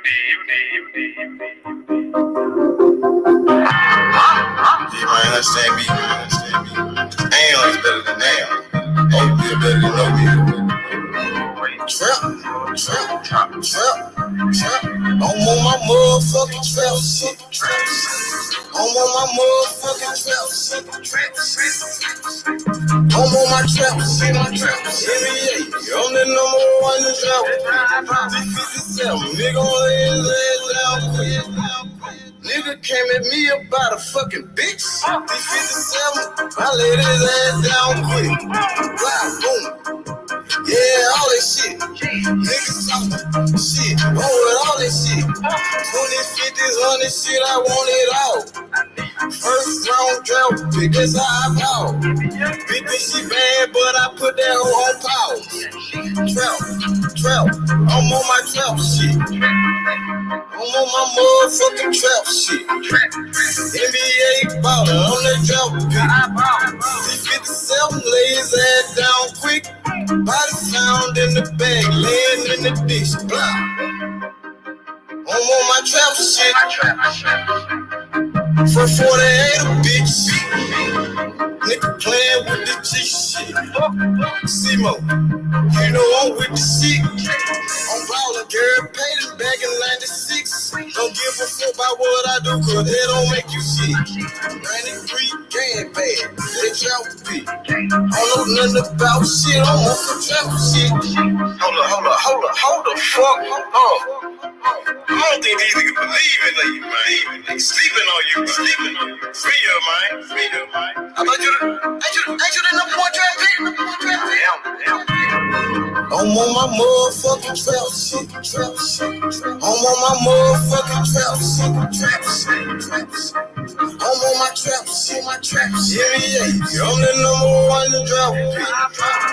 Yeah, man, understand me. Am is better than now. OB is better than no Trap. I'm on my motherfucking trap shit. I'm on my motherfucking trap shit. I'm on my trap shit. NBA, I'm the number one in trap. D57, nigga on his ass down quick. Nigga came at me about a fucking bitch. D57, I laid his ass down quick. Wow, boom. Yeah, all that shit. Niggas talking shit. Roll with all that shit. 20s, 50s, 100 shit, I want it all. First round draft pick, that's how I ball. Bitch, this shit bad, but I put that hoe on pause. Trap. I'm on my trap shit. I'm on my motherfucking trap shit. NBA baller, I'm that trap pick. D57 lay his ass down quick. Body found in the bag, laying in the dish. Blah. I'm on my trap shit. For 48 a bitch. Nigga playing with the G shit. Simo, you know I'm with the shit. I'm ballin', girl, paid it back in 96. Don't give a fuck about what I do, cause it don't make you shit. 93 gang bad, they trap beat. I don't know nothing about shit, I'm on some trap shit. Hold the fuck up. I don't think these niggas believe in you, man. They sleeping on you. Free your mind. I thought you the number one draft pick. I'm on my motherfucking trap shit. I'm on my motherfucking trap shit. I'm on my trap shit. Yeah. I'm the number one in draft pick.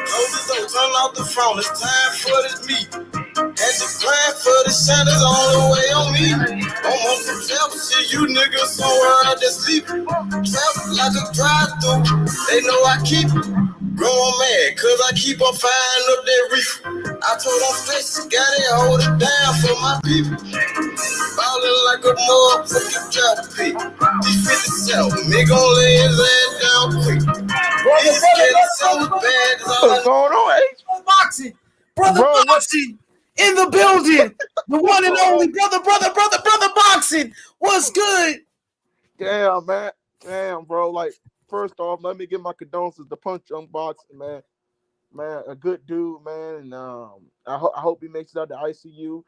Close the door, turn off the phone. It's time for this meet. Had to grind for the shot is all the way on me. I'm on some trap shit. You niggas somewhere out there sleeping. Trap like a drive-through. They know I keep it. Growing mad, cause I keep on firing up that reef. I told them face, gotta hold it down for my people. Ballin' like a motherfucking trap pick. D57, nigga gon' lay his ass down quick. He's getting so bad, it's all What's going on, H? Boxing. Brother Boxing in the building. The one and only brother Boxing. What's good? Damn, man. Damn, bro. Like, first off, let me give my condolences to Punch Unboxing, man. Man, a good dude, man. And I hope he makes it out the ICU.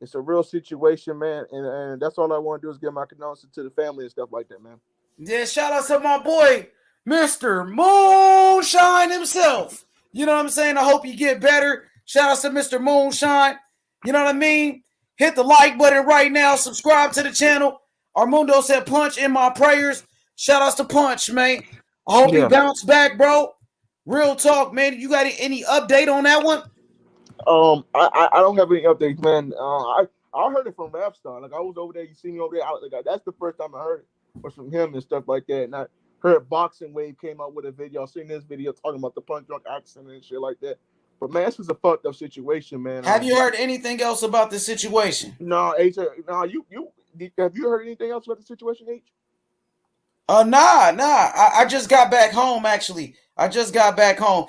It's a real situation, man. And that's all I want to do is give my condolences to the family and stuff like that, man. Yeah, shout out to my boy, Mr. Moonshine himself. You know what I'm saying? I hope you get better. Shout out to Mr. Moonshine. You know what I mean? Hit the like button right now. Subscribe to the channel. Armando said Punch in my prayers. Shout outs to Punch, man. I hope he bounced back, bro. Real talk, man. You got any update on that one? I don't have any updates, man. I heard it from Rapstar. Like, I was over there. You see me over there. That's the first time I heard it was from him and stuff like that. And I heard Boxing Wave came out with a video. I seen this video talking about the Punch Drunk accident and shit like that. But man, this was a fucked up situation, man. Have you heard anything else about the situation? No, H. No, you have you heard anything else about the situation, H? Nah. I just got back home. Actually, I just got back home.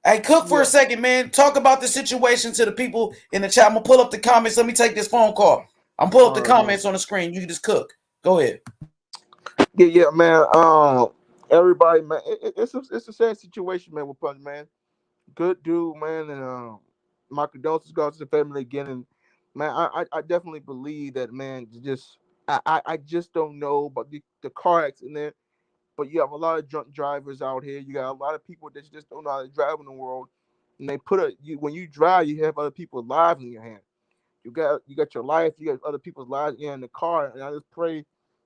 Hey, cook for a second, man. Talk about the situation to the people in the chat. I'm gonna pull up the comments. Let me take this phone call. I'm pull up the comments on the screen. You can just cook. Go ahead. Yeah, man. Everybody, man. It's a sad situation, man. With Punch, man. Good dude, man, and my condolences go to the family again. And man, I definitely believe that, man. I just don't know about the car accident, but you have a lot of drunk drivers out here. You got a lot of people that just don't know how to drive in the world, and they when you drive, you have other people's lives in your hand. You got your life, you got other people's lives in the car, and I just pray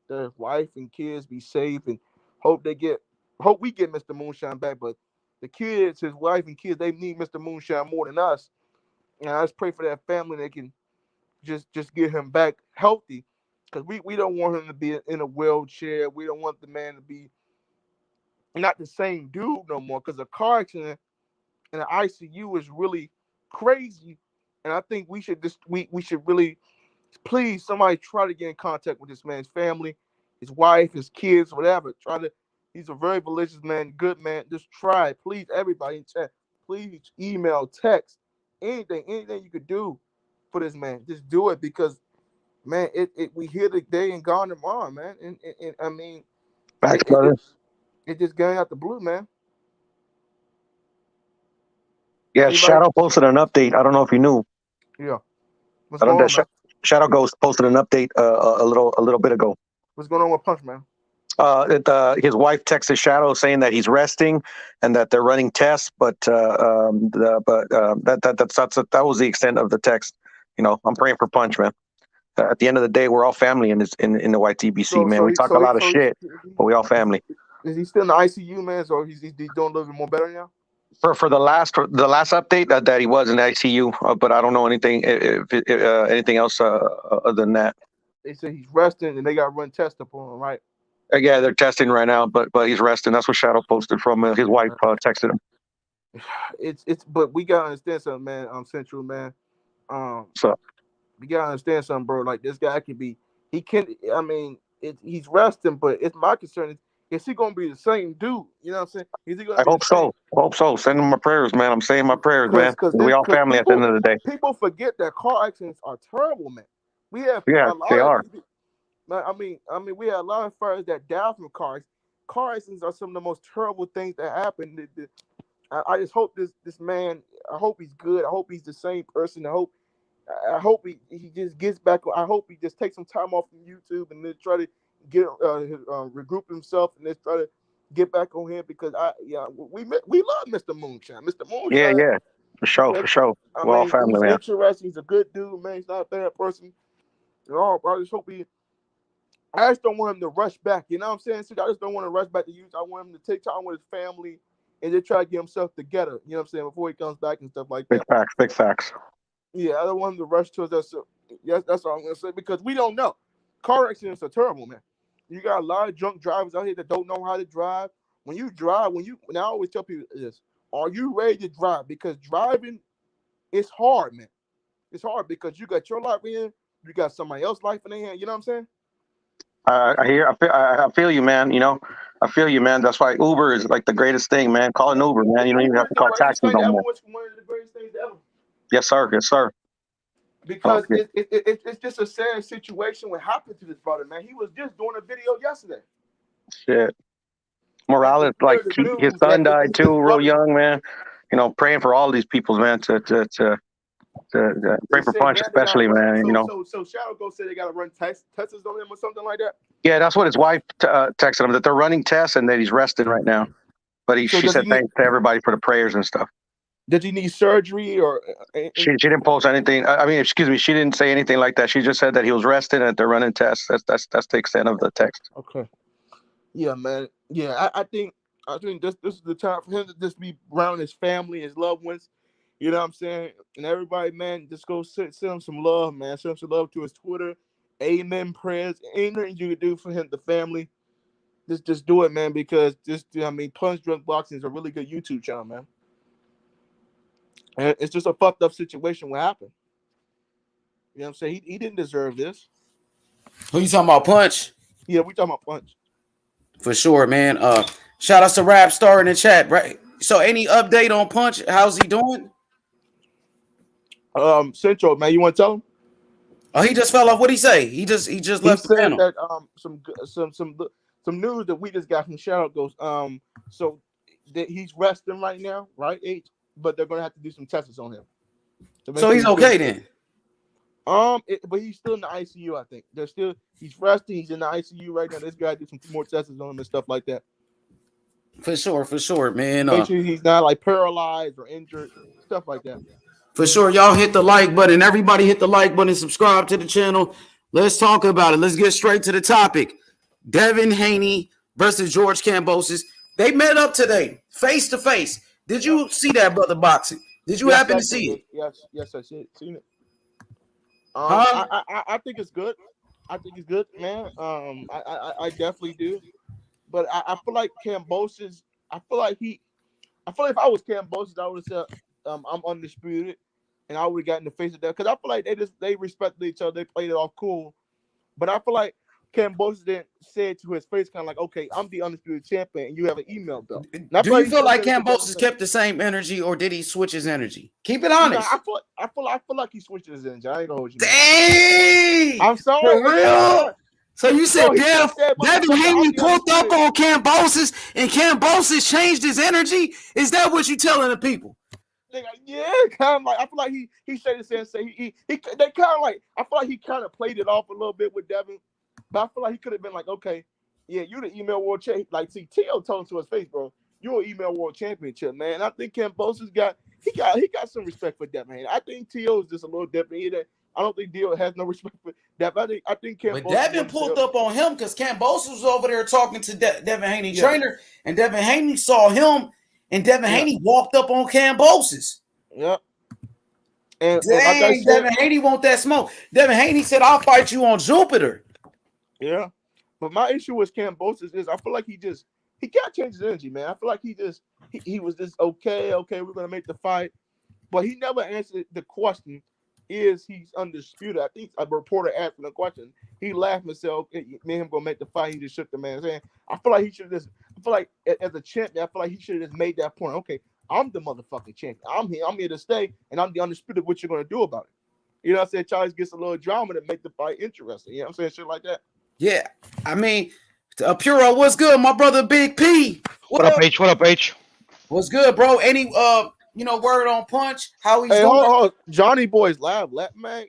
that his wife and kids be safe and hope we get Mr. Moonshine back, but the kids, his wife and kids, they need Mr. Moonshine more than us. And I just pray for that family they can just get him back healthy. Because we don't want him to be in a wheelchair. We don't want the man to be not the same dude no more. Because a car accident in the ICU is really crazy. And I think we should really Please, somebody try to get in contact with this man's family, his wife, his kids, whatever. Try to. He's a very religious man, good man. Just try, please, everybody in chat. Please email, text, anything you could do for this man. Just do it because, man, we hear the day and gone tomorrow, man. And I mean, Facts, brother. it just going out the blue, man. Yeah, Anybody? Shadow posted an update. I don't know if you knew. Yeah. What's I don't going know. on, man? Shadow Ghost posted an update a little bit ago. What's going on with Punch, man? His wife texted Shadow saying that he's resting and that they're running tests, but that was the extent of the text. You know, I'm praying for Punch, man. At the end of the day, we're all family in the YTBC, man. We talk a lot of shit, but we all family. Is he still in the ICU, man? So he's doing a little bit more better now? For the last update that he was in the ICU, but I don't know anything anything else other than that. They said he's resting and they got to run tests upon him, right? Yeah, they're testing right now, but he's resting. That's what Shadow posted from his wife texted him. But we gotta understand something, man. Central, man. So we gotta understand something, bro. Like this guy can be, he can. I mean, he's resting, but it's my concern is he gonna be the same dude? You know what I'm saying? Is he gonna? I hope so. Hope so. Send him my prayers, man. I'm saying my prayers, man. We all family at the end of the day. People forget that car accidents are terrible, man. We have they are. I mean, we have a lot of fires that die from cars. Car accidents are some of the most terrible things that happen. I just hope this man. I hope he's good. I hope he's the same person. I hope he just gets back. I hope he just takes some time off from YouTube and then try to get regroup himself and then try to get back on him because we love Mr. Moonshine. Mr. Moonshine. Yeah, for sure. We're all family, he's man. interesting. He's a good dude, man. He's not a bad person at all. I just hope I just don't want him to rush back. You know what I'm saying? So I just don't want to rush back to youth. I want him to take time with his family and just try to get himself together. You know what I'm saying? Before he comes back and stuff like that. Big facts. Yeah, I don't want him to rush towards us. So, yes, that's all I'm gonna say because we don't know. Car accidents are terrible, man. You got a lot of drunk drivers out here that don't know how to drive. When you drive, and I always tell people this: are you ready to drive? Because driving is hard, man. It's hard because you got your life in, you got somebody else's life in their hand. You know what I'm saying? I feel you, man. You know, I feel you, man. That's why Uber is like the greatest thing, man. Call an Uber, man. You don't even have to call taxis no more. One of the greatest things ever. Yes, sir. Because it's just a sad situation what happened to this brother, man. He was just doing a video yesterday. Shit. Morales, like his son died too, real young, man. You know, praying for all these people, man. To pray for Punch, especially, man. You know. So Shadow Ghost said they got to run tests on him or something like that. Yeah, that's what his wife texted him, that they're running tests and that he's resting right now. But she said thanks to everybody for the prayers and stuff. Did he need surgery or? She didn't post anything. I mean, excuse me, she didn't say anything like that. She just said that he was resting and that they're running tests. That's the extent of the text. Okay. Yeah, man. Yeah, I think this is the time for him to just be around his family, his loved ones. You know what I'm saying? And everybody, man, just go send him some love, man. Send him some love to his Twitter. Amen prayers. Anything you can do for him, the family. Just do it, man, because Punch Drunk Boxing is a really good YouTube channel, man. And it's just a fucked up situation what happened. You know what I'm saying? He didn't deserve this. Who you talking about, Punch? Yeah, we talking about Punch. For sure, man. Shout out to Rap Star in the chat, right? So any update on Punch? How's he doing? Central, man, you want to tell him? Oh, he just fell off. What'd he say? He just left the panel. That some news that we just got from Shadow goes so that he's resting right now, right? But they're gonna have to do some tests on him. So he's okay then. But he's still in the ICU. I think he's resting. He's in the ICU right now. This guy do some more tests on him and stuff like that. For sure, man. Make sure he's not like paralyzed or injured, stuff like that. For sure, y'all hit the like button. Everybody hit the like button. Subscribe to the channel. Let's talk about it. Let's get straight to the topic. Devin Haney versus George Kambosos. They met up today, face to face. Did you see that, brother boxing? Did you happen to see it? Yes, I seen it. I think it's good. I think it's good, man. I definitely do. But I feel like Kambosos. I feel like if I was Kambosos, I would have said I'm undisputed. and I would have gotten the face of that because I feel like they respected each other. They played it off cool, but I feel like Kambosos didn't say it to his face, kind of like, okay, I'm the undisputed champion, and you have an email belt. Do you feel like Kambosos kept the same energy, or did he switch his energy? Keep it honest. I feel like he switched his energy. I ain't know what you mean. Dang! I'm sorry. For real? So you said Devin Haney pulled up on Kambosos, and Kambosos changed his energy? Is that what you telling the people? Yeah, kind of like I feel like he said it and say they kind of like I feel like he kind of played it off a little bit with Devin, but I feel like he could have been like, okay, yeah, you the email world champ. Like, see, T.O. told him to his face, bro, you're an email world championship, man. I think Kambosos got some respect for Devin Haney. I think T.O. is just a little different. I don't think Dio has no respect for Devin. I think Kambosos. But Devin pulled up on him because Kambosos was over there talking to Devin Haney trainer, and Devin Haney saw him. And Devin Haney walked up on Kambosos. Yep. And dang, Devin Haney want that smoke. Devin Haney said, I'll fight you on Jupiter. Yeah. But my issue with Kambosos is I feel like he got to change his energy, man. I feel like he was just okay, we're going to make the fight. But he never answered the question, is he's undisputed? I think a reporter asked him the question. He laughed and said, okay, me and him going to make the fight. He just shook the man's hand. I feel like he should have just, as a champion, I feel like he should have just made that point. Okay, I'm the motherfucking champion. I'm here to stay, and I'm the undisputed. What you're going to do about it? You know what I'm saying? Charles gets a little drama to make the fight interesting. You know what I'm saying? Shit like that. Yeah. I mean, Puro, what's good? My brother Big P. What up, H? What up, H? What's good, bro? Any word on Punch? How he's doing? Hold. Johnny Boy's live. Man.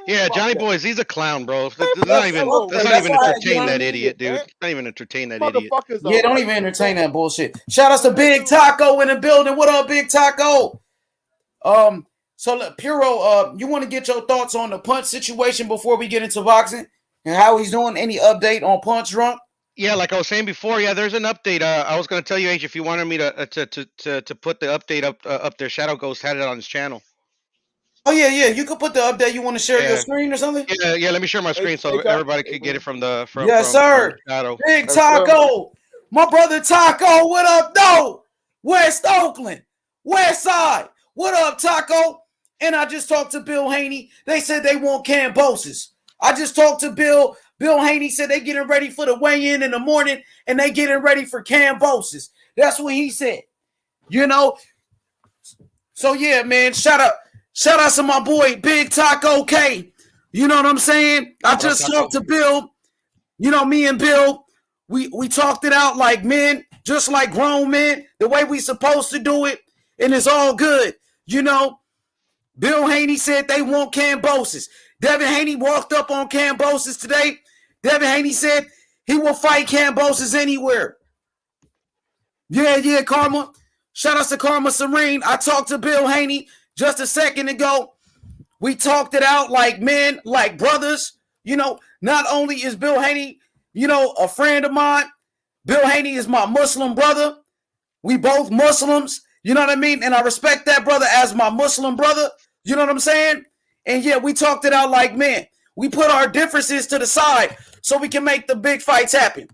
Yeah, Johnny Boys, he's a clown, bro. Let's not even entertain that idiot, dude. Not even entertain that idiot. Yeah, don't even entertain that bullshit. Shout out to Big Taco in the building. What up, Big Taco? So look, Puro, you want to get your thoughts on the Punch situation before we get into boxing and how he's doing? Any update on Punch Drunk? Yeah, like I was saying before, yeah, there's an update. I was going to tell you, H, if you wanted me to put the update up there. Shadow Ghost had it on his channel. Oh yeah, you could put the update. You want to share your screen or something? Yeah. Let me share my screen so everybody could get it from yes, sir. From Shadow. Big Taco, my brother Taco. What up, though? West Oakland, West Side. What up, Taco? And I just talked to Bill Haney. They said they want Kambosos. I just talked to Bill. Bill Haney said they getting ready for the weigh-in the morning, and they getting ready for Kambosos. That's what he said. You know. So yeah, man. Shout out to my boy Big Taco K. You know what I'm saying? I just talked to Bill. You know, me and Bill, we talked it out like men, just like grown men, the way we supposed to do it, and it's all good. You know, Bill Haney said they want Kambosos. Devin Haney walked up on Kambosos today. Devin Haney said he will fight Kambosos anywhere. Yeah, Karma. Shout out to Karma Serene. I talked to Bill Haney just a second ago. We talked it out like men, like brothers. You know, not only is Bill Haney, a friend of mine, Bill Haney is my Muslim brother. We both Muslims. You know what I mean? And I respect that brother as my Muslim brother. You know what I'm saying? And yeah, we talked it out like men. We put our differences to the side so we can make the big fights happen.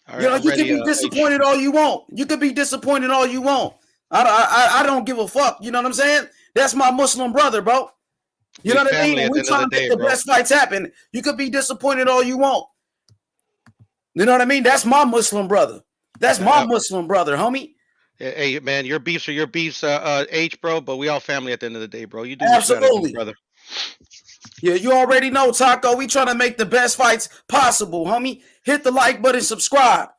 Right, you can be disappointed all you want. You could be disappointed all you want. I don't give a fuck. You know what I'm saying? That's my Muslim brother, bro. You know what I mean? We trying to make the best fights happen. You could be disappointed all you want. You know what I mean? That's my Muslim brother. That's my Muslim brother, homie. Hey, man, your beefs are your beefs, H, bro. But we all family at the end of the day, bro. You do absolutely, do, brother. Yeah, you already know, Taco. We trying to make the best fights possible, homie. Hit the like button, subscribe.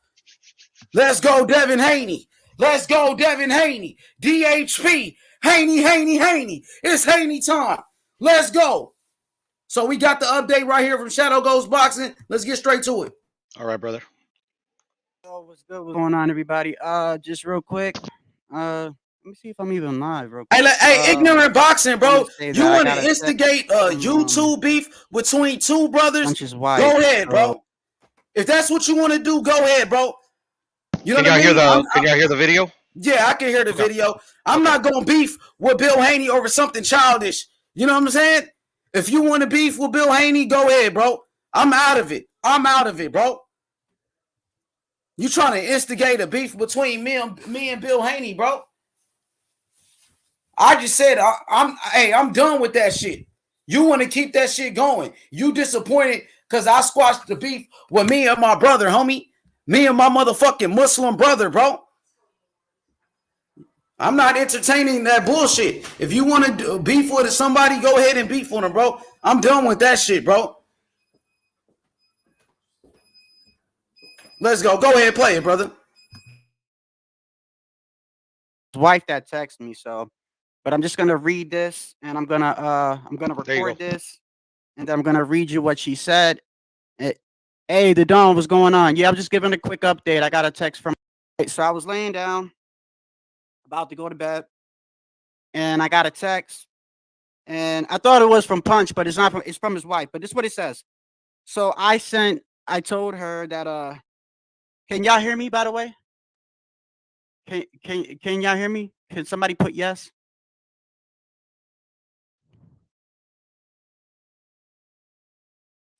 Let's go, Devin Haney. Let's go, Devin Haney. DHP. Haney. It's Haney time. Let's go. So we got the update right here from Shadow Ghost Boxing. Let's get straight to it. All right, brother. Oh, what's good? What's going on, everybody? Just real quick. Let me see if I'm even live, real quick. Hey, ignorant boxing, bro. You want to instigate YouTube beef between two brothers? Go ahead, bro. If that's what you want to do, go ahead, bro. You know can y'all hear the video? Yeah, I can hear the video. I'm not going to beef with Bill Haney over something childish. You know what I'm saying? If you want to beef with Bill Haney, go ahead, bro. I'm out of it, bro. You trying to instigate a beef between me and Bill Haney, bro? I just said I'm done with that shit. You want to keep that shit going. You disappointed because I squashed the beef with me and my brother, homie. Me and my motherfucking Muslim brother, bro. I'm not entertaining that bullshit. If you want to beef with somebody, go ahead and beef with them, bro. I'm done with that shit, bro. Let's go. Go ahead, play it, brother. Wife that texted me, so but I'm just gonna read this and I'm gonna record this and then I'm gonna read you what she said. Hey, the Don, what's going on? Yeah, I'm just giving a quick update. I got a text from so I was laying down about to go to bed and I got a text and I thought it was from Punch, but it's not from, it's from his wife. But this is what it says. So I told her that can y'all hear me, by the way? Can y'all hear me? Can somebody put yes?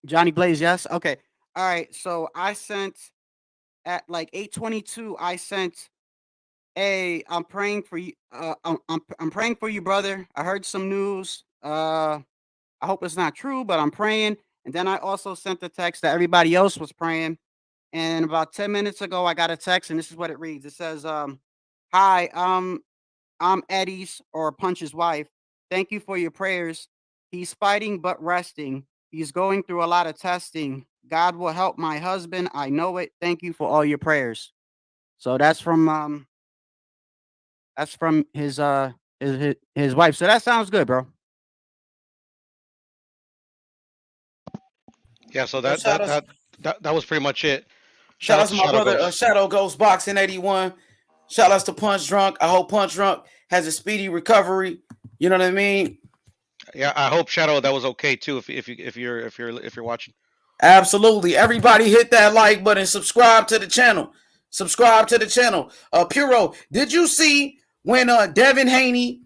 Johnny Blaze, yes. Okay. All right. So I sent at like 8:22. I sent, hey, I'm praying for you. I'm praying for you, brother. I heard some news. I hope it's not true, but I'm praying. And then I also sent the text that everybody else was praying. And about 10 minutes ago, I got a text, and this is what it reads. It says, "Hi, I'm Eddie's or Punch's wife. Thank you for your prayers. He's fighting but resting. He's going through a lot of testing. God will help my husband. I know it. Thank you for all your prayers." So that's from his wife. So that sounds good, bro. Yeah, so that was pretty much it. Shout out to my brother Shadow Ghost Boxing 81. Shout outs to Punch Drunk. I hope Punch Drunk has a speedy recovery. You know what I mean? Yeah, I hope Shadow that was okay too. If you're watching. Absolutely. Everybody hit that like button. Subscribe to the channel. Subscribe to the channel. Puro, did you see when Devin Haney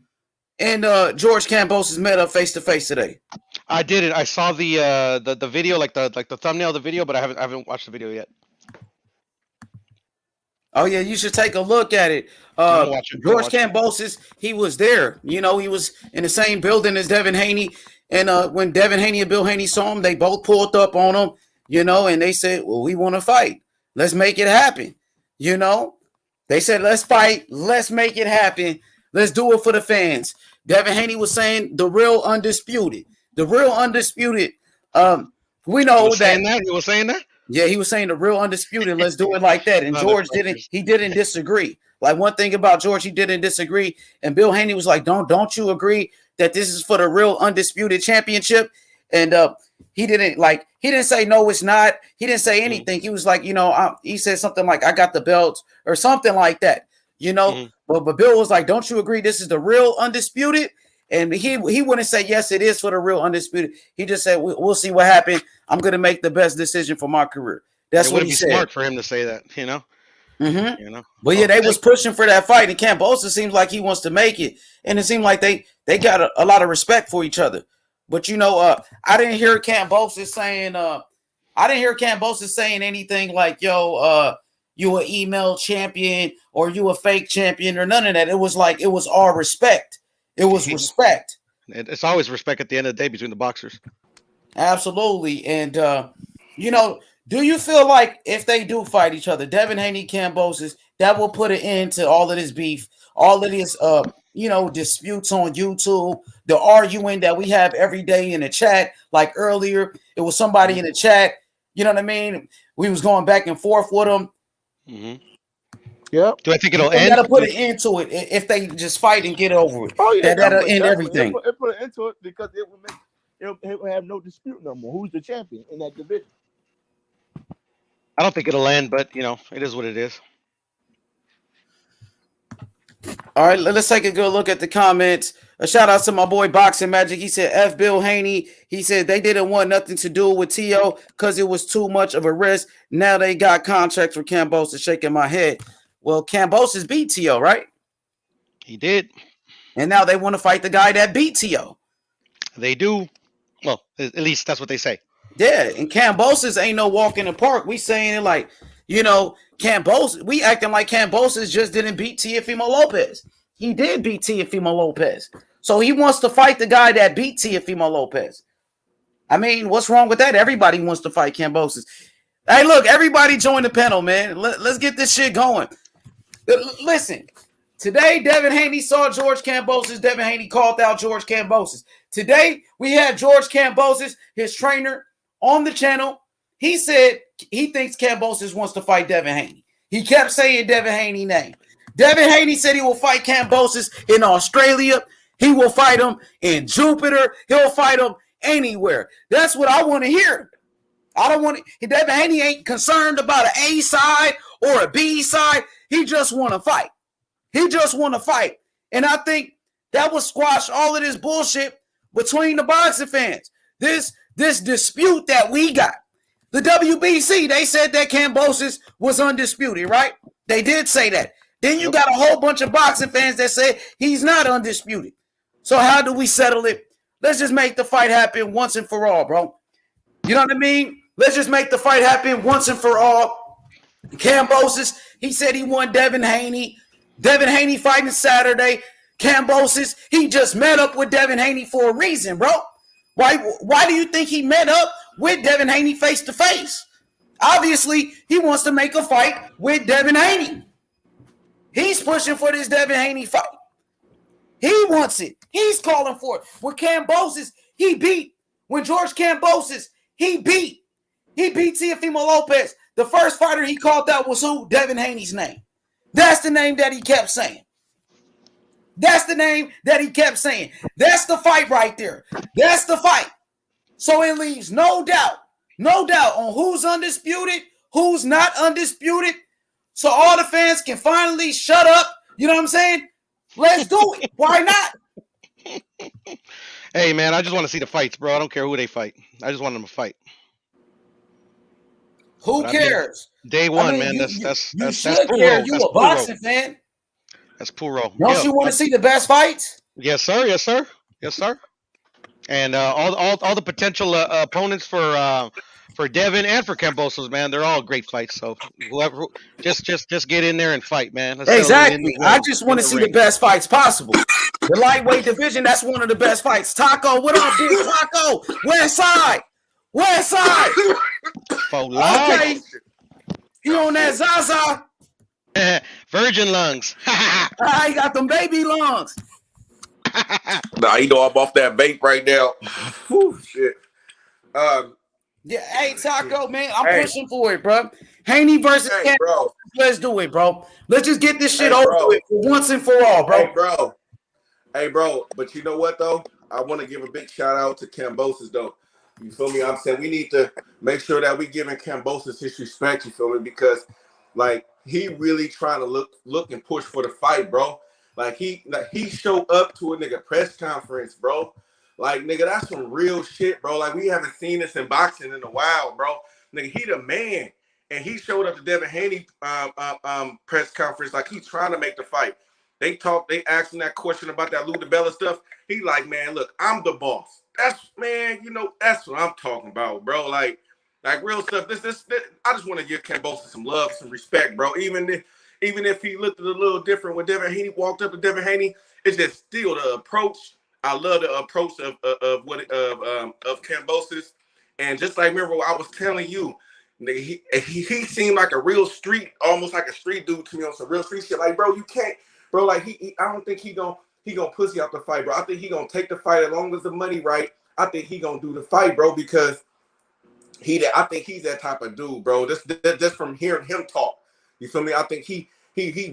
and George Kambosos met up face to face today? I didn't. I saw the video, like the thumbnail of the video, but I haven't watched the video yet. Oh yeah, you should take a look at it. George Kambosos, he was there. You know, he was in the same building as Devin Haney. And when Devin Haney and Bill Haney saw him, they both pulled up on him, you know, and they said, well, we want to fight. Let's make it happen. You know, they said, let's fight. Let's make it happen. Let's do it for the fans. Devin Haney was saying the real undisputed. The real undisputed. We know that. He was saying that? Yeah, he was saying the real undisputed. Let's do it like that. And George didn't disagree. Like one thing about George, he didn't disagree. And Bill Haney was like, don't you agree that this is for the real undisputed championship? And he didn't say no, it's not. He didn't say anything. He was like, you know, he said something like, I got the belt or something like that, you know. But Bill was like, don't you agree this is the real undisputed? And he wouldn't say, yes, it is for the real undisputed. He just said, we'll see what happens. I'm going to make the best decision for my career. That's what he said. It would be smart for him to say that, you know? Mm-hmm. You know? But yeah, they was pushing for that fight. And Kambosos seems like he wants to make it. And it seemed like they got a lot of respect for each other. But, you know, I didn't hear Kambosos saying anything like, yo, you an email champion or you a fake champion or none of that. It was like, it was all respect. It was respect. It's always respect at the end of the day between the boxers. Absolutely. And, you know, do you feel like if they do fight each other, Devin Haney, Kambosos, that will put an end to all of this beef, all of this, you know, disputes on YouTube, the arguing that we have every day in the chat? Like earlier, it was somebody in the chat, you know what I mean? We was going back and forth with them. Mm-hmm. Yep. Do I think it'll end? Got to put an end to it if they just fight and get over it. Oh yeah, that'll end everything. It put an end to it because it will have no dispute no more. Who's the champion in that division? I don't think it'll end, but you know, it is what it is. All right, let's take a good look at the comments. A shout out to my boy Boxing Magic. He said, F Bill Haney. He said they didn't want nothing to do with T.O. because it was too much of a risk. Now they got contracts for Kambosos. Shaking my head. Well, Kambosos beat T.O., right? He did. And now they want to fight the guy that beat T.O. They do. Well, at least that's what they say. Yeah, and Kambosos ain't no walk in the park. We saying it like, you know, Kambosos. We acting like Kambosos just didn't beat Teofimo Lopez. he did beat Teofimo Lopez. So he wants to fight the guy that beat Teofimo Lopez. I mean, what's wrong with that? Everybody wants to fight Kambosos. Hey, look, everybody join the panel, man. Let's get this shit going. Listen, today Devin Haney saw George Kambosos. Devin Haney called out George Kambosos. Today we had George Kambosos, his trainer, on the channel. He said he thinks Kambosos wants to fight Devin Haney. He kept saying Devin Haney's name. Devin Haney said he will fight Kambosos in Australia. He will fight him in Jupiter. He'll fight him anywhere. That's what I want to hear. I don't want to. Devin Haney ain't concerned about an A side or a B side. He just want to fight. He just want to fight. And I think that will squash all of this bullshit between the boxing fans. This dispute that we got. The WBC, they said that Kambosos was undisputed, right? They did say that. Then you got a whole bunch of boxing fans that say he's not undisputed. So how do we settle it? Let's just make the fight happen once and for all, bro. You know what I mean? Let's just make the fight happen once and for all. Kambosos, he said he won Devin Haney. Devin Haney fighting Saturday. Kambosos, he just met up with Devin Haney for a reason, bro. Why do you think he met up with Devin Haney face to face? Obviously, he wants to make a fight with Devin Haney. He's pushing for this Devin Haney fight. He wants it. He's calling for it. With Kambosos, he beat. When George Kambosos, he beat Teofimo Lopez. The first fighter he called out was who? Devin Haney's name. That's the name that he kept saying. That's the name that he kept saying. That's the fight right there. That's the fight. So it leaves no doubt on who's undisputed, who's not undisputed. So all the fans can finally shut up. You know what I'm saying? Let's do it. Why not? Hey, man, I just want to see the fights, bro. I don't care who they fight. I just want them to fight. Who cares? Day one, man. You that's should Puro. care. You That's a boxing fan. That's Puro. Don't you want to see the best fights? Yes, sir. Yes, sir. Yes, sir. And all the potential opponents for Devin and for Kambosos, man, they're all great fights. So whoever, just get in there and fight, man. Let's exactly. I just want to see the best fights possible. The lightweight division, that's one of the best fights. Taco, what up, big Taco? West side. West side. Okay. He on that Zaza. Virgin lungs. He got them baby lungs. Nah, you know I'm off that vape right now. Whew, shit. Yeah, hey Taco, man, I'm pushing for it, bro. Haney versus Kambosos. Bro. Let's do it, bro. Let's just get this shit over with for once and for all, bro. Hey, bro. But you know what though? I want to give a big shout out to Kambosos though. You feel me? I'm saying we need to make sure that we giving Kambosos his respect. You feel me? Because like he really trying to look and push for the fight, bro. Like he showed up to a nigga press conference, bro. Like nigga, that's some real shit, bro. Like we haven't seen this in boxing in a while, bro. Nigga, he the man, and he showed up to Devin Haney press conference like he's trying to make the fight. They asked him that question about that Lou DiBella stuff. He like, man, look, I'm the boss. That's that's what I'm talking about, bro. Like real stuff. This I just want to give Kambosos some love, some respect, bro. Even if he looked a little different when Devin Haney walked up to Devin Haney, it's just still the approach. I love the approach of Kambosos, and just like remember what I was telling you, he seemed like a real street, almost like a street dude to me on some real street shit. Like, bro, you can't, bro. Like I don't think he gonna pussy out the fight, bro. I think he gonna take the fight as long as the money right. I think he gonna do the fight, bro, because I think he's that type of dude, bro. Just from hearing him talk, you feel me? I think he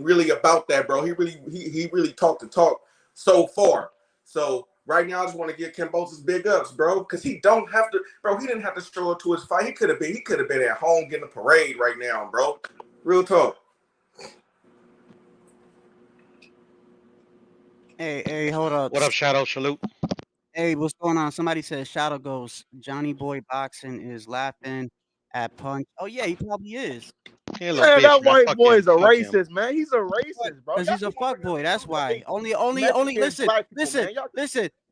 really about that, bro. He really talked the talk so far. So right now, I just want to give Kambosos big ups, bro, because he don't have to, bro. He didn't have to show up to his fight. He could have been at home getting a parade right now, bro. Real talk. Hey, hold up. What up, Shadow? Salute. Hey, what's going on? Somebody said Shadow goes, Johnny Boy Boxing is laughing at Punch. Oh, yeah, he probably is. Hey, Man, that white boy is a racist, man. He's a racist, bro. Because he's a fuck boy. That's why. Only. Listen.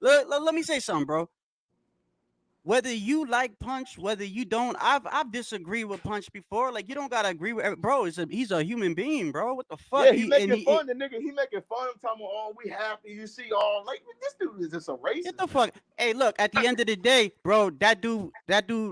Let me say something, bro. whether you like Punch, whether you don't, I've disagreed with Punch before. Like, you don't gotta agree with, bro. He's a human being, bro. What the fuck? Yeah, he making fun. The nigga, he making fun. I'm talking about, oh, we happy. You see, all like this dude is just a racist. Get the fuck. Hey, look. At the end of the day, bro, that dude,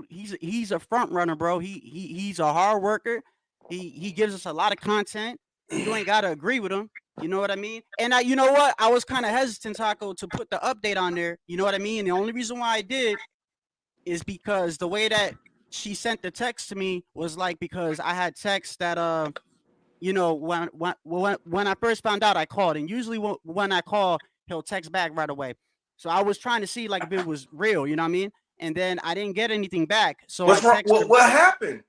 he's a front runner, bro. He's a hard worker. He gives us a lot of content. You ain't gotta agree with him. You know what I mean? And you know what? I was kind of hesitant, Taco, to put the update on there. You know what I mean? And the only reason why I did is because the way that she sent the text to me was like, because I had text that you know, when I first found out, I called, and usually when I call, he'll text back right away. So I was trying to see like if it was real, you know what I mean? And then I didn't get anything back. So what's wrong? What happened?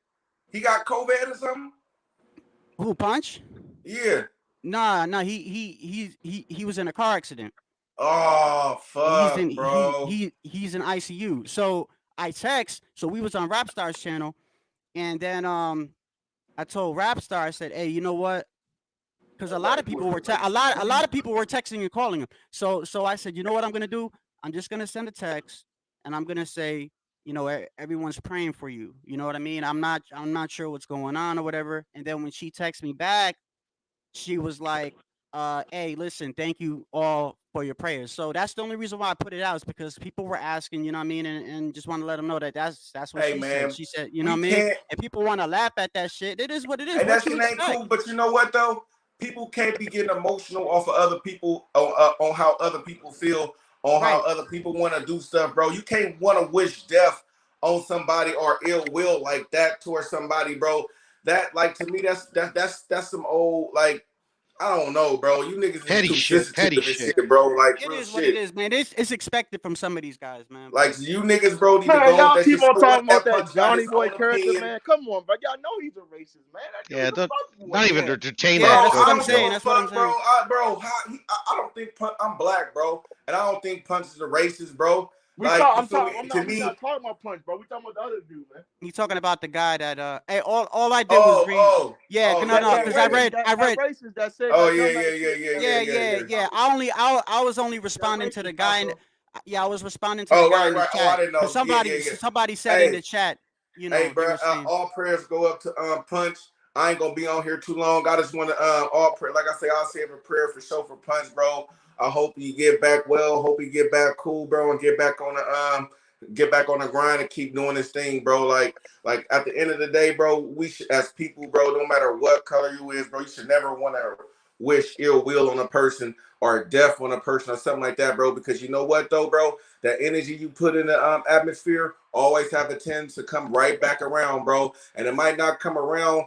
He got COVID or something? Who, Punch? Yeah. Nah, he was in a car accident. Oh fuck, bro. He's in ICU. So I text. So we was on Rapstar's channel, and then I told Rapstar, I said, hey, you know what? Because a lot of people were a lot of people were texting and calling him. So I said, you know what I'm gonna do? I'm just gonna send a text, and I'm gonna say, you know, everyone's praying for you. You know what I mean? I'm not sure what's going on or whatever. And then when she texted me back, she was like, hey, listen, thank you all for your prayers. So that's the only reason why I put it out, is because people were asking, you know what I mean, and just want to let them know that that's what she said. She said, you know what I mean, and people want to laugh at that shit. It is what it is. And that shit ain't cool. But you know what though? People can't be getting emotional off of other people on how other people feel, on how other people want to do stuff, bro. You can't want to wish death on somebody or ill will like that towards somebody, bro. That, like, to me, that's some old, like, I don't know, bro. You niggas is too sensitive to this shit, bro. Like, it is what it is, man. It's expected from some of these guys, man. Like, you niggas, bro, need to Man, go. y'all keep on talking about that Johnny Boy character, man. Come on, bro. Y'all know he's a racist, man. Yeah, not even entertain that. That's what I'm saying. That's what I'm saying, bro. I don't think I'm black, bro, and I don't think Punch is a racist, bro. I'm not talking about Punch, bro. We talking about the other dude, man. You talking about the guy that hey, all I did was read. Because I read. That said, yeah. I was only responding to the guy. I was responding to the guy in the chat. I didn't know. Somebody said in the chat, you know. Hey, bro, all prayers go up to Punch. I ain't gonna be on here too long. I just want to all prayer. Like I say, I'll say a prayer for show for Punch, bro. I hope you get back well. Hope you get back cool, bro, and get back on the grind and keep doing this thing, bro. Like at the end of the day, bro, we should, as people, bro, no matter what color you is, bro, you should never want to wish ill will on a person or death on a person or something like that, bro. Because you know what, though, bro, that energy you put in the atmosphere always have a tendency to come right back around, bro. And it might not come around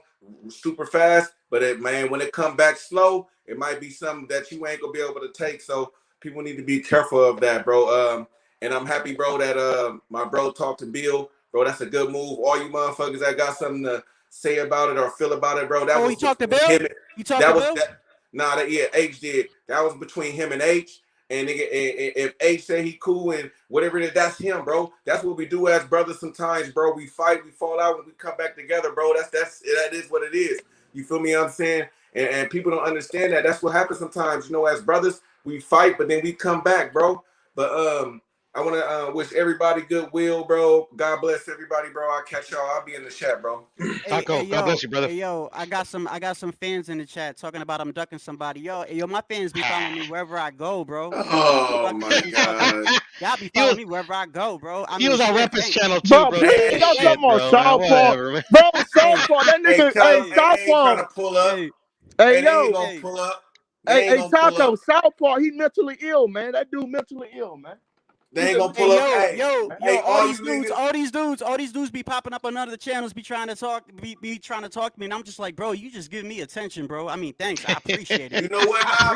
super fast, but when it come back slow, it might be something that you ain't gonna be able to take. So people need to be careful of that, bro. And I'm happy, bro, that my bro talked to Bill, bro. That's a good move. All you motherfuckers that got something to say about it or feel about it, bro. That was he talked to Bill. You talked to Bill? H did. That was between him and H. And if H say he cool and whatever it is, that's him, bro. That's what we do as brothers sometimes, bro. We fight, we fall out, and we come back together, bro. That is what it is. You feel me? I'm saying? And people don't understand that. That's what happens sometimes. You know, as brothers, we fight, but then we come back, bro. But I want to wish everybody goodwill, bro. God bless everybody, bro. I'll catch y'all. I'll be in the chat, bro. Taco, God bless you, brother. Hey, yo, I got some fans in the chat talking about I'm ducking somebody. Yo, my fans be following me wherever I go, bro. Oh my God. Y'all be following me wherever I go, bro. He was on Rappers channel too, bro. Y'all talking about Southpaw, bro. Southpaw, that nigga. Hey, Southpaw. Trying to pull up. Hey, yo. Gonna pull up. Hey, Taco, Southpaw, he mentally ill, man. That dude mentally ill, man. They ain't gonna pull up. All these dudes be popping up on other channels, be trying to talk to me, and I'm just like, bro, you just give me attention, bro. I mean, thanks, I appreciate it. You know what? I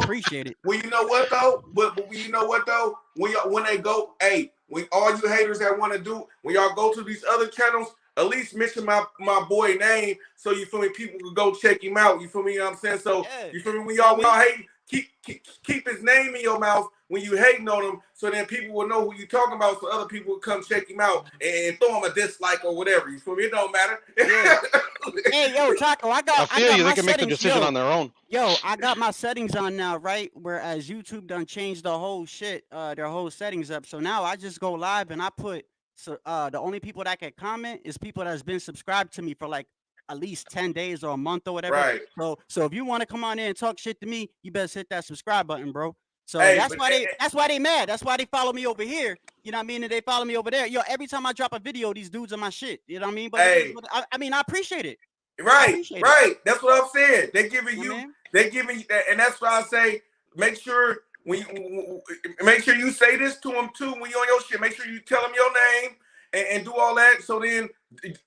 appreciate it. Well, you know what though? But you know what though? When they go, when all you haters that want to do, when y'all go to these other channels, at least mention my boy name, so you feel me? People can go check him out. You feel me? You know what I'm saying? So you feel me? When y'all hate, keep his name in your mouth when you hating on him, so then people will know who you talking about, so other people will come check him out and throw him a dislike or whatever. You feel me? It don't matter. Hey, yo, Taco, I I got feel you. my They can make the settings. decision on their own. Yo, I got my settings on now, right? Whereas YouTube done changed the whole shit, their whole settings up. So now I just go live and I put the only people that can comment is people that's been subscribed to me for like at least 10 days or a month or whatever. Right. So if you want to come on in and talk shit to me, you better hit that subscribe button, bro. So Hey, that's but- why they mad. That's why they follow me over here. You know what I mean? And they follow me over there. Yo, every time I drop a video, these dudes are my shit. You know what I mean? But Hey. I mean, I appreciate it. Right. That's what I'm saying. They're giving Yeah, you, man. they're giving you that, and that's why I say make sure make sure you say this to them too when you're on your shit. Make sure you tell them your name and do all that. So then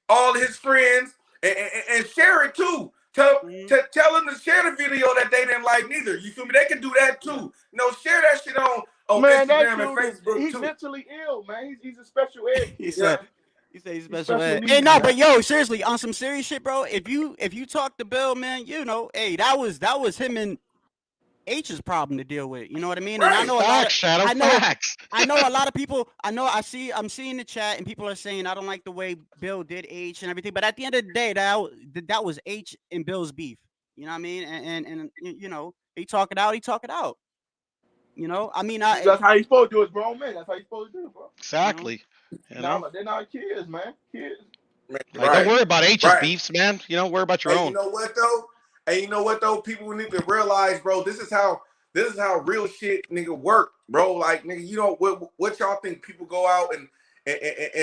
all his friends and share it too. Tell them to share the video that they didn't like neither. You feel me? They can do that too. You know, share that shit on Man, Instagram that and dude Facebook he's too. mentally ill, man. He's a special ed. He said he's special special ed. needs, Hey, no, man. but yo, seriously, on some serious shit, bro. If you talk to Bill, man, you know, hey, that was him and H's problem to deal with. You know what I mean? And I Right. know Facts, Shadow. Facts. I know a lot of people. I'm seeing the chat and people are saying I don't like the way Bill did H and everything. But at the end of the day, that was H and Bill's beef. You know what I mean? And you know, he talk it out. You know, I mean, That's how you supposed to do it, bro, man. That's how you supposed to do it, bro. Exactly. You know? They're not kids, man. Kids. Like, don't worry about H's beefs, man. You know, worry about your own. You know what though? And you know what though? People need to realize, bro. This is how real shit, nigga, work, bro. Like, nigga, you know what y'all think? People go out and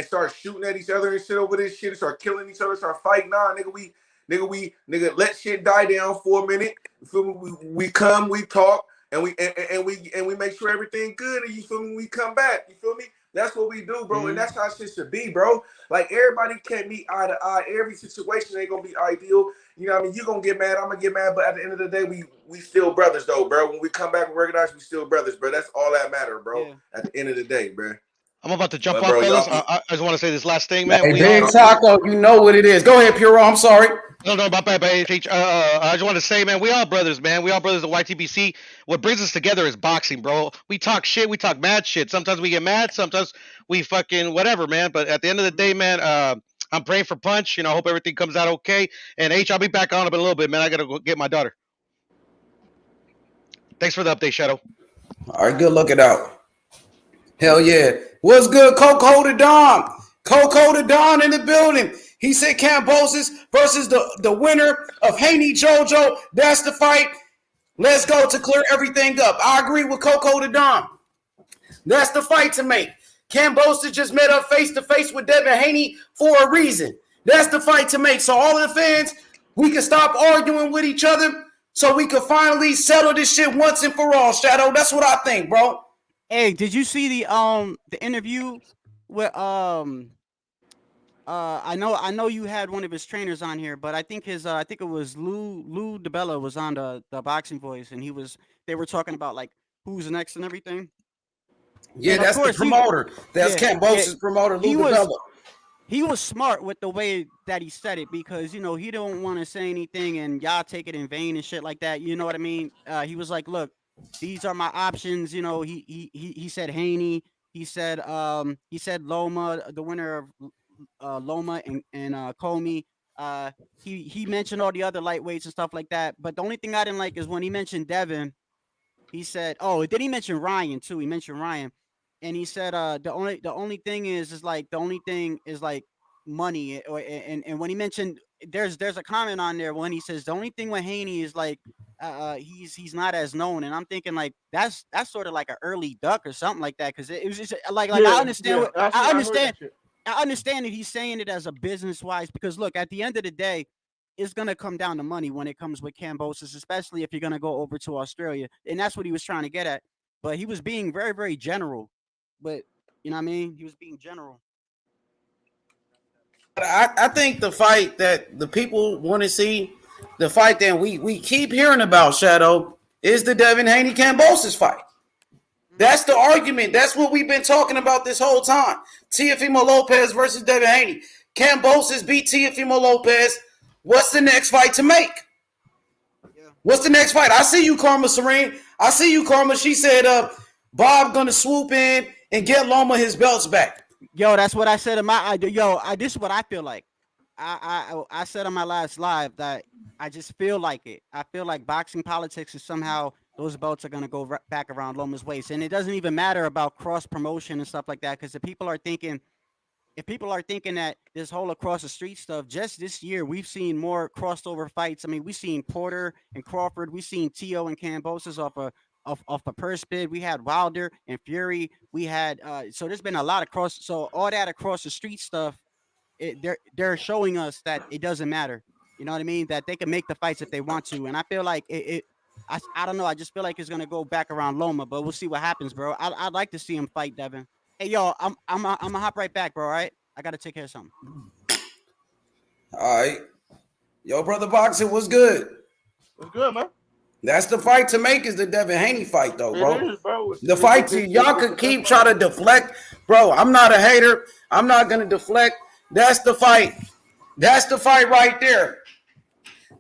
start shooting at each other and shit over this shit, and start killing each other, start fighting. Nah, nigga, let shit die down for a minute. You feel me? We come, we talk, and we make sure everything good. And you feel me? We come back. You feel me? That's what we do, bro. And that's how shit should be, bro. Like, everybody can't meet eye to eye. Every situation ain't gonna be ideal. You know what I mean? You're gonna get mad, I'm gonna get mad, but at the end of the day, we still brothers though, bro. When we come back and recognize we still brothers, bro. That's all that matter, bro. Yeah. At the end of the day, bro. I'm about to jump off, fellas. I just want to say this last thing, man. Hey, Big Taco, you know what it is. Go ahead, Puro. I'm sorry. No, about I just want to say, man, we all brothers, man. We all brothers at YTBC. What brings us together is boxing, bro. We talk shit. We talk mad shit. Sometimes we get mad. Sometimes we fucking whatever, man. But at the end of the day, man, I'm praying for Punch. You know, I hope everything comes out okay. And H, I'll be back on in a little bit, man. I got to go get my daughter. Thanks for the update, Shadow. All right, good looking out. Hell yeah. What's good, Coco the Don? Coco the Don in the building. He said Kambosos versus the winner of Haney JoJo. That's the fight. Let's go to clear everything up. I agree with Coco the Don. That's the fight to make. Kambosos just met up face-to-face with Devin Haney for a reason. That's the fight to make. So all of the fans, we can stop arguing with each other so we can finally settle this shit once and for all, Shadow. That's what I think, bro. Hey, did you see the interview with I know you had one of his trainers on here, but I think it was Lou DeBella was on the Boxing Voice, and they were talking about like who's next and everything. Yeah, and that's the promoter. That's Kambosos' promoter, Lou DeBella. He was smart with the way that he said it because, you know, he don't want to say anything and y'all take it in vain and shit like that. You know what I mean? He was like, look, these are my options. You know, he said Haney. He said Loma, the winner of Loma and Comey. He mentioned all the other lightweights and stuff like that. But the only thing I didn't like is when he mentioned Devin, he said, oh, did he mention Ryan too? He mentioned Ryan. And he said, the only thing is like money. And when he mentioned, there's a comment on there when he says the only thing with Haney is like, he's not as known. And I'm thinking like that's sort of like an early duck or something like that. Cause it was just like I understand. I understand that he's saying it as a business wise, because look, at the end of the day, it's going to come down to money when it comes with Kambosos, especially if you're going to go over to Australia. And that's what he was trying to get at. But he was being very, very general. But, you know what I mean? He was being general. I think the fight that the people want to see, the fight that we keep hearing about, Shadow, is the Devin Haney Kambosos fight. That's the argument. That's what we've been talking about this whole time. Teofimo Lopez versus Devin Haney. Kambosos beat Teofimo Lopez. What's the next fight to make? Yeah. What's the next fight? I see you, Karma Serene. I see you, Karma. She said, Bob gonna swoop in and get Loma his belts back. Yo, that's what I said in my this is what I feel like. I said on my last live that I just feel like it. I feel like boxing politics is somehow those belts are gonna go back around Loma's waist, and it doesn't even matter about cross promotion and stuff like that, because if people are thinking that this whole across the street stuff, just this year we've seen more crossover fights. I mean, we've seen Porter and Crawford, we've seen Tio and Kambosos off a purse bid. We had Wilder and Fury. We had so there's been a lot of cross. So all that across the street stuff, they're showing us that it doesn't matter. You know what I mean? That they can make the fights if they want to. And I feel like I don't know. I just feel like it's gonna go back around Loma, but we'll see what happens, bro. I'd like to see him fight Devin. Hey, yo, I'm gonna hop right back, bro. All right, I gotta take care of something. All right, yo, brother boxing was good. It's good, man. That's the fight to make, is the Devin Haney fight, though, bro. It is, bro. The fight to y'all could keep trying to deflect, bro. I'm not a hater. I'm not gonna deflect. That's the fight. That's the fight right there.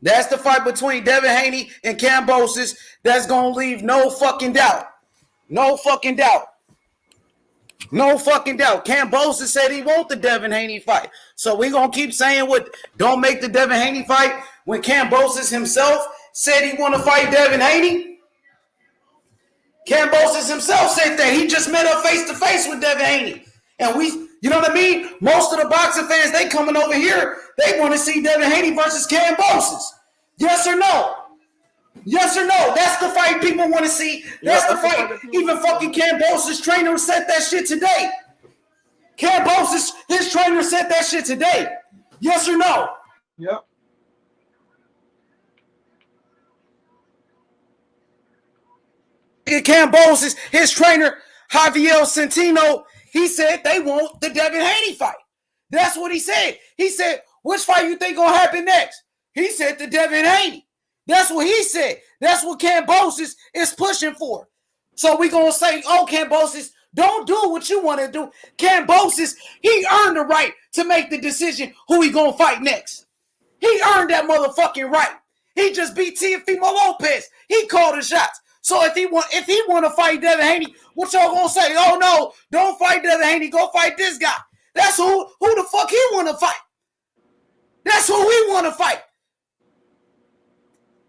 That's the fight between Devin Haney and Kambosos. That's gonna leave no fucking doubt. No fucking doubt. No fucking doubt. Kambosos said he want the Devin Haney fight. So we gonna keep saying what don't make the Devin Haney fight when Kambosos himself said he want to fight Devin Haney. Kambosos himself said that he just met up face to face with Devin Haney. And you know what I mean? Most of the boxing fans, they coming over here, they want to see Devin Haney versus Kambosos. Yes or no? Yes or no? That's the fight people want to see. That's the fight. Even fucking Kambosos' trainer said that shit today. Kambosos, his trainer said that shit today. Yes or no? Yep. Kambosos, his trainer, Javier Centeno, he said they want the Devin Haney fight. That's what he said. He said, which fight you think gonna happen next? He said the Devin Haney. That's what he said. That's what Kambosos is pushing for. So we gonna say, oh, Kambosos, don't do what you want to do. Kambosos, he earned the right to make the decision who he gonna fight next. He earned that motherfucking right. He just beat Teofimo Lopez. He called the shots. So if he want to fight Devin Haney, what y'all gonna say? Oh no, don't fight Devin Haney. Go fight this guy. That's who the fuck he want to fight. That's who we want to fight.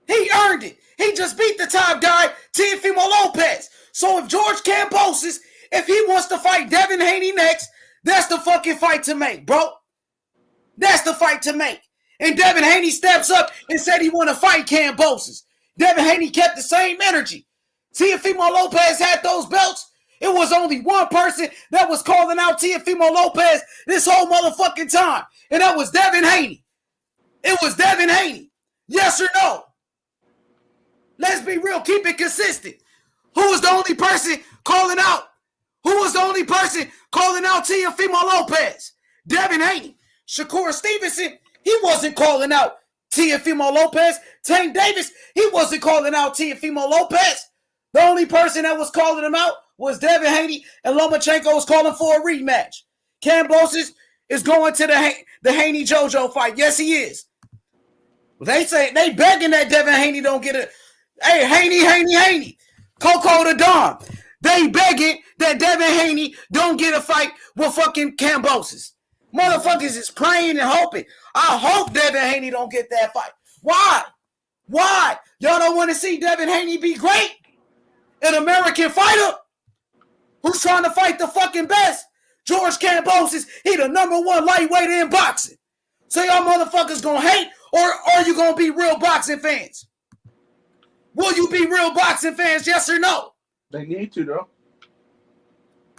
He earned it. He just beat the top guy, Teofimo Lopez. So if George Kambosos, if he wants to fight Devin Haney next, that's the fucking fight to make, bro. That's the fight to make. And Devin Haney steps up and said he want to fight Kambosos. Devin Haney kept the same energy. Teofimo Lopez had those belts. It was only one person that was calling out Teofimo Lopez this whole motherfucking time, and that was Devin Haney. It was Devin Haney. Yes or no? Let's be real. Keep it consistent. Who was the only person calling out? Who was the only person calling out Teofimo Lopez? Devin Haney. Shakur Stevenson, he wasn't calling out Teofimo Lopez. Tank Davis, he wasn't calling out Teofimo Lopez. The only person that was calling him out was Devin Haney, and Lomachenko was calling for a rematch. Kambosos is going to the Haney JoJo fight. Yes, he is. They say they begging that Devin Haney don't get a. Hey, Haney, Coco the Don. They begging that Devin Haney don't get a fight with fucking Kambosos. Motherfuckers is praying and hoping. I hope Devin Haney don't get that fight. Why? Why? Y'all don't want to see Devin Haney be great? An American fighter who's trying to fight the fucking best. George Kambosos, he the #1 lightweight in boxing. So y'all motherfuckers gonna hate, or are you gonna be real boxing fans? Will you be real boxing fans, yes or no? They need to, though.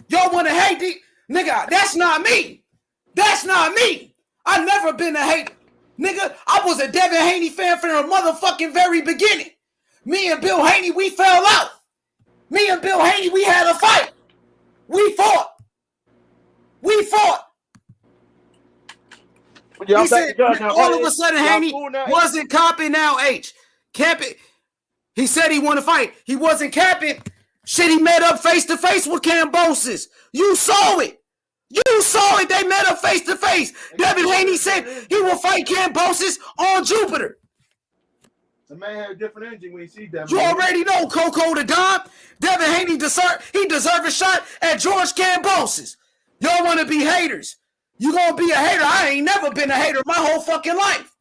Y'all want to hate the nigga? That's not me. That's not me. I never been a hater. Nigga, I was a Devin Haney fan from the motherfucking very beginning. Me and Bill Haney, we fell out. Me and Bill Haney, we had a fight. We fought. He said, all of a sudden, Haney wasn't capping now, H. Capping. He said he wanted to fight. He wasn't capping. Shit, he met up face to face with Kambosos. You saw it. You saw it. They met up face to face. Devin Haney said he will fight Kambosos on Jupiter. The man had a different energy when he see Devin. You already know, Coco the Don. Devin Haney deserve a shot at George Kambosos. Y'all want to be haters. You gonna be a hater? I ain't never been a hater my whole fucking life.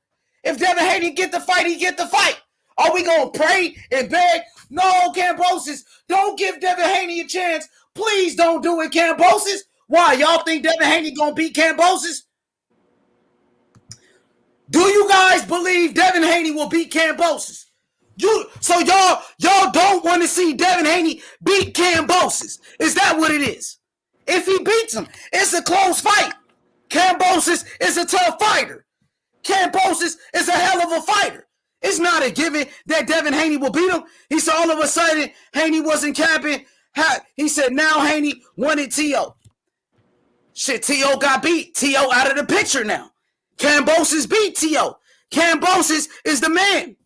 If Devin Haney get the fight, he get the fight. Are we gonna pray and beg? No, Kambosos, don't give Devin Haney a chance. Please don't do it, Kambosos. Why? Y'all think Devin Haney gonna beat Kambosos? Do you guys believe Devin Haney will beat Kambosos? So y'all don't want to see Devin Haney beat Kambosos. Is that what it is? If he beats him, it's a close fight. Kambosos is a tough fighter. Kambosos is a hell of a fighter. It's not a given that Devin Haney will beat him. He said all of a sudden Haney wasn't capping. He said now Haney wanted T.O. Shit, T.O. got beat. T.O. out of the picture now. Kambosos beat T.O. Kambosos is the man.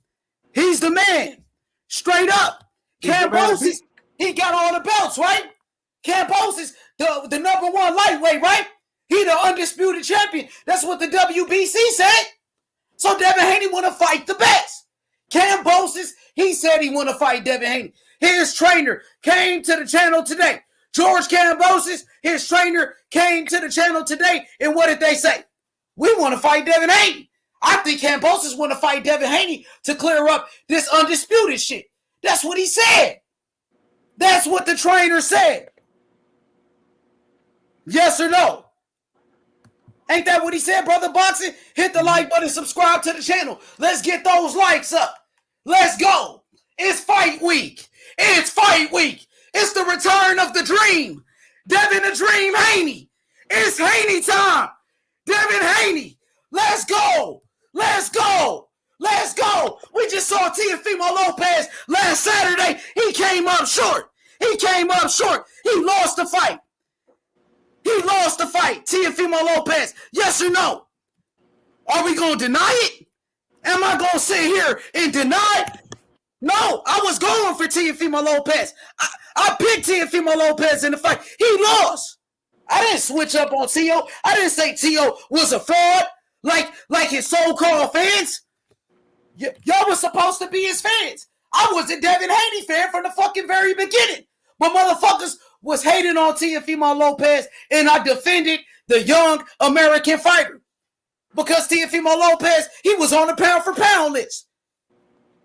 He's the man. Straight up. Kambosos, he got all the belts, right? Kambosos, the number one lightweight, right? He the undisputed champion. That's what the WBC said. So Devin Haney want to fight the best. Kambosos, he said he want to fight Devin Haney. His trainer came to the channel today. George Kambosos, his trainer, came to the channel today, and what did they say? We want to fight Devin Haney. I think Kambosos want to fight Devin Haney to clear up this undisputed shit. That's what he said. That's what the trainer said. Yes or no? Ain't that what he said, Brother Boxing? Hit the like button, subscribe to the channel. Let's get those likes up. Let's go. It's fight week. It's fight week. It's the return of the dream. Devin the Dream Haney. It's Haney time. Devin Haney. Let's go. Let's go. Let's go. We just saw Teofimo Lopez last Saturday. He came up short. He came up short. He lost the fight. He lost the fight. Teofimo Lopez. Yes or no? Are we going to deny it? Am I going to sit here and deny it? No, I was going for Teofimo Lopez. I picked Teofimo Lopez in the fight. He lost. I didn't switch up on T.O. I didn't say T.O. was a fraud like his so-called fans. Y'all was supposed to be his fans. I was a Devin Haney fan from the fucking very beginning. But motherfuckers was hating on Teofimo Lopez, and I defended the young American fighter. Because Teofimo Lopez, he was on the pound-for-pound list.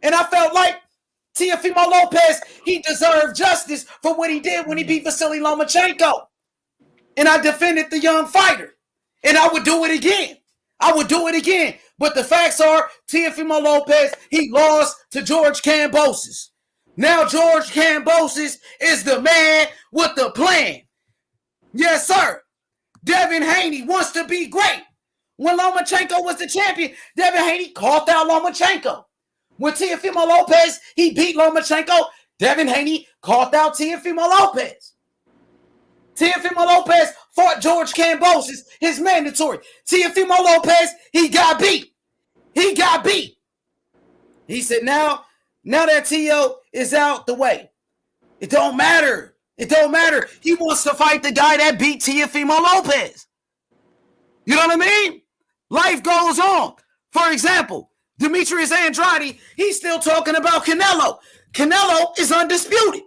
And I felt like Teofimo Lopez, he deserved justice for what he did when he beat Vasily Lomachenko. And I defended the young fighter. And I would do it again. I would do it again. But the facts are, Teofimo Lopez, he lost to George Kambosos. Now George Kambosos is the man with the plan. Yes, sir. Devin Haney wants to be great. When Lomachenko was the champion, Devin Haney called out Lomachenko. When Teofimo Lopez, he beat Lomachenko, Devin Haney called out Teofimo Lopez. Teofimo Lopez fought George Kambosos, his mandatory. Teofimo Lopez, he got beat. He got beat. He said, now that T.O. is out the way, it don't matter. It don't matter. He wants to fight the guy that beat Teofimo Lopez. You know what I mean? Life goes on. For example, Demetrius Andrade, he's still talking about Canelo. Canelo is undisputed.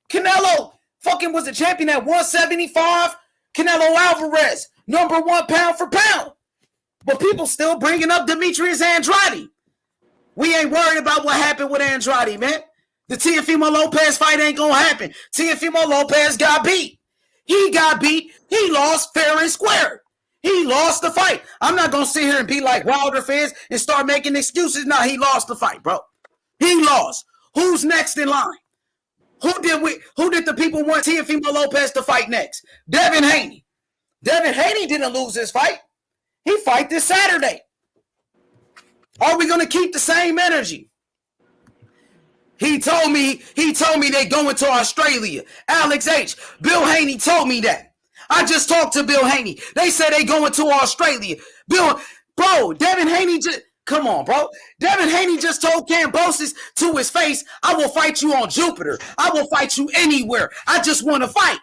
Canelo fucking was a champion at 175. Canelo Alvarez, number one pound for pound. But people still bringing up Demetrius Andrade. We ain't worried about what happened with Andrade, man. The Teofimo Lopez fight ain't gonna happen. Teofimo Lopez got beat. He got beat. He lost fair and square. He lost the fight. I'm not gonna sit here and be like Wilder fans and start making excuses. No, he lost the fight, bro. He lost. Who's next in line? Who did the people want Teofimo Lopez to fight next? Devin Haney. Devin Haney didn't lose his fight. He fight this Saturday. Are we gonna keep the same energy? He told me they going to Australia. Alex H. Bill Haney told me that. I just talked to Bill Haney. They said they going to Australia. Devin Haney just, come on, bro. Devin Haney just told Kambosos to his face, I will fight you on Jupiter. I will fight you anywhere. I just want to fight.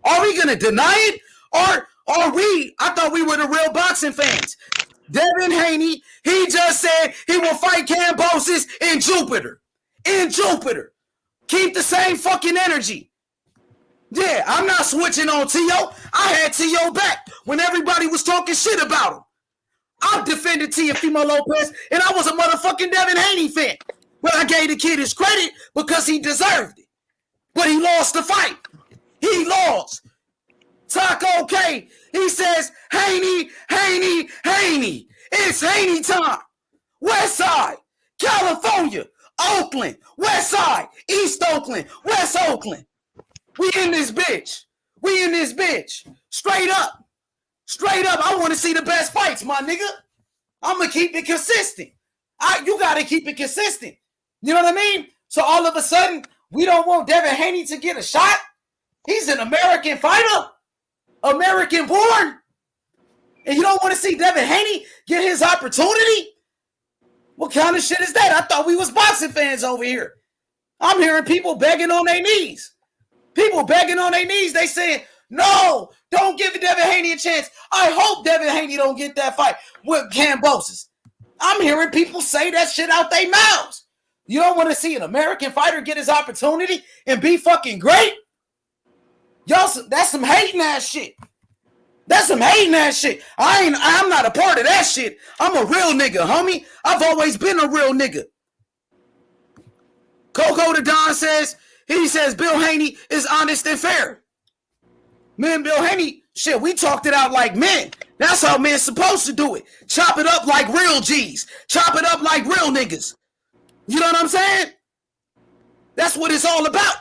Are we going to deny it? Or are we, I thought we were the real boxing fans. Devin Haney, he just said he will fight Kambosos in Jupiter. In Jupiter. Keep the same fucking energy. Yeah, I'm not switching on T.O. I had T.O. back when everybody was talking shit about him. I defended Teofimo Lopez, and I was a motherfucking Devin Haney fan. But I gave the kid his credit because he deserved it. But he lost the fight. He lost. Taco K, he says, Haney, Haney, Haney. It's Haney time. West Side, California, Oakland, West Side, East Oakland, West Oakland. We in this bitch. We in this bitch. Straight up. Straight up. I want to see the best fights, my nigga. I'm going to keep it consistent. You got to keep it consistent. You know what I mean? So all of a sudden, we don't want Devin Haney to get a shot. He's an American fighter. American born. And you don't want to see Devin Haney get his opportunity? What kind of shit is that? I thought we was boxing fans over here. I'm hearing people begging on their knees. People begging on their knees. They saying, no, don't give Devin Haney a chance. I hope Devin Haney don't get that fight with Kambosos. I'm hearing people say that shit out their mouths. You don't want to see an American fighter get his opportunity and be fucking great? Y'all, that's some hating ass shit. That's some hating ass shit. I'm not a part of that shit. I'm a real nigga, homie. I've always been a real nigga. Coco the Don says, he says Bill Haney is honest and fair. Me and Bill Haney, shit, we talked it out like men. That's how men's supposed to do it. Chop it up like real G's. Chop it up like real niggas. You know what I'm saying? That's what it's all about.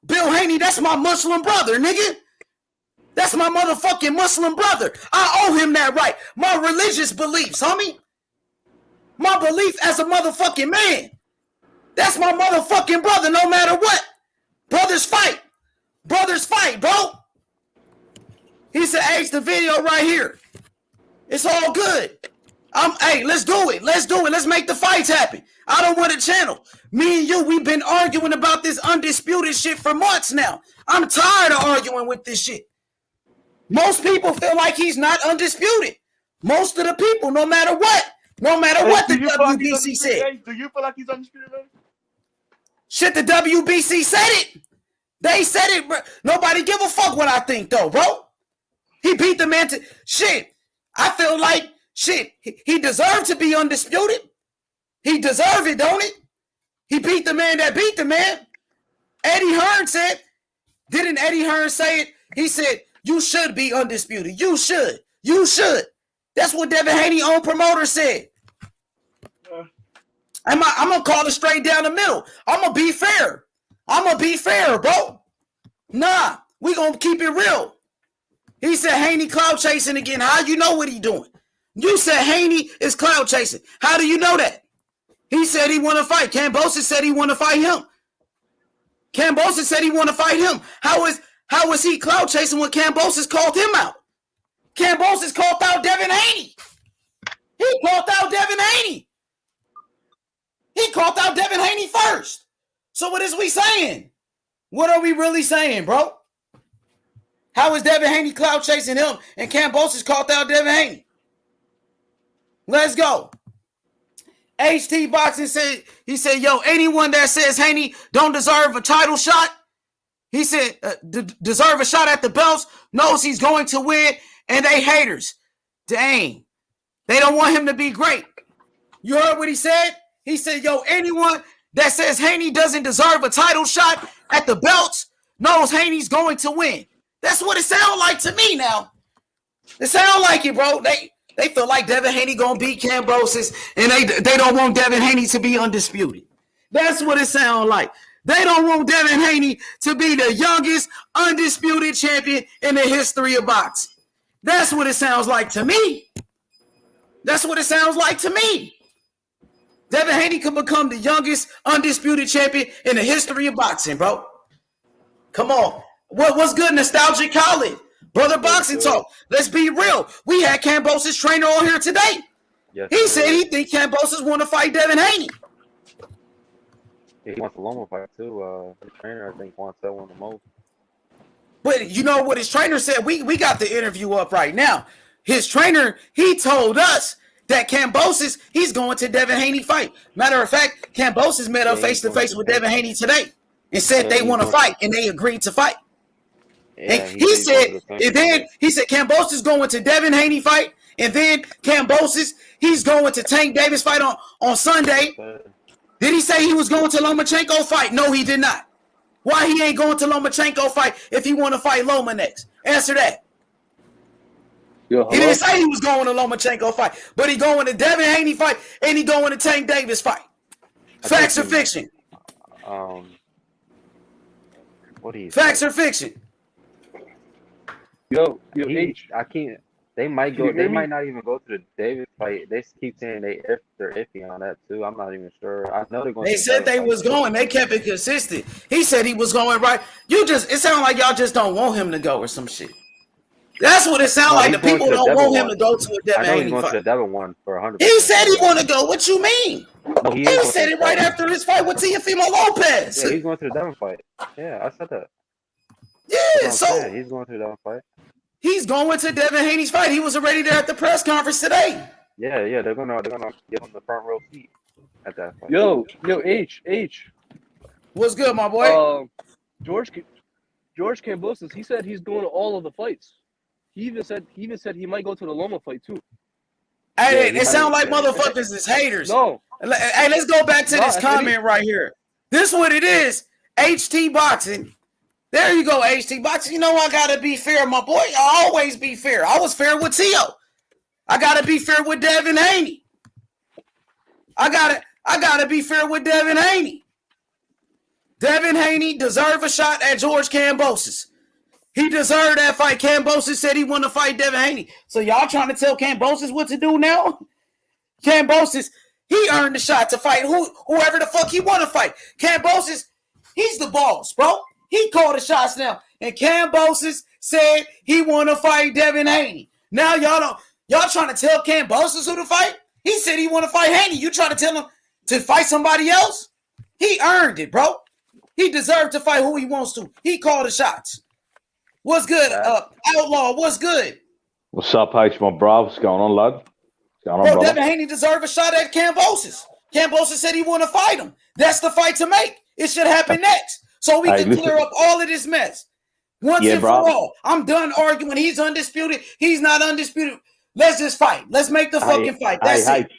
Bill Haney, that's my Muslim brother, nigga. That's my motherfucking Muslim brother. I owe him that right. My religious beliefs, homie. My belief as a motherfucking man. That's my motherfucking brother no matter what. Brothers fight. Brothers fight, bro. He said, hey, it's the video right here. It's all good. Hey, let's do it. Let's do it. Let's make the fights happen. I don't want a channel. Me and you, we've been arguing about this undisputed shit for months now. I'm tired of arguing with this shit. Most people feel like he's not undisputed. Most of the people, no matter what the WBC said. Do you feel like he's undisputed? Shit, the WBC said it. They said it, bro. Nobody give a fuck what I think, though, bro. He beat the man to... Shit, I feel like, shit, he deserved to be undisputed. He deserved it, don't it? He beat the man that beat the man. Eddie Hearn said... Didn't Eddie Hearn say it? He said, you should be undisputed. You should. You should. That's what Devin Haney, own promoter, said. I'm going to call it straight down the middle. I'm going to be fair. I'm going to be fair, bro. Nah, we going to keep it real. He said Haney cloud chasing again. How you know what he doing? You said Haney is cloud chasing. How do you know that? He said he want to fight. Kambosos said he want to fight him. Kambosos said he want to fight him. How is he cloud chasing when Kambosos called him out? Kambosos called out Devin Haney. He called out Devin Haney. He called out Devin Haney first. So what is we saying? What are we really saying, bro? How is Devin Haney cloud chasing him and Kambosos called out Devin Haney? Let's go. HT Boxing said, he said, yo, anyone that says Haney don't deserve a title shot, he said, deserve a shot at the belts, knows he's going to win, and they haters. Dang. They don't want him to be great. You heard what he said? He said, yo, anyone that says Haney doesn't deserve a title shot at the belts knows Haney's going to win. That's what it sounds like to me now. It sounds like it, bro. They feel like Devin Haney gonna beat Kambosos, and they don't want Devin Haney to be undisputed. That's what it sounds like. They don't want Devin Haney to be the youngest undisputed champion in the history of boxing. That's what it sounds like to me. That's what it sounds like to me. Devin Haney could become the youngest undisputed champion in the history of boxing, bro. Come on. What's good, nostalgic? Call it. Brother Boxing Talk. Let's be real. We had Kambosos' trainer on here today. Yes, he said he think Kambosos want to fight Devin Haney. He wants a Loma fight too. The trainer, I think, wants that one the most. But you know what his trainer said? We got the interview up right now. His trainer, he told us that Kambosos, he's going to Devin Haney fight. Matter of fact, Kambosos met up face-to-face with Devin Haney today and said they want to fight, and they agreed to fight. Yeah, And he said, and then he said Kambosos going to Devin Haney fight, and then Kambosos, he's going to Tank Davis fight on Sunday. Did he say he was going to Lomachenko fight? No, he did not. Why he ain't going to Lomachenko fight if he want to fight Loma next? Answer that. Yo, he didn't say he was going to Lomachenko fight, but he going to Devin Haney fight and he going to Tank Davis fight. Facts or fiction? What do you Facts or fiction? Yo, H. I can't. They might go. Can you They hear me? might not even go to the Davis fight. They keep saying they're iffy on that too. I'm not even sure. I know they're going. They said they was going. They kept it consistent. He said he was going right. It sounded like y'all just don't want him to go or some shit. That's what it sounded like. The people don't want him to go to a Devin Haney fight. To the Devin one for 100%. He said he want to go. What you mean? No, he said it right after his fight with Teofimo Lopez. Yeah, he's going to the Devin fight. Yeah, I said that. Yeah, so he's going to the Devin fight. He's going to Devin Haney's fight. He was already there at the press conference today. Yeah, they're gonna give him the front row seat at that fight. Yo, H. What's good, my boy? George Kambosos, he said he's going to all of the fights. He even said he might go to the Loma fight too. Hey, it sounds like motherfuckers is haters. No. Hey, let's go back to this comment right here. This is what it is. HT Boxing. There you go, HT Boxing. You know I gotta be fair, my boy. I always be fair. I was fair with Tio. I gotta be fair with Devin Haney. I gotta be fair with Devin Haney. Devin Haney deserved a shot at George Kambosos. He deserved that fight. Kambosos said he wanted to fight Devin Haney. So y'all trying to tell Kambosos what to do now? Kambosos, he earned the shot to fight whoever the fuck he want to fight. Kambosos, he's the boss, bro. He called the shots now. And Kambosos said he want to fight Devin Haney. Now y'all trying to tell Kambosos who to fight? He said he want to fight Haney. You trying to tell him to fight somebody else? He earned it, bro. He deserved to fight who he wants to. He called the shots. What's good, Outlaw? What's good? What's up, H, my bro? What's going on, lad? What's going on, bro? Brother? Devin Haney deserved a shot at Kambosos. Kambosos said he want to fight him. That's the fight to make. It should happen next, so we can clear up all of this mess once and for all. I'm done arguing. He's undisputed. He's not undisputed. Let's just fight. Let's make the fucking fight. That's it.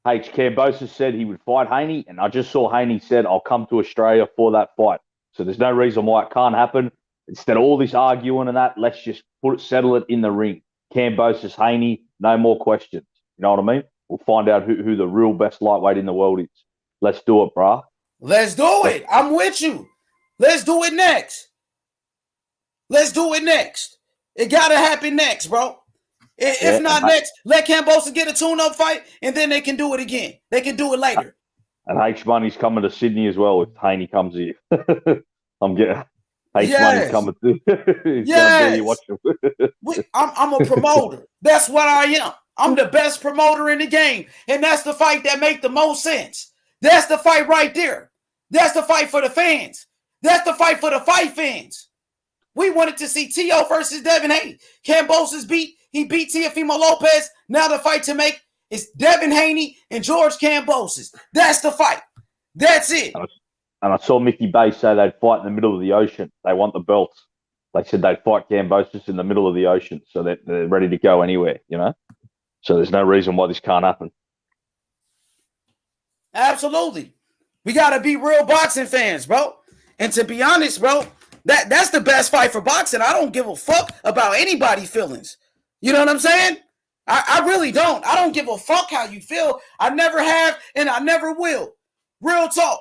H. Kambosos said he would fight Haney, and I just saw Haney said, I'll come to Australia for that fight. So there's no reason why it can't happen. Instead of all this arguing and that, let's just settle it in the ring. Kambosos, Haney, no more questions. You know what I mean? We'll find out who the real best lightweight in the world is. Let's do it, brah. Let's do it. I'm with you. Let's do it next. Let's do it next. It got to happen next, bro. If not next, let Kambosos get a tune-up fight, and then they can do it again. They can do it later. And H-Money's coming to Sydney as well if Haney comes here. I'm getting... H-Money's coming through. Yes. I'm a promoter. That's what I am. I'm the best promoter in the game, and that's the fight that make the most sense. That's the fight right there. That's the fight for the fans. That's the fight for the fight fans. We wanted to see T.O. versus Devin Haney. Kambosos beat Teofimo Lopez. Now the fight to make is Devin Haney and George Kambosos. That's the fight. That's it. And I saw Mickey Bay say they'd fight in the middle of the ocean. They want the belts. They said they'd fight Kambosos in the middle of the ocean, so they're ready to go anywhere, you know? So there's no reason why this can't happen. Absolutely. We got to be real boxing fans, bro. And to be honest, bro, that's the best fight for boxing. I don't give a fuck about anybody's feelings. You know what I'm saying? I really don't. I don't give a fuck how you feel. I never have, and I never will. Real talk.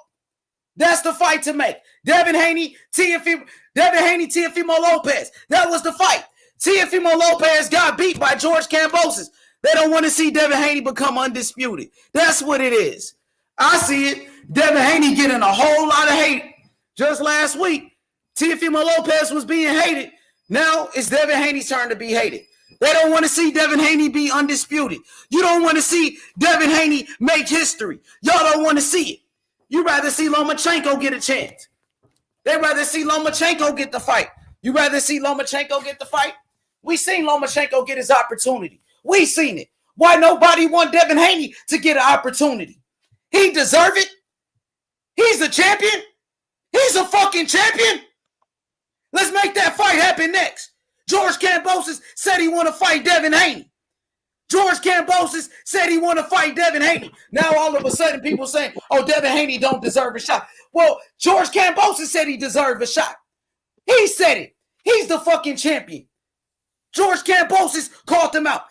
That's the fight to make. Devin Haney, Teofimo Lopez. That was the fight. Teofimo Lopez got beat by George Kambosos. They don't want to see Devin Haney become undisputed. That's what it is. I see it. Devin Haney getting a whole lot of hate. Just last week, Teofimo Lopez was being hated. Now it's Devin Haney's turn to be hated. They don't want to see Devin Haney be undisputed. You don't want to see Devin Haney make history. Y'all don't want to see it. You rather see Lomachenko get a chance. They rather see Lomachenko get the fight. You rather see Lomachenko get the fight? We seen Lomachenko get his opportunity. We seen it. Why nobody want Devin Haney to get an opportunity? He deserve it. He's a champion. He's a fucking champion. Let's make that fight happen next. George Kambosos said he want to fight Devin Haney. George Kambosos said he want to fight Devin Haney. Now all of a sudden people saying, oh, Devin Haney don't deserve a shot. Well, George Kambosos said he deserved a shot. He said it. He's the fucking champion. George Kambosos called him out.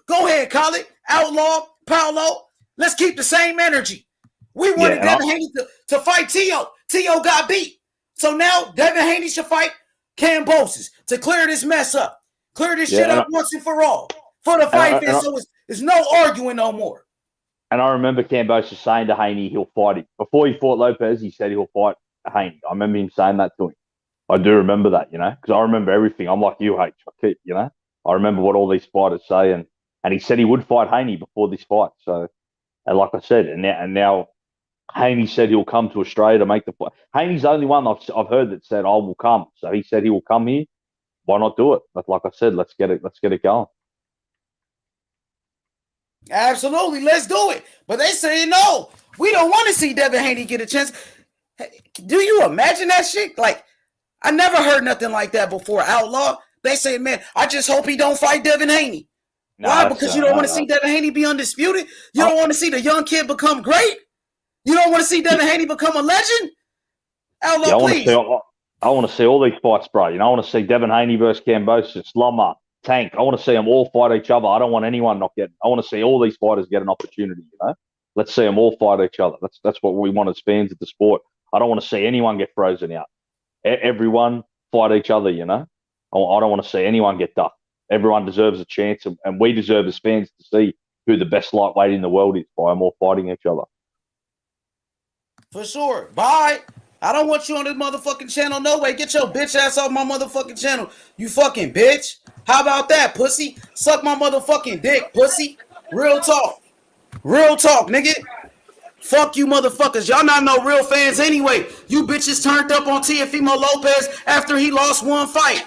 Go ahead, call it. Outlaw, Paolo. Let's keep the same energy. We wanted Devin Haney to fight Tio. Tio got beat. So now Devin Haney should fight Kambosos to clear this mess up. Clear this shit up once and for all. For the fight, so it's no arguing no more. And I remember Kambosos saying to Haney he'll fight him. Before he fought Lopez, he said he'll fight Haney. I remember him saying that to him. I do remember that, you know, because I remember everything. I'm like you, H. You know, I remember what all these fighters say, and he said he would fight Haney before this fight. So, and like I said, and now Haney said he'll come to Australia to make the fight. Haney's the only one I've heard that said I will come. So he said he will come here. Why not do it? But like I said, let's get it going. Absolutely, let's do it. But they say no. We don't want to see Devin Haney get a chance. Do you imagine that shit? Like, I never heard nothing like that before. Outlaw. They say, man, I just hope he don't fight Devin Haney. Why? Because you don't want to see Devin Haney be undisputed. You don't want to see the young kid become great. You don't want to see Devin Haney become a legend. Outlaw, please. I want to see all these fights, bro. You know, I want to see Devin Haney versus Kambosos, Loma, Tank. I want to see them all fight each other. I don't want anyone not getting. I want to see all these fighters get an opportunity. You know, let's see them all fight each other. That's what we want as fans of the sport. I don't want to see anyone get frozen out. Everyone fight each other. You know, I don't want to see anyone get ducked. Everyone deserves a chance, and we deserve as fans to see who the best lightweight in the world is by them all fighting each other. For sure. Bye. I don't want you on this motherfucking channel. No way. Get your bitch ass off my motherfucking channel. You fucking bitch. How about that, pussy? Suck my motherfucking dick, pussy. Real talk. Real talk, nigga. Fuck you motherfuckers. Y'all not no real fans anyway. You bitches turned up on Teofimo Lopez after he lost one fight.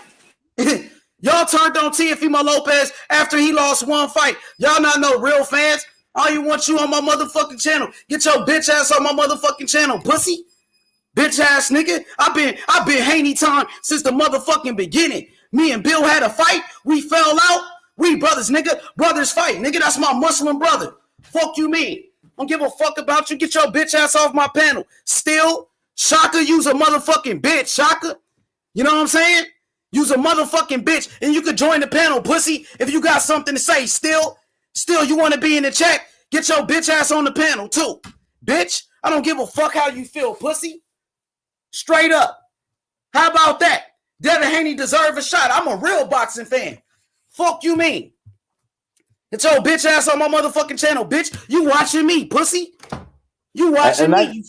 Y'all turned on Teofimo Lopez after he lost one fight. Y'all not no real fans. I don't even want you on my motherfucking channel. Get your bitch ass on my motherfucking channel, pussy. Bitch ass nigga. I've been Haney time since the motherfucking beginning. Me and Bill had a fight. We fell out. We brothers, nigga. Brothers fight, nigga. That's my Muslim brother. Fuck you mean? Don't give a fuck about you. Get your bitch ass off my panel. Still, Shaka, use a motherfucking bitch, Shaka. You know what I'm saying? Use a motherfucking bitch, and you could join the panel, pussy, if you got something to say. Still, you want to be in the chat? Get your bitch ass on the panel, too. Bitch, I don't give a fuck how you feel, pussy. Straight up. How about that? Devin Haney deserve a shot. I'm a real boxing fan. Fuck you mean? Get your bitch ass on my motherfucking channel, bitch. You watching me, pussy. You watching me.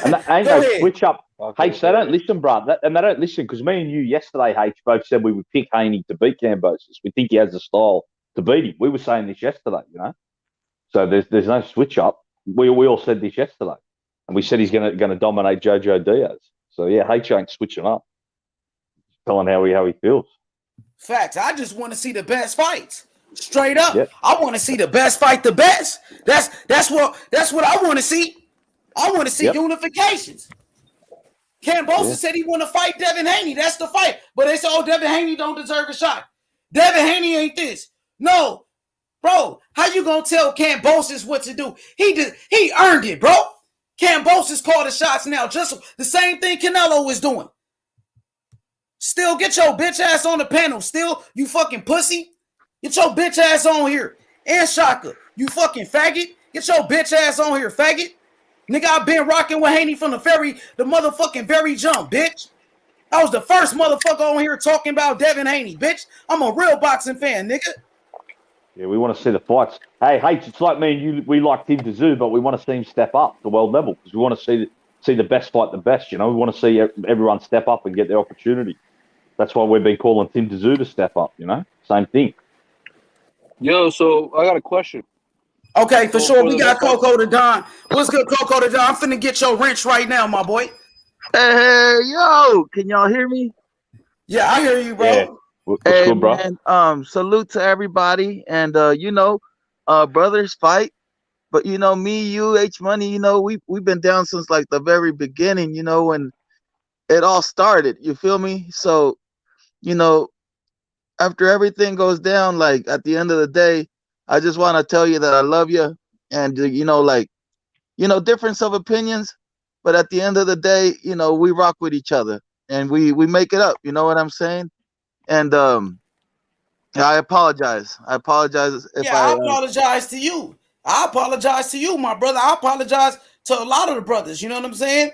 And they switch up. H, they don't listen, bro. And they don't listen because me and you yesterday, H, both said we would pick Haney to beat Kambosos. We think he has the style to beat him. We were saying this yesterday, you know. So there's no switch up. We all said this yesterday. And we said he's gonna dominate Jojo Diaz. So yeah, H ain't switching up. Telling how he feels. Facts. I just want to see the best fights. Straight up. Yep. I want to see the best fight the best. That's what I want to see. I want to see unifications. Kambosos said he want to fight Devin Haney. That's the fight. But they said, oh, Devin Haney don't deserve a shot. Devin Haney ain't this. No. Bro, how you gonna tell Kambosos what to do? He earned it, bro. Kambosos called the shots now. Just the same thing Canelo is doing. Still, get your bitch ass on the panel. Still, you fucking pussy. Get your bitch ass on here. And Shaka, you fucking faggot. Get your bitch ass on here, faggot. Nigga, I've been rocking with Haney from the motherfucking very jump, bitch. I was the first motherfucker on here talking about Devin Haney, bitch. I'm a real boxing fan, nigga. Yeah, we want to see the fights. Hey, it's like me and you. We like Tim Tszyu, but we want to see him step up to world level because we want to see the best fight the best. You know, we want to see everyone step up and get their opportunity. That's why we've been calling Tim Tszyu to step up, you know? Same thing. Yo, so I got a question. Okay, for sure. We got Coco the Don. What's good, Coco the Don? I'm finna get your wrench right now, my boy. Hey, yo. Can y'all hear me? Yeah, I hear you, bro. Yeah. What's good, bro? Man, salute to everybody. And, brothers fight. But, me, you, H Money, we've been down since, like, the very beginning, when it all started. You feel me? So, you know, after everything goes down, like at the end of the day, I just want to tell you that I love you, and you know, like, you know, difference of opinions, but at the end of the day, you know, we rock with each other and we make it up. You know what I'm saying? And yeah, I apologize. I apologize if Yeah, I I apologize to you. I apologize to you, my brother. I apologize to a lot of the brothers. You know what I'm saying?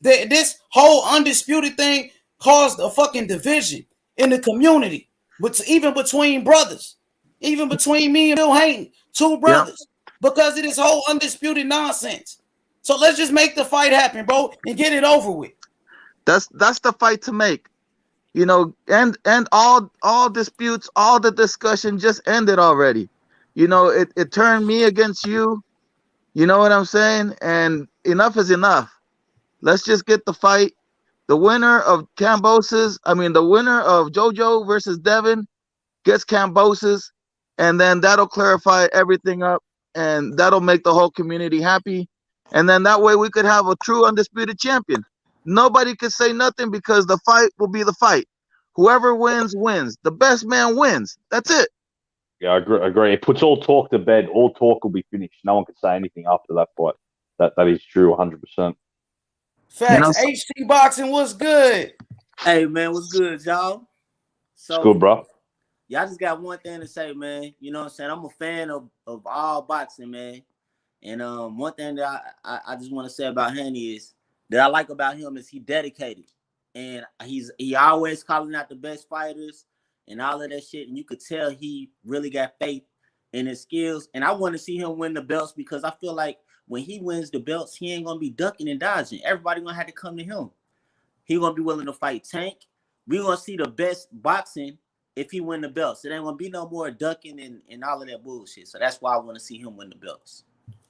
This whole undisputed thing caused a fucking division in the community, but even between brothers, even between me and Bill Haney, two yeah. brothers, because of this whole undisputed nonsense. So let's just make the fight happen, bro, and get it over with. That's the fight to make. You know, and all disputes, all the discussion just ended already. You know, it turned me against you. You know what I'm saying? And enough is enough. Let's just get the fight. The winner of the winner of JoJo versus Devin gets Kambosos, and then that'll clarify everything up, and that'll make the whole community happy. And then that way we could have a true undisputed champion. Nobody could say nothing because the fight will be the fight. Whoever wins, wins. The best man wins. That's it. Yeah, I agree. It puts all talk to bed. All talk will be finished. No one can say anything after that fight. That is true, 100%. You know, Facts. HT Boxing was good. Hey man, what's good, y'all? It's So good, bro. y'all just got one thing to say, man. You know what I'm saying? I'm a fan of all boxing, man. And one thing that I just want to say about Haney is that I like about him is he dedicated. And he always calling out the best fighters and all of that shit. And you could tell he really got faith in his skills. And I want to see him win the belts because I feel like when he wins the belts, he ain't gonna be ducking and dodging. Everybody gonna have to come to him. He gonna be willing to fight Tank. We gonna see the best boxing if he win the belts. It ain't gonna be no more ducking and all of that bullshit. So that's why I want to see him win the belts.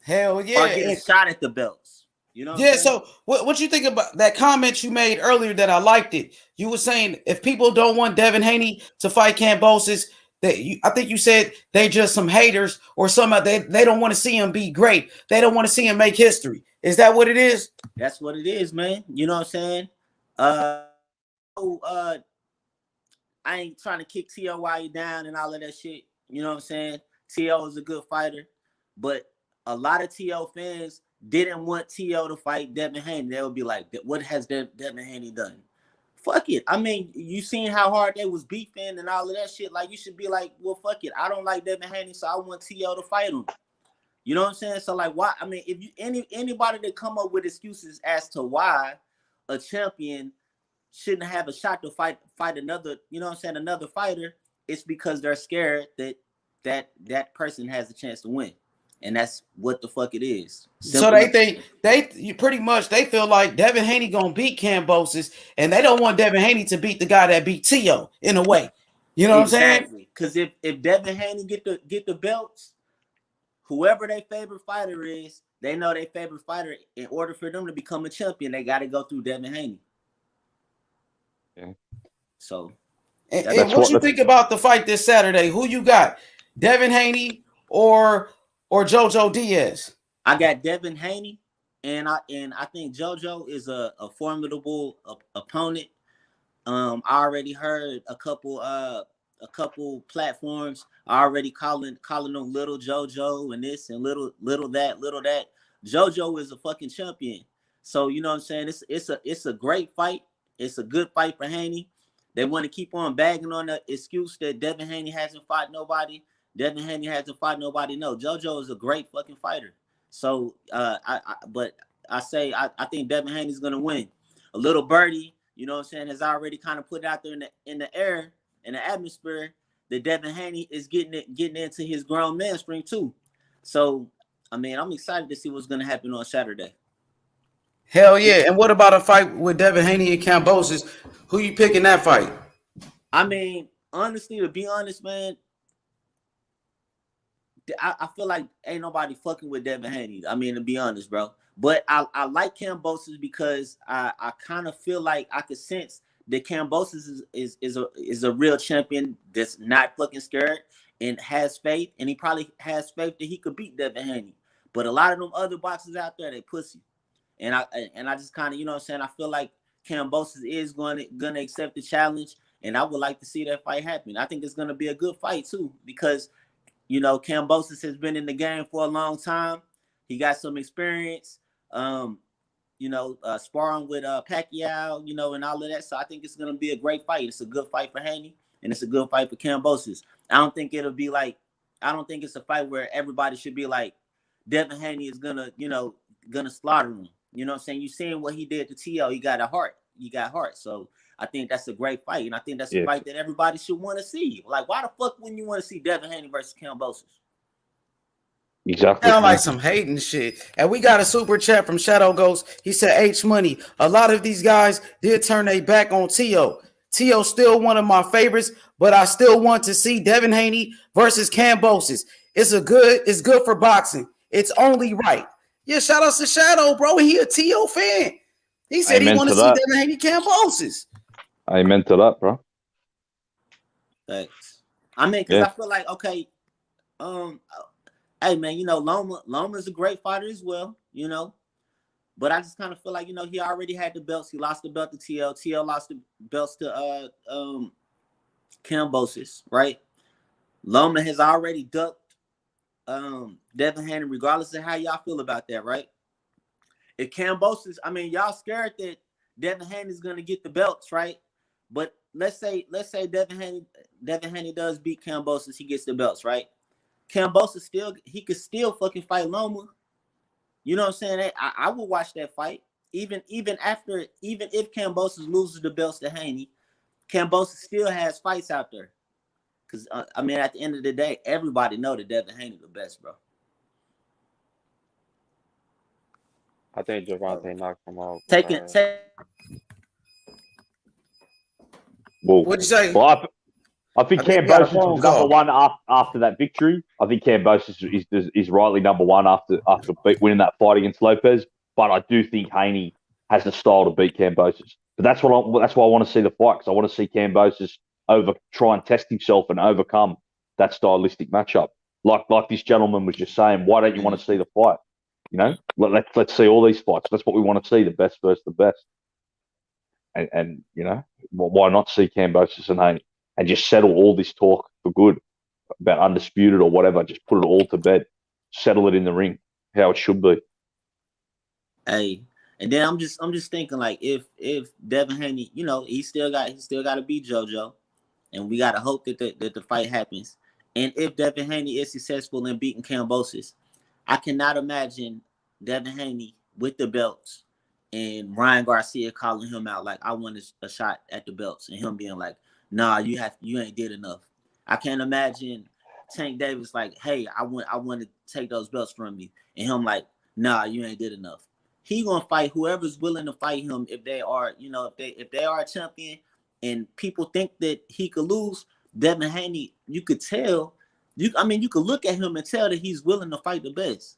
Hell yeah. Or getting shot at the belts. You know what Yeah, I'm saying? so what you think about that comment you made earlier that I liked it? You were saying if people don't want Devin Haney to fight Kambosos, I think you said they just some haters or some they don't want to see him be great. They don't want to see him make history. Is that what it is? That's what it is, man. You know what I'm saying? I ain't trying to kick T.O.Y. down and all of that shit. You know what I'm saying? T.O. is a good fighter, but a lot of T.O. fans didn't want T.O. to fight Devin Haney. They would be like, what has Devin Haney done? Fuck it. I mean, you seen how hard they was beefing and all of that shit. Like, you should be like, well, fuck it. I don't like Devin Haney, so I want T.O. to fight him. You know what I'm saying? So, like, why? I mean, if you anybody that come up with excuses as to why a champion shouldn't have a shot to fight another, you know what I'm saying, another fighter, it's because they're scared that person has a chance to win. And that's what the fuck it is. So they think they pretty much they feel like Devin Haney gonna beat Kambosos, and they don't want Devin Haney to beat the guy that beat T.O. in a way. You know what I'm saying? Exactly. Because if Devin Haney get the belts, whoever their favorite fighter is, they know their favorite fighter. In order for them to become a champion, they got to go through Devin Haney. Yeah. So, and what you think about the fight this Saturday? Who you got, Devin Haney or JoJo Diaz? I got Devin Haney, and I think JoJo is a formidable opponent. I already heard a couple platforms already calling them little JoJo and this and little that. JoJo is a fucking champion. So you know what I'm saying? It's a great fight. It's a good fight for Haney. They want to keep on bagging on the excuse that Devin Haney hasn't fought nobody. Devin Haney hasn't fought nobody. No, JoJo is a great fucking fighter. So but I think Devin Haney's gonna win. A little birdie, you know what I'm saying, has already kind of put out there in the air, in the atmosphere, that Devin Haney is getting into his grown man string too. So I mean, I'm excited to see what's gonna happen on Saturday. Hell yeah. And what about a fight with Devin Haney and Kambosos? Who you picking that fight? I mean, honestly, to be honest, man, I feel like ain't nobody fucking with Devin Haney. I mean, to be honest, bro. But I like Kambosos because I kind of feel like I could sense that Kambosos is a real champion that's not fucking scared and has faith, and he probably has faith that he could beat Devin Haney. But a lot of them other boxers out there, they pussy. And I just kind of, you know what I'm saying, I feel like Kambosos is gonna accept the challenge, and I would like to see that fight happen. I think it's going to be a good fight too, because Kambosos has been in the game for a long time. He got some experience, sparring with Pacquiao, and all of that. So I think it's going to be a great fight. It's a good fight for Haney, and it's a good fight for Kambosos. I don't think it's a fight where everybody should be like, Devin Haney is gonna slaughter him. You know what I'm saying? You seeing what he did to T.O. He got heart. So I think that's a great fight, and I think that's a fight that everybody should want to see. Like, why the fuck wouldn't you want to see Devin Haney versus Kambosos? Exactly. Sound like some hating shit. And we got a super chat from Shadow Ghost. He said, H Money. A lot of these guys did turn their back on T.O. T.O. still one of my favorites, but I still want to see Devin Haney versus Kambosos. It's good for boxing. It's only right. Yeah, shout out to Shadow, bro. He a T.O. fan. He said he want to see Devin Haney Kambosos. Amen to that, bro. Thanks. I mean, because I feel like, okay, hey man, Loma's a great fighter as well, but I just kind of feel like, he already had the belts. He lost the belt to T.O. T.O. lost the belts to Kambosos, right? Loma has already ducked Devin Haney, regardless of how y'all feel about that, right? If Kambosos, y'all scared that Devin Haney is gonna get the belts, right? But let's say Devin Haney does beat Kambosos, he gets the belts, right? Kambosos he could still fucking fight Loma. You know what I'm saying? I would watch that fight. Even if Kambosos loses the belts to Haney, Kambosos still has fights out there. Because, at the end of the day, everybody know that Devin Haney the best, bro. I think Gervonta knocked him out. What'd you say? Well, I think Kambosos was number one after that victory. I think Kambosos is rightly number one after winning that fight against Lopez. But I do think Haney has the style to beat Kambosos. But that's why I want to see the fight, because I want to see Kambosos try and test himself and overcome that stylistic matchup. Like this gentleman was just saying, why don't you want to see the fight? Let's see all these fights. That's what we want to see, the best versus the best. And why not see Kambosos and Haney and just settle all this talk for good about undisputed or whatever? Just put it all to bed, settle it in the ring, how it should be. Hey, and then I'm just thinking, like, if Devin Haney, he still got to beat JoJo, and we got to hope that the fight happens. And if Devin Haney is successful in beating Kambosos, I cannot imagine Devin Haney with the belts and Ryan Garcia calling him out like, I want a shot at the belts, and him being like, nah, you ain't did enough. I can't imagine Tank Davis like, hey, I want to take those belts from me, and him like, nah, you ain't did enough. He gonna fight whoever's willing to fight him. If they are, if they are a champion, and people think that he could lose, Devin Haney, you could tell. You could look at him and tell that he's willing to fight the best.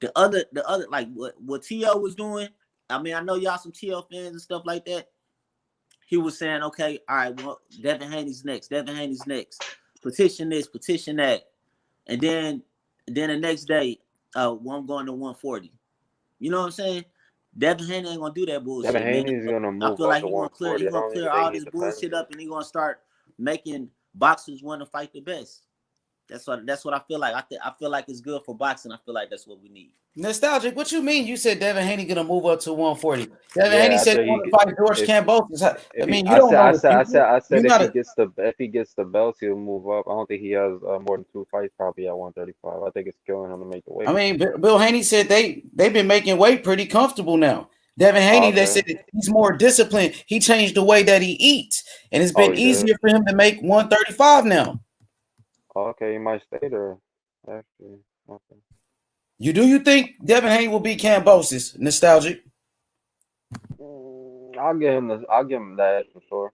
The other, like what T.O. was doing. I know y'all some T.O. fans and stuff like that. He was saying, okay, all right, well, Devin Haney's next. Petition this, petition that, and then the next day, I'm going to 140. You know what I'm saying? Devin Haney ain't gonna do that bullshit. Devin Haney's gonna move. I feel like he's gonna clear all this bullshit up, and he's gonna start making boxers want to fight the best. That's what I feel like. I feel like it's good for boxing. I feel like that's what we need. Nostalgic, what you mean? You said Devin Haney gonna move up to 140. Devin Haney said he want to fight George Kambosos. I said if he gets the belts, he'll move up. I don't think he has more than 2 fights probably at 135. I think it's killing him to make the weight. Bill Haney said they've been making weight pretty comfortable now. Devin Haney, they said he's more disciplined. He changed the way that he eats, and it's been easier for him to make 135 now. Okay, he might stay there. Actually, okay. You think Devin Haney will beat Kambosos? Nostalgic. I'll give him that for sure.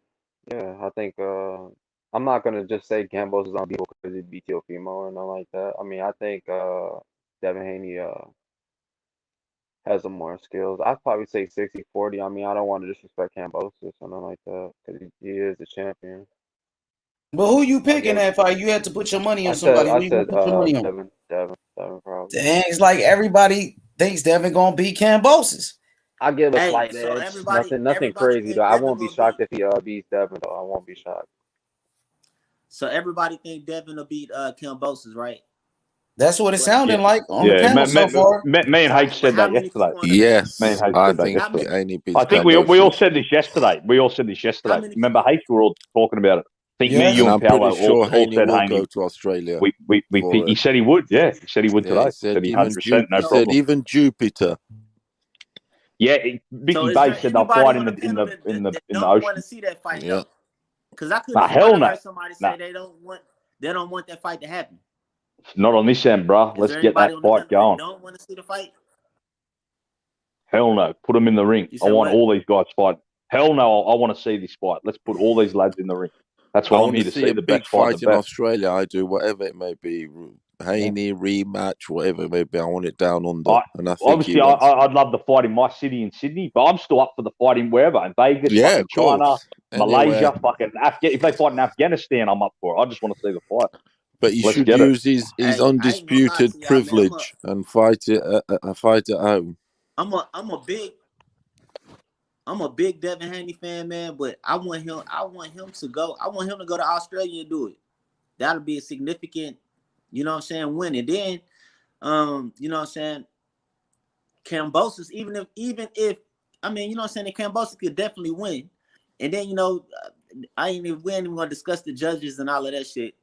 Yeah, I think I'm not gonna just say Kambosos is unbeatable because he beat Teofimo or nothing like that. I think Devin Haney has some more skills. I'd probably say 60-40. I don't want to disrespect Kambosos or something like that because he is the champion. But who you picking that fight? You had to put your money on somebody. I said Devin probably. Dang, it's like everybody thinks Devin gonna beat Kambosos. I give a Hey, slight so edge. everybody Nothing crazy though. think I Devin won't be will shocked beat. if he beats Devin though. I won't be shocked. So everybody think Devin will beat Kambosos, right? That's what it sounded Yeah, like on the yeah. panel so far. Me and H But said how that many yesterday. people on the bench? Me and Yes, H I said that think How many? yesterday. Haney I beats think we all Kambosos. said this yesterday. We all said this How yesterday. many Remember, people? H, we were all talking about it. I think me, Yes. you, And and I'm pretty Paolo sure all Haney said will go Haney. to Australia We for he it. said he would. Yeah, he said he would Yeah, today. He said he So, 100%, no he said problem. even Jupiter. Yeah, so Mickey is Bay there said they'll anybody fight on in the the panel that in the don't want to ocean. see that fight Yeah. though? Because I could Nah, have sworn hell I no. heard somebody Nah, say they don't want that fight to happen. not on this end, bro. Is Let's there get anybody that on the fight panel that going. don't want to see the fight? Hell no. Put them in the ring. You I said want what? all these guys fighting. Hell no. I want to see this fight. Let's put all these lads in the ring. That's I what I'm want to here to see see. a The big best fight, the fight in best. Australia. I do, whatever it may be. Haney rematch, whatever it may be. I want it down under, and I think he Obviously, wins. I'd love the fight in my city in Sydney, but I'm still up for the fight in wherever, in Vegas, Yeah, fucking of China, course. Malaysia, Anywhere. fucking if they fight in Afghanistan, I'm up for it. I just want to see the fight. But he Let's should get it. use his Hey, I ain't gonna lie to undisputed y'all, man. privilege and fight it at home. I'm a big Devin Haney fan, man. But I want him to go. I want him to go to Australia and do it. That'll be a significant, you know what I'm saying, win. And then, you know what I'm saying, Kambosos, even if I mean, you know what I'm saying, Kambosos could definitely win. And then, we ain't even gonna discuss the judges and all of that shit.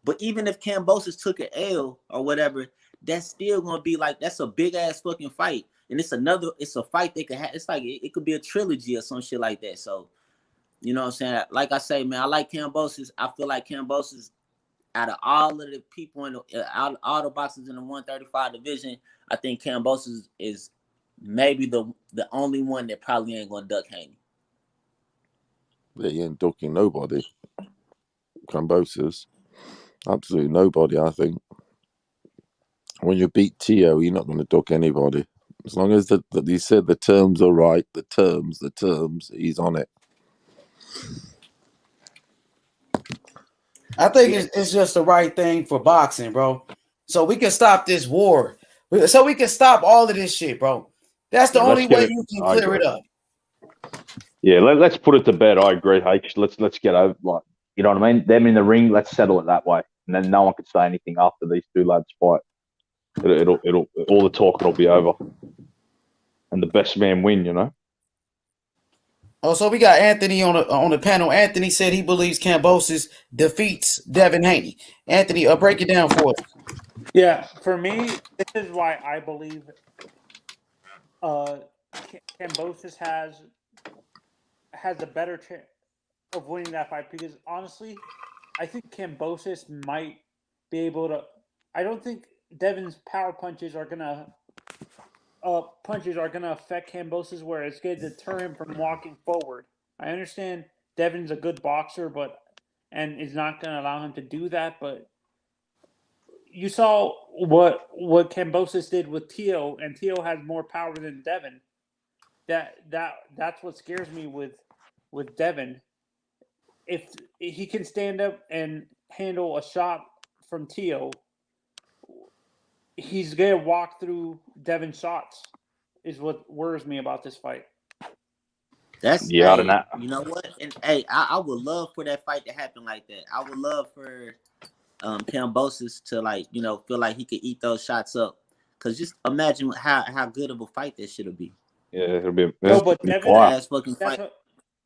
But even if Kambosos took an L or whatever, that's still gonna be like, that's a big ass fucking fight. And it's a fight they could have. It's like it could be a trilogy or some shit like that. So, you know what I'm saying? Like I say, man, I like Kambosos. I feel like Kambosos, out of all of the people in all the boxers in the 135 division, I think Kambosos is maybe the only one that probably ain't gonna duck Haney. Yeah, he ain't ducking nobody. Kambosos. Absolutely nobody, I think. When you beat Tio, you're not going to duck anybody. As long as he said the terms are right, the terms, he's on it. I think it's just the right thing for boxing, bro. So we can stop this war. So we can stop all of this shit, bro. That's the only way you can clear it up. Yeah, let's put it to bed. I agree, H. Let's get over, like, you know what I mean? Them in the ring. Let's settle it that way, and then no one can say anything after these two lads fight. It'll all the talk will be over, and the best man win. You know. Oh, so we got Anthony on the panel. Anthony said he believes Kambosos defeats Devin Haney. Anthony, break it down for us. Yeah, for me, this is why I believe Kambosos has a better chance of winning that fight, because honestly, I think Kambosos might be able to. I don't think Devin's power punches are gonna affect Kambosos where it's going to deter him from walking forward. I understand Devin's a good boxer, and is not going to allow him to do that. But you saw what Kambosos did with Tio, and Tio has more power than Devin. That's what scares me with Devin. If he can stand up and handle a shot from Tio, he's gonna walk through Devin's shots. Is what worries me about this fight. That's I don't know. You know what? And I would love for that fight to happen like that. I would love for Kambosos to feel like he could eat those shots up. Cause just imagine how good of a fight that should be. Yeah, it'll be. No, but Devin, fucking fight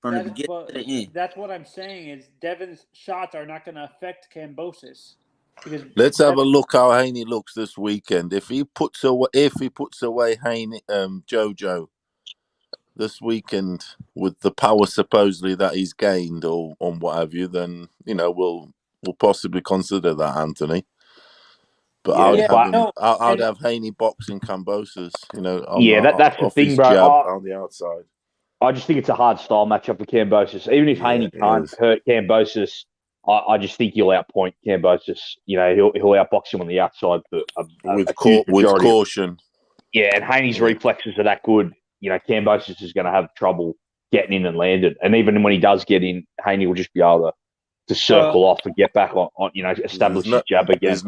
from the beginning to the end. That's what I'm saying is Devin's shots are not going to affect Kambosos. Let's have a look how Haney looks this weekend. If he puts away Haney, Jojo this weekend with the power supposedly that he's gained or on what have you, then we'll possibly consider that, Anthony. But I'd have Haney boxing Kambosos. That's the thing, his bro. jab on the outside. I just think it's a hard style matchup for Kambosos. Even if Haney can't hurt Kambosos, I just think he'll outpoint Kambosos. He'll outbox him on the outside for with caution. And Haney's reflexes are that good. Kambosos is going to have trouble getting in and landing. And even when he does get in, Haney will just be able to circle off and get back on establish his jab again.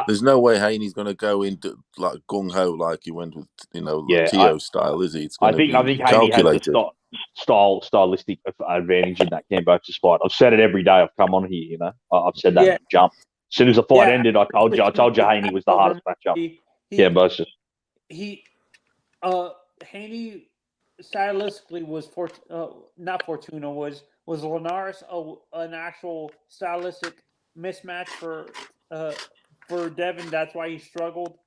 There's no way Haney's going to go into like gung ho like he went with Tio style, is he? It's going to be I think Haney has the stylistic advantage in that Kambosos fight. I've said it every day I've come on here. I've said that in the jump. As soon as the fight ended, I told you Haney was the hardest matchup. Kambosos. Haney stylistically was not Fortuna was Linares an actual stylistic mismatch for Devin? That's why he struggled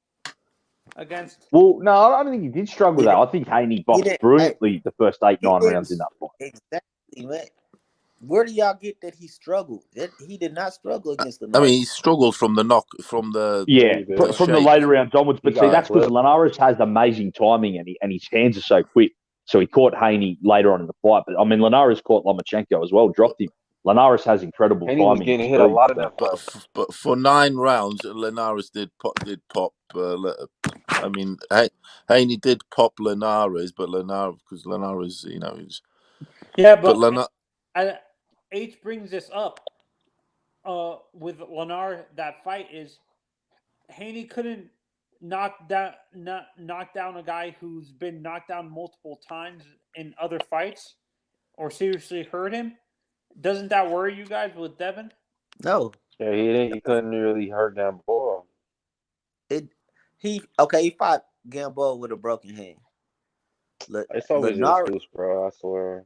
against. Well, no, I don't think he did struggle with that. I think Haney boxed brilliantly the first 8-9 rounds in that fight. Exactly, man. Where do y'all get that he struggled? He did not struggle against Linares. I mean, he struggled from the from the later rounds onwards. But see, that's because Linares has amazing timing and his hands are so quick. So he caught Haney later on in the fight. But I mean, Linares caught Lomachenko as well, dropped him. Linares has incredible timing. Was getting hit a lot of that. But for 9 rounds, Linares did pop. I mean, Haney did pop Linares, but because Linares, is. Yeah, but H brings this up with Linares. That fight is Haney couldn't knock down a guy who's been knocked down multiple times in other fights or seriously hurt him. Doesn't that worry you guys with Devin? No. Yeah, he couldn't really hurt Gamboa. He fought Gamboa with a broken hand. It's always an excuse, bro. I swear.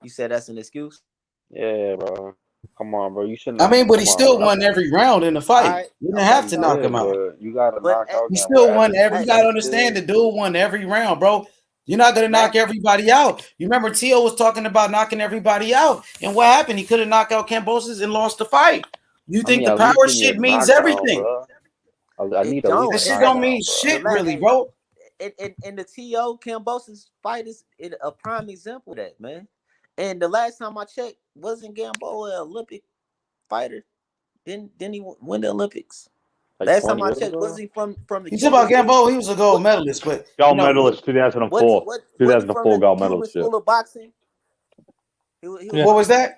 You said that's an excuse? Yeah, bro. Come on, bro. You shouldn't. I mean, but he still won every round in the fight. Right. You didn't have to knock him out. You got to knock out. He still won every. You got to understand, the dude won every round, bro. You're not gonna knock everybody out. You remember Tio was talking about knocking everybody out, and what happened? He could have knocked out Kambosos and lost the fight. You think the power shit means everything? I need that shit don't mean shit, really, bro. And the Tio Kambosos fight is a prime example of that, man. And the last time I checked, wasn't Gamboa an Olympic fighter? Didn't he win the Olympics? Last time I checked, was he from the? He's about Gamboa. He was a gold medalist, but gold medalist 2004. 2004 gold medalist. School of boxing. What was that?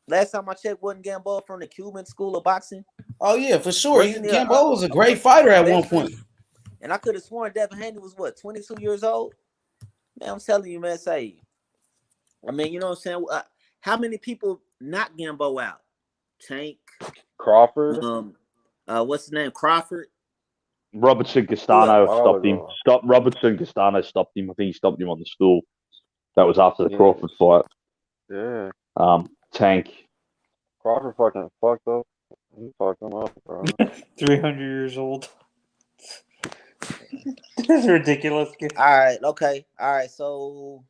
Last time I checked, wasn't Gamboa from the Cuban School of Boxing? Oh yeah, for sure. Gamboa was a great fighter at one point. And I could have sworn Devin Haney was 22 years old. Man, I'm telling you, man. I mean, you know what I'm saying? How many people knocked Gamboa out? Tank, Crawford. What's his name? Crawford. Robertson Castano stopped him. Robertson Castano stopped him. I think he stopped him on the stool. That was after the Crawford fight. Yeah. Tank. Crawford fucking fucked up. He fucked him up, bro. 300 years old. That's ridiculous. All right. Okay. All right. So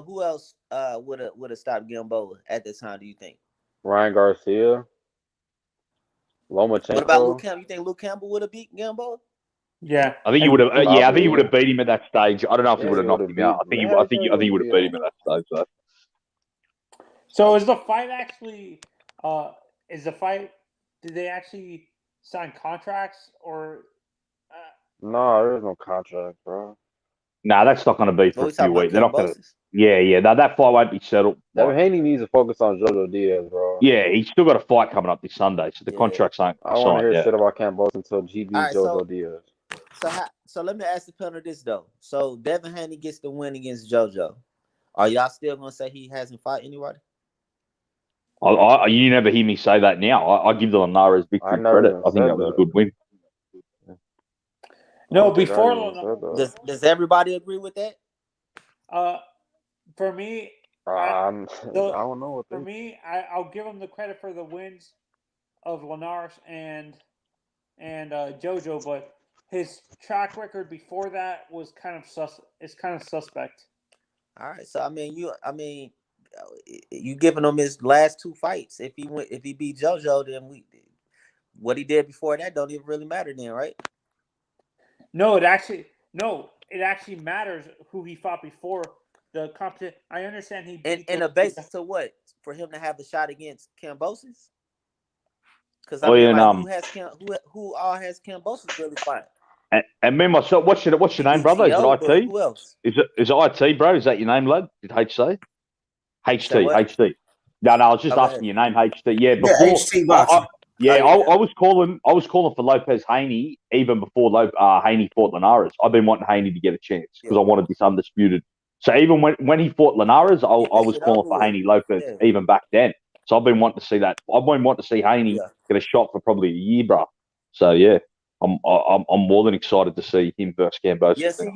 who else would have stopped Gamboa at the time? Do you think? Ryan Garcia. Lomachenko. What about Luke Campbell? You think Luke Campbell would have beat Gamboa? Yeah, I think he would have. I think he would have beat him at that stage. I don't know if he would have knocked him out. I think he would have beat him at that stage. Though. So is the fight actually? Did they actually sign contracts or? No, there's no contract, bro. Nah, that's not going to be for a few weeks. They're not going to. Yeah. That fight won't be settled. Devin Haney needs to focus on Jojo Diaz, bro. Yeah, he's still got a fight coming up this Sunday, so the contract's ain't signed. I want to hear shit about Kambosos until he beats Jojo Diaz. So let me ask the panel this though. So Devin Haney gets the win against JoJo. Are y'all still gonna say he hasn't fought anybody? You never hear me say that now. I give the Linares victory credit. I think that was a good win. No, before does everybody agree with that? For me, I don't know. For me, I'll give him the credit for the wins of Linares and JoJo, but his track record before that was kind of suspect. All right, so you giving him his last 2 fights. If he beat JoJo, then what he did before that don't even really matter then, right? No, it actually matters who he fought before the competition. I understand he beat and a basis to what? For him to have a shot against Kambosos? Because who all has Kambosos really fight? And me myself, what's your name, brother? Is it IT? Who else? Is it IT, bro? Is that your name, lad? Did H say? HT. No, I was just Okay. asking your name, HT. Yeah, Yeah, before. HT boxing. I was calling for Lopez Haney even before Haney fought Linares. I've been wanting Haney to get a chance because I wanted this undisputed. So even when he fought Linares, I was calling for Haney Lopez even back then. So I've been wanting to see that. I've been wanting to see Haney get a shot for probably a year, bro. So yeah, I'm more than excited to see him versus Kambosos. Yeah, see,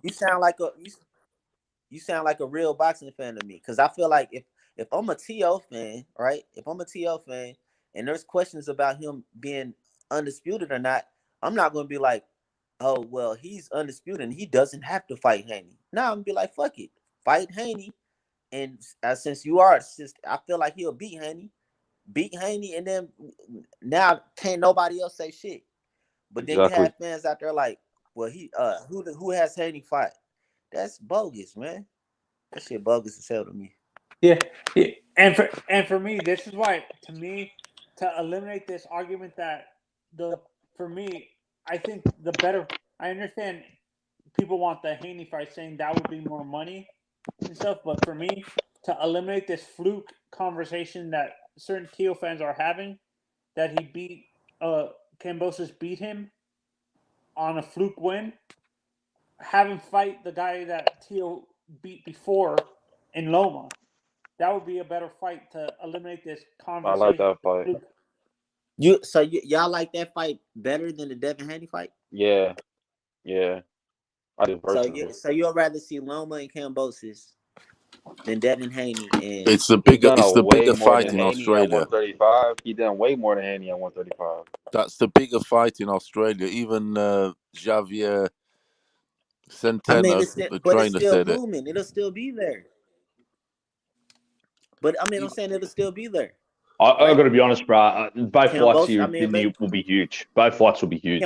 you sound like a real boxing fan to me, because I feel like if I'm a TO fan, right? If I'm a TO fan and there's questions about him being undisputed or not, I'm not going to be like, oh, well, he's undisputed and he doesn't have to fight Haney. Now I'm going to be like, fuck it, fight Haney. And since I feel like he'll beat Haney, and then now can't nobody else say shit. But then you have fans out there like, well, who has Haney fight? That's bogus, man. That shit bogus as hell to me. Yeah. And for me, this is why, to me, to eliminate this argument that for me, I think the better. I understand people want the Haney fight, saying that would be more money and stuff, but for me, to eliminate this fluke conversation that certain Teal fans are having, that Kambosos beat him on a fluke win, have him fight the guy that Teal beat before in Loma. That would be a better fight to eliminate this conversation. I like that fight. Y'all like that fight better than the Devin Haney fight? Yeah. I do personally. So you'll rather see Loma and Kambosos than Devin Haney and It's the bigger fight in Haney Australia. At 135. He done way more than Haney at 135. That's the bigger fight in Australia. Even Javier Centeno, the trainer, said booming. It'll still be there. But I mean, I'm saying it'll still be there. I got to be honest, bro. Both fights here will be huge. Both fights will be huge.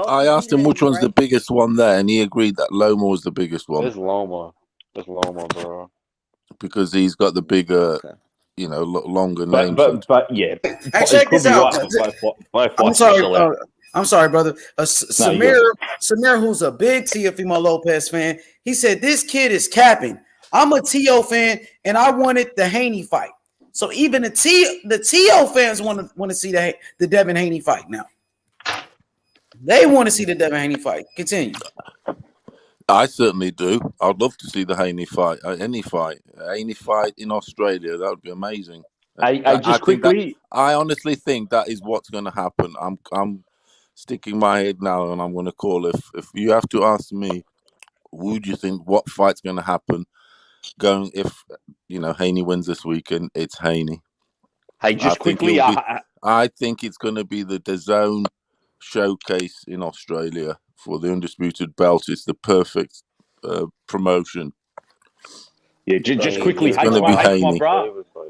I asked him which one's the biggest one there, and he agreed that Loma was the biggest one. It's Loma, bro. Because he's got the bigger, longer name. But yeah, hey, check this out. I'm sorry, brother. Samir, who's a big Teofimo Lopez fan, he said this kid is capping. I'm a T.O. fan, and I wanted the Haney fight. So even the T.O. fans want to see the Devin Haney fight now. They want to see the Devin Haney fight. Continue. I certainly do. I'd love to see the Haney fight. Any fight. Haney fight in Australia. That would be amazing. I honestly think that is what's going to happen. I'm sticking my head now, and I'm going to call. If you have to ask me, who do you think what fight's going to happen? If Haney wins this weekend, it's Haney. Hey, just quickly, I think it's going to be the DAZN showcase in Australia for the undisputed belt. It's the perfect promotion. Yeah, just quickly, it's going to be Haney.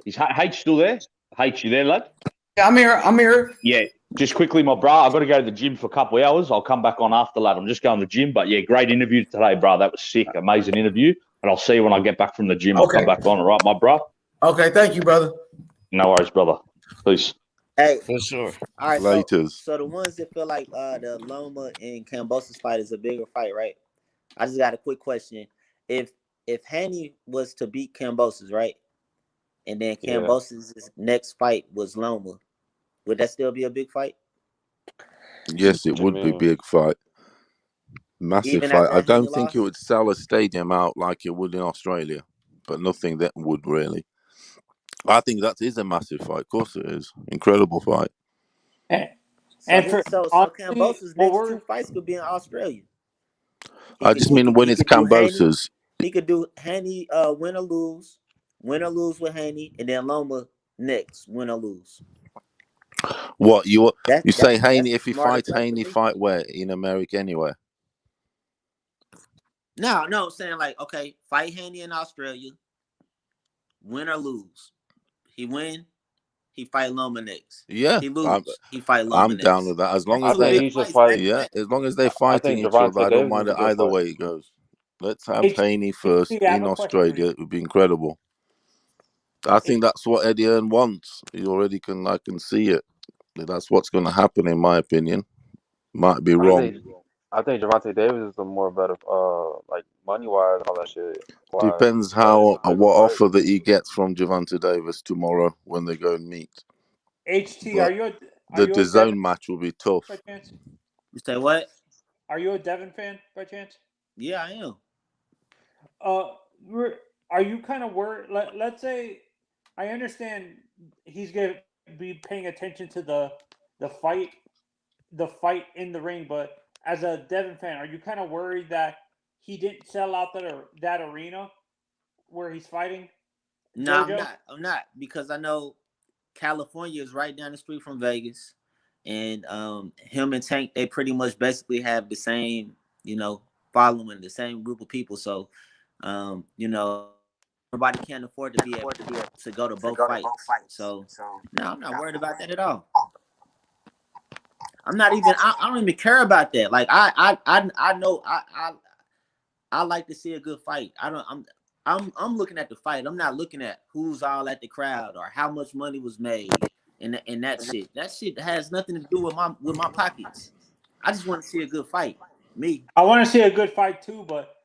Is H still there? H, you there, lad? Yeah, I'm here. Yeah, just quickly, my bro. I've got to go to the gym for a couple of hours. I'll come back on after, lad. I'm just going to the gym, but yeah, great interview today, bro. That was sick, amazing interview. And I'll see you when I get back from the gym. I'll come back on, all right, my bro? Okay, thank you, brother. No worries, brother. Peace. Hey, for sure. All right, later. So the ones that feel like the Loma and Kambosos fight is a bigger fight, right? I just got a quick question. If Haney was to beat Kambosos, right, and then Kambosos' next fight was Loma, would that still be a big fight? Yes, it would be a big fight. Massive fight. I don't think it would sell a stadium out like it would in Australia, but nothing that would really. I think that is a massive fight. Of course it is. Incredible fight. So Kambosos' next two fights could be in Australia. I just mean when it's Kambosos. He could do Haney win or lose with Haney, and then Loma next, win or lose. What you say, Haney? If he fights Haney, fight where in America anywhere? No, I'm saying like, okay, fight Haney in Australia, win or lose. He win, he fight Loma next. Yeah, he lose, he fight Loma next. I'm down with that. As long as as long as they're fighting each other, I don't mind it either way it goes. Let's have Haney first in Australia. It would be incredible. I think that's what Eddie Hearn wants. He already I can see it. That's what's going to happen, in my opinion. Might be wrong. I think Javante Davis is the more better, like money wise and all that shit wise. Depends But how individual what fight, offer that he gets from Javante Davis tomorrow when they go and meet. HT, But are the you a Devin DAZN match will be tough. by chance? You say what? Are you a Devin fan by chance? Yeah, I am. Are you kind of worried? Let's say, I understand he's gonna be paying attention to the fight, the fight in the ring, but as a Devin fan, are you kind of worried that he didn't sell out that arena where he's fighting No, I'm JoJo? not. I'm not because I know California is right down the street from Vegas, and him and Tank, they pretty much basically have the same, following, the same group of people. So, everybody can't afford to be able to go to both fights. So, no, I'm not worried about that at all. I'm not even. I don't even care about that. Like I know I like to see a good fight. I'm looking at the fight. I'm not looking at who's all at the crowd or how much money was made and that shit. That shit has nothing to do with my pockets. I just want to see a good fight. Me. I want to see a good fight too, but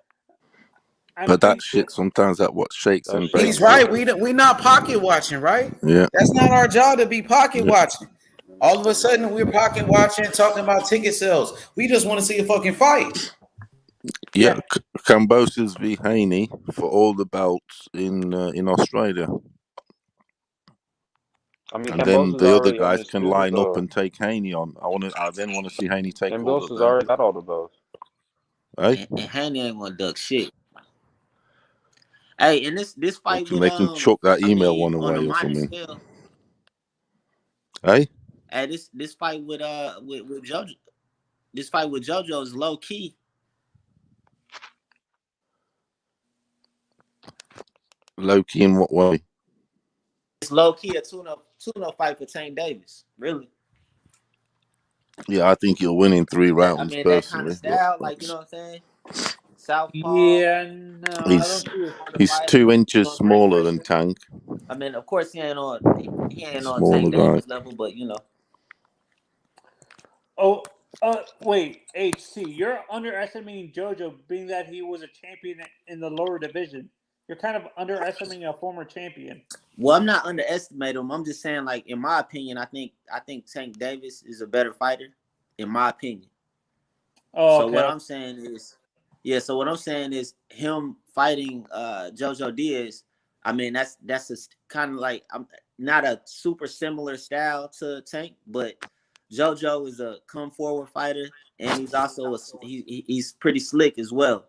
I'm But that thinking. shit sometimes that what shakes that and shit He's bakes don't you. right. matter. We not pocket watching, right? Yeah. That's not our job to be pocket Yeah. watching. All of a sudden, we're pocket watching, talking about ticket sales. We just want to see a fucking fight. Yeah, Kambosos v Haney for all the belts in Australia, I mean, and then Kambosos the other already guys can undisputed line up though. and take Haney on. I then want to see Haney take all of Kambosos them. already got all the belts. Hey, And Haney ain't gonna duck shit. Hey, and this fight with they can chuck that email one on a away or minor something. scale. Hey, Hey, this fight with JoJo. This fight with JoJo is low key. low key in what way? It's low key a tune-up fight for Tank Davis. Really. Yeah, I think he'll win in 3 That I rounds mean that kind of personally. But style, like you know what I'm saying? Southpaw, Yeah, no, I he's don't see it. he's fighter, 2 inches gonna bring smaller than pressure. Tank. I mean, of course he ain't on Smaller Tank guy. Davis level, but Oh, wait, HC, you're underestimating JoJo, being that he was a champion in the lower division. You're kind of underestimating a former champion. Well, I'm not underestimating him. I'm just saying, like in my opinion, I think Tank Davis is a better fighter, in my opinion. Oh, So okay. what I'm saying is, So what I'm saying is him fighting JoJo Diaz. I mean, that's a kind of like I'm not a super similar style to Tank, but JoJo is a come forward fighter, and he's also he's pretty slick as well.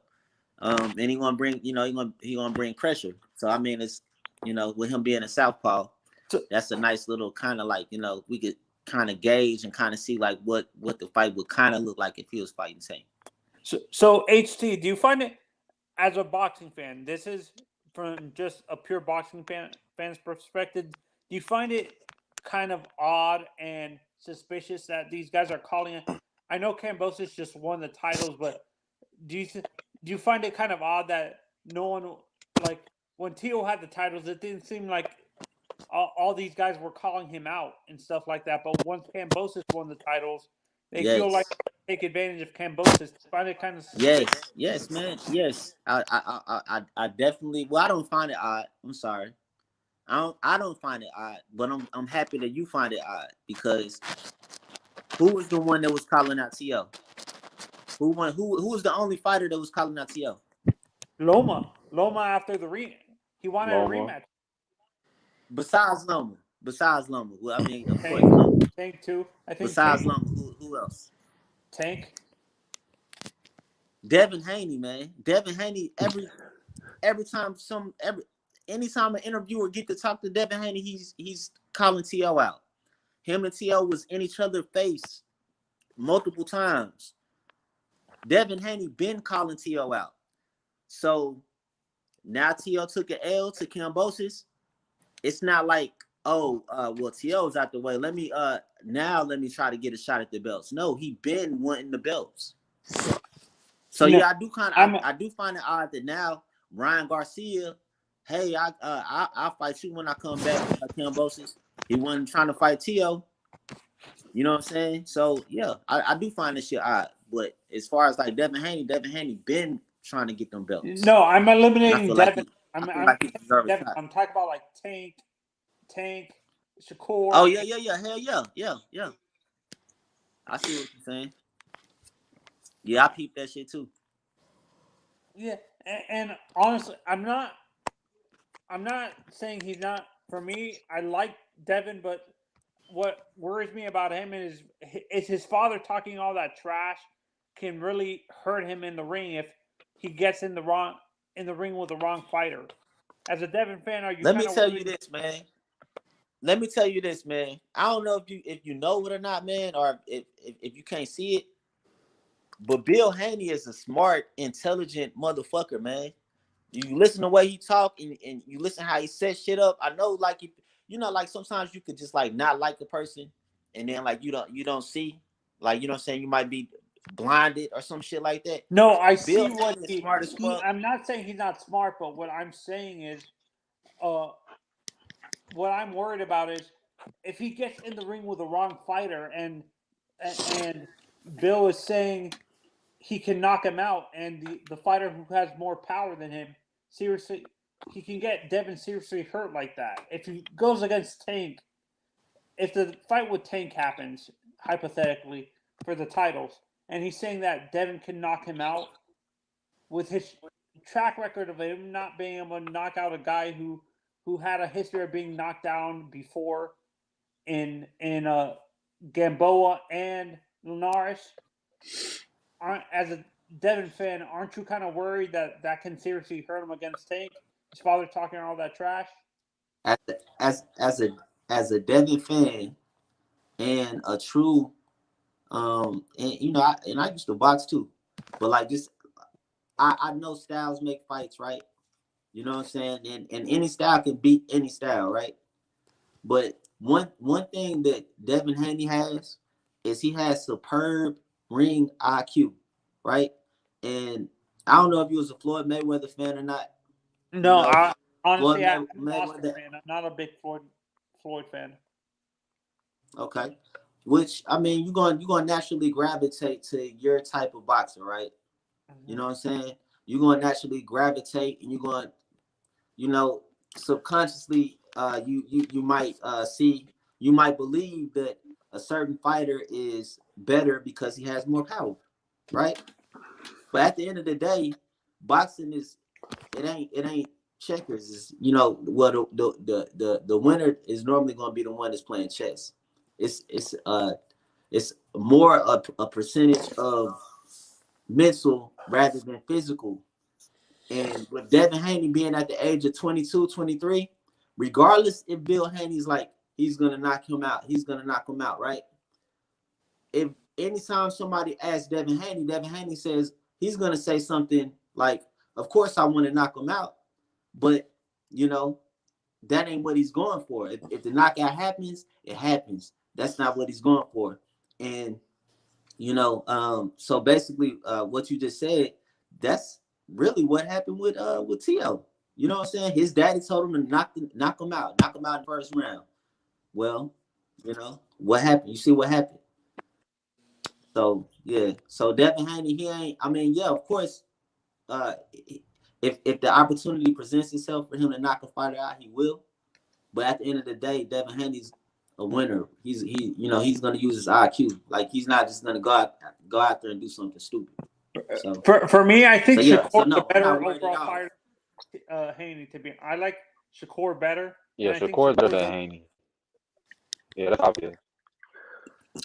And he gonna bring he gonna bring pressure. So I mean, it's with him being a southpaw, that's a nice little kind of like we could kind of gauge and kind of see like what the fight would kind of look like if he was fighting Tank. So HT, do you find it, as a boxing fan, this is from just a pure boxing fan's perspective, do you find it kind of odd and suspicious that these guys are calling it? I know Kambosos just won the titles, but do you find it kind of odd that no one, like when Tio had the titles, it didn't seem like all these guys were calling him out and stuff like that. But once Kambosos won the titles, they feel like they take advantage of Kambosos. Find it kind of suspicious. Yes, man. Yes, I definitely. Well, I don't find it odd. I'm sorry. I don't find it odd, but I'm happy that you find it odd because who was the one that was calling out T.O.? Who was the only fighter that was calling out T.O.? Loma after the he wanted a rematch. Besides Loma. Well, I mean, of Tank, course, Loma. Tank too. I think Besides Tank. Loma, who else? Tank. Devin Haney, man. Devin Haney. Anytime an interviewer get to talk to Devin Haney, he's calling T.O. out. Him and T.O. was in each other's face multiple times. Devin Haney been calling T.O. out. So now T.O. took an L to Kambosos. It's not like, well, T.O.'s out the way. Let me try to get a shot at the belts. No, he been wanting the belts. So yeah, I do find it odd that now Ryan Garcia, hey, I'll fight you when I come back, Kambosos. He wasn't trying to fight T.O. You know what I'm saying? So yeah, I do find this shit odd. But as far as like Devin Haney been trying to get them belts. No, I'm And I eliminating feel like Devin. I feel like he deserves a Devin. shot. I'm talking about like Tank, Shakur. Oh yeah, hell yeah. I see what you're saying. Yeah, I peeped that shit too. Yeah, and honestly, I'm not saying he's not for me. I like Devin, but what worries me about him is his father talking all that trash can really hurt him in the ring if he gets in the ring with the wrong fighter. As a Devin fan, are you? Let me tell you this, man. I don't know if you know it or not, man, or if you can't see it. But Bill Haney is a smart, intelligent motherfucker, man. You listen to the way he talk and you listen how he set shit up. I know, like like sometimes you could just like not like a person, and then like you don't see, like you know what I'm saying, you might be blinded or some shit like that. No, I Bill see what Haney is smart as fuck. I'm not saying he's not smart, but what I'm saying is, what I'm worried about is if he gets in the ring with the wrong fighter, and Bill is saying he can knock him out, and the fighter who has more power than him, seriously, he can get Devin seriously hurt like that. If he goes against Tank, if the fight with Tank happens, hypothetically, for the titles, and he's saying that Devin can knock him out, with his track record of him not being able to knock out a guy who had a history of being knocked down before in Gamboa and Linares, as a Devin fan, aren't you kind of worried that can seriously hurt him against Tank? His father talking all that trash. As a Devin fan and a true, and I used to box too, but like just I know styles make fights, right? You know what I'm saying, and any style can beat any style, right? But one thing that Devin Haney has is he has superb ring IQ, right? And I don't know if you was a Floyd Mayweather fan or not. No, I honestly, I'm an Oscar fan. I'm not a big Floyd fan. Okay, which I mean, you're gonna naturally gravitate to your type of boxer, right? Mm-hmm. You know what I'm saying? You're gonna naturally gravitate, and you're going, subconsciously, you might you might believe that a certain fighter is better because he has more power, right? But at the end of the day, boxing it ain't checkers. It's, the winner is normally going to be the one that's playing chess. It's more a percentage of mental rather than physical. And with Devin Haney being at the age of 22, 23, regardless if Bill Haney's like, he's going to knock him out, right? If anytime somebody asks Devin Haney says, he's going to say something like, of course I want to knock him out, but, that ain't what he's going for. If the knockout happens, it happens. That's not what he's going for. And, so basically what you just said, that's really what happened with T.O. You know what I'm saying? His daddy told him to knock him out in the first round. Well, what happened? You see what happened? So yeah. So Devin Haney, he ain't. I mean, yeah, of course. If the opportunity presents itself for him to knock a fighter out, he will. But at the end of the day, Devin Haney's a winner. He's gonna use his IQ. Like he's not just gonna go out there and do something stupid. So for me, I think Shakur's a better overall fighter. Haney to be. I like Shakur better. Yeah, Shakur's better than Haney. Yeah, that's obvious.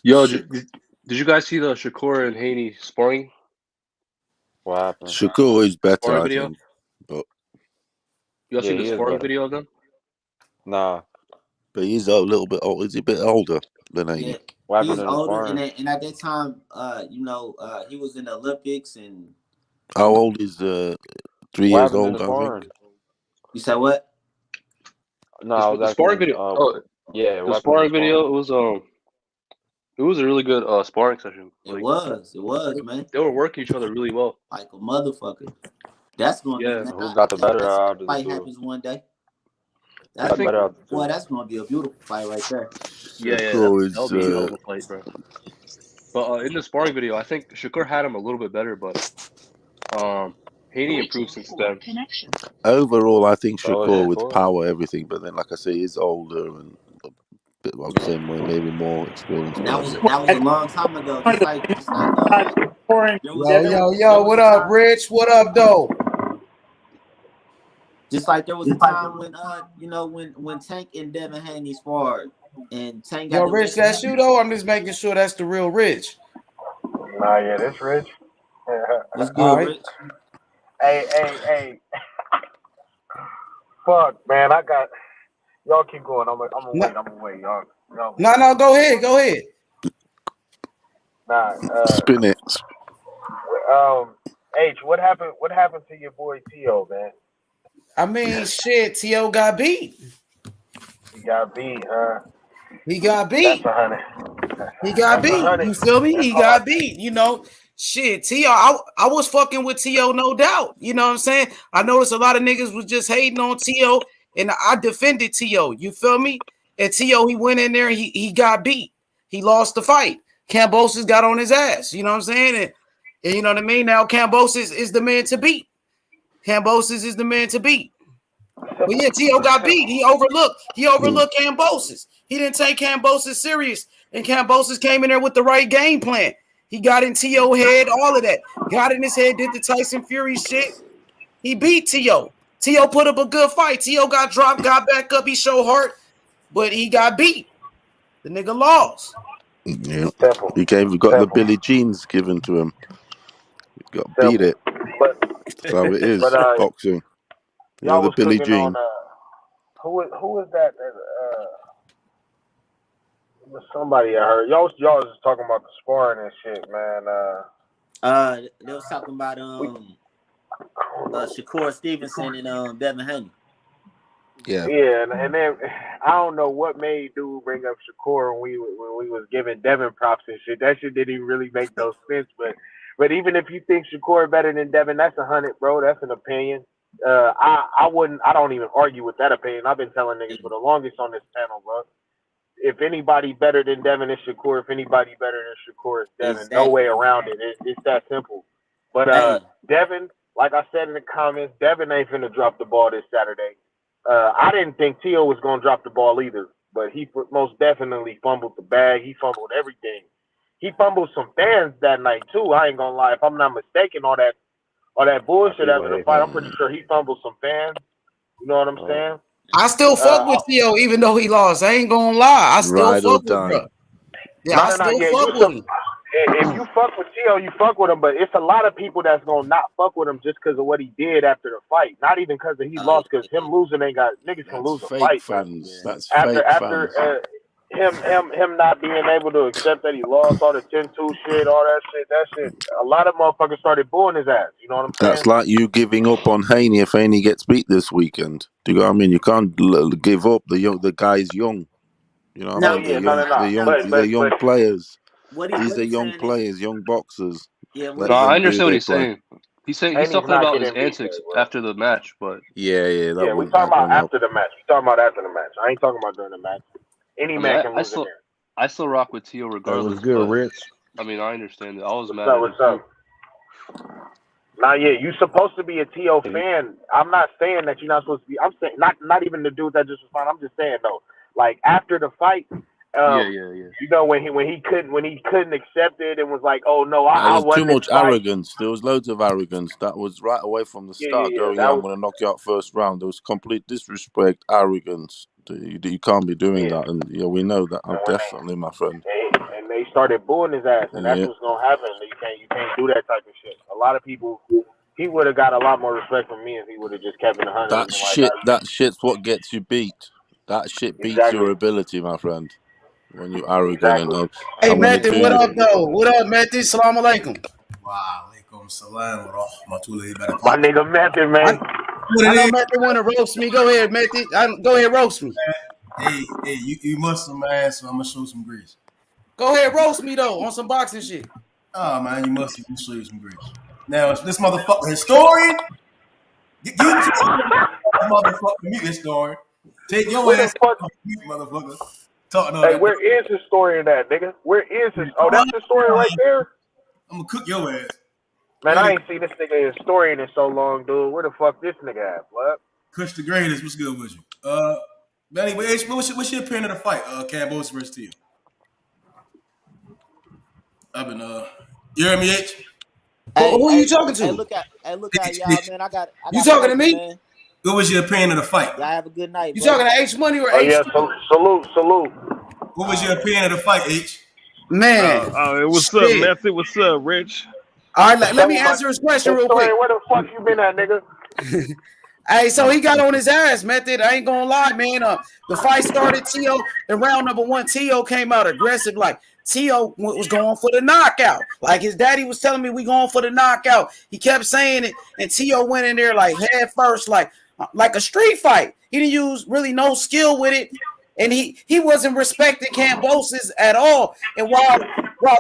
Yo, did you guys see the Shakur and Haney sparring? What happened? Shakur is better, sparring I video? think. But you all seen the sparring video of them? Nah. But he's a little bit old. Is he a bit older than Haney? Yeah, he's older, and at that time, he was in the Olympics. And how old is 3 years old? I think. You said what? No, the sparring video. Yeah, the sparring video. It was a really good sparring session. It was, man. They were working each other really well, like a motherfucker. That's gonna be, man, who got the better out of the fight two? happens one day. That's that's gonna be a beautiful fight right there. Yeah, that'll be a hell of a fight, bro. But in the sparring video, I think Shakur had him a little bit better, but Haney improved since then. Overall, I think Oh, Shakur with Shakur. power, everything, but then, like I say, he's older and a bit, I would say, maybe more experienced. That But was a long time ago. Just like Pouring there Yo, was yo, there yo, was what a up, time, Rich? What up, though? just like there was a time when when Tank and Devin Haney sparred, and Tank got Yo, the Rich, best of that's him. you, though? I'm just making sure that's the real Rich. Nah, yeah, this Rich. What's All good, right. Rich? Hey. Fuck, man, I got. Y'all keep going. I'm gonna No, wait. Y'all. no, go ahead. Nah. spin it. H, what happened? What happened to your boy T.O., man? I mean, shit, T.O. got beat. He got beat, huh? He got That's beat. 100. He got That's beat. 100. You feel me? That's He hard. got beat. Shit, T.O. I was fucking with T.O. no doubt. You know what I'm saying? I noticed a lot of niggas was just hating on T.O. and I defended T.O. You feel me? And T.O. he went in there and he got beat. He lost the fight. Kambosos got on his ass. You know what I'm saying? And you know what I mean? Now Kambosos is the man to beat. Kambosos is the man to beat. But yeah, T.O. got beat. He overlooked Kambosos. He didn't take Kambosos serious. And Kambosos came in there with the right game plan. He got in T.O. head, all of that. Got in his head, did the Tyson Fury shit. He beat T.O. T.O. put up a good fight. T.O. got dropped, got back up. He showed heart, but he got beat. The nigga lost. Yeah, Simple. he got the Billie Jeans given to him. He got beat Simple. it. That's how it is. But Boxing. y'all The was Billie cooking on Jean. who is that? Somebody I heard. Y'all was just talking about the sparring and shit, man. They was talking about Shakur Stevenson and Devin Haney. Yeah. Yeah, and then I don't know what made dude bring up Shakur when we was giving Devin props and shit. That shit didn't even really make no sense. But even if you think Shakur better than Devin, that's 100, bro. That's an opinion. I don't even argue with that opinion. I've been telling niggas for the longest on this panel, bro. If anybody better than Devin is Shakur, if anybody better than Shakur is Devin. No way around it. It's that simple. But Devin, like I said in the comments, Devin ain't finna drop the ball this Saturday. I didn't think T.O. was gonna drop the ball either, but he most definitely fumbled the bag. He fumbled everything. He fumbled some fans that night too. I ain't gonna lie. If I'm not mistaken, all that bullshit after the fight, I'm pretty sure he fumbled some fans. You know what I'm saying? I still fuck with T.O. even though he lost. I ain't gonna lie. I still Ride or fuck with die. bro. Yeah, I still Yeah, fuck with him. if you fuck with T.O., you fuck with him, but it's a lot of people that's gonna not fuck with him just because of what he did after the fight. Not even because he lost, because him losing ain't got niggas can That's lose a fake fight. fans. That's After fake fans. him not being able to accept that he lost all the 10-2 shit, all that shit, a lot of motherfuckers started booing his ass. You know what I'm saying? That's like you giving up on Haney if Haney gets beat this weekend. Do you know what I mean? You can't give up. The guy's young. You know what I mean? They're young players. These are young players, young boxers. No, I understand what he's saying. He's talking about his beat, antics after the match, but yeah, we talking about after the match. We talking about after the match. I ain't talking about during the match. Any man can lose in there. I still rock with T.O. regardless. What's good, Rich? I mean, I understand that. I was mad What's up? Now, yeah, you supposed to be a T.O. fan. I'm not saying that you're not supposed to be. I'm saying not even the dude that just was fine. I'm just saying though, like after the fight, you know when he couldn't accept it and was like, oh no, I there's wasn't too much fight. arrogance. There was loads of arrogance. That was right away from the start. I'm going to knock you out first round. There was complete disrespect, arrogance. You can't be doing that, and we know that. Definitely, my friend. And they started booing his ass, and that's what's gonna happen. You can't do that type of shit. A lot of people, he would have got a lot more respect from me if he would have just kept it 100. That shit's what gets you beat. That shit beats your ability, my friend. When you're arrogant and hey, Matthew, what up, though? What up, Matthew? Salam alaikum. Wa alaikum salam wa rahmatullahi wa barakatuh. My nigga Matthew, man. I know Matthew want to roast me. Go ahead, Matthew. Go ahead, roast me. Hey, you Muslim, man, so I'm going to show some grace. Go ahead, roast me, though, on some boxing shit. Oh, man, you Muslim, I'm show you some grace. Now, this motherfucker historian, you motherfucker mute historian. Take your ass off mute, motherfucker. Talking all Hey, that. where is the story in that, nigga? Where is this? Oh, that's the story right there? I'm gonna cook your ass. Man, I ain't seen this nigga historian in so long, dude. Where the fuck this nigga at, blood? Kush the greatest. What's good with you? But anyway, H, what's your opinion of the fight? Kambosos versus Tio. I've been you hear me, H? Who are you talking to? Look at y'all, man. I got You talking to work, me? man. What was your opinion of the fight? Y'all have a good night, You brother. talking to H Money or Oh H? yeah, salute. What was your opinion of the fight, H? Man, what's up, Method? What's up, Rich? All right, let me answer his question real quick. Where the fuck you been at, nigga? Hey, so he got on his ass, Method. I ain't gonna lie, man. The fight started, Tio. In round number 1, Tio came out aggressive. Like, Tio was going for the knockout. Like, his daddy was telling me we going for the knockout. He kept saying it, and Tio went in there like head first, like a street fight. He didn't use really no skill with it, and he wasn't respecting Kambosos at all. And while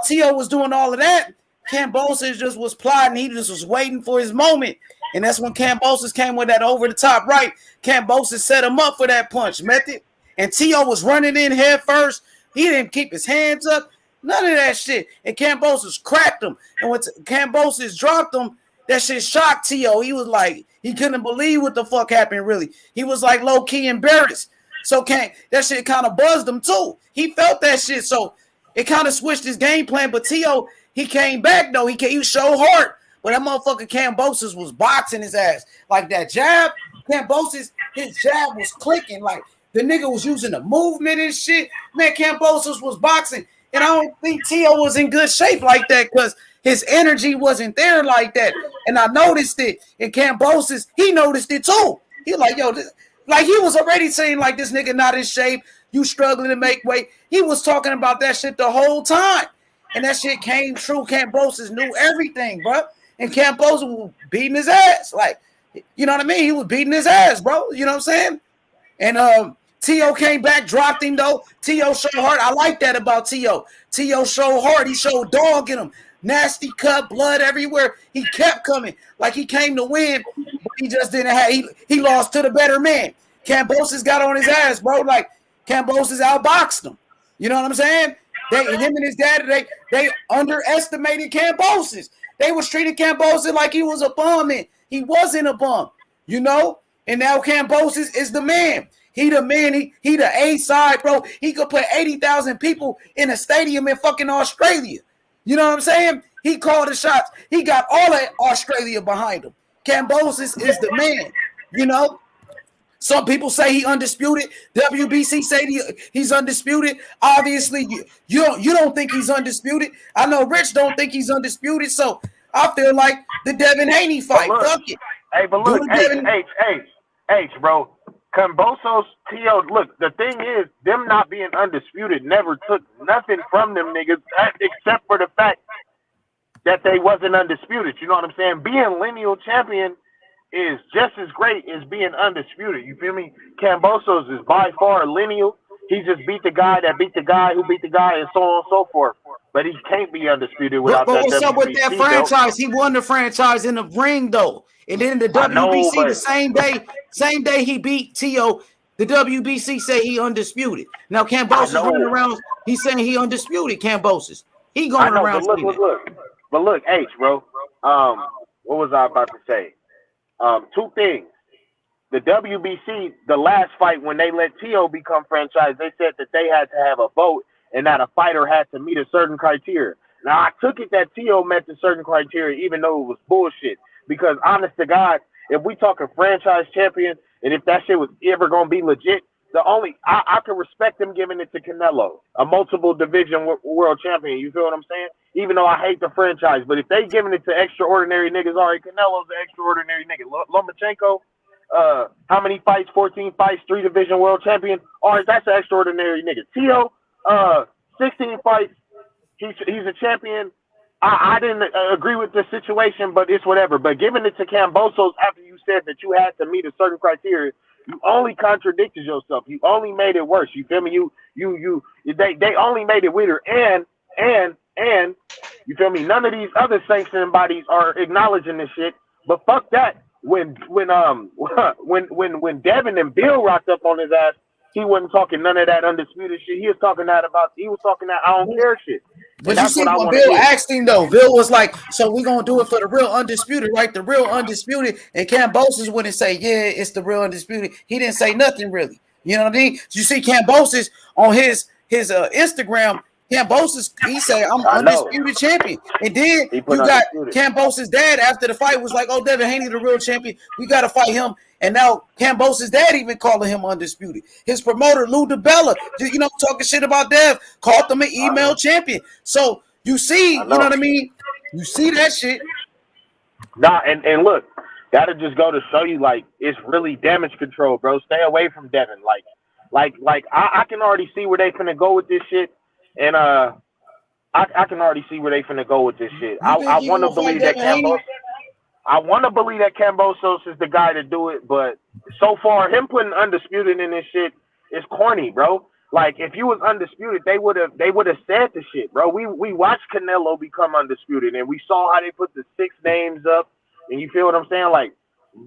Tio was doing all of that, Kambosos just was plotting. He just was waiting for his moment. And that's when Kambosos came with that over-the-top right. Kambosos set him up for that punch, Method. And Tio was running in head first. He didn't keep his hands up. None of that shit. And Kambosos cracked him. And when Kambosos dropped him, that shit shocked Tio. He was like, he couldn't believe what the fuck happened, really. He was like low-key embarrassed. So that shit kind of buzzed him, too. He felt that shit. So it kind of switched his game plan. But Tio, he came back, though. He showed heart. But that motherfucker Kambosos was boxing his ass. Like that jab, Kambosos, his jab was clicking. Like the nigga was using the movement and shit. Man, Kambosos was boxing. And I don't think Tio was in good shape like that because his energy wasn't there like that. And I noticed it. And Kambosos, he noticed it too. He like, yo, like he was already saying like this nigga not in shape. You struggling to make weight. He was talking about that shit the whole time. And that shit came true. Kambosos knew everything, bro. And Kambosos was beating his ass. Like, you know what I mean? He was beating his ass, bro. You know what I'm saying? And Tio came back, dropped him, though. Tio showed heart. I like that about Tio. Tio showed heart. He showed dog in him. Nasty cut, blood everywhere. He kept coming. Like he came to win, but he just didn't have – he lost to the better man. Kambosos got on his ass, bro. Like, Kambosos outboxed him. You know what I'm saying? Him and his dad, they underestimated Kambosos. They was treating Kambosos like he was a bum, and he wasn't a bum, you know? And now Kambosos is the man. He the man. He the A side, bro. He could put 80,000 people in a stadium in fucking Australia. You know what I'm saying? He called the shots. He got all of Australia behind him. Kambosos is the man, you know? Some people say he undisputed. WBC say he's undisputed. Obviously, you don't think he's undisputed. I know Rich don't think he's undisputed. So I feel like the Devin Haney fight. Fuck it. Hey, but look, H, bro. Kambosos, Tio, look, the thing is, them not being undisputed never took nothing from them niggas except for the fact that they wasn't undisputed. You know what I'm saying? Being lineal champion is just as great as being undisputed. You feel me? Kambosos is by far lineal. He just beat the guy that beat the guy who beat the guy and so on and so forth. But he can't be undisputed without that. But what's up with that franchise? He won the franchise in the ring, though. And then the WBC, the same day he beat Tio, the WBC say he undisputed. Now Kambosos running around, he's saying he undisputed, Kambosos. He going around saying that. But look, H, bro. What was I about to say? Two things. The WBC, the last fight when they let Tio become franchise, they said that they had to have a vote and that a fighter had to meet a certain criteria. Now, I took it that Tio met the certain criteria, even though it was bullshit. Because, honest to God, if we talk a franchise champion, and if that shit was ever going to be legit, I could respect them giving it to Canelo, a multiple division world champion. You feel what I'm saying? Even though I hate the franchise. But if they giving it to extraordinary niggas, all right, Canelo's an extraordinary nigga. Lomachenko, how many fights? 14 fights, 3 division world champion. All right, that's an extraordinary nigga. Tio, 16 fights. He's a champion. I didn't agree with the situation, but it's whatever. But giving it to Kambosos after you said that you had to meet a certain criteria, you only contradicted yourself. You only made it worse. You feel me? They only made it weirder. And you feel me? None of these other sanctioning bodies are acknowledging this shit. But fuck that. When Devin and Bill rocked up on his ass, He wasn't talking none of that undisputed shit. He was talking that I don't care shit. And But you that's see what I what want to Bill hear. asked him though. Bill was like, "So we're gonna do it for the real undisputed, right? The real undisputed." And Kambosos wouldn't say, "Yeah, it's the real undisputed." He didn't say nothing really. You know what I mean? You see Kambosos on his Instagram. Kambosos, he say, "I'm I know. undisputed champion." And then He put you got undisputed. Kambosos' dad after the fight was like, "Oh, Devin Haney, the real champion. We got to fight him." And now Kambosos' dad even calling him undisputed. His promoter Lou DiBella, you know, talking shit about Dev, called him an email champion. So you see, you know what I mean? You see that shit. Nah, and look, that'll just go to show you like it's really damage control, bro. Stay away from Devin. Like I can already see where they finna go with this shit, and I can already see where they finna go with this shit. You think I he want to gonna fight believe that Devin Haney? I want to believe that Kambosos is the guy to do it, but so far him putting undisputed in this shit is corny, bro. Like if you was undisputed, they would have said the shit, bro. We watched Canelo become undisputed, and we saw how they put the 6 names up, and you feel what I'm saying? Like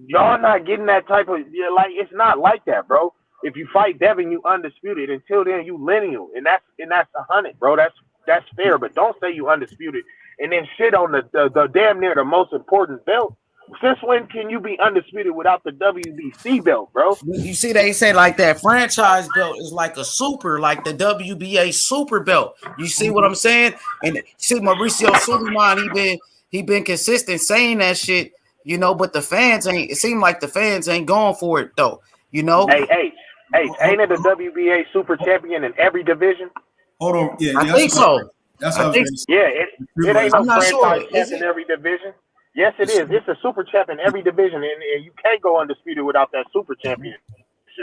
y'all not getting that type of like it's not like that, bro. If you fight Devin, you undisputed. Until then, you lineal, and that's 100, bro. That's fair, but don't say you undisputed and then shit on the damn near the most important belt. Since when can you be undisputed without the WBC belt, bro? You see, they say like that franchise belt is like a super, like the WBA super belt. You see what I'm saying? And see, Mauricio Suleiman, he been consistent saying that shit, you know. But the fans ain't. It seemed like the fans ain't going for it though, you know. Hey, ain't it the WBA super champion in every division? Hold on, yeah, I think so. That's what I was going to say. Yeah, it ain't no I'm not franchise sure. champ in every division. Yes, it is. It's a super champ in every division, and you can't go undisputed without that super championship.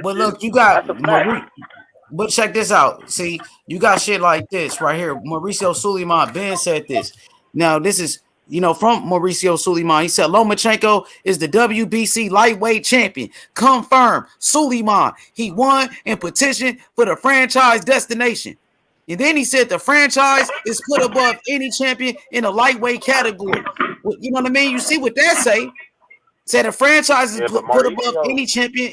But look, you got That's a fact. But check this out. See, you got shit like this right here. Mauricio Suleiman Ben said this. Now, this is, you know, from Mauricio Suleiman. He said Lomachenko is the WBC lightweight champion. Confirmed. Suleiman. He won and petitioned for the franchise destination. And then he said the franchise is put above any champion in a lightweight category. You know what I mean? You see what that say? Said the franchise is put above any champion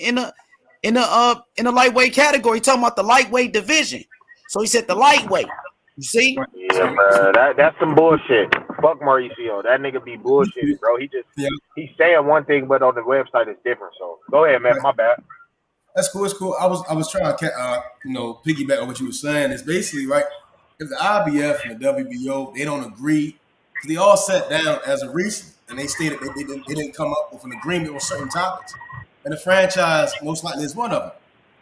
in a lightweight category. Talking about the lightweight division. So he said the lightweight. You see? Yeah, bro. That's some bullshit. Fuck Mauricio. That nigga be bullshitted, bro. He's saying one thing, but on the website it's different. So go ahead, man. My bad. That's cool. It's cool. I was trying to piggyback on what you were saying. It's basically right. If the IBF and the WBO they don't agree, they all sat down as a reason and they stated they didn't come up with an agreement on certain topics, and the franchise most likely is one of them.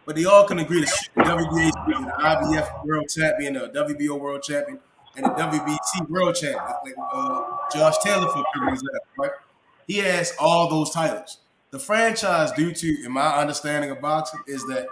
But they all can agree to shit the WBA, the IBF world champion, the WBO world champion, and the WBC world champion. Like Josh Taylor, for example, right? He has all those titles. The franchise, due to, in my understanding of boxing, is that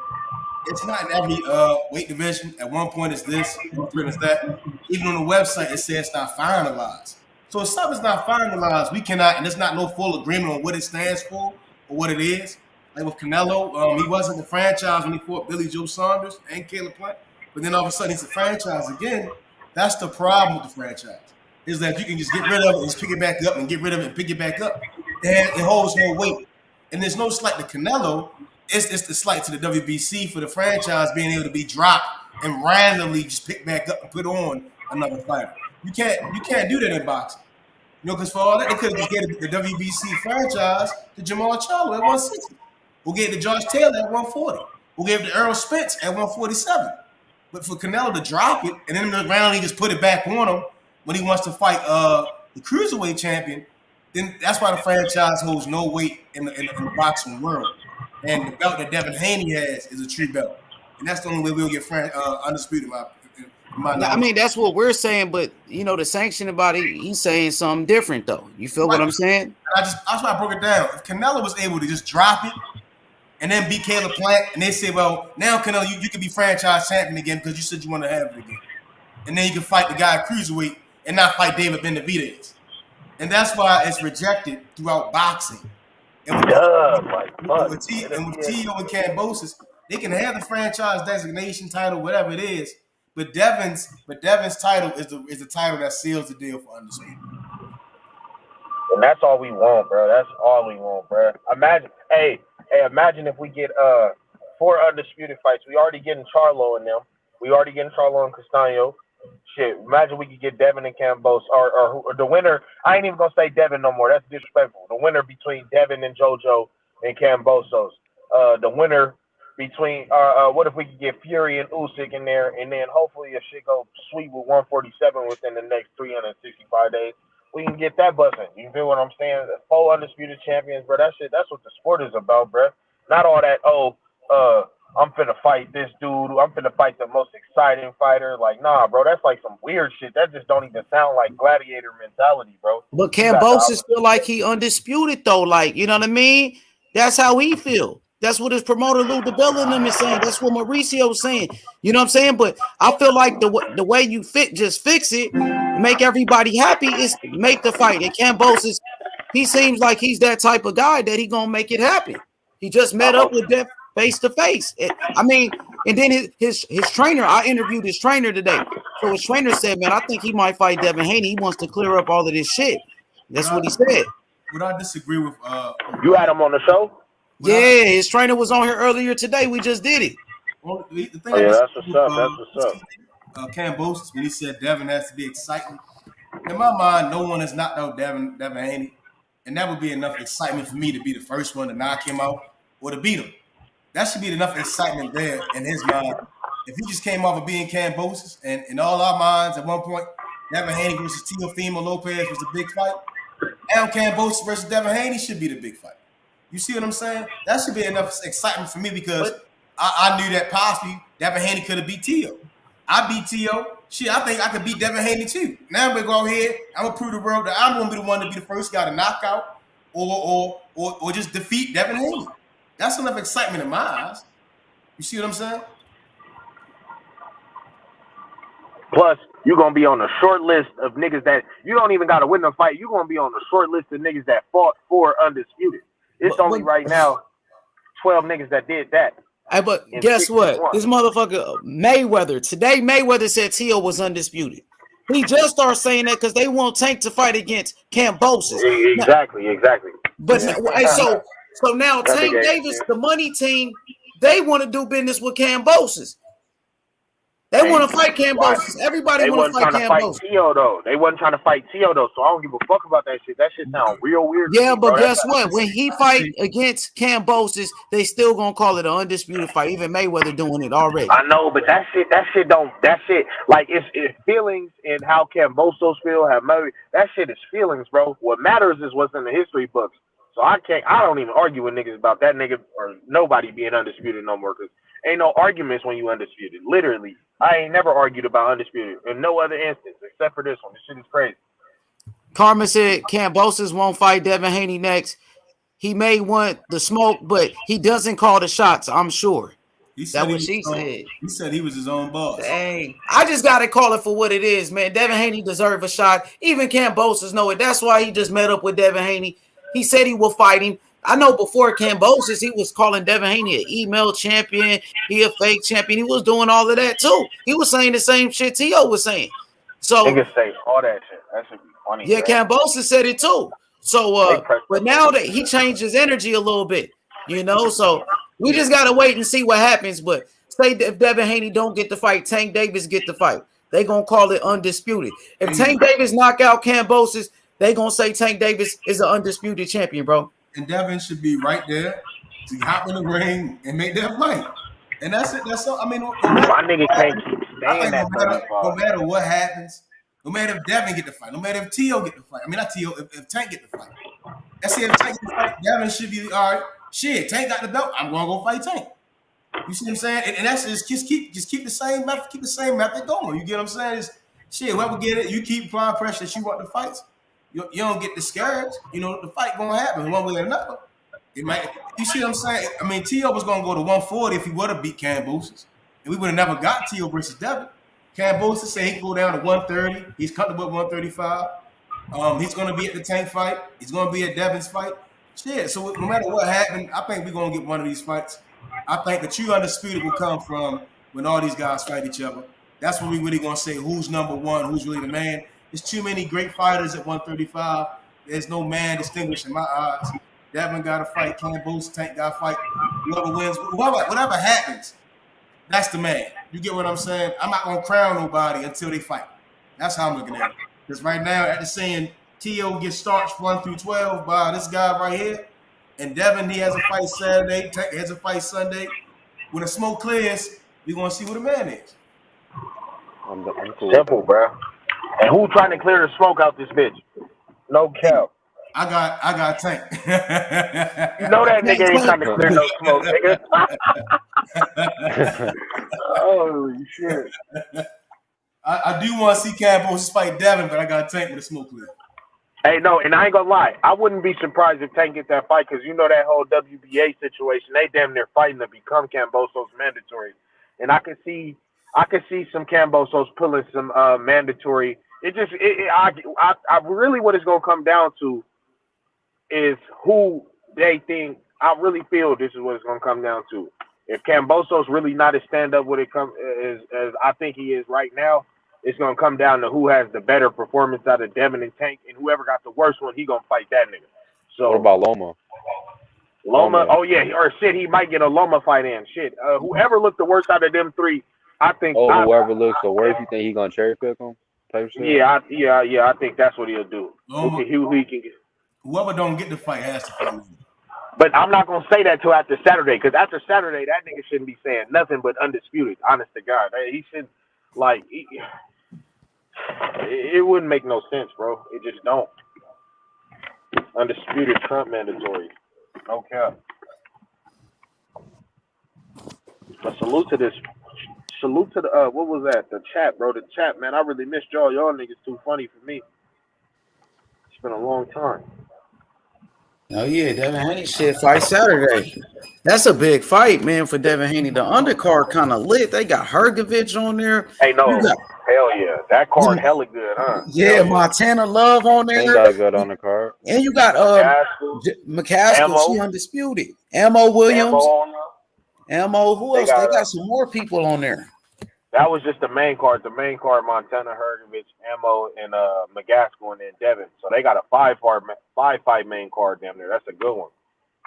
it's not in every weight division. At one point it's this, at one point it's that. Even on the website, it says it's not finalized. So if something's not finalized, we cannot, and there's not no full agreement on what it stands for or what it is. Like with Canelo, he wasn't the franchise when he fought Billy Joe Saunders and Caleb Plant. But then all of a sudden he's a franchise again. That's the problem with the franchise. Is that you can just get rid of it and just pick it back up and get rid of it and pick it back up. It holds no weight. And there's no slight to Canelo. It's the slight to the WBC for the franchise being able to be dropped and randomly just pick back up and put on another fighter. You can't do that in boxing. You know, because for all that, they could have just gave the WBC franchise to Jamal Charlo at 160. Who gave it to Josh Taylor at 140. Who gave it to Errol Spence at 147. But for Canelo to drop it and then randomly just put it back on him when he wants to fight the cruiserweight champion, then that's why the franchise holds no weight in the boxing world. And the belt that Devin Haney has is a true belt. And that's the only way we'll get undisputed. I mean, that's what we're saying, but you know, the sanctioning body, he's saying something different though. You feel what I'm saying? That's why I broke it down. If Canelo was able to just drop it and then beat Caleb Plant, and they say, well, now Canelo, you can be franchise champion again because you said you want to have it again. And then you can fight the guy at cruiserweight and not fight David Benavidez. And that's why it's rejected throughout boxing. And with Tio and Kambosos, they can have the franchise designation title, whatever it is, but Devin's title is the title that seals the deal for undisputed. And that's all we want, bro. That's all we want, bro. Imagine if we get 4 undisputed fights. We already getting Charlo in them. We already getting Charlo and Castaño. Shit, imagine we could get Devin and Kambosos, or the winner. I ain't even gonna say Devin no more. That's disrespectful. The winner between Devin and JoJo and Kambosos. The winner between what if we could get Fury and Usyk in there, and then hopefully if shit go sweet with 147 within the next 365 days, we can get that buzzing. You feel what I'm saying? The 4 undisputed champions, bro. That shit. That's what the sport is about, bro. Not all that. I'm finna fight this dude. I'm finna fight the most exciting fighter. Like, nah, bro, that's like some weird shit. That just don't even sound like gladiator mentality, bro. But Kambosos feel like he undisputed though. Like, you know what I mean? That's how he feel. That's what his promoter Lou DeBella and them is saying. That's what Mauricio is saying. You know what I'm saying? But I feel like the way you just fix it, make everybody happy is make the fight. And Kambosos, he seems like he's that type of guy that he gonna make it happen. He just met up with Def face to face. I mean, and then his trainer, I interviewed his trainer today. So his trainer said, man, I think he might fight Devin Haney. He wants to clear up all of this shit. That's what he said. Would I disagree with you had him on the show? Yeah, his trainer was on here earlier today. We just did it. Well, the thing that's what's up. That's what's up. Kambosos, when he said Devin has to be exciting. In my mind, no one has knocked out Devin Haney. And that would be enough excitement for me to be the first one to knock him out or to beat him. That should be enough excitement there in his mind. If he just came off of being Kambosos, and in all our minds at one point, Devin Haney versus Teofimo Lopez was the big fight. Now Kambosos versus Devin Haney should be the big fight. You see what I'm saying? That should be enough excitement for me because I knew that possibly Devin Haney could have beat Teo. I beat Teo. Shit, I think I could beat Devin Haney too. Now I'm gonna go ahead. I'm gonna prove the world that I'm gonna be the one to be the first guy to knock out or just defeat Devin Haney. That's enough excitement in my eyes. You see what I'm saying? Plus, you're going to be on a short list of niggas that you don't even got to win the fight. You're going to be on a short list of niggas that fought for undisputed. It's only right now 12 niggas that did that. Hey, but guess what? This motherfucker Mayweather. Today, Mayweather said Teo was undisputed. He just started saying that because they want Tank to fight against Kambosos. Exactly. But so now Tank Davis, the money team, they want to do business with Kambosos. They want to fight Kambosos. Everybody want to fight Kambosos. They wasn't trying to fight Teo though, so I don't give a fuck about that shit. That shit sound real weird. Yeah, but guess what? When he fight against Kambosos, they still gonna call it an undisputed fight. Even Mayweather doing it already. I know, but that shit like it's feelings and how Kambosos feel. That shit is feelings, bro. What matters is what's in the history books. So I don't even argue with niggas about that nigga or nobody being undisputed no more because ain't no arguments when you undisputed. Literally, I ain't never argued about undisputed in no other instance except for this one. This shit is crazy. Carmen said Kambosos won't fight Devin Haney next. He may want the smoke, but he doesn't call the shots, I'm sure. That's what she said. He said he was his own boss. Dang. I just got to call it for what it is, man. Devin Haney deserves a shot. Even Kambosos know it. That's why he just met up with Devin Haney. He said he will fight him. I know before Kambosos, he was calling Devin Haney an email champion. He a fake champion. He was doing all of that too. He was saying the same shit Teo was saying. So niggas say all that shit. That should be funny. Yeah, Kambosos said it too. So but now that he changed his energy a little bit, you know, so we just gotta wait and see what happens. But say if Devin Haney don't get the fight, Tank Davis get the fight. They gonna call it undisputed. If Tank Davis knock out Kambosos, they gonna say Tank Davis is an undisputed champion, bro. And Devin should be right there to hop in the ring and make that fight. And that's it. That's all. I mean, my nigga can't keep staying that no matter what happens, no matter if Devin get the fight, no matter if Teo get the fight. I mean, not Teo, if Tank get the fight. That's it. If Tank get the fight, Devin should be all right. Shit, Tank got the belt. I'm gonna go fight Tank. You see what I'm saying? And that's just keep the same method going. You get what I'm saying? It's, shit, whoever get it, you keep applying pressure that you want the fights. You don't get discouraged. You know, the fight gonna happen one way or another. It might. You see what I'm saying? I mean, Teo was gonna go to 140 if he would have beat Kambosos, and we would have never got Teo versus Devin. Kambosos said he can go down to 130. He's comfortable at 135. He's gonna be at the Tank fight. He's gonna be at Devin's fight. Shit. So no matter what happened, I think we're gonna get one of these fights. I think the true undisputed will come from when all these guys fight each other. That's when we really gonna say who's number one, who's really the man. There's too many great fighters at 135. There's no man distinguished in my eyes. Devin got to fight. Kambosos, Tank got to fight. Whoever wins, whatever happens, that's the man. You get what I'm saying? I'm not gonna crown nobody until they fight. That's how I'm looking at it. Because right now, after saying T.O. gets starts 1 through 12 by this guy right here, and Devin, he has a fight Saturday, Tank has a fight Sunday. When the smoke clears, we're gonna see what the man is. I'm cool. Simple, bro. And who trying to clear the smoke out this bitch? No cap. I got Tank. You know that nigga ain't trying to clear no smoke, nigga. Holy shit. I do want to see Kambosos fight Devin, but I got Tank with a smoke clear. Hey, no, and I ain't gonna lie. I wouldn't be surprised if Tank get that fight because you know that whole WBA situation. They damn near fighting to become Kambosos mandatory, and I can see some Kambosos pulling some mandatory. I really what it's gonna come down to is who they think. I really feel this is what it's gonna come down to. If Kambosos really not as stand up what it comes as I think he is right now, it's gonna come down to who has the better performance out of Devin and Tank, and whoever got the worst one, he gonna fight that nigga. So what about Loma? Loma, oh yeah, or shit, he might get a Loma fight in. Shit, whoever looked the worst out of them three, I think. Oh, whoever looks the worst, you think he gonna cherry pick him? Yeah, I think that's what he'll do. Loma, who he can get. Whoever don't get the fight has to fight. But I'm not gonna say that till after Saturday, because after Saturday, that nigga shouldn't be saying nothing but undisputed. Honest to God, he should it wouldn't make no sense, bro. It just don't. Undisputed Trump mandatory. No cap. But salute to the what was that? The chat, bro. The chat, man. I really missed y'all. Y'all niggas too funny for me. It's been a long time. Oh yeah, Devin Haney shit fight Saturday. That's a big fight, man, for Devin Haney. The undercard kind of lit. They got Hergovich on there. Hey, no, hell yeah, that card hella good, huh? Yeah, Montana Love on there. Ain't got good on the card. And you got McCaskill, she undisputed. Ammo Williams, Ammo. Who else? They got some more people on there. That was just the main card. The main card: Montana, Hergovich, Ammo, and McCaskill, and then Devin. So they got a five-fight main card down there. That's a good one.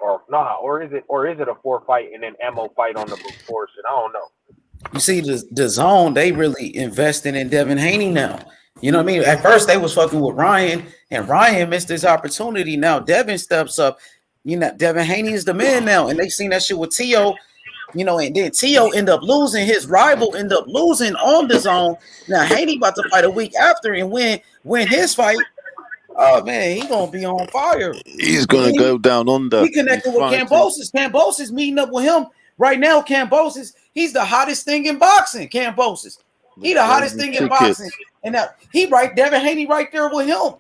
Or is it a 4-fight and then Ammo fight on the before shit? I don't know. You see, the zone, they really investing in Devin Haney now. You know what I mean? At first, they was fucking with Ryan, and Ryan missed his opportunity. Now Devin steps up. You know, Devin Haney is the man now, and they seen that shit with T.O., you know, and then T.O. end up losing. His rival end up losing on the zone. Now Haney about to fight a week after and win his fight. Oh man, he gonna be on fire. He's gonna go down under. He connected with Kambosos. Kambosos meeting up with him right now. Kambosos, he's the hottest thing in boxing. Kambosos, he the hottest thing in boxing, and now Devin Haney right there with him.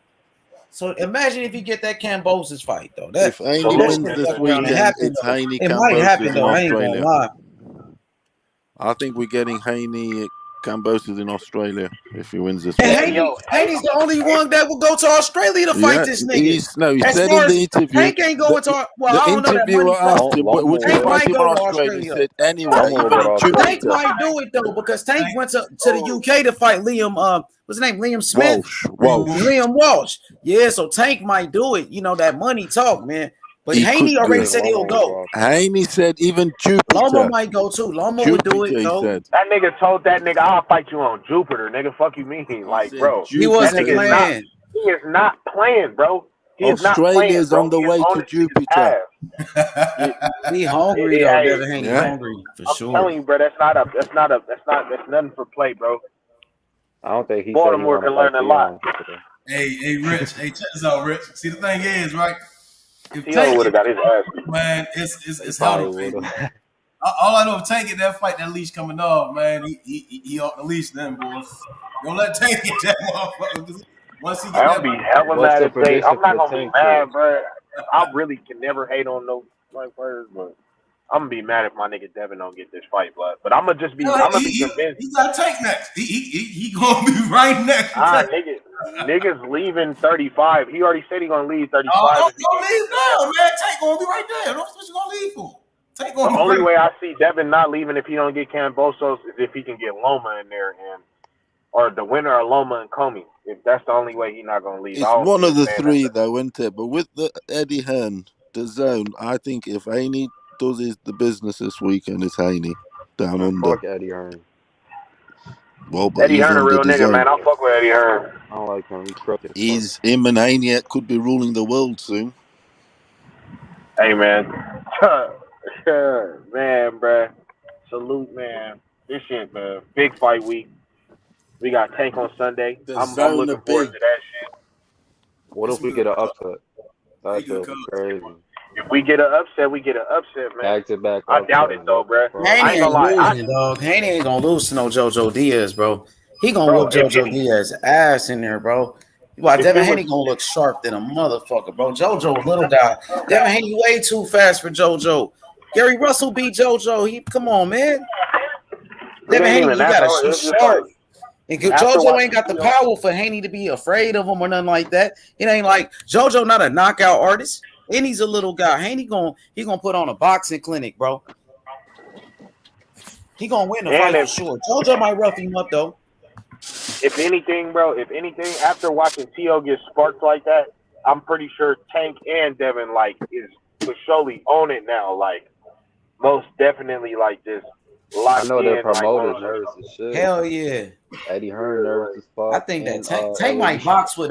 So imagine if you get that Kambosos fight though. If Haney wins this weekend, it's Haney. It might happen though. I ain't gonna lie. I think we're getting Haney Kambosos in Australia if he wins this weekend. Haney's the only one that will go to Australia to fight this nigga. He said in the interview. Tank ain't going to. Well, I don't know that money asked him, would you fight him in Australia? He said anyway. Tank might do it though because Tank went to the UK to fight Liam. What's his name? Liam Smith. Liam Walsh. Yeah, so Tank might do it. You know that money talk, man. But Haney already said he'll go. Haney said even Jupiter. Loma might go too. Loma would do it though. That nigga told that nigga, I'll fight you on Jupiter, nigga. Fuck you mean? Like, bro. He wasn't playing. He is not playing, bro. Australia's on the way to Jupiter. He hungry though, Devin Haney. Hungry for sure. I'm telling you, bro, that's nothing for play, bro. I don't think he Baltimore can learn a lot. Hey, Rich. Hey, check this out, Rich. See, the thing is, right? If he would have got his ass. Man, it's hard to pay. All I know, if Tank get that fight, that leash coming off, man, he off the leash then, boys. Don't let Tank get that motherfucker. Once he get I'll be hella mad if they. I'm not gonna be mad, bro. I really can never hate on no fight players, but I'm gonna be mad if my nigga Devin don't get this fight, but I'm gonna just be. I'm gonna be convinced. He got Tank next. He gonna be right next. Niggas leaving 35. He already said he gonna leave 35. Don't leave now, man. Tank gonna be right there. What you gonna leave for? Tank gonna the only way I see Devin not leaving if he don't get Kambosos is if he can get Loma in there or the winner of Loma and Comey. If that's the only way he's not gonna leave. It's one of the three though, isn't it? But with the Eddie Hearn the zone. I think if Haney does the business this weekend, it's Haney down Man, under. fuck Eddie Hearn. Well, but Eddie he's Hearn a under real the nigga, zone. man. I fuck with Eddie Hearn. I don't like him. He crooked as fuck. He's him and Haney could be ruling the world soon. Hey, man. Man, bruh. Salute, man. This shit, man. Big fight week. We got Tank on Sunday. The I'm zone looking are forward big. to that shit. What It's if we good. get an upset? They That good shit would be colors. crazy. If we get an upset, we get an upset, man. Back to back I upsets. doubt it, though, What the bruh. fuck? I Haney ain't gonna ain't lie. losing, dog. Haney ain't gonna lose to no JoJo Diaz, bro. He gonna Bro, whoop JoJo Diaz ass in there, bro. Why if Devin it was, Haney gonna look sharp than a motherfucker, bro. JoJo, little guy. Devin Haney way too fast for JoJo. Gary Russell beat JoJo. Come on, man. it Devin ain't Haney, even you that, gotta bro. shoot It's just like, sharp. And after JoJo ain't watching got the T.O. power for Haney to be afraid of him or nothing like that. It ain't like JoJo not a knockout artist. And he's a little guy. Haney gonna put on a boxing clinic, bro. He gonna win the And fight for sure. JoJo might rough him up though. if anything, bro, after watching T.O. get sparked like that, I'm pretty sure Tank and Devin, like, is for surely on it now. Like, most definitely, like, just I locked know their in, like, promoter's on nervous as shit. Hell yeah. Eddie Hearn nervous as I fuck. think that And Tank might box with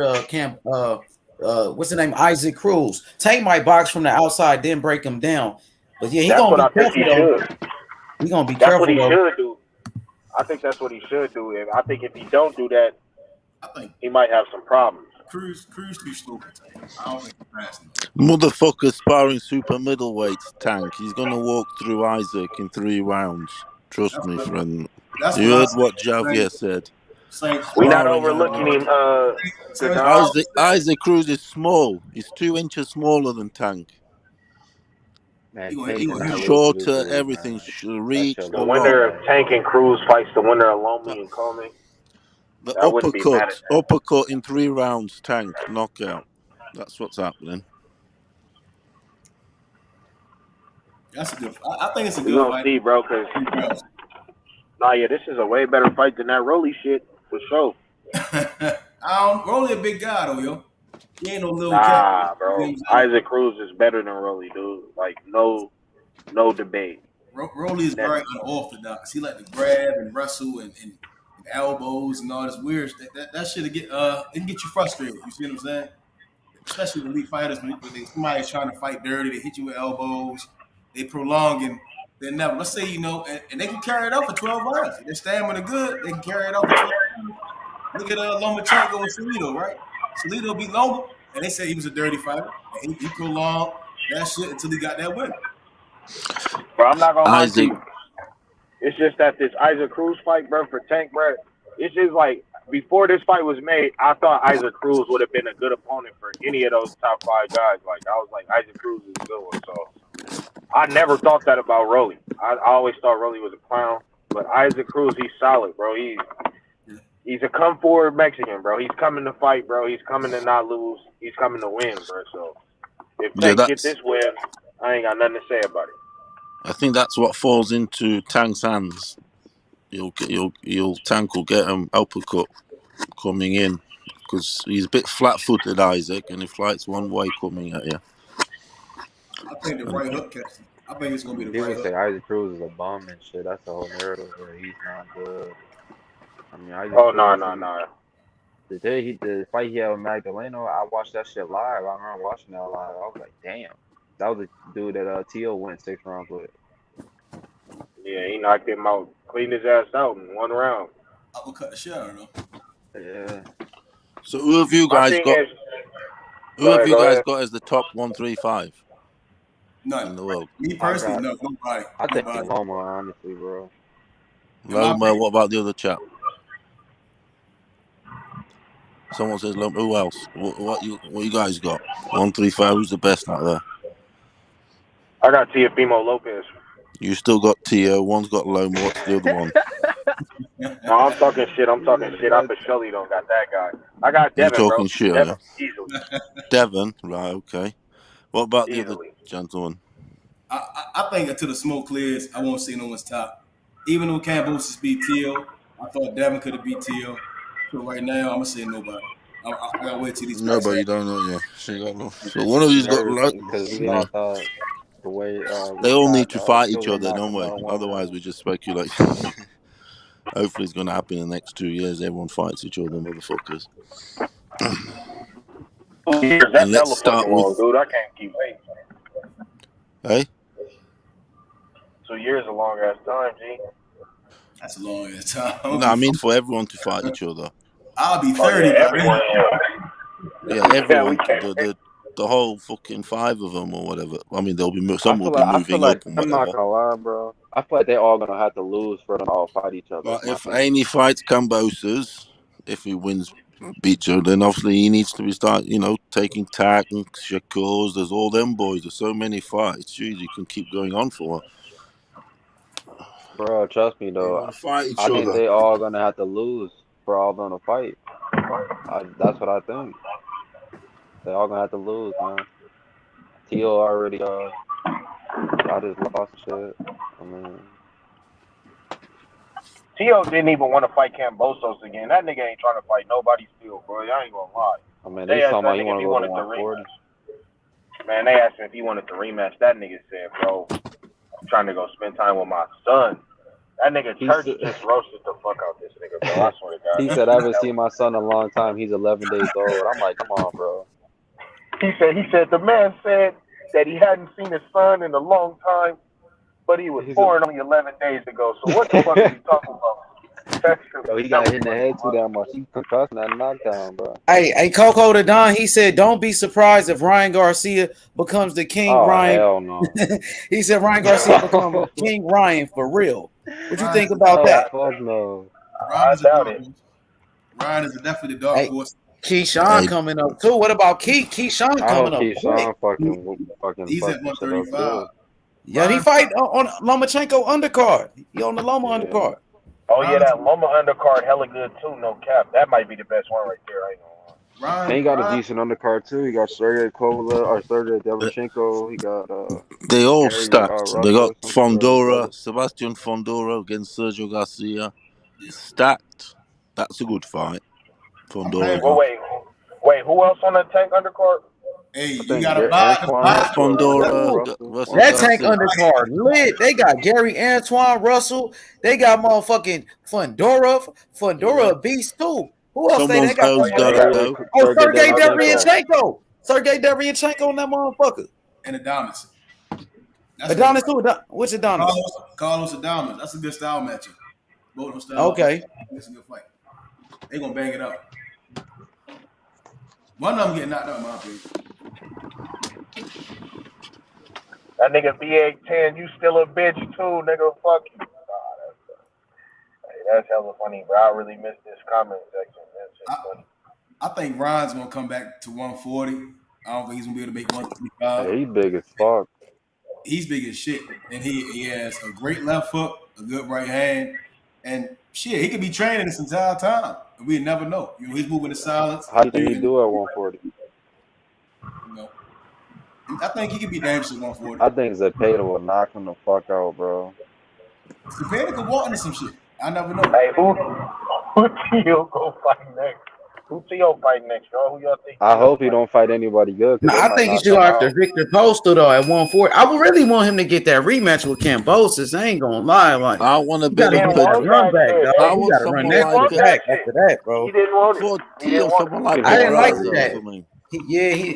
what's the name? Isaac Cruz. Tank might box from the outside, then break him down. But yeah, he That's gonna what be I think he careful though. should. He gonna be That's what careful he though. should do. I think that's what he should do. And I think if he don't do that, I think he might have some problems. Cruz too slow for Tank. I don't think he's fast enough. Motherfucker sparring super middleweights, Tank. He's gonna walk through Isaac in 3 rounds. Trust me, friend. That's You what I heard said. what Javier said. Saint, We not Sparring overlooking him, Saint, Gadal. Isaac Cruz is small. He's 2 inches smaller than Tank. man, he Tank gonna cannot lose to this Shorter, dude, everything, man. That reach, shit The the look lot. winner of bad. Tank and Cruz fights the winner of The, Lomi and Coleman. the I wouldn't be mad at that. uppercut in 3 rounds, Tank, knockout. That's what's happening. That's a good. I think it's a We're good gonna fight. see, bro. Cause this is a way better fight than that Rolly shit for sure. We're only a big guy though, yo. He ain't no little cat. Nah, You know what bro. I'm saying? Isaac Cruz is better than Rolly, dude. Like no debate. Rolly is Never. very unorthodox. He like to grab and wrestle and elbows and all this weird. That shit get it can get you frustrated. You see what I'm saying? Especially with elite fighters when somebody's trying to fight dirty, they hit you with elbows, they prolong and they never. Let's say and they can carry it out for 12 rounds. If their stamina good, they can carry it out for 12 rounds. Look at Lomachenko and Salido, right? Salido beat Loma, and they said he was a dirty fighter, and he prolonged that shit until he got that win. Bro, I'm not gonna lie to Isaac, you. It's just that this Isaac Cruz fight, bro, for Tank, bro. It's just like before this fight was made, I thought Isaac Cruz would have been a good opponent for any of those top 5 guys. Like I was like, Isaac Cruz is a good one. So I never thought that about Rolly. I always thought Rolly was a clown, but Isaac Cruz, he's solid, bro. He's a come forward Mexican, bro. He's coming to fight, bro. He's coming to not lose. He's coming to win, bro. So if Tank get this win, I ain't got nothing to say about it. I think that's what falls into Tank's hands. Tank will get him uppercut coming in because he's a bit flat-footed, Isaac, and he fights one way coming at you. I think the right hook catches. I think it's gonna be the People right say hook. Isaac Cruz is a bum and shit. That's the whole narrative where he's not good. I mean, Isaac Oh Cruz, no. the fight he had with Magdaleno, I watched that shit live. I remember watching that live. I was like, damn, that was the dude that T.O. went 6 rounds with. Yeah, he knocked him out, cleaned his ass out in 1 round. I will cut the shit out of him. Yeah. So who have you guys got? Who have you guys got as the top 135 None in the world? Me personally, no, nobody. I think Nobody. Loma, honestly, bro. Loma. What about the other chap? Someone says Loma. Who else? What you guys got? 135. Who's the best out there? I got Teofimo Lopez. You still got Tio. One's got Loma. What's the other one? No, I'm talking shit. I for surely don't got that guy. I got You're Devin, talking bro. shit, Devin, yeah? easily. Devin, right? Okay. What about the other Easily. gentleman? I think until the smoke clears, I won't see no one's top. Even though Kambosos beat T.O., I thought Devin could have beat T.O. So right now, I'm gonna say nobody. I gotta wait till these No, fights but you happen. don't know. Yeah, she got no. So one of these got like. because we Yeah. all thought the way They we all got need to fight each Silver other, knocked don't him we? out in 1 Otherwise, round. we just speculate. Hopefully, it's going to happen in the next 2 years. Everyone fights each other, motherfuckers. 2 years, And that's let's hella start fucking with. long, dude. I can't keep waiting. Hey, 2 years is a long ass time, G. That's a long ass time. no, I mean for everyone to fight each other. I'll be Oh 30 yeah, by everyone. then. Yeah, Yeah, we everyone. can't. The whole fucking 5 of them or whatever. I mean, I some will feel be like moving up and I'm not whatever. gonna lie, bro. I feel like they all gonna have to lose for them to all fight each other. Is But my if thing. Haney fights Kambosos, if he wins, beats Joe, then obviously he needs to be taking tack and Shakur's. There's all them boys. There's so many fights. Jeez, you can keep going on for. Bro, trust me They though. want to fight each I think other. they all gonna have to lose for all of them to fight. That's what I think. They all gonna have to lose, man. Tio already got his loss and shit. I mean, Tio didn't even want to fight Kambosos again. That nigga ain't trying to fight nobody still, bro. I ain't gonna lie. they They asked talking that about he nigga if want to he go to wanted to 140. rematch. Man, they asked him if he wanted to rematch. That nigga said, bro, I'm trying to go spend time with my son. That nigga He Church said, just roasted the fuck out this nigga, bro. I swear to he God. said, I haven't seen my son in a long time. He's 11 days old. I'm like, come on, bro. He said the man said that he hadn't seen his son in a long time, but he was He's born only 11 days ago. So what the fuck are you talking about? That shit Yo, was he got hella hit in the funny, head too bro. damn much. He concussed in that knockdown, bro. Hey, Coco the Don, he said, don't be surprised if Ryan Garcia becomes the King Oh Ryan. hell no. He said Ryan Garcia becomes King Ryan for real. What you think about Oh that? fuck no. Ryan I is a doubt dark it. horse. Ryan is definitely the dark Hey, horse. Keyshawn Hey, coming up too. What about Keith? Keyshawn I coming hope up quick. Keyshawn fucking He's fuck at this shit up 135. too. Yeah, he Ryan, fight on Lomachenko undercard. He on the Loma Yeah. undercard. Oh yeah, Ryan, that Loma undercard hella good too. No cap. That might be the best one right there. I ain't gonna lie. He Ryan, got a Ryan, decent undercard too. He got Sergey Kovalev or Sergey Devchenko. He got they all Gary stacked. They Russell got or some shit, or his brother. Fondora, Sebastian Fondora against Sergio Garcia. Stacked. That's a good fight. I'm Fondora paying. Well, got. wait, who else on the tank undercard? Hey, I you think gotta buy the Antoine buy. Russell or Gary Fondora Russell, one versus of That them. tank Garcia. undercard lit. They got Gary Antoine Russell. They got motherfucking Fundora. Fundora Yeah. a beast too. Who else they Someone's got? Oh else yeah, got they to got. go. Oh, Sergey Sergey Devchenko. Devryanchenko. Sergey Devryanchenko on that motherfucker. and Adonis. That's a good Adonis fight. who? Which Adonis? Carlos Adonis. That's a good style matchup. Both of them styles. Okay. It's a good fight. They gonna bang it out. One of them getting knocked out, in my opinion. That nigga BA10, you still a bitch too, nigga. Fuck you. That's hella funny, bro. I really missed this comment section. That shit's funny. I think Ryan's gonna come back to 140. I don't think he's gonna be able to make 135. Hey, he big as fuck. He's big as shit, and he has a great left hook, a good right hand, and shit, he could be training this entire time, and we never know. You know, he's moving in silence. How do you think he And, do at 140? you know, I think he could be dangerous at 140. I think Zepeda will knock him the fuck out, bro. Japan could walk into some shit. I never know. Hey, who Tio go fight next? Who Tio fight next, y'all? Who y'all think I Tio hope he fight? don't fight anybody good because they I might think he knock should go him after out. Victor Postal though at 140. I would really want him to get that rematch with Kambosos. I ain't gonna lie, like I want a he bit gotta of get Didn't that want Pedro. run that back, shit. dog. I Hey, He want gotta run he someone that didn't like want shit that back shit. after that, He bro. didn't want it. for He didn't Tio, want someone it. like He I didn't like Pedraza Pedraza. or that. something.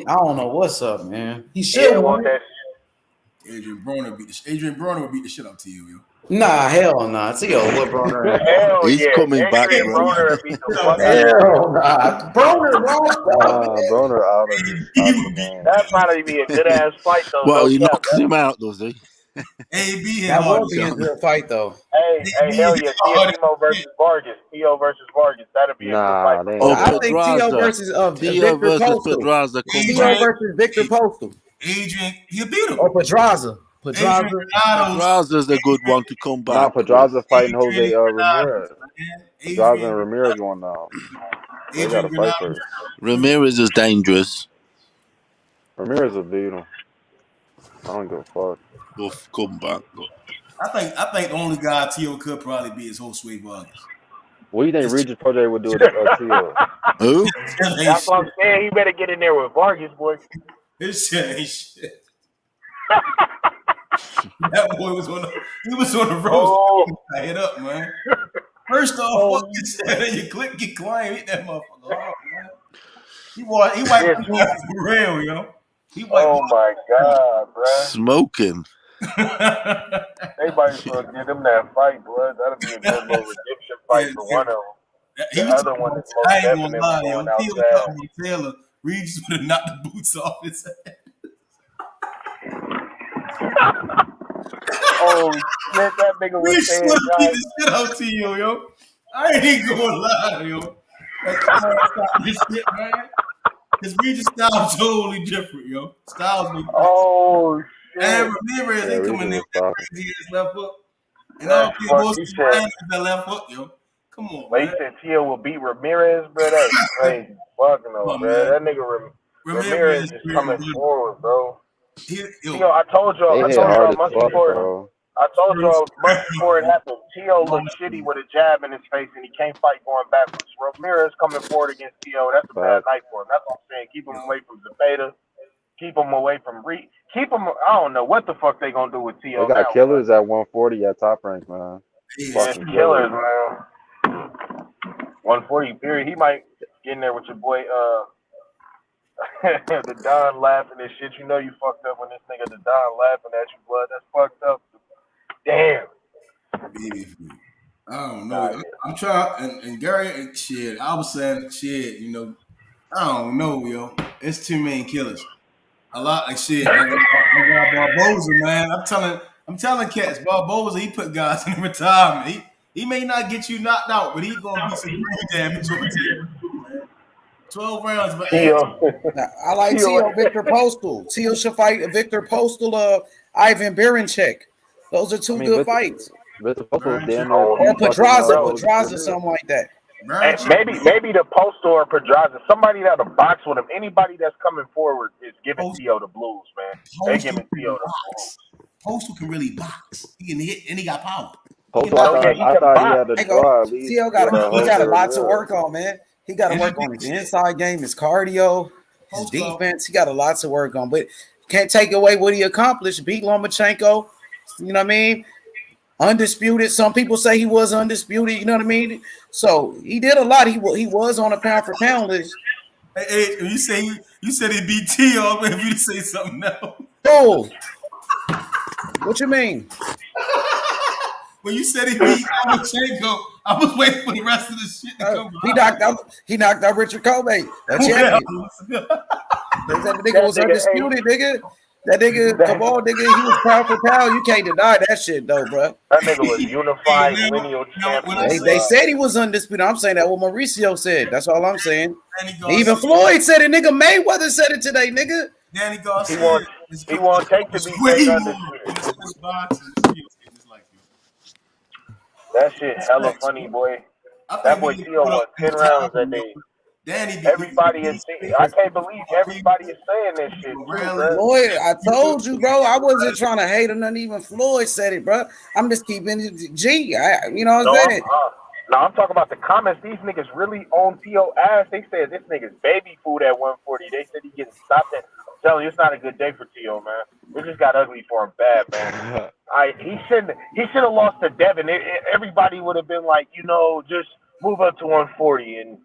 I don't know what's up, man. He He should didn't want want that it. shit. Adrian Broner would beat the shit out to you, yo. Nah, hell nah. Tio, what Broner ass? Hell He's yeah. coming back, Adrian bro. Broner beat the fuck out of Tio. Hell nah. Broner lost though, Nah, man. Broner out of the game. That'd probably be a good ass fight though, Well, no he cap. knocks him out, does he? AB hit That hard would as be a shit. Sean. good fight though. Hey, AB hell hit yeah, hard as Timo versus shit. Vargas. Tio versus Vargas. That'd be a good fight Nah, for they ain't Or both gonna of I them. let think him. Tio Pedraza. versus Tio Victor versus Postal. Pedraza. Come Tio back. Adrian, versus Victor Postal. Adrian, he'll beat him. Or Pedraza. Adrian Pedraza. Granados, Pedraza's a good one to come Nah, back with. Pedraza fighting Jose Adrian Granados, Ramirez. man. Pedraza and Ramirez going now. They got Adrian to fight Granados. first. Ramirez is dangerous. Ramirez will beat him. I don't give a fuck. Buff come back. But I think the only guy Tio could probably be is Josue Vargas. What do you think Regis Project would do to T.O.? Who? That's what I'm saying. He better get in there with Vargas, boy. This shit ain't shit. That boy was on the road. Oh. Hit up, man. First off, fuck yourself. You click, get claim, hit that motherfucker hard, man. He wiped his ass for real, yo. Oh my God, bruh. Smoking. They might as well give them that fight, boy. That'll be a good little redemption fight for one of them. The other one is most I ain't definitely gonna lie, going yo. He was outside. talking about Taylor. Regis would have knocked the boots off his head. Oh shit, that nigga was Regis saying, would have beat guys. the shit out to you, yo. I ain't gonna lie, yo. Like, come on, stop this shit, man. Because Regis' style's totally different, yo. Styles make different. Oh shit. And Ramirez, they come in there with that crazy ass left hook. And all people was with that left hook, yo. Come on, man. He said Tio will beat Ramirez, bro. That's crazy. Fucking no, bro. That nigga Ramirez is coming forward, bro. I told y'all months before. I told y'all months before it happened. Tio looked shitty with a jab in his face, and he can't fight going backwards. Ramirez coming forward against Tio. That's a bad night for him. That's what I'm saying. Keep him away from Zepeda. Keep him away from Keep him. I don't know what the fuck they gonna do with Tio. They got killers at 140 at Top Rank, man. Yeah, killers, man. 140 period. He might get in there with your boy the Don laughing and shit. You know you fucked up when this nigga the Don laughing at you, blood. That's fucked up. Damn. I don't know. I'm trying, and Gary, and shit. I was saying, shit. You know, I don't know, yo. It's too many killers. A lot of shit. I got Barboza, man. I'm telling cats, Barboza. He put guys in retirement. He may not get you knocked out, but he gonna be some brain damage over here. 12 rounds, but I like Tio Victor Postal. Tio should fight Victor Postal, Ivan Berinchek. Those are two good fights. Victor Postal damn near or Pedraza, something like that. Maybe the Postal or Pedraza, somebody that'll box with him. Anybody that's coming forward is giving Tio the blues, man. They giving Tio the blues. Postal can really box. He can hit and he got power. Postal, I thought he had the draw at least. Tio got a lot to work on, man. He got to work on his inside game, his cardio, his defense. He got a lot to work on, but can't take away what he accomplished. Beat Lomachenko, you know what I mean? Undisputed. Some people say he was undisputed, you know what I mean? So he did a lot. He was on a pound for pound list. Hey, you said he beat Tio, but if you say something else. Oh, what you mean? When you said he beat Lomachenko, I was waiting for the rest of the shit to come out. He knocked out Richard Kobe. That champion. That nigga was undisputed, nigga. That nigga, come on, nigga. He was pound for pound. You can't deny that shit, though, bro. That nigga was unified lineal champion. They said he was undisputed. I'm saying that what Mauricio said. That's all I'm saying. Even Floyd said it, nigga. Mayweather said it today, nigga. Danny Garcia. He won't take to be fake undisputed. That shit hella funny, boy. That boy Tio won 10 rounds that day. Everybody is saying, I can't believe everybody is saying this shit. Floyd, I told you, bro. I wasn't trying to hate or nothing. Even Floyd said it, bro. I'm just keeping it G. You know what I'm saying? I'm talking about the comments. These niggas really on Tio ass. They said this nigga's baby food at 140. They said he getting stopped at. I'm telling you, it's not a good day for Tio, man. It just got ugly for him bad, man. He should have lost to Devin. Everybody would have been like, just move up to 140 and.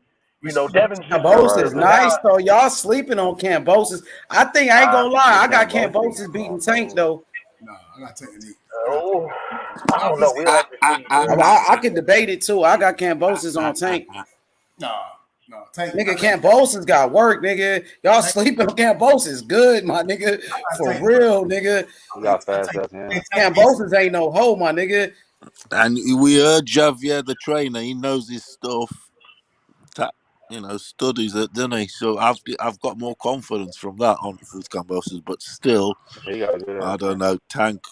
Devin's Kambosos is nice though. Y'all sleeping on Kambosos. I think I ain't gonna lie. I got Kambosos beating Tank though. No, I got Tank. I don't know. I can debate it too. I got Kambosos on Tank. No, Tank. Nigga, Kambosos got work, nigga. Y'all sleeping on Kambosos. Good, my nigga. For real, nigga. He got fast as him. Kambosos ain't no hoe, my nigga. And we heard Javier, the trainer. He knows his stuff. Studies it, didn't he? So I've got more confidence from that on with Kambosos, but still, I don't know. Tank,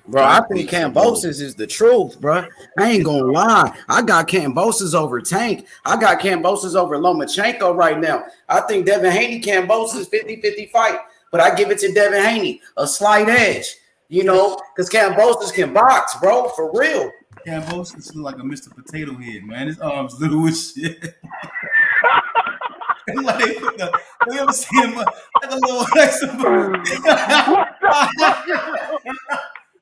bro. I think Kambosos is the truth, bro. I ain't gonna lie. I got Kambosos over Tank. I got Kambosos over Lomachenko right now. I think Devin Haney Kambosos 50-50 fight, but I give it to Devin Haney a slight edge. Because Kambosos can box, bro, for real. Kambosos look like a Mr. Potato Head, man. His arms little as shit. Like they put the, you ever seen him like a little like some,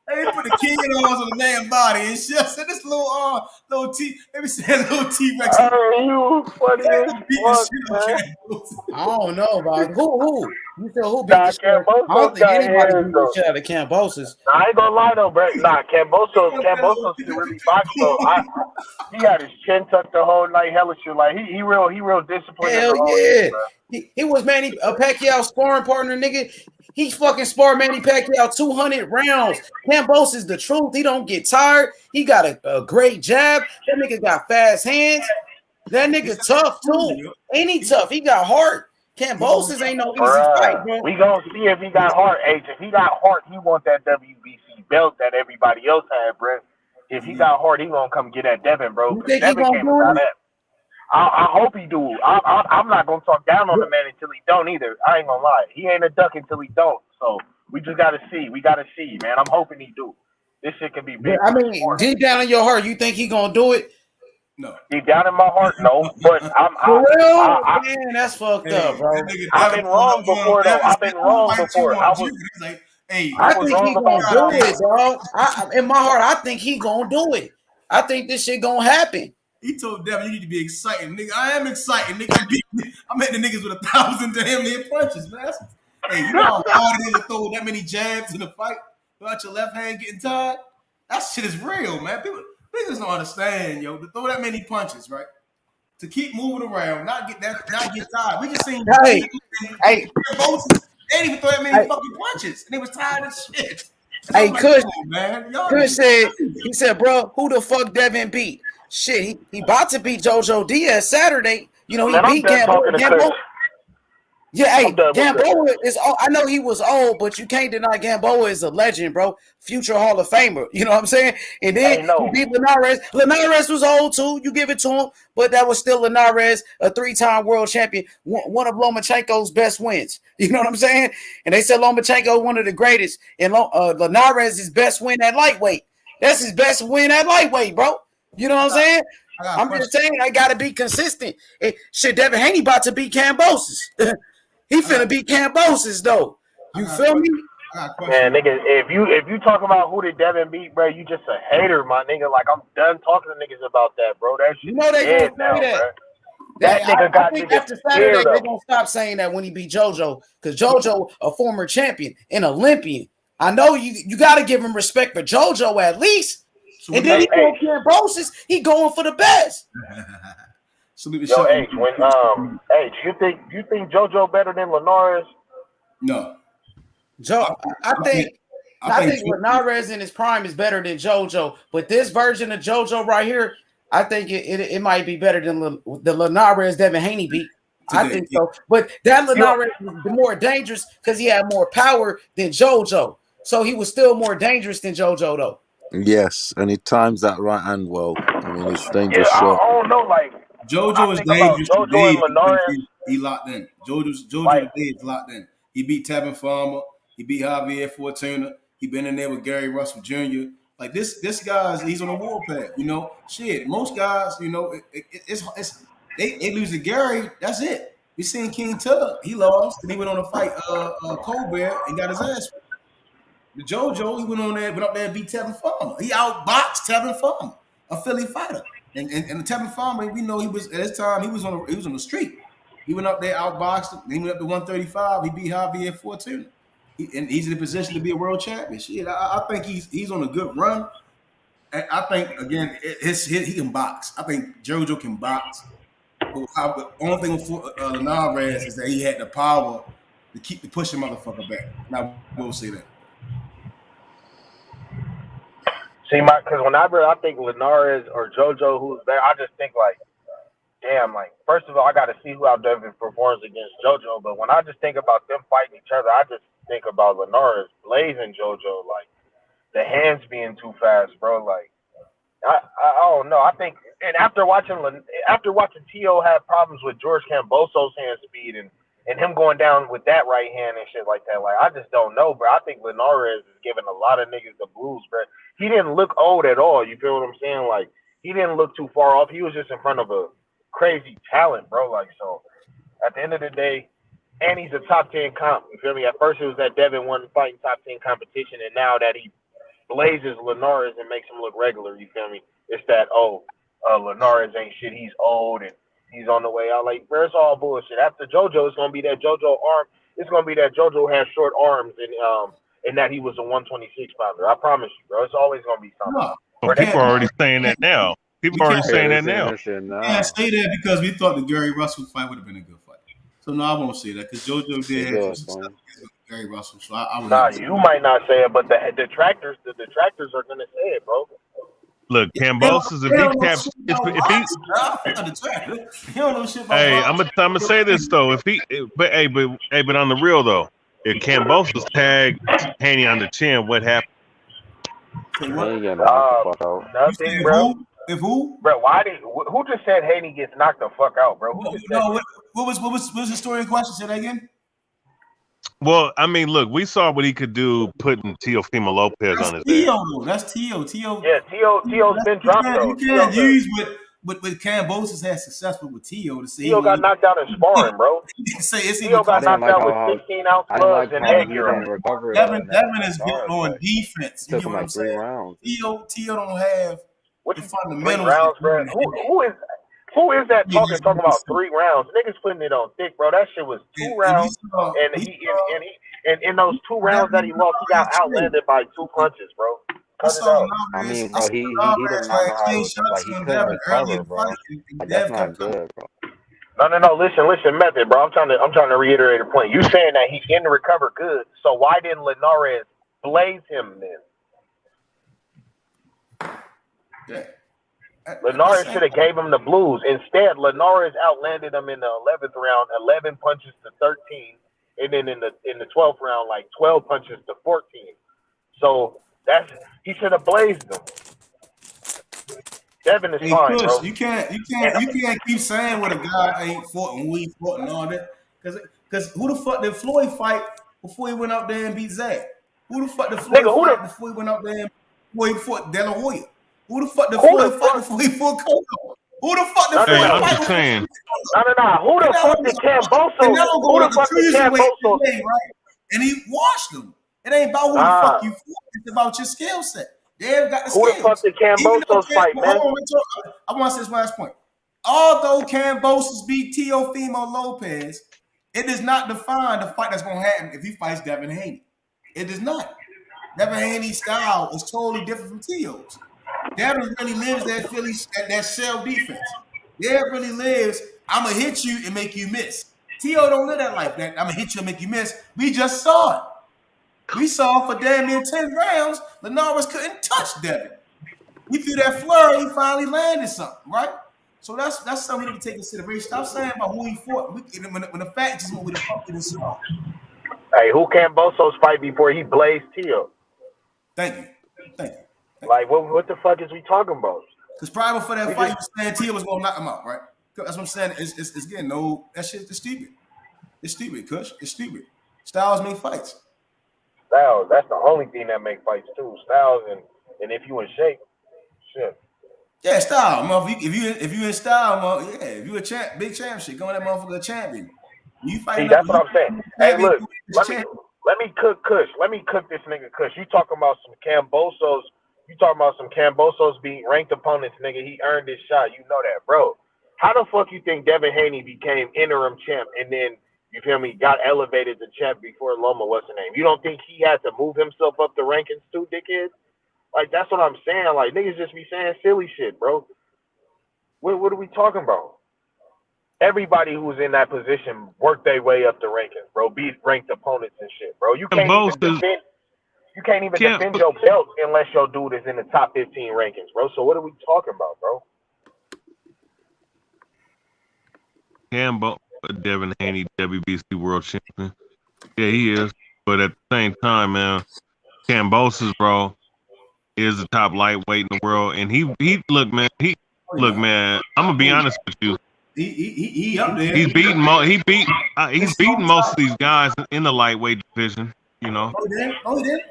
they put the kid arms on the damn body and shit. So this little T, maybe say little T-Rex. You funny as fuck, man. I don't know about who. You said who beat Nah, the shit? I don't Kambosos think got anybody hands beat the though. shit out of Kambosos. Nah, I ain't gonna lie though, bro. Nah, Kambosos can really box though. He had his chin tucked the whole night, hella shit. Like he real disciplined in the Hell whole yeah. shit, bro. He was Manny Pacquiao's sparring partner, nigga. He fucking sparred Manny Pacquiao 200 rounds. Kambosos is the truth. He don't get tired. He got a great jab. That nigga got fast hands. That nigga tough too. Ain't he tough? He got heart. Kambosos ain't no easy fight, bro. We gonna see if he got heart, H. If he got heart, he want that WBC belt that everybody else had, bro. If he got heart, he gonna come get at Devin, bro. You Because think he Devin gonna came do without it? that. I hope he do. I'm not gonna talk down on the man until he don't either. I ain't gonna lie. He ain't a duck until he don't. So we just gotta see. We gotta see, man. I'm hoping he do. This shit can be big. I mean, deep down in your heart, you think he gonna do it? No. Deep down in my heart, no. But For real? Man, that's fucked up, bro. I've been wrong before, though. I've been wrong before. I was think he wrong gonna about do it, dog. In my heart, I think he gonna do it. I think this shit gonna happen. He told Devin, you need to be excited, nigga. I am excited, nigga. I'm hitting the niggas with 1,000 damn near punches, man. Hey, you know how hard it is to throw that many jabs in a fight without your left hand getting tired? That shit is real, man. People don't understand, yo. To throw that many punches, right? To keep moving around, not get tired. We just seen Hey, they didn't even throw that many fucking punches, and they was tired as shit. And Hey, I'm like, Kush, come on, man. Y'all Kush said, bro, who the fuck Devin beat? Shit, he about to beat JoJo Diaz Saturday. You know, he Man, I'm beat done talking to Gamboa. Chris. Yeah, hey, I'm done with Gamboa is. I know he was old, but you can't deny Gamboa is a legend, bro. Future Hall of Famer. You know what I'm saying? And then he beat Linares. Linares was old too. You give it to him, but that was still Linares, a 3-time world champion, one of Lomachenko's best wins. You know what I'm saying? And they said Lomachenko one of the greatest, and Linares' best win at lightweight. That's his best win at lightweight, bro. You know what I'm saying? I'm just saying I gotta be consistent. Shit, Devin Haney about to beat Kambosos. He finna beat Kambosos though. You feel me? Man, nigga, if you talk about who did Devin beat, bro, you just a hater, my nigga. Like, I'm done talking to niggas about that, bro. That shit they dead gonna now, say that. bro. That nigga got I think niggas after Saturday scared they're of. gonna stop saying that when he beat JoJo, because JoJo, a former champion, an Olympian. I know you gotta give him respect for JoJo at least. And then he go Kambosos, he going for the best. Yo, H, H, you think JoJo better than Linares? No. I think Linares in his prime is better than JoJo, but this version of JoJo right here, I think it might be better than the Linares Devin Haney beat. I think so. But that Linares was more dangerous because he had more power than JoJo. So he was still more dangerous than JoJo, though. Yes, and he times that right hand well. I mean, it's dangerous I shot. don't know, like JoJo is dangerous today because he locked in. JoJo today is locked in. He beat Tevin Farmer. He beat Javier Fortuna. He been in there with Gary Russell Jr. Like this guy's he's on a warpath. You know, shit. Most guys, you know, it's they lose to Gary. That's it. We seen King Tug. He lost and he went on to fight Colbert and got his ass. The JoJo, he went up there and beat Tevin Farmer. He outboxed Tevin Farmer, a Philly fighter. And Tevin Farmer, we know he was at this time he was on the street. He went up there, outboxed him. Then he went up to 135. He beat Javier Fortuna. And he's in a position to be a world champion. Shit, I think he's on a good run. And I think again, he can box. I think JoJo can box. But the only thing with Linares is that he had the power to keep the pushing motherfucker back. And I will say that. See, because whenever I think Linares or JoJo, who's better, I just think like, damn, like first of all, I got to see how Devin performs against JoJo. But when I just think about them fighting each other, I just think about Linares blazing JoJo, like the hands being too fast, bro. Like I don't know. I think, and after watching T.O. have problems with George Kambosos' hand speed, and and him going down with that right hand and shit like that. Like, I just don't know, bro. I think Linares is giving a lot of niggas the blues, bro. He didn't look old at all. You feel what I'm saying? Like, he didn't look too far off. He was just in front of a crazy talent, bro. Like, so at the end of the day, and he's a top 10 comp. You feel me? At first it was that Devin won fighting top 10 competition, and now that he blazes Linares and makes him look regular, you feel me? It's that, Linares ain't shit. He's old and he's on the way out. Like, bro, it's all bullshit. After JoJo, it's gonna be that JoJo arm. It's gonna be that JoJo has short arms and that he was a 126 pounder. I promise you, bro. It's always gonna be something. No, Well, people are already saying that now. People are already saying that now. We can't say that because we thought the Gary Russell fight would have been a good fight. So no, I won't say that because JoJo did have some stuff against Gary Russell. So I would. Nah, you might not say it, but the detractors are gonna say it, bro. Look, Kambosos, if I'm gonna say this though. But on the real though, if Kambosos tagged Haney on the chin, what happened? Nothing, bro. If who? Bro, who just said Haney gets knocked the fuck out, bro? What was the story in question? Say that again. Well, I mean, look, we saw what he could do putting Teofimo Lopez on his Tio, though. That's Tio. Yeah, Tio's been dropped, though. You can't use what Kambosos had successful with Tio to say. Tio got knocked out in sparring, bro. Tio got knocked out with 16-ounce gloves and egg Devin is good on defense. Took him like 3 rounds. Tio don't have the fundamentals. 3 rounds, bro. Who is that talking about 3 rounds? Niggas putting it on thick, bro. That shit was 2 rounds, and in those 2 rounds that he lost, he got outlanded by 2 punches, bro. Cut it out. I mean, bro, he didn't know how to, like, he couldn't recover, bro. Like, that's not good, bro. No. Listen, Method, bro. I'm trying to reiterate a point. You saying that he didn't recover good, so why didn't Linares blaze him then? Yeah. Linares should have gave him the blues. Instead, Linares outlanded him in the 11th round, 11 punches to 13, and then in the 12th round, like 12 punches to 14. So he should have blazed him. Devin is fine, Kush, bro. You can't keep saying what a guy ain't fought and we fought and all that. Because who the fuck did Floyd fight before he went out there and beat Zach? Who the fuck did Floyd fight before he went out there and before he fought De La Hoya? Who the fuck did Floyd fight before he fought Cotto? Who the fuck did Floyd fight? I'm just saying. No. Who the fuck did Kambosos? Who the fuck did Kambosos? Right? And he washed them. It ain't about who the fuck you fought. It's about your skill set. They've got the skills. Who the fuck did Kambosos fight, man? I want to say this last point. Although Kambosos beat Teofimo Lopez, it does not define the fight that's going to happen if he fights Devin Haney. It does not. Devin Haney's style is totally different from Teo's. Devin really lives that shell defense. Devin really lives, I'm going to hit you and make you miss. Teo don't live that life. That I'm going to hit you and make you miss. We just saw it. We saw for damn near 10 rounds, Linares couldn't touch Devin. He threw that flurry, he finally landed something, right? So that's something we need to take into consideration. Stop saying about who he fought. When the fact is what we the fuck we saw. Hey, who Kambosos fight before he blazed Teo? Thank you. Like, what the fuck is we talking about? Because prior before that fight, you were saying Teo was going to knock him out, right? That's what I'm saying. It's getting no, that shit is stupid. It's stupid, Kush. It's stupid. Styles make fights. Styles, that's the only thing that make fights too. Styles and if you in shape, shit. Yeah, style, motherfucker. If you in style, motherfucker, yeah. If you a big champ shit, go in that motherfucker a champion. You fight. See, that's what I'm saying. Hey, look, let me cook Kush. Let me cook this nigga Kush. You talking about some Kambosos? You talking about some Kambosos being ranked opponents, nigga? He earned his shot. You know that, bro. How the fuck you think Devin Haney became interim champ and then? You feel me? Got elevated to champ before Loma, what's the name? You don't think he had to move himself up the rankings too, dickhead? Like, that's what I'm saying. Like, niggas just be saying silly shit, bro. What are we talking about? Everybody who's in that position worked their way up the rankings, bro. Beat ranked opponents and shit, bro. You can't even defend your belt unless your dude is in the top 15 rankings, bro. So what are we talking about, bro? Devin Haney, WBC world champion. Yeah, he is. But at the same time, man, Kambosos, bro, is the top lightweight in the world. And he look, man, I'm gonna be honest with you. He up there. He's beating most of these guys in the lightweight division. You know.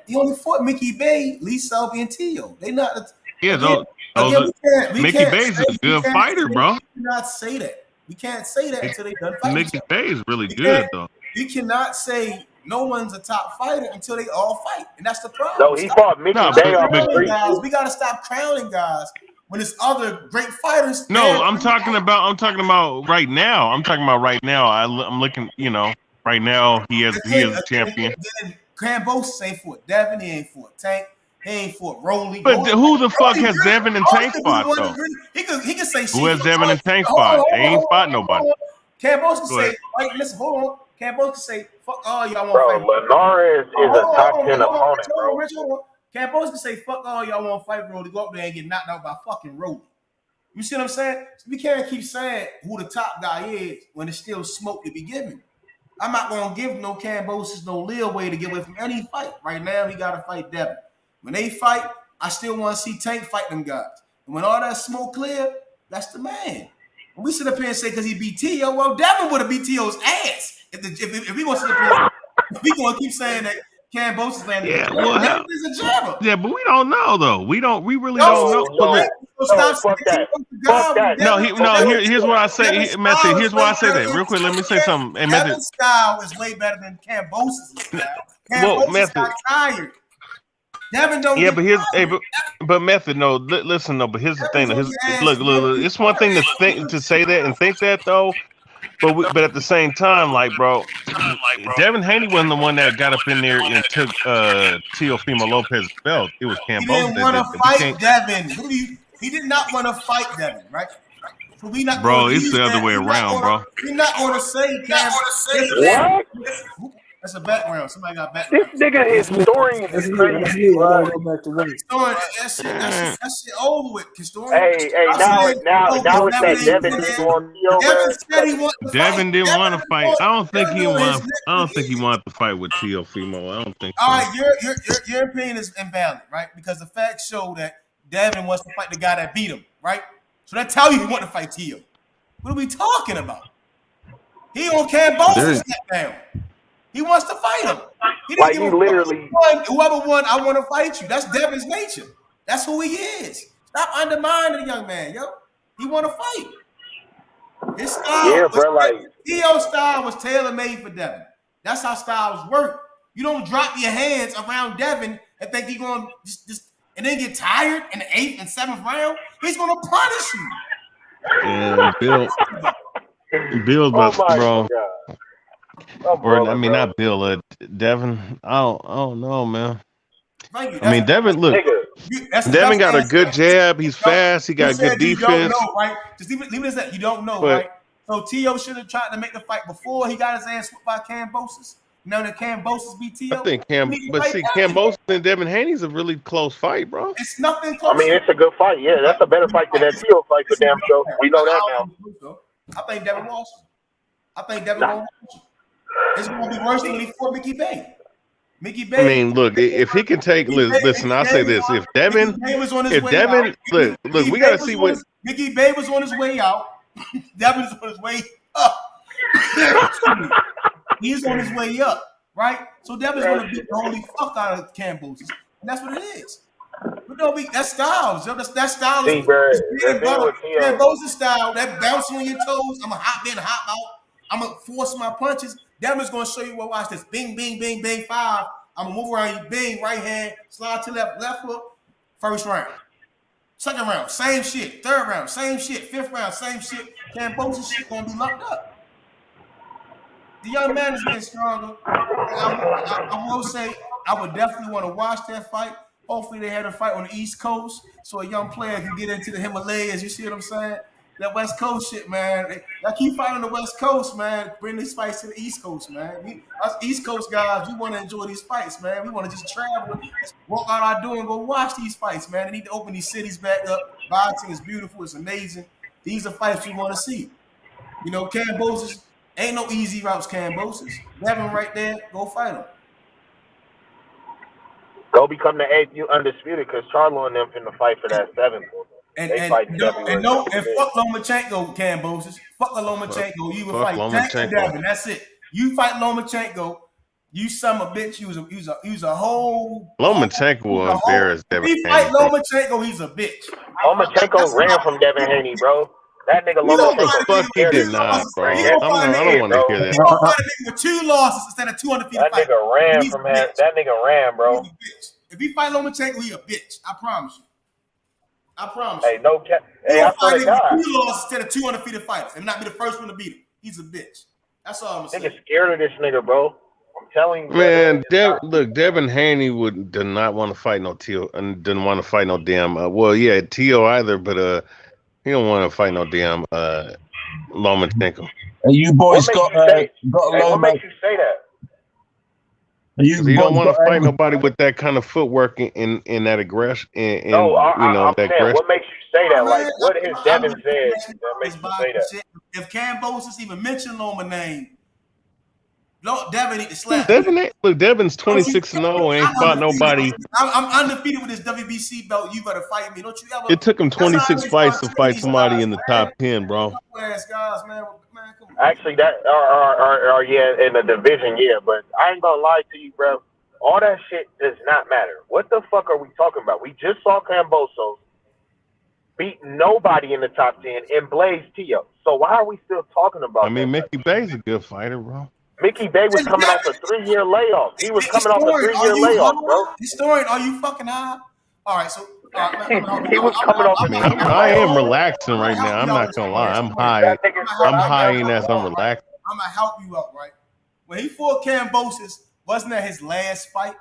He only fought Mickey Bay, Lee Selby, and Tio. They not Yeah, again. those Again, are, Mickey Bay's a good fighter, bro. We cannot say that. We can't say that until they done fighting. Mickey Bay is really good though. We cannot say no one's a top fighter until they all fight, and that's the problem. No, he fought Mickey Bay off the street. We gotta stop crowning guys when it's other great fighters. No, I'm talking about right now. I'm looking, right now he is a champion. Then Kambosos ain't fought Devin, he ain't fought Tank, he ain't fought Rolly. But who the fuck has Devin and Tank fought though? He can say who has Devin and Tank fought? They ain't fought nobody. Kambosos say, like, listen, hold on. Kambosos say, fuck all y'all want to fight. Linares is a top 10 opponent, bro. Kambosos can say, fuck all y'all want to fight Rolly, go up there and get knocked out by fucking Rolly. You see what I'm saying? We can't keep saying who the top guy is when it's still smoke to be given. I'm not going to give no Kambosos no leeway to get away from any fight. Right now, he got to fight Devin. When they fight, I still want to see Tank fight them guys. And when all that smoke clear, that's the man. When we sit up here and say because he beat T.O., well, Devin would have beat T.O.'s ass. If we going to sit up here, if we going to keep saying that Kambosos landed a jabber. Yeah, but we don't know though. We really don't know. Fuck that. No, here's what I say. Method, here's why I say that. Real quick, let me say something. And Devin's style is way better than Kambosos' style. Kambosos got tired. Devin don't. Yeah, but Method, no. Listen, no. But here's the thing. Look. It's one thing to say that and think that though. But at the same time, like, bro, Devin Haney wasn't the one that got up in there and took Teofimo Lopez's belt. It was Kambosos. He didn't want to fight Devin. He did not want to fight Devin, right? So we not. Bro, it's the other way around, bro. We're not going to say Kambosos. What? That's a background. Somebody got background. This nigga is storing is crazy. That shit over with. Hey, now it's that Devin didn't want to Devin didn't want to fight. I don't think he wanted to fight with Teofimo. I don't think so. All right, your opinion is invalid, right? Because the facts show that Devin wants to fight the guy that beat him, right? So that tell you he want to fight Teo. What are we talking about? He on Kambosos step down. He wants to fight him. He didn't give whoever won, I want to fight you. That's Devin's nature. That's who he is. Stop undermining the young man, yo. He want to fight. His style, Teo's style was tailor-made for Devin. That's how styles work. You don't drop your hands around Devin and think he's going to just and then get tired in the 8th and 7th round. He's going to punish you. Yeah, Bill, bro. Not Bill. Devin. I don't know, man. Devin. Look, Devin got a good jab. He's fast. He got good defense. You don't know, right? Just leave it as that. You don't know, right? So Teo should have tried to make the fight before he got his ass whipped by Kambosos. Now that Kambosos beat Teo. I think Kambosos and Devin Haney's a really close fight, bro. It's nothing close. I mean, it's a good fight. Yeah, that's a better fight than that Teo fight for damn sure. We know that now. I think Devin lost. I think Devin won't lose. It's going to be worse than when he fought Mickey Bay. I mean, look, if he can take, listen, I'll say this: if Devin, look, we got to see what Mickey Bay was on his way out. Devin is on his way up. He's on his way up, right? So Devin's going to beat the holy fuck out of Kambosos, and that's what it is. But don't be that style. That style is Kambosos style. That bouncing on your toes. I'm a hop in, hop out. I'm gonna force my punches. Devin's gonna show you what. Watch this. Bing, bing, bing, bing. 5. I'm gonna move around you. Bing, right hand, slide to left hook. First round. Second round, same shit. Third round, same shit. 5th round, same shit. Kambosos shit gonna be locked up. The young man is getting stronger. I will say I would definitely want to watch that fight. Hopefully they had a fight on the East Coast so a young player can get into the Himalayas. You see what I'm saying? That West Coast shit, man. I keep fighting on the West Coast, man. Bring these fights to the East Coast, man. Us East Coast guys, we want to enjoy these fights, man. We want to just travel, walk out our door and go watch these fights, man. They need to open these cities back up. Boxing is beautiful. It's amazing. These are fights we want to see. You know, Kambosos, ain't no easy routes, Kambosos. Devin right there, go fight him. Go become the 8th, you undisputed, because Charlo and them finna fight for that 7th. They fighting February. And fuck Lomachenko, Kambosos. Fuck a Lomachenko. You would Fuck fight Tank or Lomachenko. Devin. That's it. You fight Lomachenko. You son of a bitch. You was a whole. Lomachenko will embarrass If Devin he fight Haney, bro. Lomachenko, he's a bitch. Lomachenko ran from Devin Haney, bro. That nigga No, the Lomachenko fuck he scared did him. not, bro. He I gonna fight a don't nigga, want to hear He that. gonna fight a nigga with 2 losses instead of 2 undefeated That fights. nigga ran He's from a bitch. that nigga ran, bro. He's a bitch. If he fight Lomachenko, he a bitch. I promise you. I promise Hey, you. no cap. He Hey, I gonna swear fight to him with God. 2 losses instead of 2 undefeated fights and not be the first one to beat him. He's a bitch. That's all I'm saying. Nigga scared of this nigga, bro. I'm telling you, Man, brother. Devin Haney did not want to fight no Tio, and didn't want to fight no damn. Well, yeah, Tio either, but he don't want to fight no damn Lomachenko. And you boys What got makes you got a hey, low what man. makes you say that? Because he don't boys want to got fight any- nobody with that kind of footwork in that aggression. No, I'm That saying, aggression. what makes you say that? Like, what has Devin said that makes you say that? Shit. If Kambosos even mentioned Loma name, Devin need to slap. Look, Devin's 26-0, ain't fought nobody. I'm undefeated with this WBC belt. You better fight me. Don't you ever? It took him 26 fights to fight somebody in the top 10, bro. Guys, man, come on. Actually, that or yeah, in the division, yeah. But I ain't gonna lie to you, bro. All that shit does not matter. What the fuck are we talking about? We just saw Kambosos beat nobody in the top 10 and Blaze Tio. So why are we still talking about I mean, that? Mickey Bay's a good fighter, bro. Mickey Bay was coming off a 3-year layoff. He was coming off a 3-year layoff, bro. Historian, are you fucking high? All right, so He was coming off a 3-year I am layoff. relaxing right now. I'm not gonna lie. I'm high. I'm high as I'm relaxed. I'm gonna help you out, right? When he fought Kambosos, wasn't that his last fight?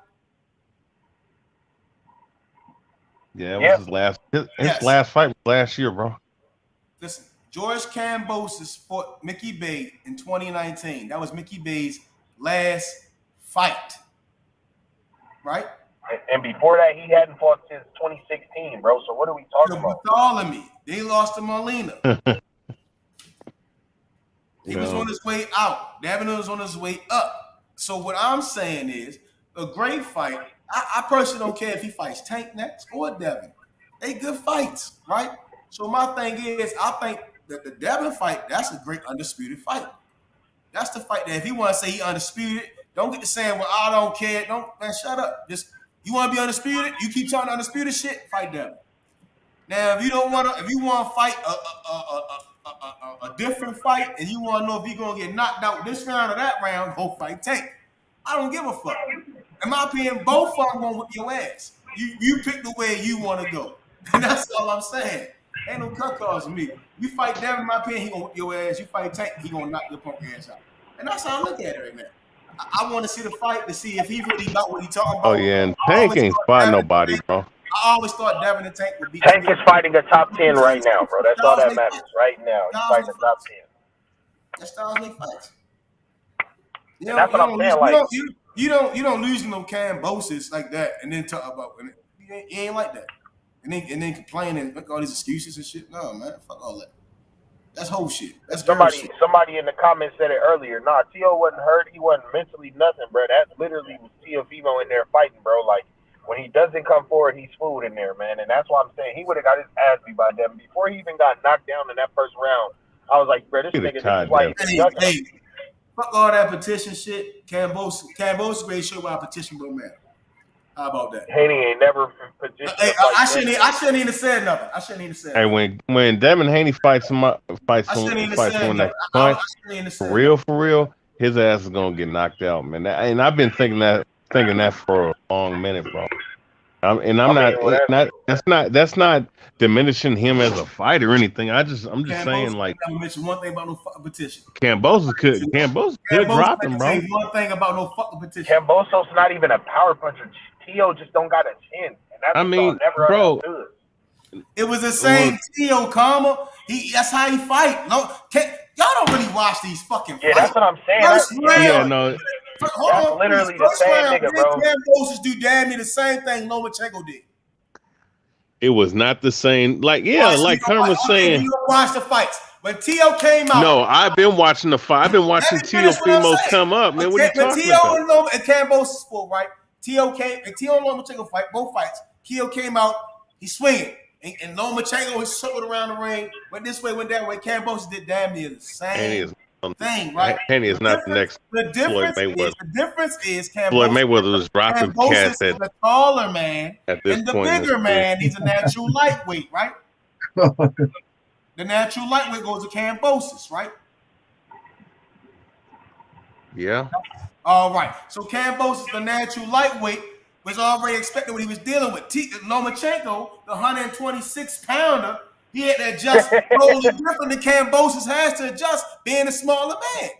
Yeah, it was his last. His last fight was last year, bro. Listen, George Kambosos fought Mickey Bay in 2019. That was Mickey Bay's last fight, right? And before that, he hadn't fought since 2016, bro. So what are we talking about? Bartholomew. They lost to Molina. He was on his way out. Devin was on his way up. So what I'm saying is, a great fight. I personally don't care if he fights Tank next or Devin. They good fights, right? So my thing is, I think that the Devin fight, that's a great undisputed fight. That's the fight that if he want to say he undisputed, don't get to saying, well, I don't care. Don't, man, shut up. Just, you want to be undisputed? You keep talking undisputed shit, fight Devin. Now, if you don't want to, if you want to fight a different fight and you want to know if you're going to get knocked out this round or that round, go fight Tank. I don't give a fuck. In my opinion, both of them going to whip your ass. You pick the way you want to go. And that's all I'm saying. Ain't no cut calls to me. You fight Devin, in my opinion, he going to whip your ass. You fight Tank, he going to knock your punk ass out. And that's how I look at it right now. I want to see the fight to see if he really got what he talking about. Oh, yeah, and Tank ain't fought nobody, bro. I always thought Devin and Tank would be. Tank is fighting a top 10 right now, bro. That's all that matters right now. He's fighting a top 10. That's styles they fights. And that's what I'm saying. Like, you don't lose no Kambosos like that and then talk about it. You ain't like that. And then complain and make all these excuses and shit. No, man, fuck all that. That's whole shit. That's somebody in the comments said it earlier. Nah, Tio wasn't hurt. He wasn't mentally nothing, bro. That literally was Tio Fimo in there fighting, bro. Like, when he doesn't come forward, he's food in there, man. And that's why I'm saying he would have got his ass beat by them. Before he even got knocked down in that first round, I was like, bro, this nigga, this is why he's fuck all that petition shit. Kambosos ready to show why petition don't matter. How about that? Haney ain't never petitioned. Hey, I shouldn't even said nothing. I shouldn't even say. Hey, when Devin Haney fights someone that punch, for real, his ass is gonna get knocked out, man. And I've been thinking that for a long minute, bro. That's not diminishing him as a fighter or anything. I'm just saying, like, I never mentioned one thing about no fucking petition. Kambosos could drop him, bro. One thing about no fucking petition. Kambosos not even a power puncher. Tio just don't got a chin, and that's never understood. It was the same Tio Karma. That's how he fight. No, y'all don't really watch these fucking fights. Yeah, that's what I'm saying. That's literally the same nigga, bro. Kambosos do damn near the same thing Lomachenko did. It was not the same. Like, like Karma was saying. You don't watch the fights. When Tio came out. No, I've been watching the fight. I've been watching Tio Fimo come up, man. What are you talking about? And Kambosos fought, right? Tio and Lomachenko fight, both fights. Tio came out, he swinging. And Lomachenko was circled around the ring, went this way, went that way. Kambosos did damn near the same thing, right? Haney is not the next The Floyd Mayweather. difference is Floyd Mayweather was dropping cats is the taller man, at this and the point in bigger his man, he's a natural lightweight, right? The natural lightweight goes to Kambosos, right? Yeah. All right. So Kambosos, the natural lightweight, was already expecting what he was dealing with. Lomachenko, the 126-pounder, he had to adjust totally different than Kambosos has to adjust being a smaller man.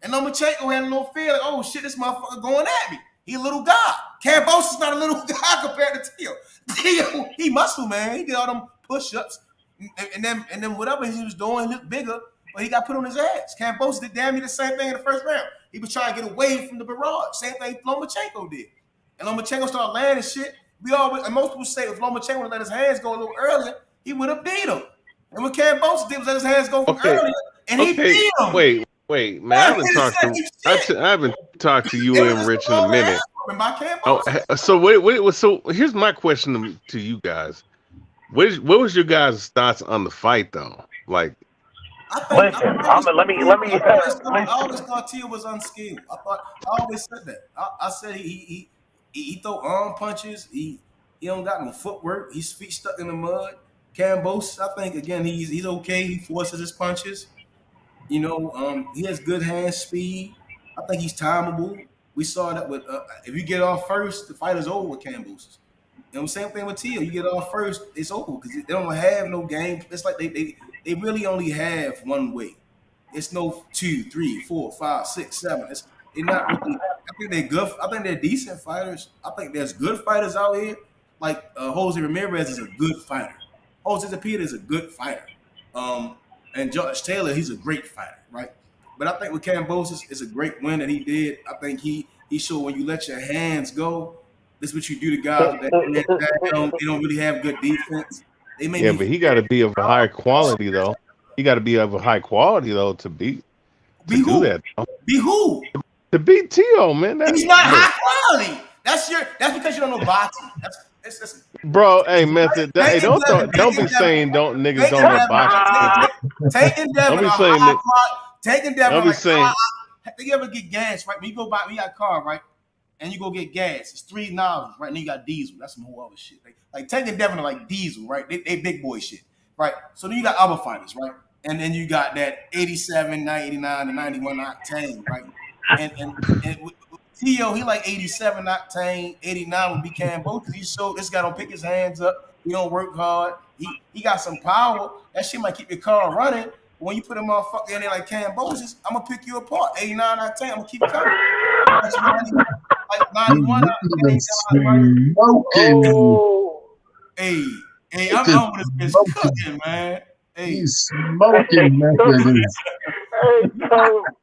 And Lomachenko had a little fear like, oh shit, this motherfucker going at me. He a little guy. Kambosos is not a little guy compared to Tio. Tio, he muscle, man. He did all them push-ups. And then whatever he was doing, he looked bigger, but he got put on his ass. Kambosos did damn near the same thing in the first round. He was trying to get away from the barrage. Same thing Lomachenko did. And Lomachenko started landing shit. And most people say if Lomachenko would let his hands go a little earlier, he would have beat him. And what Kambosos did was let his hands go from earlier, and he beat him. Wait, man, I haven't talked to you and Rich in a minute. So here's my question to you guys. What was your guys' thoughts on the fight though? Like, let me. I always thought Tio was unskilled. I always said that. I said he throw arm punches. He don't got no footwork. His feet stuck in the mud. Kambosos, I think again he's okay. He forces his punches. You know, he has good hand speed. I think he's timeable. We saw that with if you get off first, the fight is over with Kambosos. You know, same thing with Tio. You get off first, it's over because they don't have no game. It's like they really only have one way. It's no 2, 3, 4, 5, 6, 7. They're not really. I think they're good. I think they're decent fighters. I think there's good fighters out here. Like Jose Ramirez is a good fighter. Jose Zepeda is a good fighter. And Josh Taylor, he's a great fighter, right? But I think with Kambosos, it's a great win that he did. I think he showed when you let your hands go, this is what you do to guys that they don't really have good defense. But he got to be of a high quality though. He got to be of a high quality though to do that. Be who? To beat Tio, man. He's not high quality. That's because you don't know boxing. That's bro, hey, Method. Hey, don't be saying niggas don't know boxing. Taking Devin don't be saying that. Taking Devin. Don't be saying. You ever get gas, right? When you go buy, we got a car, right? And you go get gas. It's $3, right? And then you got diesel. That's some whole other shit. Like taking Devin to like diesel, right? They big boy shit, right? So then you got other fighters, right? And then you got that 87, 89, and 91 octane, right? And with Tio, he like 87 octane, 89 would be Kambosos because he showed this guy don't pick his hands up. He don't work hard. He got some power. That shit might keep your car running. But when you put a motherfucker in there like Kambosos, I'm gonna pick you apart. 89 octane, I'm gonna keep coming. That's like 91 octane. Hey, I'm on this bitch cooking, man. Hey. He's smoking Methodist. Hey,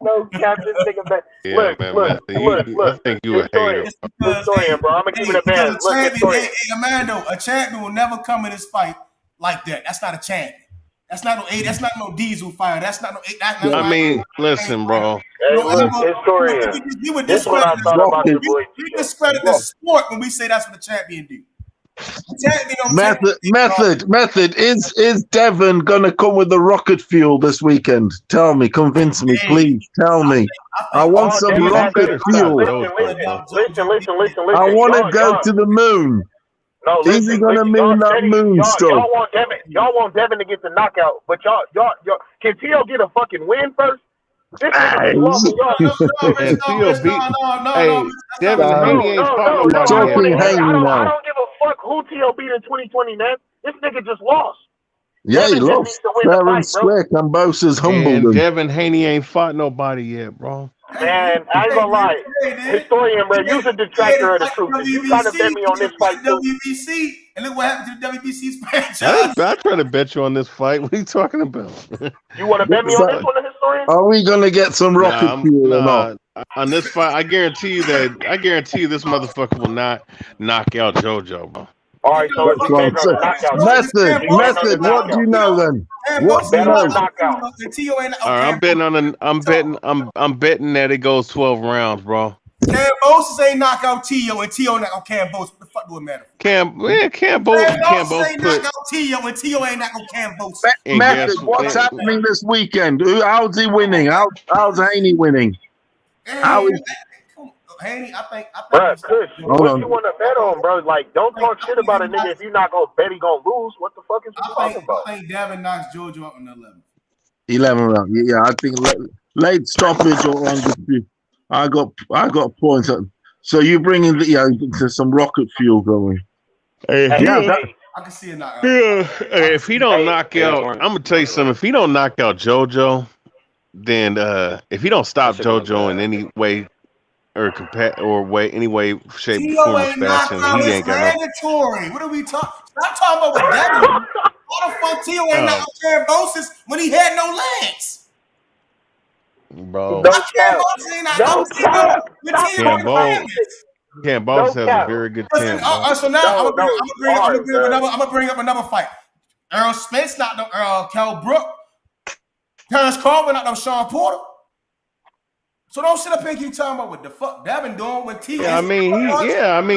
no, Captain, think about look. I think you a hater. Historian, bro. I'm gonna keep it a man. Hey, Amando, a champion will never come in this fight like that. That's not a champion. That's not no diesel fire. That's not no. I mean, listen, bro. Hey, look, historian. You would this is what I thought about your boy. You discredit the sport when we say that's what the champion do. Method. Is Devin gonna come with the rocket fuel this weekend? Tell me, convince me, please. Tell me. I want some rocket fuel. Listen. I want to go to the moon. No, is he gonna mean that moon stuff? Y'all want Devin to get the knockout, but y'all can Tio get a fucking win first? Devin Haney ain't fought nobody yet. I don't give a fuck who Tio beat in 2020, man. This nigga just lost. Yeah, he lost. Fair and square. Kambosos humbled him. Devin Haney ain't fought nobody yet, bro. Man, I ain't gonna lie. Historian, bro, you's a detractor of the truth. You trying to bet me on this fight, too. WBC, and look what happened to the WBC's franchise. I try to bet you on this fight. What are you talking about? You want to bet me on this one, Historian? Are we gonna get some rocket fuel or not? On this fight, I guarantee you this motherfucker will not knock out JoJo, bro. All right, so it's Method. What do you know then? What do you know? All right, I'm betting that it goes 12 rounds, bro. Kambosos ain't knock out Tio and Tio knock out Kambosos. What the fuck Fuck doing metaphor. Kambosos say knock out Tio and Tio ain't not gonna Kambosos. Method, what's happening this weekend? How's he winning? How's Haney winning? How is Haney, I think. Bruh, Kush, Hold what on. you want to bet on, bro? Like, don't talk shit about a nigga if you're not gonna bet he gonna lose. What the fuck is you talking about? I think Devin knocks JoJo out in the 11th. 11 round. Yeah, I think late stoppage or undisputed. I got points. So you bringing some rocket fuel going. Hey, I can see it knock out. If he don't knock out, I'm gonna tell you something. If he don't knock out JoJo, then if he don't stop JoJo in any way or any way, shape, Tio form, or ain't knocked fashion, out. he It's ain't got no. mandatory. What are we talking? Stop talking about what Devin. Why the fuck Tio ain't knocked out Kambosos when he had no legs? Bro, No cap. No cap. Kambosos has a very good Listen, camp, bro. so now I'm gonna bring up another fight. Errol Spence knocked out Kell Brook. Terrence Crawford knocked out Sean Porter. So don't sit up here and keep talking about what the fuck Devin doing with T. Yeah, I mean,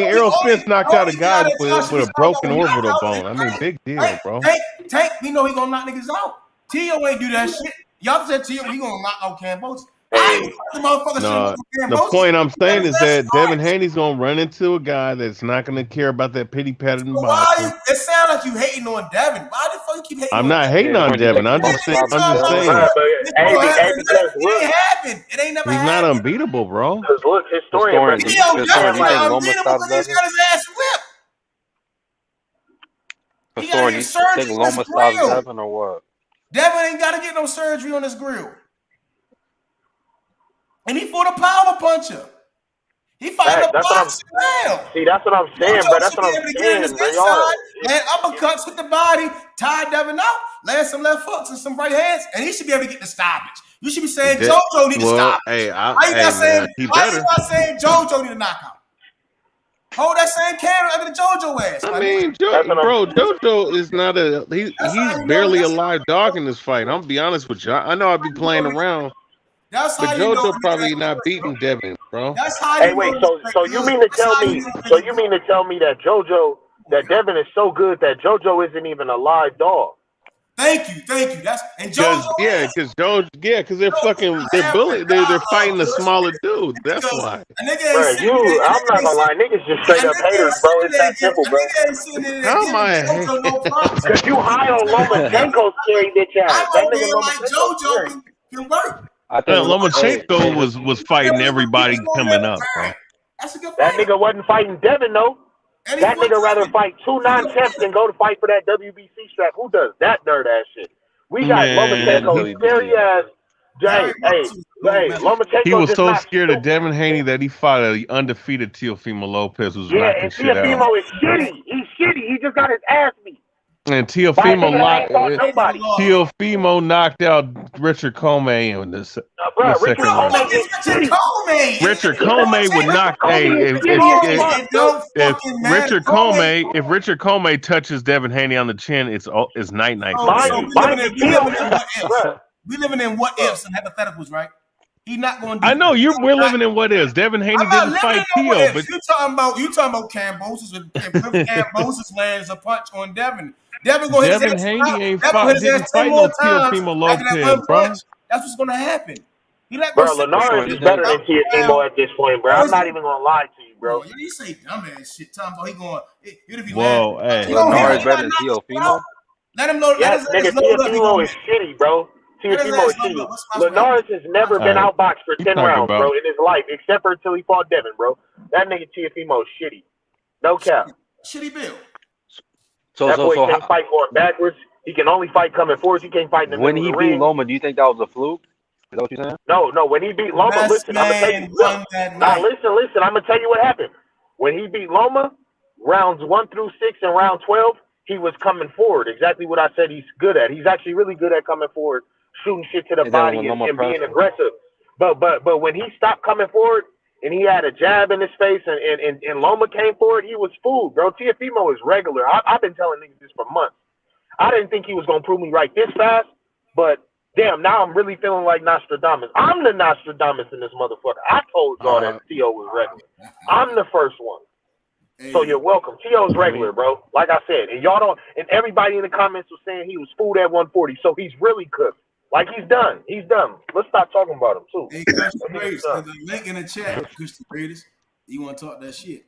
Errol Spence knocked out a guy with a broken orbital bone. I mean, big deal, bro. Tank, we know he gonna knock niggas out. Tio ain't do that shit. Y'all said Tio, he gonna knock out Kambosos. The point I'm saying is that Devin Haney's gonna run into a guy that's not gonna care about that pity patting boxing. It sounds like you hating on Devin. Why the fuck you keep hating I'm on not Devin? hating on Devin. I'm just saying. It ain't happened. It ain't never He's happened. not unbeatable, bro. Because look, historian, Tio definitely unbeatable because he's got his ass whipped. He gotta get surgery on his grill. Devin or what? Devin ain't gotta get no surgery on his grill. And he fought a power puncher. He fighting a boxer now. See, that's what I'm saying, bro. That's what I'm saying, bro. Y'all. Land uppercuts hit the body, tie Devin out, land some left hooks and some right hands, and he should be able to get the stoppage. You should be saying JoJo need to stop. Why you not saying JoJo need to knock out? Hold that same camera under the JoJo ass. I mean, JoJo is not he's barely a live dog in this fight. I'm gonna be honest with you. I know I'd be playing around. But JoJo probably not beating Devin, bro. Hey, wait. So you mean to tell me? So you mean to tell me that Devin is so good that JoJo isn't even a live dog? Thank you. That's and JoJo. Because they're fighting a smaller dude. That's why. Bro, I'm not gonna lie, niggas just straight up haters, bro. It's that simple, bro. How am I? Because you high on Lomachenko's scary bitch ass. That nigga JoJo can work. Lomachenko was fighting everybody coming up, bro. That nigga wasn't fighting Devin, though. That nigga rather fight 2 non-champs than go to fight for that WBC strap. Who does that dirt ass shit? We got Lomachenko scary ass. Hey, Lomachenko. He was so scared of Devin Haney that he fought an undefeated Teofimo Lopez, who's knocking shit out. Teofimo is shitty. He's shitty. He just got his ass beat. And Teofimo knocked out Richard Comey in the second round. Richard Comey would knock. If Richard Comey touches Devin Haney on the chin, it's night. We living in what ifs and hypotheticals, right? He's not going to. I know we're living in what ifs. Devin Haney didn't fight Tio, but you talking about Kambosos and Kambosos lands a punch on Devin. Devin Haney didn't fight no Teofimo Lopez, bro. That's what's gonna happen. Bro, Linares is better than Teofimo at this point, bro. I'm not even gonna lie to you, bro. You say dumbass shit. Talking about he going. Whoa, hey. Linares better than Teofimo. Let him know. Yes, nigga, Teofimo is shitty, bro. Teofimo is shitty. Linares has never been outboxed for 10 rounds, bro, in his life, except for until he fought Devin, bro. That nigga Teofimo is shitty. No cap. Shitty Bill. That boy can't fight going backwards. He can only fight coming forwards. He can't fight in the middle of the ring. When he beat Loma, do you think that was a fluke? Is that what you're saying? No. When he beat Loma, listen, I'm gonna tell you. Listen. I'm gonna tell you what happened. When he beat Loma, rounds 1 through 6 and round 12, he was coming forward. Exactly what I said he's good at. He's actually really good at coming forward, shooting shit to the body and being aggressive. But when he stopped coming forward and he had a jab in his face and Loma came forward, he was fooled, bro. Teofimo is regular. I've been telling niggas this for months. I didn't think he was gonna prove me right this fast, but damn, now I'm really feeling like Nostradamus. I'm the Nostradamus in this motherfucker. I told y'all that Theo was regular. I'm the first one. So you're welcome. T.O.'s regular, bro. Like I said, and y'all don't. And everybody in the comments was saying he was fooled at 140. So he's really cooked. Like he's done. He's done. Let's stop talking about him too. Hey, Custom That nigga's Raiders, done. the link in the chat, Custom Raiders. You want to talk that shit?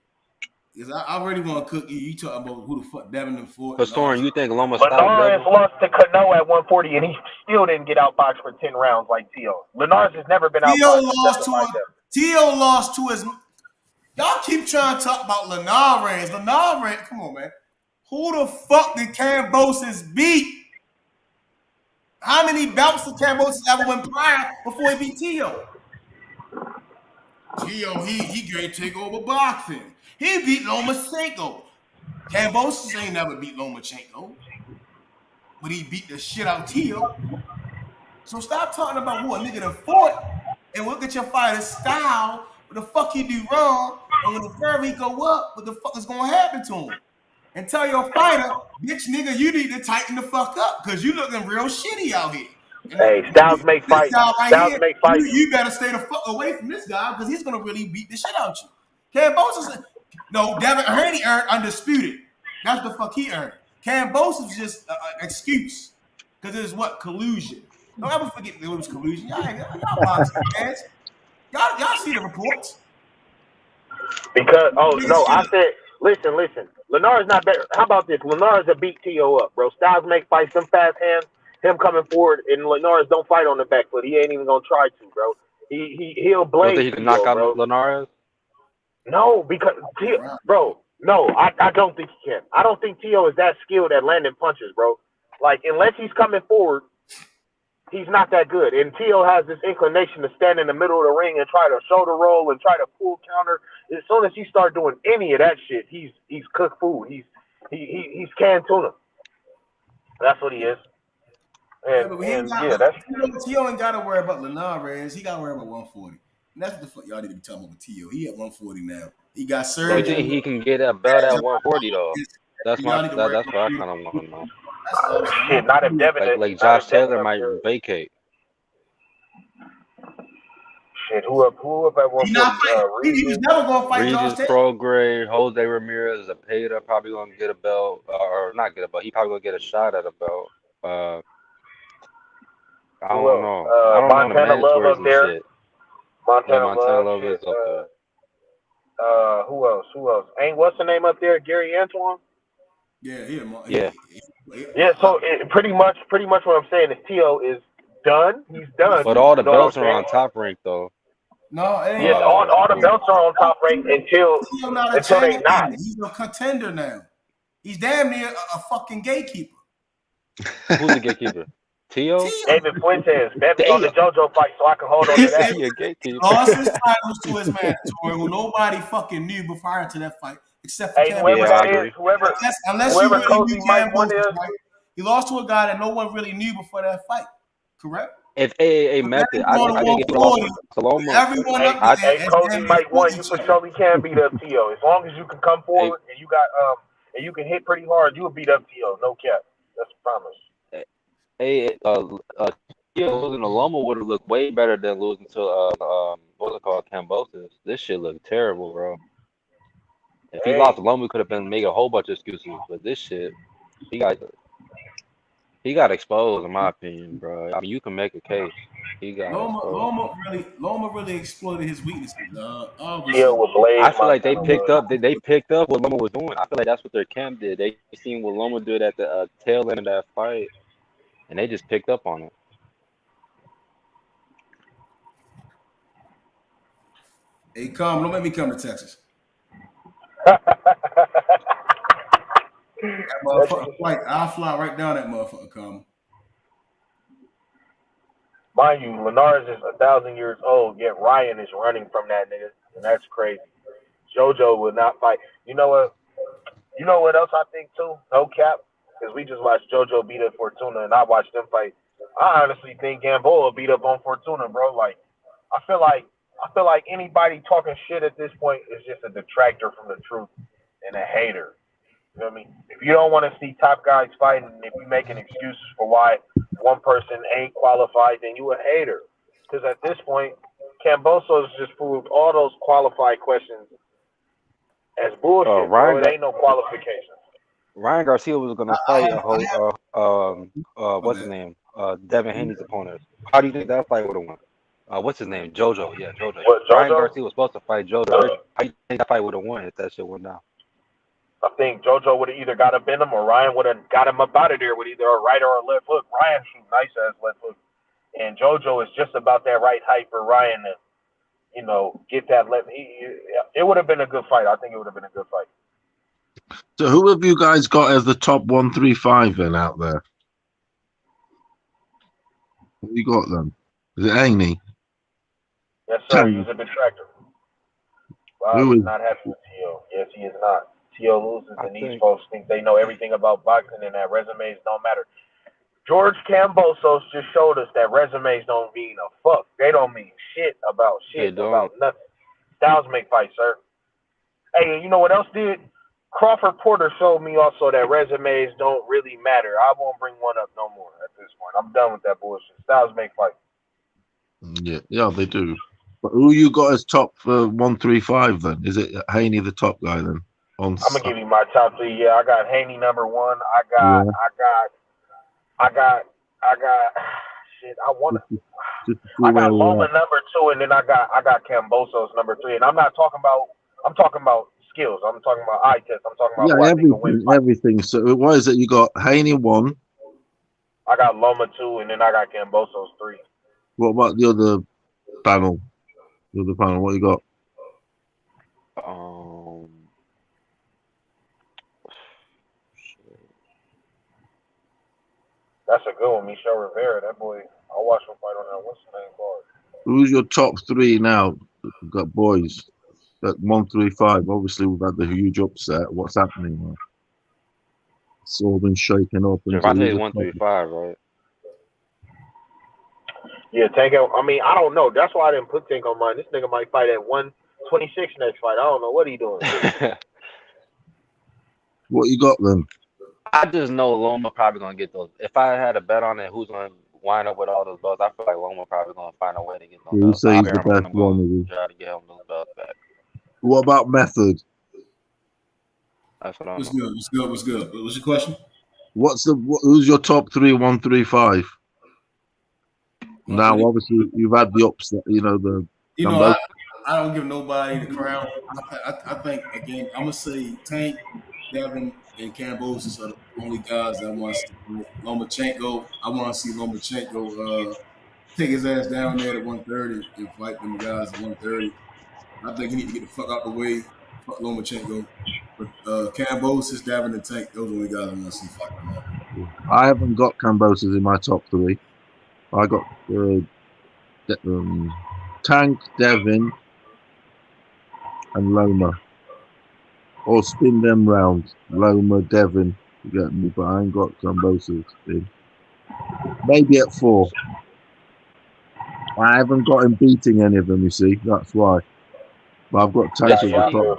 Because I already want to cook you. You talking about who the fuck Devin and Ford But and all Soren, this. you think Loma stopped Linares Devin? lost to Cano at 140, and he still didn't get outboxed for 10 rounds like T.O. Linares has never been T.O. outboxed. lost to him. T.O. lost to his. Y'all keep trying to talk about Linares. Linares, come on, man. Who the fuck did Kambosos beat? How many belts did Kambosos ever win prior before he beat T.O.? T.O. he great take over boxing. He beat Lomachenko. Kambosos ain't never beat Lomachenko, but he beat the shit out of T.O. So stop talking about who a nigga done fought and look at your fighter's style. What the fuck he do wrong? And when the referee go up, what the fuck is gonna happen to him? And tell your fighter, bitch nigga, you need to tighten the fuck up because you looking real shitty out here. And Hey, Styles make this fights. guy right Styles here, make fights. you better stay the fuck away from this guy because he's gonna really beat the shit out you. Kambosos, no, Devin Haney earned undisputed. That's the fuck he earned. Kambosos was just an excuse because it was what collusion. Don't ever forget there was collusion. Y'all boxing fans. Y'all see the reports. Because I said, listen. Linares not better. How about this? Linares will beat T.O. up, bro. Styles make fights, them fast hands, him coming forward, and Linares don't fight on the back foot. He ain't even gonna try to, bro. He'll You don't blaze think he can T.O., knock out bro. Linares? No, because I don't think he can. I don't think T.O. is that skilled at landing punches, bro. Like unless he's coming forward, he's not that good. And T.O. has this inclination to stand in the middle of the ring and try to shoulder roll and try to pull counter. As soon as he start doing any of that shit, he's cooked food. He's canned tuna. That's what he is. And T.O. ain't got to worry about Linares. He got to worry about 140. And that's what the fuck y'all need to be talking about with T.O. He at 140 now. He got So surgery. you think he can get a belt at 140 though? That's what I kind of want to know. Shit, not if Devin. Like Josh Taylor might vacate. Shit, who up at 140? He was never gonna fight Josh Regis Taylor. Prograis, Jose Ramirez, Zepeda probably gonna get a belt, or not get a belt. He probably gonna get a shot at a belt. I don't know. I don't know the mandatories and shit. Montana Love shit. is up there. Who else? Ain't what's the name up there? Gary Antoine. Yeah. So pretty much what I'm saying is T.O. is done. He's done. But all the belts are on Top Rank though. No, it ain't. Yeah, all the belts are on Top Rank until they not. He's a contender now. He's damn near a fucking gatekeeper. Who's the gatekeeper? T.O. David Fuentes. Bet me on the JoJo fight so I can hold on to that. He a gatekeeper. Lost his titles to his mandatory, who nobody fucking knew prior to that fight, except for whoever that is, unless you really Cozy knew Mike one Kambosos, is. right? He lost to a guy that no one really knew before that fight. Correct? If AAA method, I think it lost Paloma. Everyone up there, Cozy Mike one, you for sure can beat up T.O. As long as you can come forward and you got and you can hit pretty hard, you'll beat up T.O. No cap. That's a promise. Losing to Loma would have looked way better than losing to what's it called, Kambosos. This shit looked terrible, bro. If he lost to Loma, could have been making a whole bunch of excuses. But this shit, he got exposed, in my opinion, bro. I mean, you can make a case. He got Loma really exploited his weaknesses. I feel like they picked up what Loma was doing. I feel like that's what their camp did. They seen what Loma did at the tail end of that fight, and they just picked up on it. Hey, don't make me come to Texas. That motherfucker flight, I'll fly right down that motherfucker, come. Mind you, Linares is 1,000 years old, yet Ryan is running from that nigga, and that's crazy. JoJo will not fight. You know what? You know what else I think too? No cap, because we just watched JoJo beat up Fortuna, and I watched them fight. I honestly think Gamboa beat up on Fortuna, bro. Like, I feel like anybody talking shit at this point is just a detractor from the truth and a hater. You know what I mean? If you don't want to see top guys fighting, if you making excuses for why one person ain't qualified, then you a hater. Because at this point, Kambosos just proved all those qualified questions That's bullshit, bro. It ain't no qualifications. Ryan Garcia was gonna I fight have, what's his name? Devin Haney's opponent. How do you think that fight would have won? What's his name? JoJo. Yeah, JoJo. What, Ryan JoJo? Garcia was supposed to fight JoJo. How do you think that fight would have won if that shit went down? I think JoJo would have either got up in him or Ryan would have got him up out of there with either a right or a left hook. Ryan shoots nice ass left hook. And JoJo is just about that right height for Ryan to, get that left. It would have been a good fight. I think it would have been a good fight. So who have you guys got as the top 135 then out there? What you got then? Is it Haney? Yes, sir. He's a detractor. Bob is not happy with T.O. Yes, he is not. T.O. loses, and these folks think they know everything about boxing and that resumes don't matter. George Kambosos just showed us that resumes don't mean a fuck. They don't mean shit about nothing. Styles make fights, sir. Hey, and you know what else did? Crawford Porter showed me also that resumes don't really matter. I won't bring one up no more at this point. I'm done with that bullshit. Styles make fights. Yeah, they do. But who you got as top 135 then? Is it Haney the top guy then? I'm gonna give you my top three. Yeah, I got Haney number one. I got shit. I got Loma number two, and then I got Kambosos number three. And I'm talking about skills. I'm talking about eye test. I'm talking about everything. So what is it? You got Haney 1. I got Loma 2, and then I got Kambosos 3. What about the other panel? What you got? That's a good one, Michel Rivera. That boy, I'll watch him fight on that. What's the name called? Who's your top 3 now? We've got boys. At 135. Obviously, we've had the huge upset. What's happening now? It's all been shaken up. If I say 135, right? Yeah, Tank. I mean, I don't know. That's why I didn't put Tank on mine. This nigga might fight at 126 next fight. I don't know what he doing. What you got then? I just know Loma probably gonna get those. If I had a bet on it, who's gonna wind up with all those belts? I feel like Loma probably gonna find a way to get those belts. You say he's the best one of you. Try to get him those belts back. What about Method? That's what I'm. What's good? What's your question? Who's your top 3 135? Now, obviously, you've had the upset. I don't give nobody the crown. I think again, I'm gonna say Tank, Devin, and Kambosos are the only guys that I want to see. Lomachenko, I want to see Lomachenko take his ass down there at 130 and fight them guys at 130. I think he need to get the fuck out the way. Fuck Lomachenko. But Kambosos, Devin, and Tank, those are the only guys I want to see fight them up. I haven't got Kambosos in my top 3. I got Tank, Devin, and Loma. Or spin them round. Loma, Devin, you get me, but I ain't got Kambosos in. Maybe at 4. I haven't got him beating any of them, you see. That's why. But I've got Tank at the top.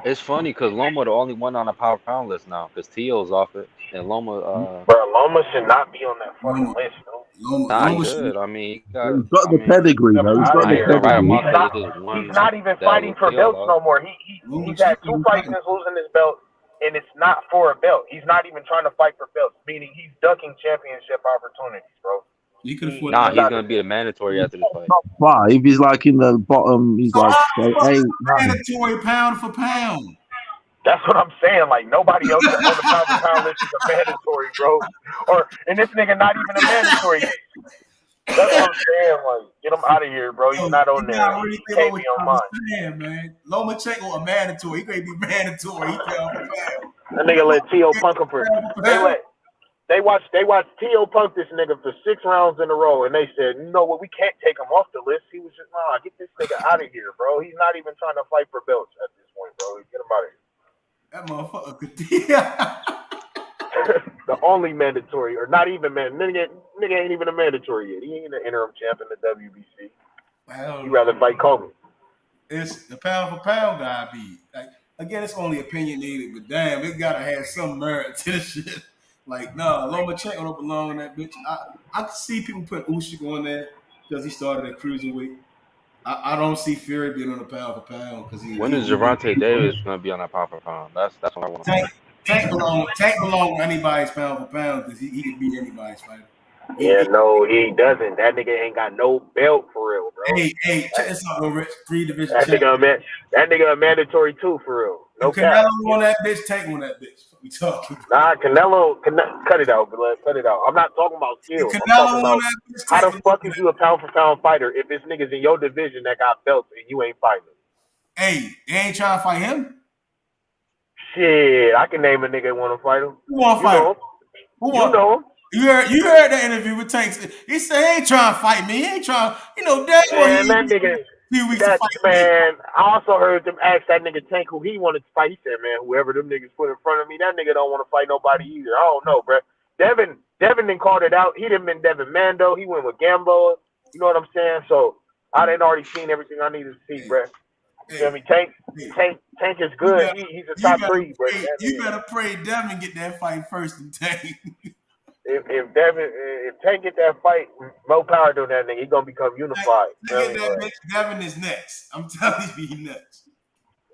It's funny because Loma the only one on the power pound list now because T.O.'s off it. And Loma... Loma should not be on that fucking list, though. Loma should. I mean, he's got the pedigree, though. He's got the pedigree. He's not even fighting for belts no more. He's had 2 fights since losing his belt, and it's not for a belt. He's not even trying to fight for belts, meaning he's ducking championship opportunities, bro. He's gonna be a mandatory after this fight. Top 5. He's like in the bottom. He's like 8. Mandatory pound for pound. That's what I'm saying. Like, nobody else on the pound for pound list is a mandatory, bro. And this nigga not even a mandatory. That's what I'm saying. Like, get him out of here, bro. He's not on there. He can't be on mine. Man. Lomachenko a mandatory. He can't be mandatory. He pound for pound. That nigga let T.O. punk him for. They watched T.O. punk this nigga for 6 rounds in a row, and they said, you know what, we can't take him off the list. He was just, get this nigga out of here, bro. He's not even trying to fight for belts at this point, bro. Get him out of here. That motherfucker could The only mandatory, or not even nigga ain't even a mandatory yet. He ain't an interim champ in the WBC. He'd rather fight Kobe. It's the pound for pound guy beat. Like, again, it's only opinionated, but damn, it gotta have some merit to this shit. Like, Lomachenko don't belong in that bitch. I can see people putting Usyk on there because he started at cruiserweight. I don't see Fury being on the pound for pound because When is Gervonta Davis gonna be on that pound for pound? That's what I want to know. Tank belong to anybody's pound for pound because he could beat anybody's fighter. Yeah, no, he doesn't. That nigga ain't got no belt for real, bro. Hey, check this out, though, Rich. 3 division That champion. nigga a mandatory too for real. No If cap. Canelo on that bitch, Tank on that bitch. What we talking Nah, Canelo, cut it out, blood. Cut it out. I'm not talking about skills. I'm talking about how the fuck is you a pound for pound fighter if this nigga's in your division that got belts and you ain't fighting him? Hey, they ain't trying to fight him. Shit, I can name a nigga that want to fight him. Who want to fight him? You know him. You heard that interview with Tank. He said he ain't trying to fight me. He ain't trying. That's what he. That nigga. Few weeks That to fight man. I also heard them ask that nigga Tank who he wanted to fight. He said, "Man, whoever them niggas put in front of me, that nigga don't want to fight nobody either." I don't know, bro. Devin done called it out. He done been Devin Mando. He went with Gamboa. You know what I'm saying? So I done already seen everything I needed to see, bro. You feel me? Tank is good. He's a top 3, bro. You better pray Devin get that fight first and Tank. If Tank get that fight, more power to that nigga. He gonna become unified. Devin is next. I'm telling you, he next.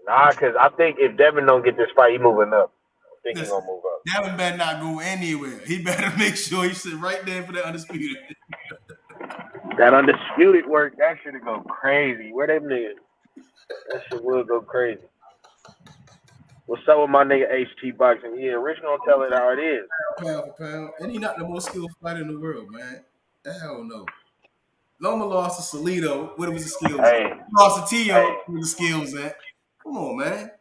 Nah, cause I think if Devin don't get this fight, he moving up. I think he's gonna move up. Devin better not go anywhere. He better make sure he sit right there for the undisputed. That undisputed work, that shit go crazy. Where them niggas? That shit will go crazy. What's up with my nigga HT Boxing? Yeah, Rich gonna tell it how it is. Pound for pound. And he not the most skilled fighter in the world, man. Hell no. Loma lost to Salido. What was the skills? Hey. Lost to Tio. Where the skills at? Come on, man.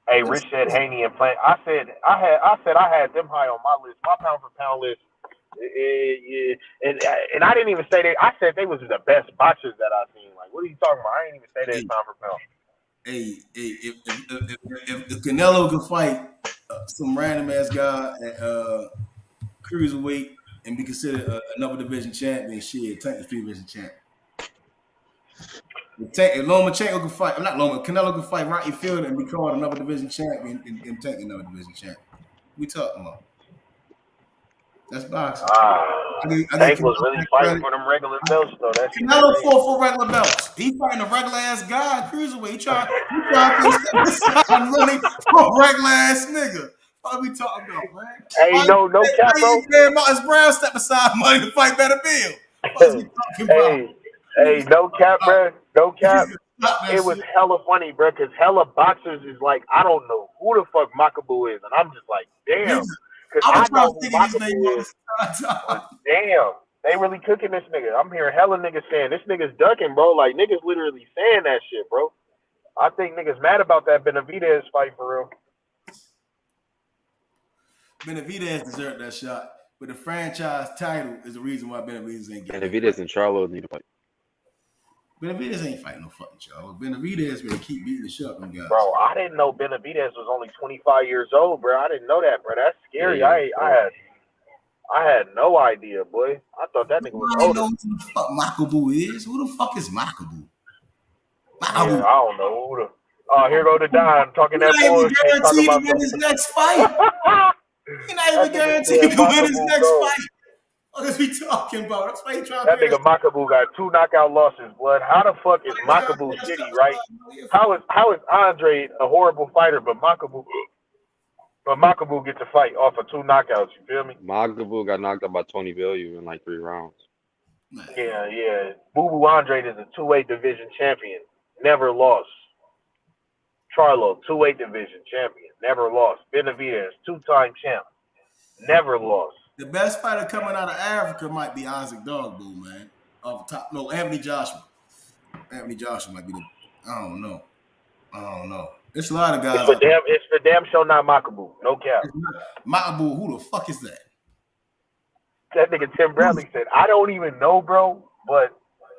Hey, Rich said Haney and Plant. I said I had them high on my list, my pound for pound list. And I didn't even say they. I said they was the best boxers that I've seen. Like, what are you talking about? I didn't even say they pound for pound. Hey, if Canelo could fight some random ass guy at cruiserweight and be considered another division champion, shit, Tank is 3 division champion. If Lomachenko could fight, Canelo could fight Rocky Fielder and be called another division champion and Tank another division champion. We talking about? That's boxing. Tank was really fighting for them regular belts, though. Canelo fought for regular belts. He fighting a regular ass guy in cruiserweight. He trying to step aside running for a regular ass nigga. What are we talking about, man? Hey, no cap, bro. Marcus Brown step aside money to fight Better Bill. What are we talking about? Hey, no cap, bro. No cap. It was hella funny, bro, because hella boxers is like, I don't know who the fuck Makabu is. And I'm just like, damn. Because I know who Makabu is. Damn. They really cooking this nigga. I'm hearing hella niggas saying, this nigga's ducking, bro. Like, niggas literally saying that shit, bro. I think niggas mad about that Benavidez fight for real. Benavidez deserved that shot. But the franchise title is the reason why Benavidez ain't getting Benavidez and Charlo need to fight. Benavidez ain't fighting no fucking Charlo. Benavidez gonna keep beating the shit up them guys. Bro, I didn't know Benavidez was only 25 years old, bro. I didn't know that, bro. That's scary. Yeah, I had no idea, boy. I thought that nigga was older. I don't know who the fuck Makabu is. Who the fuck is Makabu? Yeah, I don't know who the. Oh, here go the Don talking that bullshit. Guaranteed to win his next fight. He's not even guaranteed to win his next fight. What is we talking about? That's why he trying that nigga Makabu got 2 knockout losses, blood. How the fuck is Makabu shitty, right? How is Andre a horrible fighter, but Makabu gets a fight off of 2 knockouts? You feel me? Makabu got knocked out by Tony Bellew in like 3 rounds. Yeah. Boo Boo Andre is a 2-weight division champion, never lost. Charlo, 2-weight division champion, never lost. Benavidez, 2-time champ, never lost. The best fighter coming out of Africa might be Isaac Dogbo, man. Off the top, no, Anthony Joshua. Anthony Joshua might be the. I don't know. There's a lot of guys. It's for damn sure not Makabu. No cap. Makabu, who the fuck is that? That nigga Tim Bradley said, I don't even know, bro, but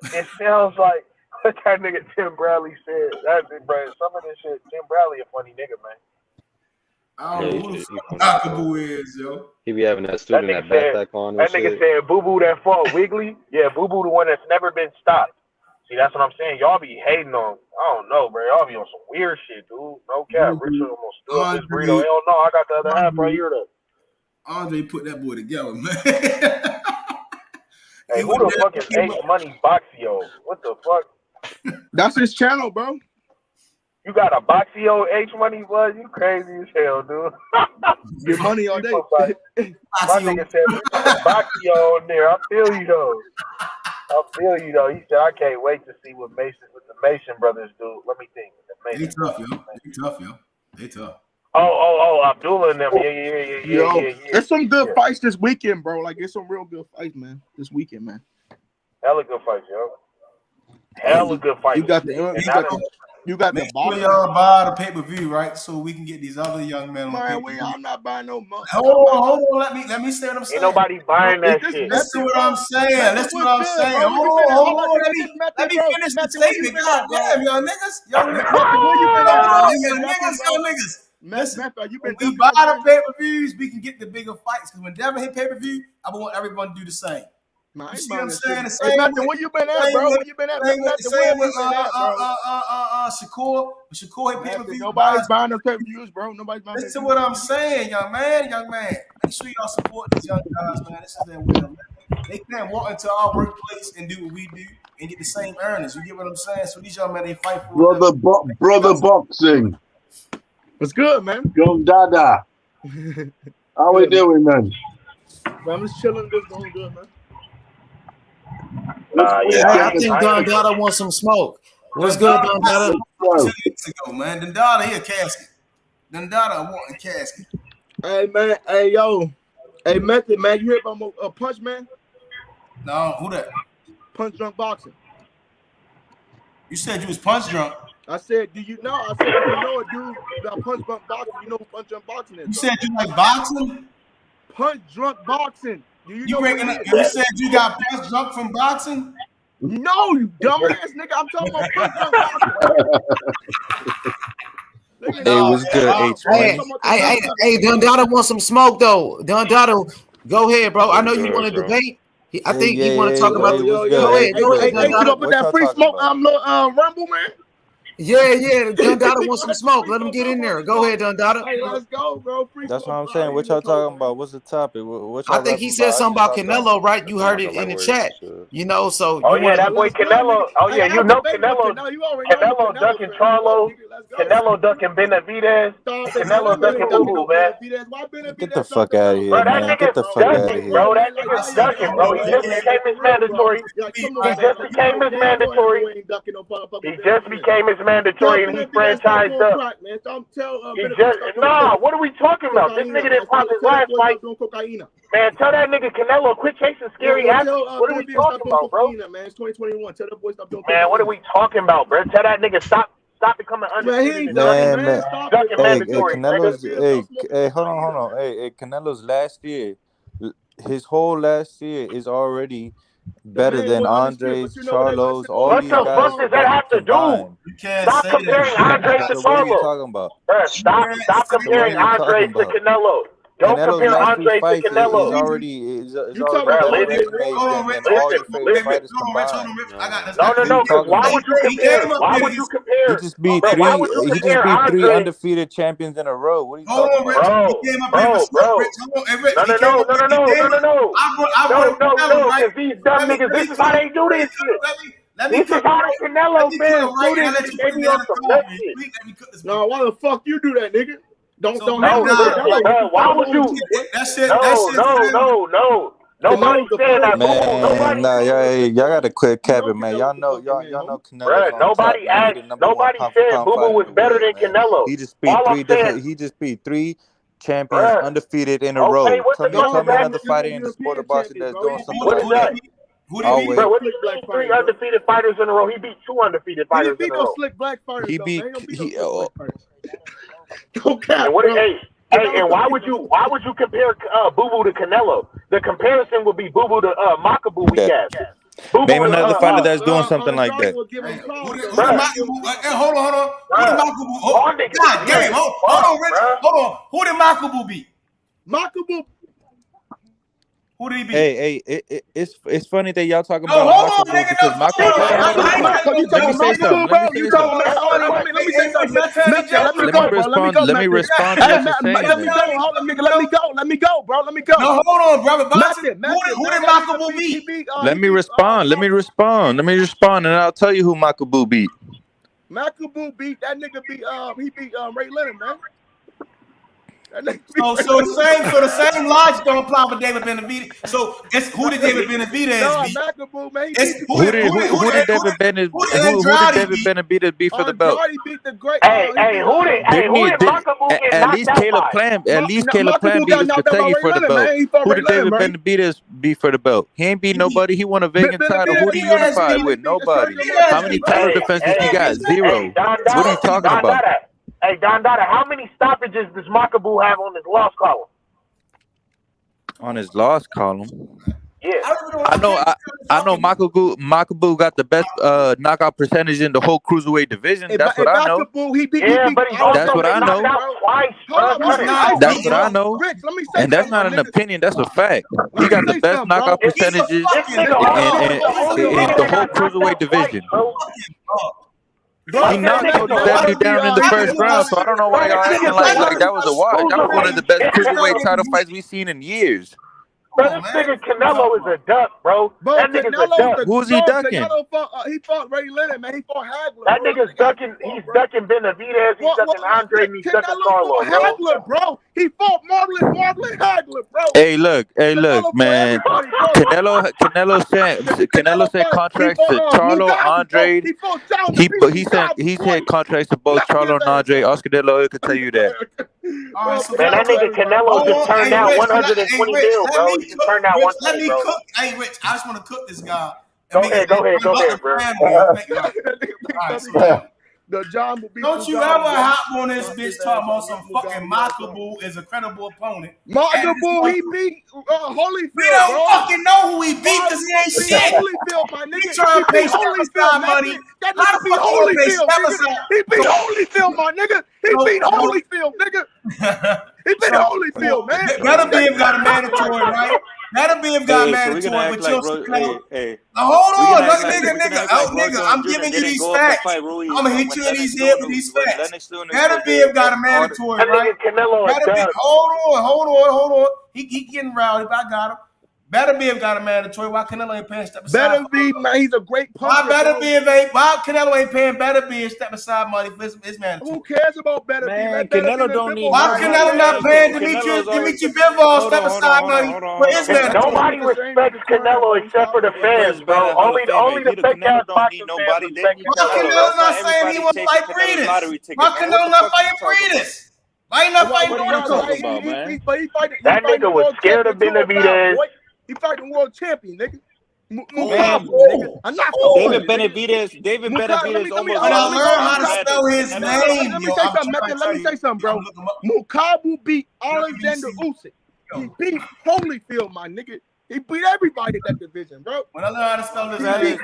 it sounds like what that nigga Tim Bradley said. That's it, bro. Some of this shit, Tim Bradley a funny nigga, man. I don't know who the fuck Makabu is, yo. He be having that student that backpack on. That nigga said Boo Boo that fought Wiggly. Yeah, Boo Boo the one that's never been stopped. See, that's what I'm saying. Y'all be hating on. I don't know, bro. Y'all be on some weird shit, dude. No cap. Richard almost threw up his burrito. Hell no, I got the other half right here though. Andre put that boy together, man. Hey, who the fuck is Ace Money Boxio? What the fuck? That's his channel, bro. You got a Boxio H Money, bud? You crazy as hell, dude. Get money all day. My nigga said Boxio on there. I feel you though. He said I can't wait to see what the Mason brothers do. Let me think. They tough, yo. They tough. Oh, Abdullah and them. Yeah. There's some good fights this weekend, bro. Like, it's some real good fights, man. This weekend, man. Hella good fights, yo. Hella good fights. You got the boxing. Y'all buy the pay-per-view, right? So we can get these other young men on pay-per-view. I'm not buying no money. Hold on. Let me say what I'm saying. Ain't nobody buying that shit. Listen to what I'm saying. Hold on. Let me finish the statement. God damn, y'all niggas. Listen, when we buy the pay-per-views, we can get the bigger fights. Because when Devin hit pay-per-view, I want everyone to do the same. Man, you see what I'm saying? The same where you been at, bro? Where you been at? Same with Shakur. Shakur hit pay-per-view. Nobody's buying the pay-per-views, bro. Nobody's buying. Listen to what I'm saying, young man. Make sure y'all support these young guys, man. This is their will. They can't walk into our workplace and do what we do and get the same earnings. You get what I'm saying? So these young men, they fight for brother boxing. What's good, man? Young Dada. How we doing, man? I'm just chilling. Just going good, man. I think Don Dada wants some smoke. What's good, Don Dada? 2 weeks ago, man. Don Dada, he a casket. Don Dada wanting a casket. Hey, man. Hey, yo. Hey, Method, man. You hear about a Punch Man? No, who that? Punch Drunk Boxing. You said you was punch drunk. I said, do you know? I said, you know a dude that Punch Drunk Boxing. You know who Punch Drunk Boxing is? You said you like boxing? Punch Drunk Boxing. Do you know bringing up? You said you got punch drunk from boxing? No, you dumbass nigga. I'm talking about Punch Drunk Boxing. Hey, what's good, H? Hey, Don Dada wants some smoke though. Don Dada, go ahead, bro. I know you want to debate. I think you want to talk about. Go ahead, Hey, you don't put that free smoke on Rumble, man. Yeah. Don Dada wants some smoke. Let him get in there. Go ahead, Don Dada. Hey, let's go, bro. That's what I'm saying. What y'all talking about? What's the topic? I think he said something about Canelo, right? You heard it in the chat. You know, so. Oh yeah, that boy Canelo. Oh yeah, you know Canelo. Canelo ducking Charlo. Canelo ducking Benavidez. Canelo ducking Boo, man. Get the fuck out of here, man. Get the fuck out of here. Bro, that nigga's ducking, bro. He just became his mandatory. He just became his mandatory and he franchised up. What are we talking about? This nigga didn't pop his last fight. Man, tell that nigga Canelo quit chasing scary athletes. What are we talking about, bro? Man, it's 2021. Tell that boy stop doing. Man, what are we talking about, bro? Tell that nigga stop becoming undefeated. Man. Canelo's. Hey, hold on. Hey, Canelo's last year, his whole last year is already better than Andres, Charlos, all these guys. What the fuck does that have to do? Stop comparing Andres to Charlo. What are you talking about? Stop comparing Andres to Canelo. Don't compare Andres to Canelo. Is already better than all your favorite fighters combined. No. Why would you compare? He just beat three undefeated champions in a row. What are you talking about? No. Because these dumb niggas, this is how they do this shit. This is how the Canelo fans do this shit. They be on some nut shit. No, why the fuck you do that, nigga? Don't why would you? No. Nobody saying that. Man, y'all gotta quit capping, man. Y'all know Canelo. Nobody said Boo Boo was better than Canelo. He just beat three champions undefeated in a row. Tell me another fighter in the sport of boxing that's doing something like that. Who did he beat? Bro, what did he beat? 3 undefeated fighters in a row. He beat 2 undefeated fighters in a row. Slick black fighters. He beat. And why would you compare Boo Boo to Canelo? The comparison would be Boo Boo to Makabu we have. Name another fighter that's doing something like that. Hold on. God damn. Hold on, Rich. Hold on. Who did Makabu beat? Who did he beat? Hey, it's funny that y'all talking about Makabu because Makabu. Let me say something. me go, bro. Let me go. Let me respond to Hey, what you're saying. let me go. Hold on, nigga. Let me go. Let me go, bro. Let me go. No, hold on, brother. Method. Who did Makabu beat? Let me respond. Let me respond, and I'll tell you who Makabu beat. Makabu beat that nigga. He beat Ray Leonard, man. So the same logic don't apply for David Benavidez. So it's who did David Benavidez beat? Makabu, man. Who did David Benavidez beat for the belt? Andrade beat the great. Who did Makabu get At knocked least out Caleb by? Plant. At least Caleb Plant beat Spitegi for the belt. Who did David Benavidez beat for the belt? He ain't beat nobody. He won a vacant title. Who did he unify with? Nobody. How many title defenses he got? Zero. What are you talking about? Hey, Don Dada, how many stoppages does Makabu have on his loss column? On his loss column. Yeah. I know Makabu got the best knockout percentage in the whole cruiserweight division. That's what I know. That's what I know. That's what I know. And that's not an opinion. That's a fact. He got the best knockout percentages in the whole cruiserweight division. He knocked Cody W down in the first round, so I don't know why y'all acting like that was a wash. That was one of the best cruiserweight title fights we've seen in years. Bro, this nigga Canelo is a duck, bro. That nigga's a duck. Who's he ducking? He fought Ray Leonard, man. He fought Hagler. That nigga's ducking. He's ducking Benavidez. He's ducking Andre. And he's ducking Carlo, bro. Hagler, bro. He fought Marlon Hagler, bro. Hey, look, man. Canelo said contracts to Charlo, Andre. He said contracts to both Charlo and Andre. Oscar De La Hoya could tell you that. Man, that nigga Canelo just turned down 120 mil, bro. He just turned down 120, bro. Hey, Rich, I just want to cook this guy. Go ahead, bro. The John will be. Don't you ever hop on this bitch talking about some fucking Makabu is a credible opponent. Makabu, he beat Holyfield. We don't fucking know who he beat because he ain't shit. Holyfield, my nigga. He trying to pay Holyfield money. That nigga beat Holyfield, nigga. He beat Holyfield, my nigga. He beat Holyfield, nigga. He beat Holyfield, man. Better be got a mandatory, right? Better be got mandatory with your hold on, nigga. Oh, nigga, I'm giving you these facts. I'm gonna hit you in these head with these facts. Better be got a mandatory, right? Better be. Hold on. He getting rowdy, but I got him. Better be got a mandatory. Why Canelo ain't paying step aside? Better be, man. He's a great puncher. Why Canelo ain't paying Better be step aside money for his mandatory? Who cares about Better be? Man, Canelo don't need. Why Canelo not paying Dimitri Bivol step aside money for his mandatory? Nobody respects Canelo except for the fans, bro. Only the fake ass boxing fans respect Canelo. Why Canelo not saying he want to fight breeders? Why Canelo not fighting breeders? Why he not fighting breeders? That nigga was scared of Benavidez. He fighting world champion, nigga. David Benavidez almost. I learn how to spell his name. Let me say something, bro. Mukabu beat Alexander Usyk. He beat Holyfield, my nigga. He beat everybody in that division, bro. When I learn how to spell his name, he beat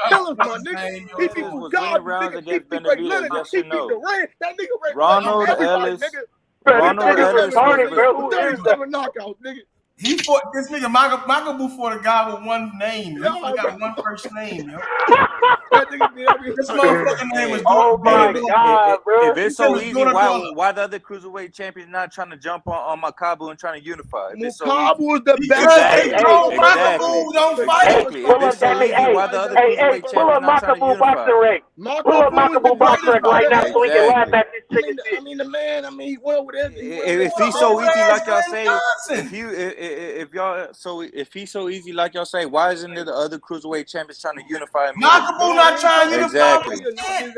Killers, my nigga. He beat Mugabe, nigga. He beat Ray Leonard. He beat Durant. That nigga Ray Ronald Ellis. Ronald Ellis. 37 knockouts, nigga. He fought this nigga Makabu fought a guy with one name. He got one first name, yo. This motherfucking name was my God, bro. If it's so easy, why the other cruiserweight champions not trying to jump on Makabu and trying to unify? Makabu is the best. Makabu don't fight. If it's so easy, why the other cruiserweight champions not trying to unify? Pull up Makabu boxing rank right now so we can laugh at this chicken shit. I mean, the man, he went over there. If he's so easy like y'all say, if he's so easy like y'all say, why isn't there the other cruiserweight champions trying to unify? Makabu not trying to unify.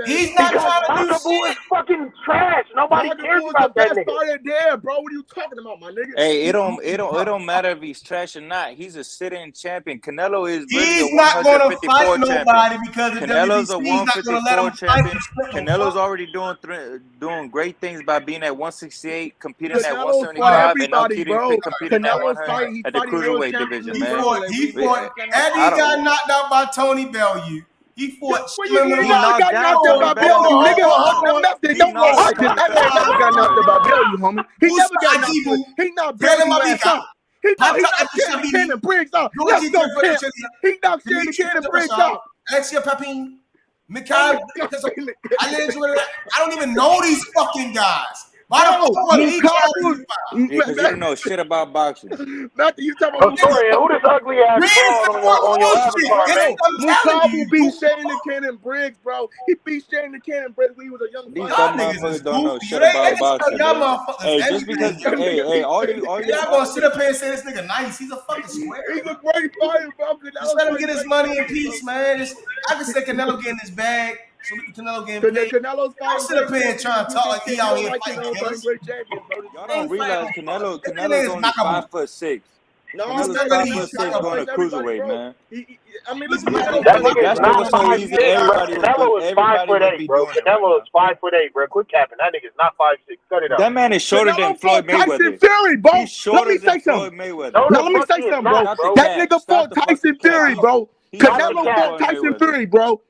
He's not trying to do Makabu is fucking trash. Nobody cares about that nigga. There, bro. What are you talking about, my nigga? Hey, it don't matter if he's trash or not. He's a sit-in champion. Canelo is he's not gonna fight nobody because Canelo's a 154 champion. Canelo's already doing great things by being at 168, competing at 175, and now competing at 100 at the cruiserweight division, man. He fought. Eddie got knocked out by Tony Bellew. He fought. He got knocked out by Bellew, nigga. Don't go like this. That man never got knocked out by Bellew, homie. He never got knocked out. He knocked Bellew ass out. He knocked Shannon Briggs out. Let's go, Champ. He knocked Shannon Briggs out. Alexia Papine. Mikhail, I don't even know these fucking guys. Why the fuck was he calling Yeah, because you don't know shit about boxing. Nothing. You talking about Historian, who this ugly ass fraud on your avatar, man? Mukabu beat Shane the Cannon Briggs, bro. He beat Shane the Cannon Briggs when he was a young These fighter. dumb motherfuckers don't know shit about boxing, man. Hey, just because, hey, all you y'all gonna sit up here and say this nigga nice. He's a fucking square. He's a great fighter, bro. Just let him get his money in peace, man. I can say Canelo getting his bag. So Canelo getting paid. Canelo's Don't sit up here and try to talk like he out here fighting killers. Y'all don't realize Canelo's only 5'6". No, Canelo's 5'6" going to cruiserweight, man. I mean, listen, that nigga's not so easy. Canelo is 5'8", bro. Canelo is 5'8", bro. Quit capping. That nigga's not 5'6". Cut it out. That man is shorter than Floyd Mayweather. Tyson Fury, bro. He's shorter than Floyd Mayweather. No, let me say something, bro. That nigga fought Tyson Fury, bro. Canelo fought Tyson Fury, bro.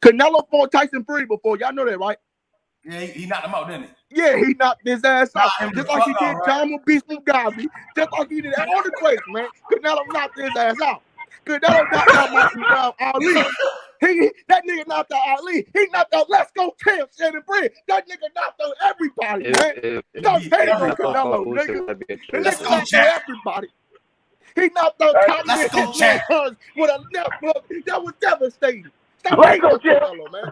Canelo fought Tyson Fury before. Y'all know that, right? Yeah, he knocked him out, didn't he? Yeah, he knocked his ass out. Just like he did John Beast Mugabe. Just like he did all the greats, man. Canelo knocked his ass out. Canelo knocked out Ali. That nigga knocked out Ali. He knocked out Let's Go Champ, Shannon Briggs. That nigga knocked out everybody, man. Don't hate on Canelo, nigga. The nigga knocked out everybody. He knocked out Tommy with a left hook. That was devastating. Let's go, Canelo, man.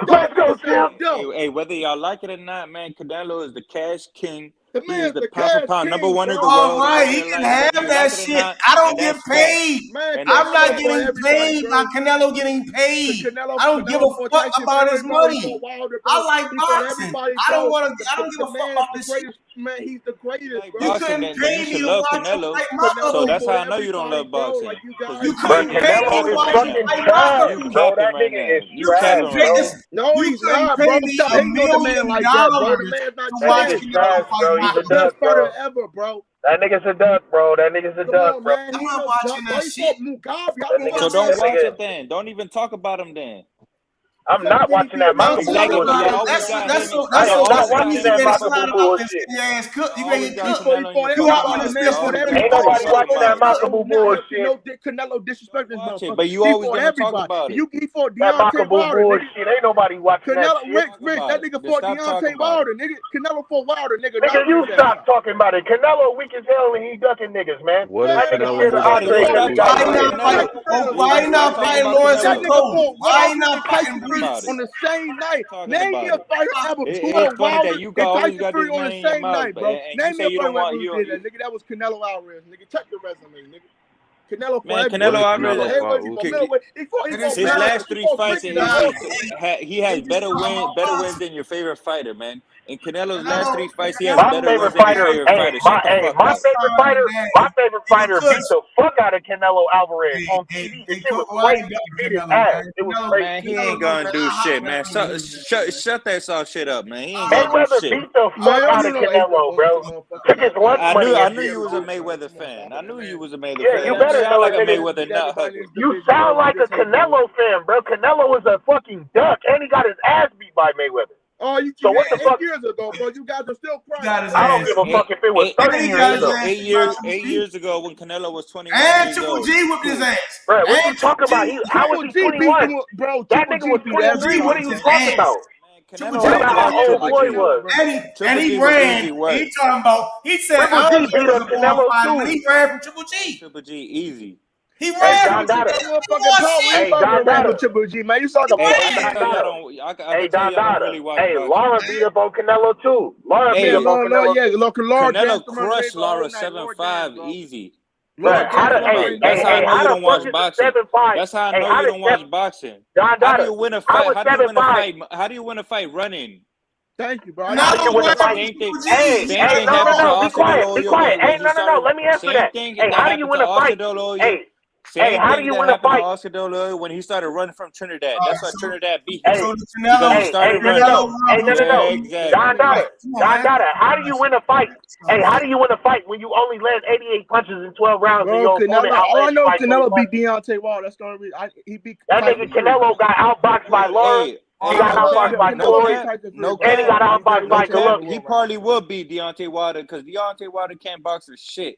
Let's go, Champ. Hey, whether y'all like it or not, man, Canelo is the cash king. He is the cash pound for pound number one in the world. All right, he can have that shit. I don't get paid. I'm not getting paid. My Canelo getting paid. I don't give a fuck about his money. I like boxing. I don't give a fuck about this shit. Man, he's the greatest. You couldn't pay me to watch him fight Marco. So that's how I know you don't love boxing. You couldn't pay me to watch him fight Marco. You capping right now. You capping right now. No, he's not, bro. Stop hating on the man like that, bro. The man's not Canelo fight He's the best fighter ever, bro. That nigga's a duck, bro. That nigga's a duck, bro. I'm not watching that shit. So don't watch it then. Don't even talk about him then. I'm not watching that Maka bullshit. That's watching that Maka bullshit. You ain't cooked. Ain't nobody watching that Maka bullshit. Canelo disrespecting but you always gonna talk about it. He fought That Maka Deontay Wilder. bullshit. Ain't nobody watching that shit. Rich, that nigga fought Deontay Wilder, nigga. Canelo fought Wilder, nigga. Nigga, you stop talking about it. Canelo weak as hell and he ducking niggas, man. What is Why not fighting Lawrence and Cody? Why not fighting on the same night? Name me a fighter ever. It's funny that you always got this on man the in your same mouth, night, bro. Name me a you don't fighter want who did that, nigga. That was Canelo Alvarez, nigga. Check the resume, nigga. Canelo man, Canelo Alvarez. His last 3 fights in history, he has better wins than your favorite fighter, man. In Canelo's last 3 fights, he has better wins than your favorite fighter. My favorite fighter beat the fuck out of Canelo Alvarez on TV. This shit was crazy. He beat his ass. It was crazy. Man, he ain't gonna do shit, man. Shut that soft shit up, man. He ain't gonna do Mayweather shit. beat the fuck out of Canelo, bro. Took his lunch money. I knew you was a Mayweather fan. I knew you was a Mayweather fan. You better know like a nigga. Mayweather nut hugger. You sound like a Canelo fan, bro. Canelo is a fucking duck, and he got his ass beat by Mayweather. Oh, you so what the fuck? 8 years ago, bro. You guys are still crying. I don't give a fuck if it was 30 years ago. 8 years ago when Canelo was 21 and years Triple old. G whipped his ass. Bro, what you talking about? How was he 21? Bro, that nigga was 23. What are you talking about? Triple G how old boy was. And he ran. He talking about. He said I don't think it was a Canelo when he ran from Triple G. Triple G easy. He ran. Hey, Don Dada. Triple G, man. You saw the Hey, Don Dada. Hey, Laura beat up on Canelo too. Laura beat up on Canelo. Yeah, look, Laura Canelo crushed Laura 7-5 easy. That's how I know you don't watch boxing. That's how I know you don't watch boxing. How do you win a fight? How do you win a fight running? Thank you, bro. Hey, no, be quiet. Hey, no. Let me answer that. Hey, how do you win a fight? Hey, how do you win a fight? Oscar when he started running from Trinidad. That's why Trinidad beat him. Don Dada, how do you win a fight? Hey, how do you win a fight when you only land 88 punches in 12 rounds? Bro, all I know is Canelo beat Deontay Wilder. That's the only reason. He beat that nigga Canelo got outboxed by Laura. He got outboxed by Floyd. And he got outboxed by Golovkin. He probably will beat Deontay Wilder because Deontay Wilder can't box for shit.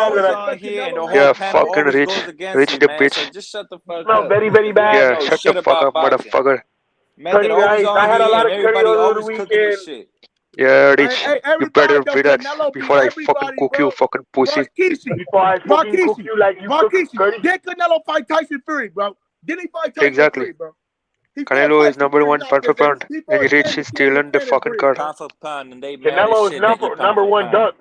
always that. on here, and the whole Yeah, panel fucking always rich. goes against Rich you, the man. So bitch. just shut the fuck Smell up. very, very You bad. don't Yeah, know shut shit the fuck about up, boxing. motherfucker. Method always I on had a here, lot and of curry everybody over the always cooking this weekend. shit. Yeah, Hey, Rich. hey, You better everybody, be though, that Canelo beat before I fucking everybody, cook you, bro. fucking pussy. Marquise, Before I fucking cook you like you cook curry. did Canelo fight Tyson Fury, bro? Did he fight Tyson Exactly. Fury, bro? He fought Canelo is Tyson number Fury, one knocked pound for his ass. pound, He and fought Rich Candy is stealing the fucking car. pound for pound, and they mad as Canelo is shit that you pound number for one pound. duck.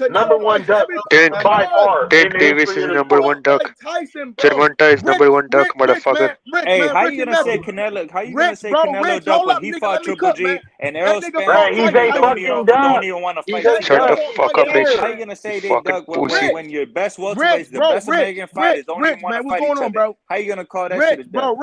Number Canelo one fights duck everybody, Ted, by dog. far Ted in the Davis history is of the the number sport. one dog. Fight Tyson, bro. Gervonta is number one dog, motherfucker. Hey, how you gonna say Canelo? How you gonna say Canelo duck when he fought Triple G and Errol Spence Right, he's a fucking duck. don't even want to He's fight a Shut the duck. Canelo? fuck up, Rich. How you gonna say You they fucking duck pussy. when your best welterweights, the best American fighters don't even want to fight each other? How you gonna call that shit a duck?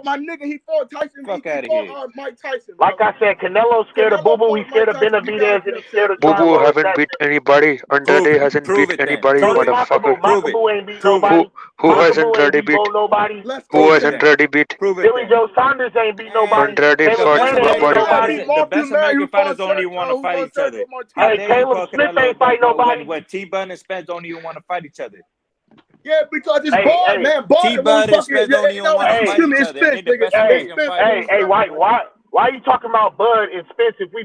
My nigga, he fought Tyson. Fuck out of here. Mike Tyson. Like I said, Canelo's scared of Boo Boo. He's scared of Benavidez, and he's scared of Boo Boo Charlo. It's haven't that beat anybody. Andrade hasn't Prove beat it then. anybody, Prove it. motherfucker. Makabu ain't beat Prove it. nobody. Who has Makabu ain't Andrade beat beat? nobody. Who has Andrade beat? Prove it Billy then. Joe Saunders ain't beat nobody. Andrade Caleb fought Plant ain't beat nobody. nobody. The best American fighters don't even want to fight each other. How Hey, dare you Caleb call Smith Canelo ain't a fight duck nobody. when T-Bud and Spence don't even want to fight each other? Yeah, because it's Hey, hey, T-Bud and Spence don't even want to fight each other, and they the best American fighters. Hey, why Why are you talking about Bud and Spence if we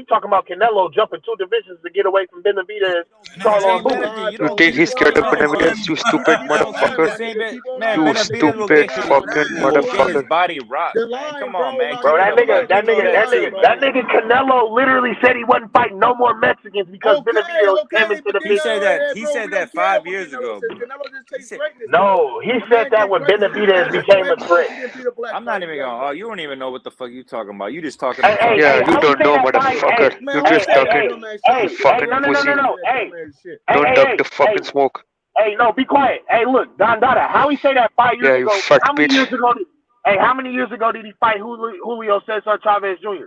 talking about Canelo jumping 2 divisions to get away from Benavidez, Charlo, and Boots? You think he's scared of Benavidez? You stupid motherfucker. You stupid fucking motherfucker. Body rock, man. Come on, man. Bro, that nigga Canelo literally said he wasn't fighting no more Mexicans because Benavidez came into the He said that. He said that 5 years ago. No, he said that when Benavidez became a threat. I'm not even gonna. Oh, you don't even know what the fuck you talking about. You just talking. Yeah, you don't know, motherfucker. You just talking. You fucking pussy. Don't duck the fucking smoke. Hey, no, be quiet. Hey, look, Don Dada, how he say that 5 years Yeah, you ago? fat How many bitch. years ago? How many years ago did he fight Julio Cesar Chavez Jr.?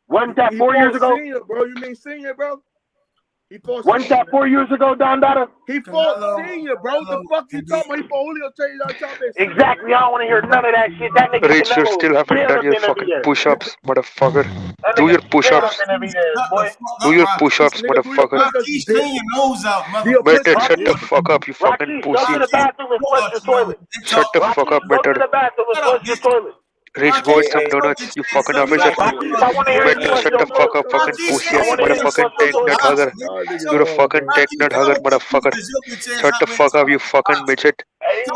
Wasn't that 4 years ago? Senior, bro. You mean senior, bro? He fought Wasn't that 4 years ago, Don Dada? He fought senior, bro. The fuck you talking about? He fought Julio Cesar Chavez. Exactly. I don't want to hear none of that shit. That nigga Rich, you Canelo still haven't scared done of your fucking Benavidez. push-ups, motherfucker. That Do your nigga scared of push-ups. Benavidez, boy. Do your push-ups, motherfucker. Method, shut the fuck up, you fucking Go pussy. to the bathroom and flush the toilet. Shut the fuck up, Go to method. the bathroom and flush the toilet. Rich, go eat some donuts, you fucking officer. I want to hear you Method, flush shut your the fuck toilet. up, fucking pussy I ass want to hear you motherfucking flush your tank nut toilet. hugger. You're a fucking tank nut hugger, motherfucker. Shut the fuck up, you fucking midget.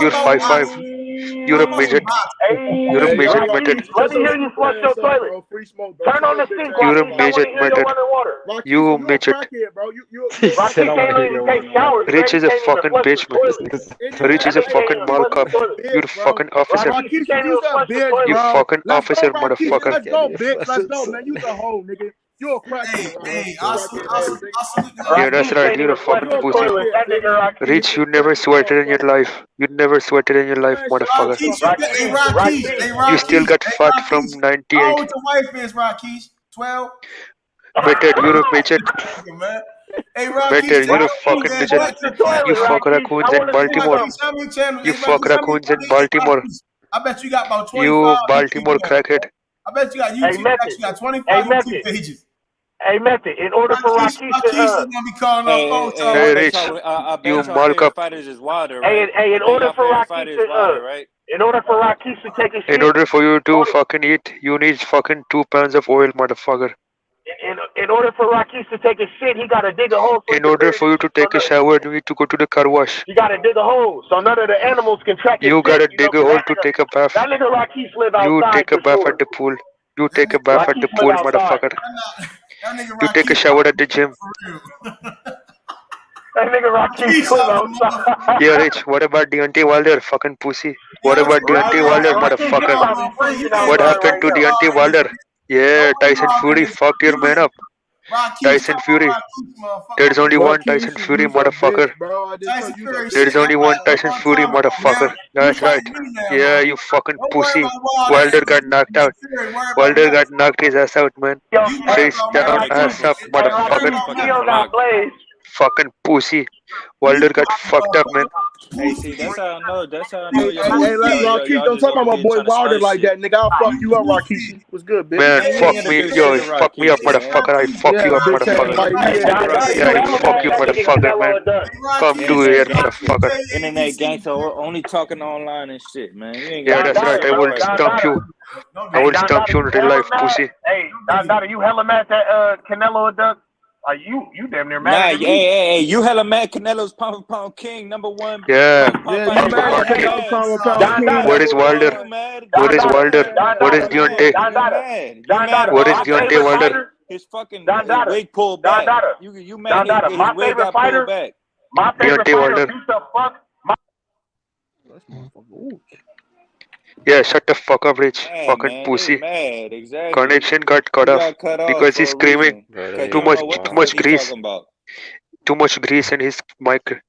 You're 5'5". You're a midget. You're a midget, method. Let me hear you flush your toilet. Turn on the sink, You're a Rakeem. I want to midget, hear your method. running water. You midget. Rakeem can't even take showers. Rich is a He can't even fucking flush bitch, the man. toilet. Rich is a fucking mall cop. You're a fucking officer. Rakeem, you can't even flush the toilet. You fucking officer, motherfucker. Let's go, bitch. Let's go, man. You the hoe, nigga. You're a crackhead. Yeah, that's right. You're a fucking pussy. Rich, you never sweated in your life. You never sweated in your life, motherfucker. You still got fat from 98. How old your wife is, Rakeesh? 12? Method, you're a midget. Hey, Method, you're a fucking midget. You fuck raccoons in Baltimore. You fuck raccoons in Baltimore. I bet you got about 25 You Baltimore YouTube pages. crackhead. I bet you got YouTube. I bet you got 25 YouTube pages. Hey, Method, in order for Rakeem Rakeesh gonna be calling up phone Hey, I bet Rich, y'all you favorite mall cop. fighters is Wilder, right? Hey, in order for Rakeem to right? in order for Rakeem to take a shit, In order for you to fucking eat, you need fucking 2 pounds of oil, motherfucker. in order for Rakeem to take a shit, he gotta dig a hole. In order for you to take a shower, you need to go to the car wash. You gotta dig a hole so none of the animals can track his You shit. gotta dig a hole to take a bath. That nigga Rakeem live You outside take a for bath sure. at the pool. You take a bath at the Rakeem pool, live outside. motherfucker. You take a shower at the gym. That nigga Rakeem live outside. Yeah, Rich, what about Deontay Wilder, fucking pussy? What about Deontay Wilder, motherfucker? What happened to Deontay Wilder? Yeah, Tyson Fury fucked your man up. Tyson Fury. There's only one Tyson Fury, motherfucker. There's only one Tyson Fury, motherfucker. That's right. Yeah, you fucking pussy. Wilder got knocked out. Wilder got knocked his ass out, man. Face down, ass up, motherfucker. Fucking pussy. Wilder got fucked up, man. Hey, see, that's how I know. That's how I know. Hey, Rakeesh, don't talk about my boy Wilder like that, nigga. I'll fuck you up, Rakeesh. What's good, bitch? Man, fuck me. Yo, fuck me up, motherfucker. I fuck you up, motherfucker. Yeah, fuck you, motherfucker, man. Come to here, motherfucker. Internet gangster only talking online and shit, man. You ain't Yeah, that's right. I will stump you. I will stump you in real life, pussy. Hey, Dada, you hella mad that Canelo a duck? You damn near mad Nah, at me. hey, you hella mad. Canelo's pound for pound king, #1. Yeah. You mad. What is Wilder? What is Wilder? What is Deontay? What is Deontay Wilder? His fucking wig pulled back. You mad? His wig got pulled back. My favorite Deontay fighter Wilder. beat the fuck. Yeah, shut the fuck up, Rich. Mad, Fucking man. pussy. Mad, exactly. Connection got cut He off got cut off because for he's a screaming. reason. Too much grease. Too much grease in his mic.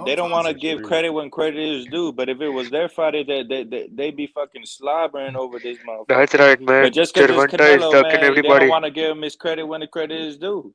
They don't want to give credit when credit is due, but if it was their fighter, they be fucking slobbering over this motherfucker. That's right, man. But just because it's Gervonta is Canelo, ducking man, they everybody. don't want to give him his credit when the credit is due.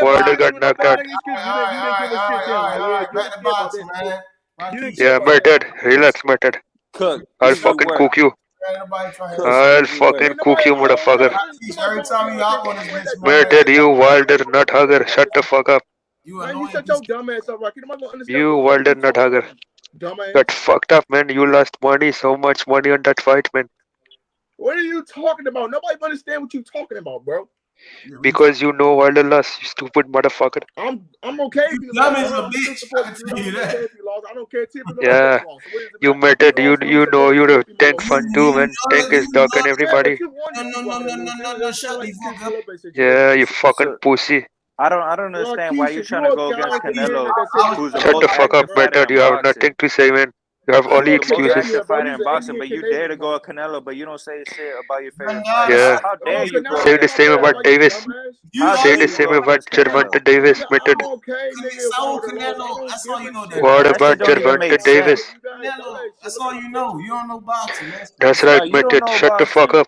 Wilder got knocked out. Back to boxing, man. Yeah, Method. Relax, Method. Cook, I'll prove your fucking worth. cook you. Nobody trying to Cook, I'll prove your worth. fucking cook you, motherfucker. every time you hop on this bitch, Method, you Wilder nut hugger. Shut the fuck up. man, you shut your dumb ass up, right? Nobody gonna understand You what Wilder you nut talking hugger. about, dumbass. Got fucked up, man. You lost money, so much money on that fight, man. What are you talking about? Nobody understand what you talking about, bro. Because you know Wilder lost, you stupid motherfucker. I'm okay if you Dumb lost. as a I'm still bitch. supporting I you. can tell you I'm okay that. if you lost. I don't care if nobody Yeah, else lost. So what does it you matter? Method. You lost. I'm You know supporting you're a Teofimo tank Lopez. fan too, man. Tank is ducking Yeah, everybody. but you won this fucking lose. It's like the Teofimo Lopez situation. Yeah, you fucking So pussy. I don't understand why you're trying to go against Canelo, who's the Shut most the fuck active up, fighter Method. in You have boxing. nothing to say, man. You have only Who's the most excuses. active fighter in boxing, but you dare to go at Canelo, but you don't say shit about your favorite fighter. Yeah. How dare you go Say the against same about Canelo? Davis. How Say dare the you same go about against Canelo? Gervonta Davis, Method. I'm okay, nigga. Wilder lost. I don't That's all give you a know, shit. What That shit about don't even Gervonta make Davis? sense. Canelo. That's all you know. You don't know boxing. That's No, right, you don't Method. know Shut the fuck boxing. up.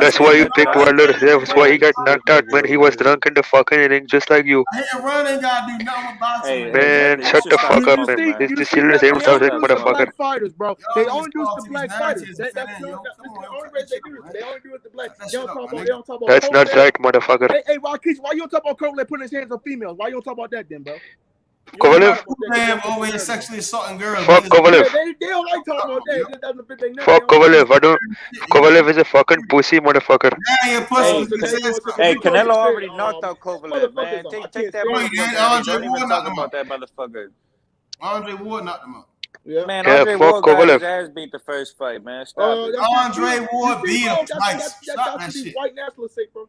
That's why you picked Wilder. That's why he got knocked out, man. He was drunk in the fucking inning, just like you. Ron ain't gotta do nothing with boxing, Man, shut the fuck up, man. He's just chilling same stuff, motherfucker. Fighters, bro. They only do it to black fighters. That's the only reason they do this. They only do it to black. They don't talk about. That's not right, motherfucker. Hey, Rakesh, why you don't talk about Kovalev putting his hands on females? Why you don't talk about that then, bro? Kovalev? Over here sexually assaulting girls. Fuck Kovalev. They don't like talking about that. Fuck Kovalev. Kovalev is a fucking pussy, motherfucker. Hey, Canelo already knocked out Kovalev, man. Take that motherfucker. Don't even talk about that motherfucker. Andre Ward knocked him out. Man, Andre Ward got his ass beat the first fight, man. Stop it. Andre Ward beat him twice. That's for these white nationalists' sake, bro.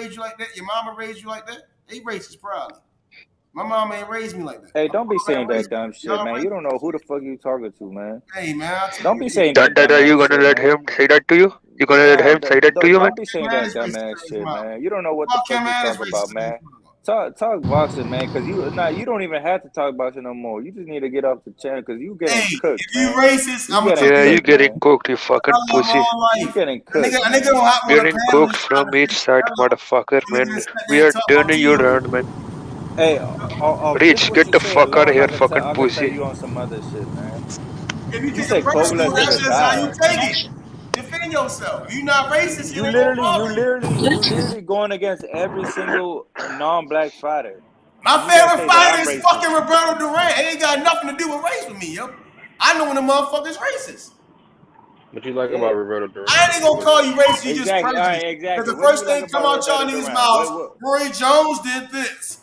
raised you like that? Your mama raised you like that? They racist, probably. My mama ain't raised me like that. Hey, don't be saying that dumb shit, man. You don't know who the fuck you talking to, man. Hey, man, I'll tell Don't you be this. saying that That are you dumbass gonna shit, let him man. say that to you? You gonna let him say that to you, man? Don't be saying Man, that this racist dumbass his shit, mama. man. You don't know what the Fuck fuck him, you man. This talking about, racist man. Talk boxing, man, because you don't even have to talk boxing no more. You just need to get off the channel because you getting cooked, if you man. racist, You I'm gonna getting tell Yeah, you. you cooked, getting man. cooked, you I fucking love my pussy. whole You life. getting A cooked, nigga man. don't hop on a Getting panel and cooked try from to each side, hello. motherfucker, Nigga man. just sat there We and are talk about turning you you. around, man. Hey, off just Rich, what get you the say fuck out of alone, here, fucking I can tell pussy. you on some other shit, man. If you You take it say personal, Kovalev should that's have just how you died. take it. Defend yourself. If you not racist, it You ain't gonna bother you. literally going against every single non-black fighter. My And you gonna favorite say that fighter I'm is racist. fucking Roberto Duran. It ain't got nothing to do with race with me, yo. I know when the motherfucker's racist. What you like about Roberto Duran? I ain't gonna call you racist. You just Exactly. All right, prejudiced. exactly. Because the What do first you like thing come about out y'all Roberto niggas' Duran? mouths, Roy Jones did this.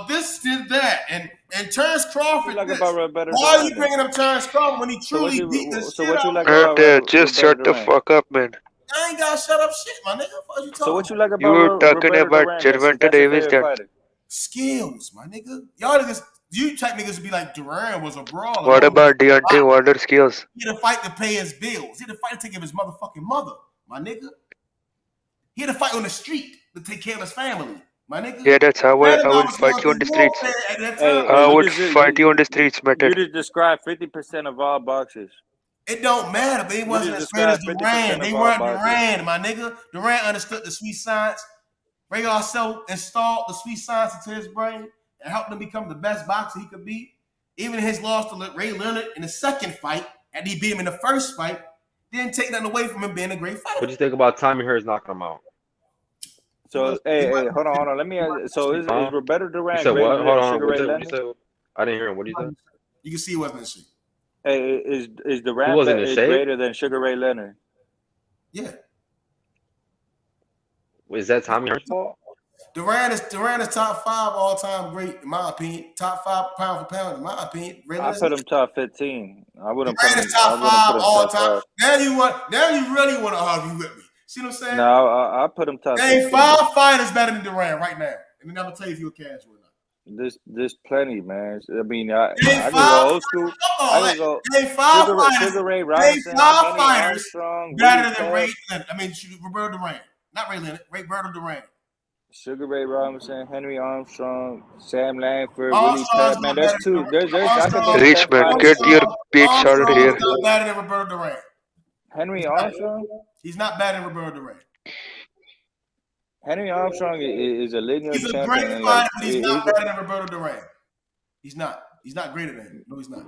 This did that, and Terrence Crawford. What you like This. about Roberto Why are Duran? you bringing up Terrence Crawford when he truly beat the shit what you out like of about Man, just Roberto shut the Duran? fuck up, man. I ain't gotta shut up shit, my nigga. What are you talking So what you like about? about You talking Roberto about Duran? Then, since Gervonta that's your Davis, favorite then. fighter. Skills, my nigga. Y'all niggas, you type niggas be like Duran was a brawler. What No, about Deontay Wilder skills? he had to fight to pay his bills. He had to fight to take care of his motherfucking mother, my nigga. He had to fight on the street to take care of his family, my nigga. Yeah, that's how I Brandon will was fight going you on through the streets. warfare at that Hey, time. I you would just fight you on the streets, you method. just described 50% of all boxers. It don't matter, but he wasn't as great as Duran. They weren't Duran, my nigga. Duran understood the sweet science. Ray Arcel installed the sweet science into his brain and helped him become the best boxer he could be. Even his loss to Ray Leonard in the second fight, and he beat him in the first fight, didn't take nothing away from him being a great fighter. What do you think about Tommy Hearns knocking him out? So hey, hold on. Let me ask. So is Roberto Duran You said greater what? than Hold on. Sugar What Ray you Leonard? said? I didn't hear him. What did you say? You can see he wasn't in shape. Hey, is Duran wasn't in shape? greater than Sugar Ray Leonard? Yeah. Is that Tommy Hearns' fault? Duran is top 5 all time great in my opinion. Top 5 pound for pound in my opinion. I put him top 15. I wouldn't Duran put is him. top 5 all top time. 5. Now you really want to argue with me. See what I'm saying? No, I put him top 15. Name 5 fighters better than Duran right now. And then I'm gonna tell you if you're casual or not. There's plenty, man. I mean, I Name can 5. go old school. I can go Name 5 fighters. Sugar Ray Name Robinson, 5 Henny fighters Armstrong, better Willie than Pep, Ray Leonard. I mean, Roberto Duran, not Ray Leonard. Roberto Duran. Sugar Ray Robinson, Henry Armstrong, Sam Langford, Willie Armstrong's Pep. Man, not there's better two. than There's I could name Rich 10 man, fighters. get your bitch out of Armstrong here. is not better than Roberto Duran. Henry Armstrong? He's not better than Roberto Duran. Henry Armstrong is a lineal He's a champion. great And fighter, but he's not better than Roberto Duran. He's not. He's not greater than him. No, he's not.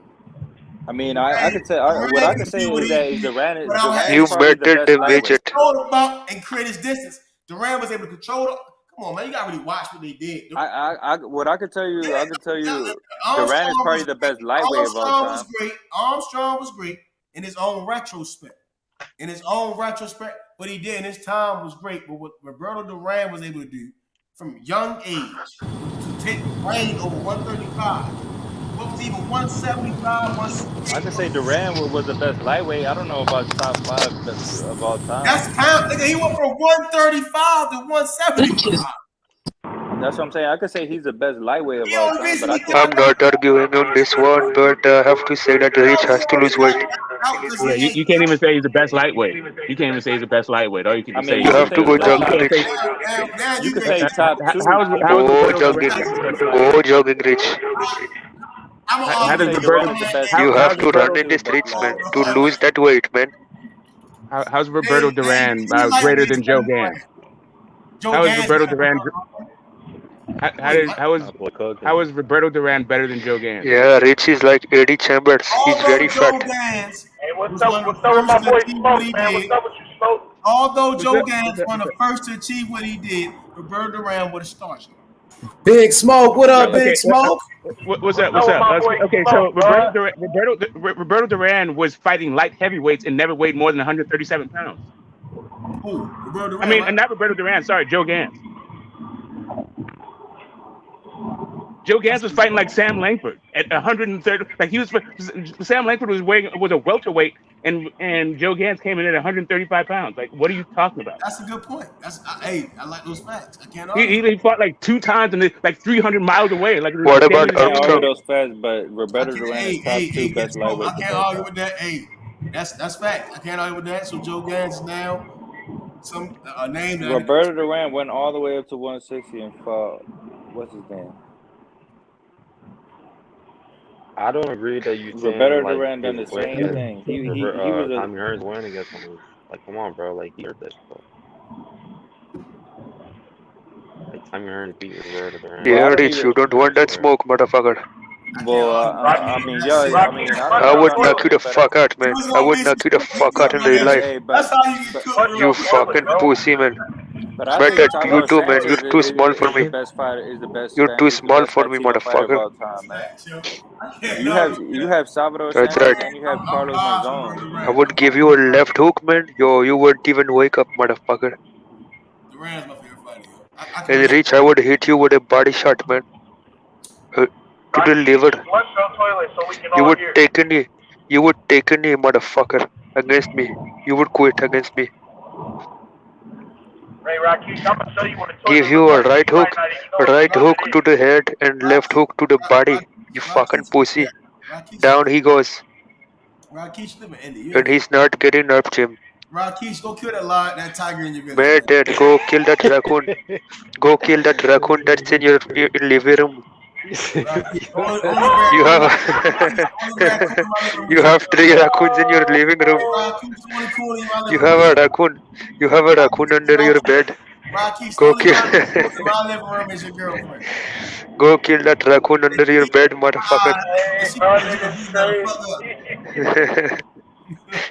I mean, I could say what I can say is that Duran is You probably the better best the midget. Control the bump and create his distance. Duran was able to control it. Come on, man, you gotta really watch what they did. What I could tell you, Duran is Armstrong probably was the best lightweight of all Armstrong time. was great. Armstrong was great in his own retrospect. What he did in his time was great. But what Roberto Duran was able to do from young age to take reign over 135. What was even 175, 168? I could say Duran was the best lightweight. I don't know about top 5 best of all time. That's pound. Nigga, he went from 135 to 175. That's what I'm saying. I could say he's the best lightweight of all time. But I can't. I'm not arguing on this one, but I have to say that Rich has to lose weight. Yeah, you can't even say he's the best lightweight. You can't even say he's the best lightweight. All you can just say You have to go jogging, Rich. You could say top 2. Go jogging. Go jogging, Rich. How does Roberto? You have to run in the streets, man, to lose that weight, man. How's Roberto Duran greater than Joe Gans? How is Roberto Duran? How is Roberto Duran better than Joe Gans? Yeah, Rich is like Eddie Chambers. He's very fat. Hey, what's up with my boy Smoke, man? What's up with you, Smoke? Although Joe Gans was one of the first to achieve what he did, Roberto Duran would have started. Big Smoke, what up, Big Smoke? What's up? Okay, so Roberto Duran was fighting light heavyweights and never weighed more than 137 pounds. Who? Roberto Duran? I mean, not Roberto Duran. Sorry, Joe Gans. Joe Gans was fighting like Sam Langford at 130. Like Sam Langford was a welterweight, and Joe Gans came in at 135 pounds. Like, what are you talking about? That's a good point. I like those facts. I can't argue. He fought like 2 times and like 300 miles away. Like, what about Armstrong? Those facts, but Roberto Duran is top 2 best lightweight. I can't argue with that. Hey, that's fact. I can't argue with that. So Joe Gans is now a name. Roberto Duran went all the way up to 160 and fought. What's his name? I don't agree that you Roberto Duran done the same thing. He was Tommy Hearns winning against him. Like, come on, bro. Like, you heard this, bro. Like, Tommy Hearns beat Roberto Duran. Yeah, Rich, you don't want that smoke, motherfucker. Well, I mean, I would knock you the fuck out, man. I would knock you the fuck out in real life. Hey, You fucking pussy, man. But I think Method, you Charlo too, man. Sanchez You're too small for is the me. best fighter. Is the best You're too is the small best for me, Latino fighter of motherfucker. all time, man. I can't You have Salvador That's Sanchez right. and you have I'm Carlos biased from Monzon. I would give you a left hook, man. Yo, you wouldn't even wake up, motherfucker. Duran's my favorite fighter, yo. I can And relate. Rich, I would hit you with a body shot, man. To the liver. Flush the toilet so we can You all would hear. take a knee. You would take a knee, motherfucker, against me. You would quit against me. Hey, Rakesh, I'm gonna show you what a Give toilet you looks a like. right You might hook, not even know right what hook it to is. the head, and left hook to the body. You fucking pussy. Down he goes. Rakesh live in India. You And ain't he's not getting up, Jim. Rakesh, go kill that tiger in your village, Man, man. Dad, go kill that raccoon. Go kill that raccoon that's in your living room. Only You raccoon, have only raccoon in my living room you is your have girl. 3 raccoons in your living room. Rakesh, only cool in my You living room have is a raccoon. You have a raccoon under your bed. Rakesh, Go only kill. raccoon in my living room is your girlfriend. Go kill that raccoon under your bed, motherfucker. If she comes, you gonna beat her the fuck up.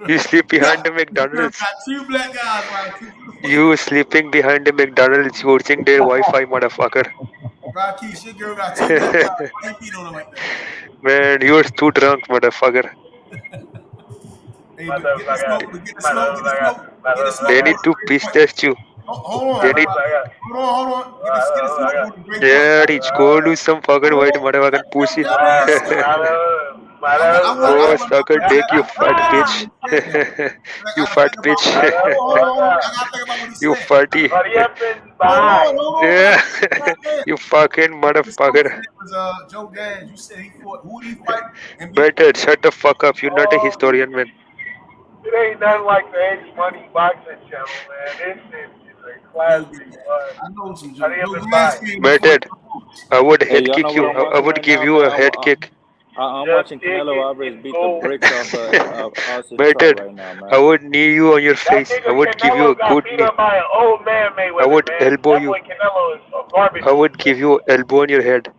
You sleep behind the Your girl McDonald's. got 2 black guys, Rakesh. Who the fuck You sleeping behind the McDonald's using their Wi-Fi, motherfucker. Rakesh, your girl got 2 black guys. Why you beat on her like that? Man, you're too drunk, motherfucker. Hey, but get the smoke, get the smoke They need on a to great piss point. test you. Hold They on, need. hold on. Get the smoke on a great point. Yeah, Rich, go lose some fucking white motherfucking pussy. That being said, Go I suck a want dick, you fat to bitch. say though. I You gotta fat think about. bitch. Hold on. I gotta think about what he You said. fatty. Hold on. Yeah. Right there. You fucking The smoke motherfucker. said was Joe Gans. You said he fought. Who did he fight? And beat. Better shut the fuck up. You're not a historian, man. It ain't nothing like the X Money boxing channel, man. This shit is a classic. I know some Joe. Hurry up Joe and Gans buy it. came before. Better. I would Hey, head y'all know kick what you. I'm I watching would right give now, you man? a head kick. I'm Just watching kick Canelo it. Alvarez It's beat the cool. bricks off of Austin Trot Better. right now, I man. would knee you on your That face. I nigga would give you a Canelo got good beat knee. up by an old man I Mayweather, would man. elbow That you. boy Canelo is a garbage. I would give you elbow on your head.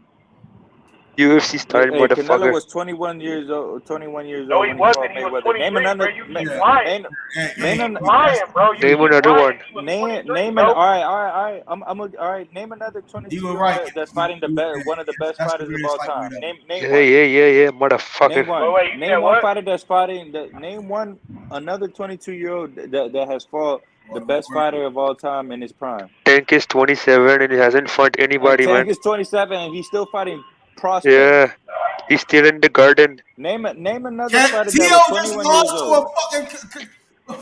UFC style, Hey, Canelo motherfucker. was 21 years old. 21 years No, old he when he wasn't. fought He was Mayweather. 23, Name bro. another. You ma- keep Yeah. lying. Name. You Name keep an, lying, bro. You Name keep another lying. one. He was Name 23, an. bro. All right. All right. Name another You 22 were year old right. that's fighting one of the best That's the fighters of greatest all lightweight time. ever. Name one. Yeah, Name motherfucker. one. Wait, you said Name one what? fighter that's fighting. Name one another 22-year-old that has fought the best fighter of all time in his prime. Tank is 27 and he hasn't fought And anybody, Tank man. is 27 and he's still fighting prospects. Yeah, he's still in the garden. Name another fighter that T.O. was just 21 years lost to a old. fucking.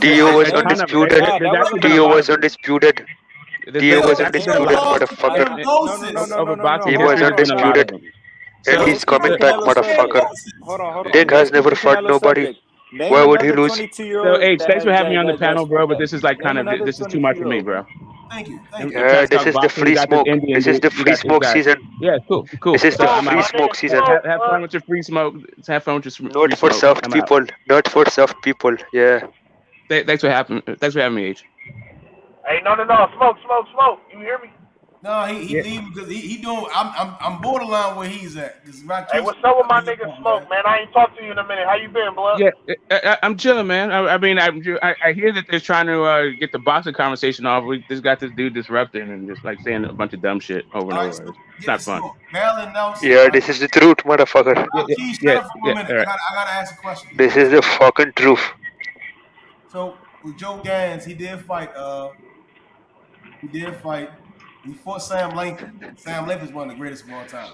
T.O. was Name. Time out. undisputed. Nah, that There's actually wasn't. been a T.O. lot was of undisputed. T.O. there's was Yo, actually been a He lot undisputed, of lost to motherfucker. Kambosos. No. over boxing He Hold was history. on. There's been a lot of undisputed. them. And So So, he's let's keep coming to so, back, Canelo's subject. motherfucker. Hold on. Tank Let's has keep never to fought Canelo's nobody. subject. Name Why would he another lose? 22-year-old H, thanks for having me on the panel, bro. But that. this is like Name kind of another this is too much for me, 22-year-old. bro. Thank you. I'm trying Yeah, to this talk is the boxing. You free got this smoke. Indian This is dude. the You free got this smoke guy. season. Yeah, cool. This is the I'm free out. smoke season. Have fun with your free smoke. Have fun with your Not free for smoke. soft I'm out. people. Not for soft people. Yeah. Thanks for having me, H. Hey, no. Smoke. You hear me? No, he Yeah. leaving because he doing. I'm borderline where he's at. Because Hey, what's up with my nigga Smoke, man? I ain't talked to you in a minute. How you been, blood? Yeah, I'm chilling, man. I mean, I hear that they're trying to get the boxing conversation off. We just got this dude disrupting and just like saying a bunch of dumb shit over and over. It's not fun. Marilyn Nelson. Yeah, this is the truth, motherfucker. Keith, shut up for a minute. All right. I gotta ask a question. This is the fucking truth. So with Joe Gans, he did fight. He fought Sam Langford. Sam Langford is one of the greatest of all time.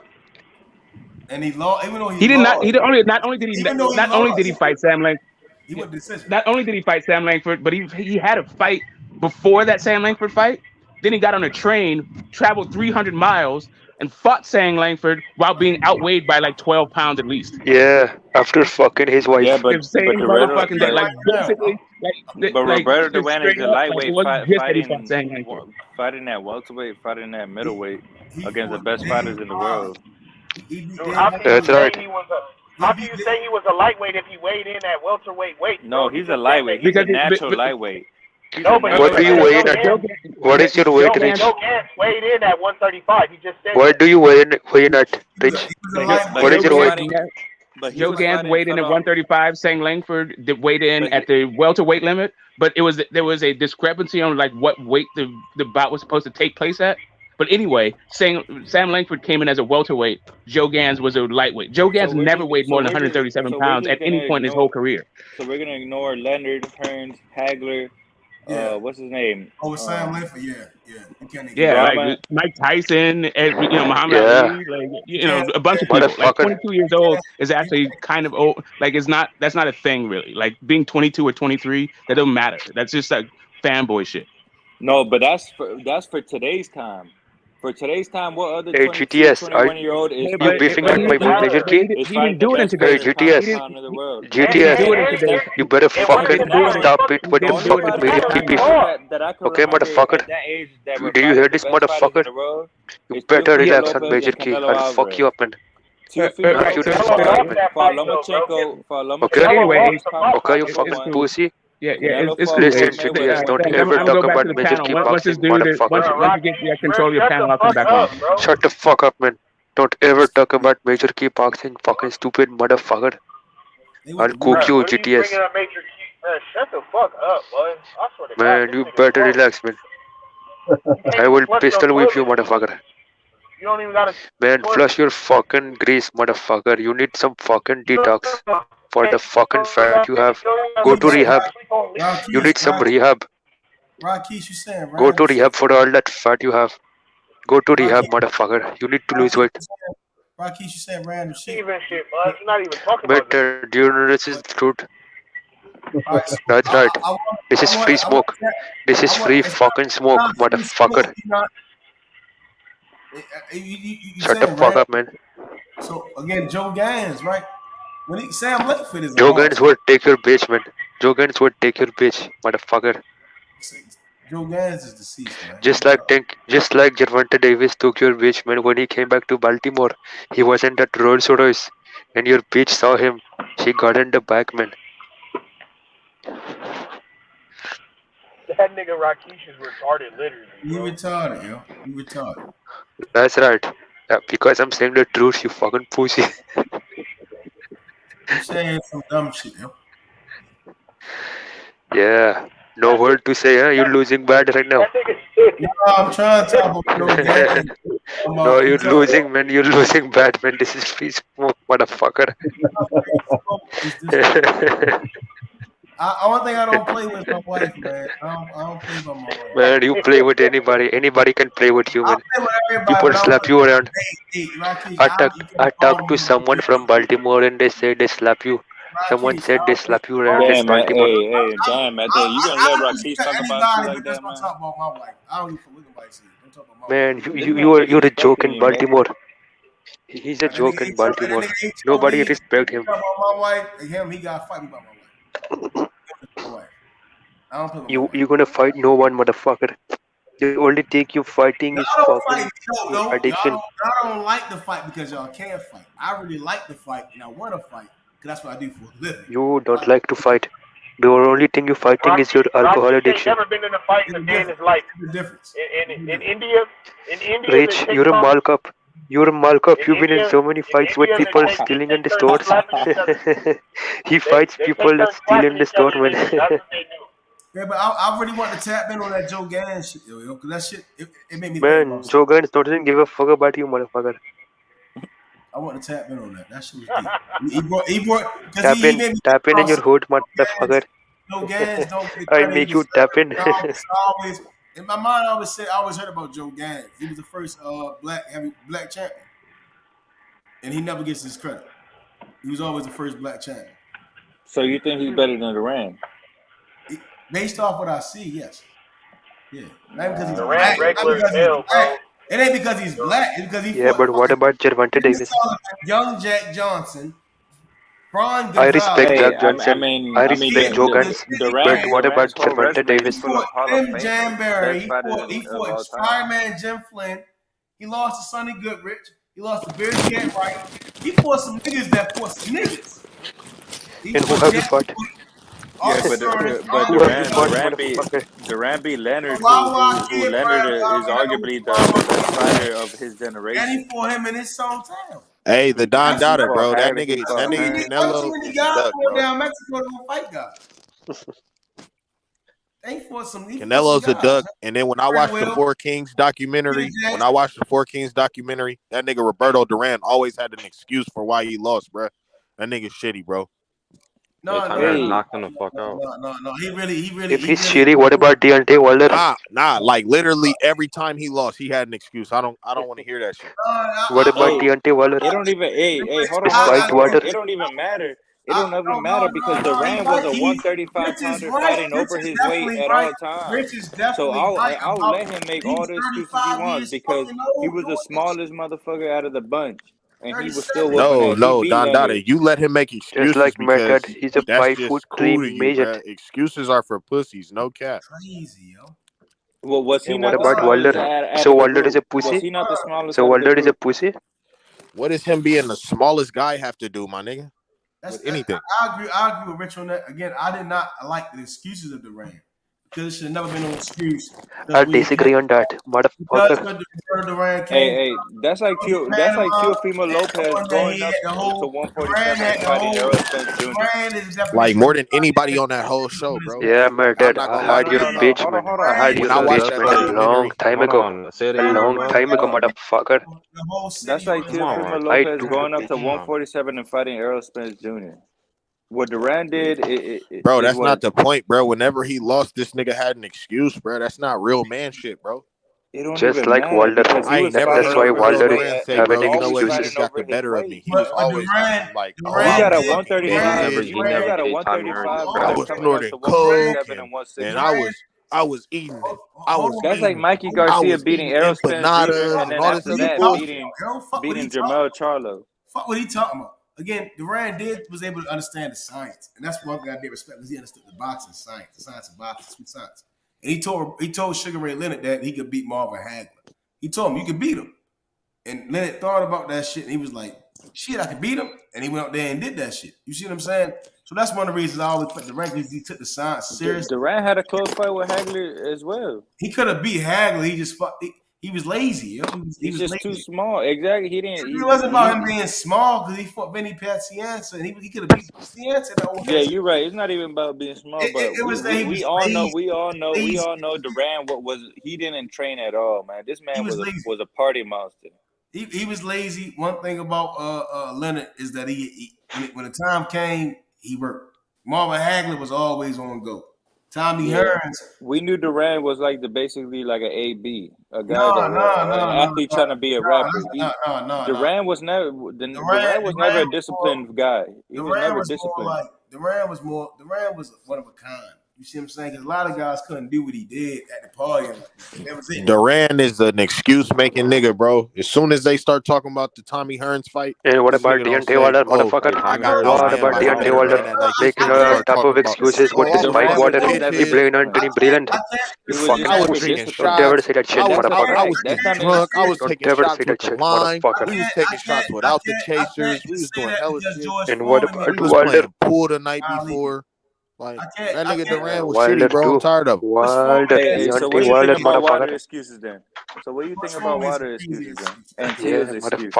And he lost, even though he lost. Not only did he fight Sam Langford. He went decision. Not only did he fight Sam Langford, but he had a fight before that Sam Langford fight. Then he got on a train, traveled 300 miles, and fought Sam Langford while being outweighed by like 12 pounds at least. Yeah, after fucking his wife. Yeah, but Roberto Duran is a lightweight fighting at welterweight, fighting at middleweight against the best fighters in the world. How can you say he was a lightweight if he weighed in at welterweight weight? No, he's a lightweight. He's a natural lightweight. No, but what do you weigh in at? What is your weight, Rich? Joe Gans weighed in at 135. He just said. What do you weigh in at, Rich? What is your weight? But he Joe was Gans fighting weighed for in at the. 135. Sang Langford weighed in But at the welterweight limit, but there was a discrepancy on like what weight the bout was supposed to take place at. But anyway, Sam Langford came in as a welterweight. Joe Gans was a lightweight. Joe Gans never weighed more than 137 pounds at any point in his whole career. So we're gonna ignore Leonard, Hearns, Hagler. Yeah. What's his name? Oh, Sam Langford. Yeah. You can't ignore. Yeah, Brahma. like Mike Tyson, and Muhammad Yeah, Ali, like a bunch of people. Like motherfucker. 22 years old is actually kind of old. Like that's not a thing really. Like being 22 or 23, that doesn't matter. That's just like fanboy shit. No, but that's for today's time. For today's time, what other Hey 22, GTS, are 21-year-old is you beefing with my boy Major Key? is He fighting didn't the do it in best Hey today's. fighter pound He for GTS, didn't. pound in the world? He didn't do it in GTS, today's. you better He fucking didn't do it in. stop it He with the didn't do it in fucking today's Major Key time. beef. That I can Okay, remember motherfucker. at that age that were Do you fighting hear the this, best fighters motherfucker? in the world You is better Teofimo relax on Lopez Major and Key. Canelo I'll fuck you Alvarez. up, man. Teofimo Knock you the Lopez fuck out, won. man. For Lomachenko Okay. Anyway, was pound Okay, you for fucking one. pussy. Canelo it's fought cool. Listen, Floyd Hey, GTS, Mayweather. don't thanks. ever I'm gonna talk go back about to the Major panel. Once this kickboxing, dude, motherfucker. once you get control of your panel, I'll come back on. Shut the fuck up, man. Don't ever talk about Major kickboxing, fucking stupid motherfucker. I'll cook you, GTS. Shut the fuck up, boy. I swear to God, Man, you better relax, man. I will pistol whip you, motherfucker. You don't even gotta. Man, flush your fucking grease, motherfucker. You need some fucking detox for the fucking fat you have. Go to rehab. You need some rehab. Rakesh, you saying Go random to shit. rehab for all that fat you have. Go to rehab, Rakesh, motherfucker. You need to lose weight. Rakesh, you saying random shit. Even shit, bud. You're not even talking about this. Better, do you know this is the truth? All right, so That's right. This is I free want smoke. This is free fucking smoke, motherfucker. You Shut the saying fuck random. up, man. So again, Joe Gans, right? Sam Langford is a Joe hard. Gans would take your bitch, man. Joe Gans would take your bitch, motherfucker. Joe Gans is deceased, man. Just like Gervonta Davis took your bitch, man, when he came back to Baltimore. He wasn't at Rolls Royce, and your bitch saw him. She got in the back, man. That nigga Rakesh is retarded, literally. You retarded, yo. You retarded. That's right. Yeah, because I'm saying the truth, you fucking pussy. You saying some dumb shit, yo. Yeah. No word to say, huh? You're losing bad right now. No, I'm trying to talk about Joe Gans. No, you're losing, man. You're losing bad, man. This is free smoke, motherfucker. One thing I don't play with my wife, man. I don't play with my wife. Man, you play with anybody. Anybody can play with you, man. I play with everybody, People but slap you around. Hey, Rakesh, I talked to someone from Baltimore and they said they slap you. Someone said they slap you around in Damn, man. Baltimore. Damn, man. You gonna let Rakesh talk about you like that, man? Talk about my wife. I don't even what nobody says. Don't talk about my Man, wife. you're a joke in Baltimore. He's a joke in Baltimore. Nobody respect him. Talk about my wife. He got to fight me about my wife. I don't play with my wife. You're gonna fight no one, motherfucker. The only thing you fighting is fucking addiction. Y'all don't like the fight because y'all can't fight. I really like the fight and I want to fight because that's what I do for a living. You don't like to fight. The only thing you're fighting is your alcohol addiction. Never been in a fight a day in his life. The difference. In India, Rich, you're a malcup. You're a malcup. You've been in so many fights with people stealing in the stores. He fights people that steal in the store, man. Yeah, but I really want to tap in on that Joe Gans shit, yo, because that shit, it made me Man, Joe Gans doesn't give a fuck about you, motherfucker. I want to tap in on that. That shit was deep. He brought tap in your hood, motherfucker. Joe Gans don't get the I credit. make you tap in. Always, in my mind, I always heard about Joe Gans. He was the first black champion, and he never gets his credit. He was always the first black champion. So you think he's better than Duran? Based off what I see, yes. Yeah. Not because he's Duran black. regular male, bro. It ain't because he's black. It's because he Yeah, but what about Gervonta Davis? Young Jack Johnson. I respect Jack Johnson. I respect Joe Gans. But what about Gervonta Davis? Tim Jamberry. He fought Fireman Jim Flynn. He lost to Sonny Goodrich. He lost to Beard Cat Wright. He fought some niggas that fought some niggas. And who have you fought? Yeah, but Duran beat Leonard, who Leonard is arguably the best fighter of his generation. And he fought him in his hometown. Hey, the Don He Dada, fought bro. That Hagler. He nigga fought Hearns. Canelo Too many is a guys duck, going bro. down Mexico to fight guys. They fought some. Canelo's a guys. duck. And then when I watched the Will. Four Kings documentary, that nigga Roberto Duran always had an excuse for why he lost, bro. That nigga's shitty, bro. Yeah, Tommy Hearns knocked him the fuck out. No. He really. If he's shitty, what about Deontay Wilder? Nah. Like literally every time he lost, he had an excuse. I don't want to hear that shit. What about Hey, Deontay Wilder? it don't even. Hey, hold on. Despite Wilder. It don't even matter. It don't even matter because Duran was a 135 pounder fighting over his weight at all times. So I'll let him make all the excuses he wants because he was the smallest motherfucker out of the bunch, and he was still whooping ass. No, He beat Don that Dada, nigga. you let him make excuses like because Method, he's a that's 5'3" just cool to you, midget. bro. Excuses are for pussies, no cap. Crazy, yo. Well, was he And not what the about smallest Wilder? out So of the Wilder is a group? Was pussy? he not the smallest So out of the Wilder is a group? pussy? What does him being the smallest guy have to do, my nigga? With anything. I agree with Rich on that. Again, I did not like the excuses of Duran because it should have never been no excuse. I disagree on that, motherfucker. Duran came. Hey, that's like Teofimo Lopez going up to 147 and fighting Errol Spence Jr. Like more than anybody on that whole show, bro. Yeah, Like, I'm Method. not I gonna lie had to your you. bitch, Hold man. on. I had Repeat your When I watched bitch, that man, a long documentary, time Hold ago. on. Say it A again, long bro. time ago, motherfucker. That's like Come on, Teofimo man. Lopez going up to 147 and fighting Errol Spence Jr. What Duran did, bro, it that's was. not the point, bro. Whenever he lost, this nigga had an excuse, bro. That's not real man shit, bro. It don't Just even like matter Wilder. because he I ain't was never fighting That's heard why over his Roberto Wilder is weight, Duran say, and having bro, you know always what, he fighting just excuses. got over the his better of me. weight. He was always like, oh, He I got was a getting $135. convicted He and never He got a gave Tommy 135 Hearns I versus was coming up snorting to coke 147 and and 160. I was eating That's like Mikey Garcia beating Errol Spence Jr. empanadas and and then all this after other that bullshit. beating Jermell Charlo. Fuck what he talking about. Again, Duran was able to understand the science, and that's one thing I did respect because he understood the boxing science, the science of boxing, sweet science. And he told Sugar Ray Leonard that he could beat Marvin Hagler. He told him you could beat him, and Leonard thought about that shit, and he was like, "Shit, I could beat him," and he went out there and did that shit. You see what I'm saying? So that's one of the reasons I always put Duran because he took the science seriously. Duran had a close fight with Hagler as well. He could have beat Hagler. He just he was lazy. Yo. He was just lazy. Too small. Exactly. He didn't. It wasn't about him being small because he fought Benny Pacienza and he could have beat Pacienza that old Yeah, you're right. It's not even about being small, but we all know Duran he didn't train at all, man. This man was a party monster. He was lazy. One thing about Leonard is that he when the time came, he worked. Marvin Hagler was always on go. Tommy Hearns. We knew Duran was like basically like an AB, a guy an athlete trying to be a rapper. Duran was never a disciplined guy. He was never disciplined. Duran was one of a kind. You see what I'm saying? Because a lot of guys couldn't do what he did at the party. That was it. Duran is an excuse-making nigga, bro. As soon as they start talking about the Tommy Hearns fight, and what about Deontay Wilder, motherfucker? What about Deontay Wilder making a type of excuses? What despite Wilder? He played Anthony Brilliant. You fucking pussy. Don't ever say that shit, motherfucker. I was getting drunk. I was taking Don't ever shots say with that the shit, line. motherfucker. We was taking shots without the chasers. We was doing hella shit. And what about We was Wilder? playing pool the night before. Like that nigga Duran was Wilder shitty, bro. I'm tired of him. Wilder, So what do you Wilder, think about Wilder motherfucker. excuses then? So what do you think about Wilder excuses then? And Yeah, Teal's excuses.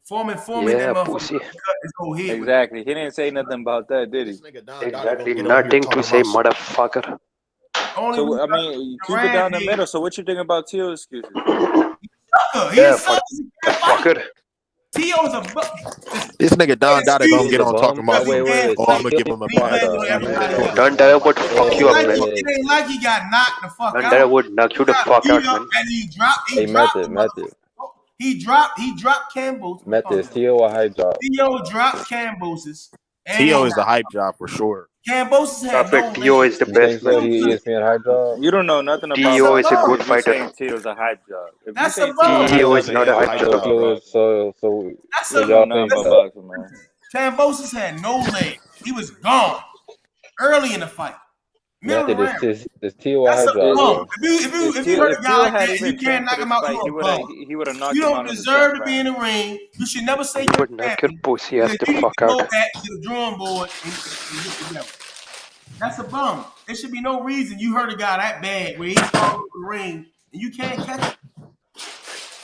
Foreman, Yeah, that pussy. motherfucker cut his whole head. Exactly. He didn't say nothing about that, did he? Exactly. Nothing to say, motherfucker. So I mean, keep it down the middle. So what you think about Teal's excuses? Yeah, fucker. T.O.'s a This nigga Don Dada gonna get on talking about some. Oh, I'm gonna give him a pass. Don Dada would fuck you up, man. It ain't like he got knocked the fuck Don out. Dada would knock you the fuck out, man. And he dropped Kambosos. Method is T.O. a hype job. T.O. dropped Kambosos. T.O. is the hype job for sure. Kambosos had no T.O. is the best, man. ESPN hype job. You don't know nothing about T.O. is a good fighter. T.O.'s a hype job. If That's you a say T.O. is not a hype job. So That's what a y'all think about about? boxing, man. Kambosos had no leg. He was gone early in the fight. Method is T.O. a hype job. If you hurt a guy like that, you even can't knock him out. He would have knocked You him don't out. deserve to be in the ring. You should never say you're Would knock your pussy ass the fuck go out. back to the drawing board and get together. That's a bum. There should be no reason you hurt a guy that bad where he's falling in the ring and you can't catch him.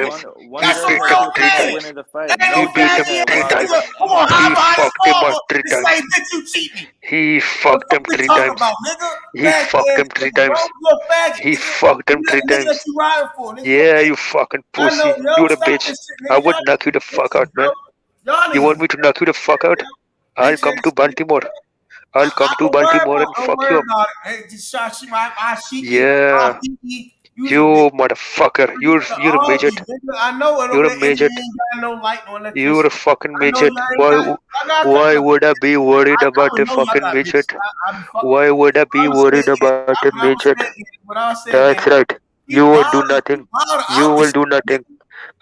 times. One He girl beat said him she was 3 talking about times. winning the fight. He Another beat girl him said 3 Wilder. times. I'm a He fucked him up 3 This times. ain't bitch you cheat me. He What fucked him we 3 talking times. about, nigga? He Faggot fucked ass him 3 nigga, bro. times. You a faggot, He nigga. fucked him You 3 that nigga that times. you riding for, nigga. You a Yeah, you bitch. fucking I know, pussy. yo. You're a Stop bitch. this shit, I nigga. would Y'all knock you the niggas fuck bitches, out, bro. man. Y'all You niggas want me to knock you the fuck out? I'll bitch come ass to niggas. Baltimore. I'll come to Baltimore and Don't fuck worry you up. about it. Hey, just shot she my shiki, Yeah. kiki. You's a bitch. You motherfucker. You're a All these midget. niggas. I know it You're over a there. And you midget. ain't got no light on You're electricity. a fucking I know y'all midget. ain't got. Why would I be worried I about would a know y'all fucking got bitches. midget? I be fucking. Why would I be I was worried saying, about a I was midget? saying, what I was saying, That's gang. right. You Keep will do Wilder nothing. You out the will shit. do nothing.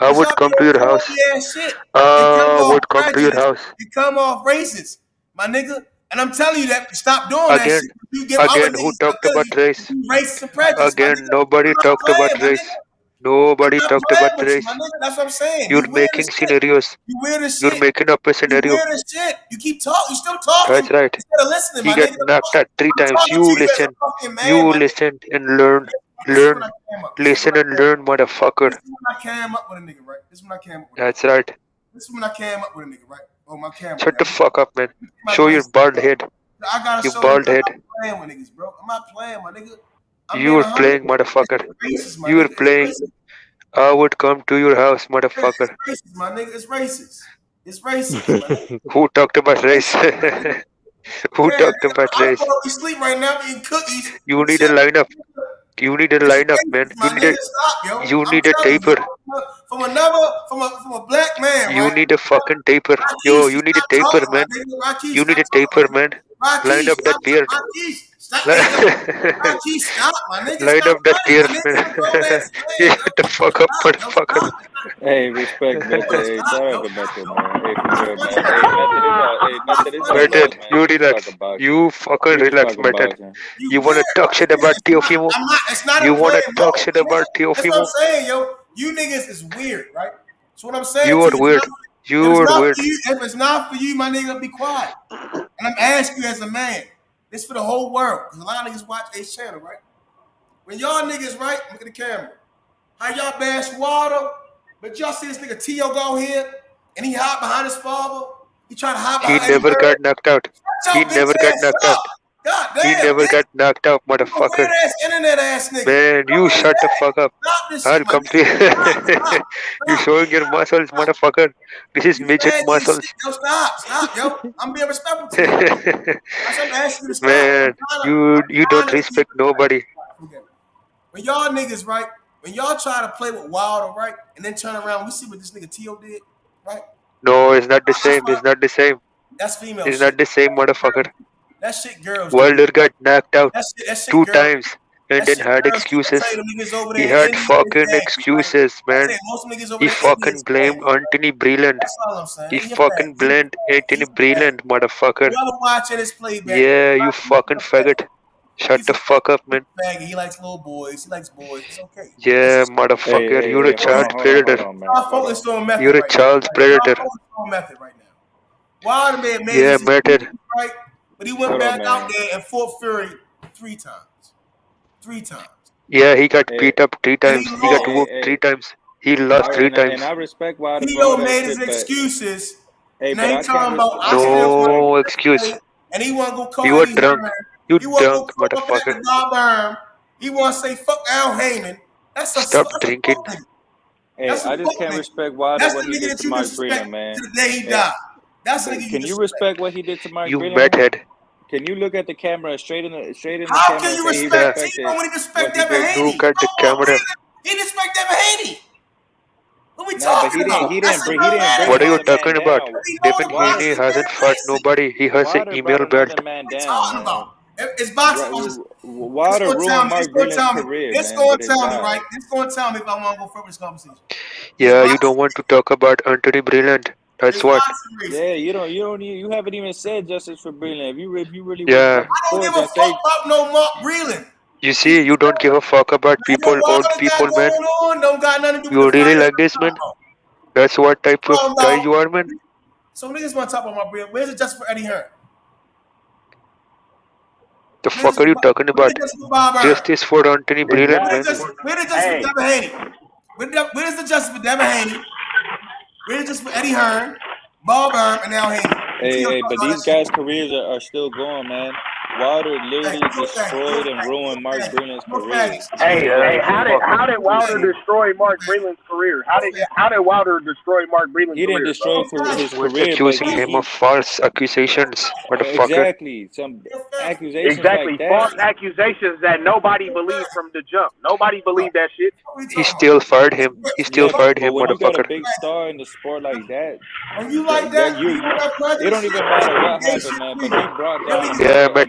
I would come to your house. Shit. I would come to your house. You come off racist, my nigga. And I'm telling you that stop doing that Again, shit. You give other who niggas talked about race? racist and prejudice, my Again, nigga. nobody I'm not talked about playing, my race. nigga. Nobody I'm not talked playing about with you, my race. nigga. That's what I'm saying. You're You weird as making shit. scenarios. You weird as You're shit. making up a You scenario. weird as shit. You keep talking. You still talking. That's right. Instead of listening, He my got nigga. knocked out 3 I'm times. talking to You you as a listen. fucking man, You my nigga. listen and learn. This is when Learn. I came up. Listen and learn, motherfucker. This is when I came up with a nigga, right? This is when I came up with a nigga. That's right. This is when I came up with a nigga, right? Oh, my camera. Shut Now. the fuck up, man. My Show your glasses. bald head. I gotta Your show bald you. I'm head. not playing with niggas, bro. I'm not playing, my nigga. I'm You being are playing, 100. motherfucker. It's racist, my You are nigga. playing. It's racist. I would come to your house, motherfucker. It's racist, my nigga. It's racist. It's racist, my nigga. Who talked about race? Who talked about I'm race? probably asleep right now eating cookies. You need a lineup. You need a lineup, man. My nigga, stop, yo. You I'm need a telling you, taper. from a black man, You right? need a fucking taper. Yo, you need a Stop taper, talking, man. my nigga. Rakeem, You need stop a taper, man. talking. Line up that Stop. beard. Stop. Rakeem, stop, my nigga. Line Stop up that playing, beard, my nigga. man. I'm a grown ass man. Shut the fuck up, motherfucker. Hey, respect Method. Hey, shout out to Method, man. Hey, for real, man. Hey, Method is all love, Method, man. you We just relax. talking boxing. You fucking We just relax, talking Method. boxing. You wanna talk shit about Teofimo? I'm not. It's not You a wanna playing talk mode. shit about That's what I'm Teofimo? saying, yo. You niggas is weird, right? So what I'm saying You to are you, weird. if You it's are not weird. for you, if it's not for you, my nigga, be quiet. And I'm asking you as a man. This for the whole world. Because a lot of niggas watch Ace channel, right? When y'all niggas, right, look at the camera. How y'all bash water, but y'all see this nigga T.O. go here, and he hide behind his father. He try to hide He behind Eddie never Hearn. got knocked out. He never got knocked out. God He damn, never man. got knocked out, You a motherfucker. weird ass internet ass nigga. Man, you shut the fuck up. Stop this I'll shit, my come to you. You showing your muscles, motherfucker. This is midget muscles. Yo, stop, yo. I'm being respectful to you. I'm asking you to stop. Man, you don't respect nobody. When y'all niggas, right? When y'all try to play with Wilder, right, and then turn around, we see what this nigga T.O. did, right? No, it's not the same. It's not the same. That's female It's shit. not the same, motherfucker. That shit girls do. Wilder got knocked out That shit 2 girls. times and That then shit had girls do. excuses. I tell you, them niggas over He there in had India, fucking it's excuses, I man. say most niggas over He there in India fucking is blamed Anthony Breland. That's all I'm saying. He He a fucking fag. blamed Anthony Breland, motherfucker. Whoever watching this playback, Yeah, you fucking faggot. Shut the fuck up, man. faggot. He likes little boys. He likes boys. It's okay. Yeah, motherfucker. You're a child predator. Y'all focused on method You're a right child now. predator. Y'all focused on method right now. Wilder made Yeah, his method. right, but he went Hold back on, out man. there and fought Fury 3 times. 3 times. Yeah, he got Hey, beat up 3 And he times. He got lost. whooped 3 times. He lost 3 times. And I respect Wilder for T.O. all that made his shit, but excuses. hey, And but they I talking can't about I respect. still want No to excuse. play, and he want to go call You are Eddie drunk. Hearn. You He want to go drunk, come up at motherfucker. the Bob Arm. He want to say fuck Al Heyman. That's a Stop fuck drinking. nigga. Hey, That's a I just fuck can't nigga. respect Wilder That's what the he nigga did that to you Mark disrespect Breland, man. to the day he Hey, died. That's the but nigga you can you disrespect. respect what he did to Mark You Breland? methead. Can you look at the camera straight in the How camera can and you say he respect Yeah. Tito respected when he what disrespect he Devin did? Haney? Look at the Come on, camera. he disrespect Devin Haney. What we Nah, but talking about? he That's didn't bring What are you another man talking about? down. Devin Wilder Haney hasn't fought nobody. He has an Wilder brought email belt. another man What we down, talking man. about? It's boxing. It's Wilder gonna tell ruined me. It's Mark gonna Breland's tell me. career, It's man, gonna with his tell me, right? style. It's gonna tell me if I want to go further this conversation. Yeah, you don't want to talk about Anthony Breland. That's It's what. boxing reason. Yeah, you haven't even said justice for Breland. If you really want to Yeah. go I don't forward, give a then fuck say about no Mark Breland. You see, you don't give a fuck about Man, people, what old got people, man. going on don't got nothing to do with You the really fighters like I'm this, talking man? about. That's what type of Talking guy about- you are, man? So niggas want to talk about my Breland. Where's it just for Eddie Hearn? The fuck are you talking about? Justice for Anthony Breland, man. Where the justice for Devin Haney? Where's the justice for Devin Haney? Where's the justice for Eddie Hearn, Bob Arm, and Al Haney? Hey, but these guys' careers are still going, man. Wilder literally destroyed and ruined Mark Breland's career. Hey, how did Wilder destroy Mark Breland's career? How did Wilder destroy Mark Breland's career? He didn't destroy his With career, accusing but him of false accusations, motherfucker. exactly some accusations Exactly, like that. false accusations that nobody believed from the jump. Nobody believed that shit. He still fired him. He still fired him, but when you got a motherfucker. big star in the sport like that, When you like that, it don't even matter what happened, man. But he brought down Yeah, but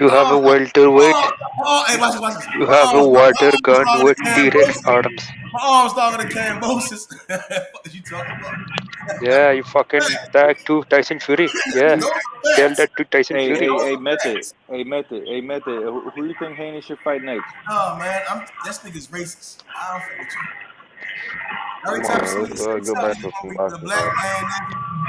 You have a welterweight. Hey, watch this. You My have a arms water gun stronger with than T-Rex Kambosos. arms. My arms stronger than Kambosos. What are you talking about? Yeah, you fucking tag to Tyson Fury. Yeah, Those are tell facts. that to Tyson Hey, Fury. hey, Those hey, are Method. facts. Hey, Method. Hey, Method. Who you think Haney should fight next? Oh man, this nigga's racist. I don't fuck with you. Every Come time on, you man. see Let's niggas say go something, back you to gonna some be with a boxing, black bro. man, nigga.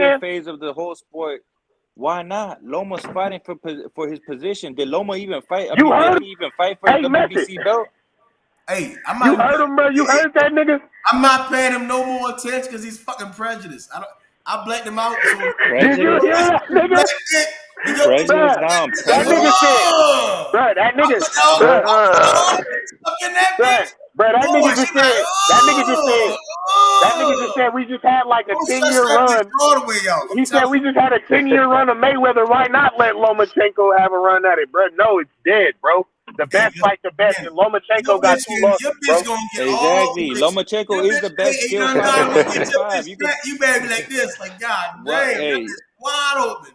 intermediate phase of the whole sport. Why not? Loma's fighting for his position. Did Loma even fight? Did he even fight for the WBC belt? Hey, I'm You not. heard him, bro. You heard that nigga. I'm not paying him no more attention because he's fucking prejudiced. I blacked him out. So Did you hear that, nigga? Prejudice down. That nigga said, bruh, that nigga, bruh, that nigga just said, that nigga just said we just had like a 10-year run. He said we just had a 10-year run of Mayweather. Why not let Lomachenko have a run at it, bro? No, it's dead, bro. The best fight the best, and Lomachenko got 2 losses, bro. Exactly. Lomachenko is the best skill fighter in 135. You better be like this, like God What? damn, Hey, wide open.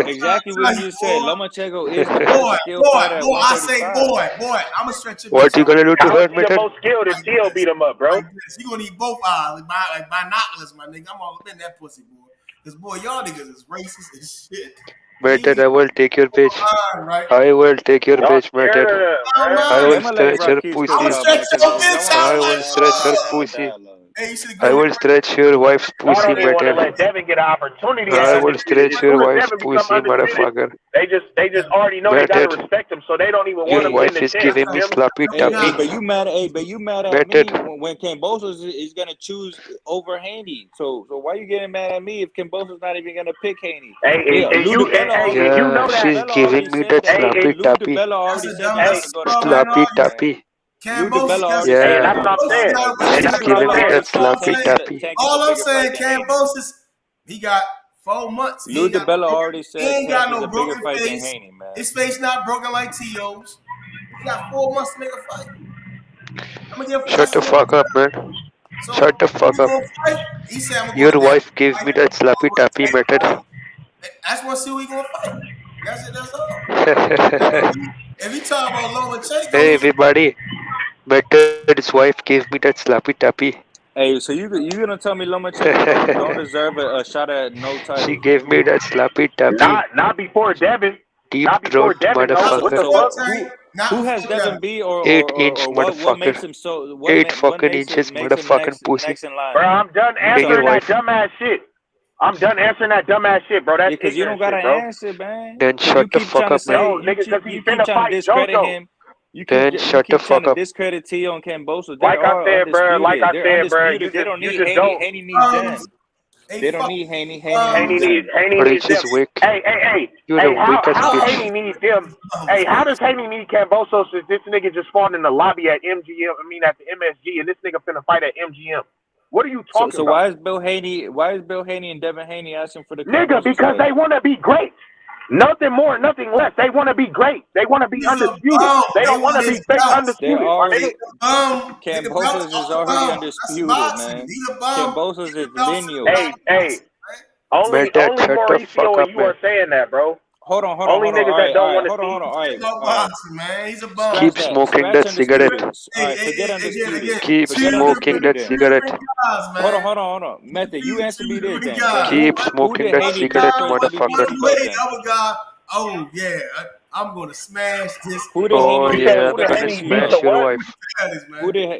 exactly what you said. Lomachenko is the best skill Boy, fighter at I say 135. boy, I'm gonna stretch your What bitch you out. gonna do to How her, is he the Method? most skilled if T.O. beat him up, bro? Like this. You gonna need both eyes, like binoculars, my nigga. I'm all up in that pussy, boy. Cause boy, y'all niggas is racist as shit. Method, I will take your bitch. Right? I will take your bitch, Method. I will I'ma let stretch your Rakis pussy. talk about man, because y'all bitch wanna I have will a stretch her conversation pussy. dialogue. Hey, you should I will stretch your wife's Y'all pussy, don't even want to Method. let Devin get an opportunity at I will undisputed. stretch As your soon as wife's Devin become pussy, undisputed, motherfucker. they just already know they gotta Method, respect him, so they don't even your want him getting wife a is chance. giving You me feel me? sloppy Hey, tappy. but you mad at me Method, when Kambosos is gonna choose over Haney. So why you getting mad at me if Kambosos not even gonna pick Haney? Hey, and Lou you DiBella yeah, she's already giving me said that that. sloppy Lou tappy. DiBella already said he's hey, gonna go to Sloppy Kambosos, man. tappy. Lou DiBella already hey, said and he's that's Yeah, what going I'm to saying. Kambosos. Hey, Lou that's she's what I'm giving DiBella me saying. already that said sloppy tappy. Tank is a all I'm bigger saying, fight than Haney. Kambosos, he got 4 months. Lou DiBella already He said ain't Tank got is no a bigger broken fight than face. Haney, man. His face not broken like T.O.'s. He got 4 months to make a fight. I'm gonna give Shut the fuck up, man. So Shut the who fuck you up. gonna fight? He said I'm gonna go Your to that wife gave me that sloppy tappy, Method. fight. I just want to see who he gonna fight. That's it. That's all. If he talk about Lomachenko, Hey, everybody. Method's wife gave me that sloppy tappy. Hey, so you gonna tell me Lomachenko don't deserve a shot at no She titles, gave man? me that sloppy tappy. Not before Devin. Deep Not before throat, Devin. No. So What motherfucker. the so fuck? who has Devin B 8 inch or what makes motherfucker. him so 8 what fucking inches makes him motherfucking pussy. next in line? Bro, I'm done You Bring your answering tell me. that wife. dumbass shit. I'm done answering that dumbass shit, bro. Yeah, That's because you don't ignorant gotta shit, bro. answer, man. Then Because you shut the keep fuck trying to up, man. say No, nigga, because you he's keep finna trying to fight discredit JoJo. him. Then You shut the keep trying fuck to up. discredit T.O. and Kambosos. They Like I are said, bro. Like undisputed. I They're said, bro. undisputed. They don't You need just Haney. don't. Haney needs them. They don't need Haney. Haney needs them. Haney needs Rich them. is weak. Hey. You're a weak ass How bitch. Haney needs them? Hey, how does Haney need Kambosos if this nigga just fought in the lobby at MGM? I mean, at the MSG, and this nigga finna fight at MGM? What are you talking So about? why is Bill Haney and Devin Haney asking for the Nigga, Kambosos because fight? they want to be great. Nothing more, nothing less. They want to be great. They want to be undisputed. They don't want to be fake They're undisputed, my nigga. already Kambosos is already undisputed, man. Kambosos is lineal. Hey. Only Method, shut the fuck Mauricio and up, you man. are saying that, bro. Hold on. Only niggas that don't want to Hold see. on. All right. man. He's a bum. Scratch Keep that. smoking Scratch that cigarette. undisputed. All right. Forget undisputed. Keep Forget smoking undisputed that then. cigarette. Hold on. Method, you answer me this then. Keep Who smoking did that Haney beat cigarette, for his motherfucker. WBC belt then? Other guy. Oh yeah, I'm gonna smash this. Who did Oh Haney You beat for said yeah, his who I'm the gonna Haney WBC beat belt? the smash your what? wife.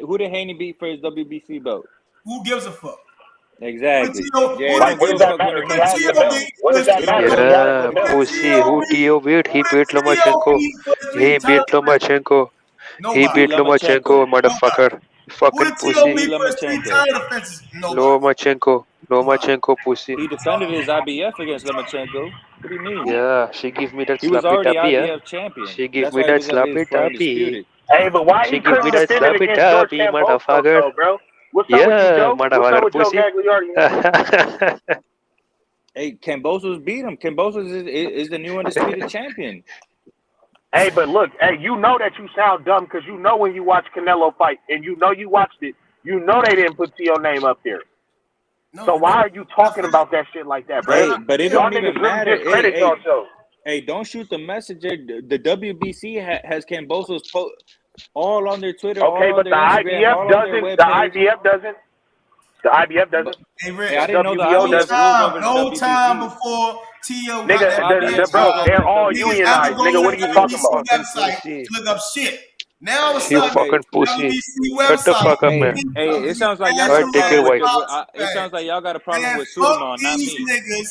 Who did Haney beat for his WBC belt? Who gives a fuck? Exactly. Yeah, Like, don't what give does a that fuck when matter? it He comes to has your the belt. belt. What does that It don't matter? give a He has fuck. Yeah, the belt. pussy. Who Tio beat? He beat Lomachenko. He beat Lomachenko. He He beat beat Lomachenko, Lomachenko. motherfucker. Fucking He pussy. beat Lomachenko. Lomachenko, pussy. He defended his IBF against Lomachenko. What do you mean? Yeah, she give me that He was sloppy already tappy, yeah. IBF champion. She give That's me why he that was up sloppy for tappy. undisputed. Hey, but why She he give me couldn't that defend it sloppy against George tappy, Kambosos motherfucker. though, bro? What's up with you, Yeah, Joe? What's up motherfucker, with Joe pussy. Gagliardi? Hey, Kambosos beat him. Kambosos is the new undisputed champion. Hey, but look, hey, you know that you sound dumb because you know when you watch Canelo fight and you know you watched it, you know they didn't put your name up there. So why are you talking about that shit like that, bro? Hey, but it Y'all don't niggas even really matter. discredit yourselves. Hey, don't shoot the messenger. The WBC has Kambosos all on their Twitter, Okay, all on but their the Instagram, IBF all on their doesn't. The webpage. IBF doesn't. The IBF doesn't. Hey, Hey, Rich, I The didn't know the WBO IBF doesn't. rules over the no time WBC. before T.O. got Nigga, The that IBF bro, rules job. over they're the all Niggas have to unionized, WBC. go nigga. to What the are you talking WBC about? Fucking website pussy. to look up shit. Now all of a You sudden, Hey, fucking the pussy. WBC Shut the website fuck up, man. hey, it sounds like y'all I got a take your problem national with wife. the. boxing It fans. sounds like y'all got a problem Man, with fuck Suleiman, not these me. niggas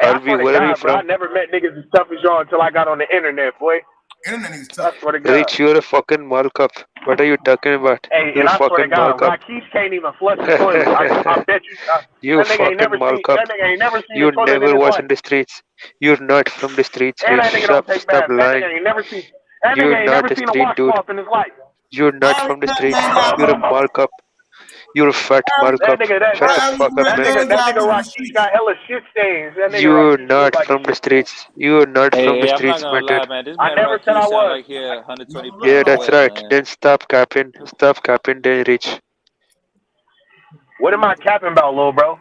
Hey, I Alvi, swear to where are you God, bro, I from? never met niggas as tough as y'all until I got on the internet, boy. Internet niggas I tough. swear to God. Rich, you're a fucking mall cup. What are you talking about? Hey, You're and a I swear to fucking mall God, cup. Rakeem can't even flush the toilet. I bet you. You That nigga ain't fucking never mall seen. cup. That nigga ain't never seen a You toilet in never his was life. in the streets. You're not from the streets, And Rich. that nigga don't take Stop baths. That lying. nigga ain't never seen. That You're nigga ain't not never a seen a street dude. washcloth in his life. You're not from the streets. You're a mall cup. You're fat That markup. nigga, Shut the fuck up, man. that nigga Rakeem got hella shit stains. That nigga You're Rakeem look not like from a the shit stain. streets. You're not from the Hey, I'm not streets, gonna matter. lie, man. This I man never said Rakeem I sound was. like he 120 Yeah, pounds that's wet, right. man. Then stop capping. Stop capping, then Rich. What am I capping about, little bro?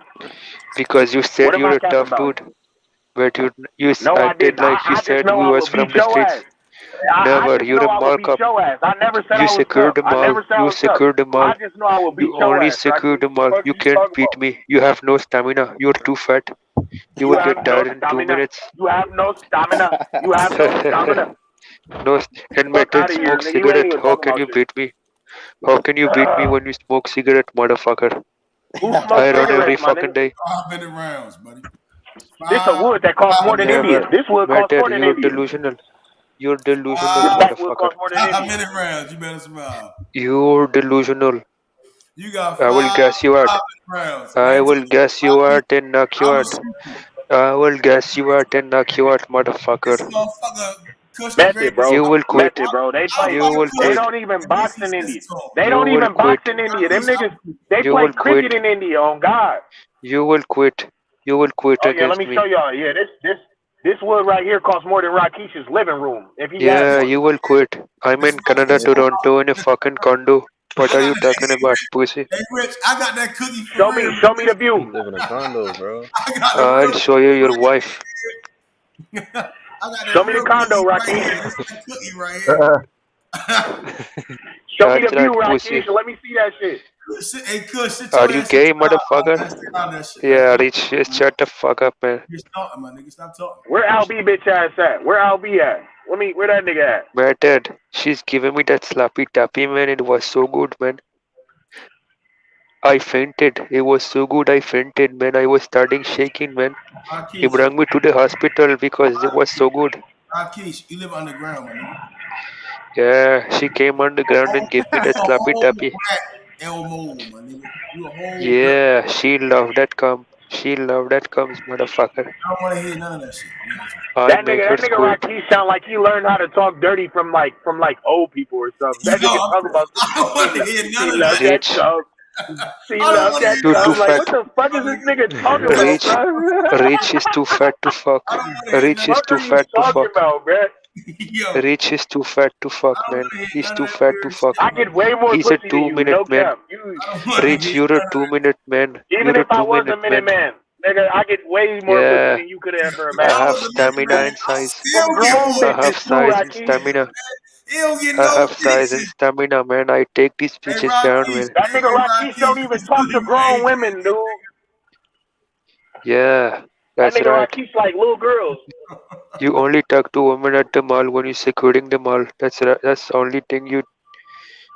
Because you What said am you're I a capping tough about? dude. But No, I acted didn't. like you I just said know you I was would beat from the your streets. ass. I Never. just You're know a I would beat markup. your ass. I never said You I was secured tough. the I mall. never said I You was tough. secured the mall. I just know I would beat You your only ass, secured Rakeem. the mall. Fuck You you can't talking beat about? me. You have no stamina. You're too fat. You You will have get no tired in 2 stamina. minutes. You have no stamina. You have no stamina. No, and Fuck method out of here, smoke nigga. You ain't cigarette. even How talking can about you shit. beat me? How can you beat me when you smoke cigarette, motherfucker? Who smokes I run every cigarettes, my fucking nigga? day. 5 minute rounds, buddy. This a wood that costs more than India. Never. This wood costs Matter. more than You're India. delusional. You're delusional, This backwood motherfucker. costs more than 5 India. minute rounds. You better smile. You're delusional. You got I will five gas you out. 5 minute rounds. I I ain't will telling you. gas you out and knock you I'm gonna out. shoot you. I will gas you out and knock you out, This motherfucker. motherfucker, Kush the Method, greatest. bro. You will quit. Method, bro. They I'll play. You fight will Kush They quit. don't even and box BC in India. Six talk. They You don't will even box quit. in India. Them Rakeem, niggas. They You play will cricket quit. in India. On God. You will quit. You will quit Oh yeah, let against me show me. y'all. Yeah, this wood right here costs more than Rakesh's living room if he has Yeah, one. you will quit. I'm this in Canada, motherfucker. Toronto, in a fucking condo. What I are got you talking hey, about, pussy? Rich, I got that cookie for Show real. me, show me the He view. live in a condo, bro. I got the I'll real show you your cookie wife. right here. I got that Show me the real condo, cookie right Rakesh. here. This is that cookie right here. Show me the That's right, view, pussy. Rakesh. Let me see that shit. Hey, Kush, sit Are your you ass in gay, the crowd, motherfucker? man. Stay out of that shit, man. Yeah, Rich, just shut the fuck up, man. You're talking, my nigga. Stop talking. Where LB bitch ass at? Where LB at? Where that nigga at? Mattered. She's giving me that slappy tappy, man. It was so good, man. I fainted. It was so good, I fainted, man. I was starting shaking, man. He Rakesh, brought me to the hospital because it was so good. Rakesh, you live underground, my nigga. Yeah, she came on the ground and gave me You that a slappy whole tappy. rat Elmo, my nigga. You a whole dirt. Yeah, she loved that cum. She loved that comes, motherfucker. I don't want to hear none of that shit. To be honest with I That make her nigga squirt. Rakesh sound like he learned how to talk dirty from old people or something. you. That nigga talk about some, I don't want to hear she none of loved that. that Rich, cum. She I don't loved want to that hear you're none too cum. of that Like fat. what shit, the fuck my is this nigga. nigga talking about, Rich, bro? Rich is too fat to I fuck. don't want to hear The Rich none of is fuck too are that you fat to talking fuck. about, man? shit. Yo, Rich is too fat to fuck, I don't want man. to hear He's none of too that fat to weird fuck. shit, I my get nigga. way more He's a pussy than you, 2 minute no man. cap. You I don't want to Rich, hear you're a none of 2 minute man. even You're a if I two was a minute minute man. man, nigga, I get way more pussy Yeah, than you could ever that. If I I imagine. have was a minute stamina man, and I'll size. From still get grown I more bitches have pussy. too, size and Rakeem. stamina. He don't get I no have size and bitches. stamina, man. I take these Hey, bitches down, Rakesh, man. That nigga hey, Rakeem Rakesh, don't even it's talk good to you grown ain't women, dude. Yeah, That that's nigga right. Rakeem like little girls. You only talk to women at the mall when you're securing the mall. That's right. That's the only thing you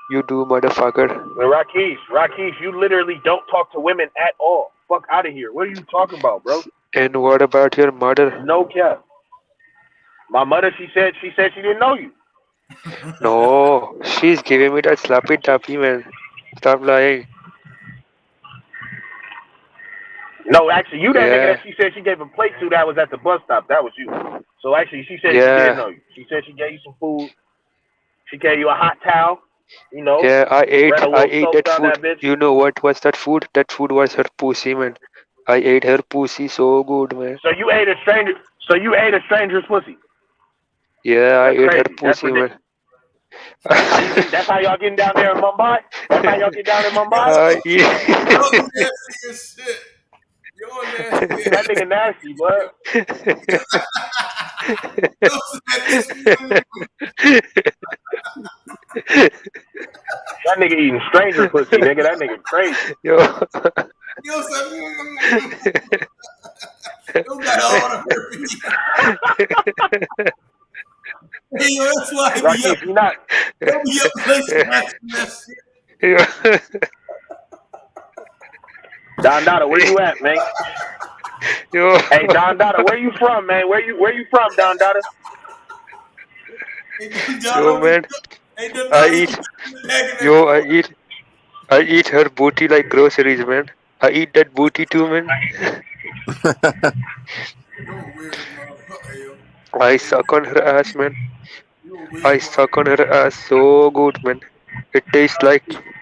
do, motherfucker. Rakesh, you literally don't talk to women at all. Fuck out of here. What are you talking about, bro? And what about your mother? No cap. My mother, she said she didn't know you. No, she's giving me that slappy tappy, man. Stop lying. No, actually, you that nigga that Yeah, she said she gave a plate to that was at the bus stop. That was you. So actually, she said she didn't yeah, know you. She said she gave you some food. She gave you a hot towel. You know, yeah. ran a I little ate soap that down food. that bitch. You know what was that food? That food was her pussy, man. I ate her pussy so good, man. So you ate a stranger. So you ate a stranger's pussy. Yeah, I That's ate her crazy. That's pussy, man. ridiculous. That's crazy. That's how y'all getting down there in Mumbai. That's how y'all get down in Mumbai. I eat. You're nasty as shit. You're nasty That as nigga nasty, bud. Yo, said this one. That nigga eating stranger pussy, nigga. That nigga crazy. Yo. Yo, said, you got all the herpes. Hey, yo, that's why I be up. Rakesh, you not. Yo, be up late smashing that shit. Yo. Don Dada, where you at, man? Yo. Hey, Don Dada, where you from, man? Where you from, Don Dada? Yo, man. Hey, Don I Dada, eat. Yo, I eat her booty like groceries, man. I eat that booty too, man. I suck on her ass, man. I suck on her ass so good, man. It tastes like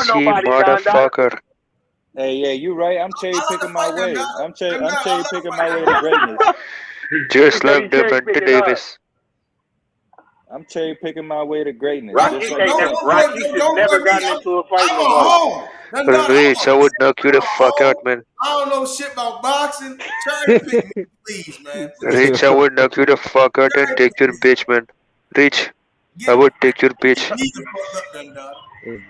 on pussy nobody, Don Dada. motherfucker. Hey, yeah, you right. I'm cherry picking my way. I'm cherry picking my way to greatness. Just He said he like cherry Devontae picking us. Davis. I'm cherry picking my way to greatness. Rakeem Just like you said. Rakeem should never gotten into a fight in the water. Rich, I would knock you the fuck out, man. I don't know shit about boxing. Cherry pick me, please, man. Rich, I would knock you the fuck out and take your bitch, man. Rich, I would take your bitch.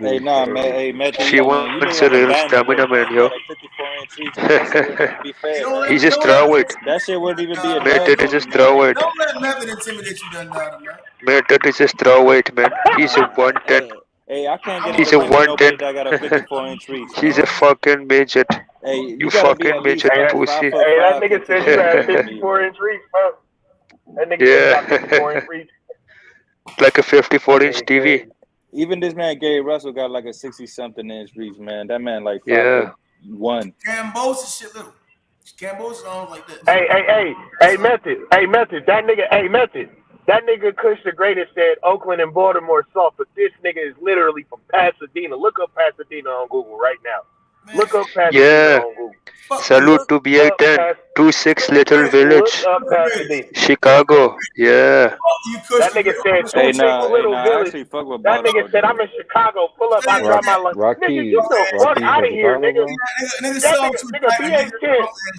Hey, nah, man. Hey, Matthew, She man, you wants nigga a have a real bad stamina, nigga, man. man, He yo. got like 54-inch reach, man. That shit wouldn't be fair, man. He's just throw it. That shit wouldn't even be a Man, dub that is for him, just man. throw it. Don't let Method intimidate you, Dundada, man. Man, that is just throw it, man. He's a 110. Hey, I can't get in He's the a ring with nobody 110. that got a 54-inch reach, He's man. a fucking midget. Hey, You you gotta be fucking at least midget, five pussy. foot Hey, that five nigga to said take you had advantage of me, 54 man. inch reach, bro. That nigga said you got 54 inch Yeah. reach. Like a That 54-inch nigga TV. crazy. Even this man Gary Russell got like a 60-something inch reach, man. That man like Yeah. 5'1". Kambosos shit little. Kambosos on like this. Hey, Method. That nigga Kush the Greatest said Oakland and Baltimore soft, but this nigga is literally from Pasadena. Look up Pasadena on Google right now. Look up Pasadena Yeah. on Google. Salute to BI10. 2-6 Little Village. Look up Pasadena. Chicago. Yeah. That nigga said Hey, 2-6 nah, Little I Village. actually fuck with That nigga Baltimore said I'm though. in Chicago. Pull up. I drive my lunch. Nigga, get the fuck out of here, nigga. That nigga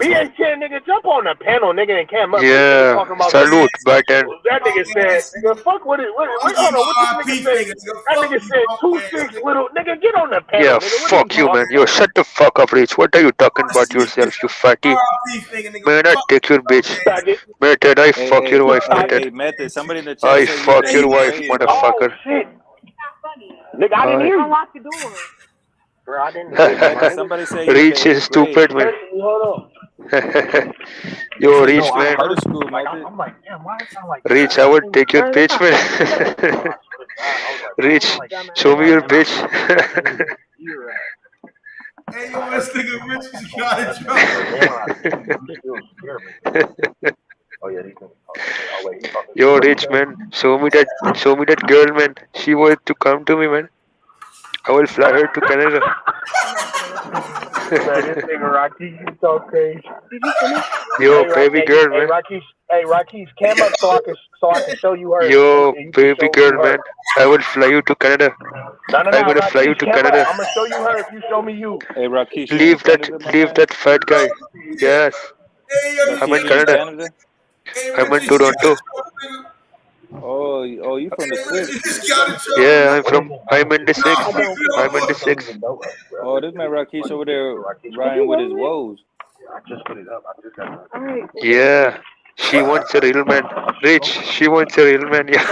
BA10, nigga, jump on the panel, nigga, and cam up. This nigga Yeah. talking about Salute, Batten. that nigga said, nigga, fuck what hold on, what this nigga say? That nigga said 2-6 little nigga, get on the panel, Yeah, nigga. What are you fuck you, man. talking Yo, about? shut the fuck up, Rich. What are you talking about yourself, you fatty? Man, I take your bitch. Method, I fuck your wife, Method. Hey, Method, somebody in the chat I said you fuck your wife, underrated. motherfucker. Shit. Nigga, I didn't hear you. Unlock the door. Bro, I didn't hear you, my Method, nigga. somebody said you in the Rich is 8th grade. stupid, man. Hold on. Yo, Hey, Rich, No, I man. heard school, like, Method. I'm like, damn, why it sound like Rich, I would take your bitch, man. Rich, show me your bitch. Hey, yo, this nigga Rich just got in trouble. Oh yeah, these niggas. Oh wait, he's talking. Yo, Rich, man. Show me that girl, man. She wants to come to me, man. I will fly her to Canada. Man, this nigga Rocky, you so crazy. Did you finish? Yo, baby girl, man. Rakesh, cam up so I can show you her. Yo, and you can baby show girl, me her. man. I will fly you to Canada. No, I'm gonna fly you Rakesh, to cam up. Canada. I'm gonna show you her if you show me you. Hey, Rakesh, you Leave in Canada, my man? that fat guy. Yes. I'm in Rakesh, you in Canada. Canada? I'm in Toronto. Oh, you from the 6th? Yeah, I'm in the 6th. I'm in the 6th. Oh, this man Rakesh over there riding with his woes. I just put it up. I just got it. Alright. Yeah. She wants a real man. Rich, she wants a real man, yeah.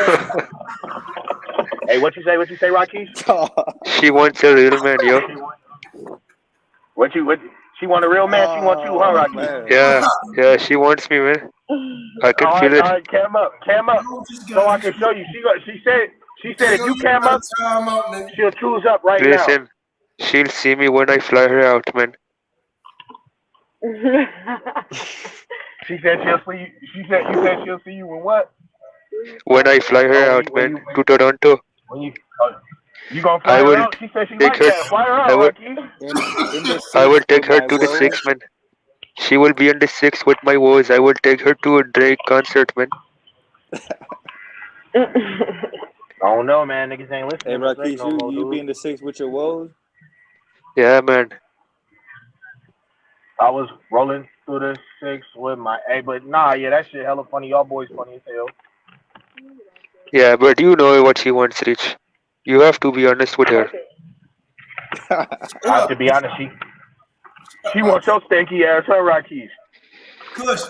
Hey, what you say, Rakesh? She wants a real man, yo. What she want a real man, she want you, huh, Rakesh? Yeah, she wants me, man. I can feel it. All right, cam up, so I can show you. She said if you cam up, she'll choose up right now. Listen, she'll see me when I fly her out, man. She said she'll see you. You said she'll see you when what? When I fly her out, man, to Toronto. When you gonna fly her out? She said she like that. Fly her out, I will take her to the 6th, man. She will be in the 6th with my woes. I will take her to a Drake concert, man. I don't know, man. Niggas ain't listening. Hey, Rakesh, you be in the 6th with your woes? Yeah, man. I was rolling through the 6 with my but nah, yeah, that shit hella funny. Y'all boys funny as hell. Yeah, but you know what she wants, Rich. You have to be honest with her. I have to be honest, she wants your stanky ass, huh, Rakesh? Kush,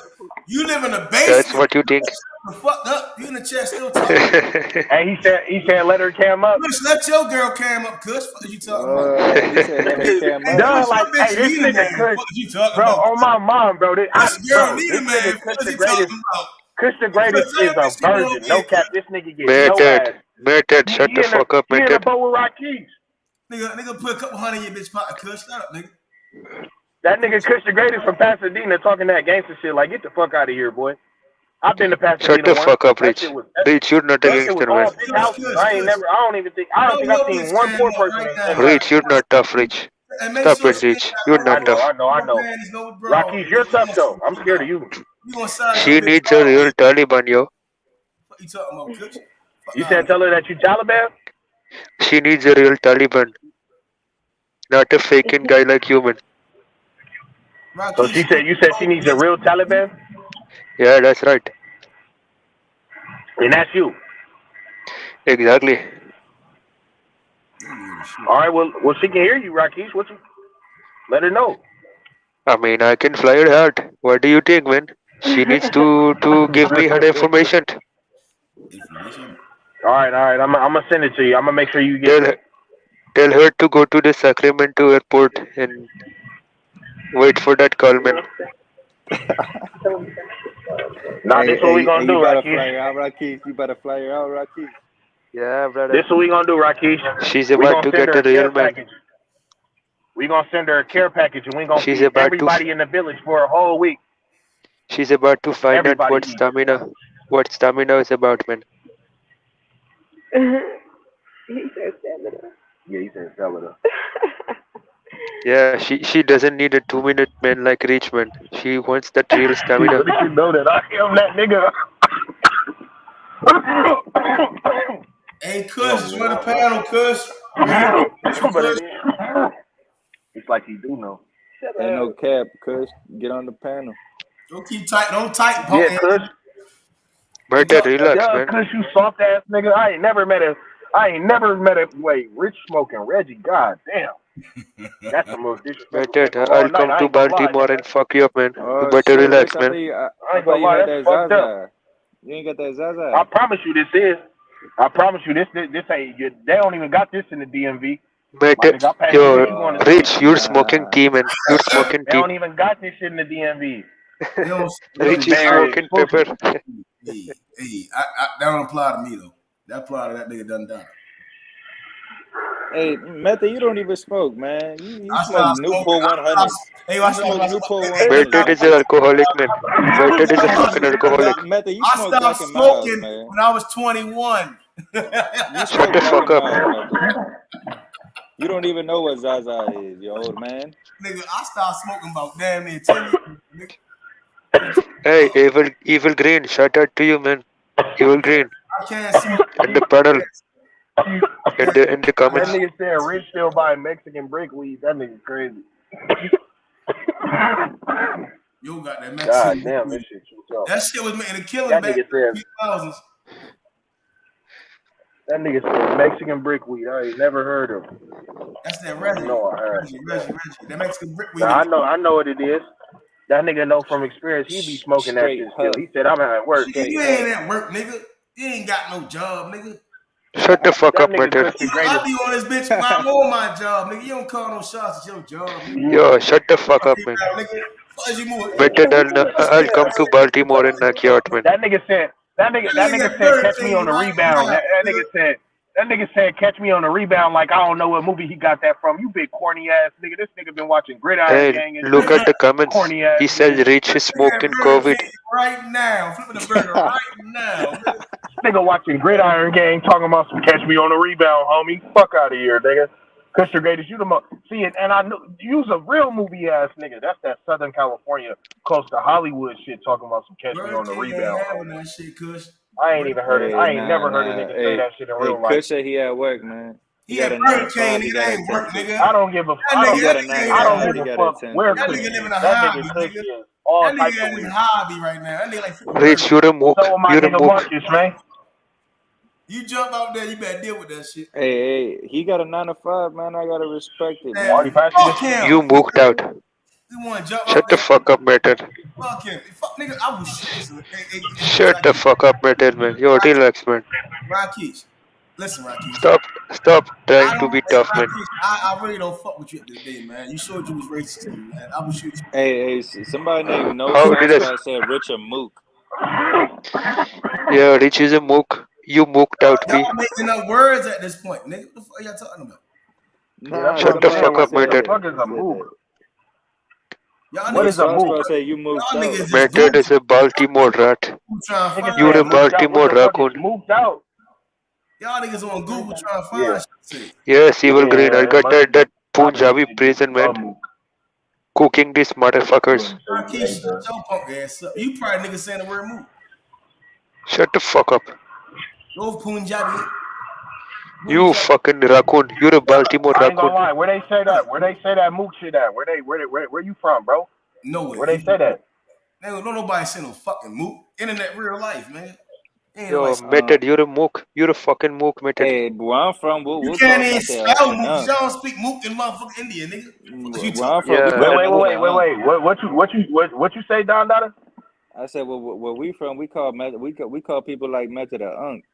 you live in a basement. That's what you think. Fucked up. You in the chat still talking. Hey, he said let her cam up. Kush, let your girl cam up, Kush. What you talking about? He said let her cam up. Duh, like, hey, this nigga Kush. What you talking bro, about? on my mom, bro. This nigga Kush the greatest. Kush the greatest is a virgin. No cap, this nigga gets no ass. Method, shut the fuck up, He in a Method. boat with Rakesh. Nigga put a couple hundred in your bitch pocket, Kush. Shut up, nigga. That nigga Kush the greatest from Pasadena talking that gangster shit. Like, get the fuck out of here, boy. I've been to Pasadena Shut the once. fuck up, That Rich. shit was, Rich, you're not a that shit was gangster, man. all big houses. I don't think I've seen one poor person in Rich, you're not tough, Rich. Stop it, Rich. You're not tough. I know. Rakesh, you're tough though. I'm scared of you. She needs a real Taliban, yo. What you talking about, Kush? You said tell her that you Taliban? She needs a real Taliban. Not a faking guy like you, man. So you said she needs a real Taliban, Yeah, that's right. and that's you. Exactly. All right, well, she can hear you, Rakesh. What you? Let her know. I mean, I can fly her heart. What do you think, man? She needs to give me her information. All right. I'm gonna send it to you. I'm gonna make sure you get it. Tell her to go to the Sacramento airport and wait for that call, man. Nah, this is what we gonna do, You better Rakesh. fly her out, Rakesh. You better fly her out, Rakesh. Yeah, brother. This is what we gonna do, Rakesh. She's We about gonna to send get her a real care man. package. We gonna send her a care package, and we gonna She's feed about to everybody in the village for a whole week. She's about to find out Everybody what stamina is about, man. He said stamina. Yeah, he said stamina. Yeah, she doesn't need a 2-minute man like Rich, man. She wants that real stamina. What did you know that I am that nigga? Hey, Kush, join the panel, Kush. But it's like he do know. Ain't no cap, Kush. Get on the panel. Don't keep tight. Don't tight. Yeah, Kush. Better relax, Yeah, man. Kush, you soft ass nigga. I ain't never met a. Wait, Rich smoking Reggie. God damn. That's the most disrespectful. Better, I'll come to Baltimore and fuck you up, man. You Oh, better shit, relax, Rich, man. I ain't thought gonna you lie, had that's that fucked up. Zaza. You ain't got that Zaza. I promise you this is. I promise you this ain't. They don't even got this in the DMV. Better, Like, I passed yo, you going to Rich, you're smoking tea, man. You're smoking They tea. don't even got this shit in the DMV. Rich is smoking pepper. Hey, that don't apply to me though. That apply to that nigga done done. Hey, Meta, you don't even smoke, man. You I smoke stopped Newport smoking. 100. Hey, You I smoke stopped Newport smoking. 100. Better is an alcoholic, man. Better is a fucking alcoholic. Meta, you I smoke stopped Black and Miles, smoking man. when I was 21. You Shut smoke the Black fuck and up. Miles, Meta. You don't even know what Zaza is, you old man. Nigga, I stopped smoking about damn near 10 years. Nigga. Hey, evil green, shout out to you, man. Evil green. I can't smoke. And the panel. In the That comments. nigga said Rich still buying Mexican brick weed. That nigga crazy. Yo got that God Mexican. damn, this shit choked up. That shit was making a killing That back nigga in the said. 2000s. That nigga said Mexican brick weed. I ain't never heard of. That's that Reggie. No, I heard. Reggie. That Mexican brick weed. Nah, I know what it is. That nigga know from experience. He be smoking that shit still. He said I'm at work. Nigga, you ain't at work, nigga. You ain't got no job, nigga. Shut the fuck up, nigga matter. I be on this bitch when I'm on my job, nigga. You don't call no shots at your job, nigga. Yo, shut the fuck up, man. Better, I'll come to Baltimore and knock you out, man. That nigga said catch me on the rebound. That nigga said catch me on the rebound like I don't know what movie he got that from. You big corny ass nigga. This nigga been watching Gridiron Gang and Look at the comments. corny ass. He says Rich is smoking COVID. Right now. Flipping the burger right now. Nigga watching Gridiron Gang talking about some catch me on the rebound, homie. Fuck out of here, nigga. Custer Gators, you the see it, and I know you's a real movie ass nigga. That's that Southern California, close to Hollywood shit. Talking about some catch me on the rebound. That shit, Kush. I ain't even heard it. I ain't never heard a nigga say that shit in real life. Kush said he at work, man. He got a 9-to-5. He got a 10-to. I don't give a fuck. I don't give a fuck where that Kush nigga is. living a That hobby, nigga Kush nigga. is all That type nigga of in weird. hobby right now. That nigga like Rich, you're a mook. So my You're a nigga mook. Marcus, man. You jump out there, you better deal with that shit. Hey, he got a 9-to-5, man. I gotta respect it, man. man. Fuck him. You mooked out. You want to jump Shut out the there? fuck up, matter. Fuck him. Fuck nigga, I will shit. Listen, Shut the fuck up, matter, man. Yo, relax, man. Rakesh. Listen, Rakesh. Stop trying to be tough, man. I really don't fuck with you today, man. You showed you was racist to me, man. I will shoot you. Hey, somebody named No How did Suspect said Richard Mook. Yeah, Rich is a mook. You mooked out, B. Y'all making up words at this point, nigga. What the fuck are y'all talking about? Nah, shut the fuck up, matter. What is a mook? What is a mook? Say you moved out. Matter is a Baltimore rat. You're a Baltimore raccoon. Moved out. Y'all niggas on Google trying to find shit. Yes, evil green. I got that Punjabi prison man cooking these motherfuckers. Rakesh, shut your punk ass up. You probably niggas saying the word mook. Shut the fuck up. Go Punjabi. You fucking raccoon. You're a Baltimore I ain't gonna raccoon. lie. Where they say that? Where they say that mook shit at? Where you from, bro? Nowhere. Where they say that? Don't nobody say no fucking mook. Internet real life, man. Ain't nobody Yo, say method. You're a mook. You're a fucking mook, method. Hey, where I'm from, you we'll can't call even Meta spell an mook. unk. Y'all don't speak mook in motherfucking India, nigga. What is you Where I'm talking from, we Yeah. call Wait. Meta an unk. What you say, Don Dada? I said, well, where we from, we call Meta, we call people like Meta the unk.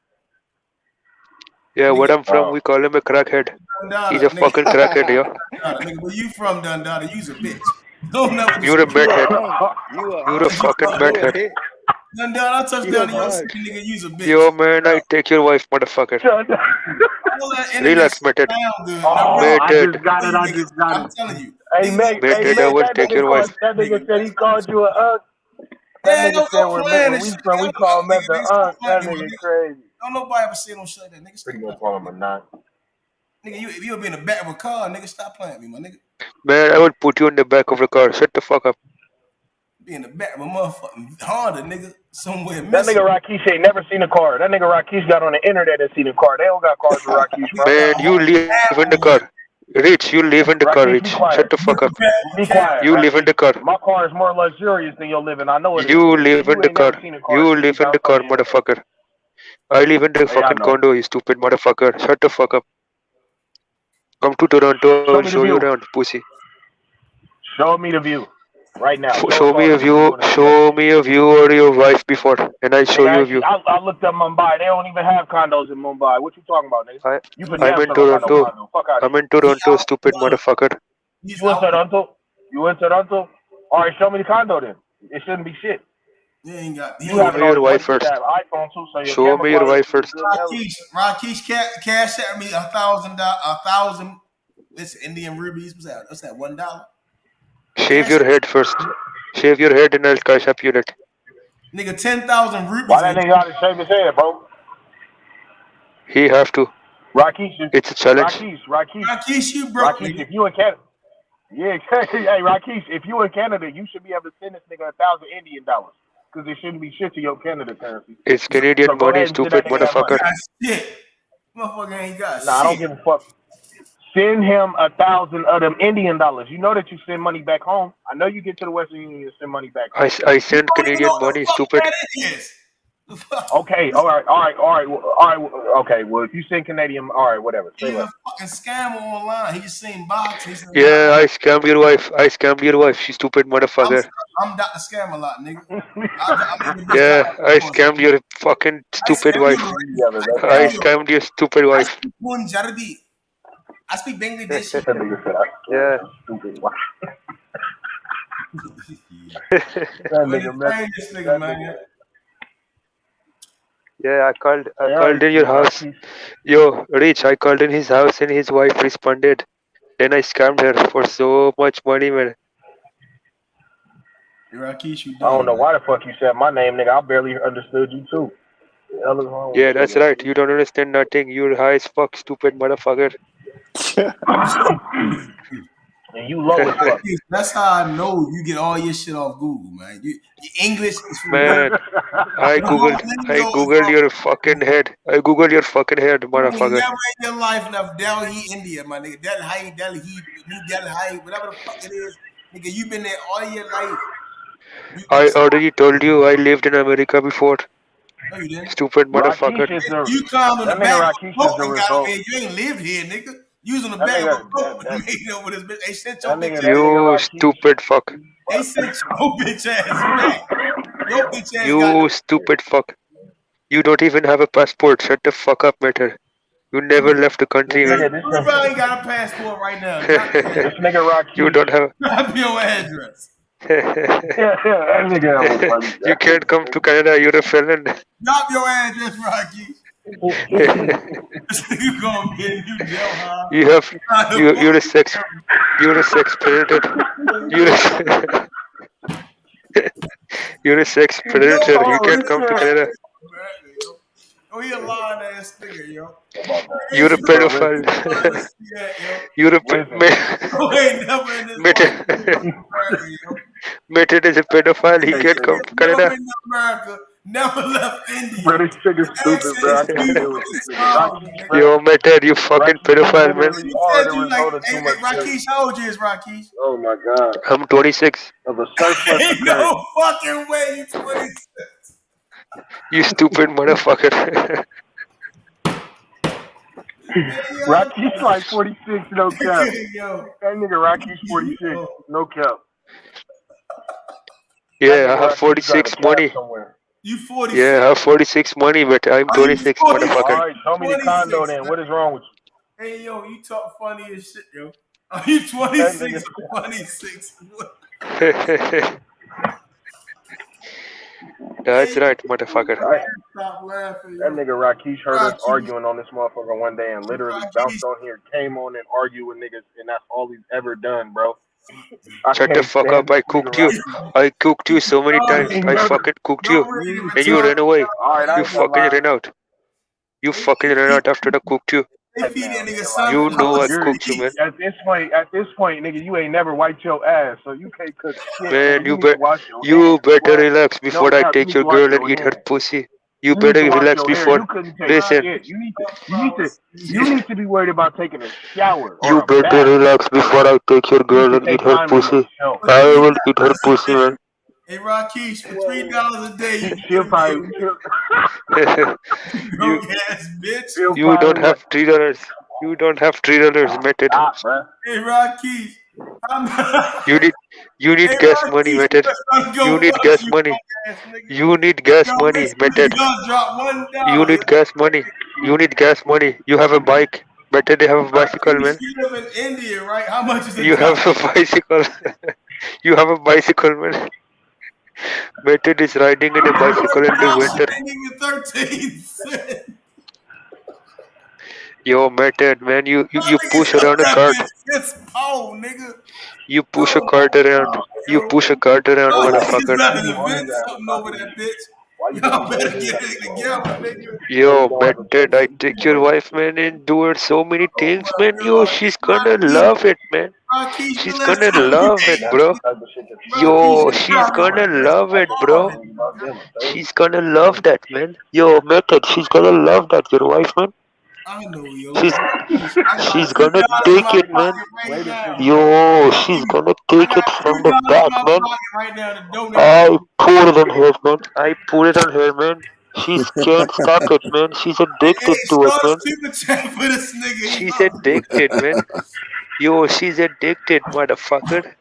Yeah, nigga? where I'm from, Oh. we call him a crackhead. He's Dundada, a fucking crackhead, yo. nigga, where you from, Dundada? You's a bitch. Don't never You're a disrespect. You a methead. unk. You a You're a unk. fucking You a methead. hit. Dundada, I touched You down an in your unk. city, nigga. You's a bitch. Yo, man, I take your wife, motherfucker. All that internet Relax, shit method. sound good. Now, Oh, real, I Method. just got it. I niggas, just got I'm it. telling you. Hey, Meg. Hey, Method, I Meg. will take your wife. That nigga said he Nigga, called you a That yeah, nigga don't said go playing when this shit. we Nigga, call Meth the nigga, stop playing That me, my nigga nigga. crazy. Don't nobody ever say no shit like that, nigga. Stop Pretty gonna playing. call him a nut. Nigga, if you ever be in the back of a car, nigga, stop playing me, my nigga. Man, I will put you in the back of the car. Shut the fuck up. Be in the back of a motherfucking Honda, nigga, somewhere That missing. nigga Rakesh ain't never seen a car. That nigga Rakesh got on the internet and seen a car. They don't got cars with Rakesh, bro. Man, you live in the car. Rich, you live in the car, Rakesh, be Rich. quiet. Shut the fuck up. Be quiet, You live in Rakesh. the car. My car is more luxurious than your living. I know it is. You live in You the ain't car. never seen a car. You Shit, live nigga. in I'm the car, telling you that. motherfucker. I live in the Hey, I fucking know. condo, you stupid motherfucker. Shut the fuck up. Come to Toronto, I Show will me the show you view. around, pussy. Show me the view. Right now. Show us Show me all a the view view. you want to see. Show me a view or your wife before, and I'll show you a Nigga, view. I looked up Mumbai. They don't even have condos in Mumbai. What you talking about, nigga? You for I'm damn in sure don't got no Toronto. condo. Fuck out of I'm here. in Toronto, stupid motherfucker. You in Toronto? You in Toronto? All right, show me the condo then. It shouldn't be shit. You ain't got. You Show having me all your this wife money because you first. have iPhone too, so your Show camera me your quality wife should be first. good and everything. Rakesh cash at me $1,000. It's Indian rupees. What's that? $1. Shave your head first. Shave your head and I'll cash up your net. Nigga, 10,000 rupees. Why that nigga got to shave his head, bro? He have to. Rakesh, It's a challenge. Rakesh, you broke, Rakesh, nigga. if you in Canada, yeah, hey Rakesh, if you in Canada, you should be able to send this nigga 1,000 Indian dollars because it shouldn't be shit to your Canada currency. It's So Canadian go money, ahead and send that stupid nigga that money. motherfucker. Shit. Motherfucker ain't got Nah, I don't shit. give a fuck. Send him 1,000 of them Indian dollars. You know that you send money back home. I know you get to the Western Union and send money back home. I send You don't even know Canadian what money, the fuck stupid. that is. Okay, all right. Okay, well, if you send Canadian, all right, whatever. Say He's a less. fucking scammer online. He just seen box. He said, Yeah, I scammed your wife. I scammed your wife, she stupid motherfucker. I'm Dr. Scam a lot, nigga. Yeah, I scammed your fucking stupid wife. I scammed your stupid I wife. speak Punjabi. I speak Bangladeshi. Yeah. This nigga, man. Yeah, I called in your house. Yo, Rich, I called in his house and his wife responded. Then I scammed her for so much money, man. Rakesh, you I don't know why the fuck you said my name, nigga. I barely understood you too. The hell is wrong with Yeah, you, that's nigga? right. You don't understand nothing. You're high as fuck, stupid motherfucker. And you low as fuck. That's how I know you get all your shit off Google, man. Your English is from Man, I googled your fucking head. I googled your fucking head, You motherfucker. never in your life left Delhi, India, my nigga. Delhi, New Delhi, whatever the fuck it is. Nigga, you been there all your life. I already told you I lived in America before. No, you didn't. Stupid motherfucker. You climbed on the That back nigga of a Rakesh boat is the and got over result. here. You ain't lived here, nigga. You was on the That back of nigga, a boat and made over this bitch. They sent your bitch ass. You stupid fuck. They sent your bitch ass back. Your bitch ass got You stupid fuck. You don't even have a passport. Shut the fuck up, matter. You never left the country, man. You probably ain't got a passport right now. Drop This nigga Rakesh. You don't have. your address. That nigga funny. You can't come to Canada. You're a felon. Drop your address, Rocky. You gonna get you jail, huh? You're a sex predator. You're a sex predator. You can't come to Canada. Oh, he a lying ass nigga, yo. You're a pedophile. You're a Method is a pedophile. He can't come to Canada. America, Never left India. Bro, this nigga stupid, bro. I can't deal with this nigga. Rakeesh, bro. Yo, Method, you fucking pedophile, man. Literally are the result of too much Rakeesh, shit. how old is Rakeesh? Oh my god. I'm 26. Of a surplus Ain't occurrence. no fucking way you 26. You stupid motherfucker. Rakeesh like 46, no cap. Yo. That nigga Rakeesh 46, no cap. Yeah, I have 46 money. You 46. Yeah, I have 46 money, but I'm 26, motherfucker. Alright, tell me the condo then. What is wrong with you? Hey, yo, you talk funny as shit, yo. Are you 26 or 26? That's right, motherfucker. Stop laughing, That yo. nigga Rakeesh heard us arguing on this motherfucker one day and literally bounced on here, came on and argued with niggas, and that's all he's ever done, bro. Shut the fuck up, I cooked you. I cooked you so many times. I fucking cooked you. And you ran away. You fucking ran out. You fucking ran out after I cooked you. You know I cooked you, man. At this point, nigga, you ain't never wiped your ass, so you can't cook shit. Man, nigga, you better relax before I take your girl and eat her pussy. You better relax before. Listen. You need to be worried about taking a shower. You better relax before I take your girl and eat her pussy. I will eat her pussy, man. Hey, Rakeesh, for $3 a day, she'll probably. You don't have $3. You don't have $3, Method. Hey, Rakeesh. You need gas money, Method. You need gas money. You need gas money, Method. You need gas money. You need gas money. You have a bike. Better they have a bicycle, man. You live in India, right? How much is it? You have a bicycle. You have a bicycle, man. Method is riding in a bicycle in the winter. Ain't even 13 cents. Yo, Method, man, you push around a cart. It's Paul, nigga. You push a cart around. You push a cart around, motherfucker. Something over that bitch. Y'all better get it together, nigga. Yo, Method, I take your wife, man, and do her so many things, man. Yo, she's gonna love it, man. She's gonna love it, bro. Yo, she's gonna love it, bro. She's gonna love that, man. Yo, Method, she's gonna love that, your wife, man. I know, yo. She's gonna take it, man. Yo, she's gonna take it from the back, man. I pour it on her, man. I pour it on her, man. She can't stop it, man. She's addicted to it, man. She's addicted, man. Yo, she's addicted, motherfucker.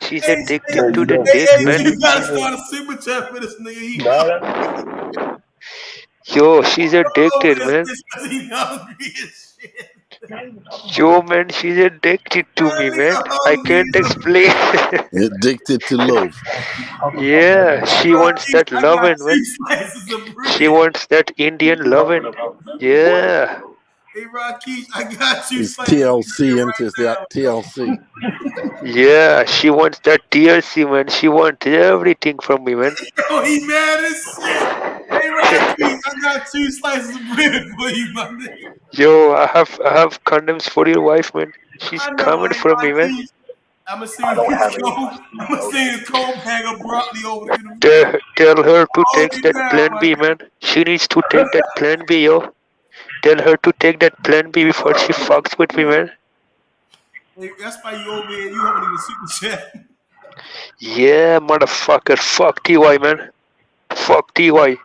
She's addicted to the dick, man. You gotta start a super chat for this nigga. Yo, she's addicted, man. Yo, man, she's addicted to me, man. I can't explain. Addicted to love. Yeah, she wants that loving, man. She wants that Indian loving. Yeah. Hey, Rakeesh, I got you. It's TLC, into that TLC. Yeah, she wants that TLC, man. She wants everything from me, man. Yo, he mad as shit. Hey, Rakeesh, I got 2 slices of bread for you, my nigga. Yo, I have condoms for your wife, man. She's coming for me, man. I'm gonna send you a cold bag of broccoli over to Tell her to take that plan B, man. She needs to take that plan B, yo. Tell her to take that plan B before she fucks with me, man. Hey, that's why you over here. You haven't even super chat. Yeah, motherfucker. Fuck TY, man. Fuck TY.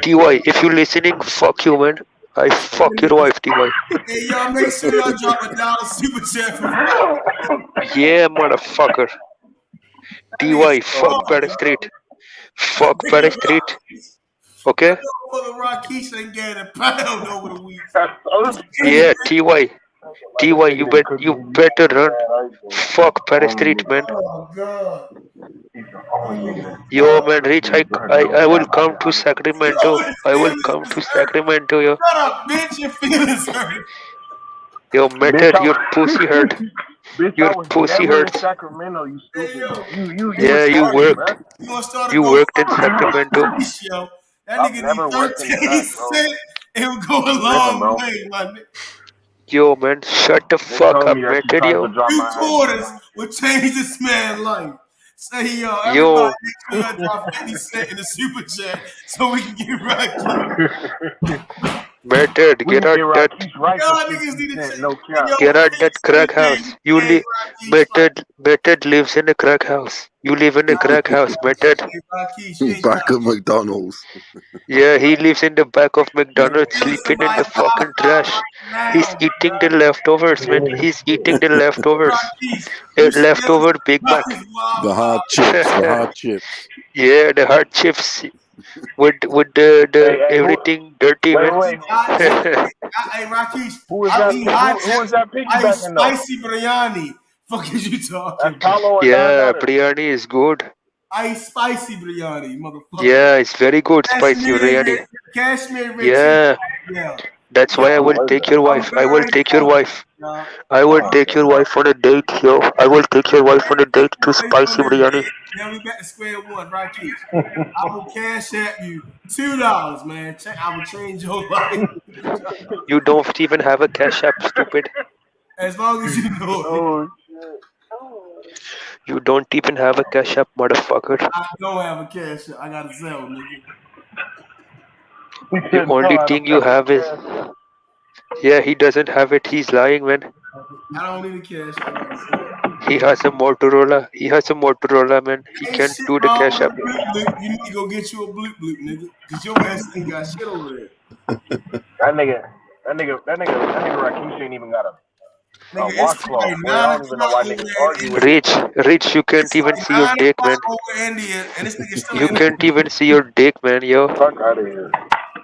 TY, if you listening, fuck you, man. I fuck your wife, TY. Hey, y'all make sure y'all drop $1 super chat for me. Yeah, motherfucker. TY, fuck Paris Street. Fuck Paris Street. Okay? Rakeesh ain't getting a pound over the week. Yeah, TY. TY, you better run. Fuck Paris Street, man. Oh, God. Yo, man, Rich, I will come to Sacramento. I will come to Sacramento, yo. Shut up, bitch. Your feelings hurt. Yo, Method, your pussy hurt. Your pussy hurts. Sacramento, you stupid. Yeah, you worked. You worked in Sacramento. That nigga need 13 cents. It would go a long way, my nigga. Yo, man, shut the fuck up, Method, yo. 2 quarters would change this man's life. Say, yo, everybody, Yo, make sure y'all drop 50 cents in the super chat so we can get Rocky. Method, We get can out get that, Rakeem right for Y'all 50 niggas need to cent, check. no Hey, cap. yo, get out that crack hey, house. You hey, live, Rakeesh, Method lives in a crack house. You live in a crack house, Method. hey, Rakeesh, you ain't Back drop. at McDonald's. Yeah, he lives in the back of McDonald's, Kill sleeping in somebody the fucking trash. right He's now, eating the leftovers, man. He's eating the leftovers. Rakeesh. A You steal leftover Big Mac. somebody's The Wi-Fi. hard chips. The hard chips. Yeah, the hard chips with Hey, the hey, who? everything dirty, Wait, man. wait. Hot chips. Hey, Rakeesh, Who is I that? eat hot Who is chips. that I eat piggybacking though? spicy biryani. Fuck is you talking That's about? Paulo or Don Yeah, Daughter? biryani is good. I eat spicy biryani, motherfucker. Yeah, it's very good, spicy Cashmere biryani. red, cashmere red chili. Yeah, Yeah. that's why I Yo, will take your I'm wife. I good will right take your now. wife. Y'all. I will take your wife on a date, yo. I will take your wife on a date to Wait for spicy this biryani. day. Now we back to square one, Rakesh. I will cash at you $2, man. I will change your life. You don't even have a cash app, stupid. As long as you know it. Oh You don't even have a cash app, motherfucker. I don't have a cash app. I got a Zelle, nigga. The shit. No, only I don't thing you have a have is, cash. yeah, he doesn't have it. He's lying, man. I don't need a cash app. I got a Zelle. He has a Motorola. He has a Motorola, man. He Ain't can't shit do the wrong cash with app. a bloop bloop. You need to go get you a bloop bloop, nigga. Cause your ass ain't got shit over there. That nigga Rakeem ain't even got a Nigga, it's washcloth. like Boy, I 9 don't even know o'clock why over niggas there in argue with India. me. Rich, you can't It's even like see your 9 dick, man. o'clock over India, and this nigga still You ain't at can't work. even see your dick, man, yo. Fuck out of here.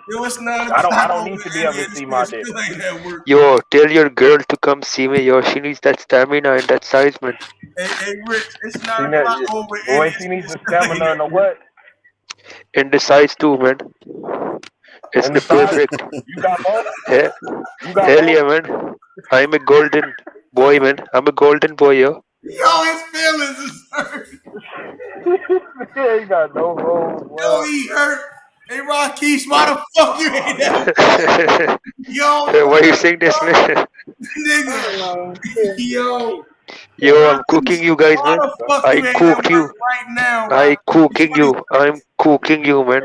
Yo, it's 9 I o'clock don't over need to be able India, to and this see my nigga dick. still ain't at work. Yo, tell your girl to come see me, yo. She needs that stamina and that size, man. Hey, Rich, it's 9 She o'clock ne- over boy, India, she and needs nigga the still ain't stamina at and the work. what? And the size too, man. It's And the the size. perfect. You got both? You got Hell both? yeah, man. I'm a golden boy, man. I'm a golden boy, yo. Yo, his feelings is hurt. He ain't got no hoes, Yo, boy. he hurt. Hey, Rakeesh, why the fuck you ain't at work? Yo, Why what you the saying this, fuck? man? Nigga. Yo. Yo, I'm Rakeesh, cooking you guys, why man. the fuck I you ain't at cooked work you. right now, I Rakeesh? cooking you. I'm cooking you, man.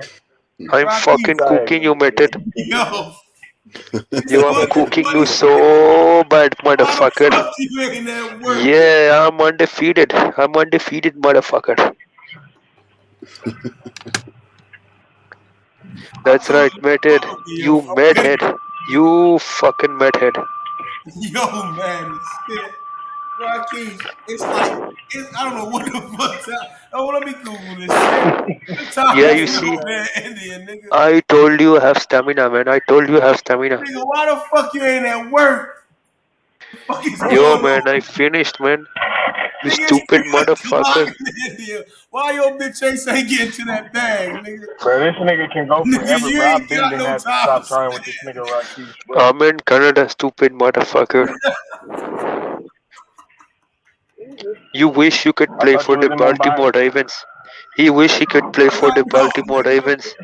I'm fucking Rakeesh. cooking you, method. Yo. This Yo, I'm fucking cooking you funny. so bad, Why the motherfucker. fuck you ain't at work? Yeah, I'm undefeated. I'm undefeated, motherfucker. I'm That's talking right, method. about yo, You I'm good. medhead. You fucking medhead. Yo, man, shit. Rakeesh, I don't know what the fuck time. Oh, let me Google this shit. What time Yeah, is you it see, over there in India, nigga? I told you I have stamina, man. I told you I have stamina. Nigga, why the fuck you ain't at work? What the fuck is Yo, going man, on? I finished, man. You Nigga, it's stupid 3 o'clock motherfucker. in India. Why your bitch ain't getting to that bag, nigga? Bro, this nigga can go Nigga, forever, you bro. ain't I've been got didn't no have to time to stop trying with say this nigga Rakeem, bro. I'm in Canada, stupid motherfucker. You wish you could I play thought for you was the in Mumbai. Baltimore Ravens. He wish he could play for the Baltimore Ravens,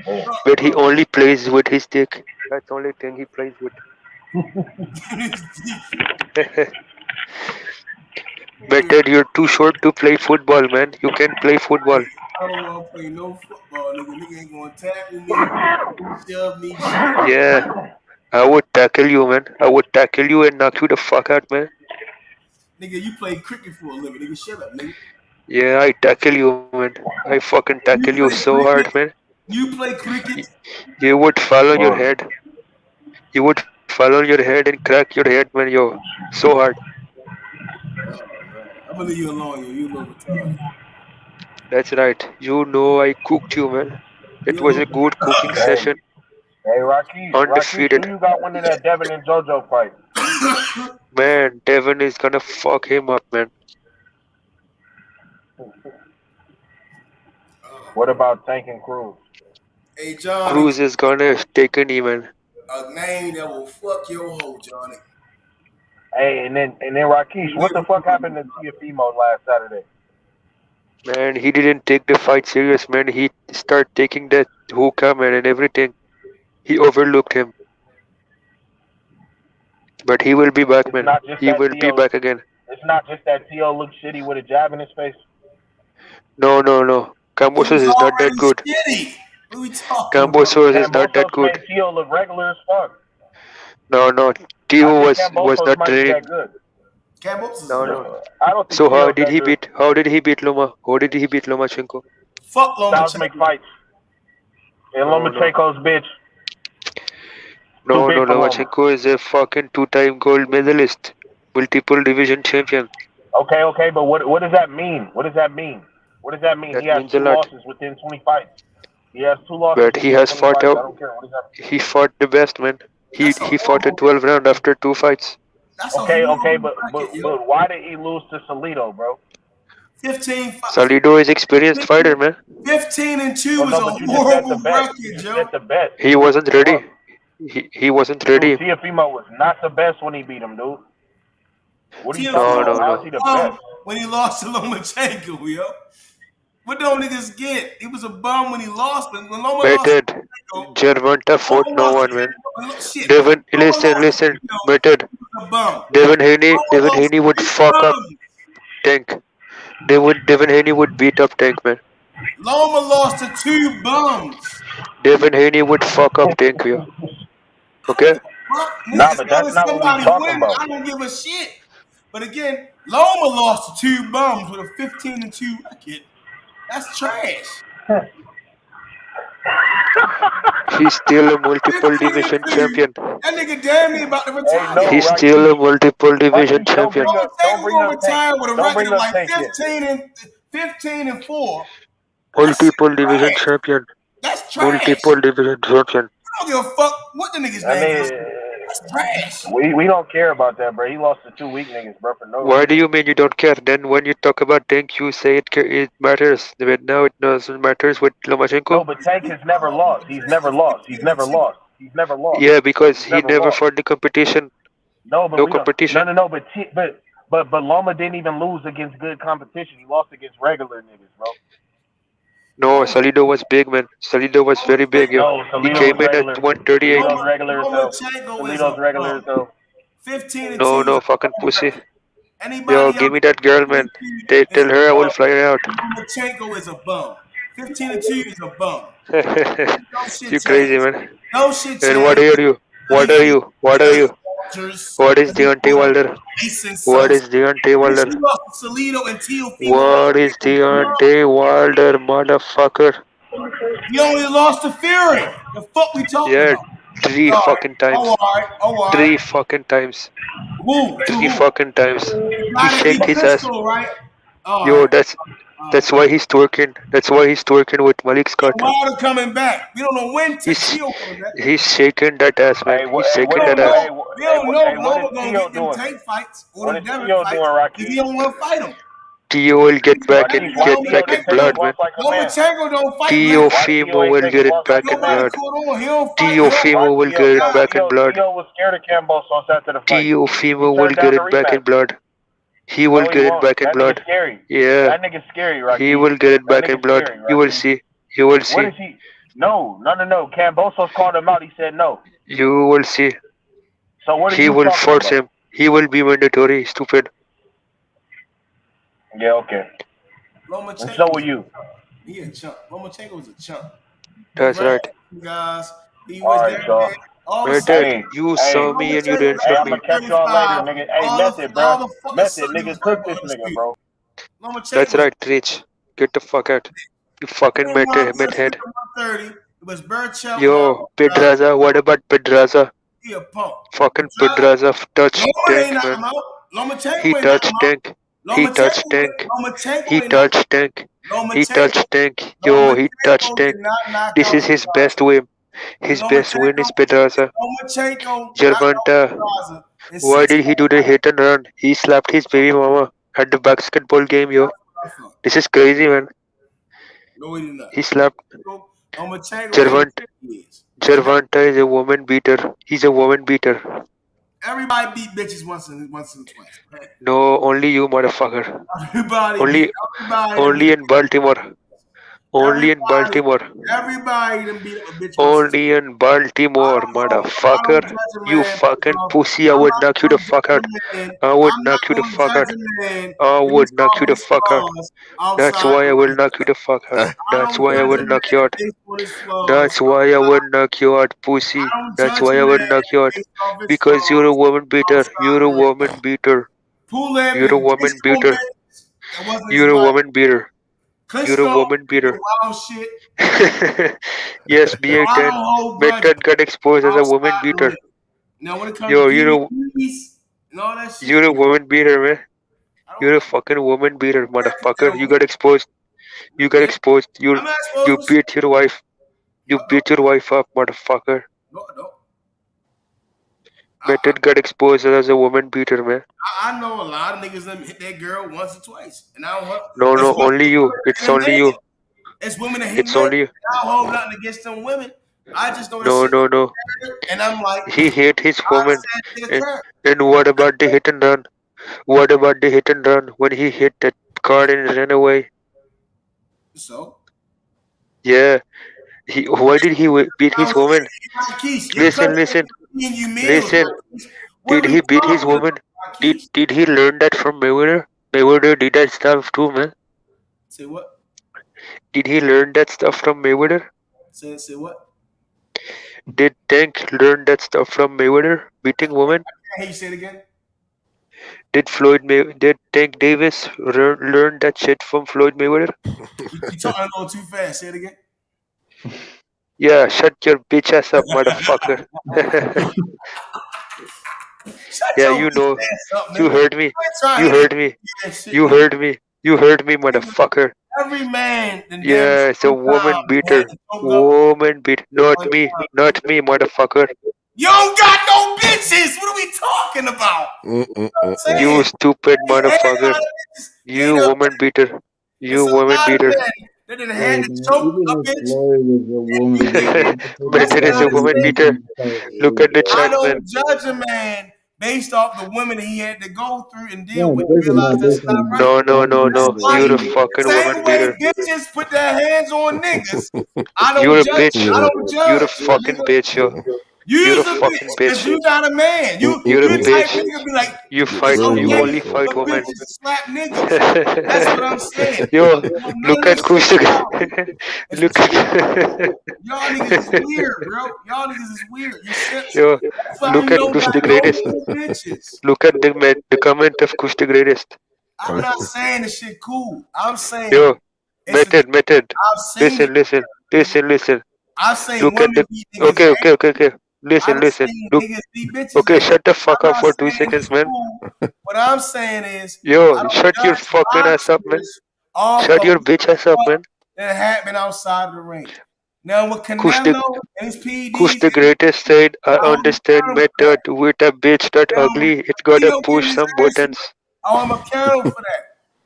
but he only plays with his dick. That's the only thing he plays with. Better, you're too short to play football, man. You can play football. I don't want to play no football, nigga. Nigga ain't gonna tackle me, shove me, shit. Yeah, I would tackle you, man. I would tackle you and knock you the fuck out, man. Nigga, you play cricket for a living, nigga. Shut up, nigga. Yeah, I tackle you, man. I fucking tackle You you play so hard, cricket? man. You play cricket? You would fall on your Pause. head. You would fall on your head and crack your head, man, yo. So hard. Oh man, I'm gonna leave you alone, yo. You a little retarded. That's right. You know I cooked you, man. It You a was little a good cooking Hey, session. hey, Rakeem, who Undefeated. you got winning that Devin and JoJo fight? retarded. Man, Devin is gonna fuck him up, man. What about Tank and Cruz? Hey Johnny, Cruz is gonna take an even. a name that will fuck your hoe, Johnny. Hey, and then Rakeem, what the fuck happened to Tiafimo last Saturday? Man, he didn't take the fight serious, man. He started taking that hookah, man, and everything. He overlooked him. But he will be back, It's man. not just He that will be Tio. back again. It's not just that Tio looks shitty with a jab in his face. No. He Kambosos was is not that already good. shitty. What are we talking about? Kambosos is not that Kambosos good. made Tio look regular as fuck. No. I Tio think was Kambosos not might be training. that good. Kambosos is No. I don't think So Tio's that good. how did he beat Loma? How did he beat Lomachenko? fuck Styles Lomachenko. make fights. And No. Lomachenko's bitch. No, Too big for Loma. Lomachenko is a fucking 2-time gold medalist, multiple division champion. Okay, but what does that mean? What does that mean? That He has means a 2 lot. losses within 20 fights. He has 2 losses But he within has 20 fought fights. I out. don't care. What does that mean? He fought the best, man. He That's a fought a horrible. 12 round after 2 fights. That's a Okay, horrible but bracket, yo. why did he lose to Salido, bro? 15, Salido is experienced fighter, man. 15 and 2 Well, is no, a but you just said the horrible best. You bracket, just Joe. said the best. He wasn't It ready. was. He wasn't ready. Dude, Teofimo was not the best when he beat him, dude. What are you Teofimo talking about? No. How is he the best? when he lost to Lomachenko, yo. What don't niggas get? He was a bum when he lost, but when Loma lost to Method. Lomachenko, Gervonta fought Loma no lost one, man. to shit. Devin, Loma lost to listen. Lomachenko, Method. he was a bum. Devin Loma lost Haney to would 2 fuck up bums. Tank. Devin Haney would beat up Tank, man. Loma lost to 2 bums. Devin Haney would fuck up Tank, yo. Okay? Fuck, Nah, as but long that's as not what we somebody talking wins, about. I don't give a shit. But again, Loma lost to 2 bums with a 15 and 2 record. That's trash. He's still a multiple 15 and division 2. champion. That nigga damn near about to retire. Hey, no, He's Rocky. still a multiple division Rocky, don't champion. Lomachenko gonna Tank. retire with a Don't record bring of up like Tank yet. 15 and 4. Multiple division Trash. champion. That's trash. Multiple division champion. I don't give a fuck what the nigga's I name is. mean, That's trash. we don't care about that, bro. He lost to 2 weak niggas, bro, for no Why reason. do you mean you don't care? Then when you talk about Tank, you say it matters. But now it doesn't matter with Lomachenko. No, but Tank has never lost. He's never lost. Yeah, because he never lost. fought the competition. No, but No we don't. competition. No. But Loma didn't even lose against good competition. He lost against regular niggas, bro. No, Salido was big, man. Salido was very big, yo. No, He Salido came was in at regular. 138. Salido's regular as hell. Lomachenko is Salido's a regular as hell. 15 and 2 is No, a fucking pussy. Anybody Yo, else give me that girl, man. Tell her I will fly her out. Lomachenko is a bum. 15 and 2 is a bum. You crazy, man. No shit And change. what are you? What are you? What is Deontay Wilder? What is Deontay Wilder? He lost to Salido and Teofimo. What is Deontay Wilder, motherfucker? He only lost to Fury. The fuck we talking Yeah, about? 3 fucking times. All right. 3 fucking times. Who? 3 fucking times. He Gotta shaked be his ass. Briscoe, right? Yo, that's why he's twerking. That's why he's twerking with Malik Scott. Wilder coming back. We don't know when Tio coming back. He's shaking that ass, man. He's shaking that ass. We don't know if what Loma is gonna Tio get them doing? tank fights or What the is Devin Tio fights doing, Rocky? if he don't want to fight him. Tio will get back in blood, man. Lomachenko don't fight Teofimo will get it back in blood. Teofimo will get it back in blood. Tio was scared of Kambosos after the fight. Teofimo will get it back in blood. He will get it back in blood. Yeah. That nigga's scary, Rocky. He will get it back in blood. You will see. You will see. What is he? No. Kambosos called him out. He said no. You will see. So what are He you will talking force about? him. He will be mandatory, stupid. Yeah, okay. And so will you. He a chump. Lomachenko was a chump. That's right. Guys, he All was right, there, y'all. man. All Right of a sudden, there. You saw me and you didn't Hey, show I'm me. gonna catch y'all later, nigga. Hey, Method, bro. Method, nigga, cook this nigga, bro. That's right, Rich. Get the fuck out. You fucking methead. 130. It was Burchell. Yo, Pedraza. What about Pedraza? He a punk. Fucking Pedraza touched Loma ain't Tank, knock him man. out. Lomachenko He ain't knock touched him out. Tank. He touched Tank. Lomachenko He ain't knock touched Tank. He Lomachenko. touched Tank. Yo, he touched Lomachenko Tank. did not knock This out is his best win. His best win is Pedraza. Lomachenko knocked Gervonta. out Pedraza in Why 6 did he do the hit and run? He slapped his baby mama at the basketball game, yo. This is crazy, man. No, he did not. He slapped. Lomachenko. Gervonta is a woman beater. He's a woman beater. Everybody beat bitches once and twice. Okay? No, only you, motherfucker. Everybody Only in Baltimore. Only in Baltimore. Everybody done beat up a bitch once. Only in Baltimore, motherfucker. You fucking pussy. I would knock you the fuck out. I would knock you the fuck out. I would knock you the fuck out. That's why I will knock you the fuck out. That's why I will knock you out. That's why I will knock you out, pussy. That's why I will knock you out. Because you're a woman beater. You're a woman beater. You're a woman beater. You're a woman beater. You're a woman beater. Yes, BA10. Method got exposed as a woman beater. Now when it comes Yo, to PDs and all that shit, you're a woman beater, man. You're a fucking woman beater, motherfucker. You got exposed. You got exposed. You beat your wife. You beat your wife up, motherfucker. no. Method got exposed as a woman beater, man. I know a lot of niggas that hit that girl once or twice, and I don't. No, only you. It's only you. It's women that hit It's only you. I don't hold nothing against them women. I just know No. and I'm like, He hit his woman. And what about the hit and run? What about the hit and run when he hit that car and ran away? So? Yeah. Why did he beat his woman? Listen. Did he beat his woman? Did he learn that from Mayweather? Mayweather did that stuff too, man. Say what? Did he learn that stuff from Mayweather? Say what? Did Tank learn that stuff from Mayweather, beating women? I can't hear you say it again. Did Tank Davis learn that shit from Floyd Mayweather? You talking a little too fast. Say it again. Yeah, shut your bitch ass up, motherfucker. Yeah, you know. You heard me. You heard me. You heard me. You heard me, motherfucker. Every man. Yeah, it's a woman beater. Woman beat. Not me, motherfucker. You don't got no bitches. What are we talking about? You stupid motherfucker. You woman beater. You woman beater. They didn't hand the choke a bitch. Method is a woman beater. Look at the I chat, man. don't judge a man based off the women he had to go through and deal with. Realize that's not right. No. You're a fucking woman Same way beater. bitches put their hands on niggas. I You're don't a judge. bitch. I don't judge. You're a fucking bitch, yo. You're a fucking Because bitch. you not a man. You're a bitch. You fight. You only fight women. Slap niggas. That's what I'm saying. Yo, look at Kushik. Look at. Y'all niggas is weird, bro. Y'all niggas is weird. Yo, look at Kush the greatest. Look at the comment of Kush the greatest. I'm not saying this shit cool. I'm saying. Yo, method. Listen. I'm saying. Look at the. Okay. Listen. Look. Okay, shut the fuck up for 2 seconds, man. What I'm saying is. Yo, shut your fucking ass up, man. Shut your bitch ass up, man. That happened outside of the ring. Now with Canelo and his PEDs. Kush the greatest said, I understand method with a bitch that ugly. It gotta push some buttons. I'm accountable for that.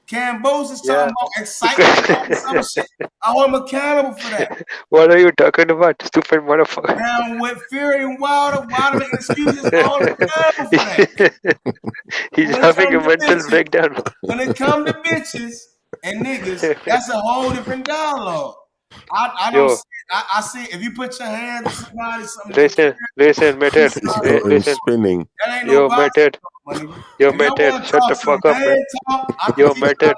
Kambosos talking about excitement and some shit. I'm accountable for that. What are you talking about, stupid motherfucker? Now with Fury and Wilder making excuses, I'm accountable for that. He's having a mental breakdown. When it comes to bitches and niggas, that's a whole different dialogue. I don't see, I see if you put your hands on somebody, something. Listen, method. Listen. Spinning. Yo, method. Yo, method. Shut the fuck up, man. Yo, method.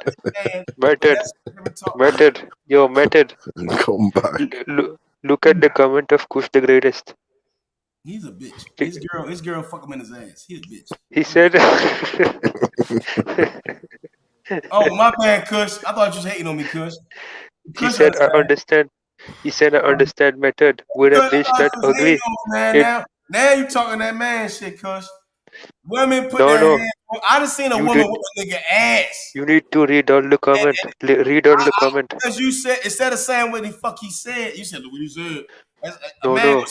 Yo, method. Come back. Look at the comment of Kush the greatest. He's a bitch. His girl fuck him in his ass. He's a bitch. He said. Oh, my bad, Kush. I thought you was hating on me, Kush. He said, I understand. He said, I understand method. With a bitch that ugly. Now you talking that man shit, Kush. Women put their hands on. I done seen a woman with a nigga ass. You need to read all the comment. Read all the comment. Because you said, instead of saying what the fuck he said, you said what he said. No.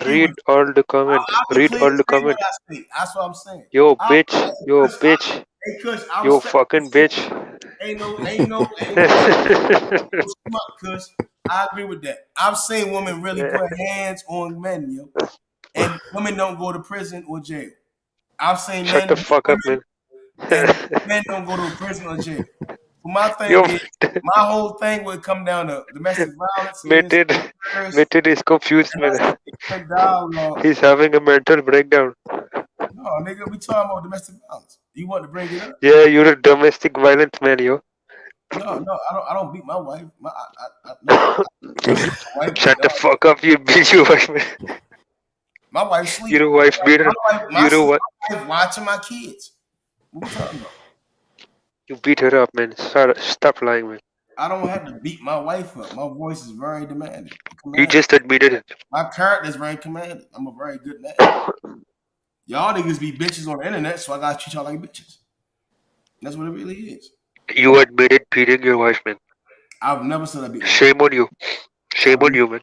Read all the comment. Read all the comment. That's what I'm saying. Yo, bitch. Yo, bitch. Hey, Kush, yo, fucking bitch. Ain't no Kush. I agree with that. I've seen women really put hands on men, yo. And women don't go to prison or jail. I've seen Shut the fuck up, man. And men don't go to prison or jail. My thing Yo, is, my whole thing would come down to domestic violence is Method is confused, man. domestic dialogue. He's having a mental breakdown. No, nigga, we talking about domestic violence. You want to bring it up? Yeah, you're a domestic violence man, yo. No, I don't beat my wife. I beat my wife, but Shut the fuck up, you beat your wife, man. my wife sleep. You're a wife beater. You're a what? My wife watching my kids. What we talking about? You beat her up, man. Stop lying, man. I don't have to beat my wife up. My voice is very demanding. You just admitted it. My character is very commanding. I'm a very good man. Y'all niggas be bitches on the internet, so I gotta treat y'all like bitches. That's what it really is. You admitted beating your wife, man. I've never said I beat my wife. Shame on you. Shame on you, man.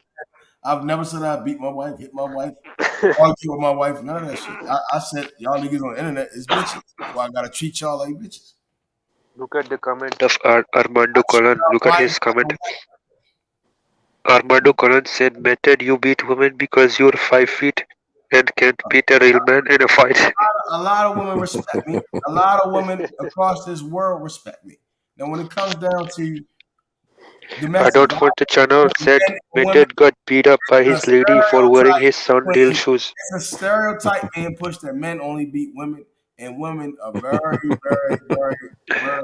I've never said I beat my wife, hit my wife, argue with my wife, none of that shit. I said y'all niggas on the internet is bitches, so I gotta treat y'all like bitches. Look at the comment of Armando Colon. Look at his comment. Armando Colon said, Method, you beat women because you're 5 feet and can't beat a real man in a fight. A lot of women respect me. A lot of women across this world respect me. Now, when it comes down to I don't want the channel said Method got beat up by his lady for wearing his sandal shoes. It's a stereotype being pushed that men only beat women, and women are very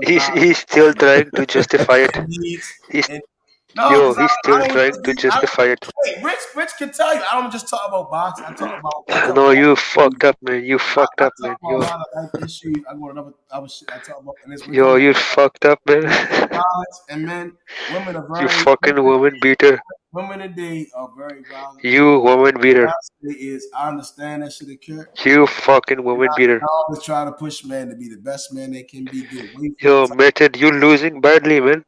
He's still trying to justify it. He's still trying to justify it. Hey, Rich can tell you. I don't just talk about boxing. I talk about. No, you fucked up, man. You fucked up, man. A lot of life issues. I go to other shit I talk about. Yo, you fucked up, man. Violence and men, women are very. You fucking woman beater. Women today are very violent. You woman beater. I understand that shit occur. You fucking woman beater. I always try to push men to be the best man they can be. Get away from Yo, Method, you losing badly, man.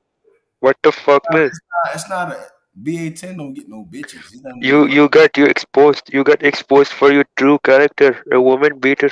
What the fuck, man? It's not a BA10 don't get no bitches. You got exposed for your true character, a woman beater.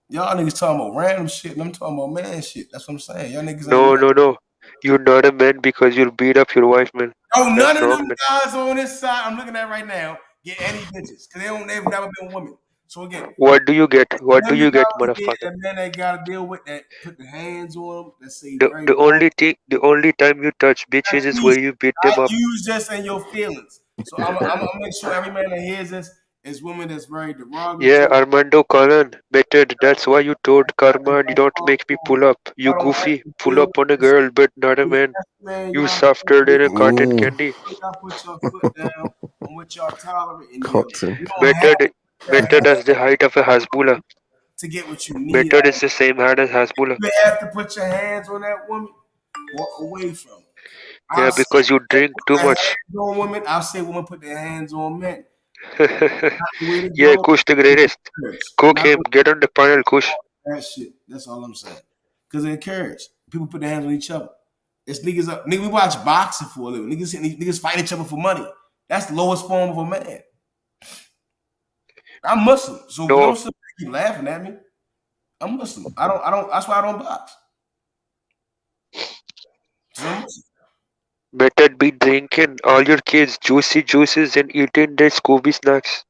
Y'all niggas talking about random shit, and I'm talking about man shit. That's what I'm saying. Y'all niggas No. You're not a man because you'll beat up your wife, man. Oh, none of them guys on this side I'm looking at right now get any bitches because they've never been women. So again, what do you get? What do you get, motherfucker? And then they gotta deal with that. Put the hands on them. That say the only time you touch bitches is where you beat them up. Use just in your feelings. So I'm gonna make sure every man that hears this is women that's very derogatory. Yeah, Armando Colon, Method. That's why you told Karma, you don't make me pull up. You goofy, pull up on a girl, but not a man. You softer than a cotton candy. Y'all put your foot down on what y'all tolerate. Method has the height of a Hasbullah. To get what you need. Method is the same height as Hasbullah. You have to put your hands on that woman. Walk away from her. Yeah, because you drink too much. On women, I'll say women put their hands on men. Yeah, Kush the greatest. Cook him, get on the panel, Kush. That shit. That's all I'm saying. Because it encourages people put their hands on each other. It's niggas up. Nigga, we watch boxing for a living. Niggas fight each other for money. That's the lowest form of a man. I'm Muslim, so don't keep laughing at me. I'm Muslim. I don't. That's why I don't box. Method be drinking all your kids juicy juices and eating their Scooby snacks.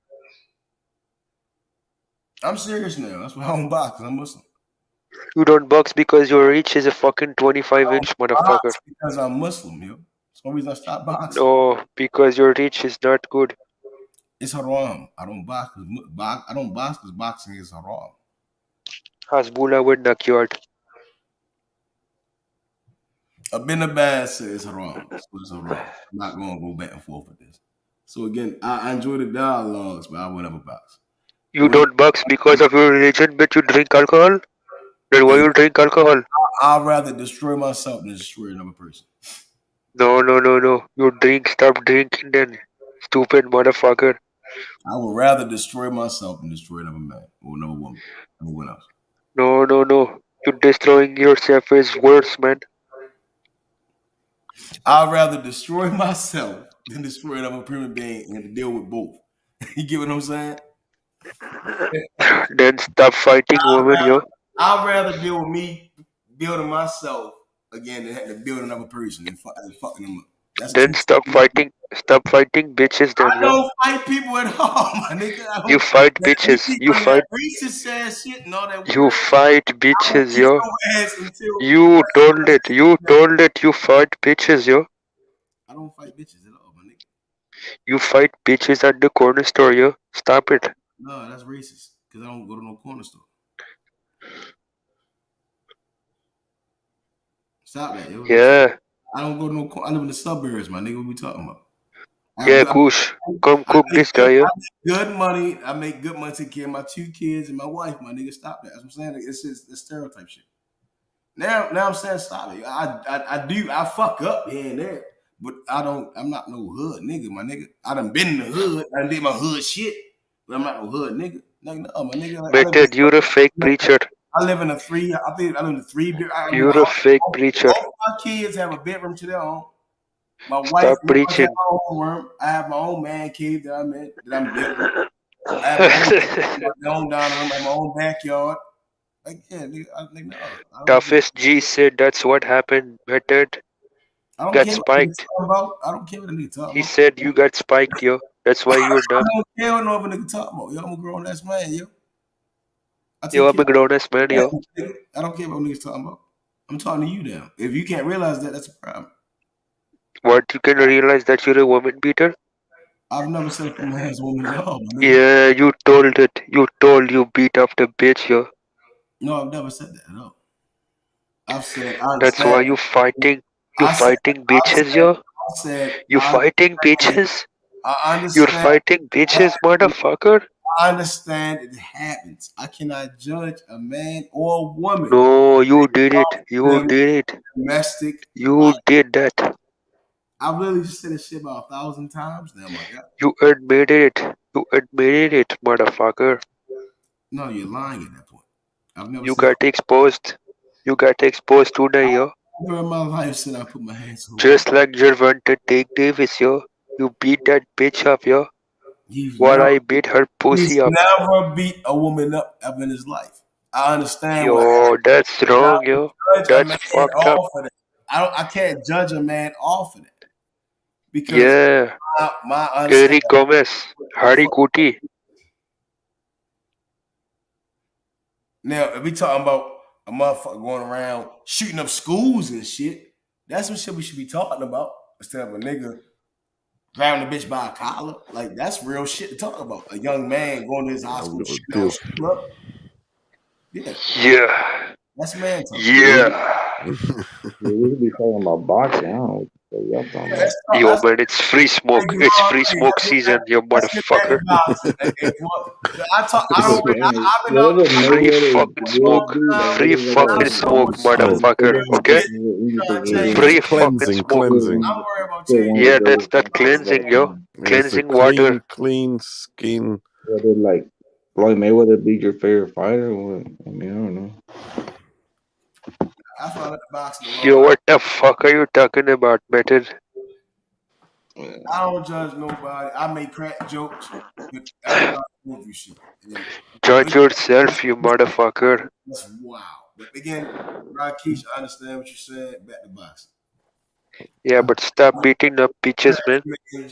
I'm serious now. That's why I don't box. I'm Muslim. You don't box because your reach is a fucking 25-inch motherfucker. Because I'm Muslim, yo. That's the reason I stopped boxing. No, because your reach is not good. It's haram. I don't box. I don't box because boxing is haram. Hasbullah would knock you out. Bin Abbas says it's haram. So it's haram. I'm not going to go back and forth with this. So again, I enjoy the dialogues, but I would never box. You don't box because of your religion, but you drink alcohol? Then why you drink alcohol? I'd rather destroy myself than destroy another person. No. You stop drinking then. Stupid motherfucker. I would rather destroy myself than destroy another man or another woman. Anyone else. No. You destroying yourself is worse, man. I'd rather destroy myself than destroy another human being and to deal with both. You get what I'm saying? Then stop fighting women, yo. I'd rather deal with me building myself again than have to build another person and fucking them up. That's Then two. stop fighting. Stop fighting bitches then, I yo. don't fight people at all, my nigga. I You don't. fight You bitches. keep You running that fight. racist ass shit and all that You weird. fight I will bitches, kick yo. your ass until. You told it. You told it. You fight bitches, yo. I don't fight bitches at all, my nigga. You fight bitches at the corner store, yo. Stop it. No, that's racist. Cause I don't go to no corner store. Stop that, yo. Yeah. I don't go to no. I live in the suburbs, my nigga. What we talking about? Yeah, Kush. Come I cook make this guy, yo. good money. I make good money to take care of my 2 kids and my wife, my nigga. Stop that. That's what I'm saying. Like, it's just the stereotype shit. Now I'm saying stop it. I fuck up here and there, but I'm not no hood nigga, my nigga. I done been in the hood. I done did my hood shit, but I'm not no hood nigga. Like, no, my nigga. Like, Method, you're a fake preacher. I live in a 3. I think I live in a 3. You're a fake preacher. All my kids have a bedroom to their own. My wife Stop and my have preaching. my own room. I have my own man cave that I'm in, that I'm building. I have my own dining room. I have my own backyard. Like, yeah, nigga, no. I don't give. Toughest G said that's what happened. Method I don't got care what nigga spiked. talking about. I don't care what a nigga talking He about. said you got spiked, yo. That's why you're I dumb. don't care what no other nigga talking about. Yo, I'm a grown ass man, yo. I Yo, take I'm care a grown ass man, of yo. my nigga. I don't care what niggas talking about. I'm talking to you now. If you can't realize that, that's a problem. What, you can realize that you're a woman beater? I've never said a man's woman at all, my nigga. Yeah, you told it. You told you beat up the bitch, yo. No, I've never said that at all. I've said I That's understand. why you fighting. You I said fighting bitches, yo. You I fighting understand. bitches. I You're understand. fighting bitches, motherfucker. I understand it happens. I cannot judge a man or a woman. No, you did it. You did it. Domestic You violence. did that. I've literally just said this shit about 1,000 times now, my God. You admitted it. You admitted it, motherfucker. No, you're lying at that point. I've never You said got exposed. You got exposed today, yo. never in my life said I put my hands on a woman. Just like Gervonta Take Davis, yo. You beat that bitch up, yo. He's While I beat her pussy up. never beat a woman up ever in his life. I understand what happened. Yo, that's wrong, yo. Judge a That's man fucked up. off of that. I can't judge a man off of that because Yeah. my understanding. Eric Gomez. Hari Kuti. Now, if we talking about a motherfucker going around shooting up schools and shit, that's what shit we should be talking about instead of a nigga grabbing a bitch by a collar. Like, that's real shit to talk about. A young man going to his high school shooting out school up. Yeah. Yeah. That's man talk. Yeah. We could be talking about boxing. I don't know what y'all talking about. Yo, man, it's free smoke. It's free smoke season, yo, motherfucker. Free fucking smoke. Free fucking smoke, motherfucker. Okay? Free fucking smoke. Yeah, that's that cleansing, yo. Cleansing water. Clean skin. Whether like Floyd Mayweather be your favorite fighter, or what? I mean, I don't know. I found out boxing. Yo, what the fuck are you talking about, Method? I don't judge nobody. I make crack jokes, but I do not prove you shit. Judge yourself, you motherfucker. That's wow. But again, Rakesh, I understand what you said. Back to boxing. Yeah, but stop beating up bitches, man.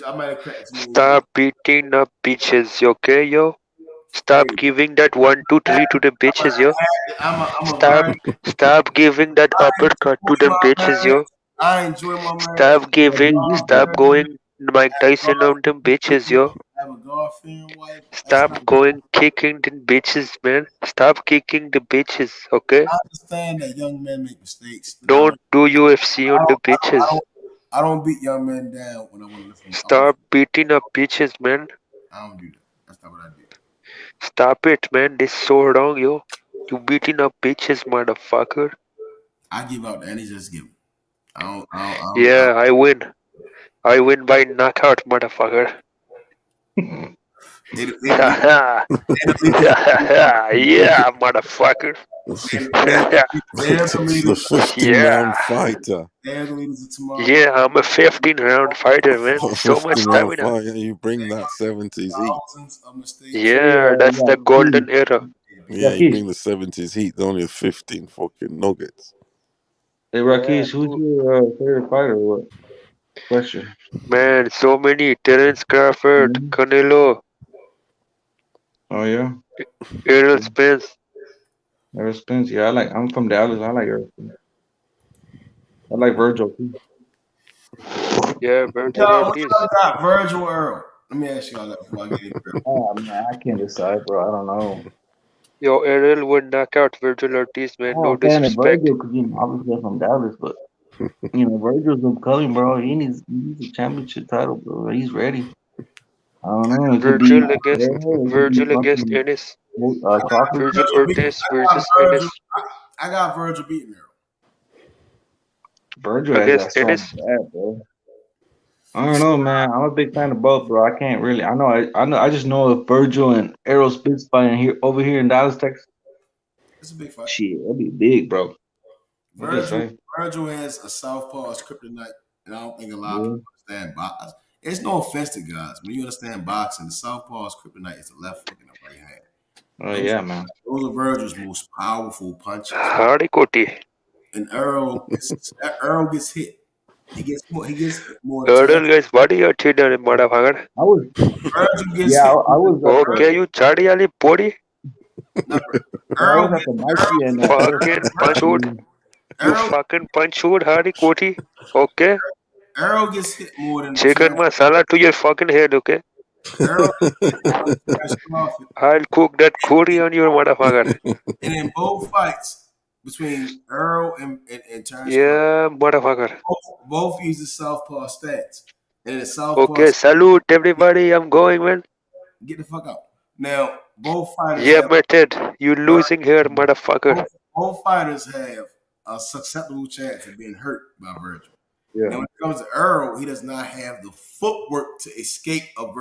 I might have cracked some. Stop beating up bitches, okay, yo? Stop giving that 1, 2, 3 to the bitches, yo. Stop giving that uppercut to them bitches, yo. I enjoy my man. Stop going Mike Tyson on them bitches, yo. I have a God-fearing wife. Stop going kicking the bitches, man. Stop kicking the bitches, okay? I understand that young men make mistakes. Don't do UFC on the bitches. I don't beat young men down when I want to lift them. Stop beating up bitches, man. I don't do that. That's not what I do. Stop it, man. This is so wrong, yo. You beating up bitches, motherfucker. I give out the energy, just give. Yeah, I win. I win by knockout, motherfucker. Yeah, motherfucker. The 15-round fighter. Yeah, I'm a 15-round fighter, man. So much 15-round stamina. fighter. You bring that 70s heat. Yeah, that's the golden era. Yeah, you bring the 70s heat. There's only 15 fucking nuggets. Hey, Rakesh, who's your favorite fighter? Or what? Question. Man, so many. Terence Crawford, Canelo, Oh yeah. Errol Spence. Errol Spence. Yeah, I'm from Dallas. I like Errol Spence. I like Virgil too. Yeah, Virgil What Ortiz. y'all got, Virgil or Earl? Let me ask y'all that before I get into it. Oh man, I can't decide, bro. I don't know. Yo, Errol would knock out Virgil Ortiz, man. I'm No a fan of disrespect. Virgil because obviously I'm from Dallas, but Virgil's upcoming, bro. He needs a championship title, bro. He's ready. I don't know. It could be Virgil against Canelo, it could be Virgil against fucking Ennis. Crawford. Virgil Ortiz versus Ennis I got Virgil beating Earl. Virgil has that against strong Ennis. jab, bro. I don't know, man. I'm a big fan of both, bro. I can't really. I just know if Virgil and Errol Spence fighting here over here in Dallas, Texas, It's a big fight. shit, that'd be big, bro. I'm just Virgil saying. Virgil has a southpaw's kryptonite, and I don't think a lot of Yeah. people understand boxing. It's no offense to guys. When you understand boxing, the southpaw's kryptonite is the left hook and the right hand. Oh yeah, man. Those are Virgil's most powerful punches. Hardy Koti. And Earl gets hit. He gets hit more than Errol Terrence. guys, what are you cheating, motherfucker? I was. Virgil gets Yeah, hit. I was at the. Okay, you chadi ali podi. I Earl was at the Mikey and Errol Fucking Spence punch hood. game. You fucking punch hood, Hardy Koti. Okay? Earl gets hit more than Chicken Terrence. masala to your fucking head, okay? Earl gets hit more than Terrence Crawford. I'll cook that Koti on your motherfucker. And in both fights between Earl and Terrence Crawford, Yeah, motherfucker. both use the southpaw stance. And the southpaw Okay, salute everybody. I'm going, man. get the fuck out. Now, both fighters Yeah, have method. You losing here, motherfucker. both fighters have a susceptible chance of being hurt by Virgil. Yeah. Now, when it comes to Earl, he does not have the footwork to escape a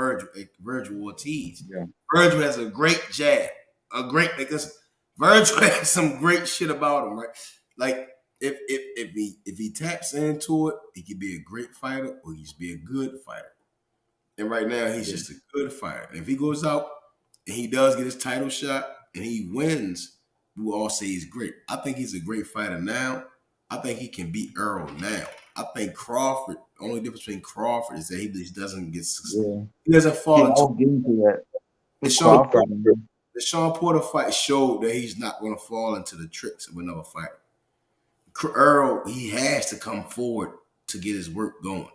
Virgil Ortiz. Yeah. Virgil has a great jab, Virgil has some great shit about him, right? Like if he taps into it, he could be a great fighter or he just be a good fighter. And right now, he's just a good fighter. And if he goes out and he does get his title shot and he wins, we will all say he's great. I think he's a great fighter now. I think he can beat Earl now. I think Crawford, the only difference between Crawford is that he just doesn't get he doesn't fall Yeah, I into was getting to that. the Sean Porter fight showed that he's not going to fall into the tricks of another fighter. Earl, he has to come forward to get his work going.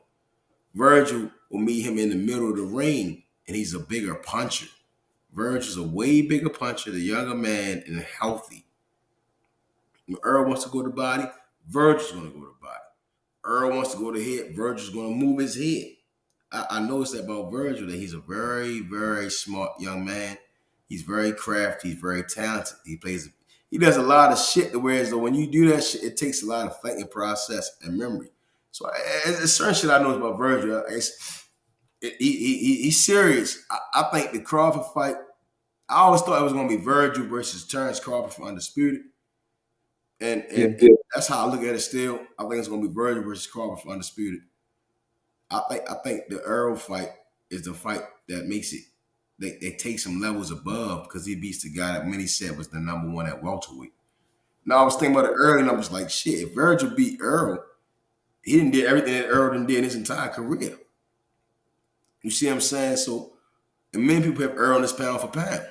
Virgil will meet him in the middle of the ring, and he's a bigger puncher. Virgil's a way bigger puncher, the younger man, and healthy. When Earl wants to go to the body, Virgil's going to go to the body. Earl wants to go to the head, Virgil's going to move his head. I noticed that about Virgil, that he's a very, very smart young man. He's very crafty. He's very talented. He does a lot of shit to whereas when you do that shit, it takes a lot of thinking process and memory. So it's certain shit I know about Virgil. He's serious. I think the Crawford fight, I always thought it was going to be Virgil versus Terrence Crawford for Undisputed. And that's how I look at it still. I think it's going to be Virgil versus Crawford for Undisputed. I think the Earl fight is the fight that makes it, they take some levels above because he beats the guy that many said was the number one at welterweight. Now, I was thinking about it early and I was like, shit, if Virgil beat Earl, he didn't do everything that Earl done did in his entire career. You see what I'm saying? So, and many people have Earl in this pound for pound.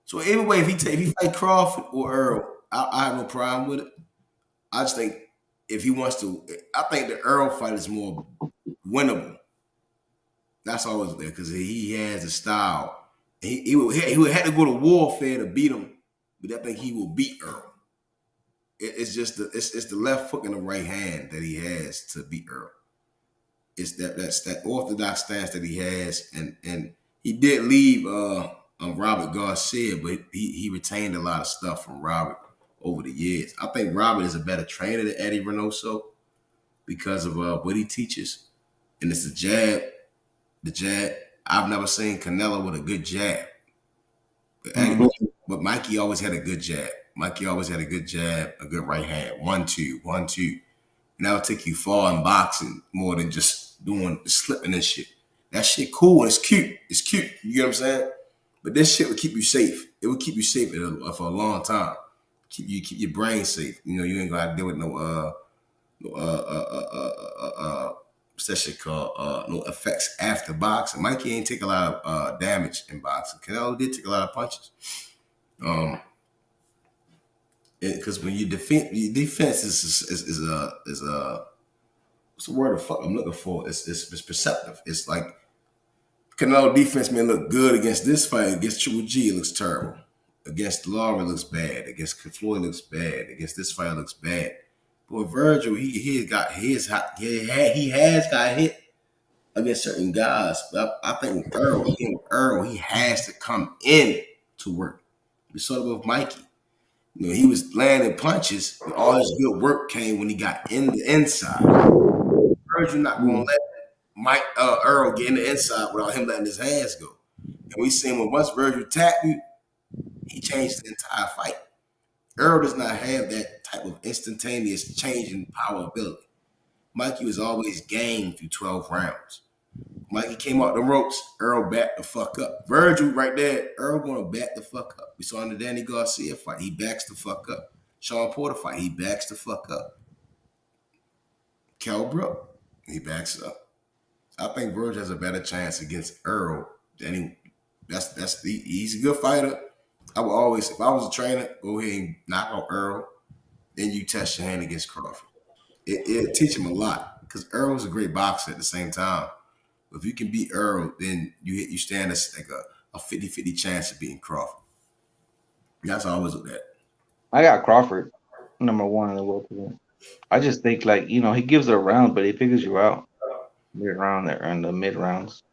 So anyway, if he fight Crawford or Earl, I have no problem with it. I just think if he wants to, I think the Earl fight is more winnable. That's always there because he has a style. He would have to go to warfare to beat him, but I think he will beat Earl. It's just it's the left hook and the right hand that he has to beat Earl. It's that orthodox stance that he has, and he did leave Robert Garcia, but he retained a lot of stuff from Robert over the years. I think Robert is a better trainer than Eddie Reynoso because of what he teaches, and it's the jab. The jab. I've never seen Canelo with a good jab, but Mikey always had a good jab. Mikey always had a good jab, a good right hand. 1-2, 1-2. And that'll take you far in boxing more than just doing slipping and shit. That shit cool and it's cute. It's cute. You get what I'm saying? But this shit will keep you safe. It will keep you safe for a long time. Keep your brain safe. You know, you ain't gonna deal with no session called no effects after boxing. Mikey ain't take a lot of damage in boxing. Canelo did take a lot of punches. Because when you defend, your defense is a what's the word the fuck I'm looking for? It's perceptive. It's like Canelo defense may look good against this fight. Against Triple G, it looks terrible. Against Lara, it looks bad. Against Floyd, it looks bad. Against this fight, it looks bad. But with Virgil, he has got hit against certain guys. But I think Earl, he has to come in to work. We saw it with Mikey. You know, he was landing punches, but all his good work came when he got in the inside. Virgil not gonna let Earl get in the inside without him letting his hands go. And we seen when once Virgil tapped you, he changed the entire fight. Earl does not have that type of instantaneous change in power ability. Mikey was always game through 12 rounds. Mikey came out the ropes, Earl backed the fuck up. Virgil right there, Earl gonna back the fuck up. We saw in the Danny Garcia fight, he backs the fuck up. Sean Porter fight, he backs the fuck up. Kell Brook, he backs up. I think Virgil has a better chance against Earl than he's a good fighter. I would always, if I was a trainer, go ahead and knock out Earl, then you test your hand against Crawford. It'll teach him a lot because Earl's a great boxer at the same time. If you can beat Earl, then you stand like a 50-50 chance of beating Crawford. That's how I always look at. I got Crawford number one in the world today. I just think he gives it a round, but he figures you out mid round there in the mid rounds.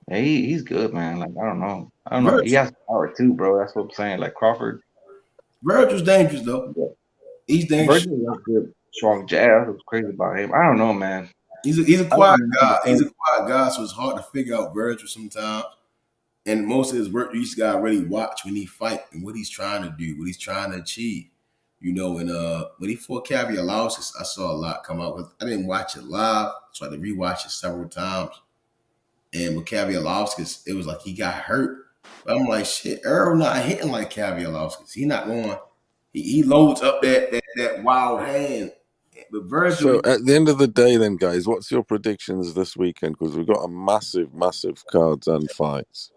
Yeah, he's good, man. Like I don't know. He has power too, bro. That's what I'm saying. Like Crawford. Virgil's dangerous though. Yeah. He's dangerous. Virgil has good strong jab. What's crazy about him? I don't know, man. He's a quiet guy. He's a quiet guy, so it's hard to figure out Virgil sometimes. And most of his work, you just gotta really watch when he fight and what he's trying to do, what he's trying to achieve. You know, and when he fought Kambosos, I saw a lot come out. I didn't watch it live, so I had to rewatch it several times. And with Kambosos, it was like he got hurt. But I'm like, shit, Earl not hitting like Kambosos. He not going. He loads up that wild hand. But Virgil. So at the end of the day, then, guys, what's your predictions this weekend? Because we've got a massive cards and fights.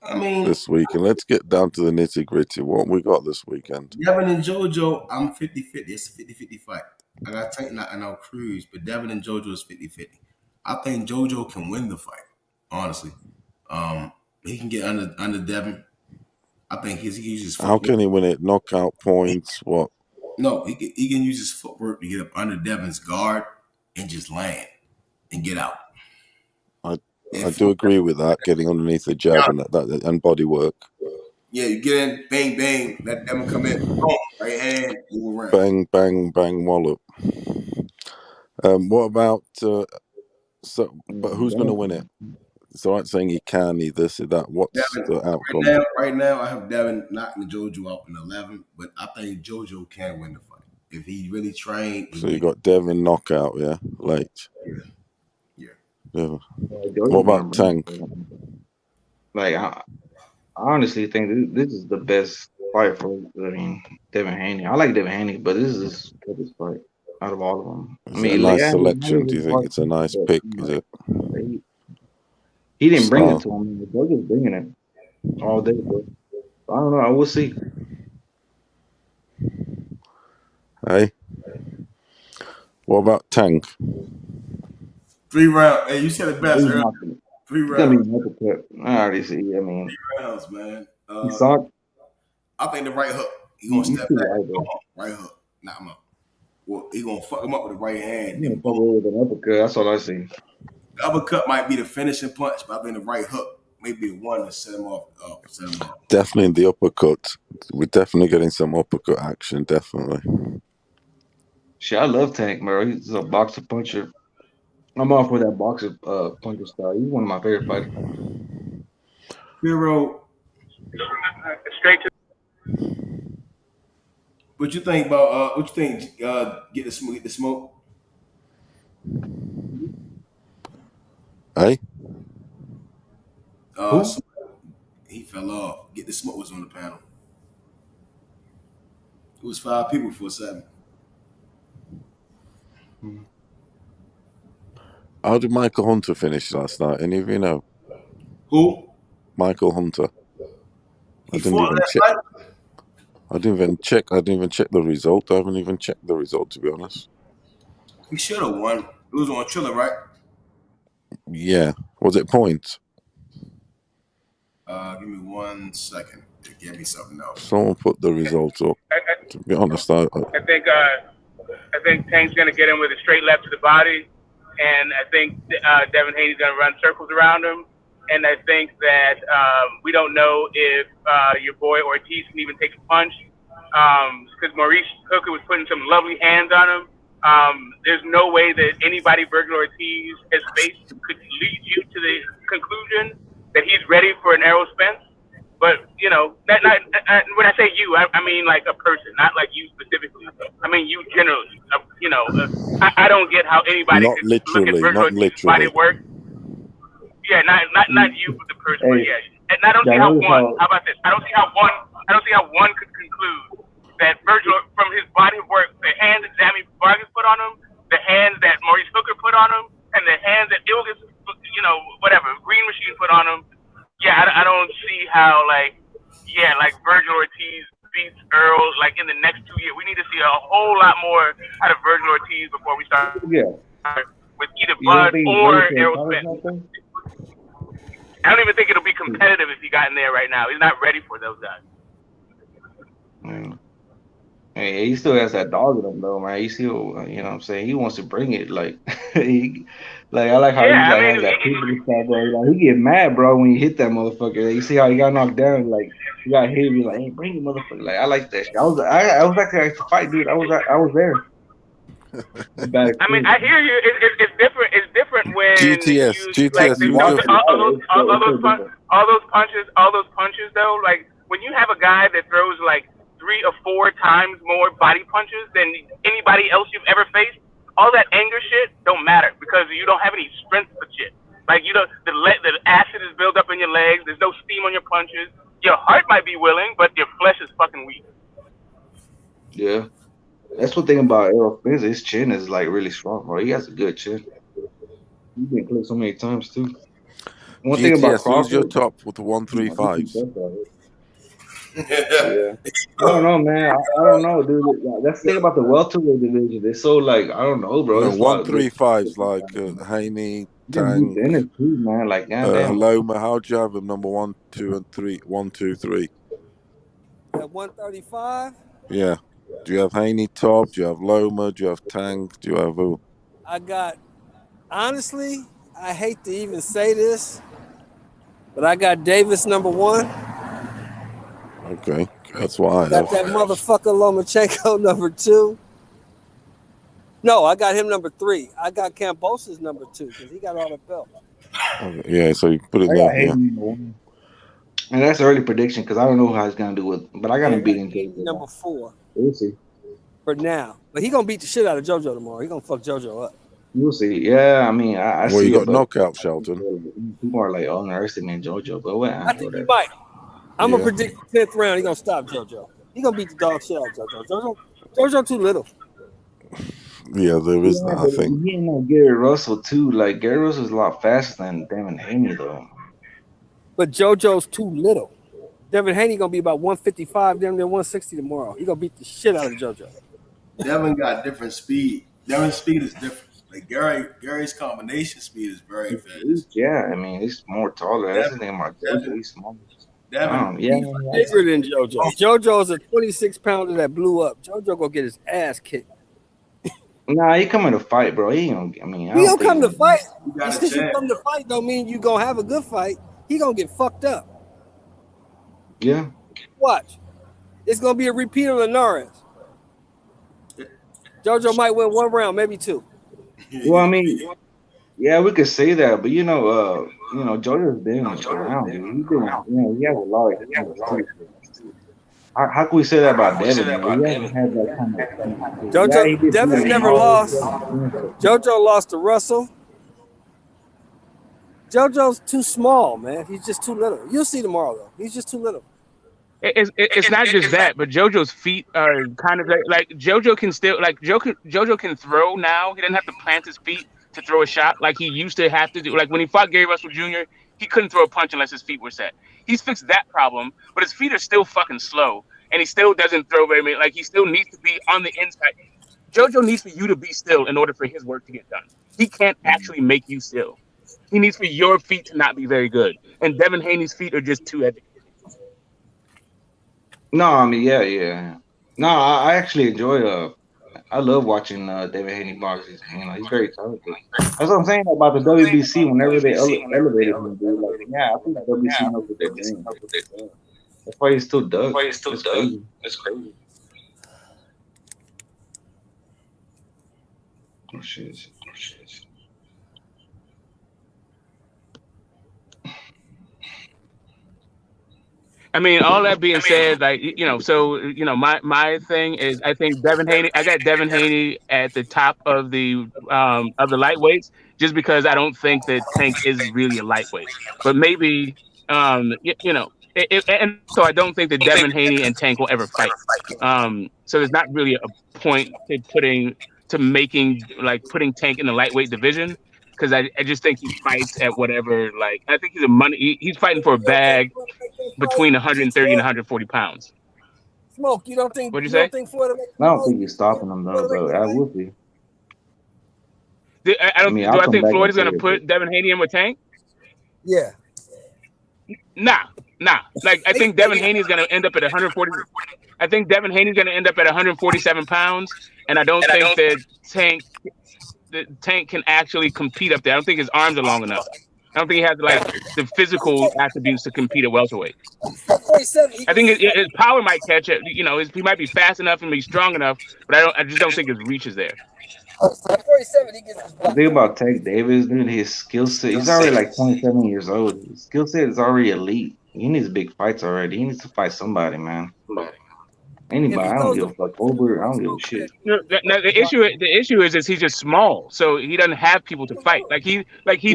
I mean, this weekend. Let's get down to the nitty gritty. What we got this weekend? Devin and JoJo, I'm 50-50. It's a 50-50 fight. I got Tank knocking out Cruz, but Devin and JoJo is 50-50. I think JoJo can win the fight, honestly. He can get under Devin. I think he uses footwork. How can he win it? Knockout points? What? No, he can use his footwork to get up under Devin's guard and just land and get out. I do agree with that, getting underneath the jab and body work. Yeah, you get in, bang, bang, let Devin come in, boom, right hand, move around. Bang, bang, bang, wallop. What about, but who's going to win it? It's all right saying he can, he this, he that. What's the outcome? Right now, I have Devin knocking JoJo out in 11, but I think JoJo can win the fight. If he really trained. So you got Devin knockout, yeah, late. Yeah. What about Tank? Like, I honestly think this is the best fight for, Devin Haney. I like Devin Haney, but this is the toughest fight out of all of them. Is it a nice selection? Do you think it's a nice pick? Is it? He didn't bring it to him. The judge is bringing it all day, bro. I don't know. We'll see. Hey, what about Tank? 3 rounds. Hey, you said it best earlier. 3 rounds. I already see. 3 rounds, man. I think the right hook. He gonna step back. Right hook. Knock him up. Well, he gonna fuck him up with the right hand. With an uppercut. That's all I see. The uppercut might be the finishing punch, but I think the right hook may be the one to set him off. Definitely in the uppercut. We're definitely getting some uppercut action. Definitely. Shit, I love Tank, bro. He's a boxer puncher. I'm off with that boxer puncher style. He's one of my favorite fighters. Hero. Straight to. What you think about? What you think? Get the smoke. Hey. So he fell off. Get the smoke was on the panel. It was 5 people for 7. How did Michael Hunter finish last night? Any of you know? Who? Michael Hunter. He fought last night. I didn't even check the result. I haven't even checked the result, to be honest. He should have won. It was on Triller, right? Yeah. Was it points? Give me 1 second to get me something else. Someone put the results up. To be honest, I think Tank's gonna get him with a straight left to the body, and I think Devin Haney's gonna run circles around him. And I think that we don't know if your boy Ortiz can even take a punch, because Maurice Hooker was putting some lovely hands on him. There's no way that anybody Virgil Ortiz has faced could lead you to the conclusion that he's ready for an Errol Spence. But, you know, when I say you, I mean like a person, not like you specifically. I mean you generally. I don't get how anybody could look at Virgil Ortiz's body work. Yeah, not you, but the person. But yeah, and I don't see how one. How about this? I don't see how one could conclude that Virgil, from his body of work, the hands that Sammy Vargas put on him, the hands that Maurice Hooker put on him, and the hands that Ilgus, Green Machine put on him. Yeah, I don't see how like Virgil Ortiz beats Earl like in the next 2 years. We need to see a whole lot more out of Virgil Ortiz before we start with either Bud or Errol Spence. I don't even think it'll be competitive if he got in there right now. He's not ready for those guys. Hey, he still has that dog in him though, man. He still, you know what I'm saying? He wants to bring it. Like, I like how he has that people stuff, bro. Like, he get mad, bro, when you hit that motherfucker. You see how he got knocked down? Like, he got hit. Be like, hey, bring it, motherfucker. Like, I like that shit. I was actually at the fight, dude. I was there. I mean, I hear you. It's different. It's different when GTS. All those punches though. Like when you have a guy that throws like 3 or 4 times more body punches than anybody else you've ever faced, all that anger shit don't matter because you don't have any strength for shit. Like the acid is built up in your legs. There's no steam on your punches. Your heart might be willing, but your flesh is fucking weak. Yeah. That's one thing about Errol Spence. His chin is like really strong, bro. He has a good chin. He's been clipped so many times too. One thing about Crawford, who's your top with the 135s? Yeah. I don't know, man. I don't know, dude. That's the thing about the welterweight division. They're so like I don't know, bro. No, 135s like Haney, Tang, too, man. Like goddamn. Loma. How do you have them? Number 1, 2, and 3. 1, 2, 3. At 135. Yeah. Do you have Haney top? Do you have Loma? Do you have Tang? Do you have who? I got, honestly, I hate to even say this, but I got Davis number 1. Okay, that's why I got that motherfucker Lomachenko number 2. No, I got him number 3. I got Kambosos number 2 because he got all the belts. Okay, yeah, so you put it there. Yeah. And that's early prediction because I don't know how he's gonna do it, but I got him beating Davis. Number 4. We'll see. For now, but he gonna beat the shit out of JoJo tomorrow. He gonna fuck JoJo up. We'll see. Yeah, I mean, I see. Well, you got knockout, Shelton. People are like underestimating JoJo, but I think he might. I'm gonna predict the 10th round. He gonna stop JoJo. He gonna beat the dog shit out of JoJo. JoJo too little. Yeah, there is that. I think. You know Gary Russell too. Like Gary Russell's a lot faster than Devin Haney though. But JoJo's too little. Devin Haney gonna be about 155, damn near 160 tomorrow. He gonna beat the shit out of JoJo. Devin got different speed. Devin's speed is different. Like Gary's combination speed is very fast. Yeah, I mean he's more taller. That's the thing about JoJo. He's smaller. Devin, he's bigger than JoJo. JoJo's a 26-pounder that blew up. JoJo gonna get his ass kicked. Nah, he coming to fight, bro. He don't. I mean, he don't come to fight. Just because you come to fight don't mean you gonna have a good fight. He gonna get fucked up. Yeah. Watch. It's gonna be a repeat of Linares. JoJo might win 1 round, maybe 2. Well, I mean, yeah, we could say that, but JoJo's been around. He's been, he has a lot of experience. How can we say that about Devin? He hasn't had that kind of JoJo, Devin's never lost. JoJo lost to Russell. JoJo's too small, man. He's just too little. You'll see tomorrow, though. He's just too little. It's not just that, but JoJo's feet are kind of like JoJo can still JoJo can throw now. He doesn't have to plant his feet to throw a shot like he used to have to do. Like when he fought Gary Russell Jr., he couldn't throw a punch unless his feet were set. He's fixed that problem, but his feet are still fucking slow, and he still doesn't throw very many. Like he still needs to be on the inside. JoJo needs for you to be still in order for his work to get done. He can't actually make you still. He needs for your feet to not be very good, and Devin Haney's feet are just too heavy. No, I mean, yeah. No, I actually enjoy. I love watching Devin Haney box. He's very talented. That's what I'm saying about the WBC. Whenever they elevated him, dude, like, yeah, I think the WBC knows what they're doing. That's why he's still Doug. It's crazy. Oh shit. I mean, all that being said, like my thing is, I think Devin Haney. I got Devin Haney at the top of the lightweights, just because I don't think that Tank is really a lightweight. But maybe, and so I don't think that Devin Haney and Tank will ever fight. So there's not really a point to putting Tank in the lightweight division, because I just think he fights at whatever. Like, I think he's fighting for a bag between 130 and 140 pounds. Smoke, you don't think? What'd you say? I don't think he's stopping him though, but I would be. Do I think Floyd is going to put Devin Haney in with Tank? Yeah. Nah. Like, I think Devin Haney is going to end up at 140. I think Devin Haney is going to end up at 147 pounds, and I don't think that Tank can actually compete up there. I don't think his arms are long enough. I don't think he has the physical attributes to compete at welterweight. I think his power might catch it. He might be fast enough and be strong enough, but I just don't think his reach is there. The thing about Tank Davis, dude, his skill set, he's already like 27 years old. His skill set is already elite. He needs big fights already. He needs to fight somebody, man. Anybody, I don't give a fuck. Over, I don't give a shit. Now the issue is he's just small, so he doesn't have people to fight. He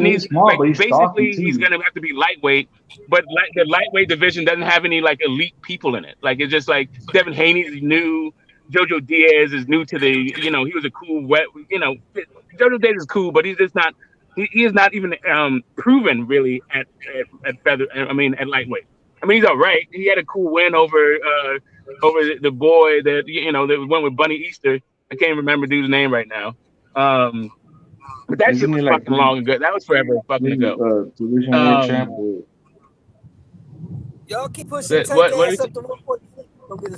needs small, basically he's gonna have to be lightweight, but the lightweight division doesn't have any elite people in it. It's just Devin Haney's new, Jojo Diaz is new to the he was a cool Jojo Diaz is cool, but he's just not he is not even proven really at lightweight. I mean, he's all right. He had a cool win over the boy that went with Bunny Easter. I can't remember dude's name right now. But that shit was fucking long ago. That was forever fucking ago. Y'all keep pushing Tank ass up to 146.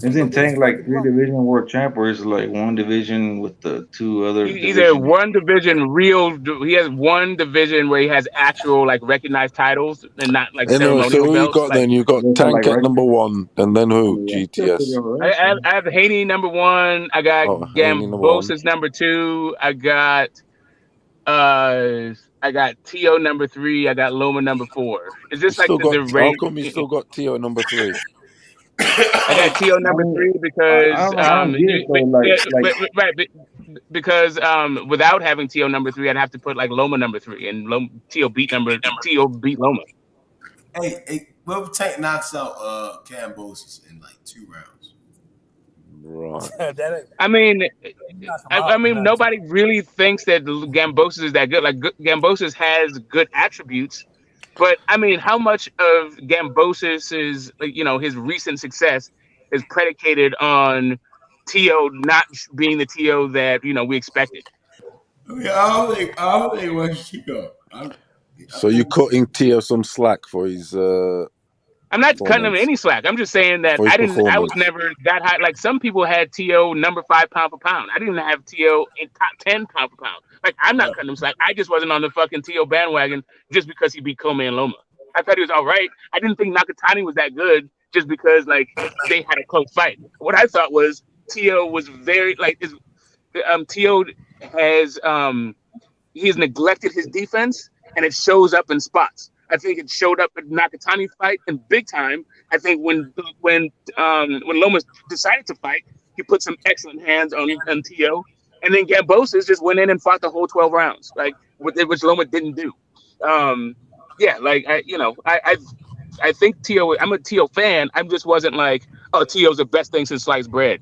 Isn't Tank like 3 division world champ, or is it like 1 division with the 2 other? Either 1 division he has 1 division where he has actual recognized titles and not ceremonial so who belts. You got then? You got Tank at number 1, and then who? GTS. I have Haney number 1. I got Kambosos number 2. I got T.O. number 3. I got Loma number 4. Is this the range? How come you still got T.O. number 3? I got T.O. number 3 because without having T.O. number 3, I'd have to put Loma number 3, and T.O. beat Loma. Hey, what if Tank knocks out Kambosos in 2 rounds? Right. I mean, nobody really thinks that Kambosos is that good. Kambosos has good attributes. But I mean, how much of Kambosos' his recent success is predicated on T.O. not being the T.O. that we expected? I don't think much T.O. So you're cutting T.O. some slack for his. I'm not cutting him any slack. I'm just saying that I was never that high. Some people had T.O. number 5 pound for pound. I didn't have T.O. in top 10 pound for pound. I'm not cutting him slack. I just wasn't on the fucking T.O. bandwagon just because he beat Coleman and Loma. I thought he was all right. I didn't think Nakatani was that good just because they had a close fight. What I thought was T.O. was very T.O. has he has neglected his defense, and it shows up in spots. I think it showed up at Nakatani's fight in big time. I think when Loma decided to fight, he put some excellent hands on T.O. And then Kambosos just went in and fought the whole 12 rounds, which Loma didn't do. I think T.O. I'm a T.O. fan. I just wasn't T.O.'s the best thing since sliced bread.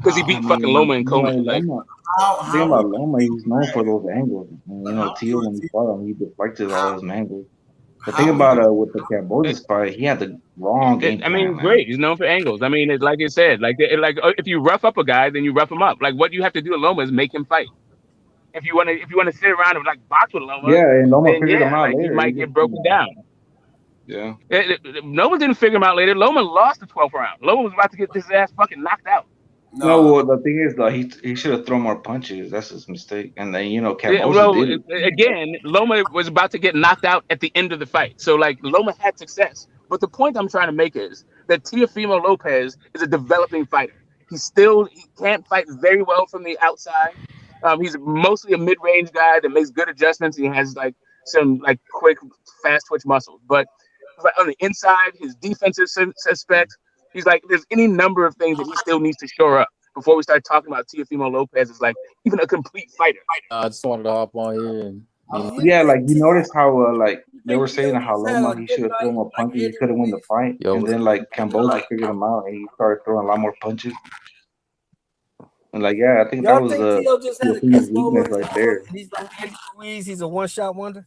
because he beat fucking Loma and Coleman. Like, the thing about Loma, he's known for those angles. And, Teal, when he fought him, he deflected all those angles. The thing about with the Kambosos fight, he had the wrong game plan, man. Great. He's known for angles. I mean, it's like you said, like if you rough up a guy, then you rough him up. Like what you have to do to Loma is make him fight. If you want to sit around and like box with Loma, and Loma then figured him out later. He might get broken down. Yeah. Loma didn't figure him out later. Loma lost the 12th round. Loma was about to get his ass fucking knocked out. No, well, the thing is, though, he should have thrown more punches. That's his mistake. And then, Kambosos did it. Again, Loma was about to get knocked out at the end of the fight. So, like, Loma had success. But the point I'm trying to make is that Teofimo Lopez is a developing fighter. He can't fight very well from the outside. He's mostly a mid-range guy that makes good adjustments. He has, like, some, like, quick, fast-twitch muscles. But on the inside, his defense is suspect. He's like, there's any number of things that he still needs to shore up before we start talking about Teofimo Lopez as like even a complete fighter. I just wanted to hop on here. Yeah, like you noticed how like they were saying how Loma he should have thrown more punches. He could have won the fight, and then like Kambosos figured him out and he started throwing a lot more punches. And like I think that was Teofimo's weakness right there. He's like Andy Ruiz. He's a one-shot wonder.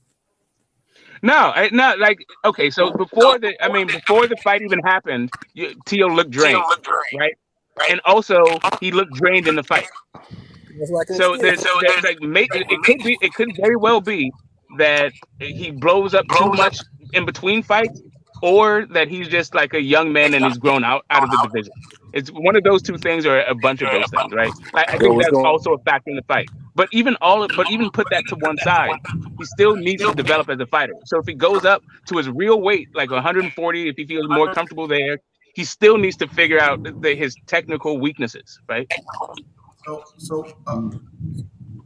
No, not like okay. So before the fight even happened, Teo looked drained, right? And also he looked drained in the fight. So there's like it could very well be that he blows up too much in between fights, or that he's just like a young man and he's grown out of the division. It's one of those two things, or a bunch of those things, right? I think that's also a factor in the fight. But even put that to one side, he still needs to develop as a fighter. So if he goes up to his real weight, like 140, if he feels more comfortable there, he still needs to figure out his technical weaknesses, right? So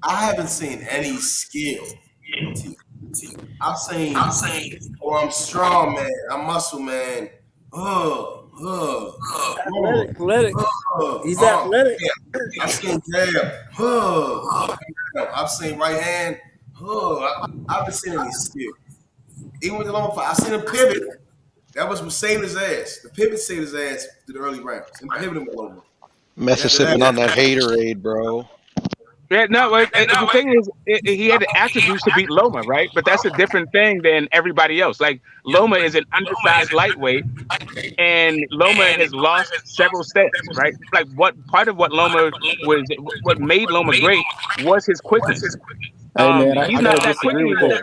I haven't seen any skill. I'm saying, I'm strong, man. I'm muscle, man. Athletic. He's athletic. I've seen jab. I've seen right hand. I haven't seen any skill. Even with the long fight, I've seen him pivot. That was what saved his ass. The pivot saved his ass to the early rounds. And pivoting with Loma. Sipping on that haterade, bro. Yeah, no. The thing is, he had the attributes to beat Loma, right? But that's a different thing than everybody else. Like Loma is an undersized lightweight, and Loma has lost several steps, right? Like what made Loma great was his quickness. Hey man, he's I not gotta that quick disagree with anymore.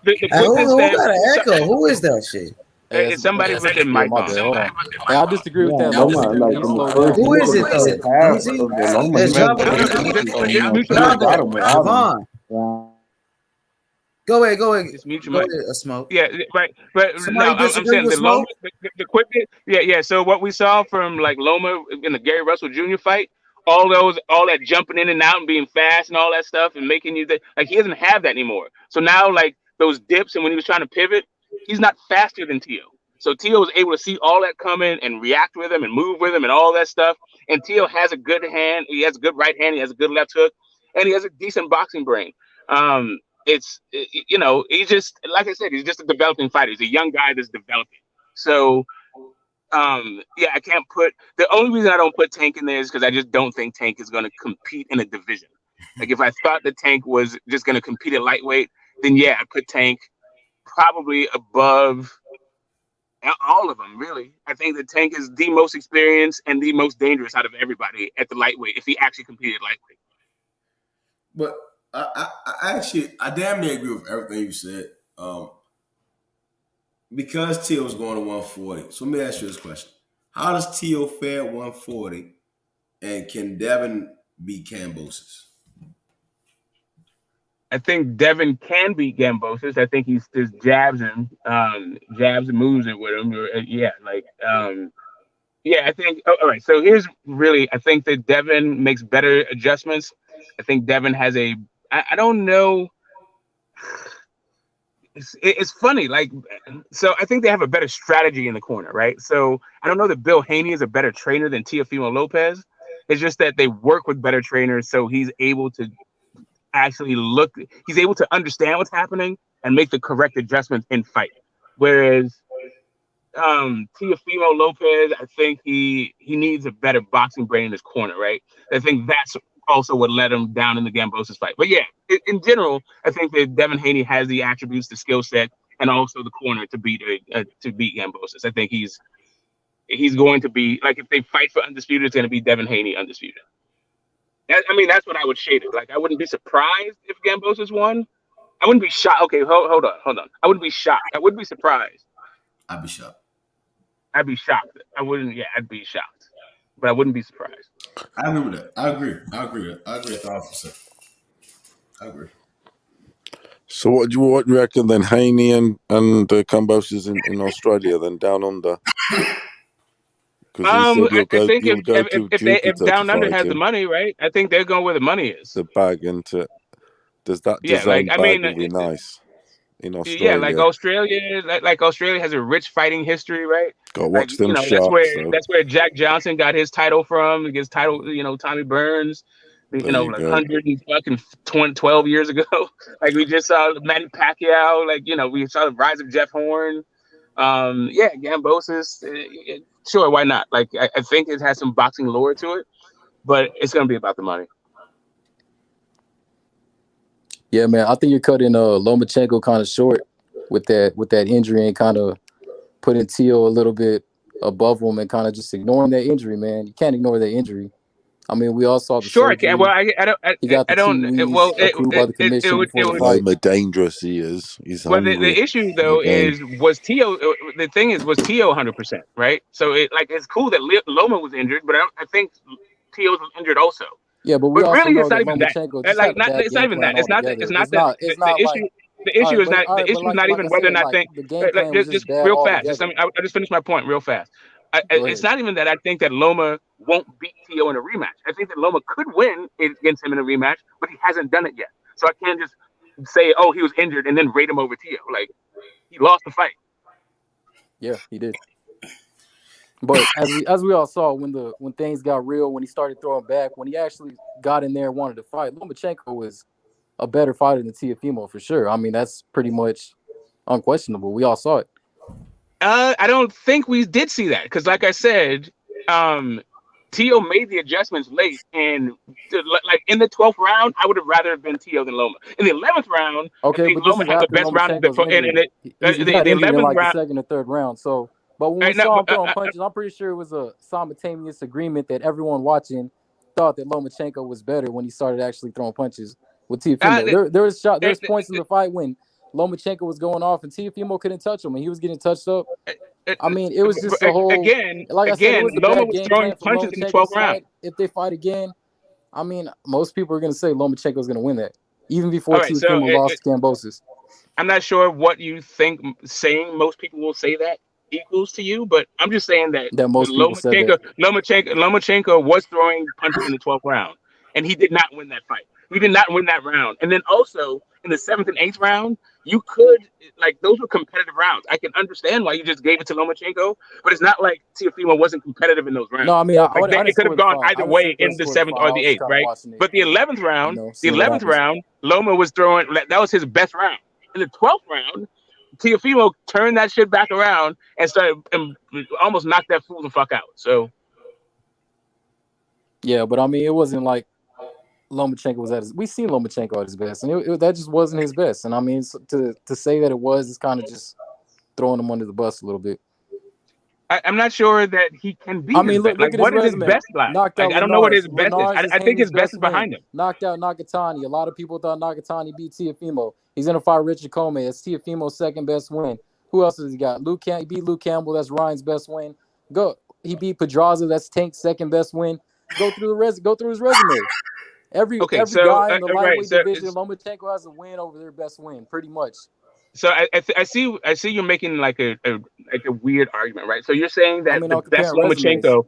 that. Who got an echo? Who is that shit? It's somebody with their mic on. Hold on. Hey, I disagree with that. Loma, like Who is it though? Go ahead. Just mute your Go mic. ahead, Smoke. Yeah, right. But Somebody no, I'm disagree saying with the Loma, Smoke? the quickness. Yeah. So what we saw from like Loma in the Gary Russell Jr. fight, all that jumping in and out and being fast and all that stuff and making you like he doesn't have that anymore. So now like those dips and when he was trying to pivot, he's not faster than Teo. So Teo was able to see all that coming and react with him and move with him and all that stuff. And Teo has a good hand. He has a good right hand. He has a good left hook, and he has a decent boxing brain. He's just like I said, he's just a developing fighter. He's a young guy that's developing. So I can't put the only reason I don't put Tank in there is because I just don't think Tank is going to compete in a division. Like if I thought the Tank was just going to compete at lightweight, then I put Tank probably above all of them. Really, I think the Tank is the most experienced and the most dangerous out of everybody at the lightweight if he actually competed lightweight. But I damn near agree with everything you said. Because Teo's going to 140. So let me ask you this question. How does Teo fare at 140? And can Devin beat Kambosos? I think Devin can beat Kambosos. I think he just jabs him, jabs and moves it with him. I think. All right. So I think that Devin makes better adjustments. I think Devin has I don't know. It's funny. So I think they have a better strategy in the corner, right? So I don't know that Bill Haney is a better trainer than Teofimo Lopez. It's just that they work with better trainers, so he's able to actually he's able to understand what's happening and make the correct adjustments in fight. Whereas Teofimo Lopez, I think he needs a better boxing brain in his corner, right? I think that's also what let him down in the Kambosos fight. But yeah, in general, I think that Devin Haney has the attributes, the skill set, and also the corner to beat Kambosos. I think he's going to be like, if they fight for undisputed, it's going to be Devin Haney undisputed. I mean, that's what I would shade it. Like, I wouldn't be surprised if Kambosos won. I wouldn't be shocked. Okay, hold on. I wouldn't be shocked. I wouldn't be surprised. I'd be shocked. I'd be shocked. I wouldn't. Yeah, I'd be shocked, but I wouldn't be surprised. I agree with that. I agree with that. I agree 1,000%. I agree. So what do you reckon then? Haney and Kambosos in Australia, then down under. I think if Down Under has the money, right? I think they're going where the money is. The bag into does that design bag will be nice in Australia? Yeah, like Australia has a rich fighting history, right? Got to watch them shots. That's where Jack Johnson got his title from. He gets title, Tommy Burns. Like 112 years ago. Like, we just saw Manny Pacquiao. Like, we saw the rise of Jeff Horn. Yeah, Kambosos. Sure, why not? Like, I think it has some boxing lore to it, but it's gonna be about the money. Yeah, man. I think you're cutting Lomachenko kind of short with that injury and kind of putting Tio a little bit above him and kind of just ignoring that injury, man. You can't ignore that injury. I mean, we all saw the surgery. Well, I don't. Well, by the commission. Dangerous he is. He's hungry. Well, the issue though was Tio. The thing is, was Tio 100%, right? So it's cool that Loma was injured, but I think Tio was injured also. Yeah, but also really, know it's not that even that. it's not even that. It's not that. The issue is not. The issue is not even whether or not think. Just real fast. I'll just finish my point real fast. It's not even that I think that Loma won't beat Tio in a rematch. I think that Loma could win against him in a rematch, but he hasn't done it yet. So I can't just say, oh, he was injured and then rate him over Tio. Like, he lost the fight. Yeah, he did. But as we all saw, when things got real, when he started throwing back, when he actually got in there and wanted to fight, Lomachenko was a better fighter than Teofimo for sure. I mean, that's pretty much unquestionable. We all saw it. I don't think we did see that because, like I said, Tio made the adjustments late, and like in the 12th round, I would have rather have been Tio than Loma. In the 11th round, okay, but Loma had the best round in the 11th round, the second or third round. So, but when we saw him throwing punches, I'm pretty sure it was a simultaneous agreement that everyone watching thought that Lomachenko was better when he started actually throwing punches with Teofimo. There's points in the fight when Lomachenko was going off and Teofimo couldn't touch him and he was getting touched up. I mean, it was just a whole Loma was throwing punches in the 12th round. If they fight again, I mean, most people are going to say Lomachenko is going to win that, even before Teofimo lost to Kambosos. I'm not sure what you think saying most people will say that equals to you, but I'm just saying that most people said that. Lomachenko was throwing punches in the 12th round, and he did not win that fight. He did not win that round. And then also in the 7th and 8th round, you could, like, those were competitive rounds. I can understand why you just gave it to Lomachenko, but it's not like Teofimo wasn't competitive in those rounds. No, I mean, it could have gone either way in the 7th or the 8th, right? But the 11th round, Loma was throwing, that was his best round. In the 12th round, Teofimo turned that shit back around and started and almost knocked that fool the fuck out. So, yeah, but I mean, it wasn't like Lomachenko was at his. We seen Lomachenko at his best, and that just wasn't his best. And I mean, to say that it was is kind of just throwing him under the bus a little bit. I'm not sure that he can be. I mean, look at what his is his best like? I don't know what his best is. I think his best is behind him. Knocked out Nakatani. A lot of people thought Nakatani beat Teofimo. He's gonna fight Richard Comey. It's Teofimo's second best win. Who else has he got? He beat Luke Campbell. That's Ryan's best win. He beat Pedraza. That's Tank's second best win. Go through his resume. Every guy in the lightweight division, Lomachenko has a win over their best win, pretty much. So I see you're making like a weird argument, right? So you're saying that the best Lomachenko,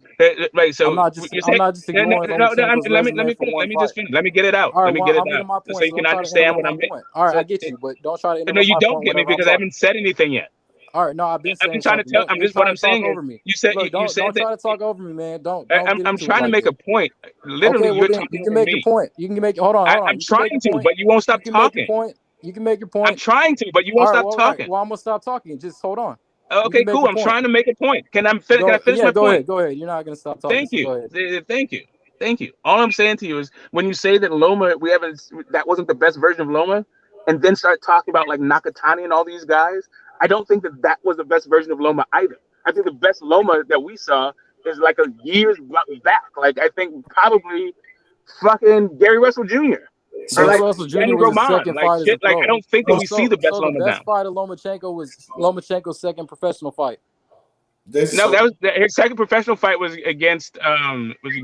right? So I'm not just ignoring Lomachenko's resume for one fight. Let me get it out. Let me get it out so you can understand what I'm making. All right, I get you, but don't try to interrupt. No, you don't get me because I haven't said anything yet. All right, no, I've been saying. I'm trying to tell. I'm just what I'm saying. You said don't try to talk over me, man. Don't. I'm trying to make a point. Literally, you're talking. You can make your point. You can make. Hold on. I'm trying to, but you won't stop talking. You can make your point. I'm trying to, but you won't stop talking. Well, I'm gonna stop talking. Just hold on. Okay, cool. I'm trying to make a point. Can I finish my point? Go ahead. You're not gonna stop talking. Thank you. Go ahead. Thank you. All I'm saying to you is when you say that Loma, that wasn't the best version of Loma, and then start talking about like Nakatani and all these guys, I don't think that was the best version of Loma either. I think the best Loma that we saw is like a years back. Like I think probably fucking Gary Russell Jr. So or like Russell Jr. Danny was his Roman. second Like fight shit. as a Like pro. I don't think that we see the best the Loma best now. fight of Lomachenko was Lomachenko's second professional fight. No, that was his second professional fight was against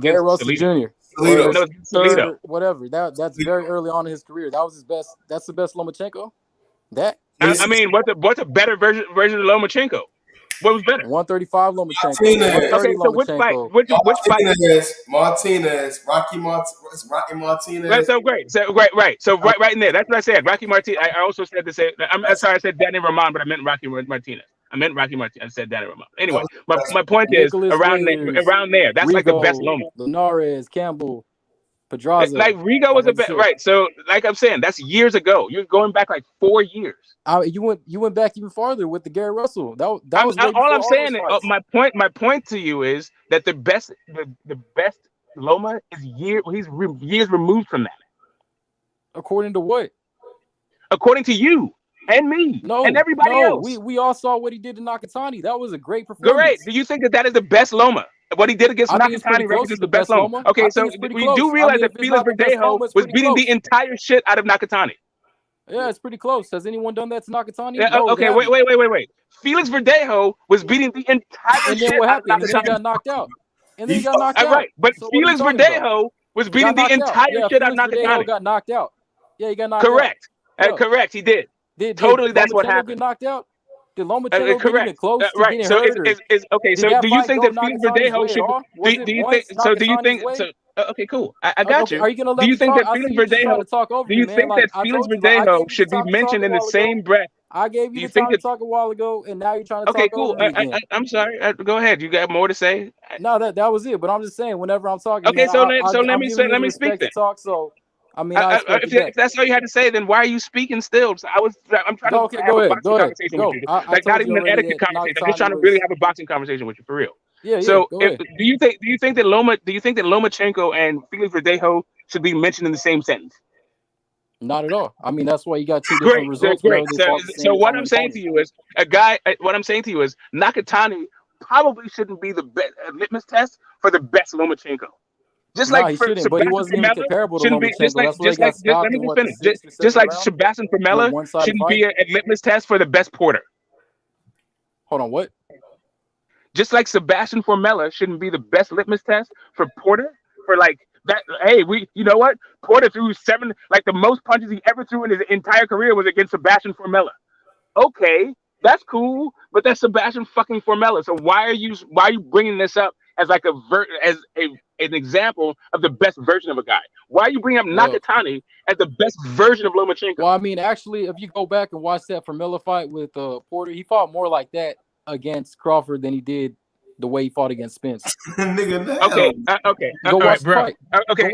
Gary Russell Salido. Jr. No, Or it was Salido. or whatever. That's very early on in his career. That was his best. That's the best Lomachenko. That I mean, what's a better version of Lomachenko? What was better? 135 Lomachenko. Martinez. 130 Okay, so which fight? Which fight? Martinez, Rocky Martinez. That's so great. So right. So right in there. That's what I said. Rocky Martinez. I also said the same. I'm sorry. I said Danny Roman, but I meant Rocky Martinez. I meant Rocky Martinez. I said Danny Roman. Anyway, my point is around there. That's like the best Loma. Linares, Campbell, Pedraza. Like Rigo was a bit right. So like I'm saying, that's years ago. You're going back like 4 years. You went back even farther with the Gary Russell. That was all I'm saying. My point to you is that the best Loma is he's years removed from that. According to what? According to you and me and everybody else. We all saw what he did to Nakatani. That was a great performance. Great. Do you think that is the best Loma? What he did against Nakatani is the best Loma. Okay, so we do realize that Felix Verdejo was beating the entire shit out of Nakatani. Yeah, it's pretty close. Has anyone done that to Nakatani? Yeah, No, okay, wait. Felix Verdejo was beating the entire shit out of Nakatani. And then he got knocked out. Right, but Felix Verdejo was beating the entire shit out of Nakatani. Got knocked out. Yeah, he got knocked Correct. out. Correct, he did. Totally, that's what happened. Get knocked out? Did Lomachenko get even close to right. getting So hurt? Okay. So do you think that Felix Verdejo should? Do you think? So do you think? So okay, cool. I got you. Are you gonna let do you me think talk? that Felix Verdejo? Do you think that Felix Verdejo should be mentioned in the same breath? I gave you the time to talk a while ago, and now you're trying to talk over me again. I'm sorry. Go ahead. You got more to say? No, that was it. But I'm just saying, whenever I'm talking, okay. Man, so let me speak then. Talk. So I mean, if that's all you had to say, then why are you speaking still? So I'm trying to have a boxing conversation with you. Like not even an etiquette conversation. I'm just trying to really have a boxing conversation with you for real. Yeah. So do you think that Lomachenko and Felix Verdejo should be mentioned in the same sentence? Not at all. I mean, that's why you got two different results. Great. So what I'm saying to you is Nakatani probably shouldn't be the best litmus test for the best Lomachenko. Just like he shouldn't, but he wasn't even comparable to Lomachenko. Just like Sebastian Formella shouldn't be a litmus test for the best Porter. Hold on, what? Just like Sebastian Formella shouldn't be the best litmus test for Porter for like that. Hey, you know what? Porter threw the most punches he ever threw in his entire career was against Sebastian Formella. Okay, that's cool, but that's Sebastian fucking Formella. So why are you bringing this up as like an example of the best version of a guy? Why are you bringing up Nakatani as the best version of Lomachenko? Well, I mean, actually, if you go back and watch that Formella fight with Porter, he fought more like that against Crawford than he did the way he fought against Spence. Okay. Go watch the fight. Okay.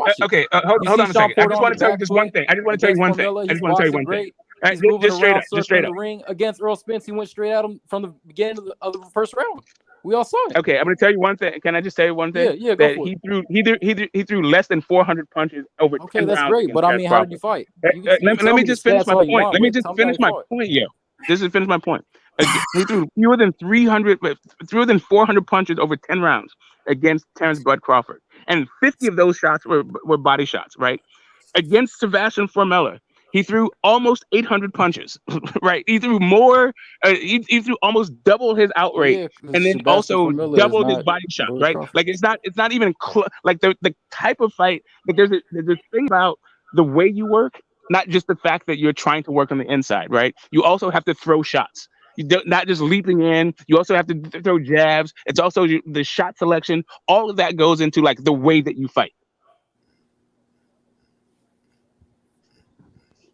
Hold on a second. I just want to tell you this one thing. I just want to tell you one thing. He's moving just straight around, up. Just straight up. The ring against Earl Spence. He went straight at him from the beginning of the first round. We all saw it. Okay, I'm going to tell you one thing. Can I just tell you one thing? Yeah, go for it. He threw less than 400 punches over 10 rounds. Okay, that's great. But I mean, how did you fight? Let me just finish my point. Let me just finish my point, yo. This is finish my point. He threw fewer than 400 punches over 10 rounds against Terrence Bud Crawford, and 50 of those shots were body shots. Right against Sebastian Formella, he threw almost 800 punches. Right, he threw more. He threw almost double his out rate, and then also doubled his body shots. Right, like it's not even like the type of fight. Like there's a thing about the way you work. Not just the fact that you're trying to work on the inside, right? You also have to throw shots. You don't, not just leaping in. You also have to throw jabs. It's also the shot selection. All of that goes into like the way that you fight.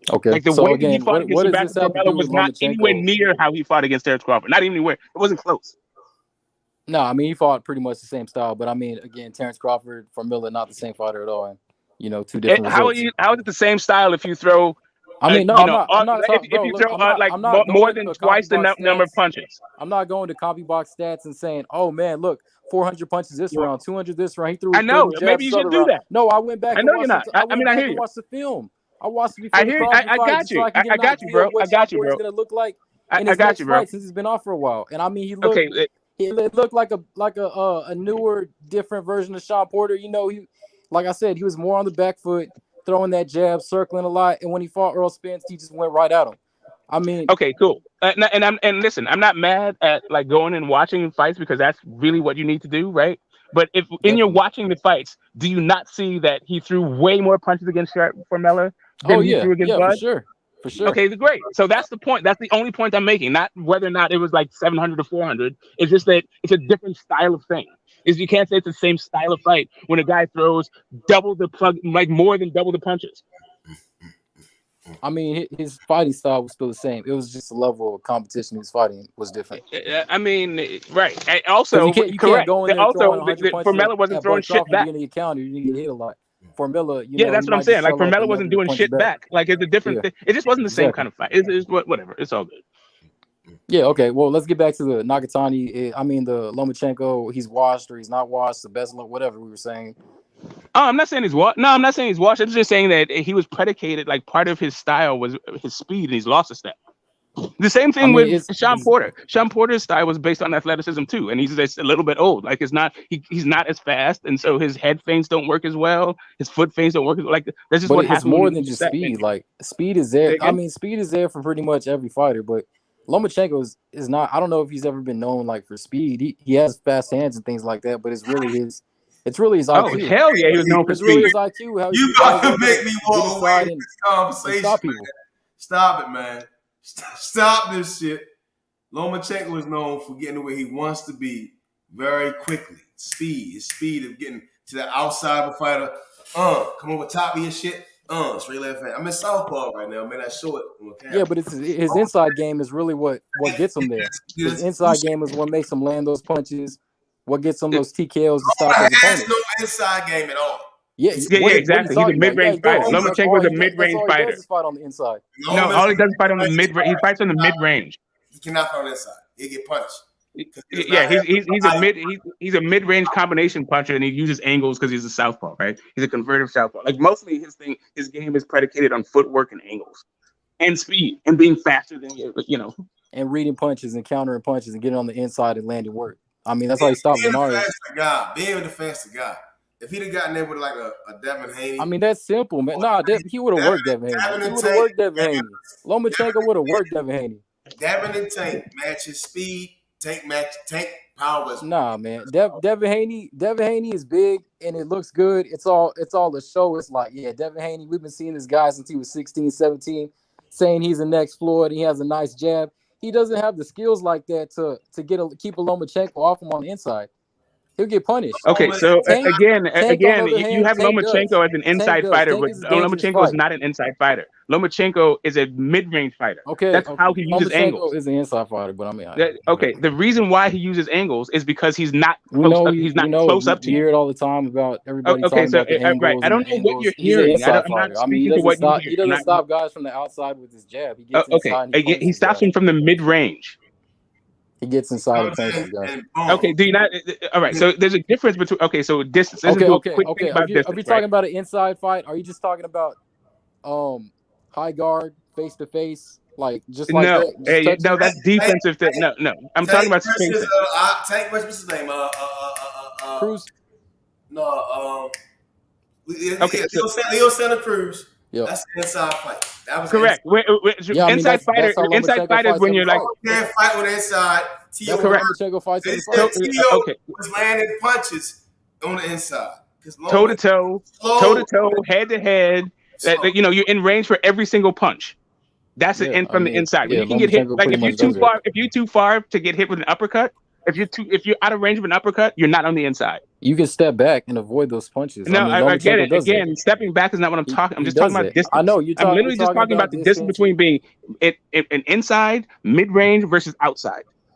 Okay. Like the way that he fought against Sebastian Formella was not anywhere near how he fought against Terrence Crawford. Not even anywhere. It wasn't close. No, I mean he fought pretty much the same style, but I mean again, Terrence Crawford, Formella, not the same fighter at all. And two different. How is it the same style if you throw I mean, no, I'm not. I'm not if talking, bro. you Look, throw I'm not more going than to twice the CompuBox number of stats. punches. I'm not going to CompuBox stats and saying, "Oh man, look, 400 punches this round, 200 this round. He threw I know. 30 Maybe jabs you this should other do round." that. No, I went back I and know you're watched. not. I I went mean, I back hear and you. watched the film. I watched it I before the hear. Crawford I fight, got just so you. I can get I an got you, idea bro. of what I got Sean you, Porter's bro. going to look like I in his got next you, bro. fight since he's been off for a while. And I mean, he looked. Okay. He looked like a newer, different version of Sean Porter. You know, he, like I said, he was more on the back foot, throwing that jab, circling a lot. And when he fought Earl Spence, he just went right at him. I mean, Okay, cool. And listen, I'm not mad at like going and watching fights because that's really what you need to do, right? But if in your watching the fights, do you not see that he threw way more punches against Formella than he threw against yeah, for Bud? sure, for sure. Okay, great. So that's the point. That's the only point I'm making. Not whether or not it was like 700 or 400. It's just that it's a different style of thing. Is you can't say it's the same style of fight when a guy throws double the plug, like more than double the punches. I mean, his fighting style was still the same. It was just the level of competition he was fighting was different. I mean, right. And also, you can't correct. go in there Also, throwing 100 punches Formella wasn't at throwing Bud shit Crawford. back. You're gonna get countered. You're gonna get hit a lot. Formella, you Yeah, know, that's he what I'm might just saying. Like show up Formella and wasn't never doing punch you shit back. back. Like it's a different thing. It just wasn't the same Exactly. kind of fight. It's whatever. It's all good. Yeah, okay. Well, let's get back to the Nakatani. I mean, the Lomachenko, he's washed or he's not washed, the best look, whatever we were saying. Oh, I'm not saying he's washed. No, I'm not saying he's washed. I'm just saying that he was predicated. Like part of his style was his speed, and he's lost a step. The same thing with Sean Porter. Sean Porter's style was based on athleticism too, and he's just a little bit old. Like it's not he's not as fast, and so his head feints don't work as well. His foot feints don't work as well. Like that's just But what it's happened when more you than lose a just step. speed. Like speed is there. I mean, speed is there for pretty much every fighter, but Lomachenko is not. I don't know if he's ever been known like for speed. He has fast hands and things like that, but it's really his IQ. Oh hell yeah, he was known for It's really speed. his IQ. How You he's about able to make me get walk away inside from and this conversation, stop man. people. Stop it, man. Stop this shit. Lomachenko is known for getting to where he wants to be very quickly. His speed of getting to the outside of a fighter. Come over top of your shit. Straight left hand. I'm in southpaw right now, man. I show it on camera. Yeah, but it's his inside game is really what gets him there. His inside game is what makes him land those punches. What gets him those TKOs to stop his He has opponent. no inside game at all. Yeah, exactly. He's a mid-range fighter. Lomachenko's a mid-range that's all he fighter. does is fight on the inside. No, all he does is fight on the mid-range. He fights on the mid-range. He cannot fight on the inside. He'll get punched. Yeah, he's a mid-range combination puncher, and he uses angles because he's a southpaw, right? He's a converted southpaw. Like mostly his game is predicated on footwork and angles, and speed, and being faster than you know. And reading punches and countering punches and getting on the inside and landing work. I mean, that's how he stopped Linares. Being the faster guy. If he'd have gotten there with like a Devin Haney. I mean, that's simple, man. Nah, he would have worked Devin Haney. He would have worked Devin Haney. Lomachenko would have worked Devin Haney. Devin and Tank matches speed. Tank power. Nah, man. Devin Haney is big and it looks good. It's all a show. It's like, yeah, Devin Haney, we've been seeing this guy since he was 16, 17, saying he's the next Floyd. He has a nice jab. He doesn't have the skills like that to keep a Lomachenko off him on the inside. He'll get punished. Okay, so Tank, again, you have Tank Lomachenko as an inside fighter, but Lomachenko is not an inside fighter. Lomachenko is a mid-range fighter. Okay, that's how he uses angles. Is an inside fighter, but I mean, okay. The reason why he uses angles is because he's not close up to you. You hear it all the time about everybody talking about the angles. Right. I don't know angles. what you're He's an hearing. inside I'm not fighter. I mean, he doesn't stop guys from the outside with his jab. He gets inside. Okay, he stops him from the mid-range. He gets inside and punches guys. Okay, do you not? All right, so there's a difference between. Okay, so distance. Okay. Are we talking about an inside fight? Are you just talking about high guard, face to face, like just like that? No, that's defensive. No. I'm talking about Tank what's his name? Cruz. No, Leo Santa Cruz. Yep. That's an inside fight. That was correct. Inside fighter. Inside fighter is when you're like can't fight with inside. That's correct. Lomachenko fights was landing punches on the inside. Toe to toe, head to head. You're in range for every single punch. That's the end from the inside. When you can get hit, like if you're too far to get hit with an uppercut, if you're out of range of an uppercut, you're not on the inside. You can step back and avoid those punches. No, I get it. Again, stepping back is not what I'm talking. I'm just talking about distance. I know I'm literally just talking about the distance between being an inside, mid-range versus outside.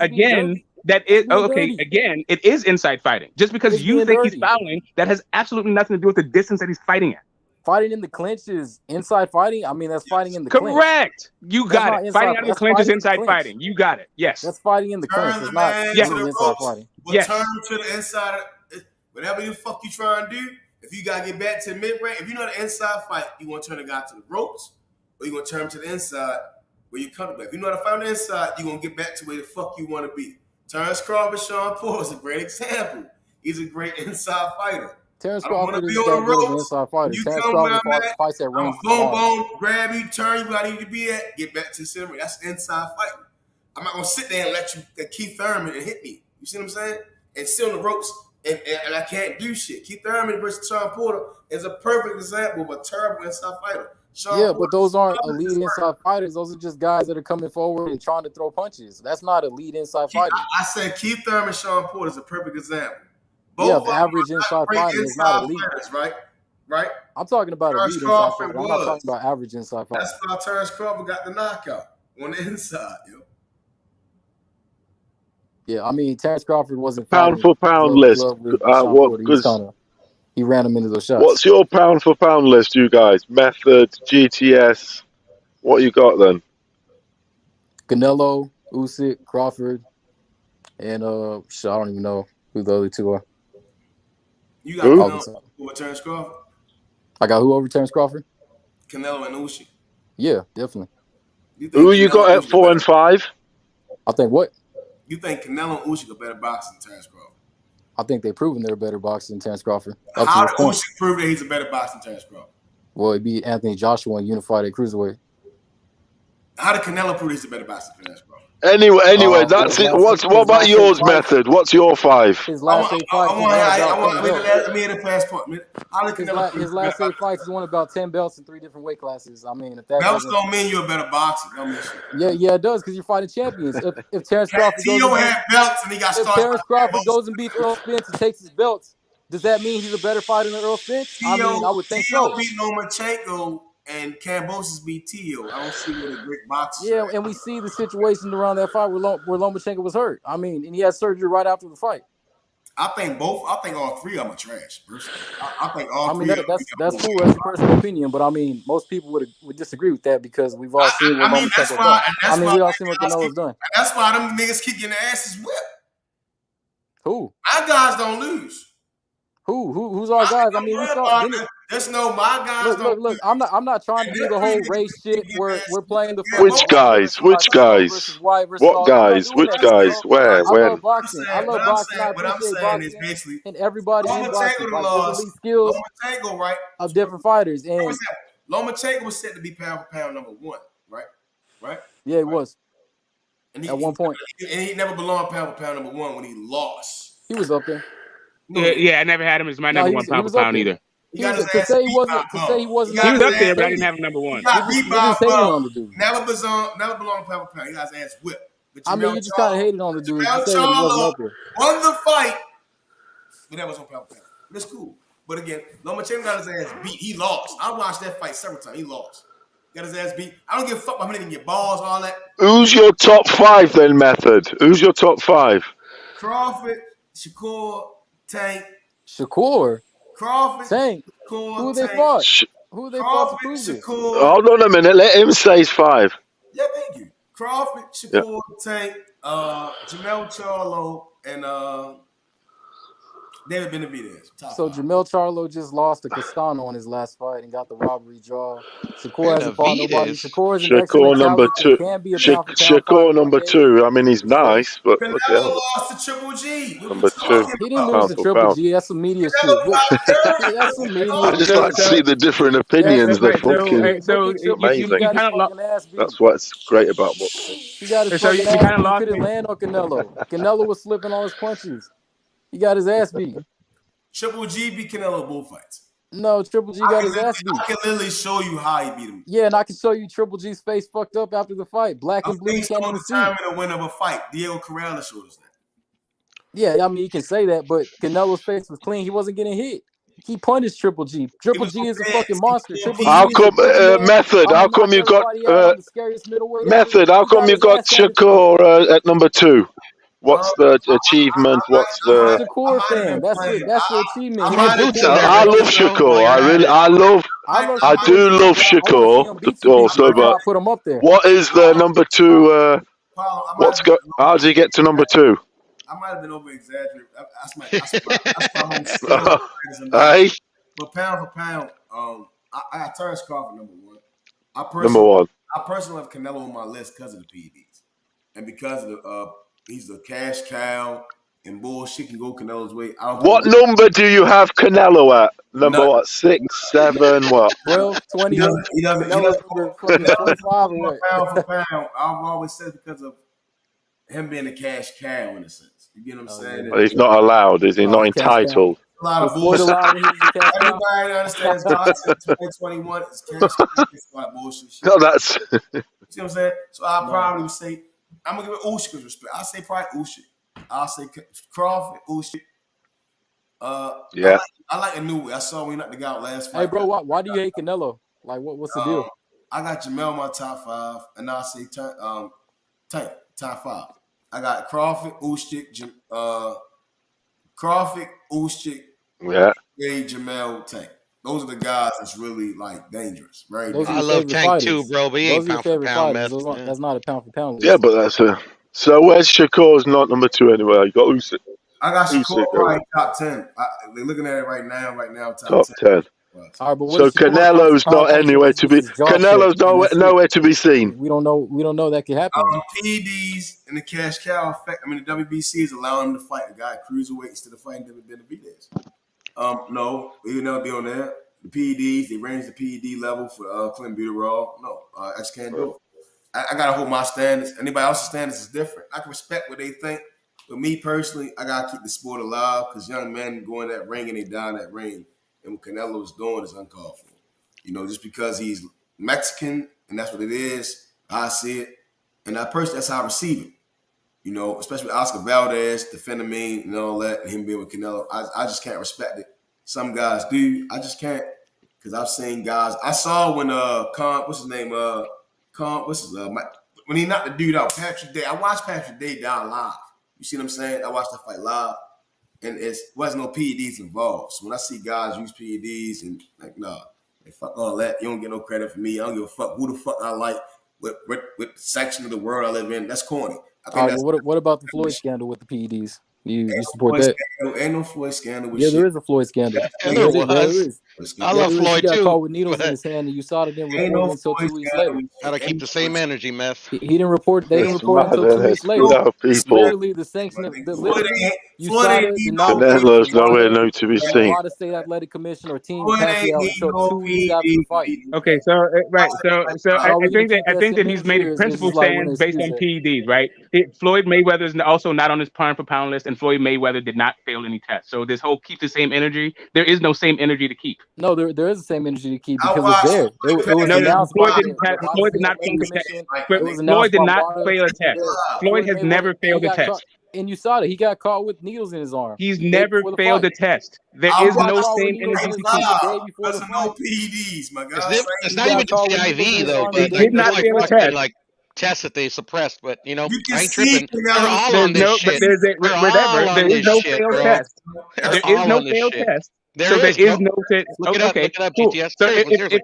again, that is okay. dirty. Again, it is inside fighting. Just because It's you being think dirty. he's fouling, that has absolutely nothing to do with the distance that he's fighting at. Fighting in the clinch is inside fighting. I mean, that's fighting in the clinch. Correct. You got it. Fighting out of the clinch is inside clinch. fighting. You got it. Yes. That's fighting in the clinch. Turn It's the not man Yes. to the inside ropes, fighting. but Yes. turn to the inside. Whatever the fuck you trying to do, if you gotta get back to the mid range, if you know the inside fight, you want to turn the guy to the ropes, or you want to turn him to the inside where you're comfortable. If you know how to find the inside, you're gonna get back to where the fuck you want to be. Terrence Crawford, Sean Paul is a great example. He's a great inside fighter. Terrence I don't want Crawford to is be that on the good of an ropes. inside fighter. You Terrence come where Crawford I'm at, fights at I'm ranges boom, of bars. boom, grab you, turn you where I need to be at, get back to the center. That's inside fighting. I'm not gonna sit there and let you Keith Thurman and hit me. You see what I'm saying? And sit on the ropes and I can't do shit. Keith Thurman versus Sean Porter is a perfect example of a terrible inside fighter. Yeah, but those aren't elite inside fighters. Those are just guys that are coming forward and trying to throw punches. That's not elite inside fighting. I said Keith Thurman, Sean Porter is a perfect example. Both average inside fighting is not elite. Fighters, right? I'm talking about elite inside fighting. I'm not talking about average inside fighting. That's why Terrence Crawford got the knockout on the inside, yo. Yeah, I mean Terrence Crawford wasn't pound for pound list. He ran him into those shots. What's your pound for pound list, you guys? Method, GTS. What you got then? Canelo, Usyk, Crawford, and I don't even know who the other two are. You got Canelo over Terrence Crawford? I got who over Terrence Crawford? Canelo and Usyk. Yeah, definitely. Who you got at 4 and 5? I think what? You think Canelo and Usyk are better boxers than Terrence Crawford? I think they've proven they're a better boxer than Terrence Crawford. How did Usyk prove that he's a better boxer than Terrence Crawford? Well, he beat Anthony Joshua and unified at cruiserweight. How did Canelo prove he's a better boxer than Terrence Crawford? Anyway, that's it. What about yours, Method? What's your 5? His last 8 fights. Let me hit the passport. His last 8 fights, he won about 10 belts in 3 different weight classes. I mean, if that belts don't mean you're a better boxer. Yeah, it does because you're fighting champions. If Terrence Crawford goes and beats Earl Spence and takes his belts, does that mean he's a better fighter than Earl Spence? I mean, I would think so. beat Lomachenko and Kambosos beat Tio. I don't see what a great boxer. Yeah, and we see the situation around that fight where Lomachenko was hurt. I mean, and he had surgery right after the fight. I think all 3 of them are trash. I think all 3. That's cool. That's a personal opinion, but I mean, most people would disagree with that because we've all seen what Lomachenko's done. I mean, we all seen what Canelo's done. That's why them niggas keep getting their asses whipped. Who? Our guys don't lose. Who's our guys? I mean, we saw. Just know my guys. Look. I'm not trying to do the whole race shit where we're playing the. Which guys? What guys? Which guys? Where? I love boxing. I appreciate boxing. And everybody in boxing, like the elite skills of different fighters. And Lomachenko was set to be pound for pound number 1, right? Yeah, he was. At one point, and he never belonged pound for pound number 1 when he lost. He was up there. Yeah, I never had him as my number 1 pound for pound either. To say he wasn't. He was up there, but I didn't have him number 1. He got beat by a never belonged pound for pound. He got his ass whipped. I mean, you just kind of hated on the dude. You said he wasn't up there. Won the fight, but that was on pound for pound. But it's cool. But again, Lomachenko got his ass beat. He lost. I watched that fight several times. He lost. Got his ass beat. I don't give a fuck about him. He didn't get balls, all that. Who's your top 5 then, Method? Who's your top 5? Crawford, Shakur, Tank. Shakur? Crawford, Tank. Shakur, who they fought? Who they fought to prove this? Hold on a minute. Let him say his 5. Yeah, thank you. Crawford, Shakur, Tank, Jamel Charlo, and David Benavidez. So Jamel Charlo just lost to Castano on his last fight and got the robbery draw. Shakur hasn't fought nobody. Shakur is an excellent number 2. Can be a Shakur number 2. I mean, he's nice, but Canelo lost to Triple G. Number 2. He didn't lose to Triple G. That's some media shit. That's some media. I just like to see the different opinions. They're fucking amazing. That's what's great about boxing. He got his fucking ass beat. He couldn't land on Canelo. Canelo was slipping on his punches. He got his ass beat. Triple G beat Canelo both fights. No, Triple G got his ass beat. I can literally show you how he beat him. Yeah, and I can show you Triple G's face fucked up after the fight. Black and blue. Based on the time in the win of a fight. Diego Corrales showed us that. Yeah, I mean, you can say that, but Canelo's face was clean. He wasn't getting hit. He punished Triple G. Triple G is a fucking monster. How come, Method? How come you got Method? How come you got Shakur at number 2? What's the achievement? What's He's a the? Shakur fan. That's the achievement. Put He's your a boots Shakur in there, I fan. Rick. love Shakur. While you're at it. I love Shakur I do too. love I want to see Shakur him beat you people. also, That's why but I put him up there. what is the number two? How does he get to number two? I might have been over exaggerating. That's my whole skill. Hey, But pound for pound, I got Terrence Crawford number one. number one. I personally have Canelo on my list because of the PEDs, and because of the he's a cash cow and bullshit can go Canelo's way. I don't What think number do you have Canelo at? Number what? 6, 7, what? 12, 20. he doesn't Canelo number fucking 25 or what? pound for pound. I've always said because of him being a cash cow in a sense. You get what I'm saying? Well, he's not allowed. Is he not entitled? A lot Was of Floyd bullshit. allowed when he was a cash cow? Everybody understands boxing 2021 is cash cow. It's a lot of bullshit shit. No, that's. See what I'm saying? So I'll probably would say, I'm going to give it Usyk respect. I'll say probably Usyk. I'll say Crawford, Usyk. Yeah. I like a new way. I saw when he knocked the guy out last fight. Hey, bro, why do you hate Canelo? Like, what's the deal? I got Jamel in my top 5, and I'll say Tank, top 5. I got Crawford, Usyk, Yeah. Jamel, Tank. Those are the guys that's really like dangerous, right? Those are I your love favorite Tank fighters. too, bro, but he Those ain't are your pound for favorite pound, fighters. man. That's not a pound for pound list. Yeah, but that's a. So where's Shakur's not number 2 anyway? You got Usyk. I got Shakur Usyk, probably top 10. They're looking at it right now, top 10. 10. All right, but what So is Shakur Canelo's probably not punching anywhere to be. his jaw Canelo's shut, and that's it. nowhere to be seen. We don't know that could happen. PEDs and the cash cow effect. I mean, the WBC is allowing him to fight a guy at cruiserweight instead of fighting David Benavidez. No, even though they're on there, the PEDs, they range the PED level for Clinton Buterol. No, I just can't do it. I gotta hold my standards. Anybody else's standards is different. I can respect what they think, but me personally, I gotta keep the sport alive because young men go in that ring and they die in that ring, and what Canelo is doing is uncalled for. You know, just because he's Mexican and that's what it is, I see it, and that's how I receive it. You know, especially Oscar Valdez defending me and all that, and him being with Canelo, I just can't respect it. Some guys do, I just can't, because I've seen guys. I saw when when he knocked the dude out, Patrick Day. I watched Patrick Day down live. You see what I'm saying? I watched the fight live, and it wasn't no PEDs involved. So when I see guys use PEDs and like, nah, fuck all that. You don't get no credit for me. I don't give a fuck who the fuck I like. What section of the world I live in? That's corny. All right, but what about the Floyd scandal with the PEDs? You support that? Ain't no Floyd scandal with Yeah, shit. there is a Floyd scandal. And there was. I love Floyd He got too. caught with needles in his hand, and you saw it didn't report it until 2 weeks later. Gotta keep the same energy, Meth. He didn't report. They didn't It's report it mad, until 2 weeks isn't it? later. No, people. Literally, the sanction of literally, USADA did not report it Canelo's to nowhere WADA, near to be and seen. WADA State Athletic Commission or Team Pacquiao until 2 weeks after the fight. Okay, so right, so I Are we gonna think keep that same he's made energy, or a is this principal just like when stand they based on excuse PEDs, right? Floyd Mayweather is also not on his pound for pound list, and Floyd Mayweather did not fail any tests. So this whole keep the same energy, there is no same energy to keep. No, there is the same energy to keep because it's there. It was announced by Floyd did the Floyd did WADA not State fail the Athletic test. Commission. But It was Floyd announced did by not WADA. fail a test. Floyd has never failed a test. And you saw it. He got caught with needles in his arm. He's the day never before the failed fight. a test. There He is got no caught with same needles energy in to his keep. arm the day before the fight. PEDs, my God. It's He not got even caught with just needles in the IV his though, arm but the He day did not before the fail a fight. test. like tests that they suppressed, but You I can ain't see tripping. They're all There's on this no, but shit. there's They're whatever. all There on is this no shit, failed bro. test. They're There is all no on this failed shit. test. There So there is, is bro. no test. Look it up. Okay, Look it up, cool. GTS. So Seriously.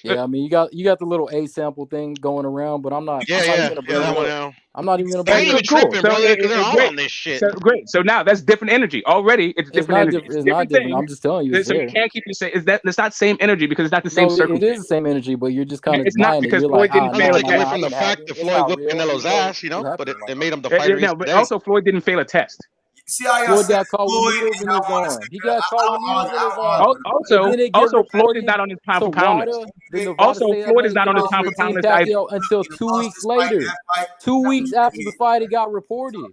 Yeah, I mean you got the little A sample thing going around, but I'm not even gonna bring that it one up. now. I'm not even gonna I bring ain't it even up. tripping, brother, because they're all great. on this shit. So great. So now that's different energy. Already it's different not energy. different. It's a not different. I'm just telling you, it's So you there. can't keep the same. It's not same energy because it's not the same No, it circumstance. is the same energy, but you're just kind of It's not denying it. because You're Floyd like, didn't fail a Take away test. from the fact that Floyd whipped Canelo's ass, but it made him the fighter he is today. Also, Floyd didn't fail a test. See how y'all Floyd said got caught with Floyd needles in and I his want to arm. He got caught with needles in his arm. Also, It didn't get Floyd is reported not on his pound to for pound list. WADA, the Nevada Also, State Floyd is Athletic not on his Commission, pound for or pound Team list either. Pacquiao until 2 weeks later. 2 weeks after the fight, it got reported.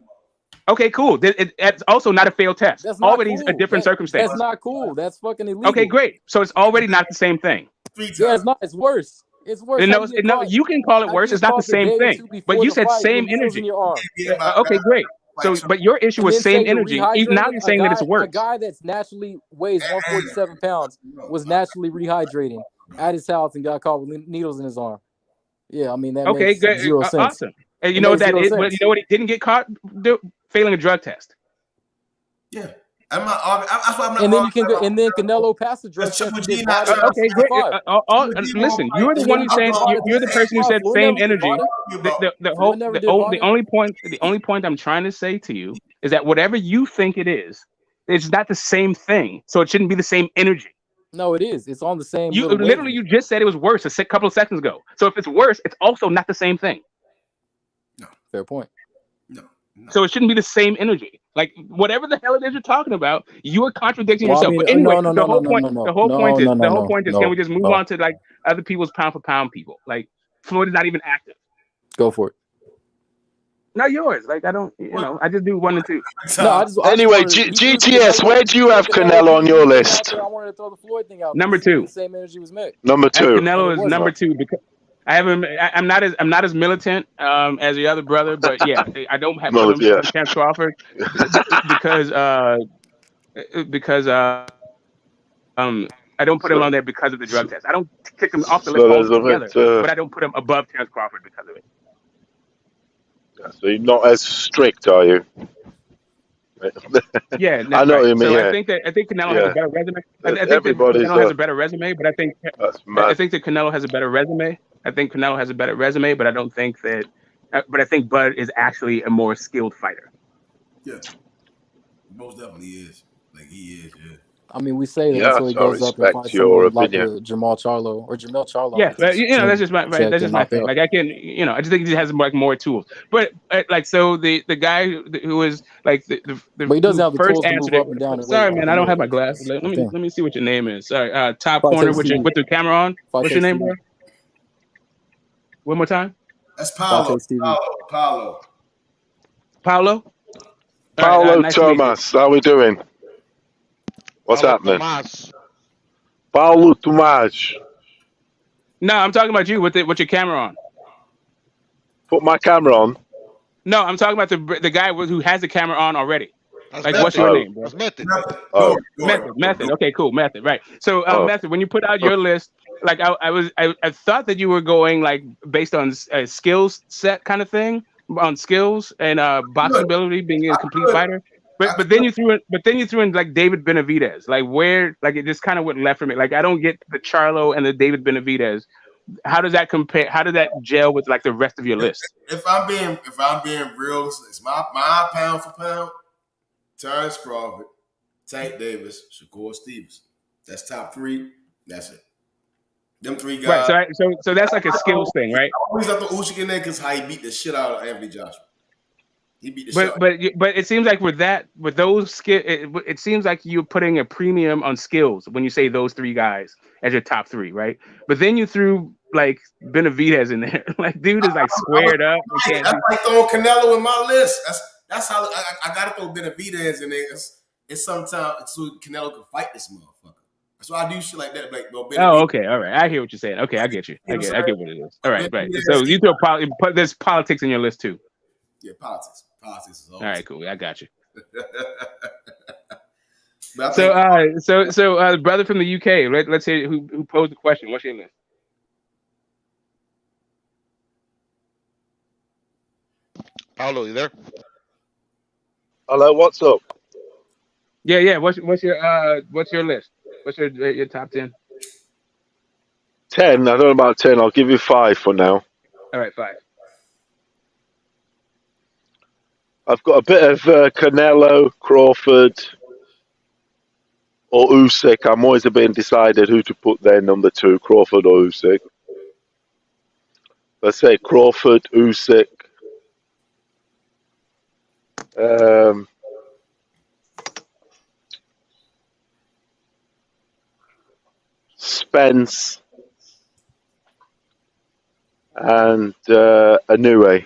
Okay, cool. It's also not a failed test. That's not Already cool. a different circumstance. That's not cool. That's fucking illegal. Okay, great. So it's already not the same thing. Yeah, it's not. It's worse. It's worse. No, you can call it worse. It's not the same thing. But you said same energy. In your arm. Okay, great. So, but your issue was same energy. Even now you're saying that it's worse. A guy that's naturally weighs 147 pounds was naturally rehydrating at his house and got caught with needles in his arm. Yeah, I mean that makes good. zero sense. Awesome. And you know what that is? You know what he didn't get caught failing a drug test. Yeah. That's why I'm not. And then you can go, and then Canelo passed the drug test. Okay, great. Listen, you're the one who said you're the person who said same energy. The only point I'm trying to say to you is that whatever you think it is, it's not the same thing. So it shouldn't be the same energy. No, it is. It's on the same. You literally you just said it was worse a couple of seconds ago. So if it's worse, it's also not the same thing. No. Fair point. No. So it shouldn't be the same energy. Like whatever the hell it is you're talking about, you are contradicting yourself. But anyway, the whole point is, can we just move on to like other people's pound for pound people? Like Floyd is not even active. Go for it. Not yours. Like I don't, I just do 1 and 2. No, anyway, GTS, where do you have Canelo on your list? I wanted to throw the Floyd thing out. Number 2. The same energy was met. Number 2. Canelo is number 2 because I haven't. I'm not as militant as the other brother, but yeah, I don't have Terence Crawford because I don't put him on there because of the drug test. I don't kick him off the list altogether, but I don't put him above Terence Crawford because of it. So you're not as strict, are you? Yeah, I know what you mean. So yeah. I think Canelo has a better resume. I think Everybody's Canelo has a better resume, but I think that Canelo has a better resume. I think Canelo has a better resume, but I don't think that. But I think Bud is actually a more skilled fighter. Yeah, most definitely is. Like he is. Yeah. I mean, we say that until he goes up and fights someone like Jamel Charlo. Yeah, that's just my that's just my thing. Like I can, I just think he has like more tools. But like, so the guy who was like the but he doesn't have the first tools to move up and down. Sorry, man, I don't have my glasses. Let me see what your name is. Sorry, top corner with the camera on. What's your name, bro? One more time. That's Paulo. Paulo nice Thomas, how we doing? What's happening? Paulo Tomás. No, I'm talking about you with your camera on. Put my camera on. No, I'm talking about the guy who has the camera on already. Like, what's your name, bro? Method. Method. Okay, cool. Method. Right. So, Method, when you put out your list, like I thought that you were going like based on a skills set kind of thing, on skills and boxing ability, being a complete fighter. But then you threw in like David Benavidez, like where like it just kind of went left for me. Like I don't get the Charlo and the David Benavidez. How does that compare? How does that gel with like the rest of your list? If I'm being real, it's my pound for pound. Terence Crawford, Tank Davis, Shakur Stevenson. That's top 3. That's it. Them 3 guys. Right. So that's like a skills thing, right? I always have to Usyk in there because how he beat the shit out of Anthony Joshua. He beat the shit. But it seems like with those skills, it seems like you're putting a premium on skills when you say those 3 guys as your top 3, right? But then you threw like Benavidez in there. Like dude is like squared up. That's like throwing Canelo in my list. That's how I gotta throw Benavidez in there. It's sometimes so Canelo can fight this motherfucker. That's why I do shit like that. Like, okay, all right. I hear what you're saying. Okay, I get you. I get what it is. All right. So you throw there's politics in your list too. Yeah, politics. Politics is all right. Cool. I got you. So the brother from the UK. Let's say who posed the question. What's your list? Paulo, you there? Hello, what's up? Yeah. What's your list? What's your top 10? 10. I don't know about 10. I'll give you 5 for now. All right, 5. I've got a bit of Canelo, Crawford, or Usyk. I'm always a bit undecided who to put there number 2, Crawford or Usyk. Let's say Crawford, Usyk. Spence and Inoue.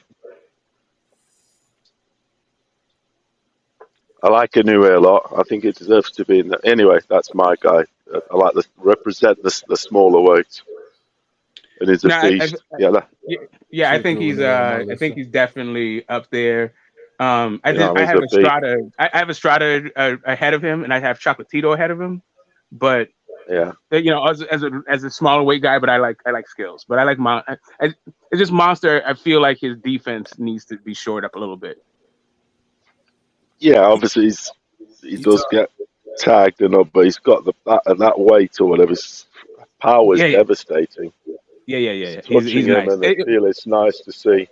I like Inoue a lot. I think it deserves to be in there. Anyway, that's my guy. I like to represent the smaller weight. And he's a beast. I think he's definitely up there. I have Estrada. I have Estrada ahead of him, and I have Chocolatito ahead of him. But as a smaller weight guy, but I like skills. But I like it's just Monster. I feel like his defense needs to be shored up a little bit. Yeah, obviously he does get tagged and up, but he's got that weight or whatever. His power is Yeah, devastating. yeah. Touching He's him nice. and I feel it's nice to see.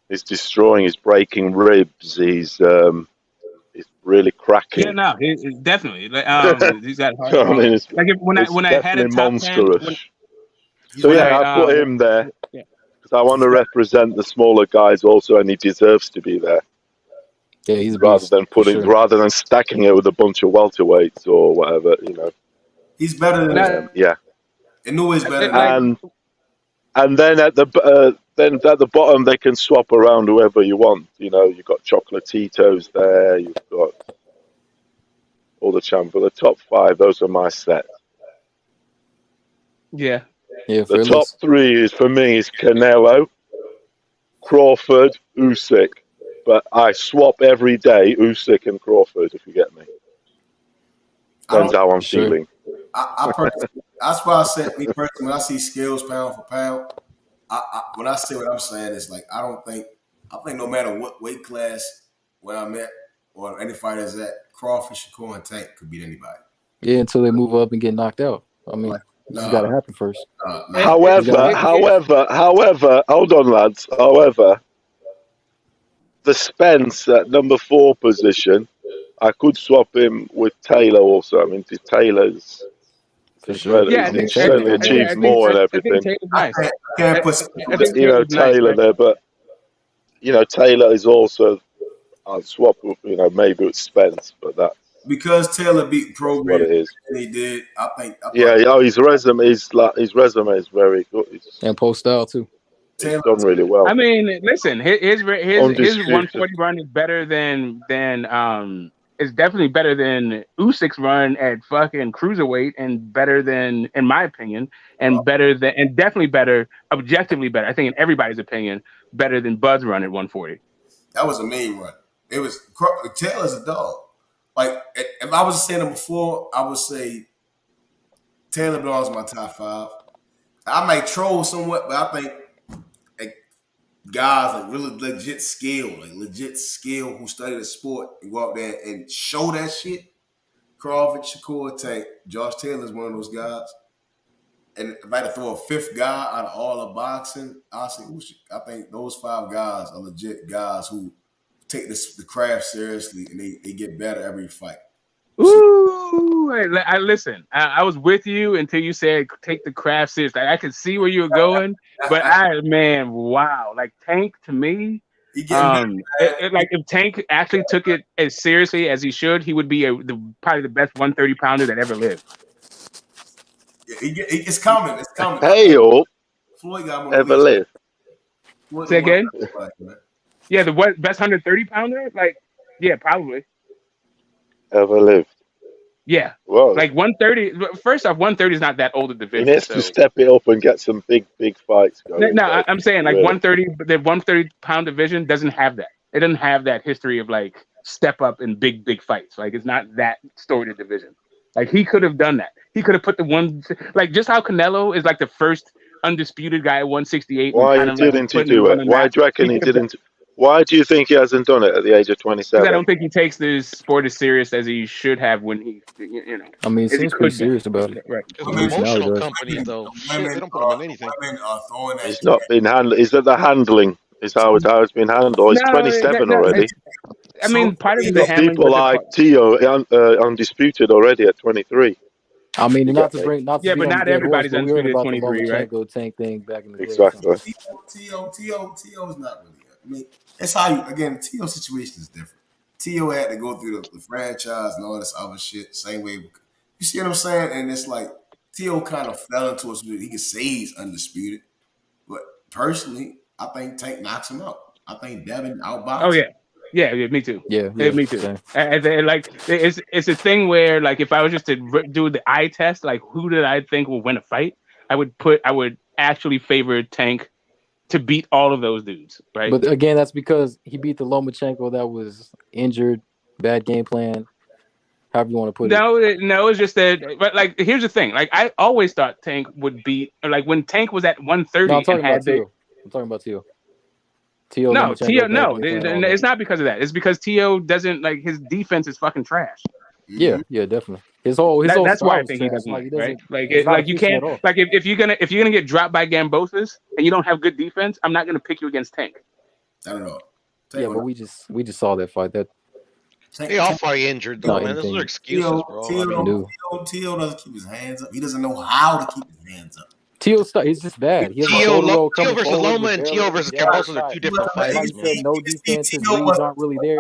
He's destroying. He's breaking ribs. He's really Yeah, cracking. no, definitely. Like, he's got You know hard what I power. mean, Like it's when I had a definitely top 10, monstrous. So yeah, I put him there yeah. because I want to represent the smaller guys also, and he deserves to be there. Yeah, he's a beast. Rather than stacking it with a bunch of welterweights or whatever, you know. He's better than Yeah. In no ways better And then at the bottom they can swap around whoever you want. You know, you've got Chocolatitos there. You've got all the champ. But the top 5, those are my set. Yeah. The top 3 is for me is Canelo, Crawford, Usyk. But I swap every day Usyk and Crawford, if you get me. Depends how I'm feeling. I personally, that's why I said, me personally, when I see skills pound for pound, when I say what I'm saying, it's like I think no matter what weight class where I'm at or any fighters at, Crawford, Shakur, and Tank could beat anybody. Yeah, until they move up and get knocked out. I mean, this has got to happen first. However, hold on, lads. However, the Spence at number 4 position, I could swap him with Taylor also. I mean, Taylor's he's certainly achieved more and everything. I can't put Taylor there, but Taylor is also. I'll swap, maybe with Spence, but that because Taylor beat the program, what it is. And he did. I think. His resume is very good. And post style too. He's done really well. I mean, listen, his Undisputed. 140 run is better than is definitely better than Usyk's run at fucking cruiserweight, and better than, in my opinion, and definitely better, objectively better. I think in everybody's opinion, better than Bud's run at 140. That was a mean run. It was Taylor's a dog. Like if I was saying him before, I would say Taylor belongs in my top 5. I might troll somewhat, but I think guys like really legit skill who study the sport and go out there and show that shit. Crawford, Shakur, Tank, Josh Taylor's one of those guys. And if I had to throw a 5th guy out of all of boxing, I think those 5 guys are legit guys who take the craft seriously and they get better every fight. Ooh, I listen. I was with you until you said take the craft seriously. I could see where you were going, but wow! Like Tank to me, like if Tank actually took it as seriously as he should, he would be probably the best 130 pounder that ever lived. It's coming. It's coming. Hey, Floyd got ever live. Say again? Yeah, the best 130 pounder? Like, yeah, probably. Ever lived. Yeah. Whoa. Like 130. First off, 130 is not that old a division. He needs to step it up and get some big fights going. No, I'm saying like 130. The 130 pound division doesn't have that. It doesn't have that history of like step up in big fights. Like it's not that storied division. Like he could have done that. He could have put the one, like just how Canelo is like the first undisputed guy at 168. Why didn't he do it? Why do you reckon he didn't? Why do you think he hasn't done it at the age of 27? Because I don't think he takes this sport as serious as he should have when he, I mean, he seems pretty serious about it. Right. Promotional companies, though, shit, they don't put him in anything. He's not been handled. Is that the handling? Is how it's been handled? He's 27 already. I mean, part of You've the got handling. people like Tio undisputed already at 23. I mean, not to be but on not the everybody's horse, but we heard undisputed about at 23, the right? Lomachenko Tank thing back in the day. Exactly. Tio is not really. I mean, it's how you again. Tio situation is different. Tio had to go through the franchise and all this other shit. Same way. You see what I'm saying? And it's like Tio kind of fell into a he can say he's undisputed, but personally, I think Tank knocks him out. I think Devin outboxes. Oh yeah, me too. Yeah, me too. And like it's a thing where like if I was just to do the eye test, like who did I think will win a fight? I would actually favor Tank to beat all of those dudes, right? But again, that's because he beat the Lomachenko that was injured, bad game plan, however you want to put it. No, it's just that. But like, here's the thing: like, I always thought Tank would beat. Like when Tank was at 130. No, I'm talking about Tio. T.O. No, T.O. Lomachenko back No, there playing all it's that. not because of that. It's because T.O. doesn't like his defense is fucking trash. Yeah, definitely. His whole That's why style I is think he trash. doesn't Like win, he right? doesn't. Like He's not you efficient can't at all. like if you're gonna get dropped by Kambosos and you don't have good defense, I'm not gonna pick you against Tank. I don't know. Yeah, but we just saw that fight. That They all probably injured though, man. Those are excuses, bro. I mean, T.O. doesn't keep his hands up. He doesn't know how to keep his hands up. T.O. He's just bad. He has a shoulder roll coming versus forward. Loma and T.O. versus Kambosos are two different fights, Like you man. said, no defense. His reads aren't really there.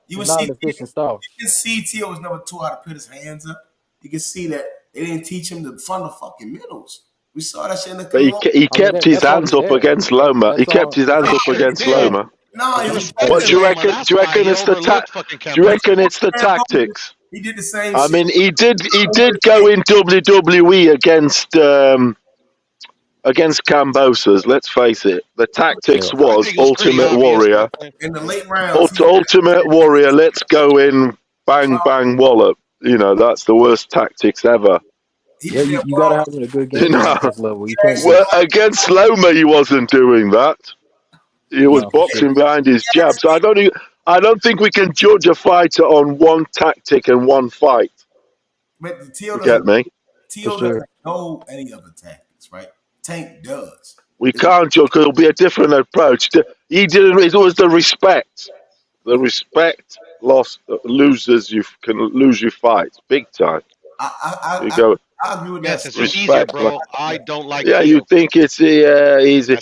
It's not an efficient style. You can see T.O. was never taught how to put his hands up. You can see that they didn't teach him to fund the fucking middles. We saw that shit in the. But he kept his hands up against Loma. He kept his hands up against Loma. What do you reckon? Do you reckon it's the Do you reckon it's the tactics? He did the same. I mean, he did go in WWE against Kambosos. Let's face it. The tactics was Ultimate Warrior. In the late rounds, Ultimate Warrior. Let's go in, bang bang wallop. You know, that's the worst tactics ever. Yeah, you gotta have a good game at this level. You can't. Well, against Loma, he wasn't doing that. He was boxing behind his jab. So I don't think we can judge a fighter on one tactic and one fight. But T.O. Get me? T.O. doesn't know any other tactics, right? Tank does. We can't judge because it'll be a different approach. He didn't. It was the respect. The respect loses. You can lose your fight big time. I agree with yes, that. it's just easier, bro. I don't like. Yeah, T.O. you think it's easy?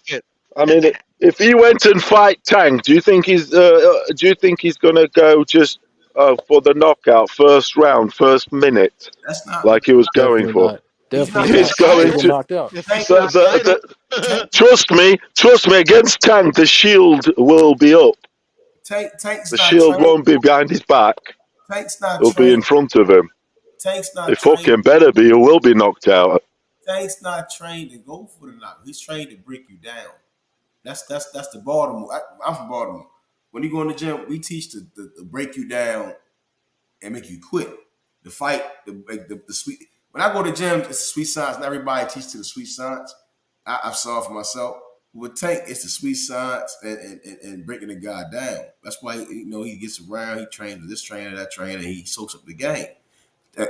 I mean, if he went and fight Tank, do you think he's gonna go just for the knockout, first round, first minute, That's not like he was going for? Definitely He's going to knocked out. Trust me. Against Tank, the shield will be up. Tank's The not shield trained. won't be behind his back. Tank's not It'll be in front of him. Tank's not It trained. fucking better be. He will be knocked out. Tank's not trained to go for the knock. He's trained to break you down. That's the Baltimore. I'm from Baltimore. When you go in the gym, we teach to break you down and make you quit. The fight, the sweet. When I go to the gym, it's the sweet science, and everybody teaches to the sweet science. I saw it for myself. With Tank, it's the sweet science and breaking the guy down. That's why he gets around. He trains with this trainer, that trainer, and he soaks up the game.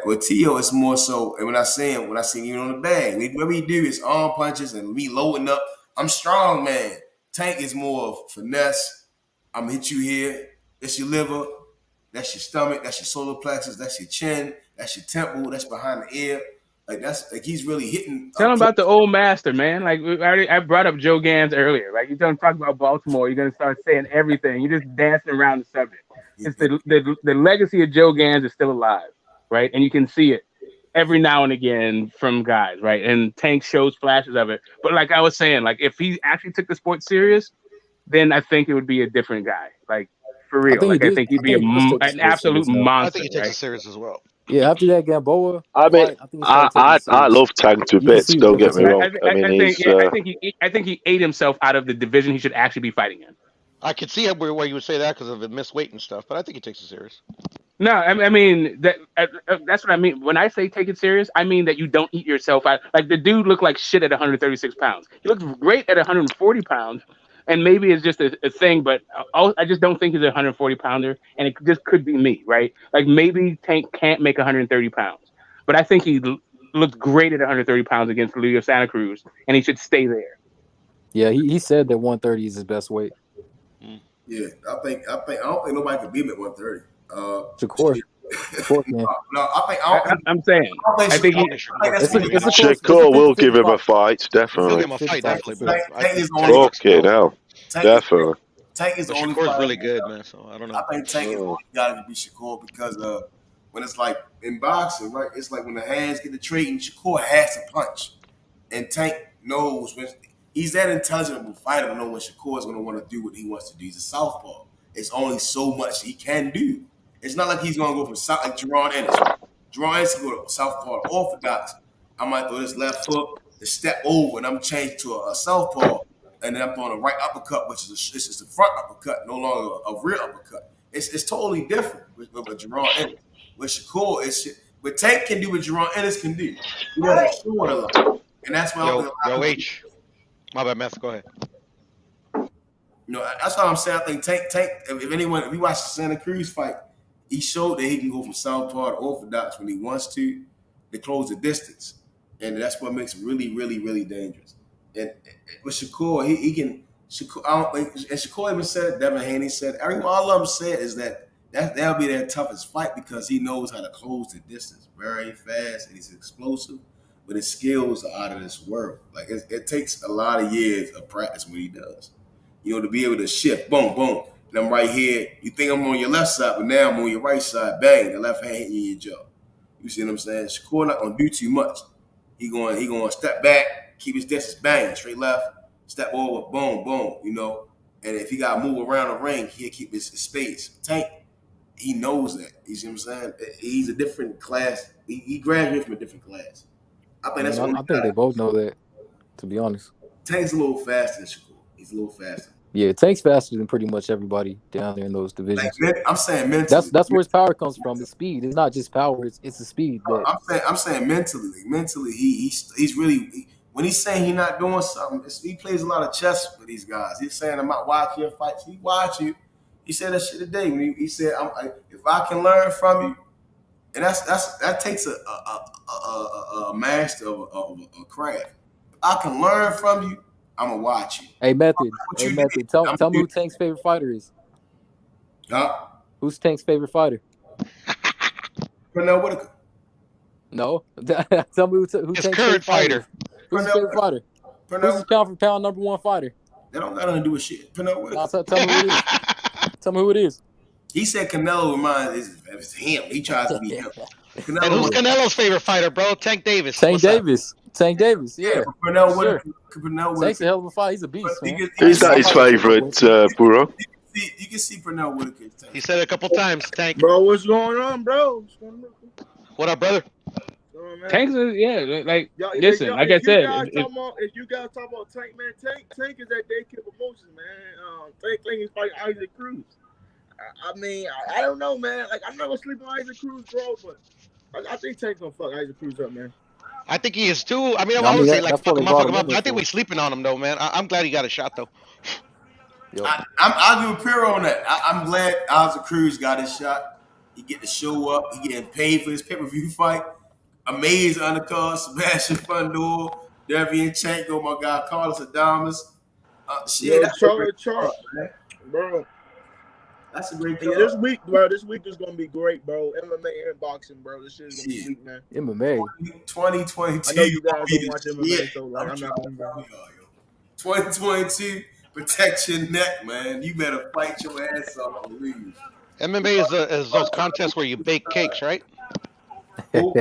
With T.O., it's more so. And when I see him even on the bag, what we do is arm punches and me loading up. I'm strong, man. Tank is more of finesse. I'm gonna hit you here. That's your liver. That's your stomach. That's your solar plexus. That's your chin. That's your temple. That's behind the ear. Like he's really hitting. Tell him about the old master, man. Like I brought up Joe Gans earlier. Right, you're gonna talk about Baltimore. You're gonna start saying everything. You're just dancing around the subject. It's the legacy of Joe Gans is still alive, right? And you can see it every now and again from guys, right? And Tank shows flashes of it. But like I was saying, like if he actually took the sport serious, then I think it would be a different guy. Like for real. I think he'd be an absolute monster. I think he takes right? it serious as well. Yeah, after that Gamboa, I mean, I love Tank to bits. Don't get me wrong. I think he ate himself out of the division he should actually be fighting in. I could see where you would say that because of the missed weight and stuff, but I think he takes it serious. No, I mean that's what I mean. When I say take it serious, I mean that you don't eat yourself out. Like the dude looked like shit at 136 pounds. He looked great at 140 pounds, and maybe it's just a thing. But I just don't think he's a 140 pounder, and it just could be me, right? Like maybe Tank can't make 130 pounds, but I think he looked great at 130 pounds against Leo Santa Cruz, and he should stay there. Yeah, he said that 130 is his best weight. Yeah, I don't think nobody could beat him at 130. Shakur can. No, I'm saying. I think Shakur will give him a fight, definitely. He'll give him a fight, definitely. Okay, now, definitely. Tank is the only Shakur's fighter. really good, man. So I don't know. I think Tank is only got to be Shakur because when it's like in boxing, right? It's like when the hands get to trading, Shakur has to punch, and Tank knows when he's that intelligent of a fighter to know when Shakur is going to want to do what he wants to do. He's a southpaw. It's only so much he can do. It's not like he's going to go from south like Jerron Ennis. Jerron Ennis can go to southpaw to orthodox. I might throw this left hook to step over, and I'm changed to a southpaw, and then I'm throwing a right uppercut, which is a front uppercut, no longer a rear uppercut. It's totally different with Jerron Ennis. With Shakur, what Tank can do what Jerron Ennis can do. He doesn't show it a lot, and that's why Yo, H. My bad, Meth. Go ahead. You know, that's what I'm saying. I think Tank. If you watch the Santa Cruz fight, he showed that he can go from southpaw to orthodox when he wants to close the distance, and that's what makes him really, really, really dangerous. And with Shakur, he can. Shakur, I don't think, and Shakur even said, Devin Haney said, all of them said is that'll be their toughest fight because he knows how to close the distance very fast and he's explosive, but his skills are out of this world. Like it takes a lot of years of practice when he does. You know, to be able to shift, boom, boom, and I'm right here. You think I'm on your left side, but now I'm on your right side. Bang, the left hand hitting you in your jaw. You see what I'm saying? Shakur not gonna do too much. He going to step back, keep his distance, bang, straight left, step over, boom, boom. You know, and if he got to move around the ring, he'll keep his space. Tank, he knows that. You see what I'm saying? He's a different class. He graduated from a different class. I think they both know that. To be honest, Tank's a little faster than Shakur. He's a little faster. Yeah, Tank's faster than pretty much everybody down there in those divisions. Like, I'm saying mentally. That's where his power comes from. It's speed. It's not just power. It's the speed. I'm saying mentally. Like, mentally, he's really when he's saying he's not doing something. He plays a lot of chess with these guys. He's saying I'm not watching your fights. He watch you. He said that shit today. When he said, if I can learn from you, and that takes a master of a craft. If I can learn from you, I'm gonna watch you. Hey, Method. Tell me who Tank's favorite fighter is. Huh? Who's Tank's favorite fighter? Pernell Whitaker. No. Tell me who Tank's favorite fighter. Who's his favorite fighter? Who's his pound for pound number one fighter? That don't got nothing to do with shit. Pernell Whitaker. Tell me who it is. Tell me who it is. He said Canelo is him. He tries to be him. And who's Canelo's favorite fighter, bro? Tank Davis. Tank Davis. Yeah. Pernell Whitaker. Tank's a hell of a fight. He's a beast, man. He's not his favorite, Puro. You can see Pernell Whitaker. He said it a couple times. Tank. Bro, what's going on, bro? What up, brother? Tank's like listen, like I said, if you guys talk about Tank, man, Tank is that day Kambosos, man. Tank is fighting Isaac Cruz. I mean, I don't know, man. Like, I'm not gonna sleep on Isaac Cruz, bro, but I think Tank's gonna fuck Isaac Cruz up, man. I think he is too. I mean, I would say like fuck him up, but I think we're sleeping on him though, man. I'm glad he got a shot though. I'll give Piro on that. I'm glad Isaac Cruz got his shot. He get to show up. He getting paid for his pay-per-view fight. Amazing undercard, Sebastian Fundor, Devin Haney, my guy Carlos Adames. Charles, bro. That's a great card. This week is gonna be great, bro. MMA and boxing, bro. This shit is gonna be sweet, man. MMA. 2022. I know you guys don't watch MMA, so like, I'm not gonna go. 2022, protect your neck, man. You better fight your ass off and leave. MMA is those contests where you bake cakes, right? No,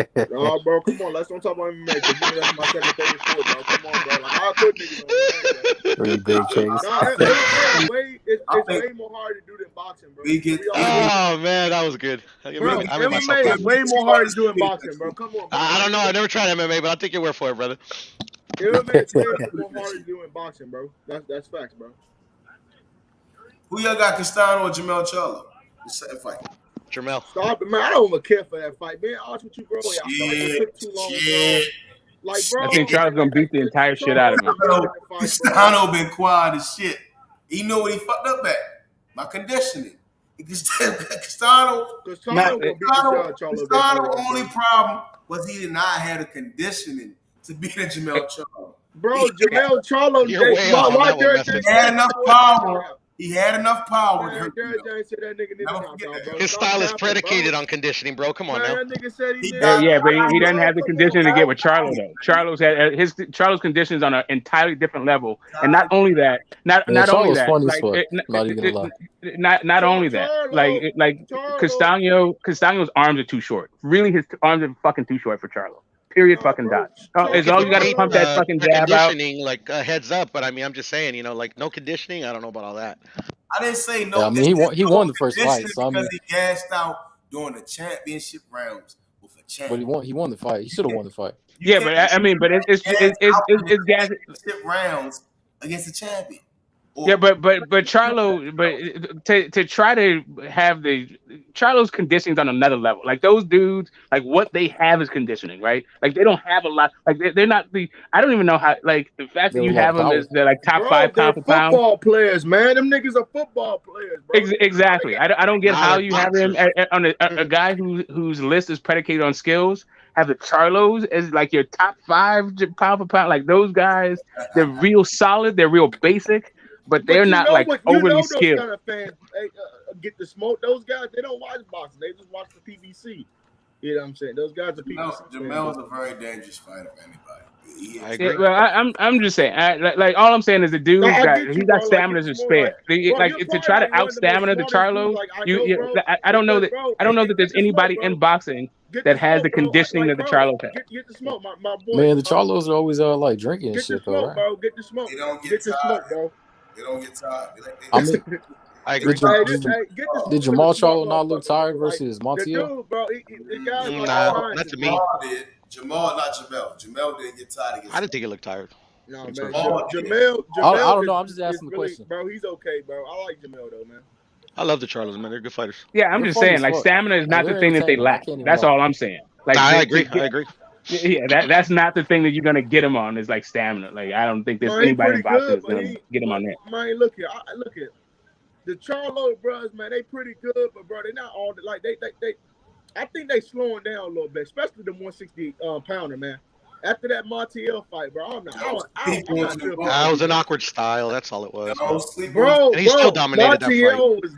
bro, come on. Let's don't talk about MMA. That's my second favorite sport, bro. Come on, bro. Like, I put niggas on really big case. It's way more hard to do than boxing, bro. Oh man, that was good. Bro, MMA is way more hard to do than boxing, bro. Come on, bro. I don't know. I never tried MMA, but I'll take your word for it, brother. MMA is way more hard to do than boxing, bro. That's facts, bro. Who y'all got, Castano or Jamel Charlo? The second fight. Jamel. Stop it, man. I don't even care for that fight, man. Honest with you, bro. It took too long, bro. Like, bro, I think Charles gonna beat the entire shit out of him. Castano been quiet as shit. He know what he fucked up at. My conditioning. Castano only problem was he did not have the conditioning to beat a Jamel Charlo. Bro, Jamel Charlo, he had enough power. His style is predicated on conditioning, bro. Come on now. That nigga said he did. Yeah, but he doesn't have the conditioning to get with Charlo though. Charlo's conditions on an entirely different level, and not only that, not only that, like Castaño's arms are too short. Really, his arms are fucking too short for Charlo. Period. Fucking dot. As long as you gotta pump that fucking jab out. Like heads up, but I mean, I'm just saying, like no conditioning. I don't know about all that. I didn't say no. Yeah, I mean, he won the first fight, so because he gassed out during the championship rounds with a champ. But he won the fight. He should have won the fight. Yeah, but I mean, but it's gas rounds against the champion. Yeah, but Charlo, to try to have Charlo's conditioning's on another level. Like those dudes, like what they have is conditioning, right? Like they don't have a lot. Like they're not I don't even know how. Like the fact that They have you a lot have of them power. as they're like top Bro, 5 they're pound for pound. football players, man. Them niggas are football players, bro. Exactly. I don't get Nah, how they're you have him boxers. on a guy whose list is predicated on skills. Have the Charlos as like your top 5 pound for pound. Like those guys, they're real solid. They're real basic, but they're But you not know like what? You overly know those skilled. kind of fans get to smoke. Those guys, they don't watch boxing. They just watch the PBC. You know what I'm saying? Those guys are PBC. Jamel's a very dangerous fighter for anybody. I agree. Yeah, well, I'm just saying. Like all I'm saying is the dude I got get he you, got bro. Like stamina it's to more spare. bro, Like you're to probably try to like one out of the most stamina the smartest dudes Charlo. like I know, bro. I don't know Because, that bro, I don't know that there's get the smoke, anybody bro. in boxing Get that the has the smoke, bro. conditioning Like, that the bro, Charlos have. get the smoke, my boy. Man, the Charlos are always like drinking and Get the shit though, smoke, right? bro. Get the smoke. They don't Get the smoke, bro. They don't get tired. I mean, I agree. Get the smoke. did Jamal Charlo not look tired versus The Montiel? dude, bro, the guy's like Nah, trying not to to me. Jamal, not Jamel. Jamel didn't get tired against I didn't think he looked tired. No, man. Jamal did. Jamel I don't know. I'm just asking the really, question. bro. He's okay, bro. I like Jamel though, man. I love the Charlos, man. They're good fighters. Yeah, I'm They're just funny saying. as Like fuck. stamina is not They're the thing that they entertaining. I lack. can't even That's lie. all I'm saying. Like I agree. I agree. Yeah, that's not the thing that you're gonna get him on is like stamina. Like I don't think there's Man, he anybody in pretty boxing good, that's but gonna get him on that. man, look here, look here. The Charlo brothers, man, they pretty good, but bro, they not all like they. I think they slowing down a little bit, especially the 160 pounder, man. After that Montiel fight, bro, I'm not sure. That was an awkward style. That's all it was. Bro, And he still dominated that fight. Was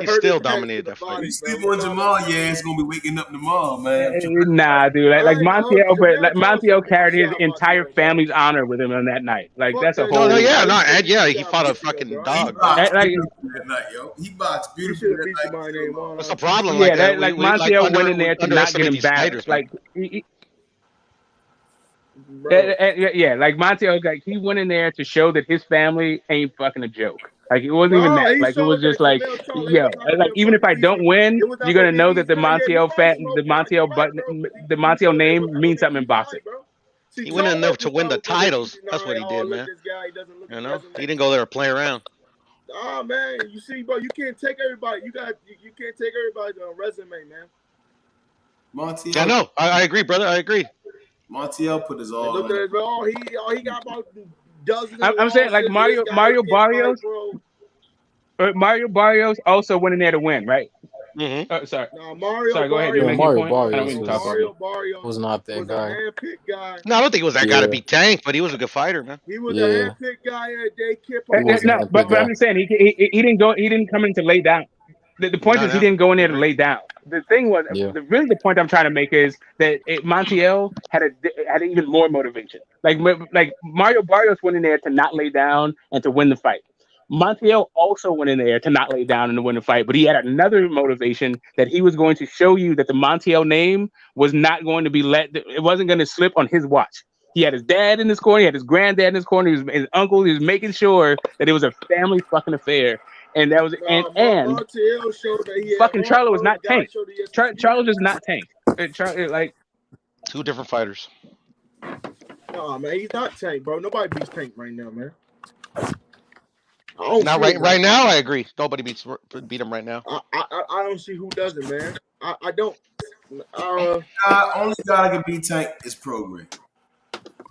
He still dominated that fight. You sleep on Jamal, yeah, it's gonna be waking up tomorrow, man. Nah, dude. Like Montiel, but like Montiel carried his entire family's honor with him on that night. Like that's a whole. He fought a fucking dog. He boxed beautifully that night. What's the problem? Yeah, like Montiel went in there to not get him back. Like yeah, like Montiel, like he went in there to show that his family ain't fucking a joke. Like it wasn't even that. Like it was just like, yo, like even if I don't win, you're gonna know that the Montiel the Montiel name means something in boxing. He went in there to win the titles. That's what he did, man. You know, he didn't go there to play around. Oh man, you see, bro, you can't take everybody. You can't take everybody's resume, man. Montiel. I know. I agree, brother. I agree. Montiel put his all. Look at it, bro. He got about dozens. I'm saying like Mario Barrios. Mario Barrios also went in there to win, right? Mm-hmm. Sorry. No, Mario. Sorry, go ahead. You make your point. I don't mean to talk over you. Was not that guy. No, I don't think it was that guy to beat Tank, but he was a good fighter, man. He was a handpicked guy at day kip. No, but I'm just saying he didn't go. He didn't come in to lay down. The point is he didn't go in there to lay down. The thing was, really the point I'm trying to make is that Montiel had even more motivation. Like Mario Barrios went in there to not lay down and to win the fight. Montiel also went in there to not lay down and to win the fight, but he had another motivation that he was going to show you that the Montiel name was not going to be it wasn't going to slip on his watch. He had his dad in his corner, he had his granddad in his corner, his uncle, he was making sure that it was a family fucking affair. And that was and fucking Charlo was not Tank. Charlo is not Tank. Like two different fighters. No, man, he's not Tank, bro. Nobody beats Tank right now, man. Now, right now, I agree. Nobody beat him right now. I don't see who doesn't, man. I don't. Only guy that can beat Tank is Prograde.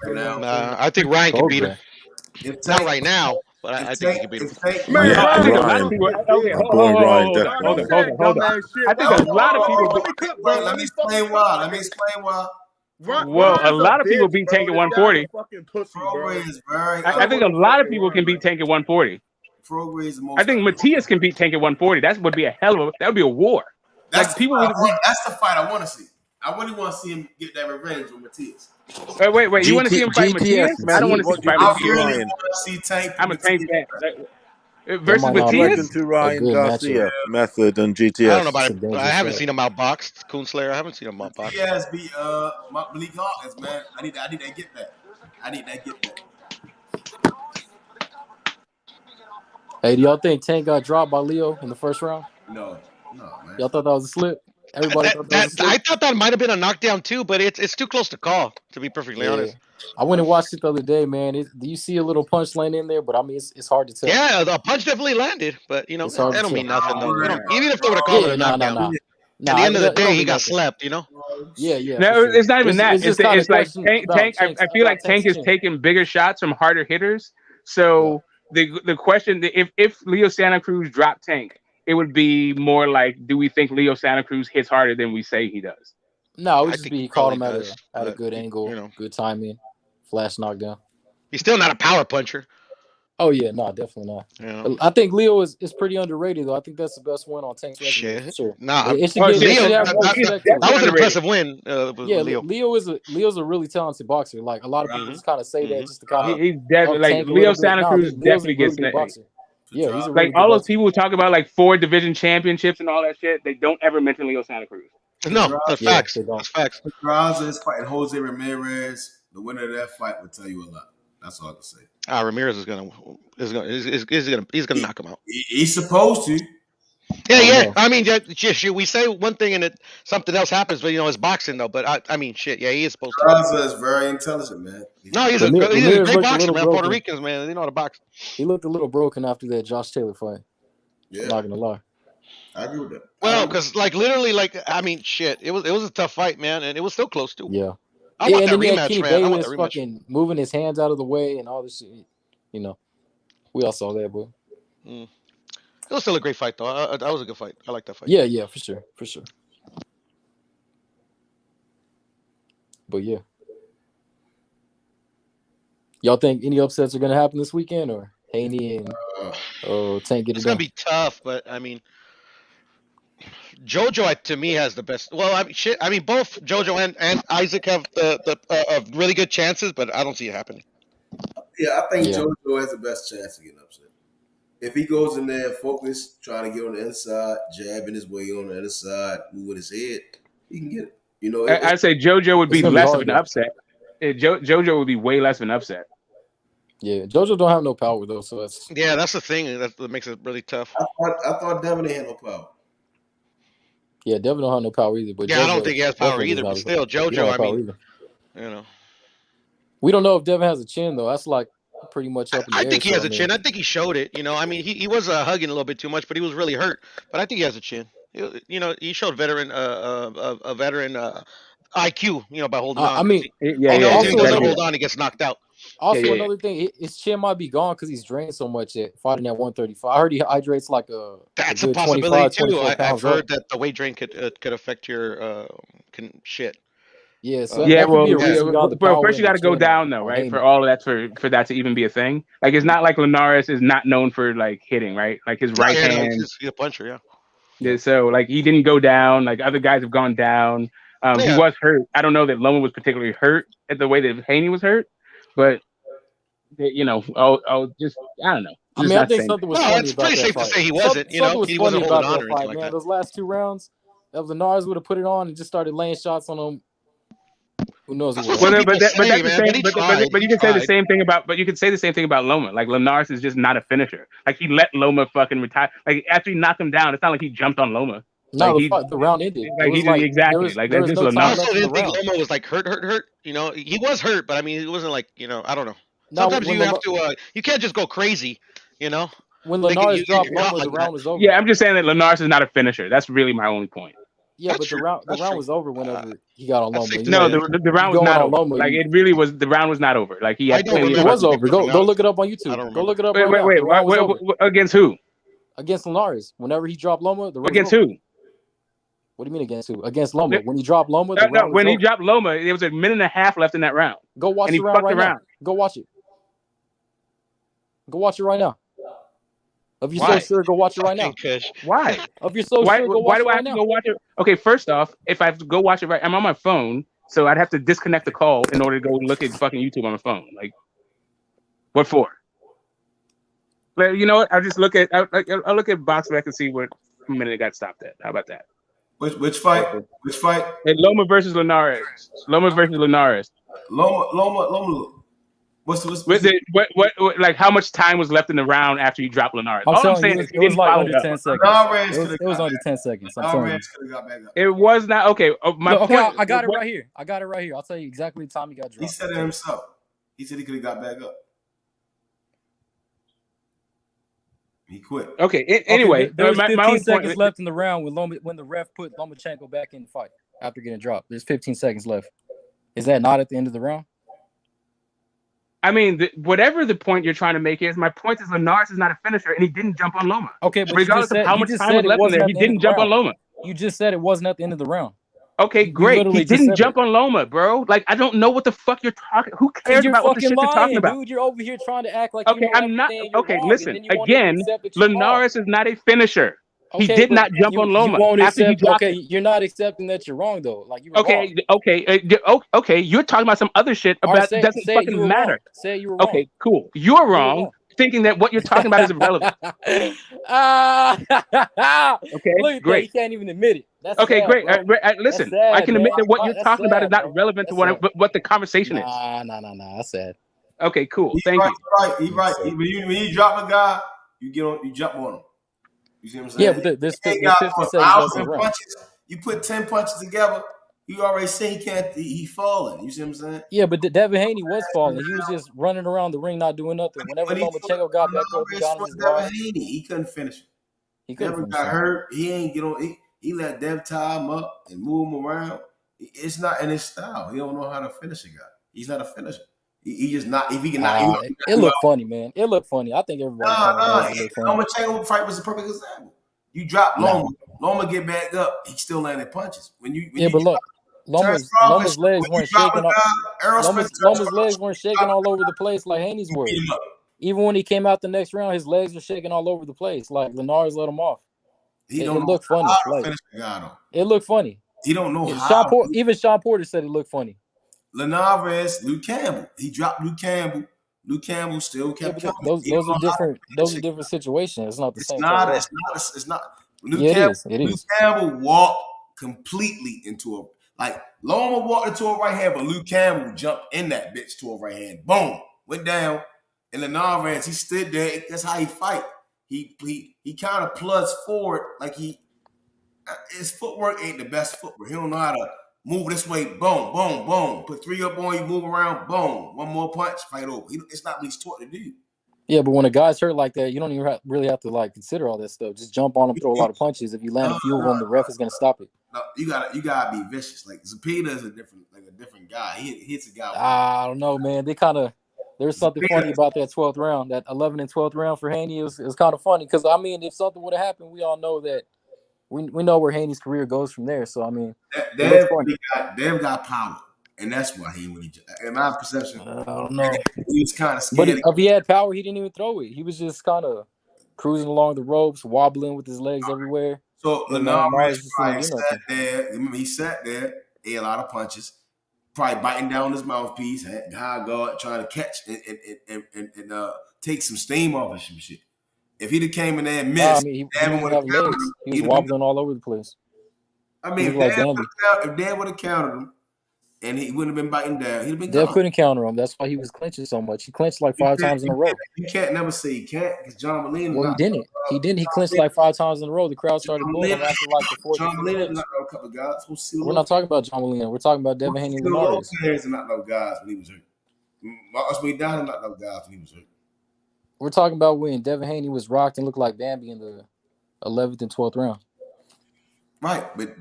Right now, I think Ryan can beat him. Not right now. But I think he can beat him. Man, I think a lot of people. Okay, hold on. I think a lot of people. Let me explain why. Well, a lot of people beat Tank at 140. I think a lot of people can beat Tank at 140. I think Matias can beat Tank at 140. That would be that would be a war. That's the fight I want to see. I really want to see him get that revenge with Matias. Wait! You want to see him fight Matias? I don't want to see him fight Matias. I really want to see Tank. I'm a Tank fan. Versus Matias? To Ryan Garcia method and GTS. I don't know about it. I haven't seen him outboxed. Coonslayer. I haven't seen him outboxed. He has beat Malik Hawkins, man. I need to get that. Hey, do y'all think Tank got dropped by Leo in the first round? No, man. Y'all thought that was a slip? Everybody thought that was a I slip. thought that might have been a knockdown too, but it's too close to call. To be perfectly honest. I went and watched it the other day, man. Do you see a little punch line in there? But I mean, it's hard to tell. Yeah, the punch definitely landed, but it's hard that to don't tell. mean nothing though. Even if they would have called it a knockdown. At the end of the day, he got slept. Yeah. No, it's not even that. It's like Tank. I feel like Tank is taking bigger shots from harder hitters. So the question, if Leo Santa Cruz dropped Tank, it would be more like, do we think Leo Santa Cruz hits harder than we say he does? No, it would just be he caught him at a good angle, good timing, flash knockdown. He's still not a power puncher. Oh yeah, no, definitely not. Yeah. I think Leo is pretty underrated though. I think that's the best win on Tank's record. For sure. Nah, it should have more respect to it. That was an impressive win. Leo. Leo's a really talented boxer. Like a lot of people just kind of say that just to kind of. He's definitely like Leo Santa Cruz definitely gets that. Yeah, he's a really like all those people who talk about like 4 division championships and all that shit. They don't ever mention Leo Santa Cruz. No, that's facts. That's facts. Pedraza is fighting Jose Ramirez. The winner of that fight will tell you a lot. That's all I can say. Ramirez is gonna knock him out. He's supposed to. Yeah. I mean, we say one thing and something else happens, but it's boxing though. But I mean, shit. Yeah, he is supposed to. Pedraza is very intelligent, man. No, he's a great boxer, man. Puerto Ricans, man, they know how to box. He looked a little broken after that Josh Taylor fight. Yeah, I'm not gonna lie. I agree with that. Well, because literally, I mean, shit. It was a tough fight, man, and it was still close too. Yeah. I want that rematch, Kenny man. I want Bayless that rematch. fucking moving his hands out of the way and all this shit. We all saw that, but it was still a great fight, though. That was a good fight. I like that fight. Yeah, for sure. But yeah, y'all think any upsets are gonna happen this weekend, or Haney and Tank get it done? It's gonna be tough, but I mean, JoJo to me has the best. Well, I mean, both JoJo and Isaac have the really good chances, but I don't see it happening. Yeah, I think JoJo has the best chance to get upset. If he goes in there focused, trying to get on the inside, jabbing his way on the other side, moving his head, he can get it. I'd say JoJo would be less of an upset. JoJo would be way less of an upset. Yeah, JoJo don't have no power though, so that's the thing that makes it really tough. I thought Devin had no power. Yeah, Devin don't have no power either. But yeah, JoJo I don't think he has power either. But still, JoJo, I mean, we don't know if Devin has a chin though. That's like pretty much up in the air. I think he has a chin. I think he showed it. I mean, he was hugging a little bit too much, but he was really hurt. But I think he has a chin. He showed veteran IQ. By holding on. I mean, if he doesn't hold on, he gets knocked out. Also, another thing, his chin might be gone because he's drained so much at fighting at 135. I heard he hydrates like that's a possibility too. I've heard that the weight drain could affect your shit. Yeah, so well, first you got to go down though, right? For all of that, for that to even be a thing. Like it's not like Linares is not known for like hitting, right? Like his right hand. He's a puncher, yeah. So like he didn't go down. Like other guys have gone down. He was hurt. I don't know that Loma was particularly hurt at the way that Haney was hurt, but I'll just I don't know. I mean, I think something was funny it's pretty safe to say he wasn't. He wasn't holding on or anything like that. Those last 2 rounds, if Linares would have put it on and just started laying shots on him. Who knows? But you can say the same thing about. But you could say the same thing about Loma. Like Linares is just not a finisher. Like he let Loma fucking retire. Like after he knocked him down, it's not like he jumped on Loma. No, the round ended. Exactly. Like that's just Linares. I also didn't think Loma was like hurt. He was hurt, but I mean, it wasn't like I don't know. Sometimes you have to. You can't just go crazy. When Linares dropped Loma, the round was over. Yeah, I'm just saying that Linares is not a finisher. That's really my only point. Yeah, but the round was over whenever he got on Loma. No, the round was not over. Loma, like it really was. The round was not over. Like he had. It was over. Go look it up on YouTube. Go look it up. Wait. Against who? Against Linares. Whenever he dropped Loma, the round against was over. Who? What do you mean against who? Against Loma. When he dropped Loma, when he dropped Loma, there was a minute and a half left in that round. Go watch the round right now. Go watch it. Go watch it right now. If you're so sure, go watch it right now. Why? If you're so sure, go watch it right now. Why do I have to go watch it? Okay, first off, if I have to go watch it right, I'm on my phone, so I'd have to disconnect the call in order to go look at fucking YouTube on my phone. Like, what for? But you know what? I'll just look at I'll look at BoxRec and see what minute it got stopped at. How about that? Which fight? Which fight? Loma versus Linares. Loma. What's like how much time was left in the round after you dropped Linares? I'm All I'm telling saying you, is he it was didn't like follow under it up. 10 seconds. It was under 10 seconds. I'm telling you. could have got back up. It was not okay. My Look, point. I got it right here. I got it right here. I'll tell you exactly the time he got dropped. He said it himself. He said he could have got back up. He quit. Okay. Anyway, there was 15 my seconds left in the round when the ref put Lomachenko back in the fight after getting dropped. There's 15 seconds left. Is that not at the end of the round? I mean, whatever the point you're trying to make is, my point is Linares is not a finisher, and he didn't jump on Loma. Okay, but regardless of how much time was left in there, he didn't jump on Loma. You just said it wasn't at the end of the round. Okay, great. He didn't jump on Loma, bro. Like, I don't know what the fuck you're talking. Who cares about what the shit you're talking about? Dude, you're over here trying to act like okay, you know I'm not. Okay, wrong, listen. Again, Linares is not a finisher. Okay, he did not jump on Loma after he dropped it. You're not accepting that you're wrong though. Like you were okay, wrong. okay. You're talking about some other shit about right, doesn't fucking matter. Say you were wrong. Okay, cool. You're wrong. Thinking that what you're talking about is irrelevant. Okay, look at great. that. You can't even admit it. That's okay, sad, great. That's Listen, sad, I can admit that what you're That's talking sad, about is not bro. relevant to what the conversation is. Nah. That's sad. Okay, cool. He's Thank right, you. He's right. When you drop a guy, you jump on him. You see what I'm saying? Yeah, but there's 15 seconds left in the round. Punches. You put 10 punches together. You already say he can't. He falling. You see what I'm saying? Yeah, but Devin Haney was falling. He was just running around the ring, not doing nothing. Whenever Lomachenko got back up, he got on his guard. He couldn't finish it. He couldn't got hurt. He ain't get on. He let Dev tie him up and move him around. It's not in his style. He don't know how to finish a guy. He's not a finisher. He just not. If he can not, it looked funny, man. It looked funny. I think everybody. Lomachenko fight was a perfect example. You drop Loma. Loma get back up. He still landing punches. But look. Loma's legs weren't shaking. Loma's legs weren't shaking all over the place like Haney's were. Even when he came out the next round, his legs were shaking all over the place. Like Linares let him off. It looked funny. It looked funny. He don't know how. Even Sean Porter said it looked funny. Linares, Luke Campbell. He dropped Luke Campbell. Luke Campbell still kept coming. Those are different. Those are different situations. It's not the same. It's not. Luke Campbell walked completely into a. Like, Loma walked into a right hand, but Luke Campbell jumped in that bitch to a right hand. Boom. Went down. And Linares, he stood there. That's how he fight. He kind of plugs forward like his footwork ain't the best footwork. He don't know how to move this way. Boom, boom, boom. Put 3 up on you, move around. Boom. One more punch, fight over. It's not what he's taught to do. Yeah, but when a guy's hurt like that, you don't even really have to like consider all that stuff. Just jump on him, throw a lot of punches. If you land a few of them, the ref is gonna stop it. No, you gotta be vicious. Like Zepeda is a different guy. He hits a guy. I don't know, man. There's something funny about that 12th round, that 11th and 12th round for Haney. It was kind of funny because I mean, if something would have happened, we all know that we know where Haney's career goes from there. So I mean, Dev got power, and that's why he really. In my perception, I don't know. He was kind of scared. But if he had power, he didn't even throw it. He was just kind of cruising along the ropes, wobbling with his legs everywhere. So Linares sat there. Remember, he sat there, ate a lot of punches, probably biting down his mouthpiece, high guard, trying to catch and take some steam off of some shit. If he'd have came in there and missed, he didn't have legs. He was wobbling all over the place. I mean, if Dad would have countered him, and he wouldn't have been biting down, he'd have been gone. Dev couldn't counter him. That's why he was clinching so much. He clinched like 5 times in a row. You can't never say he can't because John Molina. Well, he didn't. He didn't. He clinched like 5 times in a row. The crowd started booing after like the 4th. John Molina knocked out a couple of guys. We're not talking about John Molina. We're talking about Devin Haney and Linares. Players not no guys when he was hurt. Marcus McDonald not no guys when he was hurt. We're talking about when Devin Haney was rocked and looked like Bambi in the 11th and 12th round. Right, but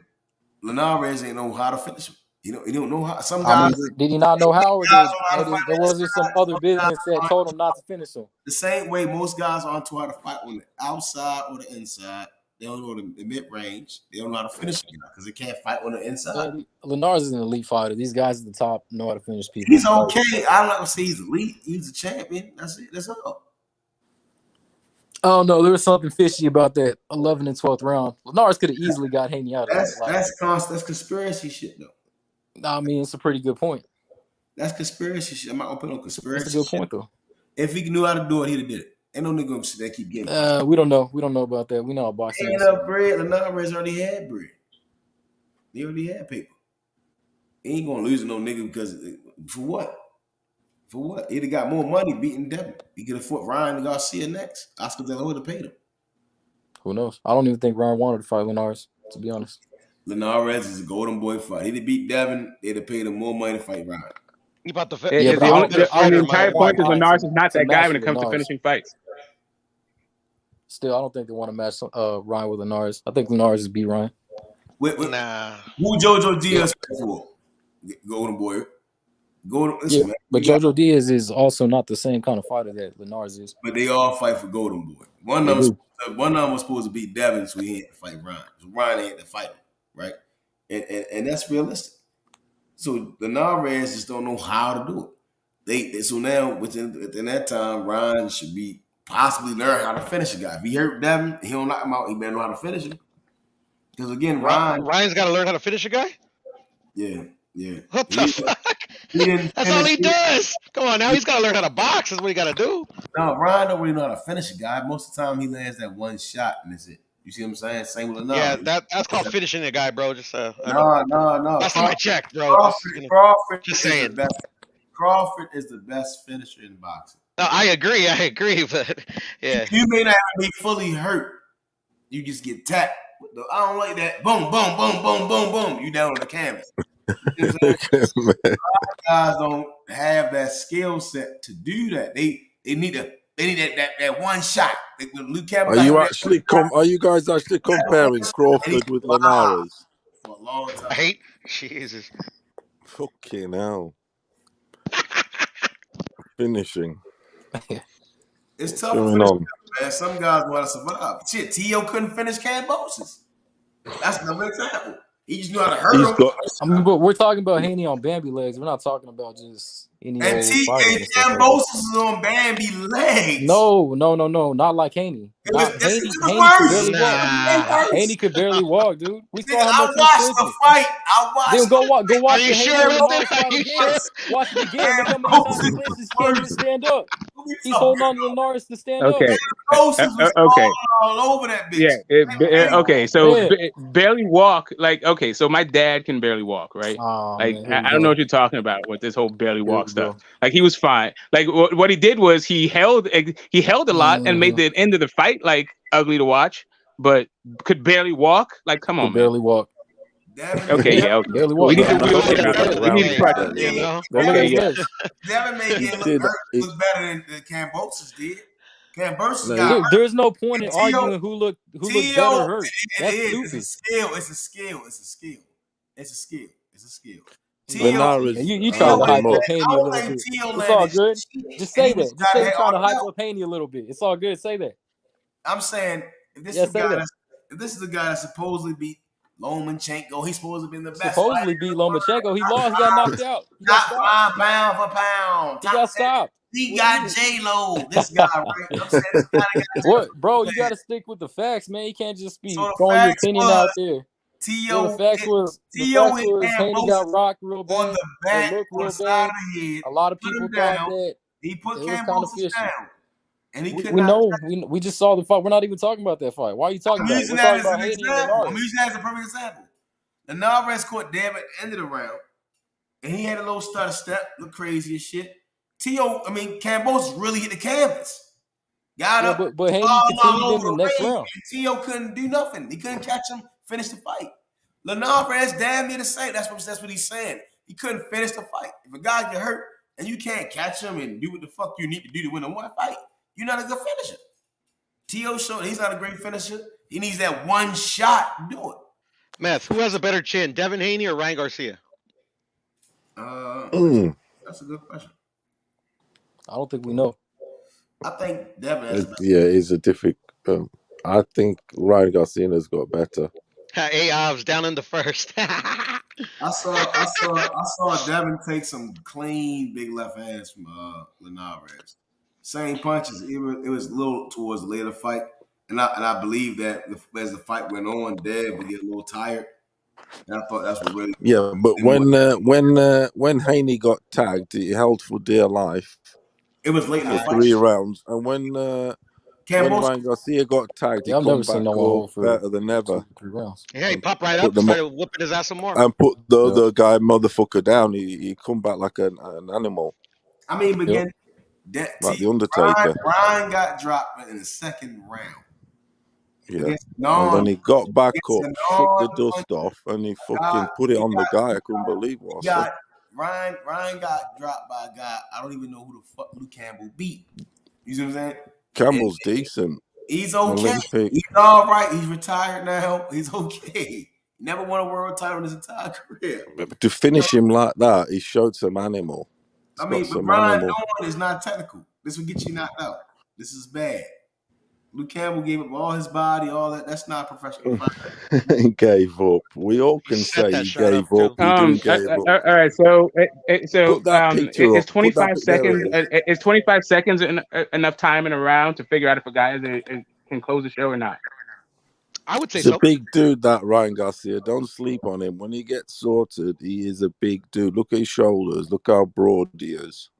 Linares ain't know how to finish him. He don't know how. Some guys did he not know how, or there was some other business that told him not to finish him? The same way most guys aren't taught how to fight on the outside or the inside. They don't know the mid range. They don't know how to finish because they can't fight on the inside. Yeah, Linares is an elite fighter. These guys at the top know how to finish people. He's okay. I'm not gonna say he's elite. He's a champion. That's it. That's all. I don't know. There was something fishy about that 11th and 12th round. Linares could have easily got Haney out of it. That's conspiracy shit though. I mean, it's a pretty good point. That's conspiracy shit. I'm not open on conspiracy. That's a good point, though. If he knew how to do it, he'd have did it. Ain't no nigga gonna sit there and keep getting. We don't know. We don't know about that. We know how boxing ain't enough bread. Linares already had bread. He already had paper. He ain't gonna lose to no nigga because for what? For what? He'd have got more money beating Devin. He could have fought Ryan Garcia next. Oscar De La Hoya would have paid him. Who knows? I don't even think Ryan wanted to fight Linares, to be honest. Linares is a golden boy fight. He'd have beat Devin. They'd have paid him more money to fight Ryan. You about to the entire point is Linares is not that guy when it comes to finishing fights. Still, I don't think they want to match Ryan with Linares. I think Linares is beat Ryan. Nah. Who Jojo Diaz for? Golden boy. Listen, man. But Jojo Diaz is also not the same kind of fighter that Linares is. But they all fight for Golden Boy. One of them was supposed to beat Devin, so he had to fight Ryan. So Ryan had to fight him, right? And that's realistic. So the Linares just don't know how to do it. So now within that time, Ryan should be possibly learn how to finish a guy. If he hurt Devin, he don't knock him out. He better know how to finish him. Because again, Ryan's got to learn how to finish a guy. Yeah. What the fuck? That's all he does. Come on, now he's got to learn how to box. That's what he got to do. No, Ryan don't really know how to finish a guy. Most of the time, he lands that one shot and that's it. You see what I'm saying? Same with another. Yeah, that's called finishing a guy, bro. Just no. Last time I checked, bro. Crawford is the best finisher in boxing. No, I agree, but yeah. You may not be fully hurt. You just get tapped. I don't like that. Boom, boom, boom, boom, boom, boom. You down on the canvas. You know what I'm saying? Guys don't have that skill set to do that. They need that one shot. Luke Campbell. Are you guys actually comparing Crawford with Linares? For a long time. I hate Jesus. Fucking hell. Finishing. It's tough to finish, man. Some guys want to survive. Shit, T.O. couldn't finish Kambosos. That's another example. He just knew how to hurt him. But we're talking about Haney on Bambi legs. We're not talking about just any old fighter. And Kambosos is on Bambi legs. No, not like Haney. Haney could barely walk, dude. We saw how much I watched the fight. Then go watch the Are you sure? Watch it again. Look how many times he clinches, can't even stand up. He's holding on to Linares to stand up. Okay. All over that bitch. Yeah. Okay. So barely walk. Like, okay. So my dad can barely walk, right? Like, I don't know what you're talking about with this whole barely walk stuff. Like, he was fine. Like, what he did was he held a lot and made the end of the fight like ugly to watch, but could barely walk. Like, come on, barely walk. Okay, yeah, okay. Barely walk. We need to try to, Devin made him look better than Kambosos did. Kambosos got there's no point in arguing who looked better or hurt. That's stupid. It's a skill. You trying to hype up Haney a little bit. It's all good. Just say that. Just say you're trying to hype up Haney a little bit. It's all good. Say that. I'm saying if this is the guy that supposedly beat Lomachenko, he's supposed to be the best. Supposedly beat Lomachenko. He lost. He got knocked out. Not pound for pound. He got stopped. He got J-Lo. This guy, right? I'm saying this guy what, bro? You got to stick with the facts, man. You can't just be throwing your opinion out there. The facts was Haney got rocked real bad. On the back, on the side of the head. A lot of people thought that he put Kambosos down. And he we know. We just saw the fight. We're not even talking about that fight. Why are you talking about it? We're talking about Haney and Linares. I'm using that as a perfect example. Linares caught Devin at the end of the round, and he had a little stutter step, look crazy as shit. Kambosos really hit the canvas. Got up, but Haney continued in the next round. T.O. couldn't do nothing. He couldn't catch him, finish the fight. Linares damn near the same. That's what he's saying. He couldn't finish the fight. If a guy get hurt and you can't catch him and do what the fuck you need to do to win a one fight, you're not a good finisher. T.O. showed he's not a great finisher. He needs that one shot to do it. Meth, who has a better chin, Devin Haney or Ryan Garcia? That's a good question. I don't think we know. I think Devin has better. Yeah, it's a difficult. I think Ryan Garcia's got better. I was down in the first. I saw Devin take some clean big left hands from Linares. Same punches. It was a little towards the later fight, and I believe that as the fight went on, Dev would get a little tired. And I thought that's what really. Yeah, but when Haney got tagged, he held for dear life. It was late in the fight. 3 rounds, and when Ryan Garcia got tagged, he come back better than ever. 3 rounds. Yeah, he popped right up and started whooping his ass some more. And put the other guy motherfucker down. He come back like an animal. I mean, but again, like the Undertaker. Ryan got dropped in the second round. Yeah. And then he got back up, shook the dust off, and he fucking put it on the guy. I couldn't believe what I saw. Ryan got dropped by a guy. I don't even know who the fuck Luke Campbell beat. You see what I'm saying? Campbell's decent. He's okay. Olympic. He's all right. He's retired now. He's okay. He never won a world title in his entire career. But to finish him like that, he showed some animal. I mean, but Brian Dawn is not technical. This will get you knocked out. This is bad. Luke Campbell gave up all his body, all that. That's not professional fighting. He gave up. We all can say he gave up. He didn't give up. All right, so Put that picture is up. 25 seconds is 25 seconds enough time in a round to figure out if a guy can close the show or not? I would say He's a big dude, that Ryan Garcia. Don't sleep on him. When he gets sorted, he is a big dude. Look at his shoulders. Look how broad he is.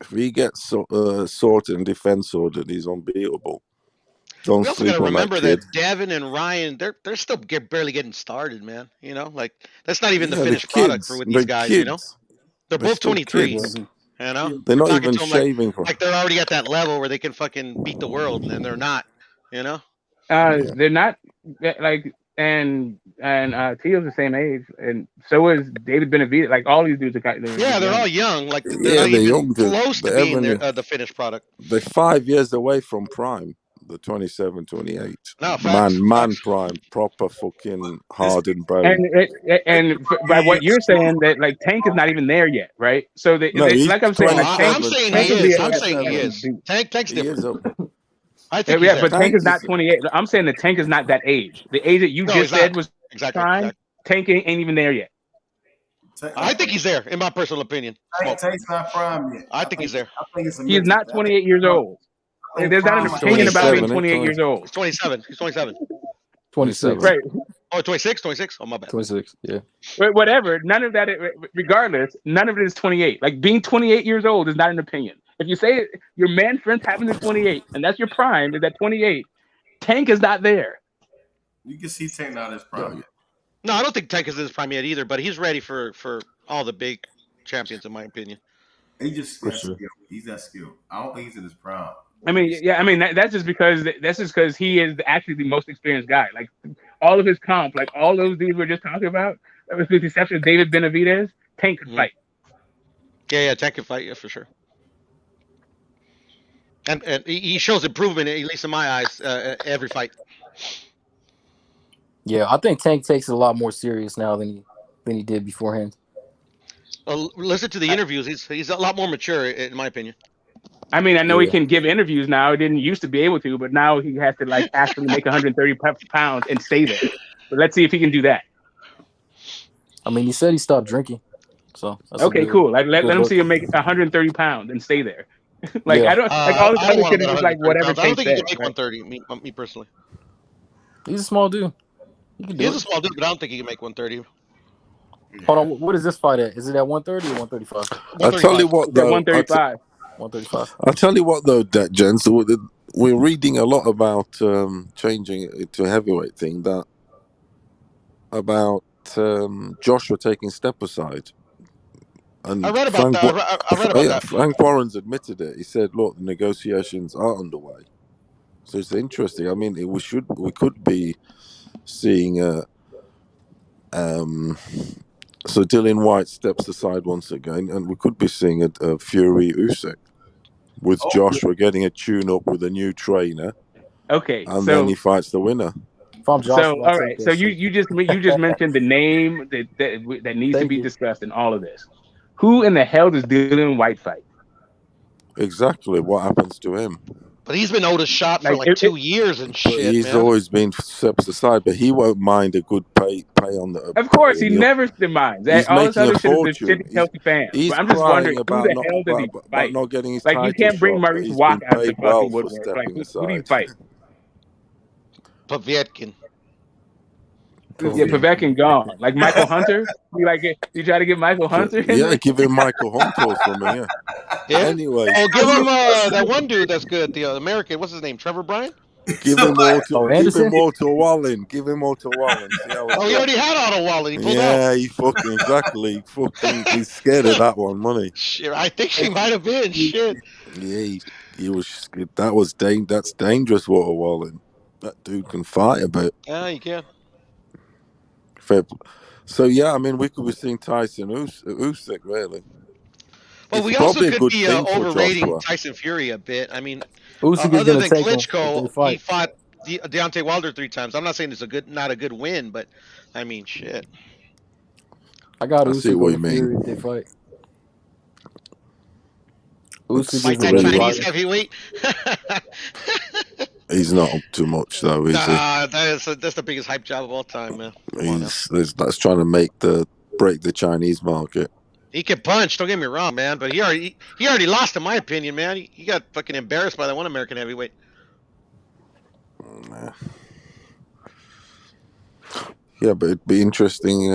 If he gets sorted and defense sorted, he's unbeatable. Don't we also sleep got to on remember that, that Devin and Ryan, they're still barely getting started, man. You know, like that's not even the they're finished kids. product for with They're these guys. kids. You know, they're both still 23. kids. You know, They're not talking even to them shaving for. like they're already at that level where they can fucking beat the world, and they're not. You know, they're not like and Tio's the same age, and so is David Benavidez. Like all these dudes are kind of they're all young. Like they're Yeah, not they're even young. close to being the finished product. They're 5 years away from prime. The 27, 28. No, facts. Man prime. Proper fucking hardened bone. And by what you're saying, that like Tank is not even there yet, right? So he's like I'm saying, like Tank, I'm saying Tank he is. is. I'm saying he is. Tank's different. I think he's there. But Tank is not 28. I'm saying the Tank is not that age. The age that you just said was prime. Tank ain't even there yet. I think he's there, in my personal opinion. Tank's not prime yet. I think he's there. I think it's a He's not 28 years old. There's not an opinion about being 28 years old. He's 27. He's 27. 26. Right. Oh, 26? 26? Oh, my bad. 26, yeah. Whatever. None of that, regardless, none of it is 28. Like being 28 years old is not an opinion. If you say your man friend's having the 28, and that's your prime, is at 28, Tank is not there. You can see Tank not his prime yet. No, I don't think Tank is in his prime yet either, but he's ready for all the big champions, in my opinion. He just skill. He's that skill. I don't think he's in his prime. I mean, that's just because he is actually the most experienced guy. Like all of his comp, like all those dudes we're just talking about, with the exception of David Benavidez, Tank can fight. Yeah, Tank can fight, yeah, for sure. And he shows improvement, at least in my eyes, every fight. Yeah, I think Tank takes it a lot more serious now than he did beforehand. Listen to the interviews. He's a lot more mature, in my opinion. I mean, I know he can give interviews now. He didn't used to be able to, but now he has to like actually make 130 pounds and stay there. But let's see if he can do that. I mean, he said he stopped drinking. So that's okay, cool. Like let him see him make 130 pounds and stay there. Like I don't like all this other shit is like whatever. I don't think he can make 130. Me personally. He's a small dude. He is a small dude, but I don't think he can make 130. Hold on, what is this fight at? Is it at 130 or 135? I'll tell you what, though. 135. 135. I'll tell you what, though, gents. We're reading a lot about changing it to a heavyweight thing. About Joshua taking step aside. And I read about that. I read about that. Frank Warren's admitted it. He said, "Look, the negotiations are underway." So it's interesting. I mean, we could be seeing so Dillian White steps aside once again, and we could be seeing a Fury Usyk with Joshua getting a tune up with a new trainer. Okay, and then he fights the winner. From Joshua, so all right, so you just mentioned the name that needs to be discussed in all of this. Who in the hell does Dillian White fight? Exactly, what happens to him? But he's been owed a shot for like 2 years and shit. He's man. always been steps aside, but he won't mind a good pay on the. Of course, he never minds. He's all this other making a shit is shit fortune. healthy fans. He's I'm just wondering who about the hell does he fight? about not getting his like you title can't bring shot, Maurice he's Walk been out of the paid well fucking for woodwork. stepping Like who do you aside. fight? Povetkin. Yeah, Povetkin gone. Like Michael Hunter. You try to get Michael Hunter. Yeah, give him Michael Hunter or something. Yeah. Anyway. Oh, give him that one dude that's good. The American. What's his name? Trevor Bryan. Give him all to Wallen. Give him all to Wallen. See how he already had Otto Wallen. He pulled yeah, out. he fucking exactly. Fucking, he's scared of that one, money. Shit, I think she might have been. Shit. Yeah, he was. That's dangerous, Water Wallen. That dude can fight a bit. Yeah, you can. So yeah, I mean, we could be seeing Tyson Usyk really. Well, It's we also probably a could good be thing for overrating Joshua. Tyson Fury a bit. I mean, Usyk is other gonna than take him if they Klitschko, fight. he fought Deontay Wilder 3 times. I'm not saying it's not a good win, but I mean, shit. I got I see Usyk what over you mean. Fury if they fight. Usyk Like is that the Chinese heavyweight. He's not up too much though, is he? Nah, that's the biggest hype job of all time, man. That's trying to break the Chinese market. He can punch. Don't get me wrong, man. But he already lost, in my opinion, man. He got fucking embarrassed by that one American heavyweight. Yeah, but it'd be interesting.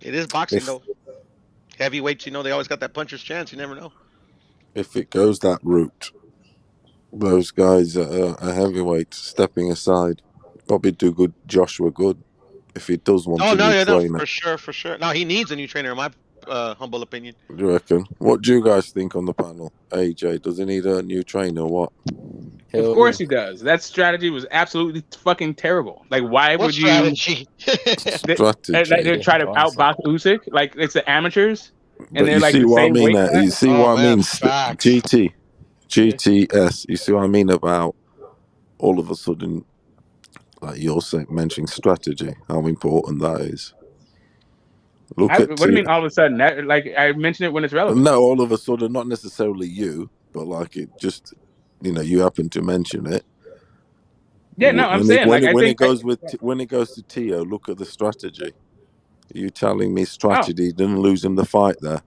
It is boxing, though. Heavyweights, they always got that puncher's chance. You never know. If it goes that route, those guys are heavyweights stepping aside. Probably do Joshua good if he does want a new trainer. For sure. No, he needs a new trainer, in my humble opinion. Do you reckon? What do you guys think on the panel? AJ, does he need a new trainer or what? Of course he does. That strategy was absolutely fucking terrible. Like, why would strategy? They try to outbox Usyk? Like, it's the amateurs, and they're like the same weight class? You see what I mean? GTS. You see what I mean about all of a sudden, like you're mentioning strategy, how important that is. What do you mean all of a sudden? Like, I mention it when it's relevant. No, all of a sudden, not necessarily you, but like it just, you happen to mention it. Yeah, no, I'm saying when it goes to Tio, look at the strategy. Are you telling me strategy didn't lose him the fight there?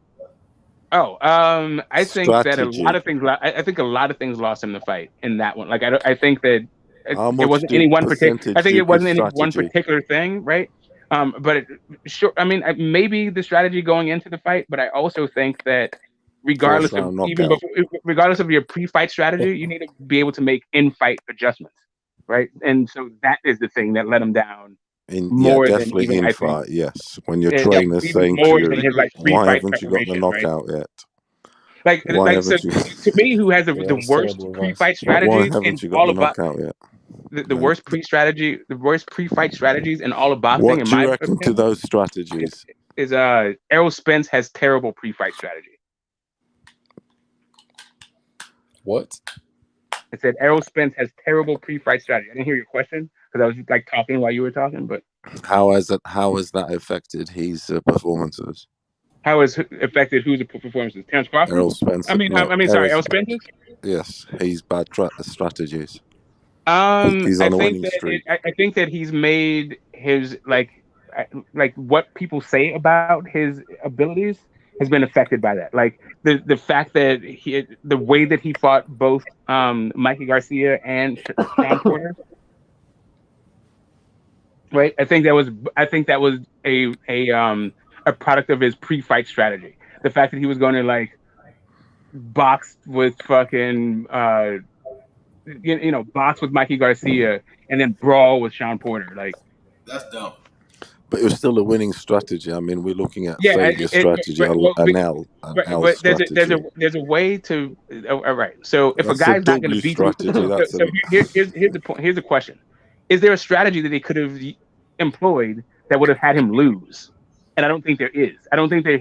I think that a lot of things. I think a lot of things lost him the fight in that one. Like, I think that it wasn't any one particular. I think it wasn't any one particular thing, right? But sure, I mean, maybe the strategy going into the fight, but I also think that regardless of your pre-fight strategy, you need to be able to make in-fight adjustments, right? And so that is the thing that let him down. Definitely in fight. Yes, when your trainer's saying to you, "Why haven't you got the knockout yet?" To me, who has the worst pre-fight strategies? Why haven't you got the knockout yet? The worst pre-fight strategies in all of boxing. What do you reckon to those strategies? Is Errol Spence has terrible pre-fight strategy. What? I said Errol Spence has terrible pre-fight strategy. I didn't hear your question because I was like talking while you were talking. But how has that affected his performances? How has it affected whose performances? Terrence Crawford? Errol Spence. Sorry, Errol Spence's? Yes, he's bad strategies. He's on a winning streak. I think that he's made his like what people say about his abilities has been affected by that. Like the fact that the way that he fought both Mikey Garcia and Sean Porter. Right, I think that was a product of his pre-fight strategy. The fact that he was going to like box with fucking box with Mikey Garcia and then brawl with Sean Porter. Like, that's dumb. But it was still a winning strategy. I mean, we're looking at failure strategy, but there's a way to. All right. So if a guy's not going to beat you, here's the point. Here's the question: is there a strategy that he could have employed that would have had him lose? And I don't think there is. I don't think that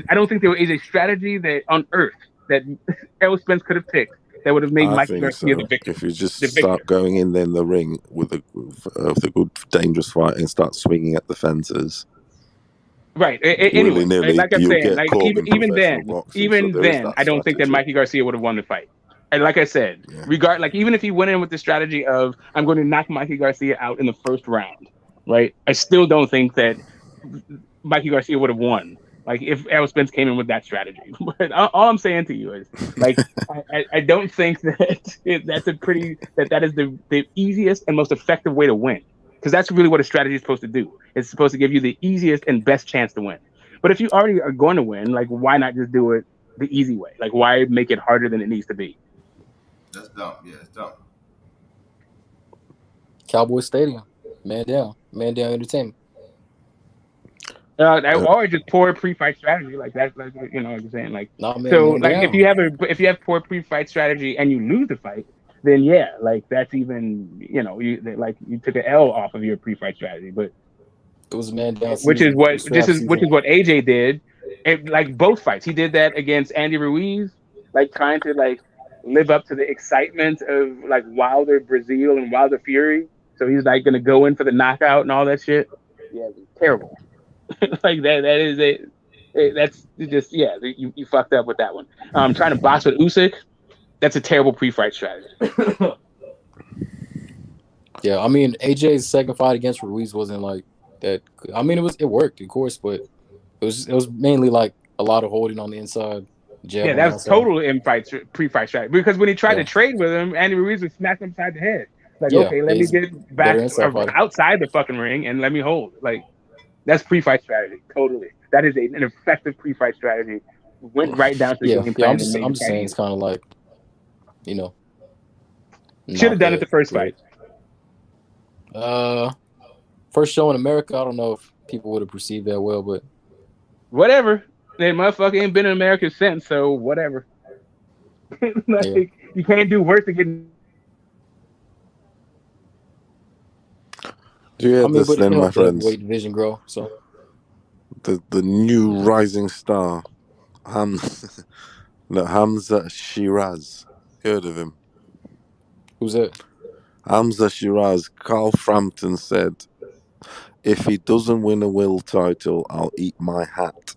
I don't think there is a strategy that on earth that Errol Spence could have picked that would have made Mikey Garcia the victor. If you just start going in there in the ring with the good dangerous fight and start swinging at the fences, right? Anyway, like I'm saying, like even then, I don't think that Mikey Garcia would have won the fight. And like I said, even if he went in with the strategy of I'm going to knock Mikey Garcia out in the first round, right? I still don't think that Mikey Garcia would have won. Like if Errol Spence came in with that strategy. But all I'm saying to you is, like, I don't think that that is the easiest and most effective way to win, because that's really what a strategy is supposed to do. It's supposed to give you the easiest and best chance to win. But if you already are going to win, like, why not just do it the easy way? Like, why make it harder than it needs to be? That's dumb. Yeah, it's dumb. Cowboy Stadium, man down entertainment. Or just poor pre-fight strategy, like that's like you know what I'm saying, like Nah, so man like down. if you have poor pre-fight strategy and you lose the fight, then yeah, like that's even you took an L off of your pre-fight strategy, but It was man down which season. is It was strap which season. is what AJ did, like both fights he did that against Andy Ruiz, like trying to like live up to the excitement of like Wilder Brazil and Wilder Fury, so he's like gonna go in for the knockout and all that shit. Yeah, it was terrible. Like that is that's just you fucked up with that one. Trying to box with Usyk, that's a terrible pre-fight strategy. Yeah, I mean AJ's second fight against Ruiz wasn't like that. I mean it worked, of course, but it was mainly like a lot of holding on the inside, jab Yeah, on the that was outside. total pre-fight strategy because when he tried to trade with him, Andy Ruiz would smack him upside the head. Like, okay, let me he's get better back inside fighter. outside the fucking ring and let me hold. Like, that's pre-fight strategy. Totally, that is an effective pre-fight strategy. Went right down to the game plan and made I'm the just fight saying easy. it's kind of like, you know, Should have done it the first great. fight. First show in America, I don't know if people would have perceived that well, but whatever. That motherfucker ain't been in America since, so whatever. You can't do worse than getting. Do you hear this but then, my friends? Weight division grow, so the new rising star, Hamza Shiraz. Heard of him? Who's that? Hamza Shiraz. Carl Frampton said, "If he doesn't win a world title, I'll eat my hat."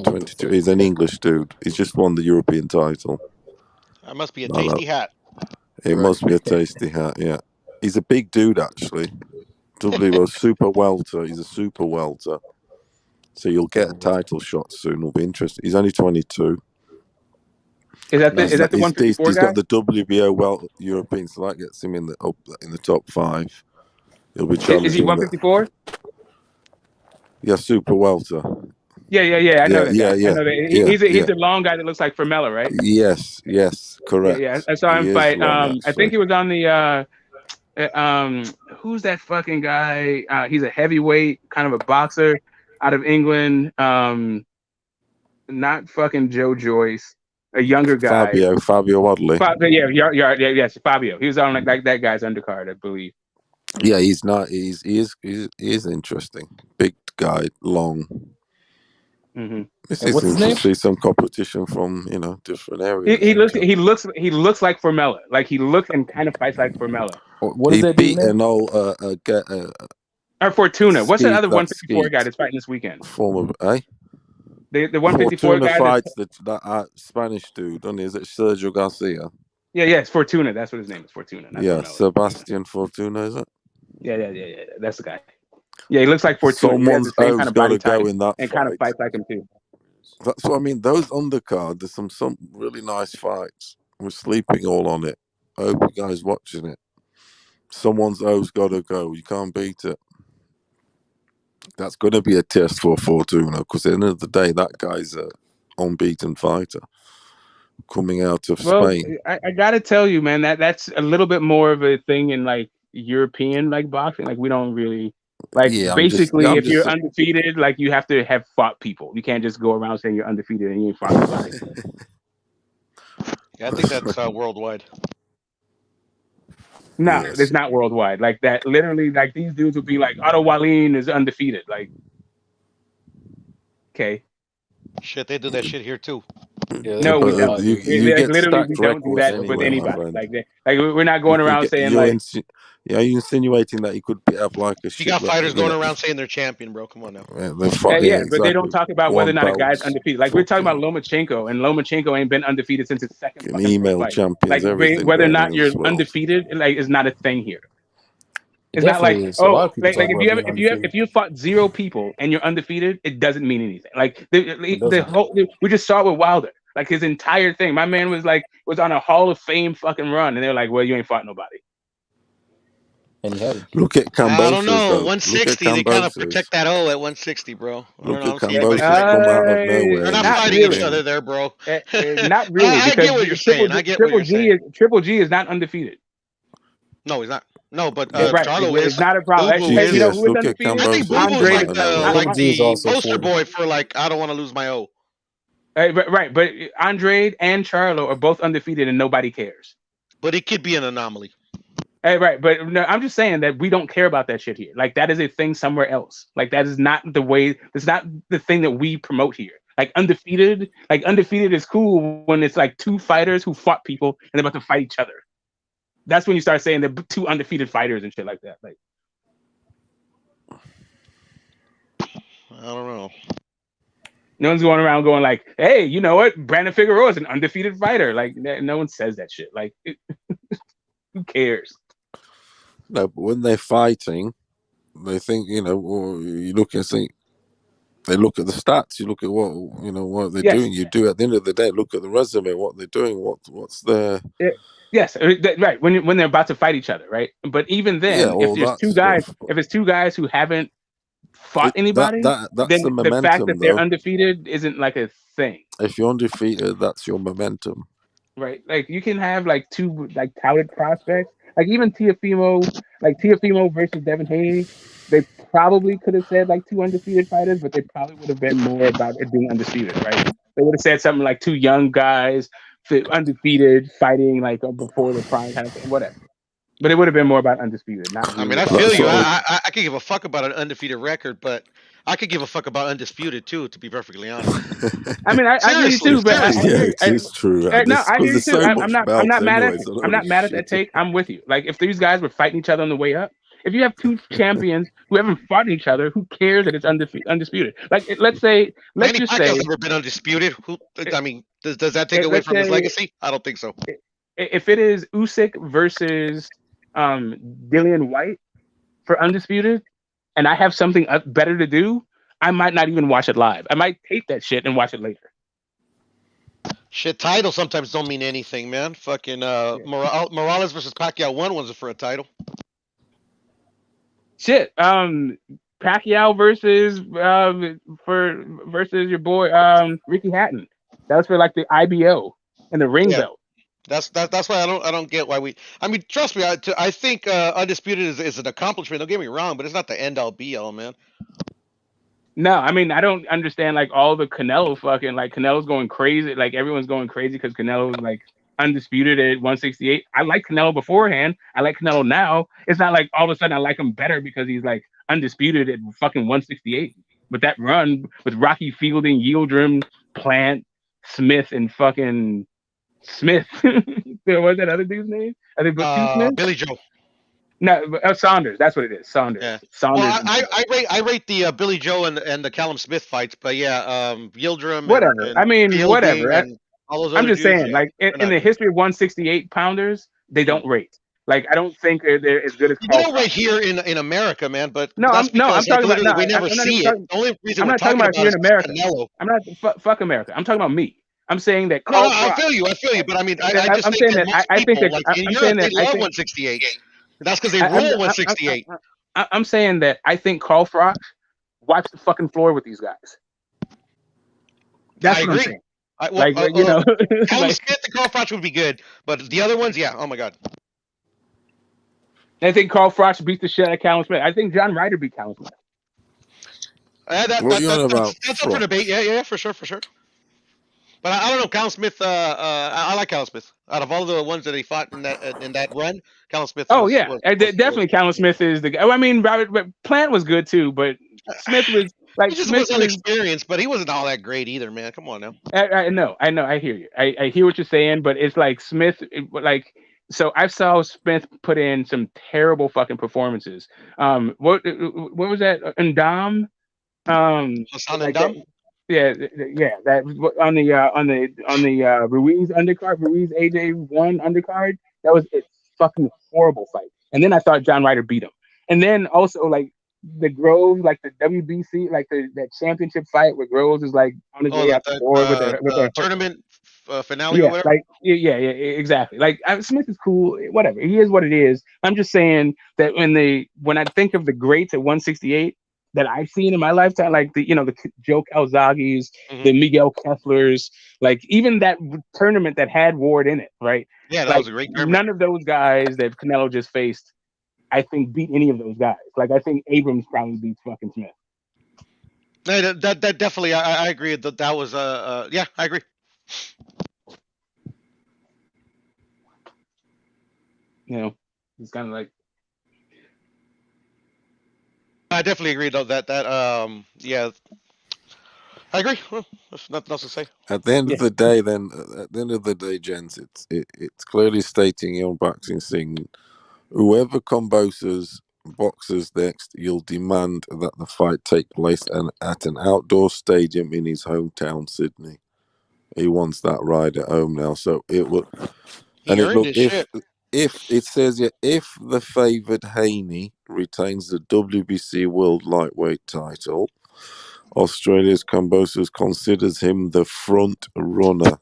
22. He's an English dude. He's just won the European title. That must be a tasty hat. It must be a tasty hat. Yeah, he's a big dude actually. WBO super welter. He's a super welter. So you'll get a title shot soon. It'll be interesting. He's only 22. Is that the 154 He's guy? got the WBO European, so that gets him in the top 5. He'll be challenging. Is he 154? Yeah, super welter. Yeah. I know that guy. Yeah. I know that. He's the long guy that looks like Formella, right? Yes, correct. Yeah. I saw him fight. I think he was on the. Who's that fucking guy? He's a heavyweight, kind of a boxer out of England. Not fucking Joe Joyce, a younger guy. Fabio Wadley. Yes, Fabio. He was on like that guy's undercard, I believe. Yeah, he's not. He is interesting. Big guy, long. Mm-hmm. It's interesting to see some competition from different areas. He looks like Formella. Like he looks and kind of fights like Formella. What is that dude's name? Or Fortuna. What's the other 154 guy that's fighting this weekend? The 154 Fortuna guy fights that Spanish dude, doesn't he? Is it Sergio Garcia? Yeah, it's Fortuna. That's what his name is. Fortuna. Not Formella. Sebastian Fortuna, is it? Yeah. That's the guy. Yeah, he looks like Fortuna. Someone's kind of got to go in that and fight. kind of fights like him too. That's what I mean. Those undercards, there's some really nice fights. We're sleeping all on it. I hope you guys watching it. Someone's O's got to go. You can't beat it. That's going to be a test for Fortuna because at the end of the day, that guy's an unbeaten fighter coming out of Spain. I got to tell you, man, that's a little bit more of a thing in like European like boxing. Like we don't really if you're undefeated, like you have to have fought people. You can't just go around saying you're undefeated and you ain't fought nobody. Yeah, I think that's worldwide. No, it's not worldwide. Like that, literally, like these dudes would be like, Otto Wallin is undefeated. Like, okay. Shit, they do that shit here too. Yeah, no, we don't. You get literally, stacked we don't do that anyway, with anybody. Like we're not going around saying like. Are you insinuating that he could have like a? You got fighters going around saying they're champion, bro. Come on now. But they don't talk about whether or not a guy's undefeated. Like we're talking about Lomachenko, and Lomachenko ain't been undefeated since his second fucking email fight. champions. Like whether or not you're undefeated, like is not a thing here. It's not like if you fought 0 people and you're undefeated, it doesn't mean anything. Like we just saw it with Wilder. Like his entire thing, my man was on a Hall of Fame fucking run, and they're like, "Well, you ain't fought nobody." and he had it. Look at Kambosos, I don't know. though. 160, they kind of protect that O at 160, bro. I Look at don't see anybody Kambosos come out of nowhere. They're not and fighting beat each him. other there, bro. Not really, I because get what you're saying. I get what you're saying. Triple G is not undefeated. No, he's not. No, but Right. Charlo is. It's not a problem. Boo Boo Hey, you know is. who is undefeated? I think Boo Boo's Andre. like the poster boy for like I don't want to lose my O. Right, but Andre and Charlo are both undefeated and nobody cares. But it could be an anomaly. Hey, right, but no, I'm just saying that we don't care about that shit here. Like that is a thing somewhere else. Like that is not the way. It's not the thing that we promote here. Like undefeated is cool when it's like two fighters who fought people and they're about to fight each other. That's when you start saying the two undefeated fighters and shit like that. Like, I don't know. No one's going around going like, "Hey, you know what? Brandon Figueroa is an undefeated fighter." Like, no one says that shit. Like, who cares? No, but when they're fighting, they think, you look and think. They look at the stats. You look at what they're doing. You do at the end of the day, look at the resume, what they're doing, what's their. Yes, right. When they're about to fight each other, right? But even then, if it's two guys who haven't fought anybody, that's then the momentum, fact that they're though. undefeated isn't like a thing. If you're undefeated, that's your momentum. Right. Like you can have like two like touted prospects. Like even Teofimo versus Devin Haney, they probably could have said like two undefeated fighters, but they probably would have been more about it being undisputed, right? They would have said something like two young guys undefeated fighting like before the prime kind of thing, whatever. But it would have been more about undisputed. Not really. I mean, I feel you. I could give a fuck about an undefeated record, but I could give a fuck about undisputed too. To be perfectly honest. I mean, I hear you too, but it's true. No, I hear you too. So I'm not mad at it. I'm not mad at that take. I'm with you. Like if these guys were fighting each other on the way up, if you have two champions who haven't fought each other, who cares that it's undisputed? Like let's just say never been undisputed. I mean, does that take away from his legacy? I don't think so. If it is Usyk versus Dillian White for undisputed, and I have something better to do, I might not even watch it live. I might tape that shit and watch it later. Shit, titles sometimes don't mean anything, man. Fucking Morales versus Pacquiao was for a title. Shit, Pacquiao versus your boy Ricky Hatton. That was for like the IBO and the ring belt. That's why I don't get why we. I mean, trust me. I think undisputed is an accomplishment. Don't get me wrong, but it's not the end all be all, man. No, I mean I don't understand like all the Canelo fucking like Canelo's going crazy. Like everyone's going crazy because Canelo's like undisputed at 168. I like Canelo beforehand. I like Canelo now. It's not like all of a sudden I like him better because he's like undisputed at fucking 168. But that run with Rocky Fielding, Yildirim, Plant, Smith, and fucking Smith. What's that other dude's name? I think Smith? Billy Joe. No, Saunders. That's what it is. Saunders. Yeah. Saunders. Well, I rate the Billy Joe and the Callum Smith fights, but yeah, Yildirim. Whatever. And whatever. I'm just saying, like in the history of 168 pounders, they don't rate. Like I don't think they're as good as. You don't rate here in America, man. But no, I'm talking about. No, we never see it. The only reason I'm we're not talking about here in America. Canelo. I'm not fuck America. I'm talking about me. I'm saying that. No, I feel you, but I mean, I just think that I think that in Europe they love 168. That's because they roll 168. I'm saying that I think Carl Froch wipes the fucking floor with these guys. That's what I'm saying. Callum Smith and Carl Froch would be good, but the other ones, yeah. Oh my god. I think Carl Froch beat the shit out of Callum Smith. I think John Ryder beat Callum Smith. That's up for debate. Yeah, for sure. But I don't know, Callum Smith. I like Callum Smith. Out of all the ones that he fought in that run, Callum Smith. Definitely Callum Smith is the guy. I mean, Robert Plant was good too, but Smith was like he just Smith was inexperienced, but he wasn't all that great either, man. Come on now. I know. I hear you. I hear what you're saying, but it's like Smith, like. So I saw Smith put in some terrible fucking performances. What was that? Ndam? Hassan Ndam? Yeah. That on the Ruiz undercard, Ruiz AJ1 undercard. That was a fucking horrible fight. And then I thought John Ryder beat him. And then also like the Groves, like the WBC, like that championship fight where Groves is like on his way out the board with a tournament finale or Yeah, whatever. like yeah, exactly. Like Smith is cool, whatever. He is what it is. I'm just saying that when I think of the greats at 168 that I've seen in my lifetime, like the Joe Calzaghes, the Miguel Kesslers, like even that tournament that had Ward in it, right? Yeah, that Like was a great tournament. none of those guys that Canelo just faced, I think, beat any of those guys. Like I think Abrams probably beats fucking Smith. No, that definitely, I agree that was yeah, I agree. It's kind of like I definitely agree though that yeah, I agree. Well, there's nothing else to say. At the end of the day, gents, it's clearly stating in boxing scene, whoever Kambosos boxes next, you'll demand that the fight take place at an outdoor stadium in his hometown, Sydney. He wants that ride at home now, so it will. He earned his shit. If it says here, if the favoured Haney retains the WBC World Lightweight title, Australia's Kambosos considers him the front runner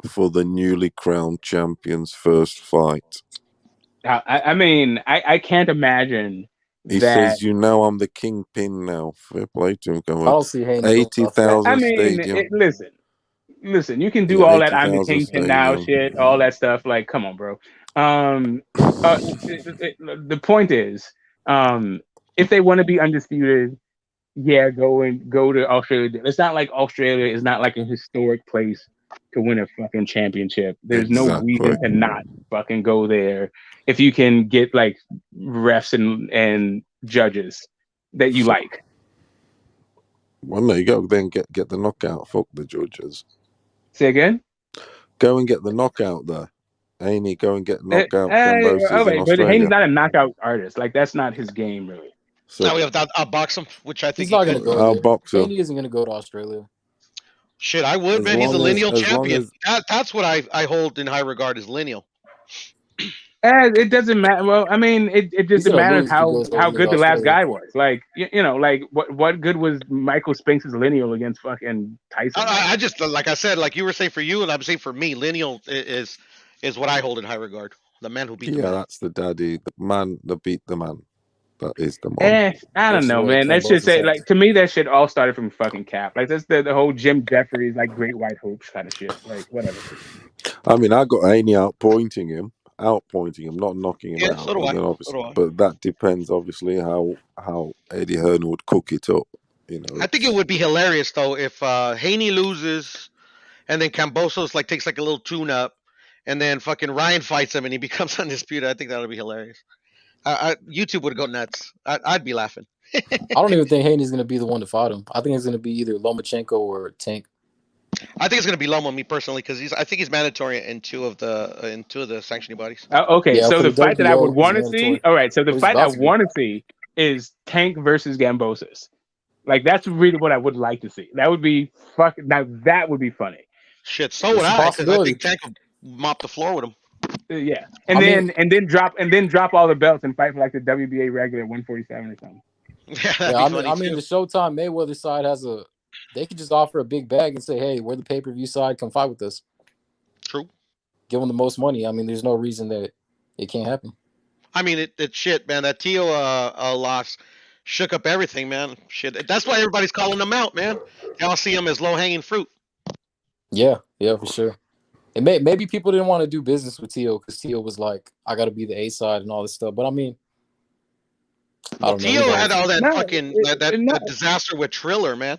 for the newly crowned champion's first fight. I mean, I can't imagine He that. says, I'm the kingpin now. Fair play to him. I don't see Haney going 80,000 I mean, stadium. Listen, you can do Yeah, all that I'm the 80,000 kingpin now stadium. shit, all that stuff. Like, come on, bro. The point is, if they want to be undisputed, yeah, go to Australia. It's not like Australia is not like a historic place to win a fucking championship. There's no reason to not fucking go there if you can get like refs and judges that you like. Well, there you go. Then get the knockout. Fuck the judges. Say again? Go and get the knockout there. Haney, go and get knocked out. Kambosos in but Australia. Haney's not a knockout artist. Like that's not his game, really. So now we have that box him, which I think he's not going to go I'll there. box him. Haney isn't going to go to Australia. Shit, I would, man. He's a lineal champion. That's what I hold in high regard as lineal. It doesn't matter. Well, I mean, it just matters how good the last guy was. Like like what good was Michael Spinks' lineal against fucking Tyson? I just like I said, like you were saying for you, and I'm saying for me, lineal is what I hold in high regard. The man who beat the man. Yeah, that's the daddy, the man that beat the man. That is the man. I don't know, man. That shit say like to me that shit all started from fucking Cap. Like that's the whole Jim Jeffries like Great White Hopes kind of shit. Like whatever. I mean, I got Haney outpointing him, not knocking him out. So do I. But that depends, obviously, how Eddie Hearn would cook it up. I think it would be hilarious though if Haney loses, and then Kambosos like takes like a little tune-up, and then fucking Ryan fights him and he becomes undisputed. I think that would be hilarious. YouTube would go nuts. I'd be laughing. I don't even think Haney's going to be the one to fight him. I think it's going to be either Lomachenko or Tank. I think it's going to be Loma, me personally, because I think he's mandatory in two of the sanctioning bodies. Okay, Yeah, so for the the fight that I would WBO, want to he's see. mandatory. All right, so the He's fight I about to be. want to see is Tank versus Kambosos. Like that's really what I would like to see. That would be fucking. Now that would be funny. Shit, so would I, because I think Tank would mop the floor with him. Yeah, and then drop all the belts and fight for like the WBA regular 147 or something. Yeah, I mean, the Showtime Mayweather side they could just offer a big bag and say, "Hey, we're the pay-per-view side. Come fight with us." True. Give them the most money. I mean, there's no reason that it can't happen. I mean, it's shit, man. That Tio loss shook up everything, man. Shit, that's why everybody's calling him out, man. Y'all see him as low-hanging fruit. Yeah, for sure. And maybe people didn't want to do business with Tio because Tio was like, "I got to be the A side and all this stuff." But I mean, I don't know. Tio had all that that disaster with Triller, man.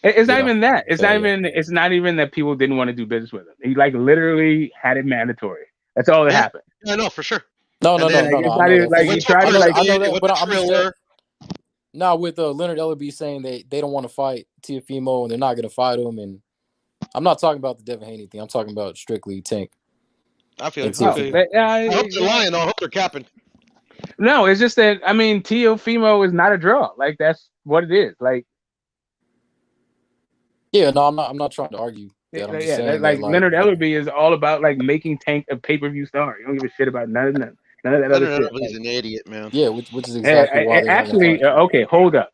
It's not even that. It's not even that people didn't want to do business with him. He like literally had it mandatory. That's all that happened. Yeah, no, for sure. No. It's not even like he tried to like. I know that, but I'm just now with Leonard Ellerbe saying they don't want to fight Teofimo and they're not going to fight him, and I'm not talking about the Devin Haney thing. I'm talking about strictly Tank. I feel it. I hope they're lying. I hope they're capping. No, it's just that I mean Teofimo is not a draw. Like that's what it is. Like. Yeah, no, I'm not trying to argue. That. I'm just saying like Leonard Ellerbe is all about like making Tank a pay-per-view star. You don't give a shit about none of that other shit. He's an idiot, man. Yeah, which is exactly why. Actually, okay, hold up.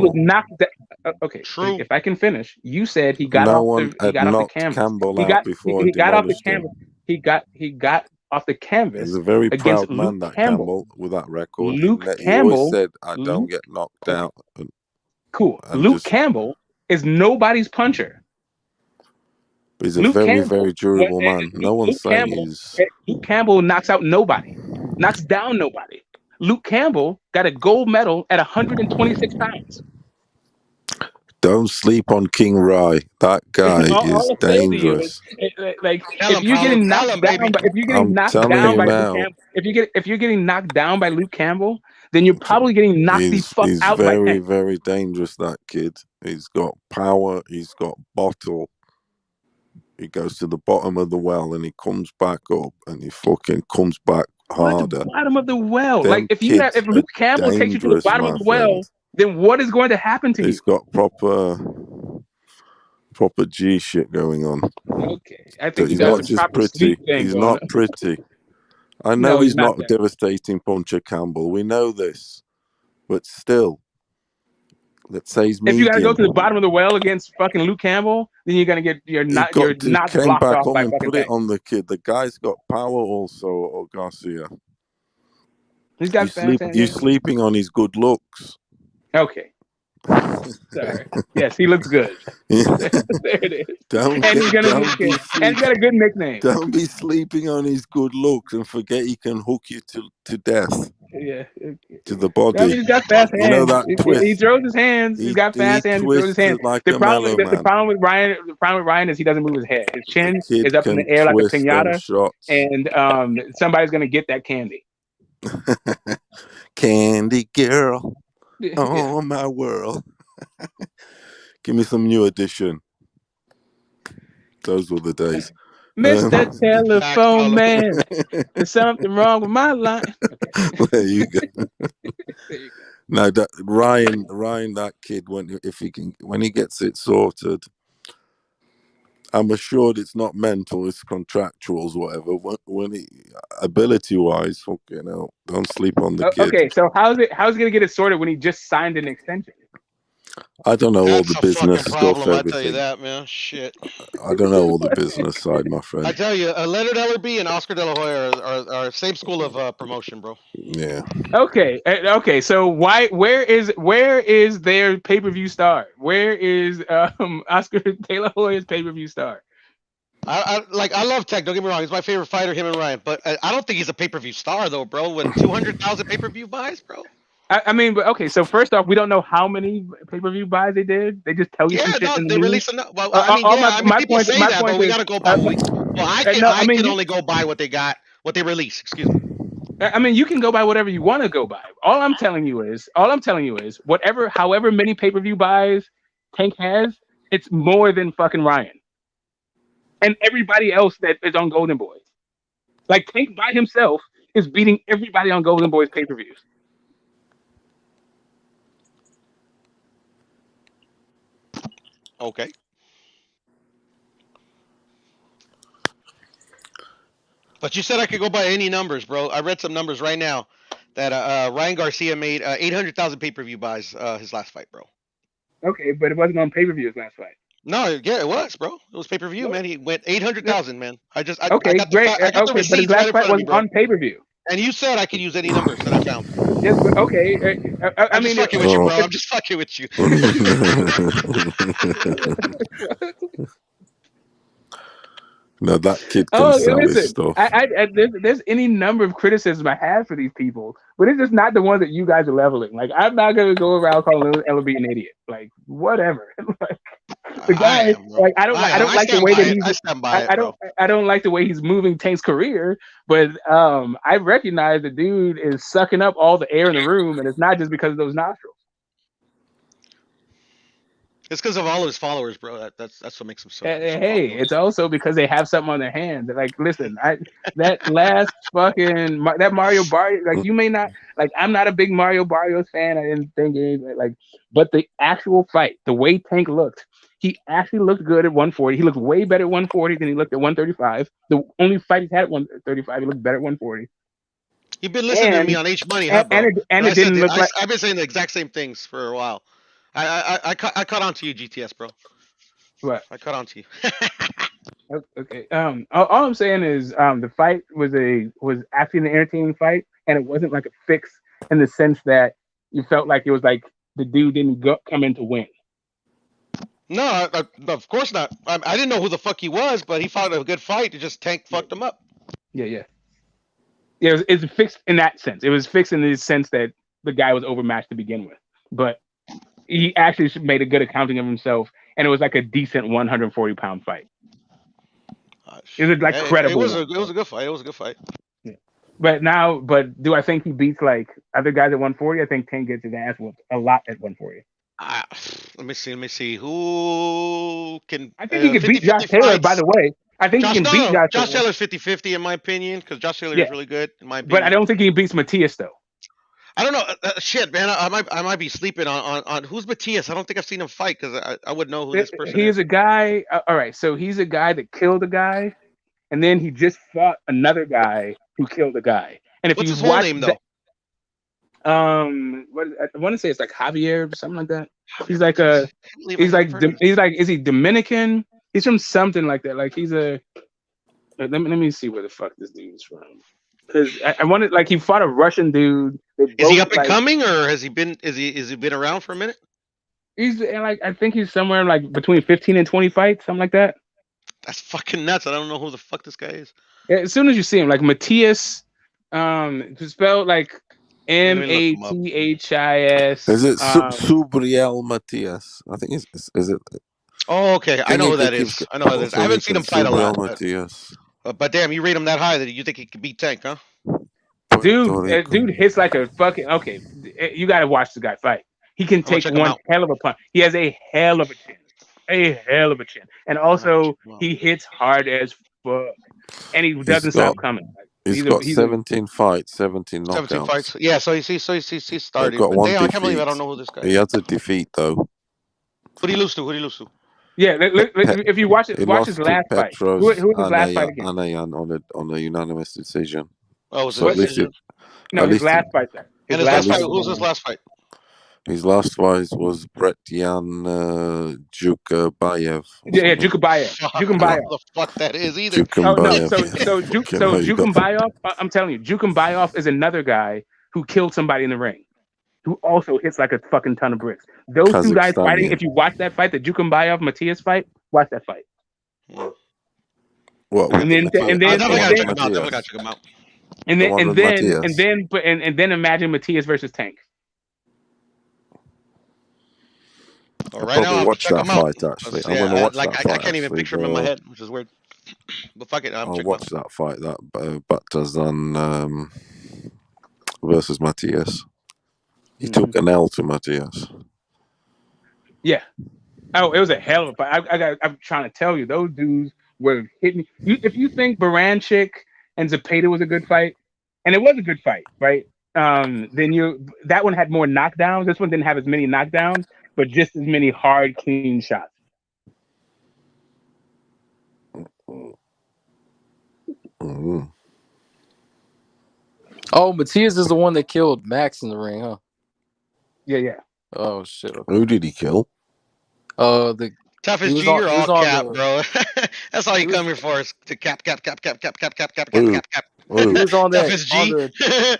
was knocked. Okay, True. if I can finish, you said he got No off one the had knocked canvas. Campbell He out got before and got off the demolished him. canvas. He got off the He's canvas a very against proud Luke man, that Campbell. Campbell, with that record. Luke He always Campbell. said, "I don't Luke. get knocked Okay, out," cool. and Luke just. Campbell is nobody's puncher. He's a Luke very, Campbell. very durable man. No one's saying he's. Luke Campbell knocks out nobody, knocks down nobody. Luke Campbell got a gold medal at 126 pounds. Don't sleep on King Rye. That guy all is I'll say to you is, dangerous. like, Tell if him, you're Paulo. getting Tell knocked him, baby. down, if you're getting I'm knocked telling down you by Luke now. Campbell, if you're getting knocked down by Luke Campbell, then you're probably getting knocked the fuck He's out by very, Tank. very dangerous. That kid. He's got power. He's got bottle. He goes to the bottom of the well and he comes back up and he fucking comes back harder. What, the bottom of the well? Them Like, if kids Luke are Campbell takes you to the dangerous, bottom of my the well, friend. then what is going to happen to you? He's got proper G shit going on. Okay, I think you He's got not some just proper pretty. sleep thing He's going not on. pretty. I know No, he's not not a that. devastating puncher, Campbell. We know this, but still, let's say he's If you got to go medium. to the bottom of the well against fucking Luke Campbell, then you're gonna get your He knots came blocked back off on by and fucking put it Tank. on the kid. The guy's got power also, or Garcia. He's got fast hands. You sleeping on his good looks. Okay. Sorry. Yes, he looks good. There it is. And he's got a good nickname. Don't be sleeping on his good looks and forget he can hook you to death. Yeah. To the body. I mean, he's got fast hands. You know that twist. He throws his hands. He's got fast hands. He throws his hands. Like the a mellow man. The problem with Ryan is he doesn't move his head. His chin is up in the can air like a twist them pinata, shots. and somebody's gonna get that candy. Candy girl, Yeah. oh my world. Give me some New Edition. Those were the days. Mr. Telephone Man, there's something wrong with my line. Okay. There you go. No, that Ryan, that kid, when he gets it sorted, I'm assured it's not mental, it's contractuals, whatever. When he, ability-wise, fucking hell, don't sleep on the kid. Okay, so how's he gonna get it sorted when he just signed an extension? I don't know all the business problem, stuff, I everything. tell you that, man. Shit. I don't know all the business side, my friend. I tell you, Leonard Ellerby and Oscar De La Hoya are same school of promotion, bro. Yeah. Okay. So where is their pay-per-view star? Where is Oscar De La Hoya's pay-per-view star? I love Tech. Don't get me wrong. He's my favorite fighter, him and Ryan. But I don't think he's a pay-per-view star though, bro. With 200,000 pay-per-view buys, bro. I mean, but okay. So first off, we don't know how many pay-per-view buys they did. They just tell you some shit. Yeah, no, they release enough. Well, people say that, but we gotta go by. I can only go by what they got, what they release. Excuse me. I mean, you can go by whatever you want to go by. All I'm telling you is, however many pay-per-view buys Tank has, it's more than fucking Ryan and everybody else that is on Golden Boys. Like Tank by himself is beating everybody on Golden Boys pay-per-views. Okay. But you said I could go by any numbers, bro. I read some numbers right now that Ryan Garcia made 800,000 pay-per-view buys his last fight, bro. Okay, but it wasn't on pay-per-view his last fight. No, yeah, it was, bro. It was pay-per-view, man. He went 800,000, man. I got the receipts but his last fight was on pay-per-view. And you said I could use any numbers that I found. Yes, but okay. I'm just fucking with you, bro. I'm just fucking with you. No, that kid can sell his stuff. There's any number of criticism I have for these people, but it's just not the ones that you guys are leveling. Like, I'm not gonna go around calling LB an idiot. Like, whatever. Like, the guy, I don't like the way that he's. I don't like the way he's moving Tank's career, but I recognize the dude is sucking up all the air in the room, and it's not just because of those nostrils. It's because of all his followers, bro. That's what makes him so. Hey, it's also because they have something on their hands. Like, listen, that last fucking that Mario Barrios, like, you may not like. I'm not a big Mario Barrios fan. I didn't think anything like, but the actual fight, the way Tank looked, he actually looked good at 140. He looked way better at 140 than he looked at 135. The only fight he's had at 135, he looked better at 140. You've been listening to me on H Money, huh, bro? And it didn't look like I've been saying the exact same things for a while. I caught on to you, GTS, bro. What? I caught on to you. Okay. All I'm saying is, the fight was actually an entertaining fight, and it wasn't like a fix in the sense that you felt like it was like the dude didn't come in to win. No, of course not. I didn't know who the fuck he was, but he fought a good fight. It just Tank fucked him up. Yeah. It's fixed in that sense. It was fixed in the sense that the guy was overmatched to begin with, but he actually made a good accounting of himself, and it was like a decent 140-pound fight. It was like credible. It was a good fight. It was a good fight. Yeah. But do I think he beats like other guys at 140? I think Tank gets his ass whooped a lot at 140. Let me see. Who can? I think he can beat Josh Taylor. By the way, I think he can beat Josh Taylor's 50-50 in my opinion, because Josh Taylor is really good in my opinion. But I don't think he beats Matias though. I don't know. Shit, man. I might be sleeping on who's Matias. I don't think I've seen him fight, because I would know who this person is. He is a guy. All right, so he's a guy that killed a guy, and then he just fought another guy who killed a guy. And if what's you his whole name though? I want to say it's like Javier or something like that. He's like is he Dominican? He's from something like that. Like he's a. Let me see where the fuck this dude is from. Because I wanted, like, he fought a Russian dude. Is he up and coming, or has he been? Is he been around for a minute? He's like, I think he's somewhere like between 15 and 20 fights, something like that. That's fucking nuts. I don't know who the fuck this guy is. As soon as you see him, like Matias, spelled like Mathis. Is it Subriel Matias? I think is it? Oh, okay. I know who that is. I haven't seen him fight a lot. But damn, you rate him that high that you think he could beat Tank, huh? Dude hits like a fucking you gotta watch the guy fight. He can take one hell of a punch. He has a hell of a chin, and also he hits hard as fuck, and he doesn't stop coming. He's got 17 fights, 17 knockouts. 17 fights. Yeah, so he's started. Got one I can't believe I don't know who this guy is. He had a defeat though. Who did he lose to? Yeah, if you watch his last fight. Who was his last fight again? Anayan on a unanimous decision. Oh, was it decision? No, his last fight. And his last fight. Who was his last fight? His last fight was Brett-Jan Jukabayev. Yeah, Jukabayev. I don't know who the fuck that is either. So Jukabayev, I'm telling you, Jukabayev is another guy who killed somebody in the ring, who also hits like a fucking ton of bricks. Those two guys fighting, if you watch that fight, the Jukabayev Matias fight, watch that fight. What? And then check him out. And then imagine Matias versus Tank. Right now, I'm gonna watch that fight. Actually, I'm gonna watch that fight. I can't even picture him in my head, which is weird. But fuck it, I'll watch that fight. That Batazan versus Matias. He took an L to Matias. Yeah. Oh, it was a hell of a fight. I'm trying to tell you, those dudes were hitting. If you think Baranchik and Zepeda was a good fight, and it was a good fight, right? Then that one had more knockdowns. This one didn't have as many knockdowns, but just as many hard, clean shots. Mm-hmm. Oh, Matias is the one that killed Max in the ring, huh? Yeah. Oh shit. Okay. Who did he kill? The toughest G, you're all cap, bro. That's all you come here for, is to cap. He was on that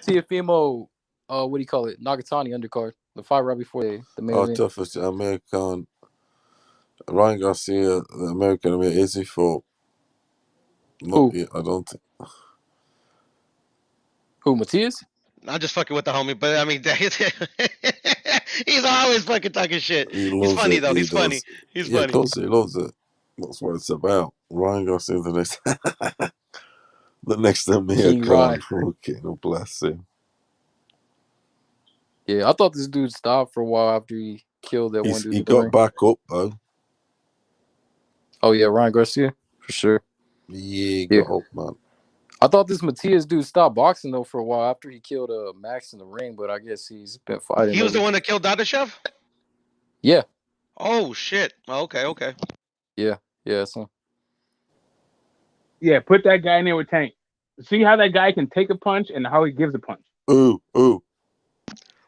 Teofimo, what do you call it? Nagatani undercard. The fight right before the main event. Toughest American. Ryan Garcia, the American. Is he for? Who? I don't think. Who, Matias? I'm just fucking with the homie, but I mean, he's always fucking talking shit. He's funny though. He's funny. He's funny. He loves it. That's what it's about. Ryan Garcia, the next American. Fucking bless him. Yeah, I thought this dude stopped for a while after he killed that one dude. He got back up though. Oh yeah, Ryan Garcia for sure. Yeah, he got up, man. I thought this Matias dude stopped boxing though for a while after he killed Max in the ring, but I guess he's been fighting. He was the one that killed Dadashev? Yeah. Oh shit. Okay. Yeah. So. Yeah, put that guy in there with Tank. See how that guy can take a punch and how he gives a punch. Ooh.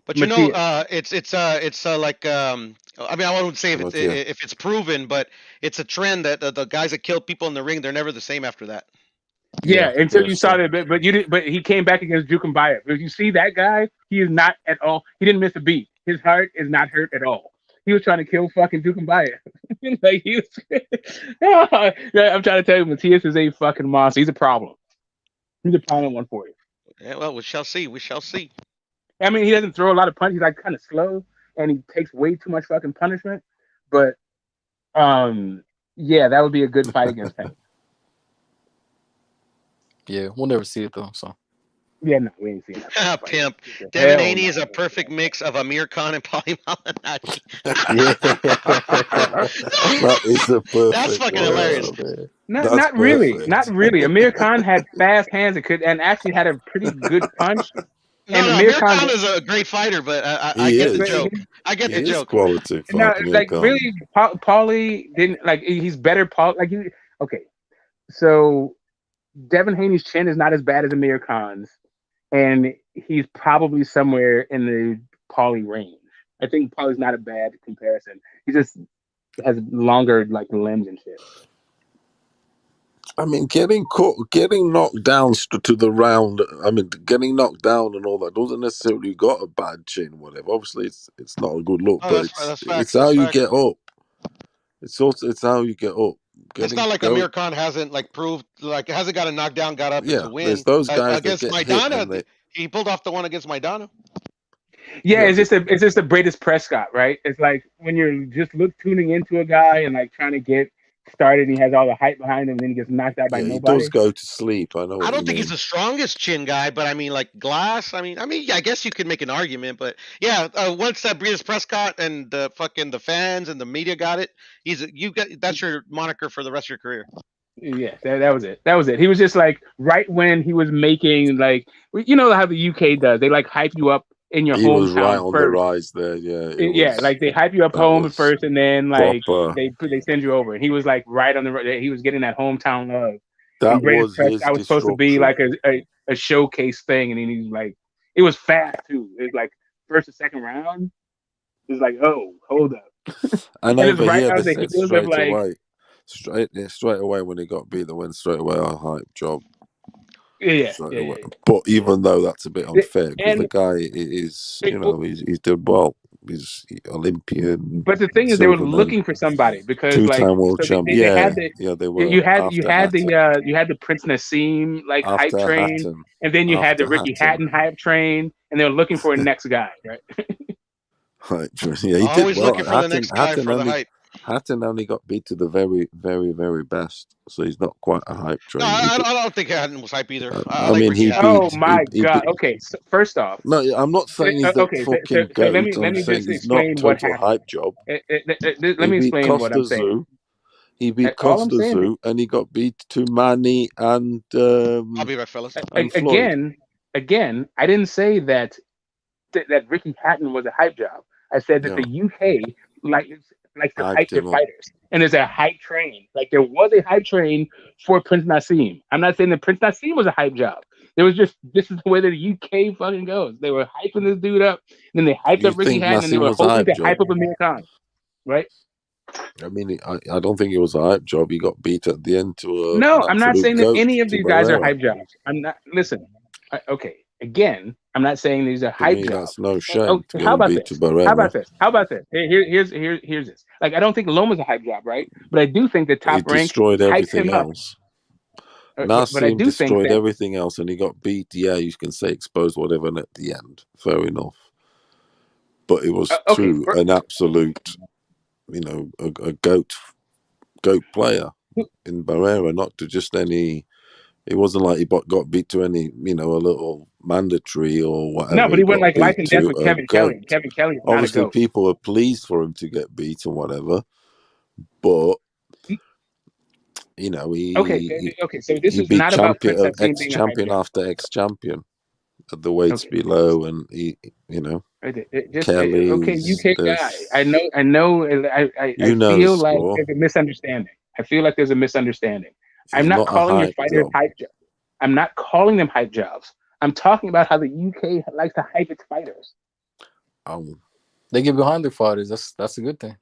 But you know, Matthias. it's like I mean, I wouldn't say if it's proven, but it's a trend that the guys that kill people in the ring, they're never the same after that. Yeah, until you saw that, but you didn't. But he came back against Jukumbayev. If you see that guy, he is not at all. He didn't miss a beat. His heart is not hurt at all. He was trying to kill fucking Jukumbayev. Like he was. Yeah, I'm trying to tell you, Matthias is a fucking monster. He's a problem. He's a problem one for you. Yeah, well, we shall see. We shall see. I mean, he doesn't throw a lot of punches. He's like kind of slow, and he takes way too much fucking punishment. But, yeah, that would be a good fight against him. Yeah, we'll never see it though. So. Yeah, no, we ain't seen that. Pimp. Devin Haney is a perfect mix of Amir Khan and Paulie Malignaggi. That is a perfect. That's fucking hilarious. Not really. Not really. Amir Khan had fast hands and actually had a pretty good punch. No, Amir Khan is a great fighter, but I get the joke. I get the joke. Quality. No, like really, Paulie didn't like. He's better. Okay, so Devin Haney's chin is not as bad as Amir Khan's, and he's probably somewhere in the Paulie range. I think Paulie's not a bad comparison. He just has longer like limbs and shit. I mean, getting knocked down to the round. I mean, getting knocked down and all that doesn't necessarily got a bad chin, whatever. Obviously, it's not a good look, but it's how you get up. It's how you get up. It's not like Amir Khan hasn't proved hasn't got a knockdown, got up to win. There's those guys against Maidana. He pulled off the one against Maidana. Yeah, it's just the Bradis Prescott, right? It's like when you're just tuning into a guy and like trying to get started, and he has all the hype behind him, and then he gets knocked out by nobody. He does go to sleep. I know. I don't think he's the strongest chin guy, but I mean, like Glass. I mean, I guess you could make an argument, but yeah, once that Bradis Prescott and the fans and the media got it, that's your moniker for the rest of your career. Yeah, that was it. That was it. He was just like right when he was making you know how the UK does. They hype you up in your hometown. He was right on the rise there. Yeah. Like they hype you up home at first, and then they send you over. And he was like right on the. He was getting that hometown love. That was his. That was supposed to be like a showcase thing, and then he's like, it was fast too. It was like first or second round. It was like, oh, hold up. I know, but yeah, they said straight away. Straight away when he got beat, they went straight away. A hype job. Yeah. But even though that's a bit unfair, because the guy is, he's doing well. He's Olympian. But the thing is, they were looking for somebody because two-time world champion. They were. You had the Prince Nassim hype train, Hatton. And then you had the Ricky Hatton hype train, and they were looking for a next guy, right? Yeah, he always did well. looking for the next guy for the hype. Hatton only got beat to the very, very, very best, so he's not quite a hype train. No, I don't think Hatton was hype either. Oh my god! Okay, so first off, no, I'm not saying he's the fucking goat. Let me just explain what happened. Hype job. Let me explain what I'm saying. He beat Costa Zoo, and he got beat to Manny and. I'll be right, fellas. Again, I didn't say that Ricky Hatton was a hype job. I said that the UK likes to hype their fighters, and there's a hype train. Like there was a hype train for Prince Nassim. I'm not saying that Prince Nassim was a hype job. There was just this is the way that the UK fucking goes. They were hyping this dude up, and then they hyped up Ricky Hatton, and they were hoping to hype up Amir Khan, right? I mean, I don't think it was a hype job. He got beat at the end to a. No, I'm not saying that any of these guys are hype jobs. I'm not. Listen, okay. Again, I'm not saying these are hype jobs. That's no shame. How about this? How about this? Here's this. Like I don't think Loma's a hype job, right? But I do think the top rank destroyed everything else. Nassim destroyed everything else, and he got beat. Yeah, you can say exposed, whatever. And at the end, fair enough. But it was an absolute, a goat player in Barrera, not to just any. It wasn't like he got beat to any, a little mandatory or whatever. No, but he went life and death with Kevin Kelly. Kevin Kelly. Obviously, people are pleased for him to get beat and whatever, but he. So this is not about ex-champion after ex-champion at the weights below, and Kelly. UK guy. I know. I feel like there's a misunderstanding. I'm not calling your fighters hype jobs. I'm not calling them hype jobs. I'm talking about how the UK likes to hype its fighters. They get behind their fighters. That's a good thing.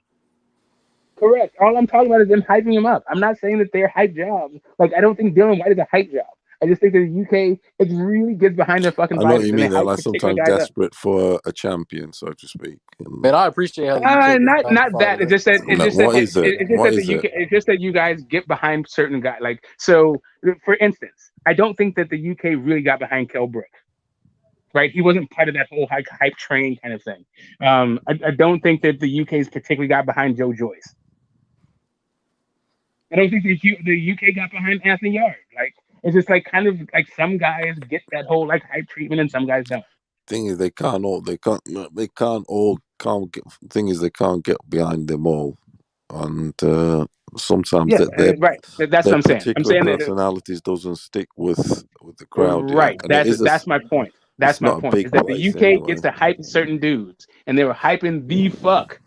Correct. All I'm talking about is them hyping him up. I'm not saying that they're hype jobs. Like, I don't think Dylan White is a hype job. I just think that the UK it really gets behind their fucking I know what fighters you and they mean. They're hype like particular sometimes guys up. desperate for a champion, so to speak. And Man, I appreciate how the UK gets behind Not that. fighters. It's just that what is it? it's just What that is the it? UK. It's just that you guys get behind certain guys. Like so, for instance, I don't think that the UK really got behind Kell Brook. Right, he wasn't part of that whole hype train kind of thing. I don't think that the UK's particularly got behind Joe Joyce. I don't think the UK got behind Anthony Yard. Like it's just like kind of like some guys get that whole like hype treatment and some guys don't. Thing is, they can't get behind them all, and sometimes Right. That's their what I'm saying. I'm particular saying that personalities doesn't stick with the crowd. right. And it is That's my point. That's it's my not a point. big Is that the place UK anyway. gets to hype certain dudes, and they were hyping the fuck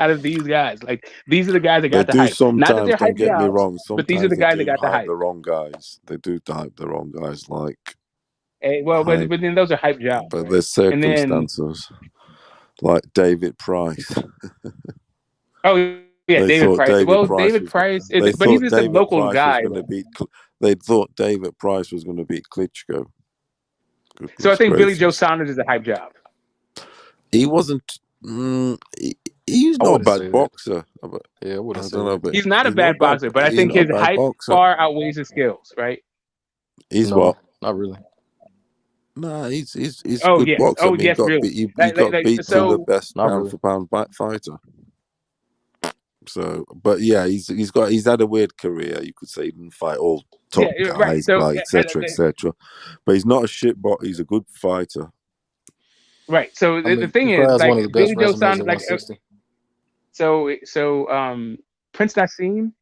out of these guys. Like these are the guys that They got the do hype. Not that sometimes. they're Don't hype get me jobs, wrong. but these are Sometimes the they guys that do got the hype hype. the wrong guys. They do hype the wrong guys. Like But then those are hype jobs. but Right? there's And then circumstances like David Price. oh yeah, They David thought Price. David Well, Price David was. Price, They but he's thought just a David local Price was guy. going to beat. They thought David Price was going to beat Klitschko. Goodness So I think Billy gracious. Joe Saunders is a hype job. He wasn't. He's not a bad boxer. Yeah, I would have I said don't know, that. but He's not a he's not bad boxer, but I He's think not a his bad hype boxer. far outweighs his skills. Right? He's No, what? not really. Nah, he's a Oh good yes. boxer. I Oh mean, yes, really. he got beat to the best Not pound really. for pound fighter. So, but yeah, he's had a weird career. You could say he didn't fight all top guys, right. So like etc. But he's not a shit bot. He's a good fighter. right. So I mean, the thing he probably is, has like one of the Billy best Joe resumes Saunders, at like 160. so Prince Nassim,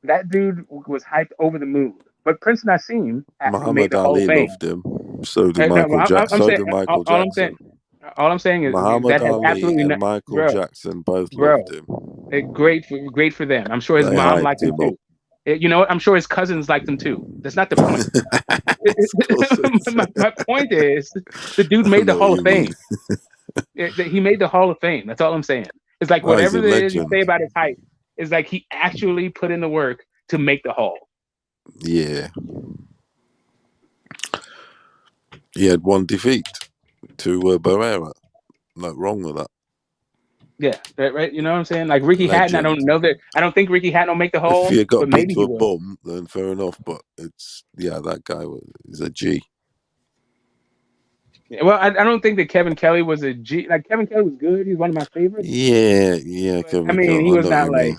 that dude was hyped over the moon. But Prince Nassim actually made Muhammad the Hall of Ali Fame. loved him. So did No, Michael Jackson. I'm So saying did Michael all Jackson. I'm saying is Muhammad that has Ali absolutely and not, Michael Jackson both bro. loved him. Great for them. I'm sure his They mom hyped liked him him too. You know what? I'm sure his cousins liked him too. That's not the point. my point is the dude made the Hall of Fame. He made the Hall of Fame. That's all I'm saying. It's like Oh, he's whatever a it is you legend. say about his hype, is like he actually put in the work to make the Hall. Yeah. He had one defeat to Barrera. Not wrong with that. Yeah, right. You know what I'm saying? Like Ricky Hatton, I don't think Ricky Hatton will make the Hall, If he had got but beat maybe to he a will. bum, then fair enough. But that guy is a G. Yeah, well, I don't think that Kevin Kelly was a G. Like Kevin Kelly was good. He's one of my favorites. Yeah. But, I mean, he was not like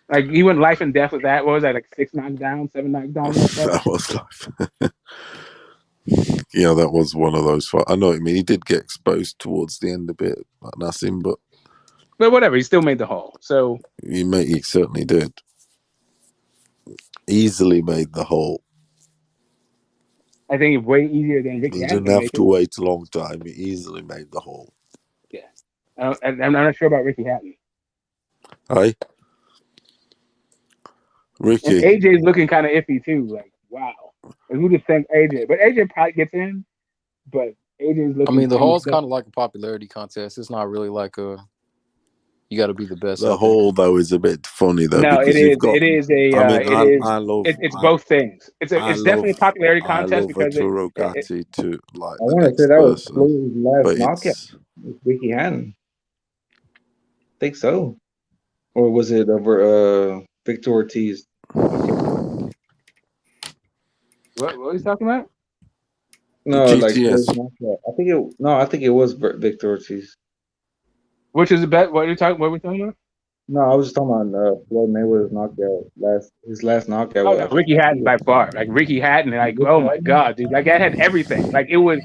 like he went life and death with that. What was that? Like 6 knockdowns, 7 knockdowns. That was life. Yeah, that was one of those fights. I know what you mean. He did get exposed towards the end a bit, like Nassim, but whatever. He still made the Hall. So he certainly did. Easily made the Hall. I think it's way easier than Ricky He Hatton didn't have make to it. wait a long time. He easily made the Hall. Yeah, I'm not sure about Ricky Hatton. Hey, Ricky. And AJ's looking kind of iffy too. Like, wow, like, who just think AJ? But AJ probably gets in. But AJ's looking. I mean, the Hall's kind of like a popularity contest. It's not really like you got to be the best. The Hall though is a bit funny though. No, because it is a. I love. It's both things. It's definitely a popularity contest I love because Arturo Gatti to like I the want to next say that was person. Floyd's last But knockout. With Ricky Hatton. I think so. Or was it over Victor Ortiz? What are you talking about? No, GTS. like Floyd's knockout. I think it was Victor Ortiz. Which is the bet? What are we talking about? No, I was just talking about Floyd Mayweather's knockout. His last knockout. Oh no, Ricky Hatton by far. Like Ricky Hatton, like oh my god, dude, like that had everything. Like it was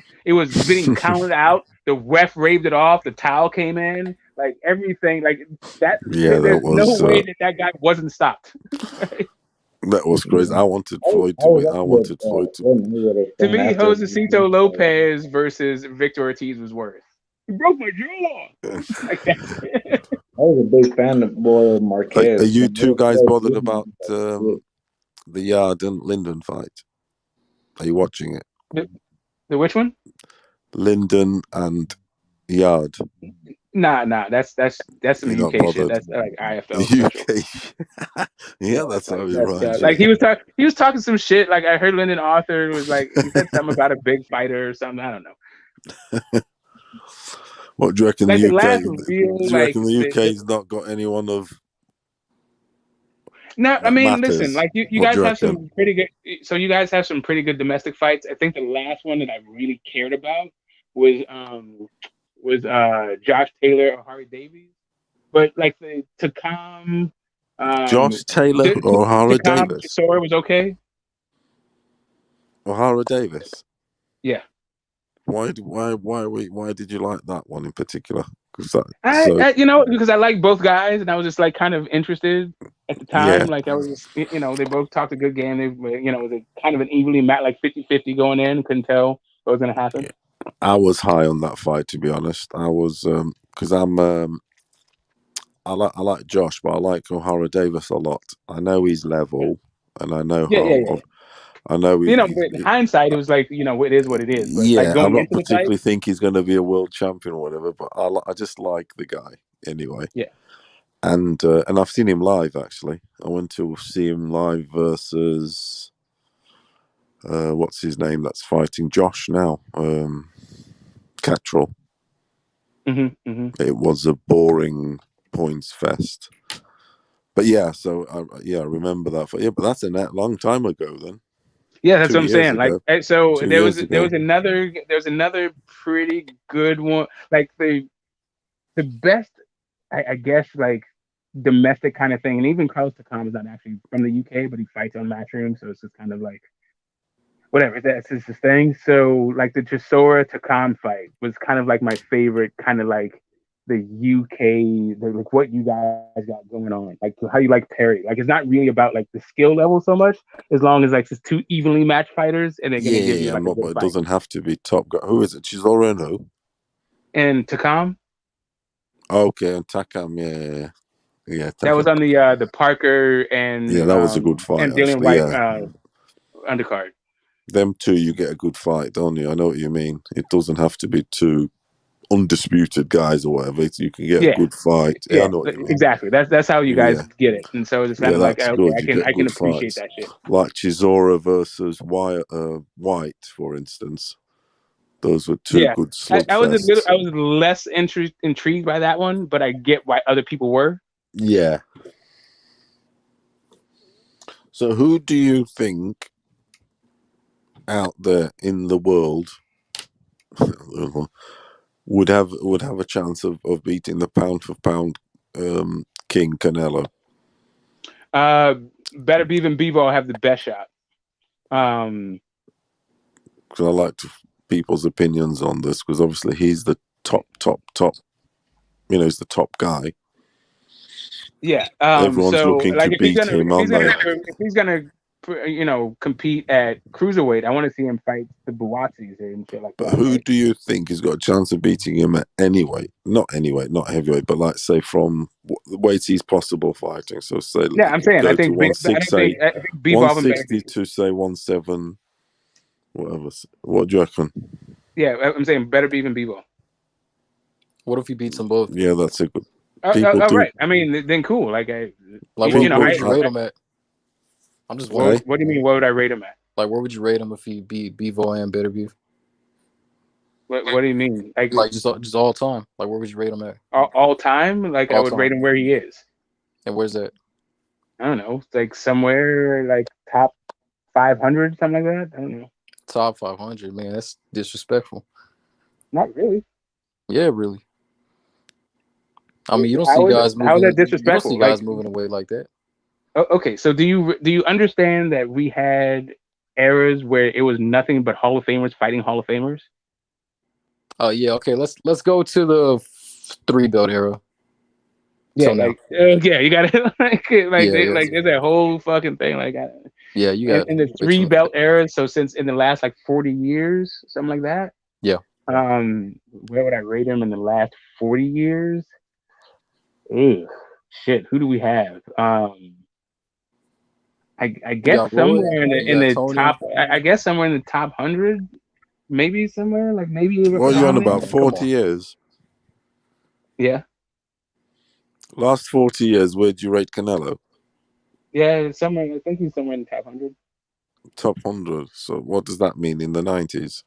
getting counted out. The ref raved it off. The towel came in. Like everything. Like that. Yeah, there's that was. no way that guy wasn't stopped. That was crazy. I wanted Floyd to win. I wanted Floyd to win. To me, Josecito Lopez versus Victor Ortiz was worse. He broke my jaw. Like that. I was a big fan of Marquez. Are you two guys bothered about the Yard and Lyndon fight? Are you watching it? The which one? Lyndon and Yard. Nah. That's some You're not UK shit. bothered. That's like IFL special. UK. Yeah, that's how he That's rides. like he was talking some shit. Like I heard Lyndon Arthur was like he said something about a big fighter or something. I don't know. What do you reckon Like the the UK? last Do real you like reckon the UK's not got anyone of no, I that mean, listen, matters? like you What do guys you have reckon? some pretty good. So you guys have some pretty good domestic fights. I think the last one that I really cared about was Josh Taylor or Harry Davies. But like the Takam, Josh Taylor or O'Hara Takam Davis? Chisora was okay. O'Hara Davis. Yeah. Why did you like that one in particular? Because Because I like both guys, and I was just like kind of interested at the yeah, time. Like I was, just, they both talked a good game. They, it was a kind of an evenly match, like 50-50 going in. Couldn't tell what was going to happen. I was high on that fight, to be honest. I was because I like Josh, but I like O'Hara Davis a lot. I know he's level, and I know how. I know But in hindsight, it was like it is what it is. But like yeah, I going don't into the fight, particularly think he's going to be a world champion or whatever, but I just like the guy anyway. Yeah. And I've seen him live actually. I went to see him live versus what's his name that's fighting Josh now, Catrell. It was a boring points fest, but yeah. So I remember that. Yeah, but that's a long time ago then. Yeah, that's 2 what I'm years saying. ago. Like, so 2 there years was ago. another pretty good one. Like the best, I guess, like domestic kind of thing. And even Carlos Takam is not actually from the UK, but he fights on Matchroom, so it's just kind of like whatever. That's just his thing. So like the Chisora Takam fight was kind of like my favorite, kind of like the UK, like what you guys got going on, like how you like Perry. Like it's not really about like the skill level so much, as long as like just two evenly matched fighters, and they're gonna give you like a good but it fight. doesn't have to be top guy. Who is it? Chisora and who? And Takam. Okay, and Takam, yeah. That was on the Parker and that was a good fight. and Dillian Actually, White undercard. Them two, you get a good fight, don't you? I know what you mean. It doesn't have to be two undisputed guys or whatever. You can get a good fight. Yeah, I know what you mean. Exactly. That's how you guys get it, and so it's kind of like that's okay, good. You get I can good appreciate fights. that shit. Like Chisora versus White, for instance. Those were two good slugfests. I was less intrigued by that one, but I get why other people were. Yeah. So who do you think out there in the world would have a chance of beating the pound for pound King Canelo? Better be than Bivol have the best shot. Because I like people's opinions on this, because obviously he's the top. He's the top guy. Yeah. Everyone's looking to beat him, aren't they? If he's gonna, compete at cruiserweight, I want to see him fight the Buatsis and shit like that. But who do you think has got a chance of beating him at any weight? Not heavyweight, but like say from the weight he's possible fighting. So say I'm saying go I think to 160, I think Bivol 160 to say 17, whatever. What do you reckon? Yeah, I'm saying better be than Bivol. What if he beats them both? Yeah, that's a good. Right. I mean, then cool. Like what would you rate him at? I'm just what do you mean? What would I rate him at? Like, where would you rate him if he beat Bivol and Beterbiev? What do you mean? Like just all time? Like, where would you rate him at? All time? Like I would rate him where he is. And where's that? I don't know. Like somewhere like top 500, something like that. I don't know. Top 500, man. That's disrespectful. Not really. Yeah, really. I mean, you don't see guys moving. How is that disrespectful? You don't see guys moving away like that. Okay, so do you understand that we had eras where it was nothing but Hall of Famers fighting Hall of Famers? Oh yeah, okay. Let's go to the 3-belt era. Yeah, you got it. There's that whole fucking thing. You got in the 3-belt era. So since in the last 40 years, something like that. Yeah. Where would I rate him in the last 40 years? Ugh, shit. Who do we have? I guess somewhere in the top. I guess somewhere in the top 100, maybe somewhere maybe. What are you on about? 40 years? Yeah. Last 40 years, where'd you rate Canelo? Yeah, somewhere. I think he's somewhere in the top 100. Top 100. So what does that mean in the 90s?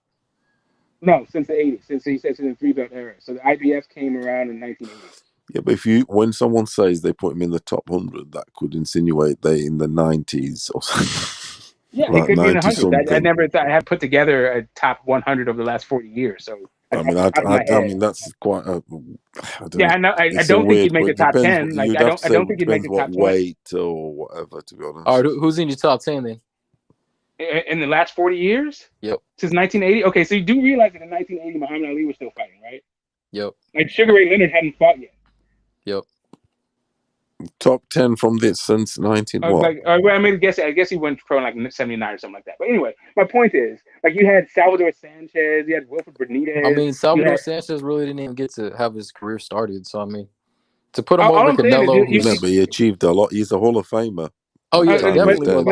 No, since the 80s. Since he says in the three belt era. So the IBF came around in 1980. Yeah, but when someone says they put him in the top 100, that could insinuate they in the 90s or something. Yeah, he Like could be in the 90 hundreds. I something. never thought I had put together a top 100 of the last 40 years. So I mean, off my I head. mean that's quite. I don't Yeah, know. I know. I It's don't think he'd weird, make but the it top depends. 10. Like You'd I have to don't. I say don't it think he'd make depends the what top 20 weight or whatever. To be honest. All right, who's in your top 10 then? in the last 40 years. Yep. Since 1980. Okay, so you do realize that in 1980, Muhammad Ali was still fighting, right? Yep. Like Sugar Ray Leonard hadn't fought yet. Yep. Top 10 from this since 19 what? Like, I mean, I guess he went pro in like 79 or something like that. But anyway, my point is, like, you had Salvador Sanchez, you had Wilfred Benitez. I mean, Salvador Sanchez really didn't even get to have his career started. So I mean, to put him all over I'm saying Canelo, Yeah, but he achieved a lot. He's a Hall of Famer. Oh yeah, Time definitely. he's dead.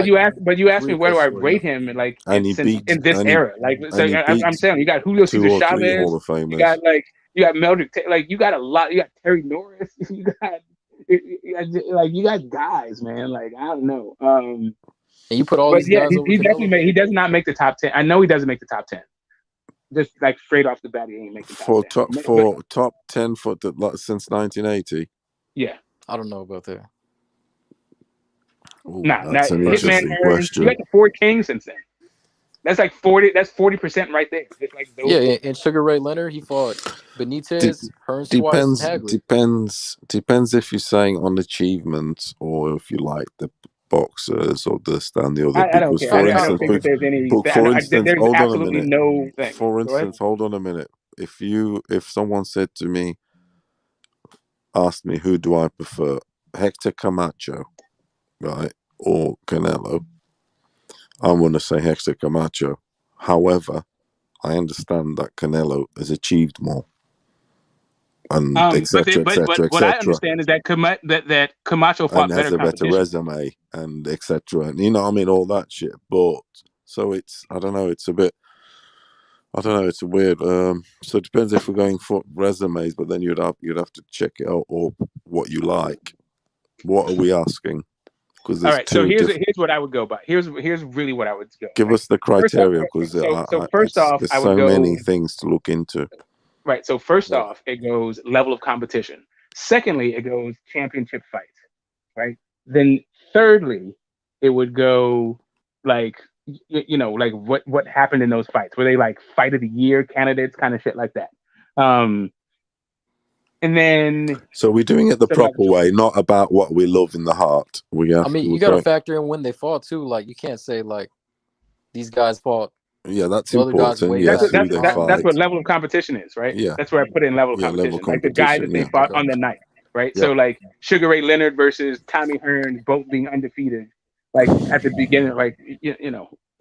But you asked me where do I career rate him like And he since beat in this and he, era. Like, so and he beat I'm saying you got Julio 2 Cesar or 3 Chavez. Hall of Famers. You got Meldrick. Like, you got a lot. You got Terry Norris. You got guys, man. Like, I don't know. And you put all these guys over he Canelo? definitely he does not make the top 10. I know he doesn't make the top 10. Just like straight off the bat, he ain't making top 10. For top 10 since 1980. Yeah, I don't know about that. Ooh, nah, that's an interesting question. You got the 4 Kings since then. That's like 40. That's 40% right there. It's like those and Sugar Ray Leonard, he fought Benitez, Hearns twice, and Hagler. Depends if you're saying on achievements or if you like the boxers or this and the other. I don't Because care. I don't think that there's any. for instance, there's hold on a absolutely minute. no thing. For instance, hold on a minute. If someone said to me, asked me who do I prefer, Hector Camacho, right, or Canelo, I'm going to say Hector Camacho. However, I understand that Canelo has achieved more, and etc. But what I understand is that Camacho fought and has better a better resume, and etc. And you know, I mean, all that shit. But so it's, I don't know. It's a bit. I don't know. It's a weird. So it depends if we're going for resumes, but then you'd have to check it out or what you like. What are we asking? Because all right. So here's what I would go by. Here's really what I would go. Give us the criteria, because first off, there's I would so go many things to look into. Right. So first off, it goes level of competition. Secondly, it goes championship fights. Right. Then thirdly, it would go like like what happened in those fights. Were they like fight of the year candidates, kind of shit like that. And then so we're doing it the proper way, not about what we love in the heart. You got to factor in when they fought too. Like, you can't say like these guys fought. Yeah, that's important. Yes, that's what level of competition is, right? Yeah, that's where I put in level of competition. Like the guy that they fought on the night, right? Yeah. So like Sugar Ray Leonard versus Tommy Hearns, both being undefeated, like at the beginning, like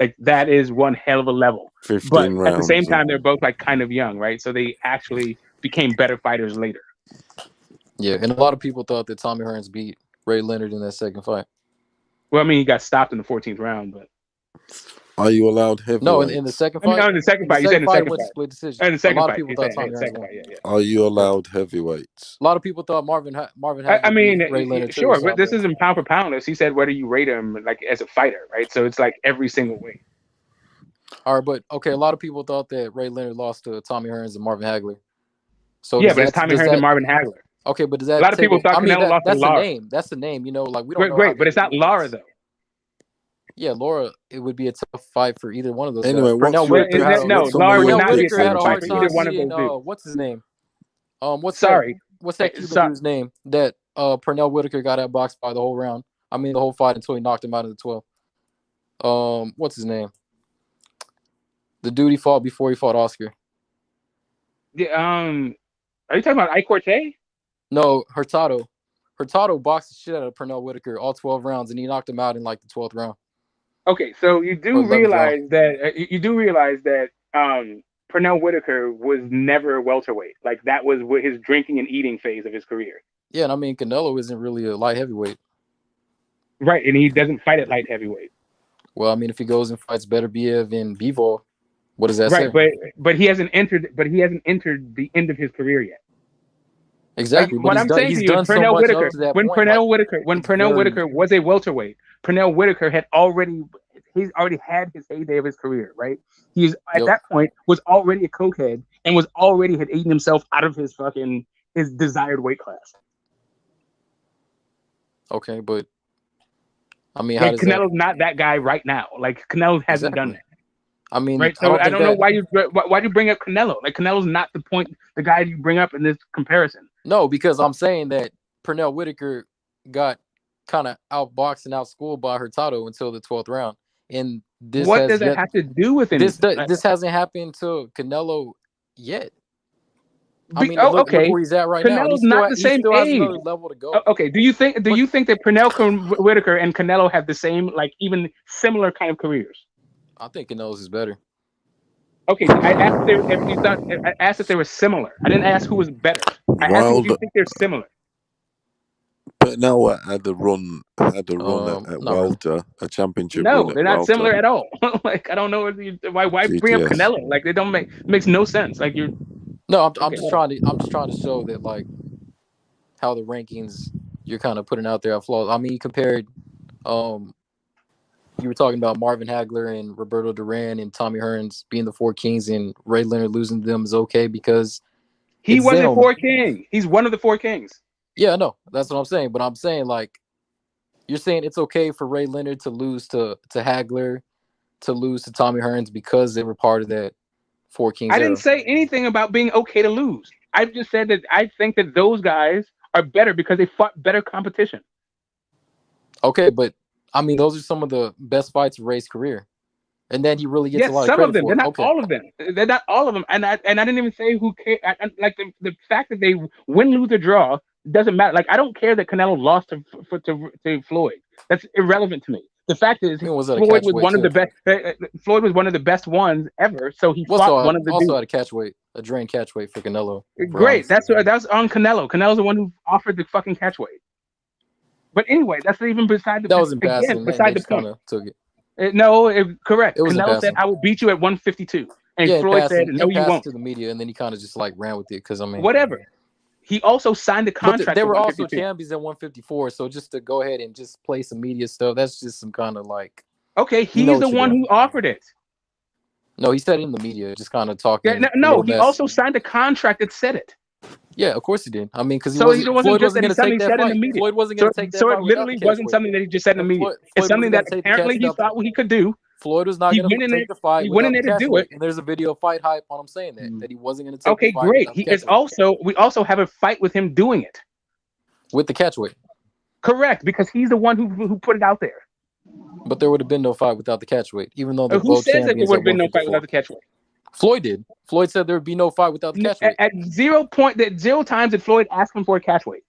like that is one hell of a level. 15 but rounds, at the same time, they're both like kind of young, right? So they actually became better fighters later. Yeah, and a lot of people thought that Tommy Hearns beat Ray Leonard in that second fight. Well, I mean, he got stopped in the 14th round, but. Are you allowed heavyweights? No, in the second fight. In the second fight. You said in the second fight. Split decision. In the second fight. A lot fight. of people thought Tommy Hearns won. Yeah. Are you allowed heavyweights? A lot of people thought Marvin Hagler I mean, beat Ray Leonard sure, but this isn't pound for pound. He said whether you rate him like as a fighter, right? So it's like every single way. All right, but okay, a lot of people thought that Ray Leonard lost to Tommy Hearns and Marvin Hagler. So yeah, but it's Tommy Hearns and Marvin Hagler. Okay, but does that a lot of people thought Canelo lost to Lara? That's the name. Like we don't know. Great, but it's not Lara though. Yeah, Laura, it would be a tough fight for either one of those. Anyway, Laura would not be a had a hard time seeing what's his name? What's that Cuban dude's name that Pernell Whitaker got outboxed by the whole round? I mean the whole fight until he knocked him out in the 12th. What's his name? The dude he fought before he fought Oscar. Yeah, are you talking about Ike Cortez? No, Hurtado. Hurtado boxed the shit out of Pernell Whitaker all 12 rounds, and he knocked him out in like the 12th round. Okay, so you do realize that Pernell Whitaker was never a welterweight. Like that was his drinking and eating phase of his career. Yeah, and I mean Canelo isn't really a light heavyweight. Right, and he doesn't fight at light heavyweight. Well, I mean, if he goes and fights Beterbiev and Bivol, what does that say? Right, but he hasn't entered the end of his career yet. Exactly, but What I'm saying to he's you is done so Pernell much Whitaker. up to that When point. Like, Pernell Whitaker was a welterweight, Pernell Whitaker he's already had his heyday of his career, right? He's at that point was already a cokehead and had eaten himself out of his desired weight class. Okay, but I mean, Like Canelo's not that guy right now. Like Canelo hasn't done that. I mean, right? So I don't know why you bring up Canelo. Like Canelo's not the guy you bring up in this comparison. No, because I'm saying that Pernell Whitaker got kind of outboxed and outschooled by Hurtado until the 12th round, and this what does that have to do with anything? This hasn't happened to Canelo yet. I mean, look where he's at right now. Canelo's not the same still age. has another level to go. Okay, do you think that Pernell Whitaker and Canelo have the same, like even similar kind of careers? I think Canelo's is better. Okay, I asked if they were similar. I didn't ask who was better. I asked if you think they're similar. But no, had a run at welter, a championship run No, at they're not welter. similar at all. Like I don't know why bring up Canelo. Like they don't makes no sense. Like you're. No, I'm just trying to show that like how the rankings you're kind of putting out there are flawed. I mean, you compared, you were talking about Marvin Hagler and Roberto Duran and Tommy Hearns being the four kings, and Ray Leonard losing to them is okay because he wasn't four king. He's one of the four kings. Yeah, no, that's what I'm saying. But I'm saying like you're saying it's okay for Ray Leonard to lose to Hagler, to lose to Tommy Hearns because they were part of that four kings. I didn't say anything about being okay to lose. I just said that I think that those guys are better because they fought better competition. Okay, but I mean, those are some of the best fights of Ray's career, and then he really gets a lot of credit some of them. for They're it. not all of them. They're not all of them. And I didn't even say who cares. Like the fact that they win, lose, or draw doesn't matter. Like I don't care that Canelo lost to Floyd. That's irrelevant to me. The fact is, Floyd was one of the best. Floyd was one of the best ones ever. So he fought one of the also had a catch weight, a drained catch weight for Canelo. Great, that's on Canelo. Canelo's the one who offered the fucking catch weight. But anyway, that's not even beside the. That was embarrassing. Beside the point. Took it. Correct. It was Canelo said, "I will beat you at 152," and Floyd said, "No, you won't." To the media, and then he kind of just like ran with it because I mean, whatever. He also signed a contract. But they were also champions at 154, so just to go ahead and just play some media stuff, that's just some kind of like. Okay, he's the one who offered it. No, he said it in the media, just kind of talking. Yeah, no, he also signed a contract that said it. Yeah, of course he did. I mean, because Floyd wasn't going to take that fight. Floyd wasn't going to take that fight. So it literally wasn't something that he just said in the media. It's something that apparently he thought he could do. Floyd was not going to take the fight. He went in there to do it. And there's a video of Fight Hype on him saying that he wasn't going to take the fight. Okay, great. We also have a fight with him doing it. With the catch weight. Correct, because he's the one who put it out there. But there would have been no fight without the catch weight, even though who says that there would have been no fight without the catch weight? Floyd did. Floyd said there would be no fight without the catch weight. At 0 times did Floyd ask him for a catch weight.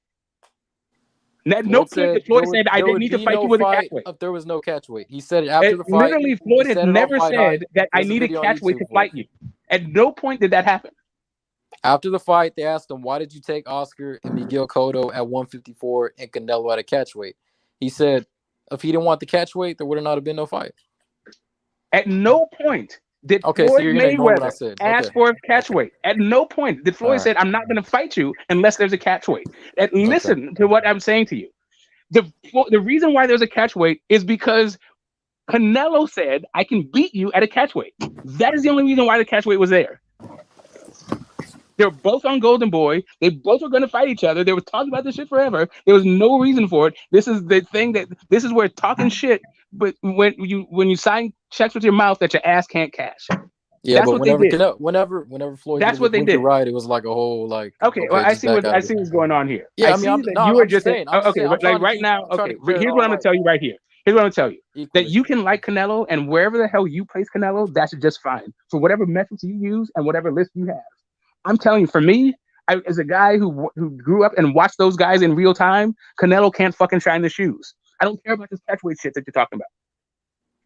At no point did Floyd say I didn't need to fight you with a catch weight. If there was no catch weight, he said it after the fight. Literally, Floyd has never said that I need a catch weight to fight you. At no point did that happen. After the fight, they asked him, "Why did you take Oscar and Miguel Cotto at 154 and Canelo at a catch weight?" He said, "If he didn't want the catch weight, there would not have been no fight." At no point did Floyd Mayweather ask for a catch weight. At no point did Floyd say, "I'm not going to fight you unless there's a catch weight." Listen to what I'm saying to you. The reason why there's a catch weight is because Canelo said, "I can beat you at a catch weight." That is the only reason why the catch weight was there. They're both on Golden Boy. They both were going to fight each other. They were talking about this shit forever. There was no reason for it. This is the thing this is where talking shit. But when you sign checks with your mouth that your ass can't cash. Yeah, that's but whenever Floyd, that's what they did. Right, it was like a whole like. Okay, well, I see what's going on here. Yeah, you were just saying. Okay, but like right now, okay. Here's what I'm gonna tell you right here. Here's what I'm gonna tell you. That you can like Canelo, and wherever the hell you place Canelo, that's just fine for whatever methods you use and whatever list you have. I'm telling you, for me, as a guy who grew up and watched those guys in real time, Canelo can't fucking shine the shoes. I don't care about this catchweight shit that you're talking about.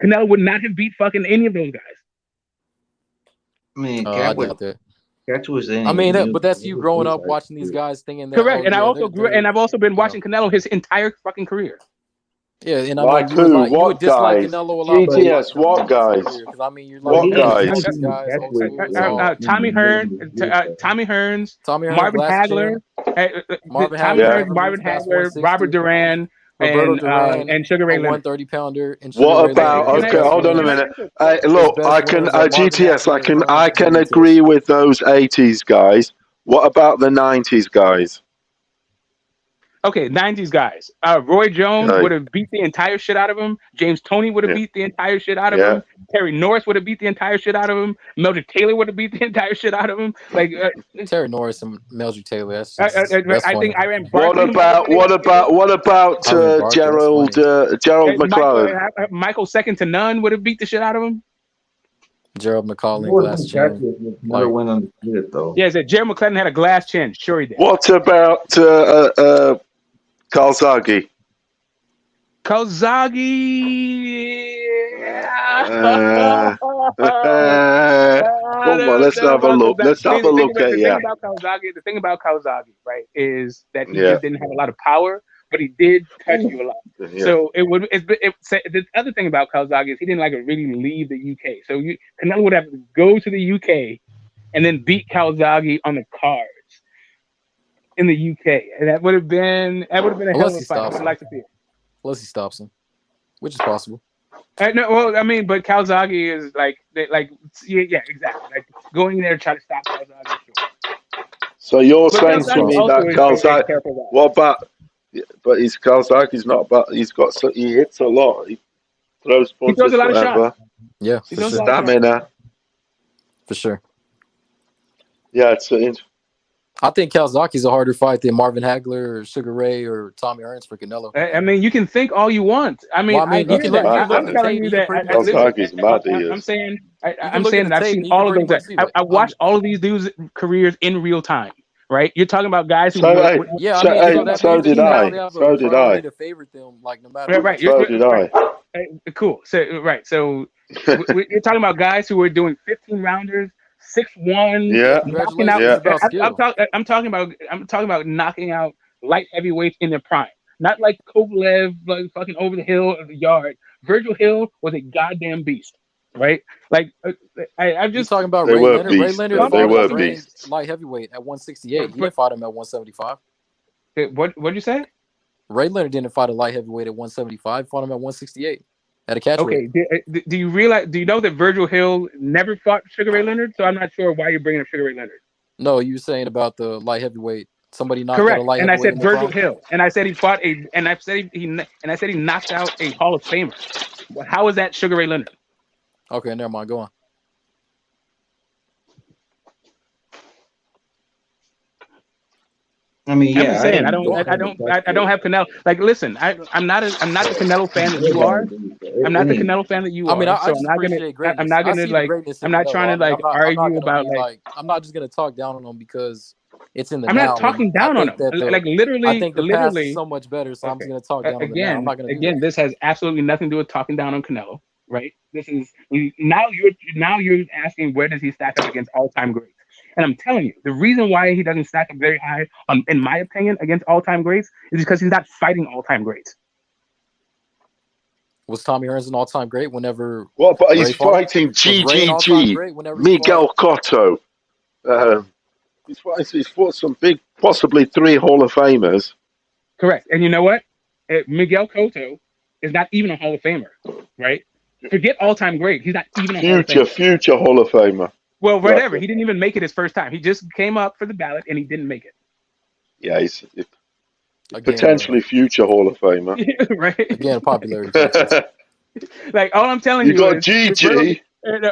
Canelo would not have beat fucking any of those guys. I mean, but that's you growing up watching these guys thinking that. Correct, and I've also been watching Canelo his entire fucking career. Yeah, and like I mean, who? What guys? GTS, what guys? Because I mean, you're like, what guys? Tommy Hearns, Marvin Hagler, Marvin Tommy Hagler Hearns, never Marvin moved past Hagler, Robert 160. Duran, Roberto Duran, and Sugar Ray a Leonard. 130 pounder, and Sugar What Ray Leonard. about? His Okay, best hold on a wins. minute. His Look, best I can wins are Marvin GTS. Hagler, I Hearns, and can Benitez. agree with those '80s guys. What about the '90s guys? Okay, 90s guys. Roy Jones Okay. would have beat the entire shit out of him. James Toney would have Yeah. beat the entire shit out of Yeah. him. Terry Norris would have beat the entire shit out of him. Mildred Taylor would have beat the entire shit out of him. Like Terry Norris and Mildred Taylor. That's I funny. think Iran What Barkley. about Iran Barkley, that's Gerald funny. McClellan? Michael second to none would have beat the shit out of him. Gerald McCollum, Who glass was chin. never went undefeated though. Yeah, said Jerry McClellan had a glass chin. Sure he did. What about Calzaghe? Come on, let's have a look. Let's have a look at The thing about Calzaghe, right, is that he Yeah. just didn't have a lot of power, but he did touch you a lot. Yeah. So the other thing about Calzaghe is he didn't really leave the UK. So Canelo would have to go to the UK and then beat Calzaghe on the cards in the UK, and that would have been a hell of a fight. I would like to see it. Unless he stops him, which is possible. No, well, I mean, but Calzaghe is yeah, exactly. Like going there to try to stop Calzaghe. Sure. So you're But saying to Calzaghe me also that is a Calzaghe? careful guy. What about? But Calzaghe's not. But he hits a lot. He throws punches. He throws a lot of whatever. shots. Yeah, He for throws a sure. lot of shots. Stamina. For sure. Yeah, it's I think Calzaghe's a harder fight than Marvin Hagler or Sugar Ray or Tommy Hearns for Canelo. I mean, you can think all you want. I mean, Well, I mean, you can look I'm at the telling tape. you You that. can pretty much see Calzaghe's mad. He I'm is. saying, look at the that I've tape seen and you all can of pretty those. much see that. I watched all of these dudes' careers in real time. Right? You're talking about guys who. So, were, hey, Yeah, so, I mean, hey, so that so means that did you I. probably have So a did priority I. to favor them, like no matter what. Right. So did I. Cool. So So you're talking about guys who were doing 15 rounders, 6'1", Yeah. knocking out. Congratulations, it's about skill. I'm talking about knocking out light heavyweights in their prime. Not like Kovalev, like fucking over the hill of the yard. Virgil Hill was a goddamn beast, right? Like I'm You're just talking about They Ray were Leonard. Ray beasts. Leonard They fought were a trained beasts. light heavyweight at 168. He didn't fight him at 175. What'd you say? Ray Leonard didn't fight a light heavyweight at 175. Fought him at 168 at a catch Okay. weight. Do you realize? Do you know that Virgil Hill never fought Sugar Ray Leonard? So I'm not sure why you're bringing up Sugar Ray Leonard. No, you were saying about the light heavyweight. Somebody knocked out Correct. a light And I heavyweight said in their Virgil prime. Hill, and I said he fought and I said he knocked out a Hall of Famer. Well, how is that Sugar Ray Leonard? Okay, never mind. Go on. I mean, I'm yeah, just saying I don't have Canelo. Like, listen, I'm not the Canelo fan that you are. I'm not the Canelo fan that you I mean, are. I So just appreciate greatness. I'm not I gonna see the greatness in I'm not Canelo. trying to I mean, I'm not argue gonna about be I'm not just gonna talk down on him because it's in the I'm now. not talking and I down on think him. that Like I think the past is literally. so much better. So I'm Okay. just gonna talk down on the now. I'm not gonna do Again, that. this has absolutely nothing to do with talking down on Canelo, right? This is now you're asking where does he stack up against all-time greats? And I'm telling you, the reason why he doesn't stack up very high, in my opinion, against all-time greats is because he's not fighting all-time greats. Was Tommy Hearns an all-time great whenever? What? But Ray he's fought? fighting Was Ray an all-time GGG, great whenever he Miguel Cotto. He's fought some big, possibly 3 Hall of Famers. Correct. And you know what? Miguel Cotto is not even a Hall of Famer, right? Forget all-time great. He's not even a Hall of Famer. Future Hall of Famer. Well, whatever. He didn't even make it his first time. He just came up for the ballot and he didn't make it. Yeah, he's potentially future Hall of Famer. Right? Again, popularity. Like, all I'm telling you got is GG.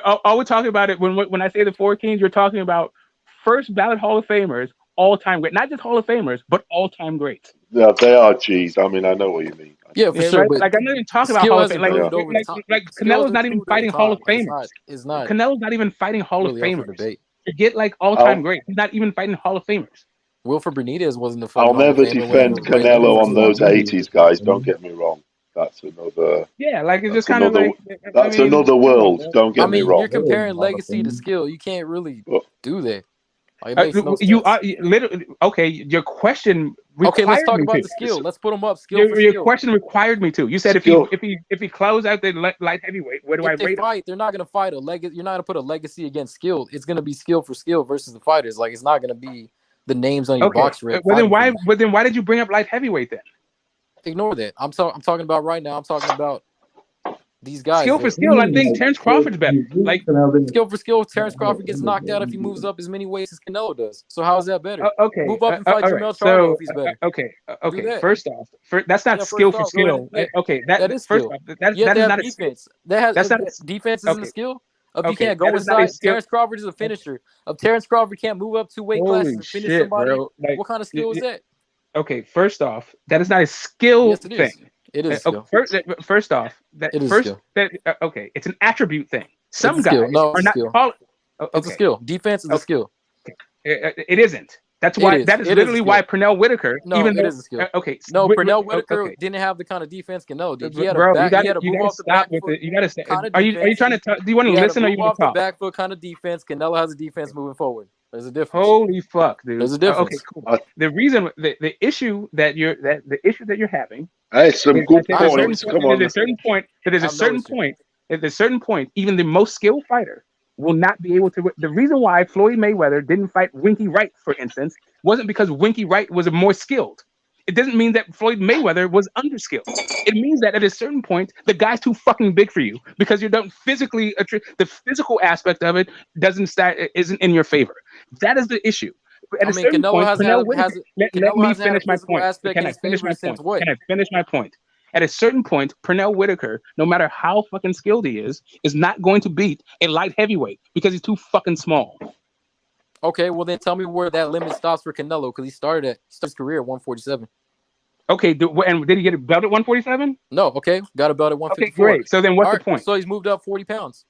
all we're talking about it when I say the 4 Kings, you're talking about first ballot Hall of Famers, all-time great, not just Hall of Famers, but all-time greats. Yeah, they are G's. I mean, I know what you mean. Yeah, for sure. Right? But Like, I'm not even talking about skill Hall of has Fame. improved over the time. Like Skill Canelo's has not even improved over fighting Hall of time. Famers. It's not Canelo's not even fighting Hall of really up for Famers. debate. Forget like all-time greats. He's not even fighting Hall of Famers. Wilford Benitez wasn't the I'll fucking Hall of never Famer defend whenever Ray Leonard Canelo was on fighting. those 80s guys. Don't get me wrong. That's another. Yeah, like it's That's just kind of another. like That's another world. Don't get I me mean, wrong. you're comparing legacy to skill. You can't really do that. Like, it makes no sense. You are literally okay. Your question required Okay, let's talk me about to. the skill. Let's put them up. Skill for Your skill. question required me to. You said if he close out the light heavyweight, where do I If they rate him? fight, they're not gonna fight a legacy. You're not gonna put a legacy against skill. It's gonna be skill for skill versus the fighters. Like, it's not gonna be the names on your Okay. box rep. Well, then why did you bring up light heavyweight then? Ignore that. I'm talking about right now. I'm talking about these guys. Skill for skill, I think Terrence Crawford's better. Like skill for skill, Terrence Crawford gets knocked out if he moves up as many weights as Canelo does. So how is that better? Okay. Move up and fight all Jermell right. Charlo So if he's better. okay. that. First off, that's not skill for skill. Okay, that is first skill. off, that you have is to not have a skill. defense. Defense isn't okay. a skill. If you Okay, can't go that is not a inside, skill. Terrence Crawford is a finisher. If Terrence Crawford can't move up 2 weight classes and finish shit, somebody, bro. Like, what kind of skill is that? Okay, first off, that is not a skill Yes, it is. thing. It is a skill. First off, that It is first a skill. that okay, it's an attribute thing. Some It's a skill. guys No, are it's a not skill. called. It's a skill. Defense is a skill. It isn't. That's why. That is literally why Pernell Whitaker. No, even it though, is a skill. Okay. No, Pernell Whitaker didn't have the kind of defense Canelo did. He had Bro, a back. He had a you move gotta off the stop back with foot it. You gotta stop. kind of Are you defense. trying to talk? Do you want to He had listen a or you move want off to talk? the back foot kind of defense. Canelo has a defense moving forward. There's a difference. Holy fuck, dude. There's a difference. Okay, cool. The reason the issue that you're having. Hey, some is good that there's points. Come on. There's a certain point, even the most skilled fighter will not be able to. The reason why Floyd Mayweather didn't fight Winky Wright, for instance, wasn't because Winky Wright was more skilled. It doesn't mean that Floyd Mayweather was underskilled. It means that at a certain point, the guy's too fucking big for you because you don't physically. The physical aspect of it isn't in your favor. That is the issue. At a certain point, Pernell Whitaker. Let me finish my point. Can I finish my point? Can I finish my point? At a certain point, Pernell Whitaker, no matter how fucking skilled he is not going to beat a light heavyweight because he's too fucking small. Okay, well then tell me where that limit stops for Canelo because he started his career at 147. Okay, and did he get a belt at 147? No, okay, got a belt at 154. Okay, great. So then what's the point? So he's moved up 40 pounds.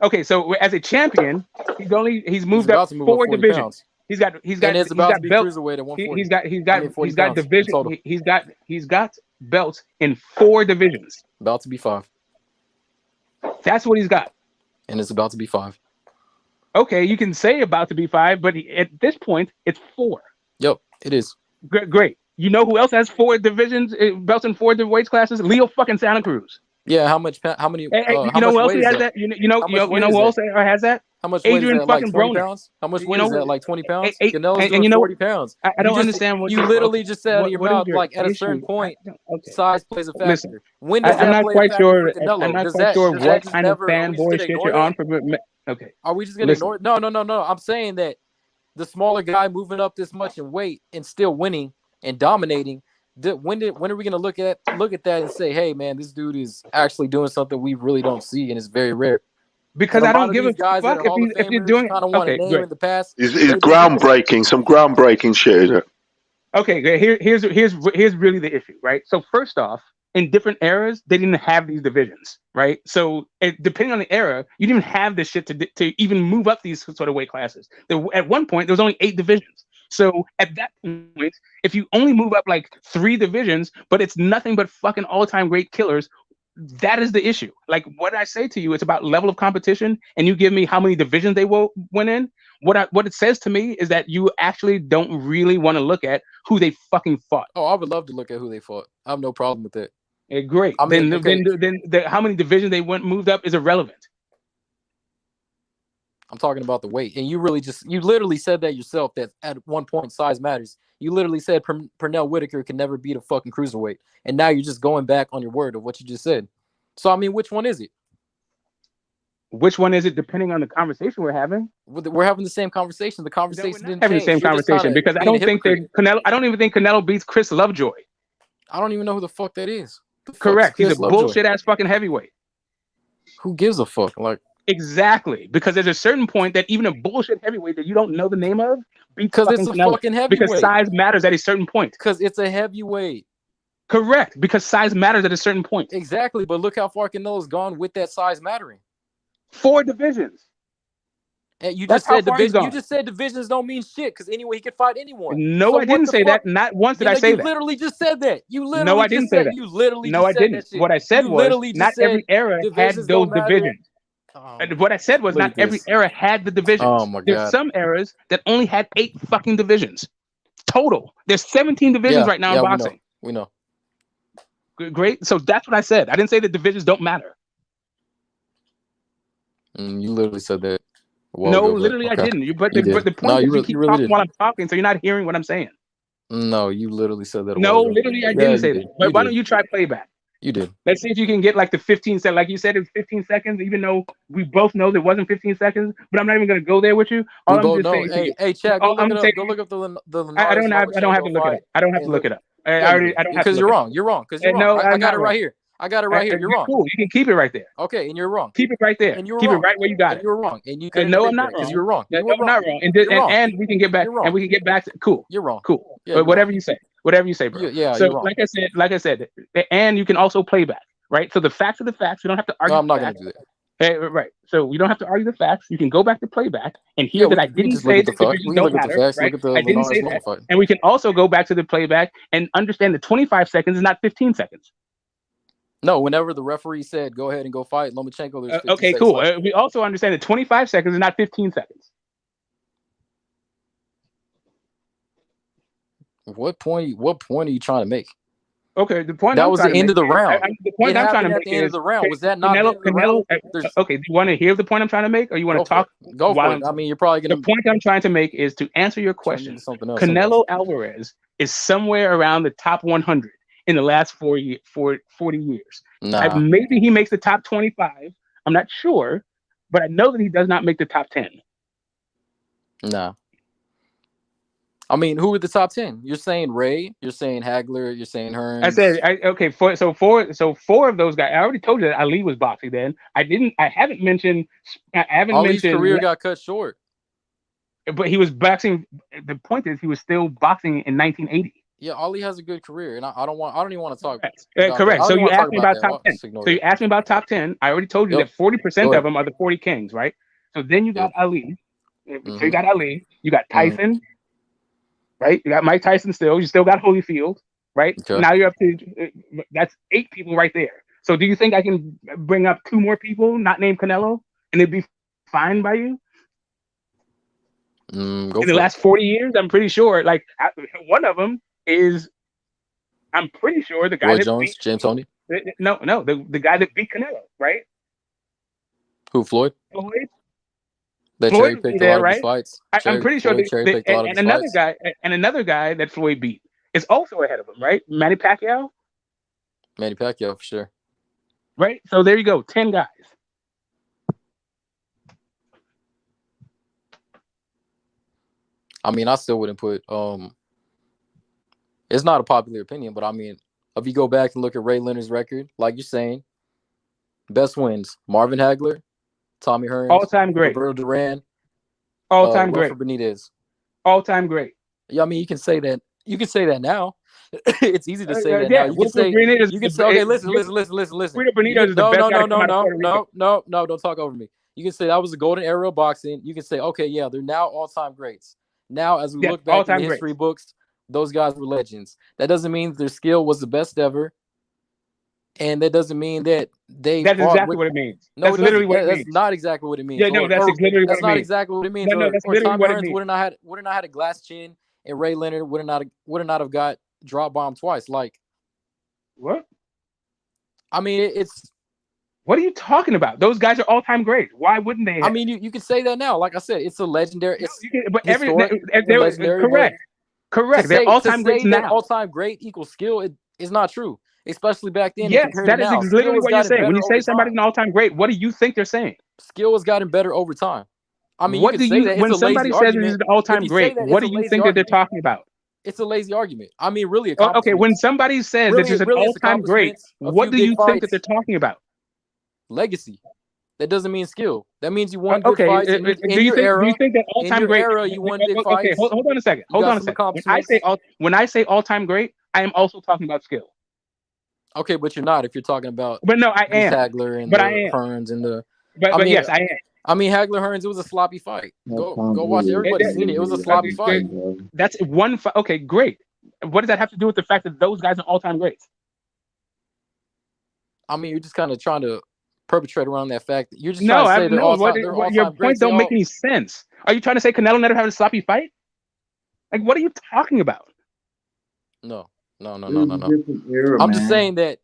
Okay, so as a champion, he's moved up 4 divisions. Pounds. He's got belts. He's got division. He's got belts in 4 divisions. About to be 5. That's what he's got. And it's about to be 5. Okay, you can say about to be 5, but at this point, it's 4. Yep, it is. Great. You know who else has 4 divisions, belts in 4 weight classes? Leo fucking Santa Cruz. Yeah, how many? You know who else has that? You know who else has that? How much weight Adrian is that? fucking Like 20 Broner. pounds? How much weight is that? Like 20 pounds? And doing 40 pounds. I don't understand what you literally just said out of your mouth. Like at a certain point, size plays a factor. Listen, When does that play a factor for Canelo? I'm not quite sure what kind of fanboy shit you're on. Okay. Are we just gonna ignore it? No. I'm saying that the smaller guy moving up this much in weight and still winning and dominating. When are we gonna look at that and say, hey man, this dude is actually doing something we really don't see and it's very rare? Because I don't give a fuck if you're doing okay. Great. In the past, it's groundbreaking. Some groundbreaking shit, is it? Okay, here's really the issue, right? So first off, in different eras, they didn't have these divisions, right? So depending on the era, you didn't have this shit to even move up these sort of weight classes. At one point, there was only 8 divisions. So at that point, if you only move up like 3 divisions, but it's nothing but fucking all-time great killers, that is the issue. Like what I say to you, it's about level of competition, and you give me how many divisions they went in. What it says to me is that you actually don't really want to look at who they fucking fought. Oh, I would love to look at who they fought. I have no problem with that. Yeah, great. I mean, then how many divisions they moved up is irrelevant. I'm talking about the weight, and you literally said that yourself. That at one point size matters. You literally said Pernell Whitaker can never beat a fucking cruiserweight, and now you're just going back on your word of what you just said. So I mean, which one is it? Which one is it? Depending on the conversation we're having. We're having the same conversation. The conversation didn't having change. The same conversation because I don't think Canelo. I don't even think Canelo beats Chris Lovejoy. I don't even know who the fuck that is. Correct. He's a bullshit ass fucking heavyweight. Who gives a fuck? Like. Exactly, because there's a certain point that even a bullshit heavyweight that you don't know the name of, because it's a fucking heavyweight. Because size matters at a certain point. Because it's a heavyweight. Correct, because size matters at a certain point. Exactly, but look how far Canelo's gone with that size mattering. 4 divisions. And you just said divisions. You just said divisions don't mean shit because anyway he could fight anyone. No, so I didn't say that. Not once did I say that. You literally just said that. You literally no, I didn't say that. You literally no, just I didn't. What I said was not every era had those divisions. What I said was not every era had the divisions. Oh my God. There's some eras that only had 8 fucking divisions total. There's 17 divisions right now in boxing. We know. Great. So that's what I said. I didn't say that divisions don't matter. You literally said that. Whoa, No, go back. literally, I Okay. didn't. But You did. the No, point is, you you keep really talking did. while I'm talking, so you're not hearing what I'm saying. No, you literally said that a No, while ago. literally, I Yeah, didn't you say did. that. But You why did. don't you try playback? You did. Let's see if you can get like the 15 seconds. Like you said, it's 15 seconds, even though we both know it wasn't 15 seconds. But I'm not even going to go there with you. All We I'm both just know. saying to you, Hey, Chad, go all look I'm it saying, up. Go look up the I Linares don't have to Lomachenko look it fight. up. I don't have to And look look. it up. Yeah, you do. I don't have to Because look you're it up. wrong. You're wrong. Because you're wrong. No, I I'm got not it wrong. right here. I got it right here. You're wrong. Cool. You can keep it right there. Okay, and you're wrong. Keep it right there. And you were Keep it wrong. right where you got And it. you were wrong. And you couldn't No, I'm admit not that because wrong. you were wrong. You No, were I'm wrong. not wrong. You're wrong. And we can get back. You're wrong. And we can get back to cool. You're wrong. Cool. Yeah, you're Whatever wrong. you say. Whatever you say, bro. Yeah, So you're wrong. like I said, and you can also play back, right? So the facts are the facts. We don't have to argue. No, I'm not the gonna facts. do that. Right. So we don't have to argue the facts. You can go back to playback and Yeah, hear that I we can didn't just look say at the that fact. divisions We can don't look at the matter, facts. right? Look at the I didn't say Linares Loma that. fight. And we can also go back to the playback and understand that 25 seconds is not 15 seconds. No, whenever the referee said go ahead and go fight Lomachenko, there's 15 Okay, seconds cool. left. We also understand that 25 seconds is not 15 seconds. What point are you trying to make? Okay, the point That I'm was trying the to end make of the is, round. the point It I'm trying to happened at make the end of is the round. Was that not the end of the round? There's okay, do you want to hear the point I'm trying to make, or you want go to for talk it. Go while for I'm it. I mean, you're probably The gonna point I'm trying to make is to answer your turn into question. something else. Anyways. Canelo Alvarez is somewhere around the top 100 in the last 40 years. Nah. Maybe he makes the top 25. I'm not sure, but I know that he does not make the top 10. Nah. I mean, who are the top 10? You're saying Ray, you're saying Hagler, you're saying Hearns. I said, okay, four of those guys. I already told you that Ali was boxing then. I haven't mentioned. Ali's career got cut short. But he was boxing. The point is, he was still boxing in 1980. Yeah, Ali has a good career, and I don't even want to talk. Correct. So you asked me about top 10. So you asked me about top 10. I already told you that 40% of them are the 40 Kings, right? So then you got Ali. So you got Ali. You got Tyson. Right? You got Mike Tyson still. You still got Holyfield, right? Okay. Now you're up to that's 8 people right there. So do you think I can bring up 2 more people, not named Canelo, and it'd be fine by you? In the last 40 years, I'm pretty sure. Like one of them is, I'm pretty sure the guy Roy that Jones, beat James Toney. No, the guy that beat Canelo, right? Who, Floyd? Floyd. They cherry picked a lot of his fights. I'm pretty sure another guy that Floyd beat is also ahead of him, right? Manny Pacquiao. Manny Pacquiao for sure. Right. So there you go, 10 guys. I mean, I still wouldn't put. It's not a popular opinion, but I mean, if you go back and look at Ray Leonard's record, like you're saying, best wins: Marvin Hagler, Tommy Hearns, all-time great, Roberto Duran, all-time great, Wilfred Benitez, all-time great. Yeah, I mean, you can say that. You can say that now. It's easy to say that yeah, now. You can say. Okay, listen. Benitez is the best guy to come out of Puerto Rico. No, don't talk over me. You can say that was the golden era of boxing. You can say, okay, yeah, they're now all-time greats. Now, as we look back in the history books, those guys were legends. That doesn't mean their skill was the best ever, and that doesn't mean that they. That's exactly what it means. No, that's literally what it means. That's not exactly what it means. Yeah, no, that's literally what it means. That's not exactly what it means. No, that's literally what it means. Would have not had a glass chin, and Ray Leonard would not have got drop bombed twice. Like what? I mean, it's. What are you talking about? Those guys are all-time greats. Why wouldn't they? I mean, you can say that now. Like I said, it's a legendary. It's correct. Correct. They're all-time greats now. All-time great equals skill. It's not true, especially back then. Yes, that is literally what you're saying. When you say somebody's an all-time great, what do you think they're saying? Skill has gotten better over time. I mean, what do you? When somebody says he's an all-time great, what do you think that they're talking about? It's a lazy argument. I mean, really. Okay, when somebody says that he's an all-time great, what do you think that they're talking about? Legacy. That doesn't mean skill. That means you won good fights. Do you think that all-time great? You won big fights. Okay, hold on a second. When I say all-time great, I am also talking about skill. Okay, but you're not if you're talking about. But no, I am. Hagler and Hearns and the. But yes, I am. I mean, Hagler Hearns. It was a sloppy fight. Go watch. Everybody's seen it. It was a sloppy fight. That's one fight. Okay, great. What does that have to do with the fact that those guys are all-time greats? I mean, you're just kind of trying to perpetrate around that fact. You're just trying to say they're all-time. Your points don't make any sense. Are you trying to say Canelo never had a sloppy fight? Like, what are you talking about? No. I'm just saying that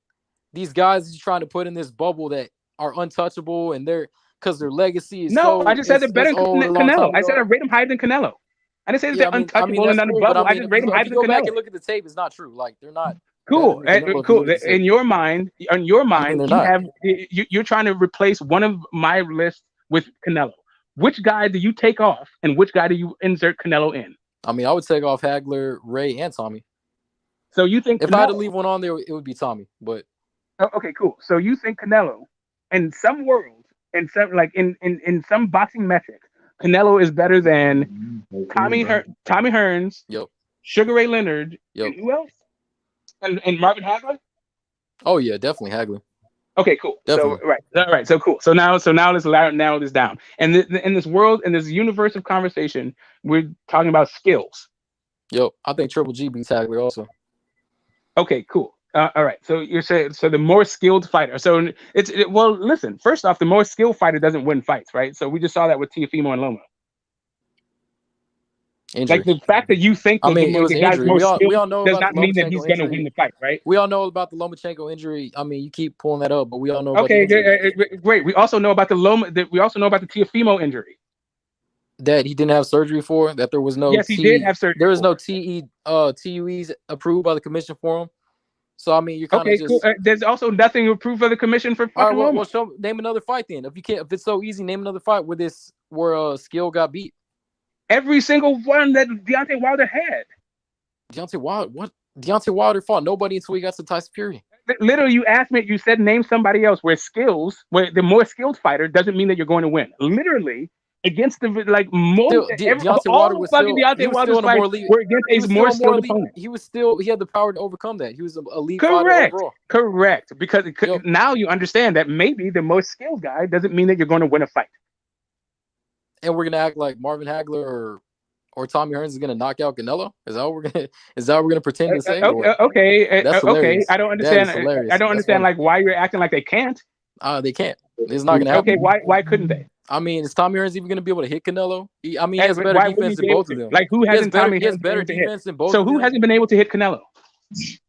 these guys you're trying to put in this bubble that are untouchable and they're because their legacy is No, so I just said they're better it's than old a long Canelo. time I said I ago. rate them higher than Canelo. I didn't say that Yeah, they're I mean untouchable and that's cool, but I unbubbable. I mean just rate them higher if you than go back and Canelo. look at the tape, it's not true. Like they're not better Cool, than Canelo if you cool. look at the tape. In your mind, I mean they're you not. have you're trying to replace one of my lists with Canelo. Which guy do you take off, and which guy do you insert Canelo in? I mean, I would take off Hagler, Ray, and Tommy. So you think if I had to Canelo? leave one on there, it would be Tommy. But Okay, cool. So you think Canelo, in some world, in some like in some boxing metrics, Canelo is better than Tommy Hearns, yep, Sugar Ray Leonard, yep. and who else? And Marvin Hagler? Oh yeah, definitely Hagler. Okay, cool. Definitely. So right, so cool. So now let's narrow this down. And in this world, in this universe of conversation, we're talking about skills. Yo, I think Triple G beats Hagler also. Okay, cool. All right. So you're saying the more skilled fighter. So well, listen. First off, the more skilled fighter doesn't win fights, right? So we just saw that with Teofimo and Loma. Injury. Like the fact that you think I mean, it was the an guy's injury. more We all skilled know does about not the mean that he's Lomachenko going to injury. win the fight, right? We all know about the Lomachenko injury. I mean, you keep pulling that up, but we all know about Okay, the injury. great. We also know about the We also know about the Teofimo injury. That he didn't have surgery for. That there was no. Yes, he did have surgery. There was no TUEs approved by the commission for him. So I mean, you're kind of just. Cool. There's also nothing approved by the commission for fucking all right, Loma. Name another fight then. If it's so easy, name another fight where skill got beat. Every single one that Deontay Wilder had. Deontay Wilder? What? Deontay Wilder fought nobody until he got to Tyson Fury. Literally, you asked me. You said name somebody else where the more skilled fighter doesn't mean that you're going to win. Literally, against the Deontay Wilder was still against a more skilled opponent. He had the power to overcome that. He was an elite Correct. fighter overall. Correct. Because now you understand that maybe the most skilled guy doesn't mean that you're going to win a fight. And we're gonna act like Marvin Hagler or Tommy Hearns is gonna knock out Canelo? Is that what we're gonna pretend to say? Okay. That's hilarious. I don't understand. I don't understand like why you're acting like they can't. They can't. It's not gonna happen. Okay, why couldn't they? I mean, is Tommy Hearns even gonna be able to hit Canelo? He has better defense than both of them. Like who hasn't Tommy Hearns better defense than both? So who hasn't been able to hit Canelo?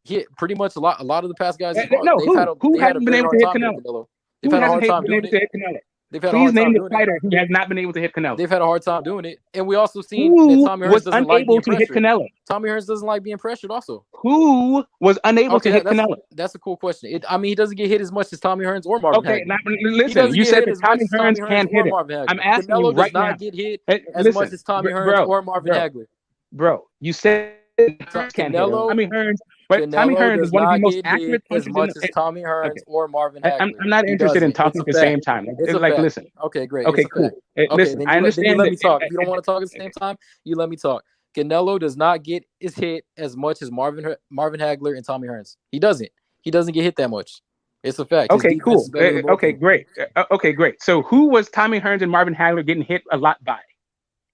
Yeah, pretty much a lot of the past guys. Who hasn't been able to hit Canelo? They've had a hard time doing it. Please name the fighter who has not been able to hit Canelo. They've had a hard time doing it, and we also seen that Tommy Hearns was doesn't unable like being to hit Canelo. Tommy Hearns doesn't like being pressured. Also, who was unable to hit Canelo? That's a cool question. I mean, he doesn't get hit as much as Tommy Hearns or Marvin Hagler. Listen, you said that Tommy Hearns can't hit it. I'm asking you right now. Canelo does not get hit as much as Tommy Hearns or Marvin Hagler. Bro, you said Canelo. Tommy Hearns. But Tommy Hearns is one of the most accurate as much as Tommy Hearns or Marvin Hagler. I'm not interested in talking at the same time. It's like, listen. Okay, great. Okay, cool. Listen, I understand. You let me talk. If you don't want to talk at the same time, you let me talk. Canelo does not get his hit as much as Marvin Hagler and Tommy Hearns. He doesn't. He doesn't get hit that much. It's a fact. Okay, cool. Okay, great. Okay, great. So who was Tommy Hearns and Marvin Hagler getting hit a lot by?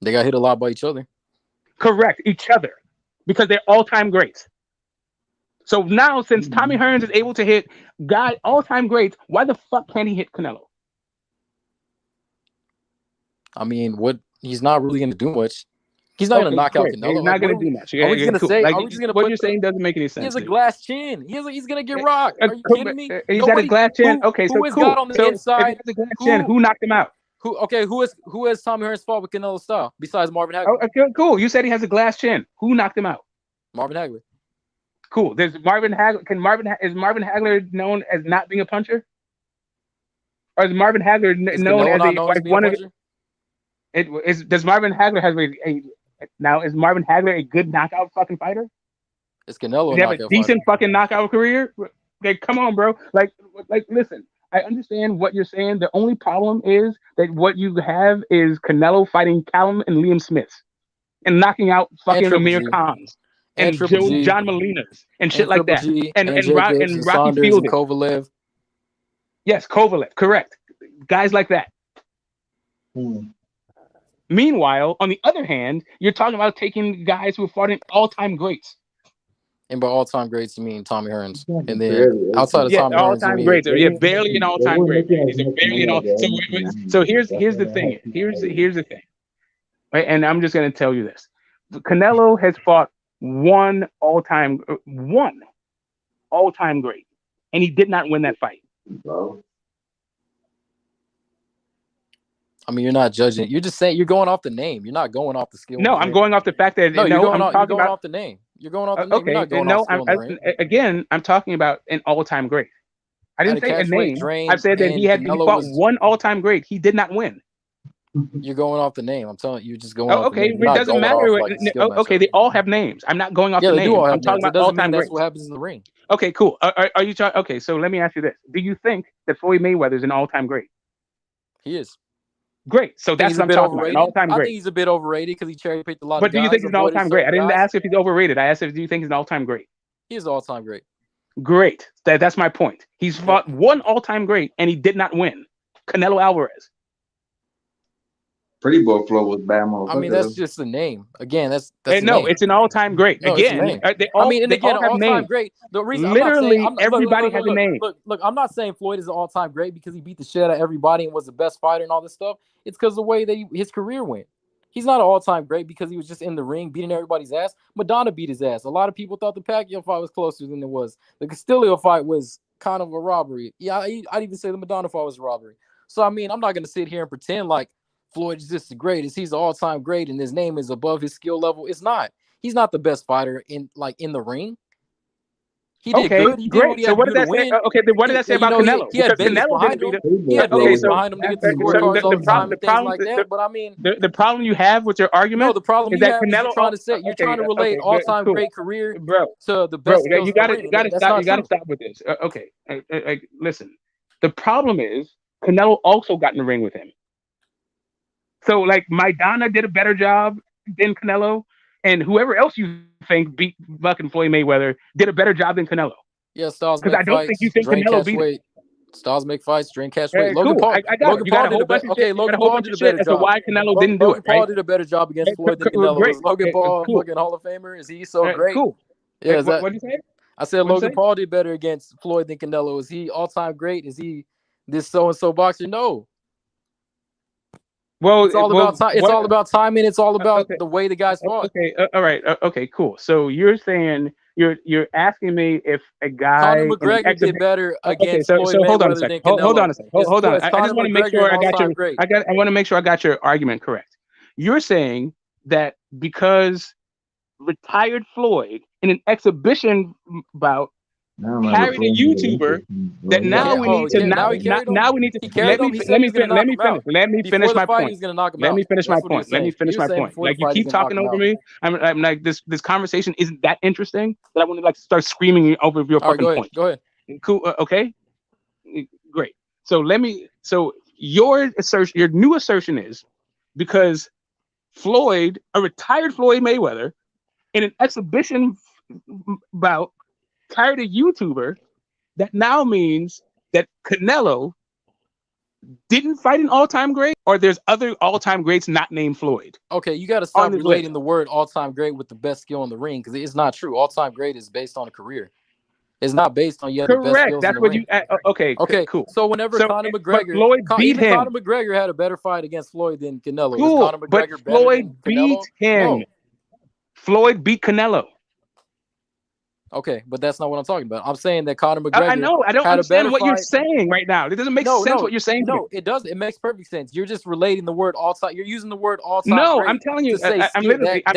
They got hit a lot by each other. Correct, each other, because they're all-time greats. So now, since Tommy Hearns is able to hit all-time greats, why the fuck can't he hit Canelo? I mean, he's not really going to do much. He's not going to knock out Canelo. He's not going to do much. Are we just going to say? Like, are we just going to what you're saying doesn't make any sense. He has a glass chin. He's going to get rocked. Are you kidding me? He's got a glass chin. Okay, so who has cool. got on the inside? If he has a glass chin, who knocked him out? Who has Tommy Hearns fought with Canelo style besides Marvin Hagler? Oh, okay, cool. You said he has a glass chin. Who knocked him out? Marvin Hagler. Cool. There's Marvin Hagler. Is Marvin Hagler known as not being a puncher? Or is Marvin Hagler known as one of it? Does Marvin Hagler have is Marvin Hagler a good knockout fucking fighter? Is Canelo Does he have a decent fucking knockout career? Okay, come on, bro. Like, listen. I understand what you're saying. The only problem is that what you have is Canelo fighting Callum and Liam Smith and knocking out fucking Amir Khans and John Molinas and shit like that. And Rocky Fielding. And Kovalev. Yes, Kovalev. Correct. Guys like that. Meanwhile, on the other hand, you're talking about taking guys who have fought in all-time greats. And by all-time greats, you mean Tommy Hearns. And then outside of Tommy Hearns, all-time greats. Yeah, barely an all-time great. He's a barely an all. So here's the thing. Here's the thing. Right, and I'm just gonna tell you this: Canelo has fought one all-time great, and he did not win that fight. I mean, you're not judging. You're just saying you're going off the name. You're not going off the skill. No, I'm going off the fact that you're going about, off the name. You're going off the name. Okay, you're not going off skill in the ring. Again, I'm talking about an all-time great. I didn't say a name. I said that he fought one all-time great. He did not win. You're going off the name. I'm telling you, you're just going off off the name. It doesn't matter. Okay, they all have names. I'm not going off the name. They do all have I'm talking names. about all-time that's greats. what happens in the ring. Okay, cool. Are you trying? Okay, so let me ask you this: do you think that Floyd Mayweather is an all-time great? He is. Great. So that's what I'm talking about. An all-time great. I think he's a bit overrated because he cherry-picked a lot of guys. But do you think he's an all-time great? I didn't ask if he's overrated. I asked if do you think he's an all-time great? He is all-time great. Great. That's my point. He's fought one all-time great and he did not win. Canelo Alvarez. Pretty Boy Flow was bad motherfucker. I mean, that's just the name. Again, that's no, it's an all-time great. No, again, they all have all-time great. The reason literally everybody has a name. Look, I'm not saying Floyd is an all-time great because he beat the shit out of everybody and was the best fighter and all this stuff. It's because the way that his career went. He's not an all-time great because he was just in the ring beating everybody's ass. Madonna beat his ass. A lot of people thought the Pacquiao fight was closer than it was. The Castillo fight was kind of a robbery. Yeah, I'd even say the Madonna fight was a robbery. So I mean, I'm not gonna sit here and pretend like Floyd is just the greatest. He's the all-time great, and his name is above his skill level. It's not. He's not the best fighter in the ring. He did good. He did what he had to do to win. Okay, then what did that say about Canelo? He had Vegas behind him. He had Vegas behind him to get the scorecards all the time and things like that. But I mean, the problem you have with your argument, no, the problem is you that have Canelo, is you're trying to relate all-time great career to the best. You got to stop with this. Okay, listen. The problem is Canelo also got in the ring with him. So like Maidana did a better job than Canelo, and whoever else you think beat fucking Floyd Mayweather did a better job than Canelo. Yeah, styles because I don't think you think Canelo beat him. Styles make fights, drink catch weight. Logan Paul. Logan Paul did a better job. Logan Paul did a better job. Why Canelo didn't do it? Logan Paul did a better job against Floyd than Canelo. Is Logan Paul fucking Hall of Famer? Is he so great? Cool. Yeah. What did you say? I said Logan Paul did better against Floyd than Canelo. Is he all-time great? Is he this so-and-so boxer? No. Well, it's all about time. It's all about timing. It's all about the way the guys fought. Okay, all right, okay, cool. So you're saying you're asking me if a guy Conor McGregor did better against Floyd so hold on a Mayweather second. than Canelo. Hold on a second. Hold on. I just want to make sure I got your. Great. I want to make sure I got your argument correct. You're saying that because retired Floyd in an exhibition bout carried a YouTuber that now we need to now we need to let me finish my point. Let me finish my point. Like you keep talking over me. I'm like this conversation isn't that interesting that I want to like start screaming over your fucking point. Go ahead. Cool. Okay. Great. So your new assertion is because Floyd, a retired Floyd Mayweather, in an exhibition bout carried a YouTuber, that now means that Canelo didn't fight an all-time great, or there's other all-time greats not named Floyd. Okay, you got to stop relating the word all-time great with the best skill in the ring because it's not true. All-time great is based on a career. It's not based on the best skills That's in the what ring. Okay, cool. So whenever Conor McGregor, Floyd beat him. Conor McGregor had a better fight against Floyd than Canelo. Cool, Was Conor McGregor better Floyd than Canelo? beat him. No. Floyd beat Canelo. Okay, but that's not what I'm talking about. I'm saying that Conor McGregor. I know. I don't understand what you're saying right now. It doesn't make sense what you're saying. No, it does. It makes perfect sense. You're just relating the word all time. You're using the word all time. No, I'm telling you. I'm literally like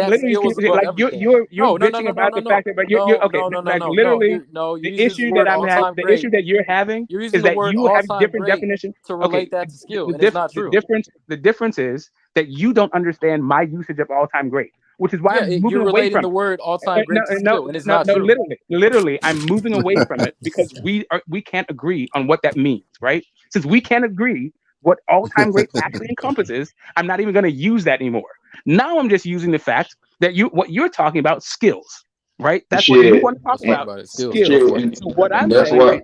you're bitching about the fact that you're okay. Like literally, the issue that I'm having, the issue that you're having is that you have different definitions to relate that to skill. The and it's not true. The difference is that you don't understand my usage of all-time great. Which is why I'm moving you're away relating from the word all-time great to skill, and it's not true. Literally, I'm moving away from it because we can't agree on what that means, right? Since we can't agree what all-time great actually encompasses, I'm not even going to use that anymore. Now I'm just using the fact that what you're talking about skills, right? That's what you want to talk about. Skills. So what I'm saying.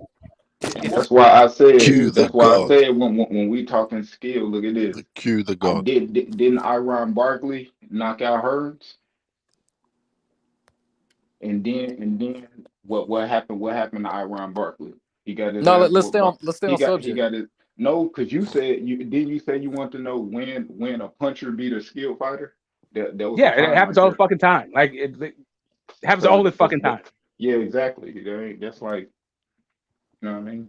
That's why I said. When we talking skill, look at this. Cue the god. Didn't Iron Barkley knock out Hearns? And then what happened? What happened to Iron Barkley? He got his. No, let's stay on subject. He got his. No, because you said you say you want to know when a puncher beat a skilled fighter. That was it happens all the fucking time. Like it happens all the fucking time. Yeah, exactly. That's like. You know what I mean?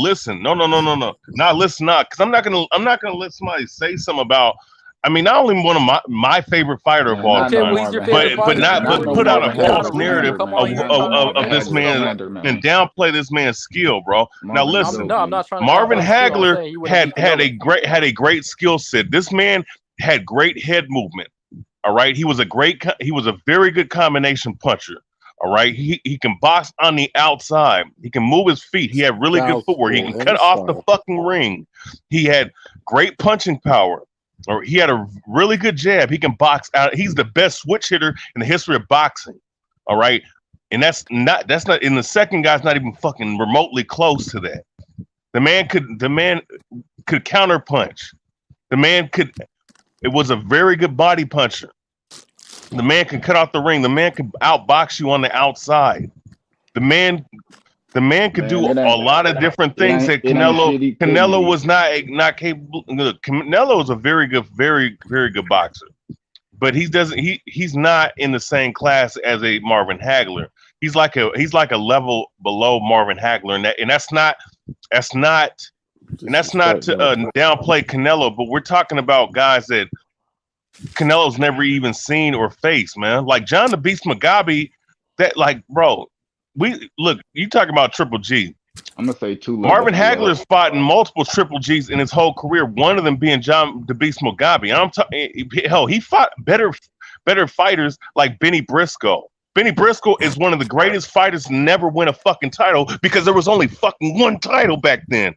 listen. No. Not listen, not because I'm not gonna let somebody say something about I mean, not only one of my favorite fighter of Man, all not no time, well, he's your Marvin favorite Hagler, fighter. man. Not but no put out a Marvin You gotta false Hagler rate him. narrative slander, Come on, man. you're Not no Marvin of this Hagler man slander, and man. downplay this man's skill, bro. Now Marvin the listen, GOAT, No, I'm man. not trying to Marvin downplay his skill. I'm Hagler saying he wouldn't beat had Canelo. a great skill set. This man had great head movement. All right, he was a very good combination puncher. All right, he can box on the outside. He can move his feet. He had really good footwork. He Southpaw can cut off the inside. fucking ring. He had great punching power. Or he had a really good jab. He can box out. He's the best switch hitter in the history of boxing. All right, and that's not. And the second guy's not even fucking remotely close to that. The man could counter punch. The man could. It was a very good body puncher. The man can cut off the ring. The man can outbox you on the outside. The man could Man, do a lot of different things that it ain't shit he couldn't Canelo do. was not capable. Look, Canelo is a very good boxer, but he's not in the same class as a Marvin Hagler. He's like a level below Marvin Hagler, and that's not to downplay Canelo, but we're talking about guys that Canelo's never even seen or faced, man. Like John the Beast Mugabe, that like, bro, you talking about Triple G. I'm gonna say 2 levels Marvin below. Hagler's fought in multiple Triple G's in his whole career, one of them being John the Beast Mugabe. I'm talking, hell, he fought better fighters like Benny Briscoe. Benny Briscoe is one of the greatest fighters to never win a fucking title because there was only fucking one title back then.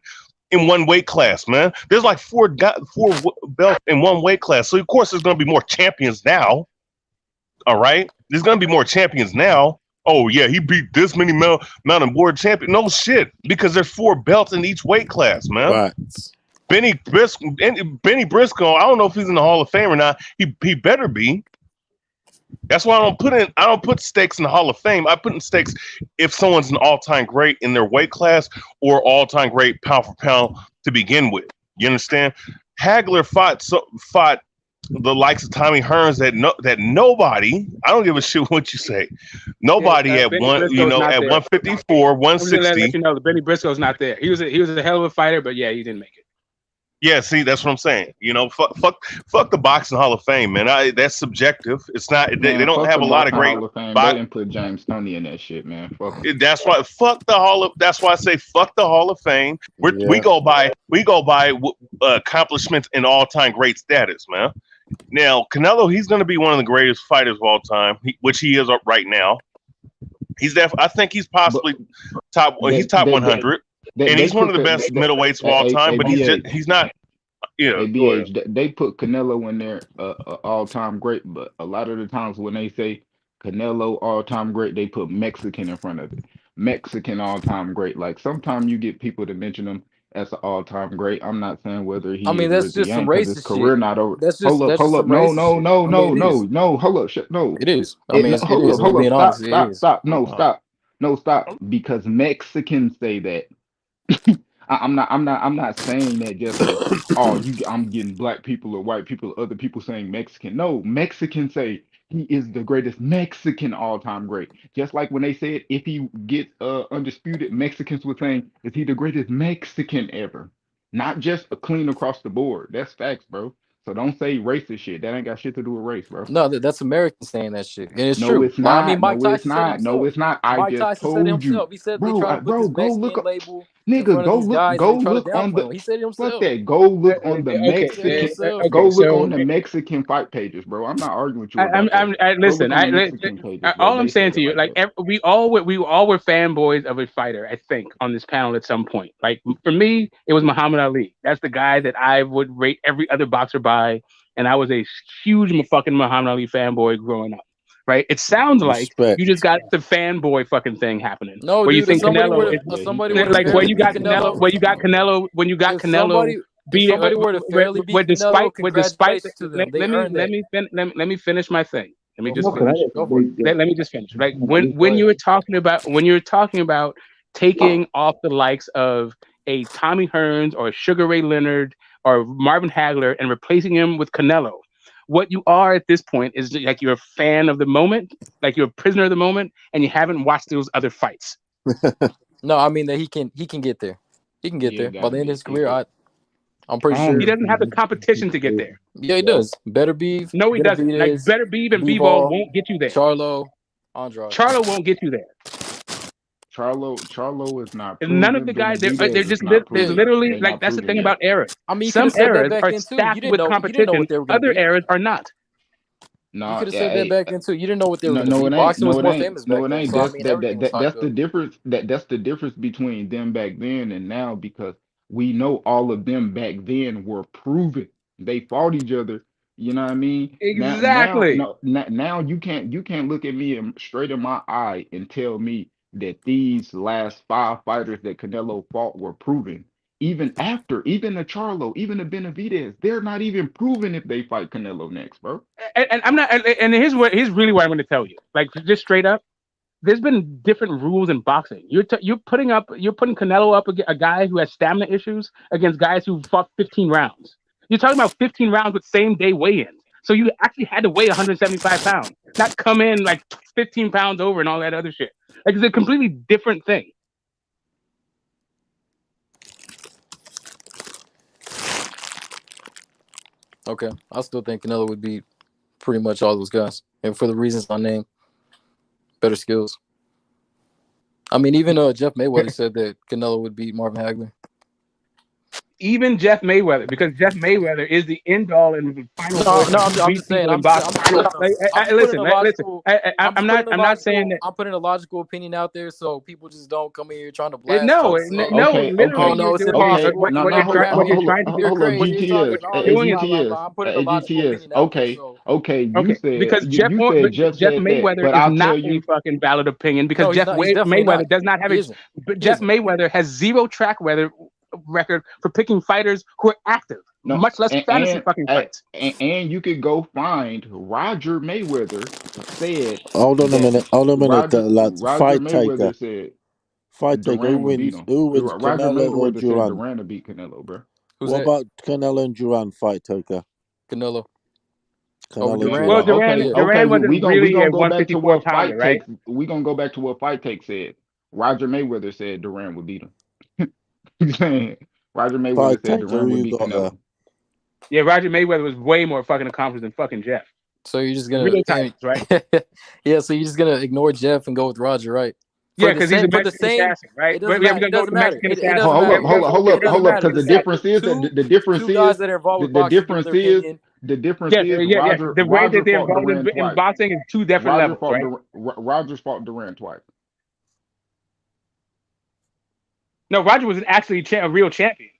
In one weight class, man. There's like four belts in one weight class. So of course there's gonna be more champions now. All right, there's gonna be more champions now. Oh yeah, he beat this many mountain board champion. No shit, because there's 4 belts in each weight class, man. Right. Benny Briscoe. I don't know if he's in the Hall of Fame or not. He better be. That's why I don't put stakes in the Hall of Fame. I put in stakes if someone's an all-time great in their weight class or all-time great pound for pound to begin with. You understand? Hagler fought the likes of Tommy Hearns that nobody. I don't give a shit what you say. Nobody at Benny one, Briscoe's you know, not at there. 154, I'm just gonna 160. let you know that Benny Briscoe's not there. He was a hell of a fighter, but yeah, he didn't make it. Yeah, see, that's what I'm saying. You know, fuck the boxing Hall of Fame, man. That's subjective. It's not. They Man, don't fuck have the a lot of boxing great. Hall of Fame. They didn't put James Toney in that shit, man. Fuck 'em. That's why That's why I say fuck the Hall of Fame. We go by accomplishments and all time great status, man. Now Canelo, he's going to be one of the greatest fighters of all time, which he is right now. I think he's possibly top. He's top 100, and he's one of the best middleweights of all time. But he's not. Yeah, ABH, they put Canelo in there, all-time great, but a lot of the times when they say Canelo all-time great, they put Mexican in front of it. Mexican all-time great. Like sometimes you get people to mention him as an all-time great. I'm not saying whether he I mean, is or that's is he just some ain't because his racist career shit. not over. That's just Hold up. some No, racist no, shit. no, I no, mean, it is. no. Hold up. No. It is. I mean, it is. If we're being honest, it is. Stop. No, stop. No, stop. Because Mexicans say that. I'm not saying that just because I'm getting black people or white people or other people saying Mexican. No, Mexicans say he is the greatest Mexican all-time great. Just like when they said if he gets undisputed, Mexicans were saying is he the greatest Mexican ever, not just a clean across the board. That's facts, bro. So don't say racist shit. That ain't got shit to do with race, bro. No, that's Americans saying that shit, and it's No, true. it's I mean, not. Mike No, it's Tyson said it not. No, himself. it's not. I Mike just Tyson said it told you, himself. He said they try to put bro. this Go look Mexican up, label in nigga. front of these guys, Go and they try to look on downplay the. him. He said it Fuck himself. that. Go look on the Okay, Mexican. Go look on the Mexican fight pages, bro. I'm not arguing with you about that. Go Listen. look on the Mexican pages, bro. All I'm They say saying it to you, like that. we all were fanboys of a fighter. I think on this panel at some point. Like for me, it was Muhammad Ali. That's the guy that I would rate every other boxer by, and I was a huge fucking Muhammad Ali fanboy growing up. Right? It sounds like Respect. you just got the fanboy fucking thing happening. No, where you dude. think If somebody Canelo were is to, if somebody were to like where fairly you beat got Canelo, when you got if Canelo somebody were to fairly beat Canelo, despite congratulations to them. let They earned that. me finish my thing. Let me Go just for it. finish. Go for it. Let me just finish. Like when you were talking about taking off the likes of a Tommy Hearns or Sugar Ray Leonard or Marvin Hagler and replacing him with Canelo, what you are at this point is like you're a fan of the moment, like you're a prisoner of the moment, and you haven't watched those other fights. No, I mean that he can get there. He can get there. By the end of his career, I'm pretty sure He doesn't have the competition to get there. Yeah, he does. Better Beef. No, he doesn't. Like Better Beef and Bivol won't get you there. Charlo, Andrade. Charlo won't get you there. Charlo is not And none of the guys, they're just there's literally like that's the thing about eras. I mean, you some could have said that eras back are then too. stacked with competition. Other eras are not. No, you could have said that back then too. You didn't know what they were going to be. it ain't. Boxing was No, it more ain't. famous No, back it then. ain't. So I mean, everything was That's hyped the up. difference. That's the difference between them back then and now, because we know all of them back then were proven. They fought each other. You know what I mean? Exactly. Now you can't look at me straight in my eye and tell me that these last 5 fighters that Canelo fought were proven. Even the Charlo, even the Benavidez, they're not even proven if they fight Canelo next, bro. And I'm not. And here's really what I'm going to tell you. Like just straight up, there's been different rules in boxing. You're putting Canelo up a guy who has stamina issues against guys who fought 15 rounds. You're talking about 15 rounds with same day weigh-ins. So you actually had to weigh 175 pounds, not come in like 15 pounds over and all that other shit. Like it's a completely different thing. Okay, I still think Canelo would beat pretty much all those guys, and for the reasons I named, better skills. I mean, even Jeff Mayweather said that Canelo would beat Marvin Hagler. Even Jeff Mayweather, because Jeff Mayweather is the end all and final. I'm just saying. I'm not saying that. I'm putting a logical opinion out there, so people just don't come in here trying to blast. Literally, it's impossible. What you're trying to do. Hold up, I'm putting a logical opinion out there. Okay, you said because Jeff Mayweather is not a fucking valid opinion because Jeff Mayweather does not have it. Jeff Mayweather has zero track record for picking fighters who are active, much less fantasy fucking fights. And you could go find Roger Mayweather said. Hold on a minute. Roger Fight Mayweather taker. said Fight taker. Who wins? Roger Canelo or Mayweather said Duran? Duran to beat Canelo, bro. What about Canelo and Duran? Fight taker. Canelo. Duran wasn't really a 154 pounder, right? We're gonna go back to what Fight Take said. Roger Mayweather said Duran would beat him. Roger Mayweather said Duran would beat Canelo. Yeah, Roger Mayweather was way more fucking accomplished than fucking Jeff. So you're just gonna right? Yeah, so you're just gonna ignore Jeff and go with Roger, right? Yeah, because he's a Mexican assassin, right? It doesn't matter. Hold up, because the difference is Roger the way that they're involved in boxing is two different levels, right? Roger fought Duran twice. No, Roger was actually a real champion.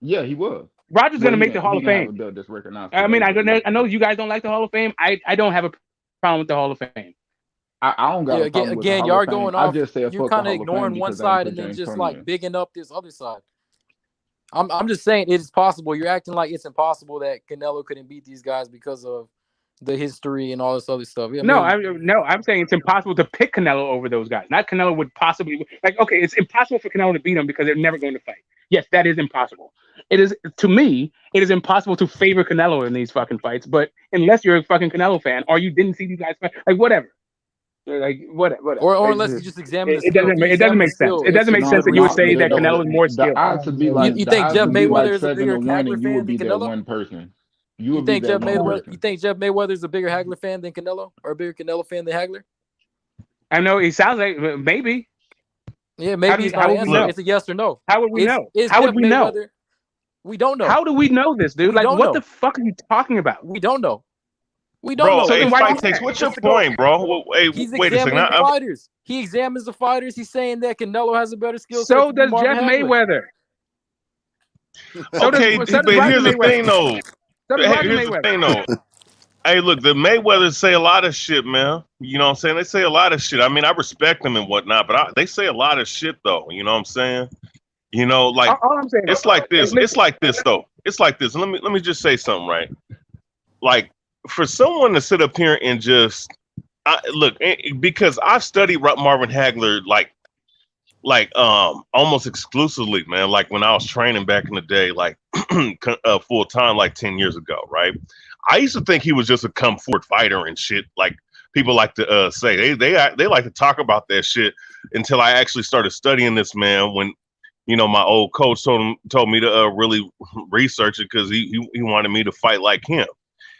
Yeah, he was. Roger's going to make the Hall of Fame. I mean, I know you guys don't like the Hall of Fame. I don't have a problem with the Hall of Fame. I don't got a problem with the Hall you're of Fame. going off. I just say you're kind of ignoring one side and then just like bigging up this other side. I'm just saying it is possible. You're acting like it's impossible that Canelo couldn't beat these guys because of the history and all this other stuff. I'm saying it's impossible to pick Canelo over those guys. Not Canelo would possibly okay, it's impossible for Canelo to beat him because they're never going to fight. Yes, that is impossible. It is impossible to favor Canelo in these fucking fights. But unless you're a fucking Canelo fan or you didn't see these guys fight, whatever. Whatever. Or unless you just examine it doesn't make sense. It doesn't make sense that you would say that Canelo is more skilled. You think Jeff Mayweather is a bigger Hagler fan than Canelo? One person. You think Jeff Mayweather is a bigger Hagler fan than Canelo, or a bigger Canelo fan than Hagler? I know he sounds like maybe. Yeah, maybe it's not an answer. It's a yes or no. How would we know? How would we know? We don't know. How do we know this, dude? Like, what the fuck are you talking about? We don't know. We don't know. So hey, Fight Takes, what's your point, bro? Hey, wait a second. Fighters. He examines the fighters. He's saying that Canelo has a better skill. So does Jeff Mayweather. Okay, but here's the thing, though. Here's the thing, though. Hey, look, the Mayweathers say a lot of shit, man. You know what I'm saying? They say a lot of shit. I mean, I respect them and whatnot, but they say a lot of shit, though. You know what I'm saying? You know, like all I'm saying, it's like this. It's like this, though. It's like this. Let me just say something, right? Like, for someone to sit up here and just look, because I've studied Marvin Hagler like almost exclusively, man. Like when I was training back in the day, like full time, like 10 years ago, right? I used to think he was just a come forward fighter and shit. Like people like to say they like to talk about that shit until I actually started studying this man. When my old coach told me to really research it because he wanted me to fight like him.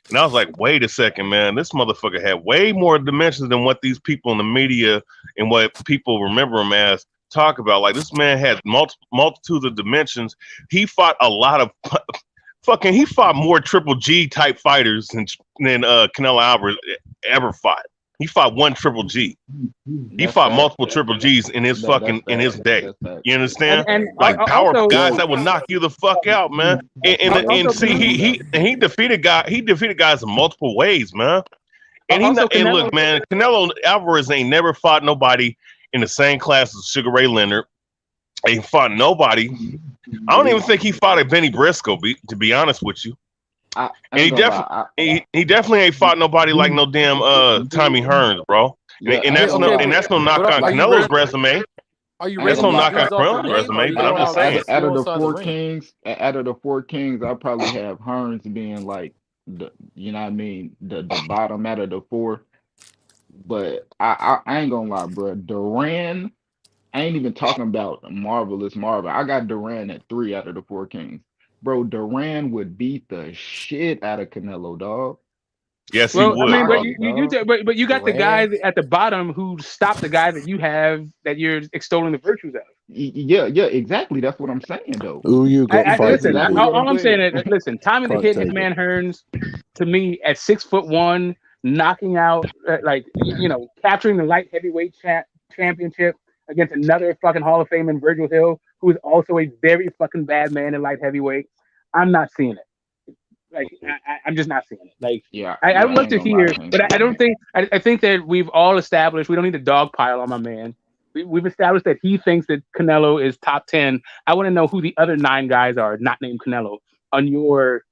And I was like, wait a second, man, this motherfucker had way more dimensions than what these people in the media and what people remember him as talk about. Like, this man had multitudes of dimensions. He fought a lot of he fought more Triple G type fighters than Canelo Alvarez ever fought. He fought one Triple G. He fought multiple Triple G's in his day. You understand? And like powerful also, guys that would knock you the fuck out, man. And see, he defeated guys in multiple ways, man. And look, man, Canelo Alvarez ain't never fought nobody in the same class as Sugar Ray Leonard. He fought nobody. I don't even think he fought at Benny Briscoe, to be honest with you. And he definitely ain't fought nobody like no damn Tommy Hearns, bro. And that's no knock on Canelo's resume. Are you That's no knock on Canelo's Canelo's resume, but I'm just saying. Out of the four kings, I'll probably have Hearns being like the bottom out of the four. But I ain't gonna lie, bro. Duran, I ain't even talking about Marvelous Marvel. I got Duran at 3 out of the 4 kings. Bro, Duran would beat the shit out of Canelo, dog. Yes, he would. I mean, but you got the guys at the bottom who stopped the guys that you have that you're extolling the virtues of. Yeah, exactly. That's what I'm saying, though. Who you got? Listen, all I'm saying is, listen, Tommy the Hitman Hearns, to me, at 6'1", knocking out, capturing the light heavyweight championship against another fucking Hall of Fame in Virgil Hill, who is also a very fucking bad man in light heavyweight. I'm not seeing it. Like, I'm just not seeing it. Like, I would love to hear, but I don't think. I think that we've all established we don't need a dog pile on my man. We've established that he thinks that Canelo is top 10. I want to know who the other 9 guys are, not named Canelo, on your,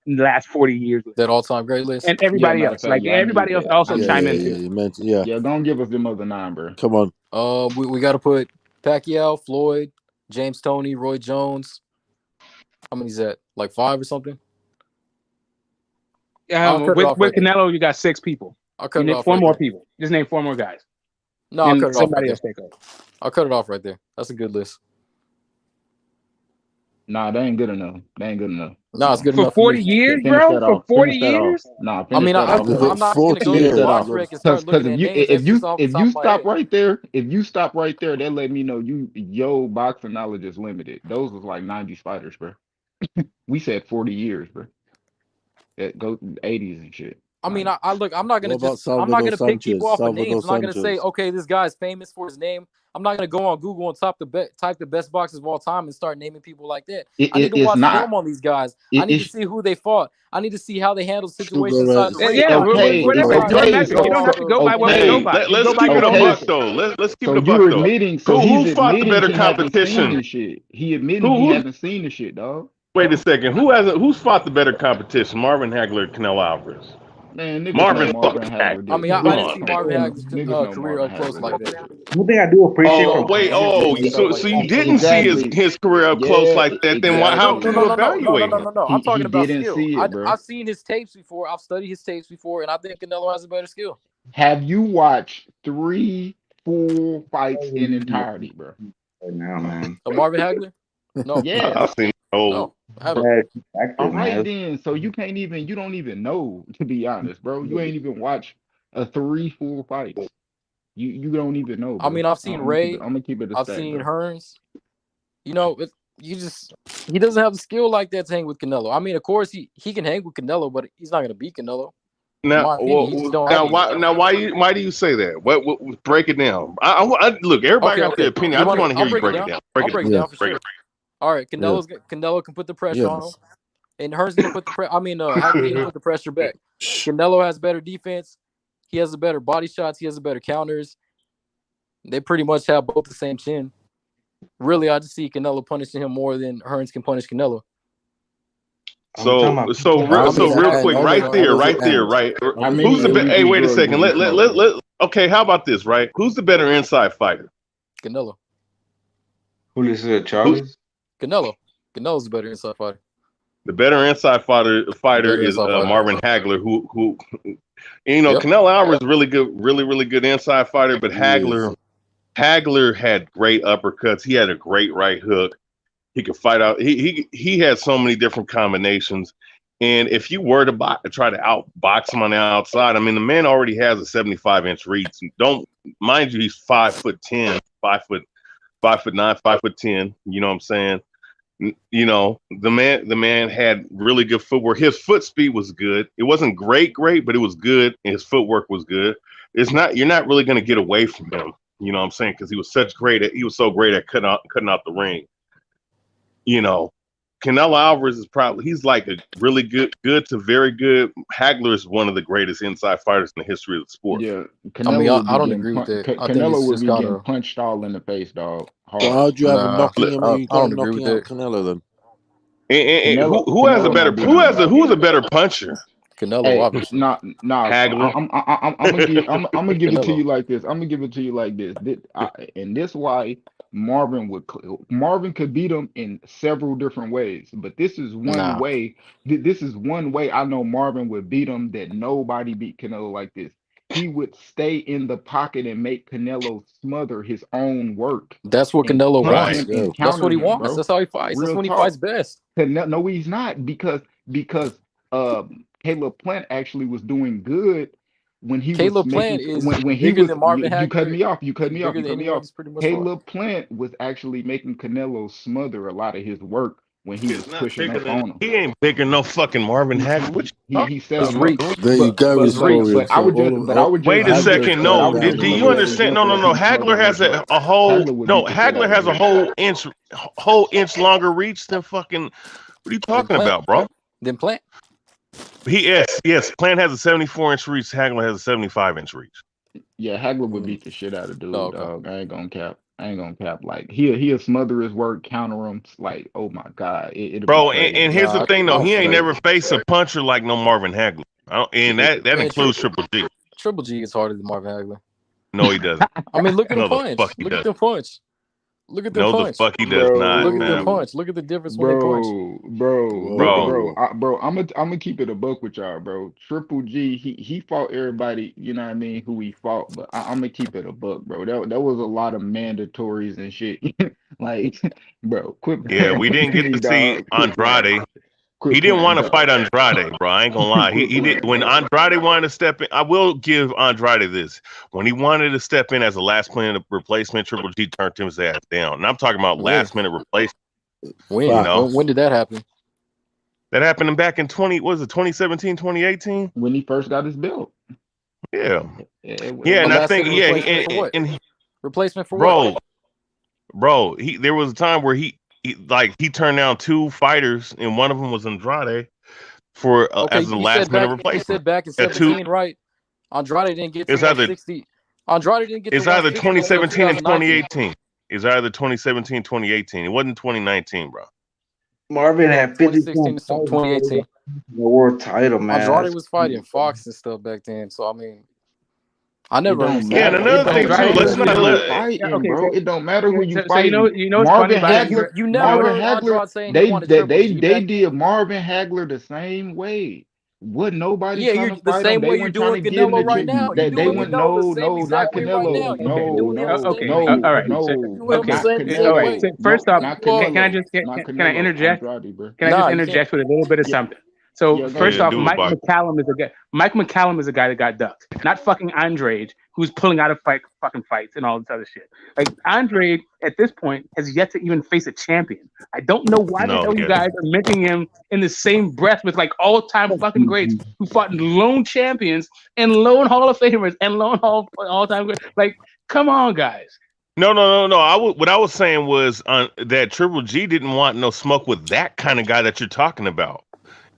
last 40 years. That all-time great list. And everybody else. Everybody else also chime in too. You mentioned, yeah, don't give us them other 9, bro. Come on. We got to put Pacquiao, Floyd, James Toney, Roy Jones. How many is that? Like 5 or something? Yeah, with Canelo, you got 6 people. I'll cut it off. 4 more people. Just name 4 more guys. No, I'll cut it off. Somebody else take over. I'll cut it off right there. That's a good list. Nah, that ain't good enough. No, it's good enough for 40 years, bro. For 40 years. Nah, I mean, I'm not going to go to the box rec and start looking at names. If you stop right there, that let me know your boxing knowledge is limited. Those was like 90s fighters, bro. We said 40 years, bro. That go 80s and shit. I mean, I'm not gonna pick people off of names. I'm not gonna say, okay, this guy's famous for his name. I'm not gonna go on Google and type the best boxers of all time and start naming people like that. I need to watch film on these guys. I need to see who they fought. I need to see how they handle situations inside the ring. You don't have to go by what we go by. Let's keep it a buck, though. Let's keep it a buck, though. Who fought the better competition? He admitted he hasn't seen the shit, dog. Wait a second. Who's fought the better competition? Marvin Hagler or Canelo Alvarez? Man, Marvin Hagler. I mean, I didn't see Marvin Hagler's career up close like that. One thing I do appreciate. So you didn't see his career up close like that? Then how can you evaluate him? No. I'm talking about skill. I've seen his tapes before. I've studied his tapes before, and I think Canelo has a better skill. Have you watched 3 full fights in entirety, bro? Now, man. Marvin Hagler? No. Yeah. I've seen all right then. So you don't even know, to be honest, bro. You ain't even watched 3 full fights. You don't even know, bro. I mean, I've seen Ray. I'm gonna keep it I've seen Hearns. He doesn't have the skill like that to hang with Canelo. I mean, of course he can hang with Canelo, but he's not gonna beat Canelo. Why do you say that? What break it down? Look, everybody got their opinion. I just want to hear you break it down. Break it down for sure. All right, Canelo can put the pressure on him, and Hearns gonna put the pressure. I mean, Hagler can put the pressure back. Canelo has better defense. He has the better body shots. He has the better counters. They pretty much have both the same chin. Really, I just see Canelo punishing him more than Hearns can punish Canelo. So real quick, right there. I mean, who's the better? Hey, wait a second. Let. Okay, how about this? Right, who's the better inside fighter? Canelo. Who is it, Charlie? Canelo. Canelo's the better inside fighter. The better inside fighter is Marvin Hagler, who Canelo Alvarez is really good inside fighter, but Hagler Hagler had great uppercuts. He had a great right hook. He could fight out. He had so many different combinations. And if you were to try to outbox him on the outside, I mean, the man already has a 75-inch reach. Don't mind you, he's 5'10", 5'9", 5'10". You know what I'm saying? You know, the man had really good footwork. His foot speed was good. It wasn't great, but it was good, and his footwork was good. You're not really going to get away from him. You know what I'm saying? Because he was so great at cutting out the ring. You know, Canelo Alvarez he's like a really good to very good. Hagler is one of the greatest inside fighters in the history of the sport. Yeah, I mean, Canelo would be I don't getting agree with that. I think Canelo it's would just be kind getting of punched all in the face, dog. So Hard. how'd you have him nah. knocking him? I You got don't him agree with knocking out that. Canelo then? And who has a Canelo better not beating him. who's a better puncher? Canelo, Hey, obviously. Hagler. I'm gonna give it to Canelo. you like this. I'm gonna give it to you like this. And this why Marvin could beat him in several different ways, but this is one Nah. way. This is one way I know Marvin would beat him that nobody beat Canelo like this. He would stay in the pocket and make Canelo smother his own work That's what and Canelo punch wants. him and That's what counter he him, wants. bro. That's how he fights. That's Real when he talk. fights best. No, he's not because Caleb Plant actually was doing good when he was Caleb Plant making is when he bigger was than Marvin you cut Hagler. me off, you cut me off, Bigger you than cut me anyone off. he's pretty much fought. Caleb Plant was actually making Canelo smother a lot of his work when he was He's not pushing bigger up than on him. he ain't bigger than no fucking Marvin Hagler. What you He set His him up, reach. There you go, His reach. historian. I So would Wait a Hagler's second. cutting No, down do on you the understand? No. Hagler has a whole Hagler has a whole inch longer reach than fucking. What are you Then talking Plant. about, bro? Then Plant. Yes. Plant has a 74-inch reach. Hagler has a 75-inch reach. Yeah, Hagler would beat the shit out of dude, Oh, okay. dog. I ain't gonna cap. Like he'll smother his work, counter him. Like, oh my god, it'll Bro, be crazy. and here's the thing I though, don't he ain't see that. never faced a puncher like no Marvin Hagler. And that Man, includes Triple G. Triple G is harder than Marvin Hagler. No, he doesn't. I mean, look at No, the the punch. fuck he Look at does. the punch. Look at the No, the punch. fuck he does not, Look at the man. punch. Look at the difference when they punch. Bro, I'm gonna keep it a buck with y'all, bro. Triple G, he fought everybody, you know what I mean, who he fought, but I'm gonna keep it a buck, bro. That was a lot of mandatories and shit. Like, bro, quit Yeah, we playing didn't with get me, to see dog. Quit playing. Andrade. Quit He didn't playing, want to dog. fight Andrade, bro. I ain't gonna lie. Quit He did playing, when bro. Andrade wanted to step in. I will give Andrade this. When he wanted to step in as a last minute replacement, Triple G turned his ass down. And I'm talking about last minute replacement. When? You know? When did that happen? That happened back in 2017, 2018? When he first got his belt. Yeah. Yeah, And I last think minute replacement for what? and Replacement for what? Bro, there was a time where he turned down two fighters, and one of them was Andrade for Okay, as a you last said minute back. You replacement. said back in 17, right? Andrade didn't get to It's either 160. Andrade didn't get to it's either 160 until 2017 and 2019. 2018. It's either 2017, 2018. It wasn't 2019, bro. Marvin had 50 2016 to 2018. the world title, man. Andrade was fighting Fox and stuff back then, so I mean, I never It don't understood. Yeah, and matter. another thing too, let's not let Fighting, bro. It don't matter who you So fighting. you know what's Marvin funny about Hagler, You never Marvin heard Hagler, Andrade saying he wanted Triple G they back did then. Marvin Hagler the same way. Wasn't nobody Yeah, trying you're to the fight him. same They way you're weren't trying to doing give him Canelo the right chance. now. You're They doing went Canelo the same not exact way right Canelo. now. You're doing him the same way. all right. No, You're doing him the Okay. same not All exact right. way. Canelo. So No, first off, not You are can I Canelo. just Not can I Canelo. interject? Andrade, bro. Can I just you can't. interject with a little bit of Yeah, something? So yeah, go first ahead. off, do it, Mike Box. McCallum is a guy. Mike McCallum is a guy that got ducked, not fucking Andrade, who's pulling out of fucking fights and all this other shit. Like Andrade at this point has yet to even face a champion. I don't know why the No, hell you yeah. guys are mentioning him in the same breath with like all-time fucking greats who fought lone champions and lone Hall of Famers and lone all-time greats. Like, come on, guys. No. What I was saying was that Triple G didn't want no smoke with that kind of guy that you're talking about.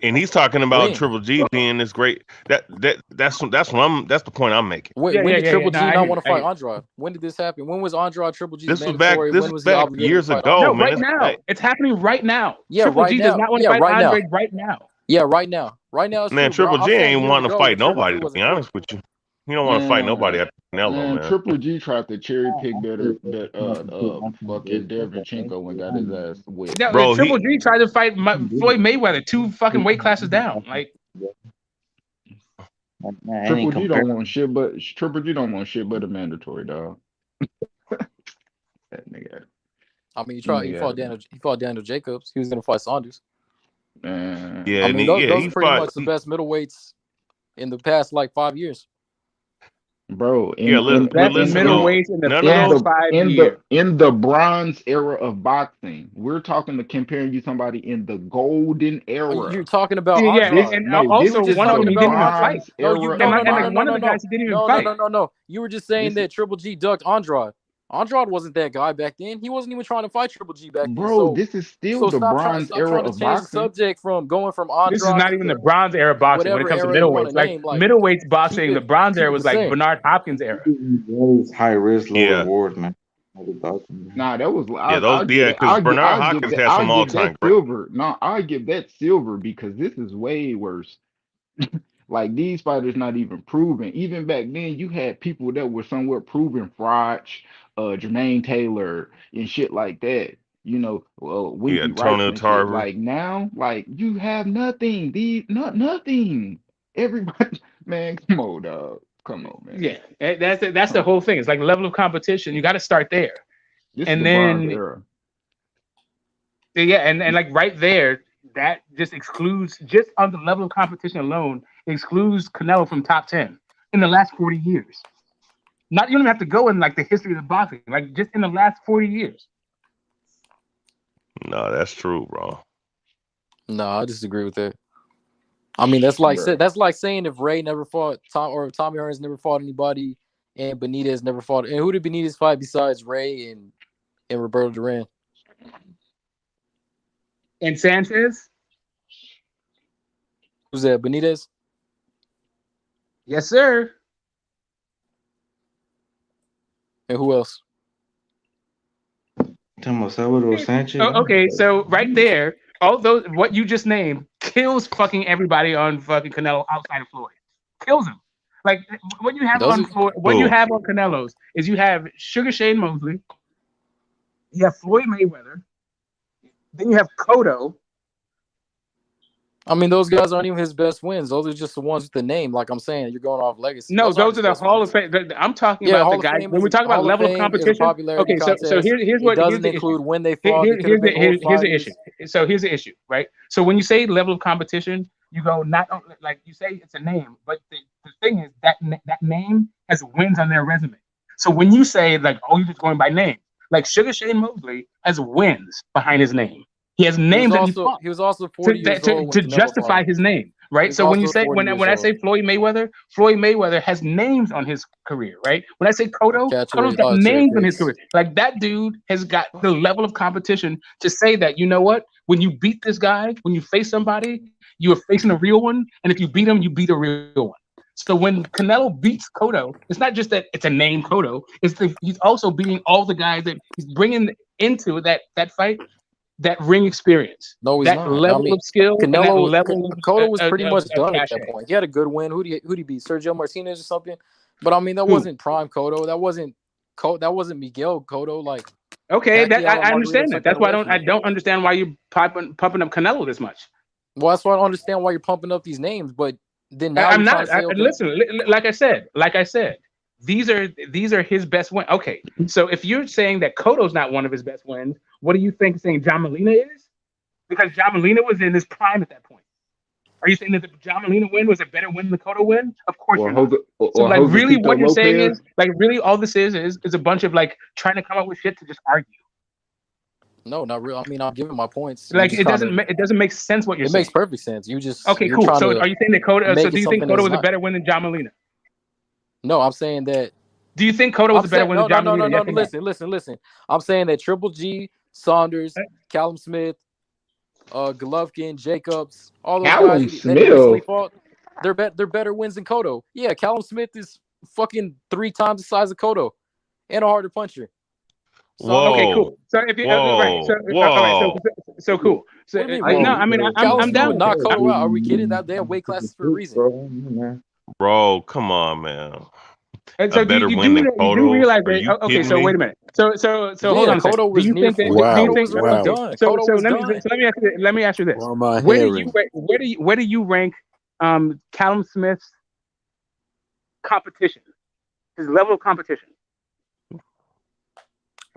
And he's talking about When? Triple G being this great. That's the point I'm making. When did Triple No, G I not hear want to you. fight Andrade? When did this happen? When was Andrade Triple G's This was mandatory? When was he back obligated years to fight ago, No, Andrade? right man. now. It's happening right now. Yeah, Triple right G now. does not want to Yeah, fight right now. Andrade right now. Yeah, right now. Right now it's Man, true, bro. Triple I'm G saying ain't years wanting to ago fight when Triple G nobody, to wasn't be doing honest with you. He don't want to fight nobody after Canelo, man. Triple G tried to cherry pick fucking Derevchenko and got his ass whipped. No, Bro, Triple G tried to fight Floyd Mayweather 2 fucking weight classes down. Like, Triple G don't want shit but a mandatory, dog. That nigga. I mean, That he nigga. fought Daniel Jacobs. He was gonna fight Saunders. Man. Yeah, I and mean, those he are pretty fought. much the best middleweights in the past like 5 years. Bro, Yeah, but Best listen though, middleweights in the none of past those. 5 years. in the bronze era of boxing, we're talking to comparing you somebody in the golden You're era. talking about Yeah, This Andrade. and You this were also just is one of the talking them he about didn't even Andrade. fight. bronze No, era And, of like one of the boxing. guys he didn't even no, fight. no. You were just saying This is that Triple G ducked Andrade. Andrade wasn't that guy back then. He wasn't even trying to fight Triple G back then. bro, this is still the bronze Stop era trying to of change the boxing. subject from going from This is Andrade not even the to bronze era boxing when it whatever comes to era you want middleweights. to Like name. Like, middleweights boxing, the bronze era keep it was the like same. Bernard Hopkins era. That is high risk, low Yeah, reward, man. What are talking Nah, that was yeah, those. I'll give Yeah, that because Bernard I'll give Hopkins that had some all time great. silver. No, I'll give that silver because this is way worse. Like these fighters not even proven. Even back then, you had people that were somewhere proven, Froch, Jermaine Taylor, and shit like that. You know, Yeah, Wesley Tony Wrights and shit. Tarver. Like now, like you have nothing. These nothing. Everybody, man, come on, dog. Come on, man. Yeah, that's the Come whole on. thing. It's like level of competition. You got to start there, This is and the bronze then era. yeah, and like right there, that just excludes just on the level of competition alone excludes Canelo from top 10 in the last 40 years. Not you don't even have to go in like the history of the boxing, like just in the last 40 years. No, that's true, bro. No, I disagree with that. I mean, that's like Bro. saying if Ray never fought or Tommy Hearns never fought anybody, and Benitez never fought. And who did Benitez fight besides Ray and Roberto Duran? And Sanchez, Who's that? Benitez? yes, sir. And who else? about Salvador Sanchez. Okay, so right there, all those what you just named kills fucking everybody on fucking Canelo outside of Floyd. Kills him. Like what you have on Floyd, what you have on Canelo's is you have Sugar Shane Mosley, you have Floyd Mayweather, then you have Cotto. I mean, those guys aren't even his best wins. Those are just the ones with the name. Like I'm saying, you're going off legacy. No, those are the Hall of Fame. I'm talking about the guys. When we talk about level of competition, okay. So here's what doesn't here's include the when they fought. here's the issue. So here's the issue, right? So when you say level of competition, you go not like you say it's a name, but the thing is that name has wins on their resume. So when you say like, oh, you're just going by name, like Sugar Shane Mosley has wins behind his name. He has names that he fought. He was also 40 years old to justify his name, right? So when you say when I say Floyd Mayweather has names on his career, right? When I say Cotto's got names on his career. Like that dude has got the level of competition to say that, you know what? When you beat this guy, when you face somebody, you are facing a real one, and if you beat him, you beat a real one. So when Canelo beats Cotto, it's not just that it's a name Cotto. He's also beating all the guys that he's bringing into that fight. That ring experience, no, he's that not. level of skill, Canelo, and that level Cotto was pretty much done at cachet. that point. He had a good win. Who did he beat? Sergio Martinez or something? But I mean, that wasn't prime Cotto. That wasn't Miguel Cotto. Like, okay, that I understand that. That's why I don't understand why you're pumping up Canelo this much. Well, that's why I don't understand why you're pumping up these names. But then now I'm you're not. trying to say, listen, like I said, these are his best wins. Okay, so if you're saying that Cotto's not one of his best wins, what do you think saying John Molina is? Because John Molina was in his prime at that point. Are you saying that the John Molina win was a better win than the Cotto win? Of course you're not. So like really what you're saying is like really all this is a bunch of like trying to come up with shit to just argue. No, not real. I mean, I'm giving my points. Like it doesn't make sense what you're saying. It makes perfect sense. You just okay, cool. So are you saying that Cotto? So do you think Cotto was a better win than John Molina? No, I'm saying that. Do you think Cotto was a better win than John Molina? No. Listen. I'm saying that Triple G, Saunders, Callum Smith, Golovkin, Jacobs, all those guys that he recently fought, they're better wins than Cotto. Yeah, Callum Smith is fucking 3 times the size of Cotto and a harder puncher. So, okay, cool. So if you right, so cool. So no, I mean I'm down. Knock Cotto out. Are we kidding? They have weight classes for a reason. Bro, come on, man. So do you realize that? Okay, so wait a minute. So hold on a second. Cotto was do you think that? Wow. Do you think? Wow. Okay, so let me ask you this. Where do you rank Callum Smith's competition? His level of competition.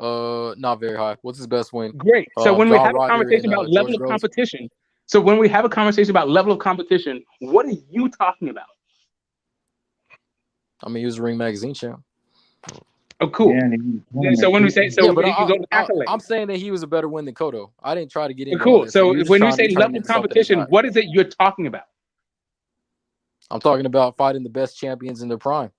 Not very high. What's his best win? Great. So when we John have a Ryder conversation and about George level of Groves. competition, so when we have a conversation about level of competition, what are you talking about? I mean, he was a Ring Magazine champ. Oh, cool. So when we say but you go to accolades. I'm saying that he was a better win than Cotto. I didn't try to get into all Cool. that. So you're just when you trying say to level get of into something that's competition, not. what is it you're talking about? I'm talking about fighting the best champions in their prime.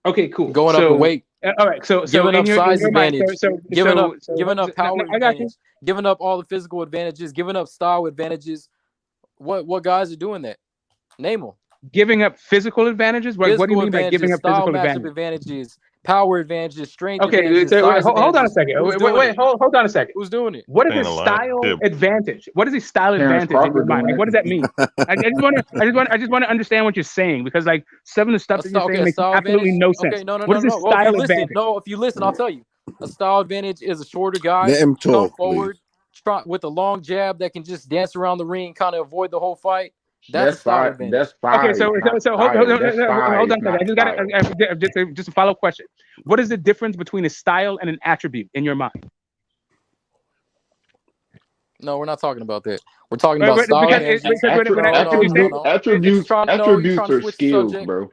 Okay, cool. Going up in weight. All right. So giving up size advantage, giving up power I got you. advantage, giving up all the physical advantages, giving up style advantages. What guys are doing that? Name them. Giving up physical advantages? What do you mean by giving up style physical matchup advantages, power advantages, strength advantages? advantages, size hold on a advantages. second. Hold on a second. Who's doing it? What is a style advantage? What is a style Terrence advantage in your Crawford mind? Like, what does that mean? I just want to understand what you're saying, because like some of the stuff that you're saying makes absolutely no sense. Okay, no. What is a Well, style advantage? if you listen, I'll tell you. A style advantage is a shorter guy. Let him talk, come forward, with a long jab that can just dance around the ring, kind of avoid the whole fight. That's a style advantage. That's fine. Okay, so hold on a second. I just got just a follow-up question. What is the difference between a style and an attribute in your mind? No, we're not talking about that. We're talking about style advantage. Attributes are skills, bro.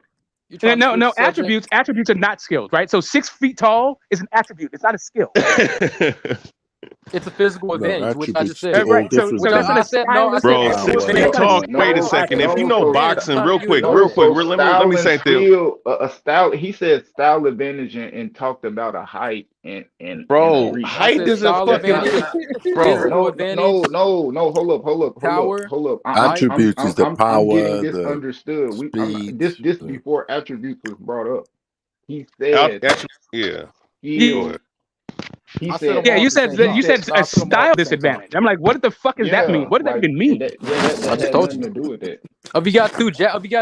No, attributes are not skills, right? So 6 feet tall is an attribute. It's not a skill. It's a physical advantage, which I just said. Right. So that's not a style. Bro, 6 feet tall. Wait a second. If you know boxing, real quick. Let me say this. A style. He said style advantage and talked about a height and bro, height is a fucking bro. No. Hold up. Attributes is the power. I'm getting this understood. This before attributes was brought up. He said, yeah. You said a style disadvantage. I'm like, what the fuck does that mean? What does that even mean? I just told you. To do with it. If you got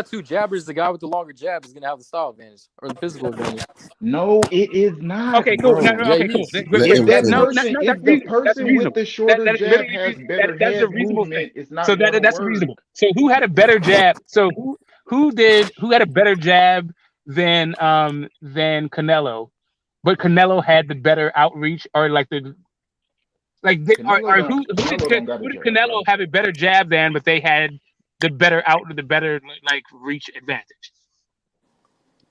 two jabbers, the guy with the longer jab is gonna have the style advantage or the physical advantage. No, it is not. Okay, cool. Cool. If the person with the shorter jab has better head movement, it's not. So that's reasonable. So who had a better jab? So who had a better jab than Canelo? But Canelo had the better outreach, or who did Canelo have a better jab than, but they had the better reach advantage?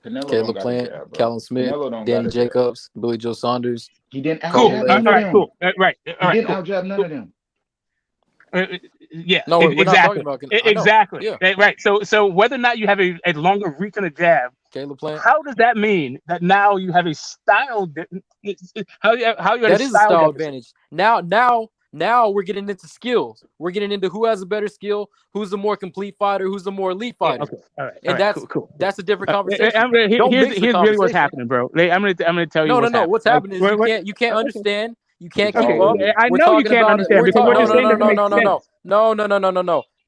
Caleb Plant, Callum Smith, Danny Jacobs, Billy Joe Saunders. He didn't out-jab none of them. Cool. Right. He didn't out-jab none of them. Yeah. No, we're not talking about exactly. Yeah. Right. So whether or not you have a longer reach on a jab, Caleb Plant. How does that mean that now you have a style? How you that is a style advantage. Now we're getting into skills. We're getting into who has a better skill, who's the more complete fighter, who's the more elite fighter. Okay. All right. And that's cool. That's a different conversation. Here's really what's happening, bro. I'm gonna tell you. No. What's happening is you can't understand. You can't keep up. I know you can't understand because what you're saying doesn't make sense.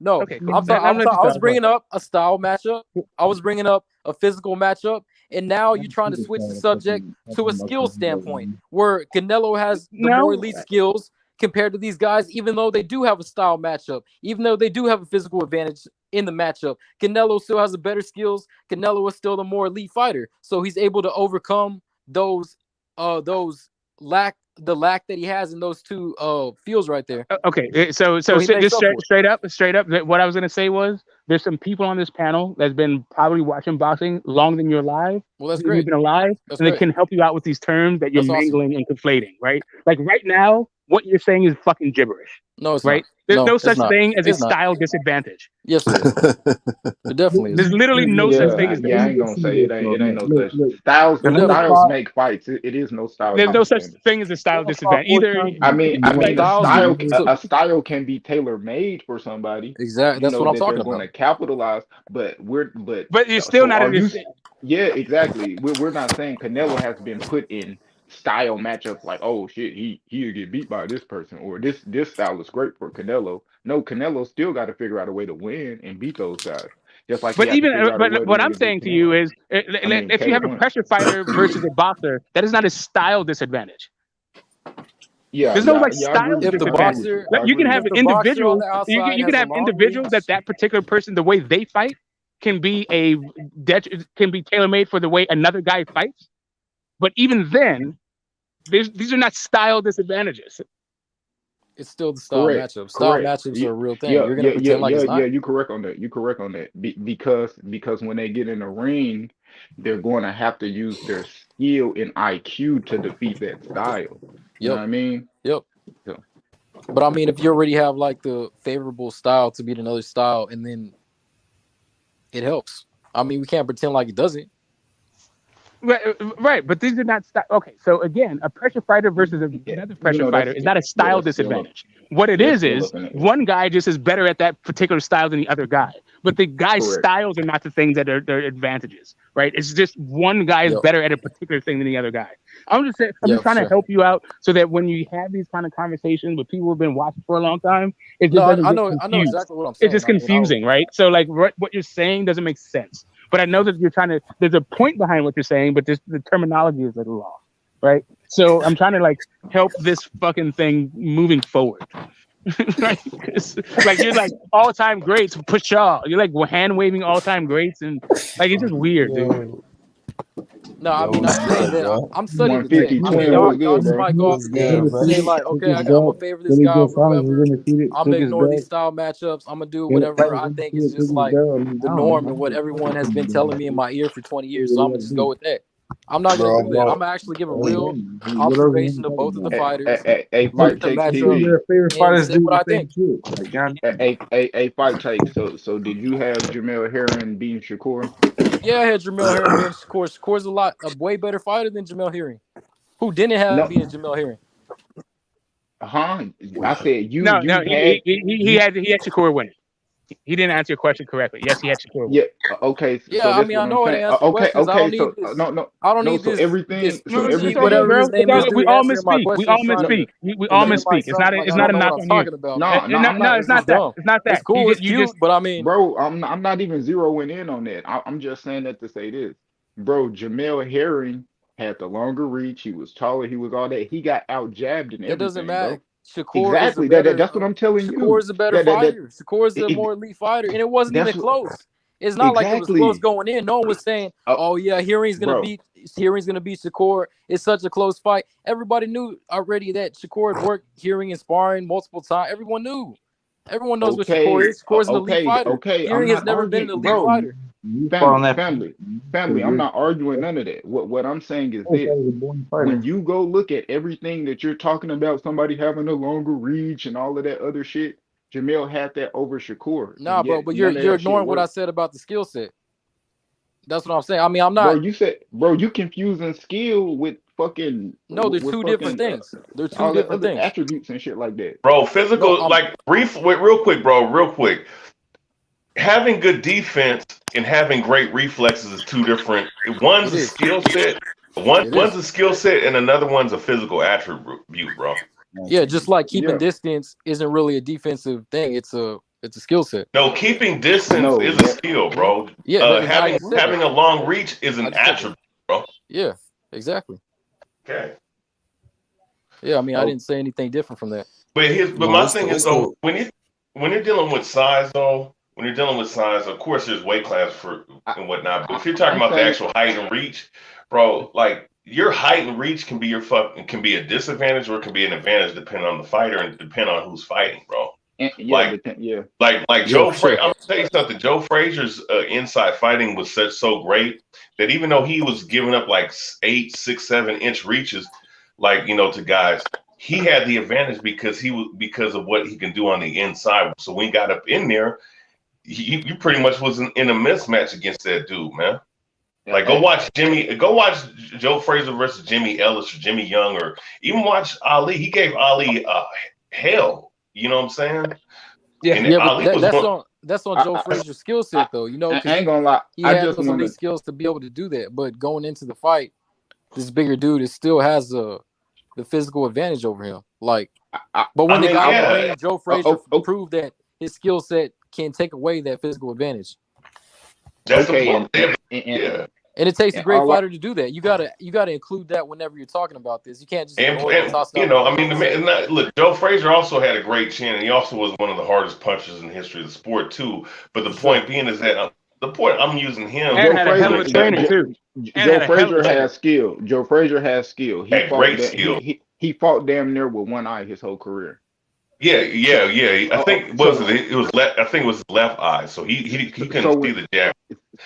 No. Okay. I was bringing up a style matchup. I was bringing up a physical matchup. And now you're trying to switch the subject to a skill standpoint, where Canelo has the more elite skills compared to these guys, even though they do have a style matchup, even though they do have a physical advantage in the matchup. Canelo still has the better skills. Canelo is still the more elite fighter, so he's able to overcome the lack that he has in those two fields right there. Okay, so just straight up, what I was gonna say was there's some people on this panel that's been probably watching boxing longer than you're alive. Well, that's great. You've been alive, and they can help you out with these terms that you're mangling and conflating, right? Like right now, what you're saying is fucking gibberish. No, it's right. Not. There's no such thing as a style disadvantage. Yes, it is. It definitely is. There's literally no such thing as that. I ain't gonna say it ain't no such. Styles make fights. It is no style. There's no such thing as a style disadvantage. A style can be tailor made for somebody. Exactly. That's what I'm talking about. They're going to capitalize, but you're still not. Yeah, exactly. We're not saying Canelo has been put in style matchups like, oh shit, he'll get beat by this person, or this style is great for Canelo. No, Canelo still got to figure out a way to win and beat those guys. Just like, but what I'm saying to you is, if you have a pressure fighter versus a boxer, that is not a style disadvantage. Yeah, there's no style. If the boxer, you can have individuals. You can have individuals that particular person, the way they fight, can be tailor made for the way another guy fights. But even then, These are not style disadvantages. It's still the style matchup. Style matchups are a real thing. Yeah, You're gonna pretend like it's not. You correct on that. You correct on that. Because when they get in the ring, they're going to have to use their skill and IQ to defeat that style. You know what I mean? Yep. So, But I mean, if you already have like the favorable style to beat another style, and then it helps. I mean, we can't pretend like it doesn't. Right, but these are not okay. So again, a pressure fighter versus another pressure fighter is not a style disadvantage. What it is one guy just is better at that particular style than the other guy. But the guy's styles are not the things that are their advantages, right? It's just one guy is better at a particular thing than the other guy. I'm just trying to help you out so that when you have these kind of conversations with people who've been watching for a long time, it just I know exactly what I'm saying. It's just confusing, right? So like what you're saying doesn't make sense. But I know that there's a point behind what you're saying, but the terminology is a little off, right? So I'm trying to like help this fucking thing moving forward. Right? Like you're like all-time greats, Pshaw. You're like hand waving all-time greats, and like it's just weird, dude. No, I mean, I'm saying that I'm studying the game. I mean, y'all just might go off the game and say like, okay, I'm gonna favor this guy over whoever. I'm gonna ignore these style matchups. I'm gonna do whatever I think is just like the norm and what everyone has been telling me in my ear for 20 years. So I'm gonna just go with that. I'm not gonna do that. I'm gonna actually give a real observation of both of the fighters. Fight takes TV. And say what I think. A fight takes. So did you have Jamel Herring beating Shakur? Yeah, I had Jamel Herring beating Shakur. Shakur's a way better fighter than Jamel Herring. Who didn't have beating Jamel Herring? I said you. No, he had Shakur winning. He didn't answer your question correctly. Yes, he had Shakur. Yeah. Okay. Yeah, I mean, I know I answered questions. I don't need this. I don't need this. Everything. Whatever his name is, we all misspeak. We all misspeak. We all misspeak. It's not a knock on you. No, it's not that. It's not that. It's cool. It's cute, but I mean, bro, I'm not even zeroing in on that. I'm just saying that to say this, bro. Jamel Herring had the longer reach. He was taller. He was all that. He got out jabbed and everything. It doesn't matter. Bro. Shakur exactly. That's what I'm telling you. Shakur is a better fighter. Shakur is a more elite fighter, and it wasn't even close. It's not like it was close going in. No one was saying, "Oh yeah, Herring's gonna beat Shakur." It's such a close fight. Everybody knew already that Shakur had worked Herring and sparring multiple times. Everyone knew. Everyone knows what Shakur is. Shakur's an elite fighter. Herring has never been an elite fighter. Family. I'm not arguing none of that. What I'm saying is this: when you go look at everything that you're talking about, somebody having a longer reach and all of that other shit, Jamel had that over Shakur. Nah, but you're ignoring what I said about the skill set. That's what I'm saying. I mean, I'm not. Bro, you confusing skill with fucking. No, there's two different things. They're two different things. Attributes and shit like that. Bro, physical, real quick. Having good defense and having great reflexes is two different. One's a skill set. One's a skill set, and another one's a physical attribute, bro. Yeah, just like keeping distance isn't really a defensive thing. It's a skill set. No, keeping distance is a skill, bro. Yeah, having a long reach is an attribute, bro. Yeah, exactly. Okay. Yeah, I mean, I didn't say anything different from that. But my thing is though, when you're dealing with size, though. When you're dealing with size, of course, there's weight class for and whatnot. But if you're talking about the actual height and reach, bro, like your height and reach can be a disadvantage or it can be an advantage depending on the fighter and depending on who's fighting, bro. Like Joe Frazier. I'm gonna tell you something. Joe Frazier's inside fighting was so great that even though he was giving up like 8, 6, 7-inch reaches, like to guys, he had the advantage because of what he can do on the inside. So when he got up in there. You pretty much was in a mismatch against that dude, man. Like go watch Joe Frazier versus Jimmy Ellis or Jimmy Young, or even watch Ali. He gave Ali hell. You know what I'm saying? Yeah, that's on Joe Frazier's skill set, though. I ain't gonna lie. He has some of these skills to be able to do that. But going into the fight, this bigger dude still has the physical advantage over him. But when they got in the ring, Joe Frazier proved that his skill set can take away that physical advantage. And it takes a great fighter to do that. You gotta include that whenever you're talking about this. You can't just look, Joe Frazier also had a great chin, and he also was one of the hardest punchers in the history of the sport too. But the point being is that the point I'm using him. And had a hell of a trainer too. Joe Frazier has skill. Joe Frazier has skill. He Had fought great that. skill. He fought damn near with one eye his whole career. Yeah. I think it was left. I think it was his left eye. So he couldn't see the jab.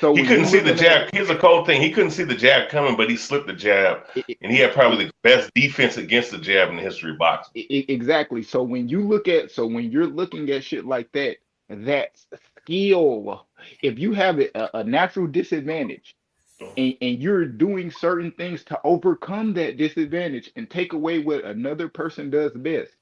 So he couldn't see the jab. Here's a cold thing. He couldn't see the jab coming, but he slipped the jab, and he had probably the best defense against the jab in the history of boxing. Exactly. So when you're looking at shit like that, that's skill. If you have a natural disadvantage, and you're doing certain things to overcome that disadvantage and take away what another person does best,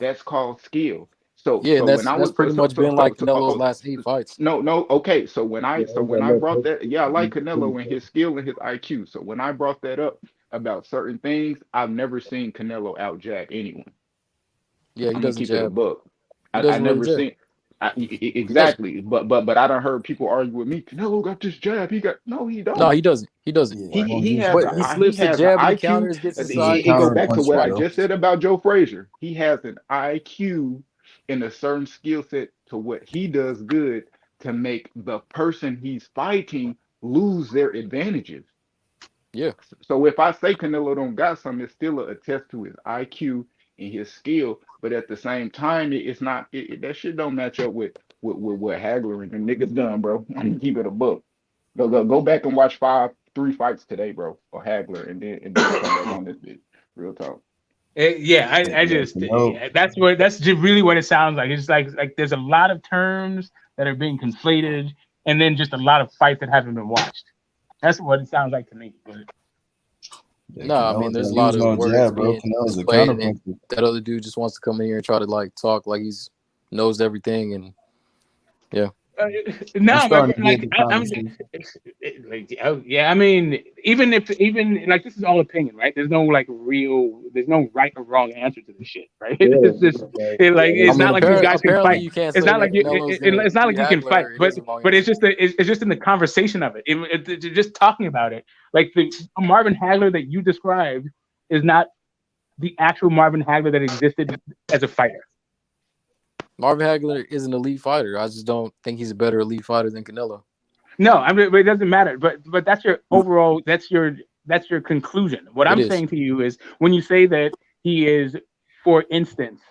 that's called skill. So that's pretty much been like Canelo's last 8 fights. No, okay. So when I brought that, I like Canelo and his skill and his IQ. So when I brought that up about certain things, I've never seen Canelo out jab anyone. Yeah, he doesn't keep it a jab. buck. I never seen. Exactly, but I done heard people argue with me. Canelo got this jab. He don't. No, he doesn't. He doesn't. He slips the jab and he counters, gets inside. It goes back to what I just said about Joe Frazier. He has an IQ and a certain skill set to what he does good to make the person he's fighting lose their advantages. Yeah. So if I say Canelo don't got something, it's still a test to his IQ and his skill. But at the same time, it's not. That shit don't match up with what Hagler and the niggas done, bro. I mean, keep it a book. Go back and watch 3 fights today, bro, or Hagler, and then come back on this bitch. Real talk. That's just really what it sounds like. It's like there's a lot of terms that are being conflated, and then just a lot of fights that haven't been watched. That's what it sounds like to me. But no, I mean there's a lot of words being displayed, and that other dude just wants to come in here and try to like talk like he's knows everything, and yeah. No, but like I mean, even like this is all opinion, right? There's no right or wrong answer to this shit, right? Yeah, it's just it's not like you guys can fight. It's not like you can fight, but it's just in the conversation of it. Just talking about it, like the Marvin Hagler that you described is not the actual Marvin Hagler that existed as a fighter. Marvin Hagler is an elite fighter. I just don't think he's a better elite fighter than Canelo. No, I mean, it doesn't matter. But that's your overall. That's your conclusion. What I'm saying to you is when you say that he is, for instance,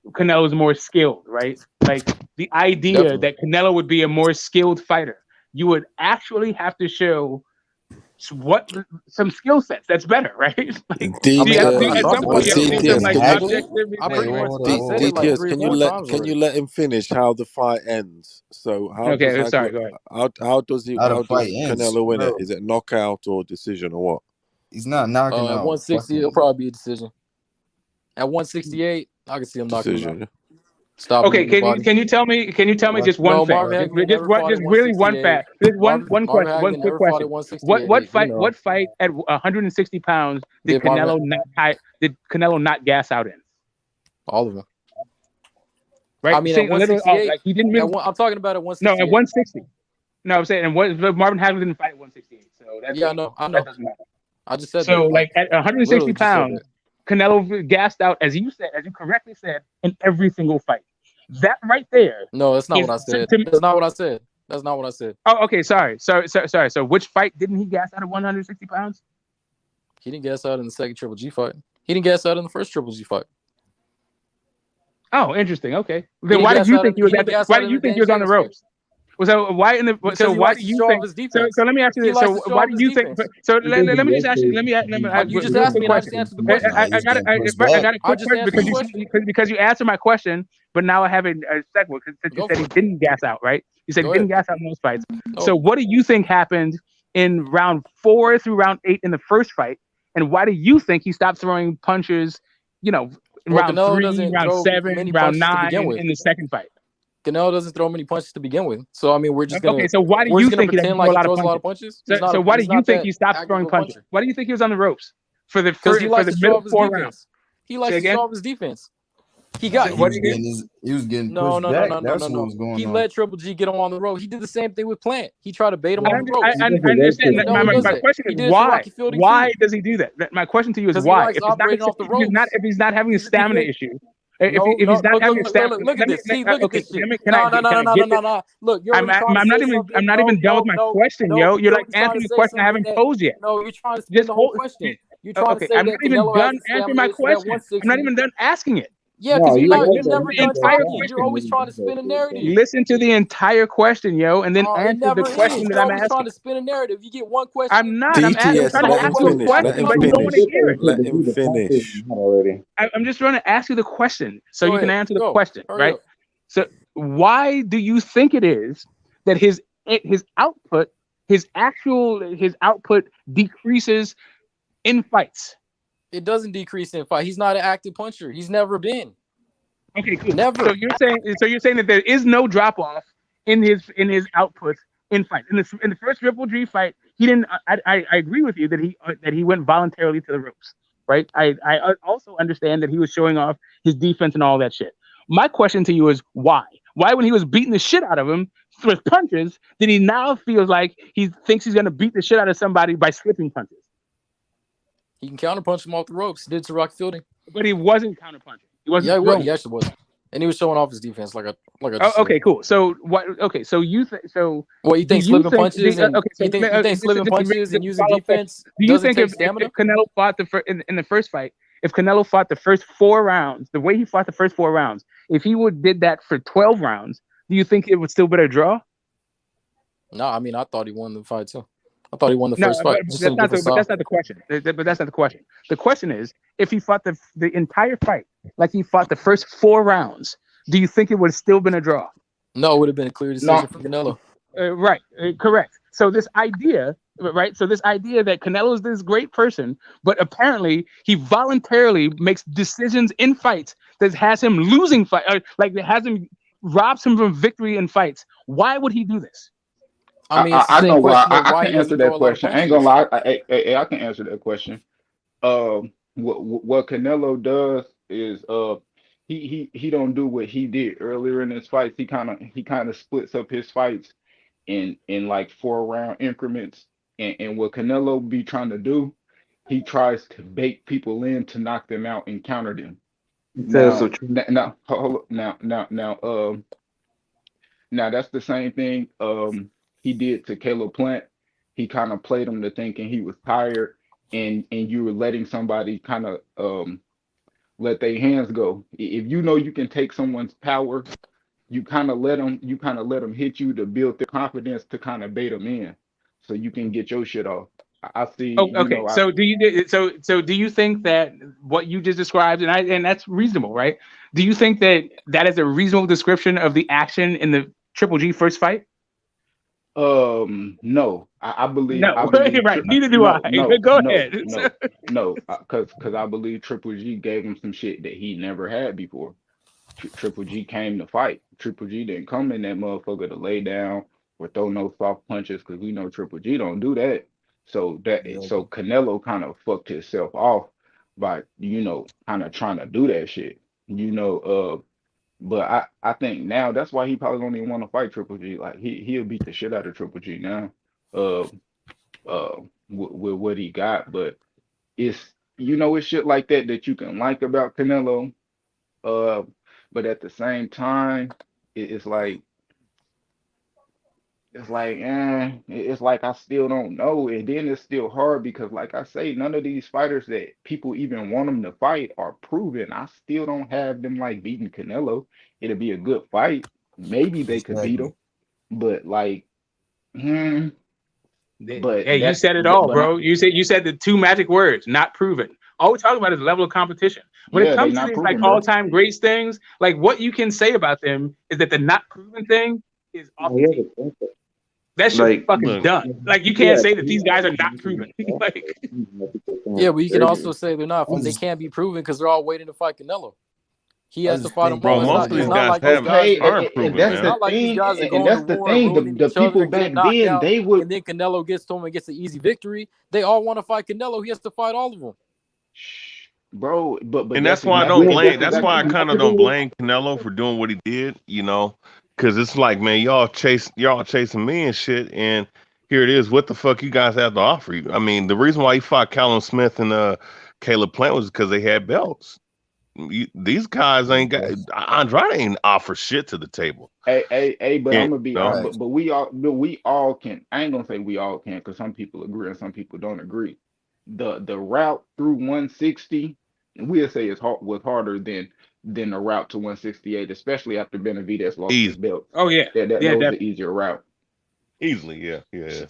Canelo's more skilled, right? Like the idea that Canelo would be a more skilled fighter, you would actually have to show some skill sets that's better, right? Can you let him finish how the fight ends? So how go ahead. How does Canelo win it? Is it knockout or decision or what? He's not knocking out. At 160, it'll probably be a decision. At 168, I can see him knocking him out. Stop. Okay, can you tell me just one fact? Just really one fact. Just one question. One quick question. What fight at 160 pounds did Canelo not gas out in? All of them. Right. I mean, at 168, like he didn't. I'm talking about at 160. No, at 160. No, I'm saying Marvin Hagler didn't fight at 168. So that's I know. That doesn't matter. I just said so. Like at 160 pounds, Canelo gassed out, as you correctly said, in every single fight. That right there. No, that's not what I said. That's not what I said. That's not what I said. Oh, okay. Sorry. So which fight didn't he gas out at 160 pounds? He didn't gas out in the second Triple G fight. He didn't gas out in the first Triple G fight. Oh, interesting. Okay. Then why did you think he was why did you think he was on the ropes? So why do you think? So let me ask you this. So why do you think? So let me just ask you. You just asked me. I just answered the question. I got a quick question because you answered my question, but now I have a segue since you said he didn't gas out, right? You said he didn't gas out in those fights. So what do you think happened in round 4 through round 8 in the first fight, and why do you think he stopped throwing punches? In round 3, round 7, round 9 in the second fight. Canelo doesn't throw many punches to begin with, so I mean we're just gonna. Okay, so why do you think he throws a lot of punches? So why do you think he stopped throwing punches? Why do you think he was on the ropes for the middle 4 rounds? He likes to show off his defense. He got. He was getting pushed back. That's what was going on. He let Triple G get him on the rope. He did the same thing with Plant. He tried to bait him on the rope. I understand. My question is why? Why does he do that? My question to you is why? If he's not having a stamina issue. If he's not having established, look at this. See, look at this shit. No. Look, you're already trying to say something. I'm not even done with my question, yo. You're like answering a question I haven't posed yet. No, you're trying to spin the whole question. You're trying to say I'm that not even Canelo done has answering my question. I'm not even done asking it. Yeah, because you're never done talking. You're always trying to spin a narrative. Listen to the entire question, yo, and then It answer never the question is. that You're I'm always trying asking. to spin a narrative. You get one question. I'm not. I'm trying DTS, to let ask him you a finish. question, Let him but you don't want to finish. hear it. Let him finish. I'm just trying to ask you the question so Go you can ahead. answer the Go. question, Hurry right? up. So why do you think it is that his output, his output decreases in fights? It doesn't decrease in fight. He's not an active puncher. He's never been. Okay, cool. Never. So you're saying that there is no drop off in his output in fights. In the first Triple G fight, he didn't. I agree with you that he went voluntarily to the ropes, right? I also understand that he was showing off his defense and all that shit. My question to you is why? Why, when he was beating the shit out of him with punches, did he now feels like he thinks he's gonna beat the shit out of somebody by slipping punches? He can counterpunch him off the ropes. He did to Rock Fielding. But he wasn't counterpunching. He wasn't. Yeah, he was. He actually was. And he was showing off his defense, like I just okay, said. cool. So what? Okay, so you think so? Well, you think slipping punches and okay? you think slipping punches and using defense doesn't take stamina? If Canelo fought in the first fight, if Canelo fought the first 4 rounds, the way he fought the first 4 rounds, if he did that for 12 rounds, do you think it would still be a draw? No, I mean I thought he won the fight too. I thought he won the first fight. But that's not the question. But that's not the question. The question is, if he fought the entire fight like he fought the first 4 rounds, do you think it would have still been a draw? No, it would have been a clear decision for Canelo. Right, correct. So this idea, right? So this idea that Canelo is this great person, but apparently he voluntarily makes decisions in fights that has him losing fight, like that has him robs him from victory in fights. Why would he do this? I mean, I know why. I can answer that question. I ain't gonna lie. I can answer that question. What Canelo does is he don't do what he did earlier in his fights. He kind of splits up his fights in like 4-round increments. And what Canelo be trying to do, he tries to bait people in to knock them out and counter them. Now that's the same thing he did to Caleb Plant. He kind of played him to thinking he was tired, and you were letting somebody kind of let their hands go. If you know you can take someone's power, you kind of let them hit you to build their confidence to kind of bait them in, so you can get your shit off. I see. Okay, so do you think that what you just described, and that's reasonable, right? Do you think that is a reasonable description of the action in the Triple G first fight? No, I believe. No, I believe right. Neither do I. Go ahead. Because I believe Triple G gave him some shit that he never had before. Triple G came to fight. Triple G didn't come in that motherfucker to lay down or throw no soft punches, because we know Triple G don't do that. So Canelo kind of fucked himself off by kind of trying to do that shit. But I think now that's why he probably don't even want to fight Triple G. Like he'll beat the shit out of Triple G now, with what he got. But it's shit like that you can like about Canelo. But at the same time, it's like I still don't know. And then it's still hard because, like I say, none of these fighters that people even want them to fight are proven. I still don't have them like beating Canelo. It'll be a good fight. Maybe they could beat him, but like, you said it all, bro. You said the 2 magic words: not proven. All we talk about is level of competition. When it comes to these like all-time greats things, like what you can say about them is that the not proven thing is off the table. That shit fucking done. Like you can't say that these guys are not proven. Like, yeah, but you can also say they're not. They can't be proven because they're all waiting to fight Canelo. He has to fight them all. Most of these guys aren't proven. And that's the thing. The people back then, they would. And then Canelo gets to him and gets an easy victory. They all want to fight Canelo. He has to fight all of them. Bro, but and that's why I don't blame. That's why I kind of don't blame Canelo for doing what he did. Because it's like, man, y'all chasing me and shit, and here it is. What the fuck you guys have to offer you? I mean, the reason why he fought Callum Smith and Caleb Plant was because they had belts. these guys ain't got Andrade ain't offer shit to the table. Hey, but I'm And, gonna be honest, but we all can. I ain't gonna say we all can, because some people agree and some people don't agree. The route through 160, we'll say was harder than the route to 168, especially after Benavidez lost his belt. Oh yeah, That yeah, was definitely. the easier route. Easily, yeah.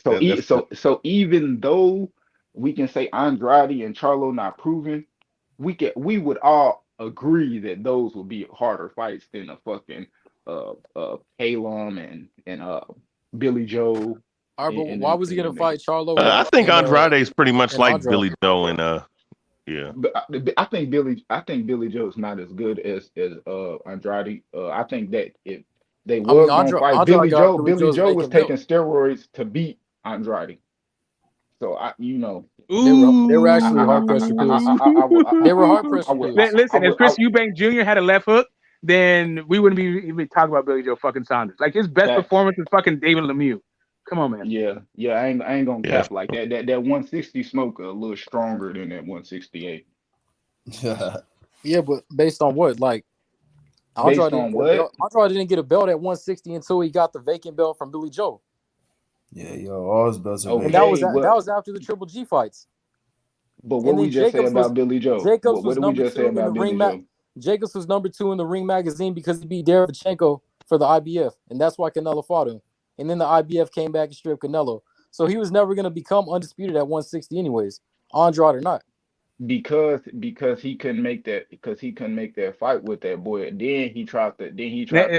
So even though we can say Andrade and Charlo not proven, we would all agree that those would be harder fights than a fucking Halem and Billy Joe. All right, but why was he gonna fight Charlo? I think and Andrade's pretty much and like Andrade? Billy Joe and yeah. But I think Billy Joe's not as good as Andrade. I think that if they was gonna fight Andrade got Billy Joe's Joe was vacant belt. taking steroids to beat Andrade. So they were actually hard pressure pills. They were hard pressure pills. Listen, if Chris Eubank Jr. had a left hook, then we wouldn't be even talking about Billy Joe fucking Saunders. Like his best performance is fucking David Lemieux. Come on, man. Yeah, I ain't gonna cap like that. That 160 smoke a little stronger than that 168. Yeah, but based on what? Like Andrade didn't get a belt at 160 until he got the vacant belt from Billy Joe. Yeah, all his belts are and that was after the Triple G fights. But what we just said about Billy Joe? Jacobs What was did we number just 2 say in the about Billy ring. Joe? Jacobs was number 2 in the Ring magazine because he beat Derevchenko for the IBF, and that's why Canelo fought him. And then the IBF came back and stripped Canelo, so he was never going to become undisputed at 160 anyways, Andrade or not. Because he couldn't make that fight with that boy. And then he tried to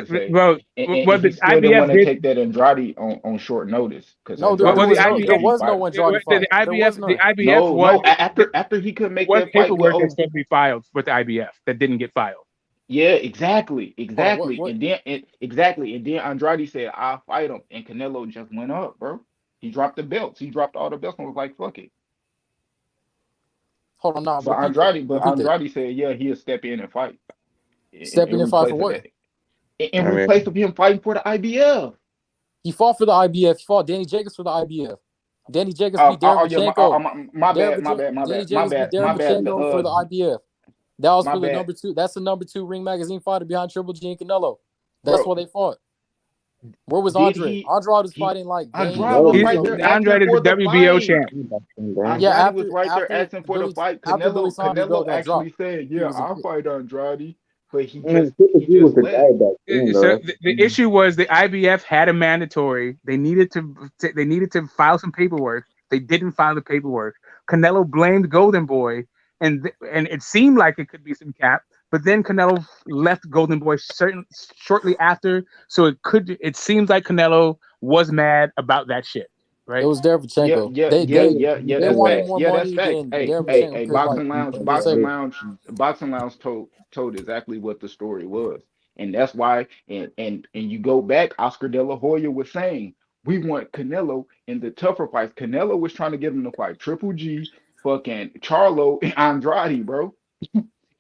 say, bro, and what he the still didn't IBF want to did. take that Andrade on short notice. Because No, there was no Andrade fight. The IBF was after he couldn't make what that fight with paperwork that's supposed to be filed with the IBF that didn't get filed. Yeah, exactly. What? And then Andrade said, "I'll fight him," and Canelo just went up, bro. He dropped the belts. He dropped all the belts and was like, "Fuck it." Hold on, now. But Andrade said, "Yeah, he'll step in and fight." Step in and fight for what? In replace of him fighting for the IBF. He fought for the IBF. He fought Danny Jacobs for the IBF. Danny Jacobs beat Derevchenko. My bad. Danny Jacobs beat Derevchenko for the IBF. That was for the number 2. That's the number 2 Ring magazine fighter behind Triple G and Canelo. That's why they fought. Where was Andre? Andrade was fighting like Andrade was right there asking for the WBO fight. champ. Andrade was right there asking for the fight. Canelo actually dropped, said, "Yeah, I'll fight Andrade," but he was just the left. guy back then, So the issue was the IBF had a mandatory. They needed to file some paperwork. They didn't file the paperwork. Canelo blamed Golden Boy, and it seemed like it could be some cap. But then Canelo left Golden Boy shortly after, so it seems like Canelo was mad about that shit, right? It was Derevchenko. Yeah. They wanted more that's money facts. than Derevchenko. Hey, Boxing Lounge told exactly what the story was, and that's why. And you go back, Oscar De La Hoya was saying, we want Canelo in the tougher fights. Canelo was trying to get him to fight Triple G, fucking Charlo, and Andrade, bro.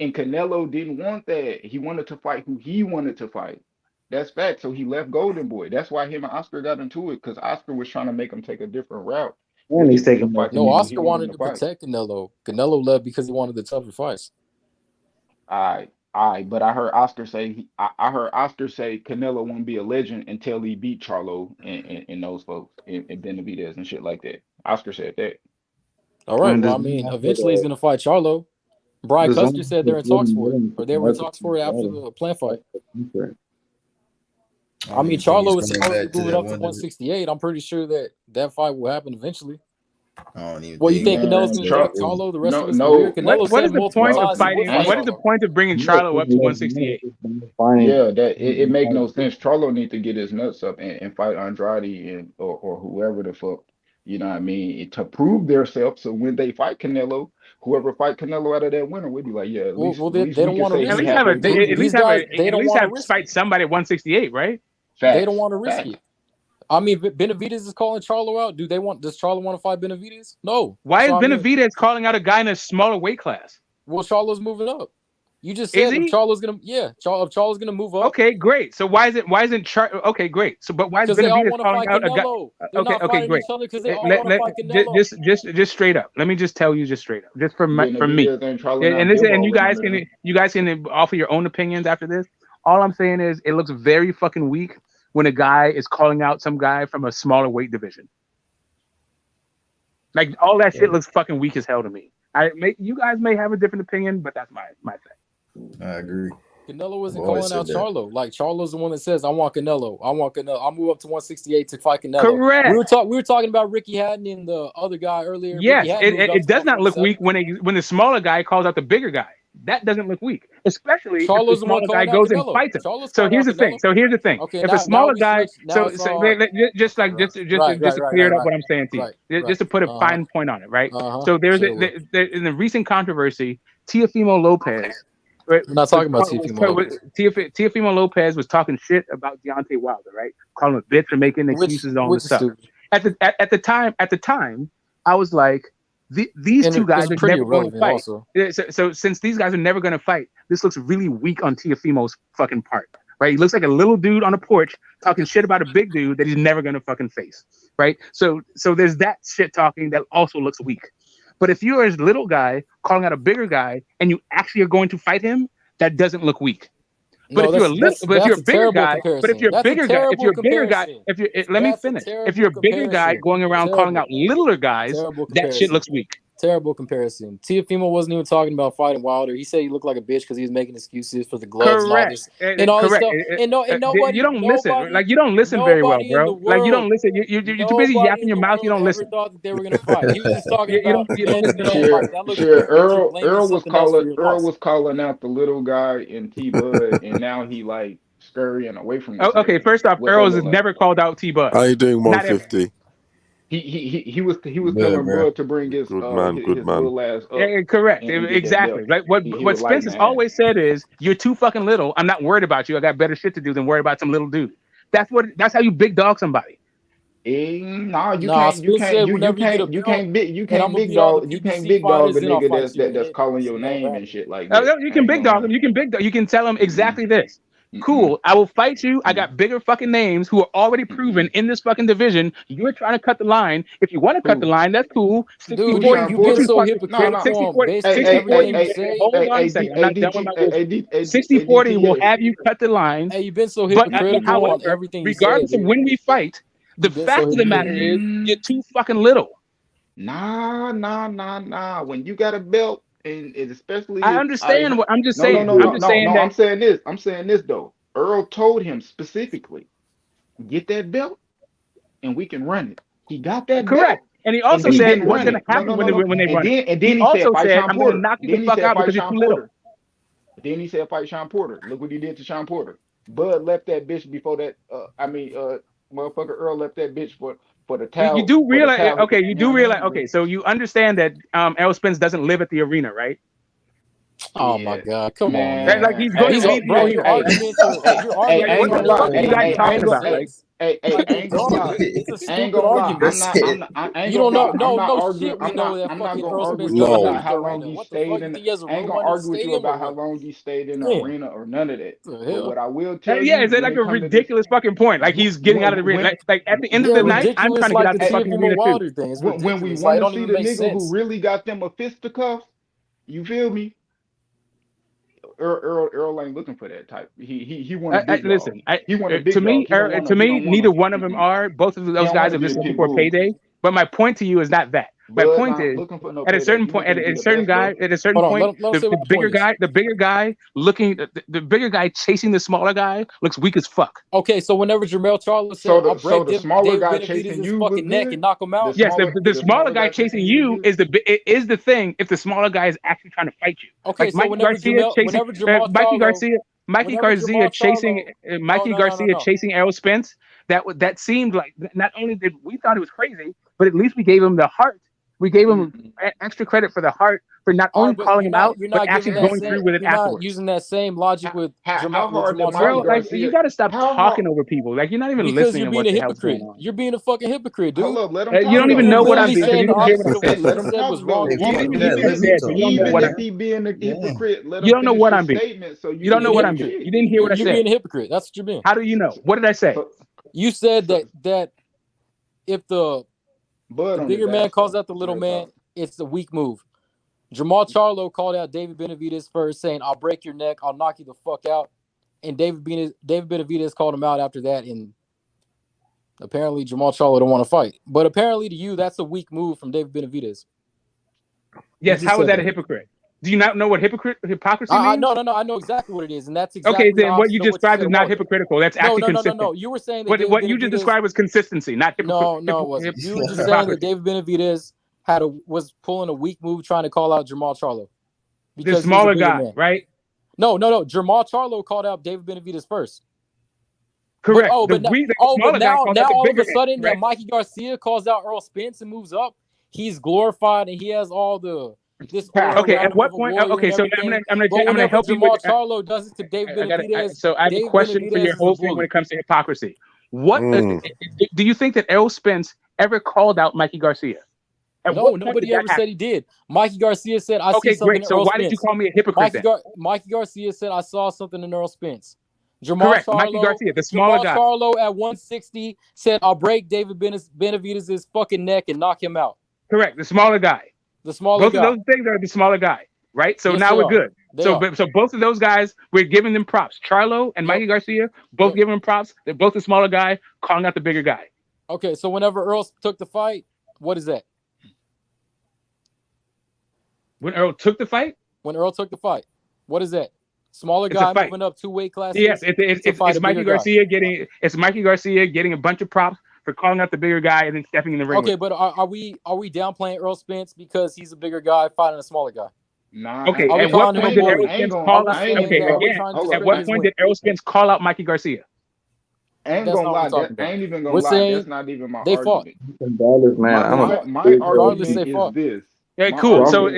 And Canelo didn't want that. He wanted to fight who he wanted to fight. That's fact. So he left Golden Boy. That's why him and Oscar got into it, because Oscar was trying to make him take a different route. And he's taking Oscar wanted to protect Canelo. Canelo left because he wanted the tougher fights. All right. But I heard Oscar say Canelo won't be a legend until he beat Charlo and those folks and Benavidez and shit like that. Oscar said that. All right. Well, I mean, eventually he's gonna fight Charlo. Brian Custer said they're in talks for it, or they were in talks for it after the plant fight. I mean, Charlo is supposed to move it up to 168. I'm pretty sure that fight will happen eventually. I don't even. Well, you think Canelo's going to drop Charlo the rest of his career? What is the point of fighting? What is the point of bringing Charlo up to 168? Yeah, it make no sense. Charlo need to get his nuts up and fight Andrade or whoever the fuck. You know what I mean? To prove themselves, so when they fight Canelo, whoever fight Canelo out of that winner, we'd be like, yeah, at least they don't want to risk it. At least have fight somebody at 168, right? Facts. They don't want to risk it. I mean, Benavidez is calling Charlo out. Does Charlo want to fight Benavidez? No. Why is Benavidez calling out a guy in a smaller weight class? Well, Charlo's moving up. You just said if Charlo's gonna move up. Okay, great. So why isn't okay, great. So but why is Because they all Benavidez want to calling fight out a guy? Canelo. They're not fighting Great. each other because they all want to fight Canelo. Just straight up. Let me just tell you just straight up, just from me. Benavidez ain't trolling out And this, and Bivol you guys can offer your own opinions after this. All I'm saying is it looks very fucking weak when a guy is calling out some guy from a smaller weight division. Like all that shit looks fucking weak as hell to me. You guys may have a different opinion, but that's my thing. I agree. Canelo wasn't calling out Charlo. Like Charlo's the one that says, "I want Canelo. I want Canelo. I'll move up to 168 to fight Canelo." Correct. We were talking about Ricky Hatton and the other guy earlier. Yes, it does not look weak when the smaller guy calls out the bigger guy. That doesn't look weak, especially Charlo's if the smaller guy goes and fights him. So here's the thing. Okay, if a smaller guy, just to clear it up, what I'm saying to you, just to put a fine point on it, right? So there's in the recent controversy, Teofimo Lopez. We're not talking about Teofimo Lopez. Teofimo Lopez was talking shit about Deontay Wilder, right? Calling him a bitch for making excuses on the stuff. At the time, I was like, these two guys are never going to fight. Also. So since these guys are never going to fight, this looks really weak on Teofimo's fucking part, right? He looks like a little dude on a porch talking shit about a big dude that he's never going to fucking face, right? So there's that shit talking that also looks weak. But if you're a little guy calling out a bigger guy and you actually are going to fight him, that doesn't look weak. But if you're a bigger guy, let me finish. If you're a bigger guy going around calling out littler guys, that shit looks weak. Terrible comparison. Teofimo wasn't even talking about fighting Wilder. He said he looked like a bitch because he was making excuses for the gloves and all this and all this stuff. And nobody, you don't listen. Like you don't listen very well, bro. Like you don't listen. You're too busy yapping your mouth. You don't listen. Thought that they were gonna fight. He was just talking about. Earl was calling out the little guy in T-Bud, and now he like scurrying away from. Okay, first off, Earl has never called out T-Bud. How you doing, 150? He was telling Bud to bring his little ass up. Yeah, correct. Exactly. Like what Spence has always said is, you're too fucking little. I'm not worried about you. I got better shit to do than worry about some little dude. That's how you big dog somebody. You can't big dog a nigga that's calling your name and shit like that. You can big dog him. You can tell him exactly this. Cool, I will fight you. I got bigger fucking names who are already proven in this fucking division. You're trying to cut the line. If you want to cut the line, that's cool. Dude, you've been so hypocritical. 60-40 will have you cut the line. Hey, you've been so hypocritical on everything. Regardless of when we fight, the fact of the matter is you're too fucking little. Nah. When you got a belt, and especially I understand what I'm just saying. I'm saying this though. Earl told him specifically, get that belt and we can run it. He got that correct. Belt, and he also said what's going to happen when they run it. And then he also said, I'm going to knock you the fuck out because you're too little. Then he said fight Sean Porter. Look what he did to Sean Porter. Bud left that bitch before that. Motherfucker Earl left that bitch for the towel. You do realize, okay, so you understand that Errol Spence doesn't live at the arena, right? Oh my God! Come on, man. Like he's going to leave. Bro, you're arguing. What are you guys talking about? I ain't gonna lie. You don't know. No shit. We know that fucking Earl Spence about how long he stayed in. I ain't gonna argue with you about how long he stayed in the arena or none of that. But what I will tell you, is it like a ridiculous fucking point? Like he's getting out of the arena. Like at the end of the night, I'm trying to get out of the fucking arena too. When we want to see the nigga who really got them a fisticuff, you feel me? Earl ain't looking for that type. He wanted big listen. He wanted big to me, neither one of them are. Both of those guys are just looking for payday. But my point to you is not that. My point is, at a certain point, the bigger guy chasing the smaller guy looks weak as fuck. Okay, so whenever Jermell Charlo said, "I'll break the smaller guy chasing you fucking neck and knock him out," yes, the smaller guy chasing you is the thing. If the smaller guy is actually trying to fight you, okay, like so Mikey Garcia chasing Errol Spence. That seemed like not only did we thought it was crazy, but at least we gave him the heart We gave him extra credit for the heart for not only calling him out, but actually going through with it You're not afterwards. using that same logic with How hard did Jamal Mikey Charlo. Bro, like you got to stop How talking hard? over people. Like you're not even Because listening you're to being what a the hell's going hypocrite. on. You're being a fucking hypocrite, dude. Hold up, let him talk. You don't even You're know what I'm literally being because saying you the didn't hear what opposite I of said. what Let you him said talk was though. wrong. You Woman. just said, so you don't know Even what if he being a hypocrite, let you him don't know finish what his I'm being. statement so You don't know Being a what I'm being. hypocrite. You didn't hear what I You're said. being a hypocrite. That's what you're being. How do you know? What did I say? You said that if the Bud on his bigger man ass calls though. out the little Real man, talk. it's a weak move. Jamal Charlo called out David Benavidez first, saying, "I'll break your neck. I'll knock you the fuck out." And David Benavidez called him out after that, and apparently Jamal Charlo don't want to fight. But apparently to you, that's a weak move from David Benavidez. Yes, how is that a hypocrite? Do you not know what hypocrisy means? No. I know exactly what it is, and that's Okay, exactly the then what you opposite of what you described said is a not while ago. hypocritical. That's actually consistent. No. You were saying that What you just described was consistency, not hypocrisy. No, it wasn't. You were just saying that David Benavidez was pulling a weak move trying to call out Jamal Charlo. The smaller guy, right? No. Jamal Charlo called out David Benavidez first. Correct. But now all of a sudden that Mikey Garcia calls out Earl Spence and moves up, he's glorified and he has all this aura Okay, around at him what of a point? warrior Okay, and so everything. I'm gonna help you Jamal with. Charlo does it to David Benavidez. So I have a question for your whole thing when it comes to hypocrisy. What do you think that Errol Spence ever called out Mikey Garcia? No, nobody ever said he did. Mikey Garcia said, "I see something." Great. So why did you call me a hypocrite then? Mikey Garcia said, "I saw something in Earl Spence." Jamal Correct. Charlo, Mikey Garcia, the smaller guy. Charlo at 160 said, "I'll break David Benavidez' fucking neck and knock him out." Correct. The smaller guy. The smaller guy. Both of those things are the smaller guy, right? So yes, now we're good. So both of those guys, we're giving them props. Charlo and Mikey Garcia, both giving them props. They're both the smaller guy, calling out the bigger guy. Okay, so whenever Earl took the fight, what is that? When Earl took the fight? When Earl took the fight, what is that? Smaller guy moving up 2 weight classes. Yes, it's Mikey Garcia getting a bunch of props for calling out the bigger guy and then stepping in the ring. Okay, but are we downplaying Earl Spence because he's a bigger guy fighting a smaller guy? Nah. Okay. At what point did Errol Spence call out? At what point did Errol Spence call out Mikey Garcia? I ain't gonna lie. I ain't even gonna lie. That's not even my argument. Regardless, man, my argument is this. Yeah, cool. So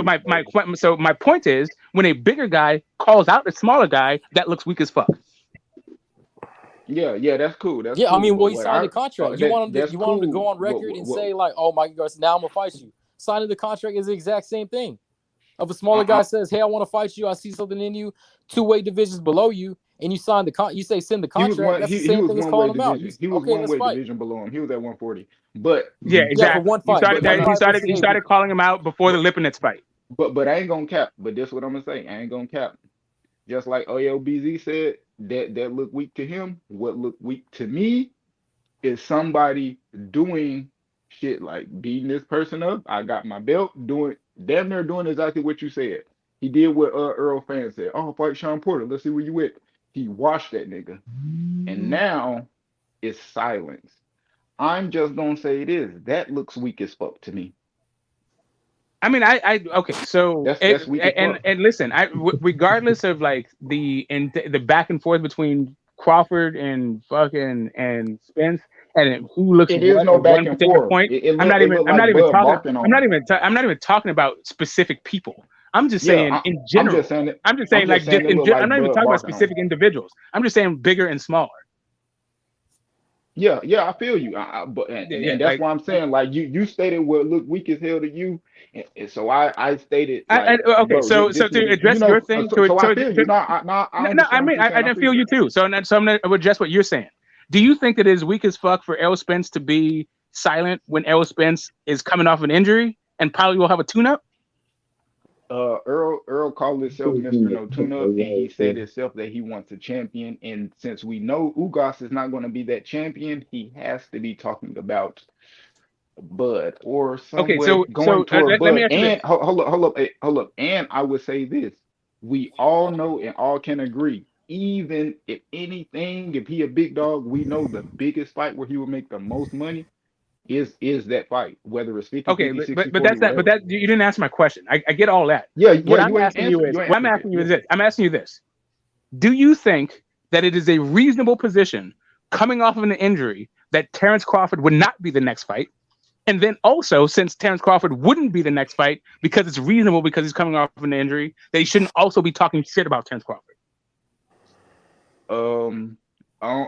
my point is, when a bigger guy calls out a smaller guy, that looks weak as fuck. Yeah, that's cool. That's cool. I mean, he signed the contract. You want him to go on record and say like, "Oh, Mikey Garcia, now I'm gonna fight you." Signing the contract is the exact same thing. If a smaller guy says, "Hey, I want to fight you. I see something in you," 2 weight divisions below you, and you sign you say send the contract. That's the same thing as calling him out. He was one weight division below him. He was at 140. But yeah, exactly. For one fight. You started calling him out before the Lipinets fight. But I ain't gonna cap. But this is what I'm gonna say. I ain't gonna cap. Just like OLBZ said, that looked weak to him. What looked weak to me is somebody doing shit like beating this person up. I got my belt, damn near doing exactly what you said. He did what Earl Fan said. Oh, fight Sean Porter. Let's see where you at. He washed that nigga. And now it's silence. I'm just gonna say this. That looks weak as fuck to me. I mean, okay. So that's weak and listen, regardless of like the back and forth between Crawford and fucking and Spence and who looks it is no back and forth. Point, I'm not even talking about specific people. I'm just saying in general. I'm just saying I'm not even talking about specific individuals. I'm just saying bigger and smaller. Yeah, I feel you. And that's why I'm saying, like, you stated what looked weak as hell to you, and so I stated. Like, okay, so to address your thing, I feel you. I mean, I didn't feel you too. So I'm gonna address what you're saying. Do you think that it is weak as fuck for Errol Spence to be silent when Errol Spence is coming off an injury and probably will have a tune-up? Earl called himself Mr. No Tune-Up, and he said himself that he wants a champion. And since we know Ugas is not going to be that champion, he has to be talking about Bud or someone going toward Bud. And hold up. And I would say this: we all know and all can agree. Even if anything, if he a big dog, we know the biggest fight where he will make the most money is that fight, whether it's 50, okay, 50, 60, but 40, that's that. But that you didn't answer my question. I get all that. What I'm asking you is this. I'm asking you this: do you think that it is a reasonable position coming off of an injury that Terrence Crawford would not be the next fight, And then also, since Terrence Crawford wouldn't be the next fight because it's reasonable because he's coming off of an injury, they shouldn't also be talking shit about Terrence Crawford.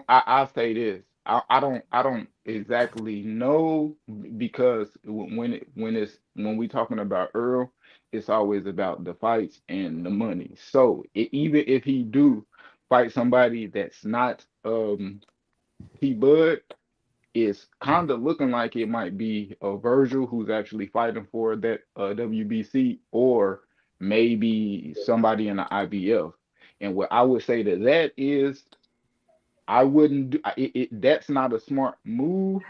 I'll say this. I don't exactly know because when we talking about Earl, it's always about the fights and the money. So even if he do fight somebody that's not T Bud, it's kind of looking like it might be a Virgil who's actually fighting for that WBC, or maybe somebody in the IBF. And what I would say to that is I wouldn't do that's not a smart move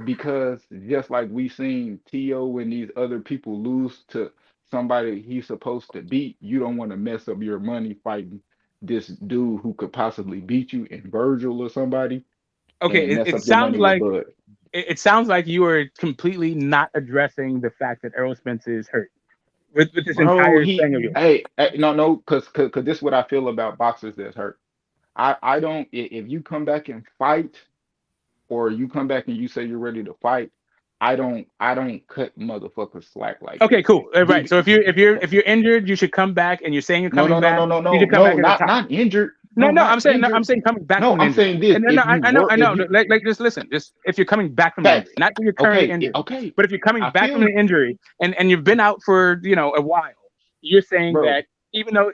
because just like we seen T.O. and these other people lose to somebody he's supposed to beat, you don't want to mess up your money fighting this dude who could possibly beat you in Virgil or somebody Okay, and mess it up your sounds money with like Bud. it sounds like you are completely not addressing the fact that Errol Spence is hurt with this Bro, entire thing of yours. no, cause this is what I feel about boxers that's hurt. I don't if you come back and fight or you come back and you say you're ready to fight, I don't cut motherfuckers slack like Okay, that. cool. Right. So if you're injured, you should come back, and you're saying you're No, coming no, no, back. no, no, You no, should come no, back as a not top. not injured. No, No, no, not injured. I'm saying coming back No, from an I'm injury. saying this. And no, no, If you I know, work, I if know. you Like, just listen. Just if you're coming back from an injury, facts, not that you're currently okay, injured, okay, but if you're coming I back from feel an injury and you've been out for a while, you're saying bro. that even though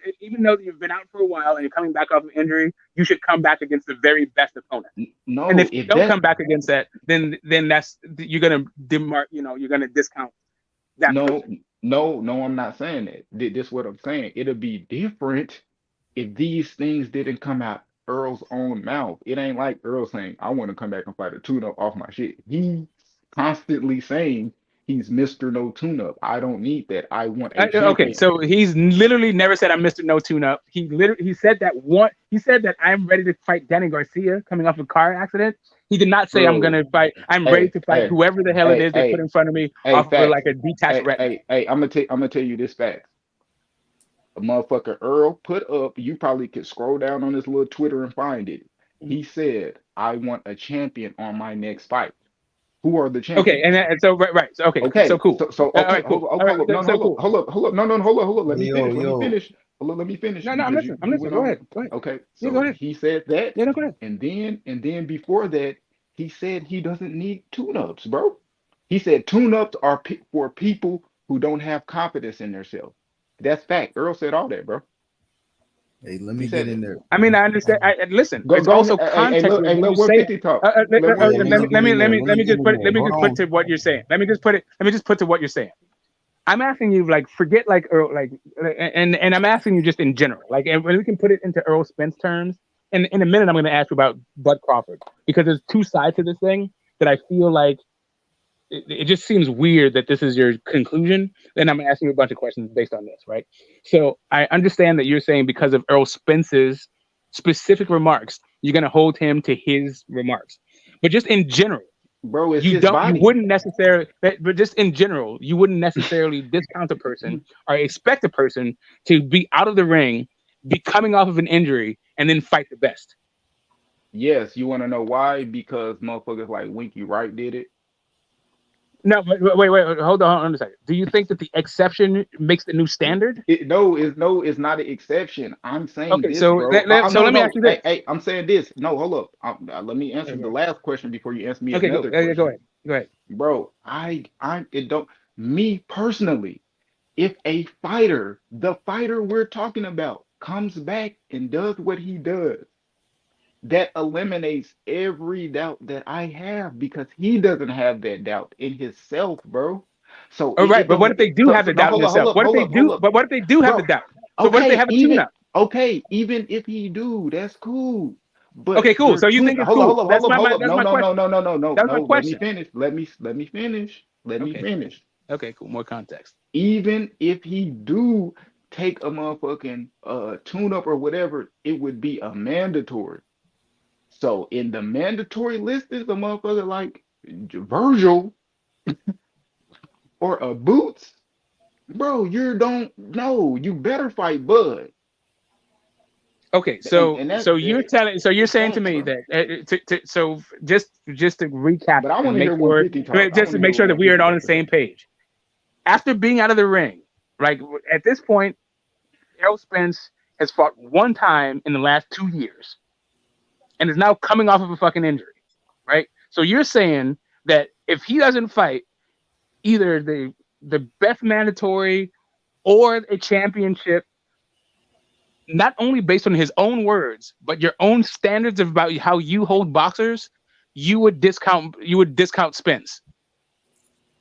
you've been out for a while and you're coming back off an injury, you should come back against the very best opponent. And No, if you if don't that's come back against that, then that's you're gonna you're gonna discount that no, person. no, I'm not saying that. This what I'm saying. It'll be different if these things didn't come out Earl's own mouth. It ain't like Earl saying, I want to come back and fight a tune-up off my shit. He's constantly saying he's Mr. No Tune-Up. I don't need that. I want a Okay, champion. so he's literally never said I'm Mr. No Tune Up. He said that one. He said that I'm ready to fight Danny Garcia coming off a car accident. He did not say I'm Bro, gonna fight. I'm ready hey, to fight hey, whoever the hell it hey, is they put hey, in front of me hey, off of facts. like a detached retina. Hey, I'm gonna tell you this fact. A motherfucker Earl put up, you probably could scroll down on his little Twitter and find it. He said, I want a champion on my next fight. Who are the Okay, champions? and so right. So okay, so Okay, cool. so All okay, right, cool. All right, hold up, no, so hold up, cool. hold up, hold up, no, hold up. Let Hey, me yo, finish. yo. Hold up, let me finish No, I'm because listening. I'm you listening. went Go on. ahead. Go ahead. Okay, Yeah, go so ahead. he said that, Yeah, no, go ahead. and then before that, he said he doesn't need tune-ups, bro. He said tune-ups are for people who don't have confidence in themselves. That's fact. Earl said all that, bro. Hey, let He me get said in that. there. I mean, I understand. Listen. Go It's go ahead. also context Hey, with what let you say. 150 talk. Let Yeah, let 150 me talk. get in there. Let me get in there. Let me Hold just put on. to what you're saying. Let me just put to what you're saying. I'm asking you, like, forget like Earl, like, and I'm asking you just in general, like, and we can put it into Earl Spence terms. And in a minute, I'm going to ask you about Bud Crawford because there's two sides to this thing that I feel like it just seems weird that this is your conclusion. Then I'm asking you a bunch of questions based on this, right? So I understand that you're saying because of Earl Spence's specific remarks, you're going to hold him to his remarks, but just in general. Bro, it's You his don't. You body. wouldn't necessarily, but just in general, you wouldn't necessarily discount a person or expect a person to be out of the ring, be coming off of an injury, and then fight the best. Yes, you want to know why? Because motherfuckers like Winky Wright did it. No, wait, hold on a second. Do you think that the exception makes the new standard? It's not an exception. I'm saying Okay, this, so bro. so No, let me ask no. you this. Hey, I'm saying this. No, hold up. Let me answer the last question before you answer me Okay, go. another Yeah, go question, ahead. Go ahead. bro. It don't. Me personally, if a fighter, the fighter we're talking about, comes back and does what he does, that eliminates every doubt that I have because he doesn't have that doubt in himself, bro. So All right, it but what don't. if they do have So the no, doubt in themselves? What if they do? hold up, But what if they do have the bro. doubt? So what if they Okay, have a tune-up? even if he do, that's cool. But Okay, cool. your So you tune. think it's cool? That's Hold up. that's No, my no, no, question. no, no, no, no, That was my no. Let me question. finish. Let me finish. Let me Okay, cool. finish. Okay, cool. More context. Even if he do take a motherfucking tune up or whatever, it would be a mandatory. So in the mandatory list is a motherfucker like Virgil or a Boots, bro. You don't know. You better fight Bud. Okay, so you're saying to me that so just to recap But I and want to make hear sure 150 talk. I just want to to hear make what sure that we are 150 on got the to say. same page. After being out of the ring, like at this point, Errol Spence has fought one time in the last 2 years, and is now coming off of a fucking injury, right? So you're saying that if he doesn't fight either the best mandatory or a championship, not only based on his own words, but your own standards about how you hold boxers, you would discount Spence.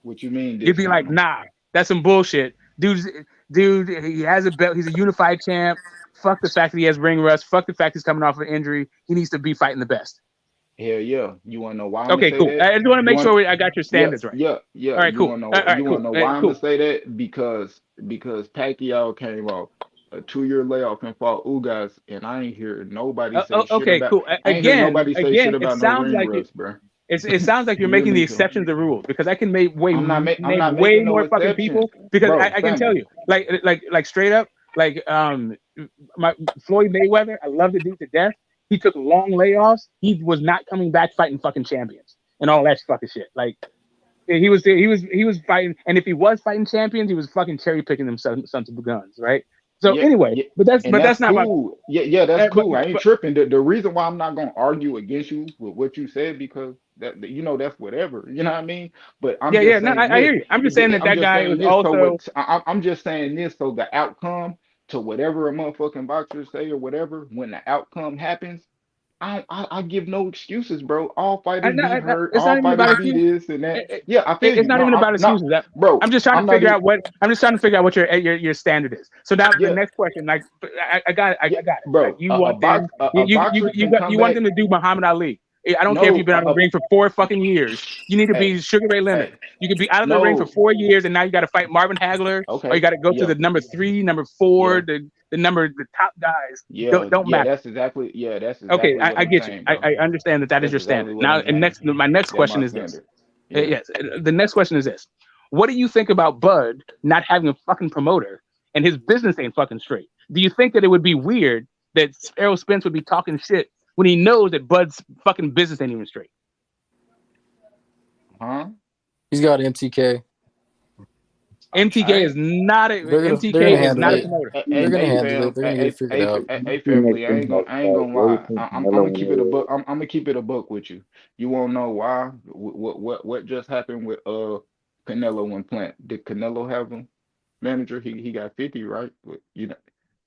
What you mean You'd be like, discount him? nah, that's some bullshit. Dude, he has a belt. He's a unified champ. Fuck the fact that he has ring rust. Fuck the fact he's coming off an injury. He needs to be fighting the best. Hell yeah. You want to know why I'm gonna Okay, say cool. that? I just want to You make want? sure I got your Yeah, standards right. yeah, yeah. All right, You cool. want to All know? right, You want cool. to know All right, why I'm cool. gonna say that? Because Pacquiao came off a 2-year layoff and fought Ugas, and I ain't hear nobody say shit Okay, about. cool. I ain't hear nobody say shit It about no sounds ring like rust, bro. it sounds like you're You hear making the me? So exceptions the rules, because I can name I'm not way making no more fucking exception, people, because bro. I can tell Family. you like straight up, like my Floyd Mayweather, I love the dude to death. He took long layoffs. He was not coming back fighting fucking champions and all that fucking shit. Like he was fighting, and if he was fighting champions, he was fucking cherry picking them sons of guns, right? So Yeah, anyway, yeah, but and that's that's not my cool. Yeah, that's cool. I ain't but tripping. The reason why I'm not gonna argue against you with what you said, because that's whatever. You know what I mean? But I'm just yeah, no, saying I this. hear you. I'm just saying I'm that just guy saying was this. So also I'm just saying this. So the outcome to whatever a motherfucking boxer say or whatever, when the outcome happens, I give no excuses, bro. All fighters be hurt. it's not All even about fighters be excuses. this and that. Yeah, I feel It's you. not No, even I'm about not, excuses. bro. I'm just trying I'm to not figure even. out what your standard is. So now the Yeah, next question, like I got it. I yeah, got it. Like bro. you want them, A boxer can come you want back. them to do Muhammad Ali. I don't care if you've No, been out of the ring for 4 fucking years. You need to hey, be Sugar Ray Leonard. hey, You could be out of the ring for no. 4 years, and now you got to fight Marvin Hagler, or you Okay, got to go to yeah, the number 3, number 4, yeah, the top guys. yeah, Don't yeah. matter. That's Okay, exactly what I I'm get you. saying, bro. I understand that is That's your exactly standard. what Now, I'm saying. my next That's question my is this. standard. Yeah. Yes, the next question is this: what do you think about Bud not having a fucking promoter and his business ain't fucking straight? Do you think that it would be weird that Errol Spence would be talking shit when he knows that Bud's fucking business ain't even straight? Huh? He's got MTK. MTK is not a They're gonna MTK is handle not a it. promoter. They're gonna handle Fam, it. They're gonna get it figured out. family. I ain't gonna What do you lie. think I'm Canelo gonna keep it a will? book. I'm gonna keep it a book with you. You won't know why. What just happened with Canelo and Plant? Did Canelo have a manager? He got 50, right? You know.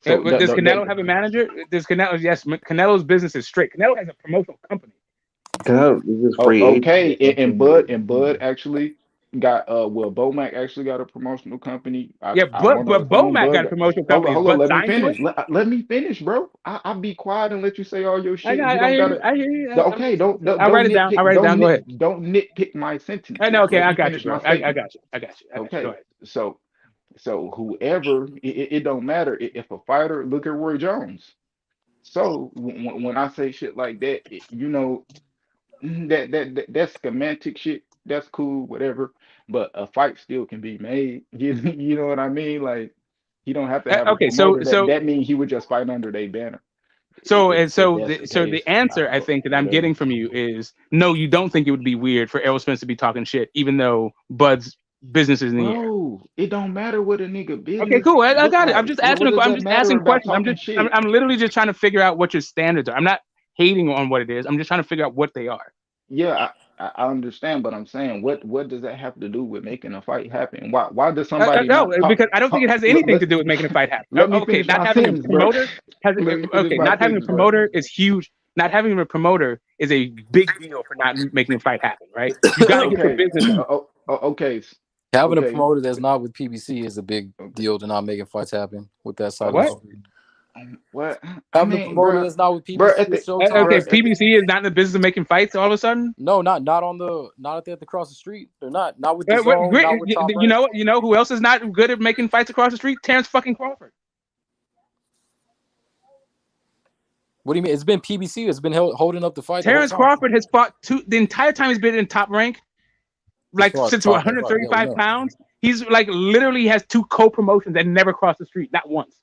So But does Canelo have a manager? Does Canelo? Yes, Canelo's business is straight. Canelo has a promotional company. Canelo is just Oh, free agent. okay. That's And Bud actually got Bomac actually got a promotional company. Yeah, I but want to assume Bomac Bud got a got, promotional hold on, company. Is hold on, Bud let me signed to it? finish. Let me finish, bro. I'll be quiet and let you say all your shit. You I don't hear you. gotta. I hear you. Okay, I'll write it down. I'll write it down. Go ahead. don't nitpick my I know. sentences. Okay, Let I me got you, finish bro. my I statement. got you. I got you. Go Okay, ahead. so whoever it don't matter if a fighter, look at Roy Jones. So when I say shit like that, that's semantic shit. That's cool, whatever. But a fight still can be made. You know what I mean? Like he don't have to have a Okay, so promoter. That means he would just fight under their banner. If that's the so case, the answer I think that I'm whatever. getting from you is no. You don't think it would be weird for Errol Spence to be talking shit, even though Bud's business is in the air. Bro, it don't matter what a nigga Okay, business cool. I look got it. I'm like. just What asking. does I'm that just matter asking about questions. talking shit? I'm literally just trying to figure out what your standards are. I'm not hating on what it is. I'm just trying to figure out what they are. Yeah, I understand, but I'm saying what does that have to do with making a fight happen? Why does somebody No, not talk? because I don't think it has anything to do with making a fight happen. Let me Okay, finish not my having a sentence, bro. promoter has Let me finish okay, my not having a sentence, bro. promoter is huge. Not having a promoter is a big deal for not making a fight happen, right? You got to get your Okay. business up. Okay. Having a Okay. promoter that's not with PBC is a big deal to not making fights happen with that side of the What? street. What? I Having a mean, promoter bro, that's not with bro, PBC or Showtime. Okay, bro, PBC is not in the business of making fights all of a sudden. No, not at the across the street. They're not with the zone, not with Top You Rank. know who else is not good at making fights across the street? Terrence fucking Crawford. What do you mean? It's been PBC. It's been holding up the fight the whole Terrence time. Crawford has fought the entire time he's been in Top Rank, like since Top Rank fight. 135 pounds. He's like literally has 2 co-promotions that never crossed the street, not once.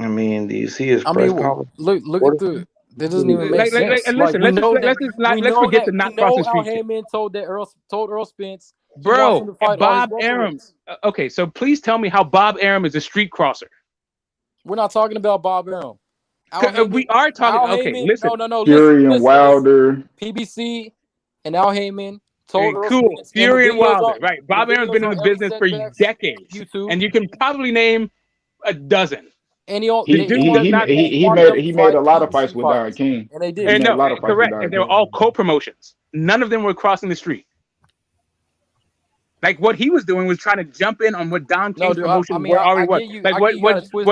I mean, do you see his I press mean, conference? look at the. That doesn't even make sense. And Like listen, we know let's forget the not crossing Al street shit. Heyman told Earl Spence he wants him Bro, to fight all his Bob Arum. welterweights. Okay, so please tell me how Bob Arum is a street crosser. We're not talking about Bob Arum. We are talking. Al Okay, Heyman, listen. no, Fury and listen. Wilder. PBC and Al Heyman told Earl Cool. Spence, Fury and Wilder. on, Right. Bob Arum's been in the business for decades. YouTube. And you can probably name a dozen. And He made a lot of fights with Don King. And they did. He made a lot of fights with correct. Don And they were King. all co-promotions. None of them were crossing the street. Like what he was doing was trying to jump in on what Don King's promotion already was. Like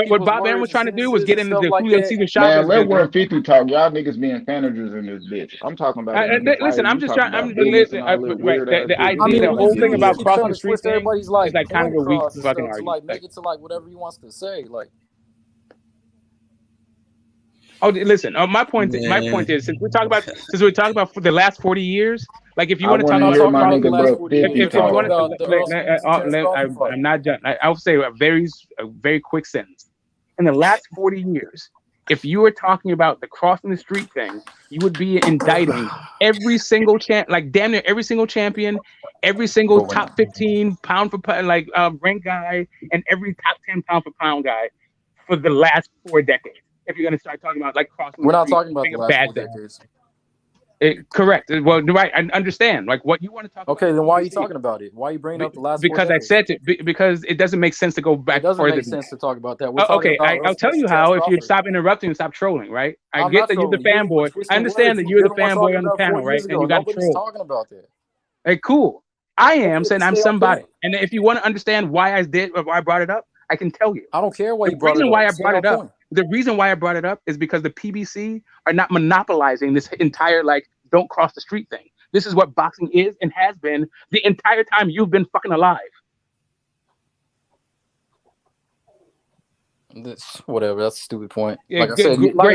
what Bob Arum was trying to do was get into the Julio Cesar Chavez. Man, let 150 talk. Y'all niggas being managers in this bitch. I'm talking about. Listen, I'm just trying. The idea, the whole thing about crossing the street thing everybody's is like kind of a weak fucking to argument. like make it to like whatever he wants to say. Like, oh, listen. My point is, since we're talking about for the last 40 years, like if you want to talk about the last 40 years, if you want to, I'm not. I'll say a very quick sentence. In the last 40 years, if you were talking about the crossing the street thing, you would be indicting every single like damn near every single champion, every single top 15 pound for pound, like rank guy, and every top 10 pound for pound guy for the last 4 decades. If you're going to start talking about like crossing, we're not talking about the last 4 decades. Correct. Well, right. I understand. Like what you want to talk about. Okay, then why are you talking about it? Why are you bringing up the last? Because 4 decades? I said it. Because it doesn't make sense to go back. It doesn't make sense to talk about that. Okay, I'll tell you how. If you stop interrupting and stop trolling, right? I get that you're the fanboy. I understand that you're the fanboy on the panel, right? And you got to troll. Talking about that. Hey, cool. I am saying I'm somebody, and if you want to understand why I did or why I brought it up, I can tell you. I don't care why you brought it up. The reason why I brought it up is because the PBC are not monopolizing this entire like don't cross the street thing. This is what boxing is and has been the entire time you've been fucking alive. Whatever, that's a stupid point. Yeah, I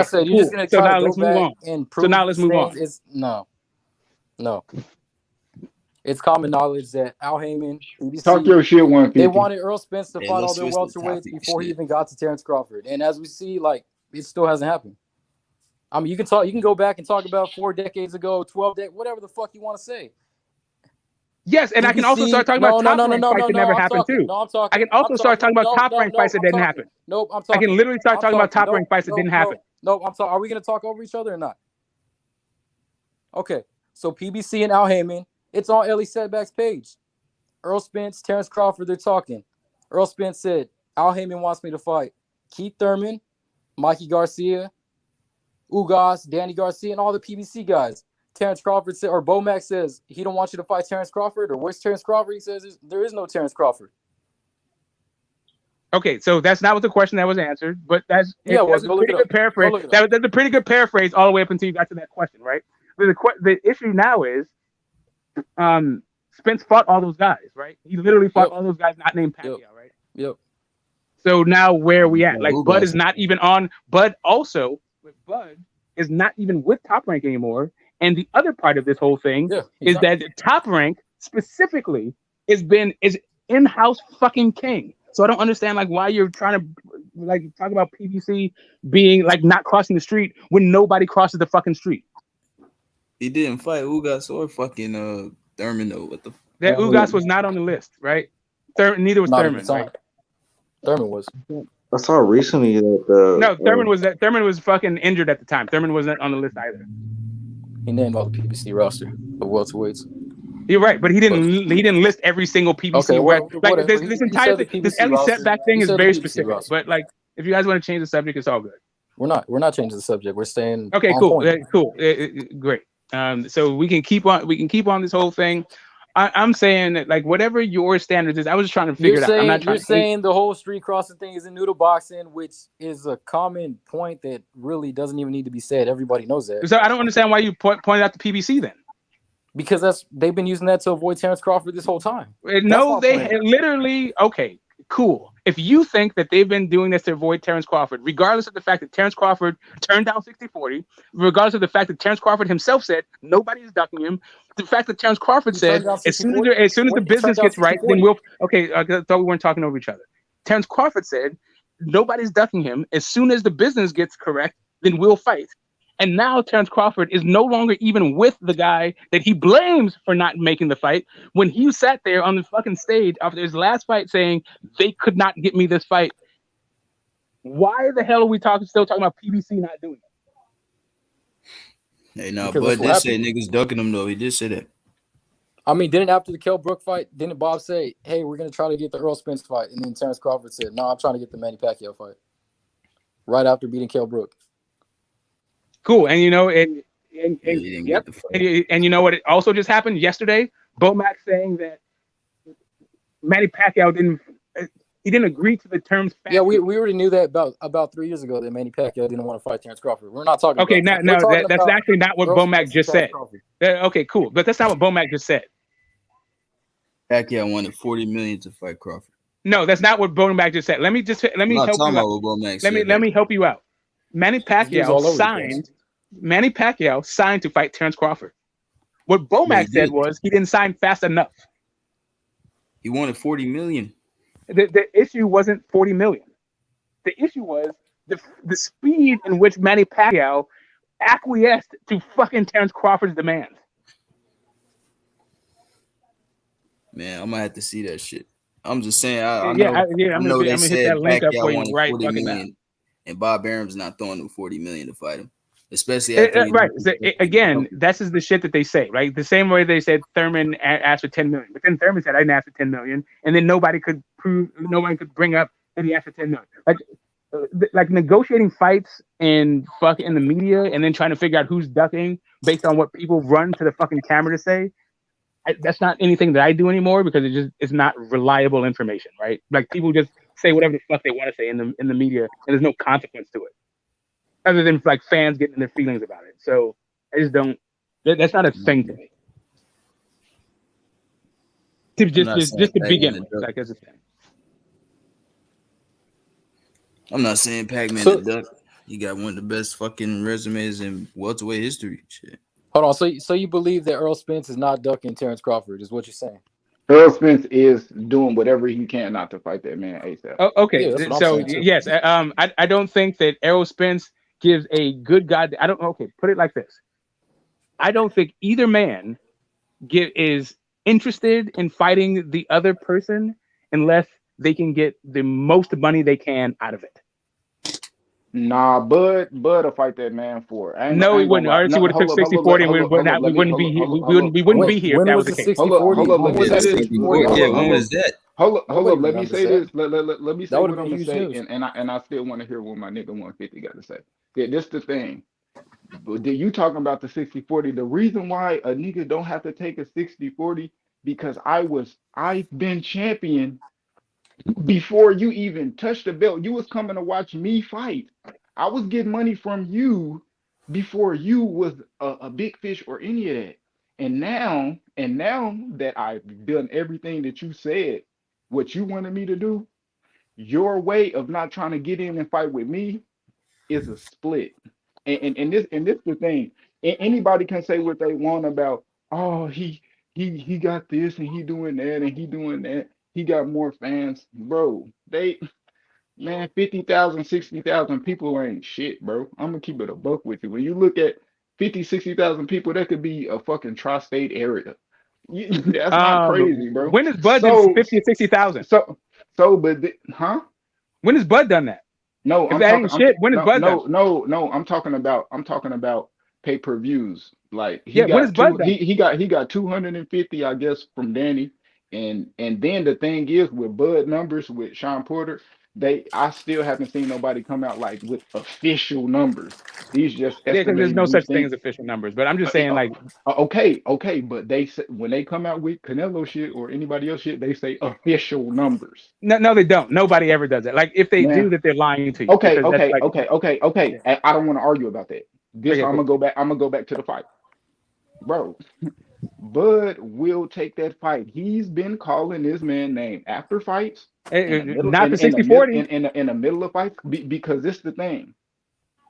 said, you're just gonna try to go back and prove. So now let's move on. No. It's common knowledge that Al Heyman, PBC, talk your shit 150. They wanted Earl Spence to fight all their welterweights before he even got to Terrence Crawford, and as we see, like it still hasn't happened. I mean, you can go back and talk about 4 decades ago, 12 decades, whatever the fuck you want to say. Yes, and PBC, I can also start talking about top rank fights that never happened too. I can also start talking about top rank fights that didn't happen. Nope, I'm talking. I can literally start talking about top rank fights that didn't happen. Nope, I'm talking. Are we going to talk over each other or not? Okay, so PBC and Al Heyman, it's on Ellie Setback's page. Earl Spence, Terrence Crawford, they're talking. Earl Spence said, Al Heyman wants me to fight Keith Thurman, Mikey Garcia, Ugas, Danny Garcia, and all the PBC guys. Terrence Crawford said, or Bomac says, he don't want you to fight Terrence Crawford, or where's Terrence Crawford? He says, there is no Terrence Crawford. Okay, so that's not what the question that was answered, but that's a pretty good paraphrase. That's a pretty good paraphrase all the way up until you got to that question, right? The issue now is Spence fought all those guys, right? He literally fought all those guys not named Pacquiao, right? Yep. So now where are we at? Like Bud is not even on. Bud also with Bud is not even with Top Rank anymore. And the other part of this whole thing is that Top Rank specifically is in-house fucking king. So I don't understand like why you're trying to like talk about PBC being like not crossing the street when nobody crosses the fucking street. He didn't fight Ugas or fucking Thurman though. What the? That Ugas was not on the list, right? Neither was Thurman. Right? Thurman was. I saw recently that Thurman was fucking injured at the time. Thurman wasn't on the list either. He named all the PBC roster of welterweights. You're right, but he didn't list every single PBC. This Ellie Setback thing is very specific. Roster. But like, if you guys want to change the subject, it's all good. We're not changing the subject. We're staying. Okay, cool, great. So we can keep on this whole thing. I'm saying that like whatever your standards is, I was just trying to figure it out. I'm not trying you're saying the whole street crossing thing is in noodle boxing, which is a common point that really doesn't even need to be said. Everybody knows that. So I don't understand why you pointed out the PBC then. Because they've been using that to avoid Terrence Crawford this whole time. No, they literally okay, cool. If you think that they've been doing this to avoid Terrence Crawford, regardless of the fact that Terrence Crawford turned down 60-40, regardless of the fact that Terrence Crawford himself said nobody is ducking him, the fact that Terrence Crawford said as soon as the business gets right, then we'll. Okay, I thought we weren't talking over each other. Terrence Crawford said nobody's ducking him. As soon as the business gets correct, then we'll fight. And now Terrence Crawford is no longer even with the guy that he blames for not making the fight. When he sat there on the fucking stage after his last fight saying they could not get me this fight, why the hell are we still talking about PBC not doing it? Hey, now, Bud did say niggas ducking him though. He did say that. I mean, didn't after the Kell Brook fight, didn't Bob say, "Hey, we're gonna try to get the Earl Spence fight," and then Terrence Crawford said, "No, I'm trying to get the Manny Pacquiao fight." Right after beating Kell Brook. Cool, and you know, and you know what? It also just happened yesterday. Bomac saying that Manny Pacquiao didn't agree to the terms. Yeah, we already knew that about 3 years ago that Manny Pacquiao didn't want to fight Terrence Crawford. We're not talking. Okay, about that's actually not what Bomac just said. Okay, cool, but that's not what Bomac just said. Pacquiao wanted $40 million to fight Crawford. No, that's not what Bomac just said. Let me help you out. Let me help you out. Manny Pacquiao signed to fight Terrence Crawford. What Bomac said was he didn't sign fast enough. He wanted $40 million. The issue wasn't $40 million. The issue was the speed in which Manny Pacquiao acquiesced to fucking Terrence Crawford's demands. Man, I might have to see that shit. I'm just saying. I know they said Pacquiao wanted $40 million, and Bob Arum's not throwing him $40 million to fight him, especially after right. So, again, that's just the shit that they say, right? The same way they said Thurman asked for $10 million, but then Thurman said I didn't ask for $10 million, and then nobody could bring up that he asked for $10 million. Like negotiating fights in the media, and then trying to figure out who's ducking based on what people run to the fucking camera to say. That's not anything that I do anymore because it's not reliable information, right? Like people just say whatever the fuck they want to say in the media, and there's no consequence to it, other than like fans getting their feelings about it. So I just don't. That's not a thing to me. Just to begin with, like as a thing. I'm not saying Pac-Man the duck. You got one of the best fucking resumes in welterweight history. Shit. Hold on. So you believe that Earl Spence is not ducking Terrence Crawford? Is what you're saying? Earl Spence is doing whatever he can not to fight that man ASAP. Oh, okay, yeah, so yes, I don't think that Errol Spence gives a good god. I don't. Okay, put it like this: I don't think either man is interested in fighting the other person unless they can get the most money they can out of it. Nah, Bud will fight that man for it. No, he wouldn't. RC would have took 60-40 and we wouldn't be here. We wouldn't be here if that was the case. Hold up, let me say this. When was that? Hold up, let me say this. Let me say what I'm gonna say, and I still want to hear what my nigga 150 got to say. Yeah, this the thing. You talking about the 60-40? The reason why a nigga don't have to take a 60-40 because I've been champion before you even touched the belt. You was coming to watch me fight. I was getting money from you before you was a big fish or any of that. And now that I've done everything that you said, what you wanted me to do, your way of not trying to get in and fight with me is a split. And this the thing. Anybody can say what they want about, oh, he got this and he doing that and he doing that. He got more fans, bro. 50,000, 60,000 people ain't shit, bro. I'm gonna keep it a buck with you. When you look at 50, 60,000 people, that could be a fucking tri-state area. That's not crazy, bro. When has Bud done 50 or 60,000? When has Bud done that? No, if that ain't shit, when is Bud done? No, I'm talking about pay-per-views. Like when is Bud done? He got 250, I guess, from Danny. And then the thing is with Bud numbers with Sean Porter, I still haven't seen nobody come out like with official numbers. These just because there's no such thing as official numbers. But I'm just saying, like, okay, but they say when they come out with Canelo shit or anybody else shit, they say official numbers. No, they don't. Nobody ever does that. Like, if they do, that they're lying to you. Okay. I don't want to argue about that. I'm gonna go back to the fight, bro. Bud will take that fight. He's been calling this man name after fights. Not the 60-40. In the middle of fights, because this is the thing.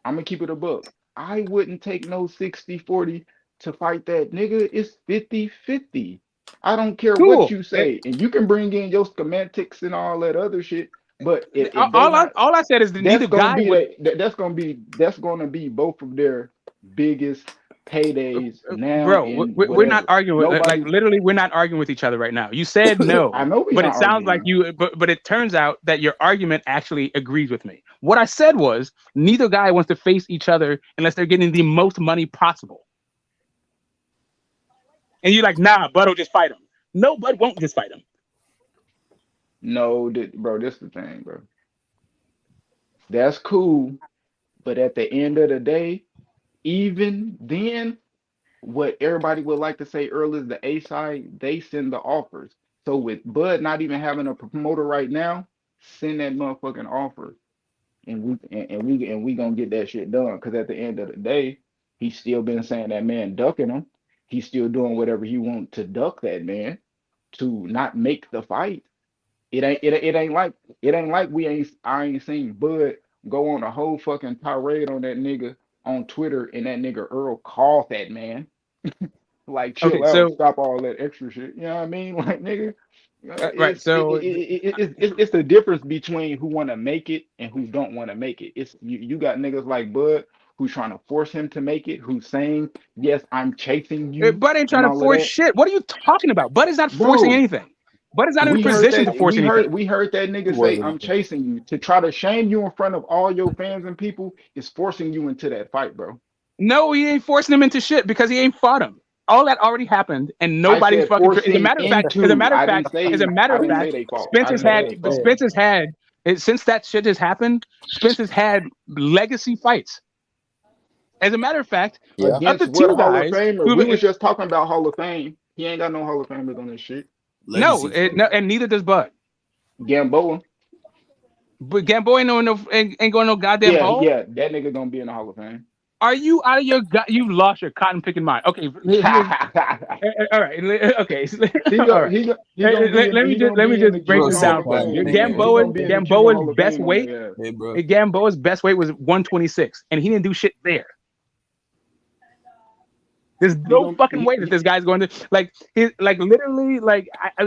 I'm going to keep it a book. I wouldn't take no 60-40 to fight that nigga. It's 50-50. I don't care what you say. And you can bring in your schematics and all that other shit. But if they all not, I said is that neither guy would. that's gonna be both of their biggest paydays now Bro, and we're not whatever. arguing. Like Nobody. literally, we're not arguing with each other right now. You said no, I know we're but not it sounds like arguing. you. But it turns out that your argument actually agrees with me. What I said was neither guy wants to face each other unless they're getting the most money possible. And you're like, nah, Bud will just fight him. No, Bud won't just fight him. No, bro, this is the thing, bro. That's cool, but at the end of the day, even then, what everybody would like to say earlier is the A side, they send the offers. So with Bud not even having a promoter right now, send that motherfucking offer, and we gonna get that shit done. Because at the end of the day, he's still been saying that man ducking him. He's still doing whatever he wants to duck that man to not make the fight. It ain't like I ain't seen Bud go on a whole fucking tirade on that nigga on Twitter and that nigga Earl called that man. Like Okay, chill out, so stop all that extra shit. You know what I mean? Like nigga, right, so it's the difference between who want to make it and who don't want to make it. It's you got niggas like Bud who's trying to force him to make it, who's saying yes, I'm chasing you Bud ain't and trying to all of force that, shit. What are you talking about? Bud is not forcing bro. anything. Bud is not in a position to force anything. We heard that He nigga say wasn't. I'm chasing you to try to shame you in front of all your fans and people is forcing you into that fight, bro. No, he ain't forcing him into shit because he ain't fought him. All that already happened, and I nobody's said fucking. As a forcing matter of fact, into. I didn't say they fought. I didn't say they fought. Spencer's had since that shit has happened. Spencer's had legacy fights. As a matter of fact, Yeah. of the Against what two Hall of guys, Famer? We was just talking about Hall of Fame. He ain't got no Hall of Famers on this shit. no, and neither does Bud. Gamboa. But Gamboa ain't going no goddamn hall. Yeah, that nigga gonna be in the Hall of Fame. Are you out of your you lost your cotton picking mind? Okay, all right, okay, all right. Let me just break this down for you. Gamboa's best weight, Gamboa's best weight was 126, and he didn't do shit there. There's no fucking way that this guy's going to literally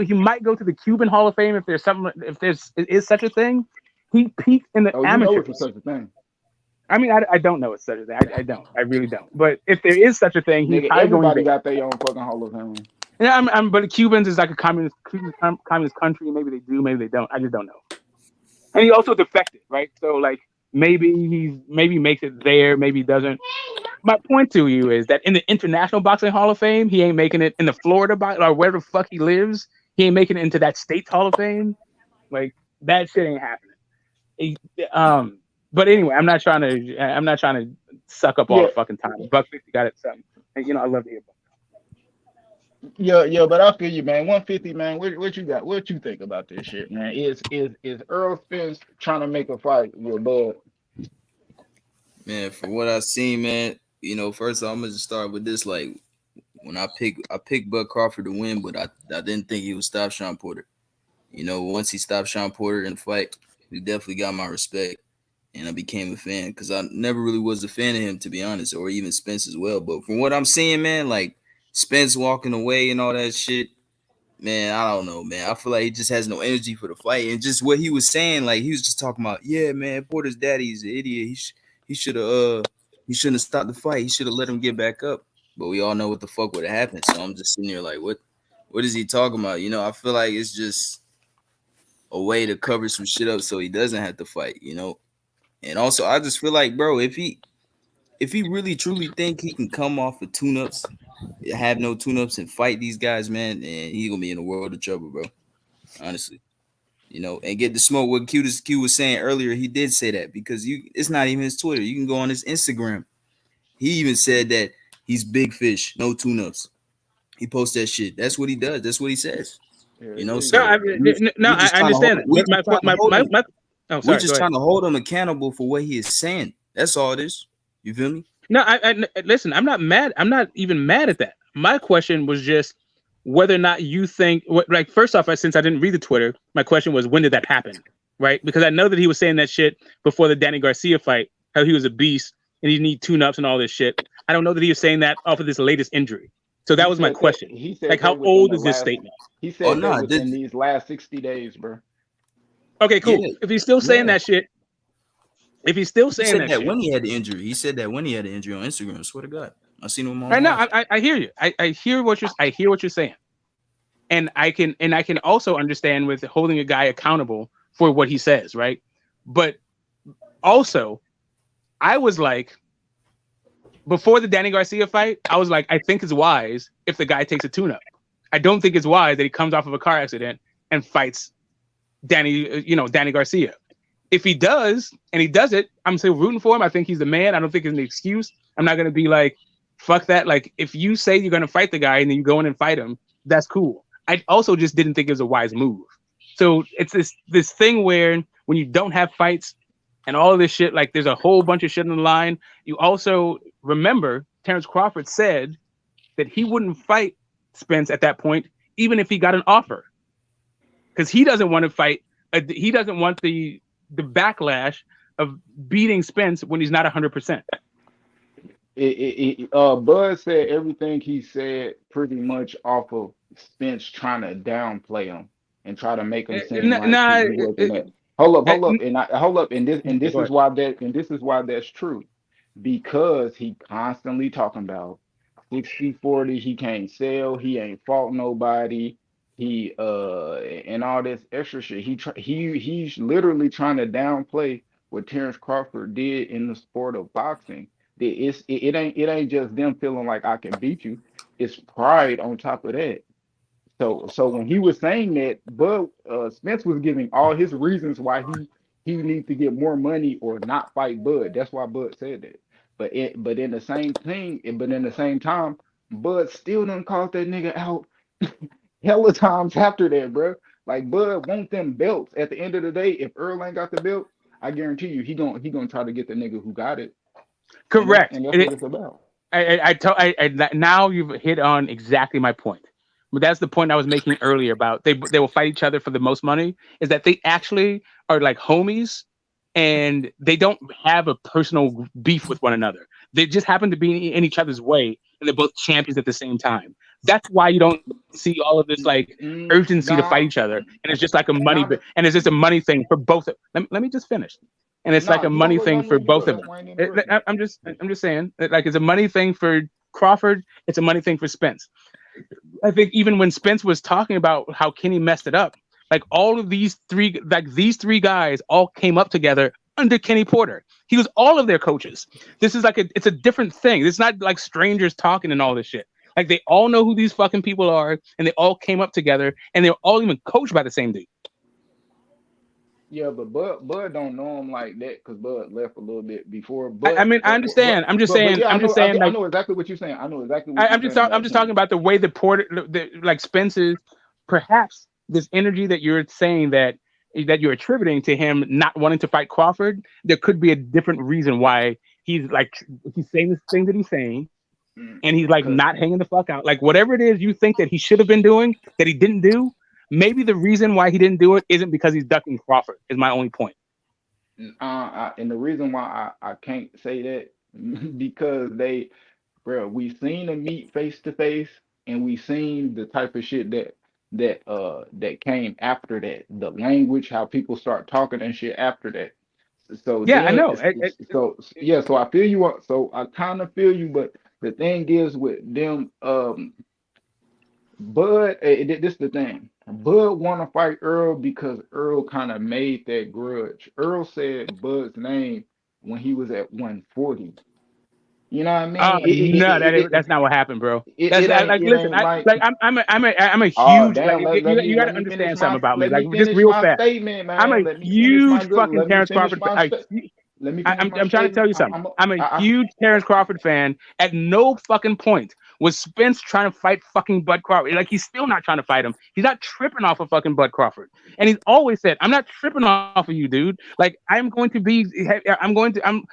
he might go to the Cuban Hall of Fame if there's something if there's is such a thing. He peaked in the amateurs. You know it's such a thing. I mean, I don't know it's such a thing. I don't. I really don't. But if there is such a thing, he's Nigga, probably everybody going to. got their own fucking Hall of Fame. Yeah, but Cubans is like a communist country. Maybe they do, maybe they don't. I just don't know. And he also defected, right? So like maybe makes it there, maybe he doesn't. My point to you is that in the International Boxing Hall of Fame, he ain't making it in the Florida or wherever the fuck he lives. He ain't making it into that state's Hall of Fame. Like that shit ain't happening. But anyway, I'm not trying to suck up all the fucking time. $150 got it something. And I love to hear. Yeah, but I feel you, man. 150, man. What you got? What you think about this shit, man? Is Earl Spence trying to make a fight with Bud? Man, from what I've seen, man, first I'm gonna just start with this. Like when I picked Bud Crawford to win, but I didn't think he would stop Sean Porter. Once he stopped Sean Porter in the fight, he definitely got my respect. And I became a fan because I never really was a fan of him, to be honest, or even Spence as well. But from what I'm seeing, man, like Spence walking away and all that shit, man, I don't know, man. I feel like he just has no energy for the fight. And just what he was saying, like he was just talking about, yeah, man, Porter's daddy's an idiot. He shouldn't have stopped the fight. He should have let him get back up. But we all know what the fuck would have happened. So I'm just sitting here like, what is he talking about? I feel like it's just a way to cover some shit up so he doesn't have to fight, And also, I just feel like, bro, if he really truly think he can come off of tune-ups, have no tune-ups, and fight these guys, man, and he's gonna be in a world of trouble, bro. Honestly, and get the smoke. What Q was saying earlier, he did say that because it's not even his Twitter. You can go on his Instagram. He even said that he's big fish, no tune-ups. He posts that shit. That's what he does. That's what he says. So I understand that. We're just trying to hold him accountable for what he is saying. That's all it is. You feel me? No, I listen. I'm not mad. I'm not even mad at that. My question was just whether or not you think. Like, first off, since I didn't read the Twitter, my question was when did that happen, right? Because I know that he was saying that shit before the Danny Garcia fight, how he was a beast and he need tune-ups and all this shit. I don't know that he was saying that off of this latest injury. So that was my question. He said like, how old is this statement? He said that within these last 60 days, bro. Okay, cool. Yeah. If he's still saying that shit, if he's still He saying said that that shit, when he had the injury. He said that when he had the injury on Instagram. I swear to God, I seen him on. Right now, I hear you. I hear what you're saying, and I can also understand with holding a guy accountable for what he says, right? But also, I was like, before the Danny Garcia fight, I was like, I think it's wise if the guy takes a tune-up. I don't think it's wise that he comes off of a car accident and fights Danny Garcia. If he does, and he does it, I'm still rooting for him. I think he's the man. I don't think it's an excuse. I'm not going to be like, fuck that. Like, if you say you're going to fight the guy and then you go in and fight him, that's cool. I also just didn't think it was a wise move. So it's this thing where when you don't have fights and all of this shit, like there's a whole bunch of shit on the line. You also remember Terrence Crawford said that he wouldn't fight Spence at that point, even if he got an offer. Because he doesn't want to fight. He doesn't want the backlash of beating Spence when he's not 100%. Bud said everything he said pretty much off of Spence trying to downplay him and try to make him seem like he wasn't that. Hold up, and this is why that's true, because he constantly talking about 60-40, he can't sell, he ain't fought nobody, he and all this extra shit. He's literally trying to downplay what Terrence Crawford did in the sport of boxing. It ain't just them feeling like I can beat you. It's pride on top of that. So when he was saying that, Bud Spence was giving all his reasons why he needs to get more money or not fight Bud. That's why Bud said that. But in the same time, Bud still done called that nigga out hella times after that, bro. Like Bud want them belts. At the end of the day, if Earl ain't got the belt, I guarantee you he gonna try to get the nigga who got it. Correct. And that's what it's about. Now you've hit on exactly my point. But that's the point I was making earlier about they will fight each other for the most money, is that they actually are like homies and they don't have a personal beef with one another. They just happen to be in each other's way and they're both champions at the same time. That's why you don't see all of this like urgency to fight each other. And it's just like a money and it's just a money thing for both of them. Let me just finish. And it's like a money thing for both of them. I'm just saying, like, it's a money thing for Crawford. It's a money thing for Spence. I think even when Spence was talking about how Kenny messed it up, like all of these three guys all came up together under Kenny Porter. He was all of their coaches. This is like it's a different thing. It's not like strangers talking and all this shit. Like they all know who these fucking people are, and they all came up together, and they're all even coached by the same dude. Yeah, but Bud don't know him like that because Bud left a little bit before. But I mean, I understand. I'm just saying. I like, know exactly what you're saying. I'm just talking about the way the Porter, like Spence's, perhaps this energy that you're saying that you're attributing to him not wanting to fight Crawford. There could be a different reason why he's saying this thing that he's saying, and he's like not hanging the fuck out. Like whatever it is you think that he should have been doing that he didn't do. Maybe the reason why he didn't do it isn't because he's ducking Crawford, is my only point. And the reason why I can't say that, because we've seen them meet face to face, and we've seen the type of shit that came after that, the language, how people start talking and shit after that. So yeah, I know. So I feel you. So I kind of feel you, but the thing is with them, Bud, this is the thing. Bud want to fight Earl because Earl kind of made that grudge. Earl said Bud's name when he was at 140. You know what I mean? That's not what happened, bro. Listen, I'm a huge. You got to understand something about me. Like just real fast. I'm a huge fucking Terrence Crawford. I'm trying to tell you something. I'm a huge Terrence Crawford fan. At no fucking point was Spence trying to fight fucking Bud Crawford. Like he's still not trying to fight him. He's not tripping off of fucking Bud Crawford. And he's always said, "I'm not tripping off of you, dude. Like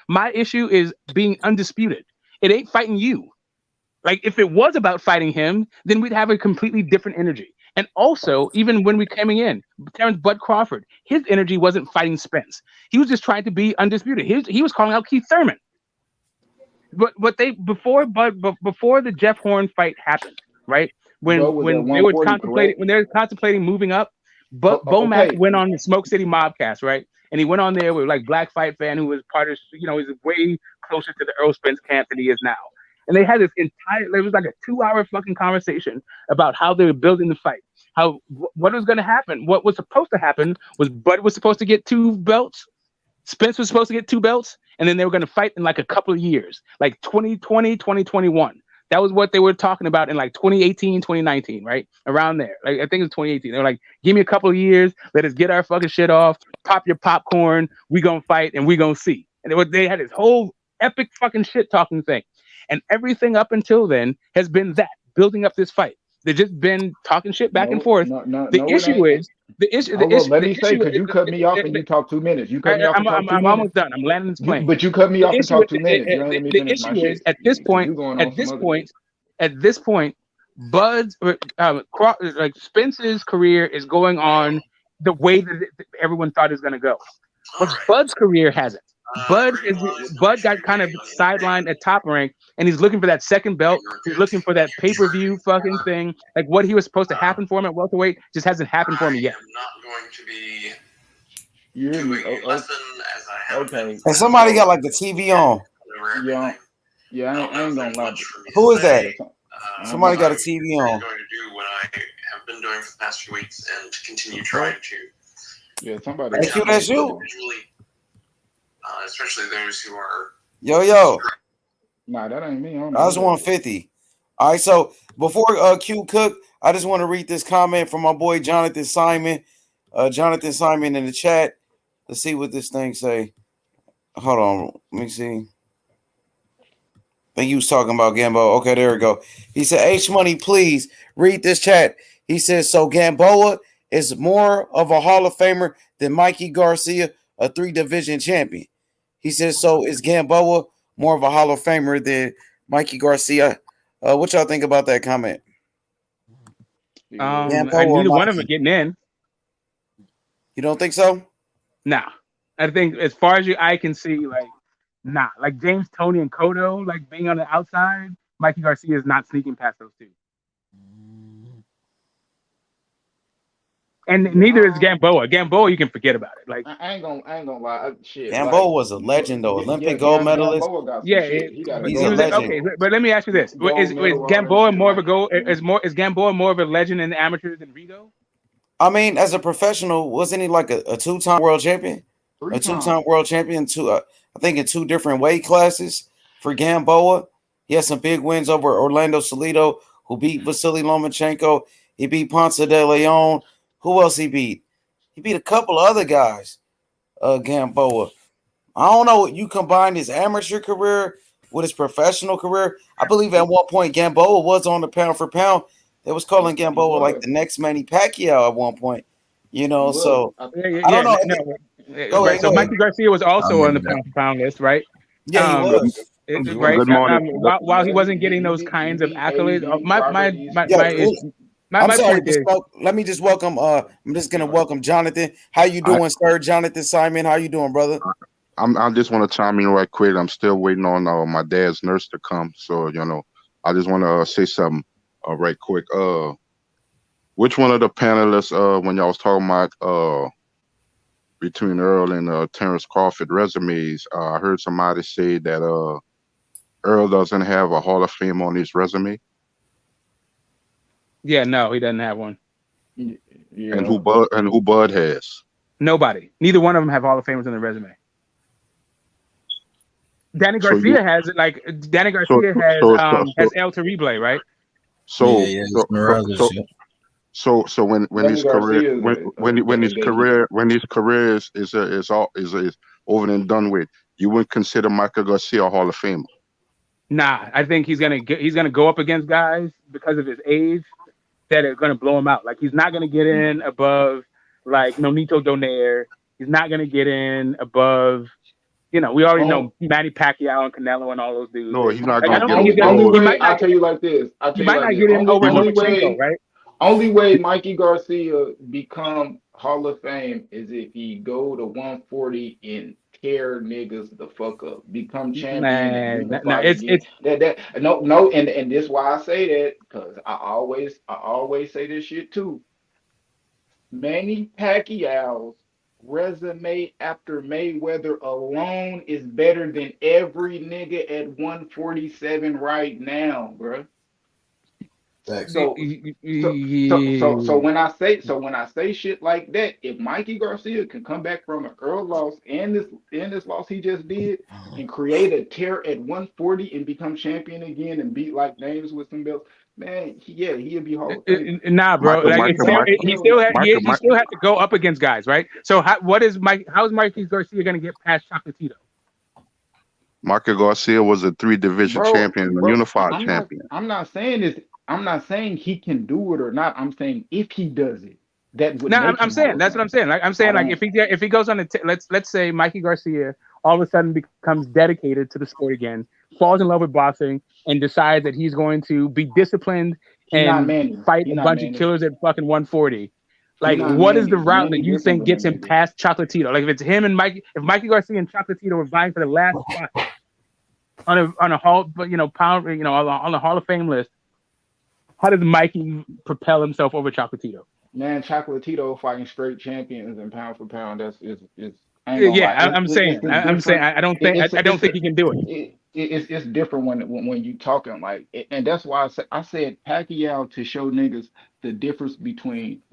my issue is being undisputed. It ain't fighting you. Like if it was about fighting him, then we'd have a completely different energy. And also, even when we coming in, Terrence Bud Crawford, his energy wasn't fighting Spence. He was just trying to be undisputed. He was calling out Keith Thurman. But before the Jeff Horn fight happened, right? When they were contemplating moving up, But Bomac Okay, went on the Smoke City Mobcast, right? And he went on there with like Black Fight Fan, who was part of, he's way closer to the Earl Spence camp than he is now. And they had this entire, it was like a 2 hour fucking conversation about how they were building the fight, how what was going to happen. What was supposed to happen was Bud was supposed to get 2 belts, Spence was supposed to get 2 belts, and then they were going to fight in like a couple of years, like 2020, 2021. That was what they were talking about in like 2018, 2019, right? Around there. Like, I think it was 2018. They were like, give me a couple of years, let us get our fucking shit off, pop your popcorn, we gonna fight and we gonna see. And they had this whole epic fucking shit talking thing. And everything up until then has been that, building up this fight. They've just been talking shit back and forth. The issue is, hold on, let me say, because you cut me off and you talk 2 minutes. You cut me off and talk 2 minutes. I'm almost done. I'm landing this plane. But you cut me off and talk 2 minutes. You ain't let me The finish my issue is, shit. at this point, Bud's like Spence's career is going on the way that everyone thought it was going to go, but Bud's career hasn't. Bud got kind of sidelined at Top Rank, and he's looking for that second belt. He's looking for that pay-per-view fucking thing. Like, what he was supposed to happen for him at welterweight just hasn't happened for him yet. You hear me? Okay. And somebody got like the TV on. Yeah, I ain't gonna lie. Who is that? Somebody got a TV on. Have been doing for the past few weeks and continue trying to. Yeah, somebody. Hey, Q, that's you. Especially those who are. Yo. Nah, that ain't me. I was 150. All right, so before Q cook, I just want to read this comment from my boy Jonathan Simon. Jonathan Simon in the chat. Let's see what this thing say. Hold on, let me see. I think he was talking about Gamboa. Okay, there we go. He said, H Money, please read this chat. He says, so Gamboa is more of a Hall of Famer than Mikey Garcia, a 3-division champion. He says, so is Gamboa more of a Hall of Famer than Mikey Garcia? What y'all think about that comment? Neither one of them are getting in. You don't think so? Nah. I think as far as your eye can see, like, nah. Like James, Tony, and Cotto, like being on the outside, Mikey Garcia is not sneaking past those two. And neither is Gamboa. Gamboa, you can forget about it. Like, I ain't gonna lie. Shit, Gamboa was a legend, though. Olympic gold medalist. He's a legend. Okay, but let me ask you this: is Gamboa more of a goal? Is Gamboa more of a legend in the amateurs than Rigo? I mean, as a professional, wasn't he like a 2-time world champion? A 2-time world champion, I think in 2 different weight classes for Gamboa. He had some big wins over Orlando Salido, who beat Vasily Lomachenko. He beat Ponce de Leon. Who else he beat? He beat a couple of other guys, Gamboa. I don't know. You combine his amateur career with his professional career. I believe at one point Gamboa was on the pound for pound. They was calling Gamboa like the next Manny Pacquiao at one point. You know, so I don't know. Go ahead. Mikey Garcia was also on the pound for pound list, right? Yeah, he was. Right. Good morning. While he wasn't getting those kinds of accolades, I'm sorry. Let me just welcome. I'm just gonna welcome Jonathan. How you doing, sir? Jonathan Simon. How you doing, brother? I just want to chime in right quick. I'm still waiting on my dad's nurse to come. So I just want to say something right quick. Which one of the panelists when y'all was talking about between Earl and Terrence Crawford resumes, I heard somebody say that Earl doesn't have a Hall of Fame on his resume. Yeah, no, he doesn't have one. Yeah. And who Bud has? Nobody. Neither one of them have Hall of Famers on their resume. Danny Garcia has it. Like Danny Garcia has El Terrible, right? So when his career when his career is over and done with, you wouldn't consider Michael Garcia a Hall of Famer? Nah, I think he's gonna go up against guys because of his age that are gonna blow him out. Like he's not gonna get in above like Nonito Donaire. He's not gonna get in above. We already know Manny Pacquiao and Canelo and all those dudes. No, he's not going to get in. I'll tell you like this. He might not get in over Lomachenko, right? Only way Mikey Garcia become Hall of Fame is if he go to 140 and tear niggas the fuck up, become champion. And this is why I say that, because I always say this shit too. Manny Pacquiao's resume after Mayweather alone is better than every nigga at 147 right now, bro. So, so when I say shit like that, if Mikey Garcia can come back from an Earl loss and this loss he just did and create a tear at 140 and become champion again and beat like names with some belts, man, he'll be Hall of Fame. Nah, bro. He still has to go up against guys, right? So how is Mikey Garcia gonna get past Chocolatito? Michael Garcia was a 3-division champion, a unified champion. I'm not saying he can do it or not. I'm saying if he does it, that would. No, I'm saying that's what I'm saying. Like I'm saying, like if he goes on let's say Mikey Garcia all of a sudden becomes dedicated to the sport again, falls in love with boxing, and decides that he's going to be disciplined and fight a bunch of killers at fucking 140. Like, what is the route that you think gets him past Chocolatito? Like, if it's him and Mikey, if Mikey Garcia and Chocolatito were vying for the last spot on a hall, pound, on the Hall of Fame list, how does Mikey propel himself over Chocolatito? Man, Chocolatito fighting straight champions and pound for pound. I'm saying I don't think he can do it. It's different when you talking like, and that's why I said Pacquiao to show niggas the difference between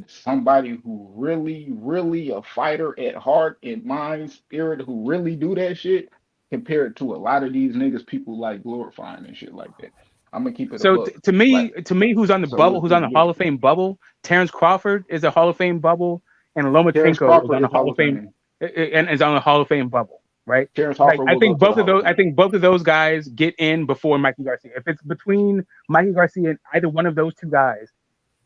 somebody who really a fighter at heart and mind, spirit, who really do that shit, compared to a lot of these niggas people like glorifying and shit like that. I'm gonna keep it. So to me, who's on the bubble, who's on the Hall of Fame bubble? Terrence Crawford is a Hall of Fame bubble, and Lomachenko is on the Hall of Fame and is on the Hall of Fame bubble, right? I think both of those guys get in before Mikey Garcia. If it's between Mikey Garcia and either one of those two guys,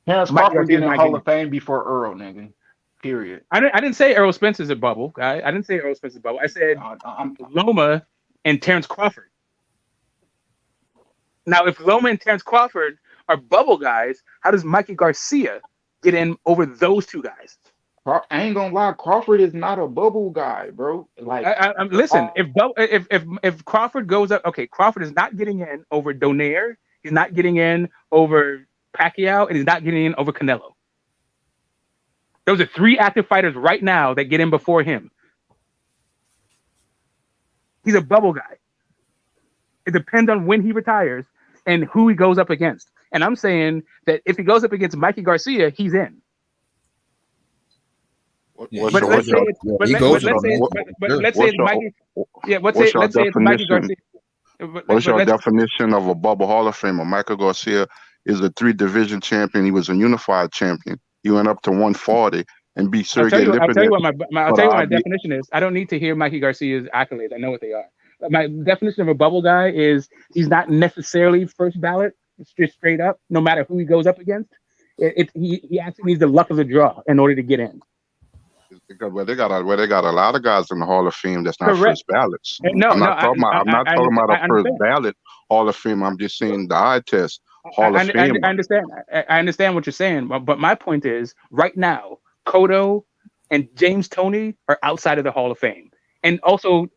Terrence Crawford get in the Hall of Fame before Earl, nigga. Period. I didn't say Errol Spencer's a bubble guy. I didn't say Errol Spencer's a bubble. I said Loma and Terrence Crawford. Now, if Loma and Terrence Crawford are bubble guys, how does Mikey Garcia get in over those two guys? I ain't gonna lie, Crawford is not a bubble guy, bro. Like, listen, if Crawford goes up, okay, Crawford is not getting in over Donaire. He's not getting in over Pacquiao, and he's not getting in over Canelo. Those are 3 active fighters right now that get in before him. He's a bubble guy. It depends on when he retires and who he goes up against. And I'm saying that if he goes up against Mikey Garcia, he's in. Let's say it's Mikey Garcia. What's your definition of a bubble Hall of Famer? Michael Garcia is a 3-division champion. He was a unified champion. He went up to 140 and beat Sergey Lipinets. I'll tell you what my definition is. I don't need to hear Mikey Garcia's accolades. I know what they are. My definition of a bubble guy is he's not necessarily first ballot. It's just straight up, no matter who he goes up against. He actually needs the luck of the draw in order to get in. Because they got a lot of guys in the Hall of Fame that's not first ballots. I'm not talking about a first ballot Hall of Fame. I'm just saying the eye test Hall of Fame. I understand what you're saying, but my point is right now, Cotto and James Toney are outside of the Hall of Fame. And also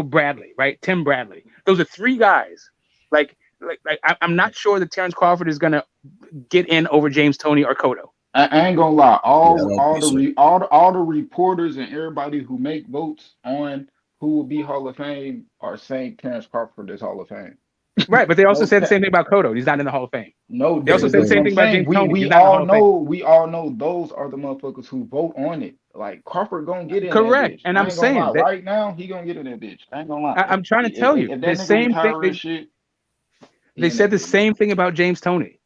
Bradley, right? Tim Bradley. Those are 3 guys. Like I'm not sure that Terrence Crawford is gonna get in over James Toney or Cotto. I ain't gonna lie. All the reporters and everybody who make votes on who will be Hall of Fame are saying Terrence Crawford is Hall of Fame. Right, but they also said the same thing about Cotto. He's not in the Hall of Fame. No, they also said the same thing about James Toney. We all know those are the motherfuckers who vote on it. Like Crawford gonna get in. Correct, and I'm saying that right now he gonna get in that bitch. I ain't gonna lie. I'm trying to tell you the same thing. They said the same thing about James Toney.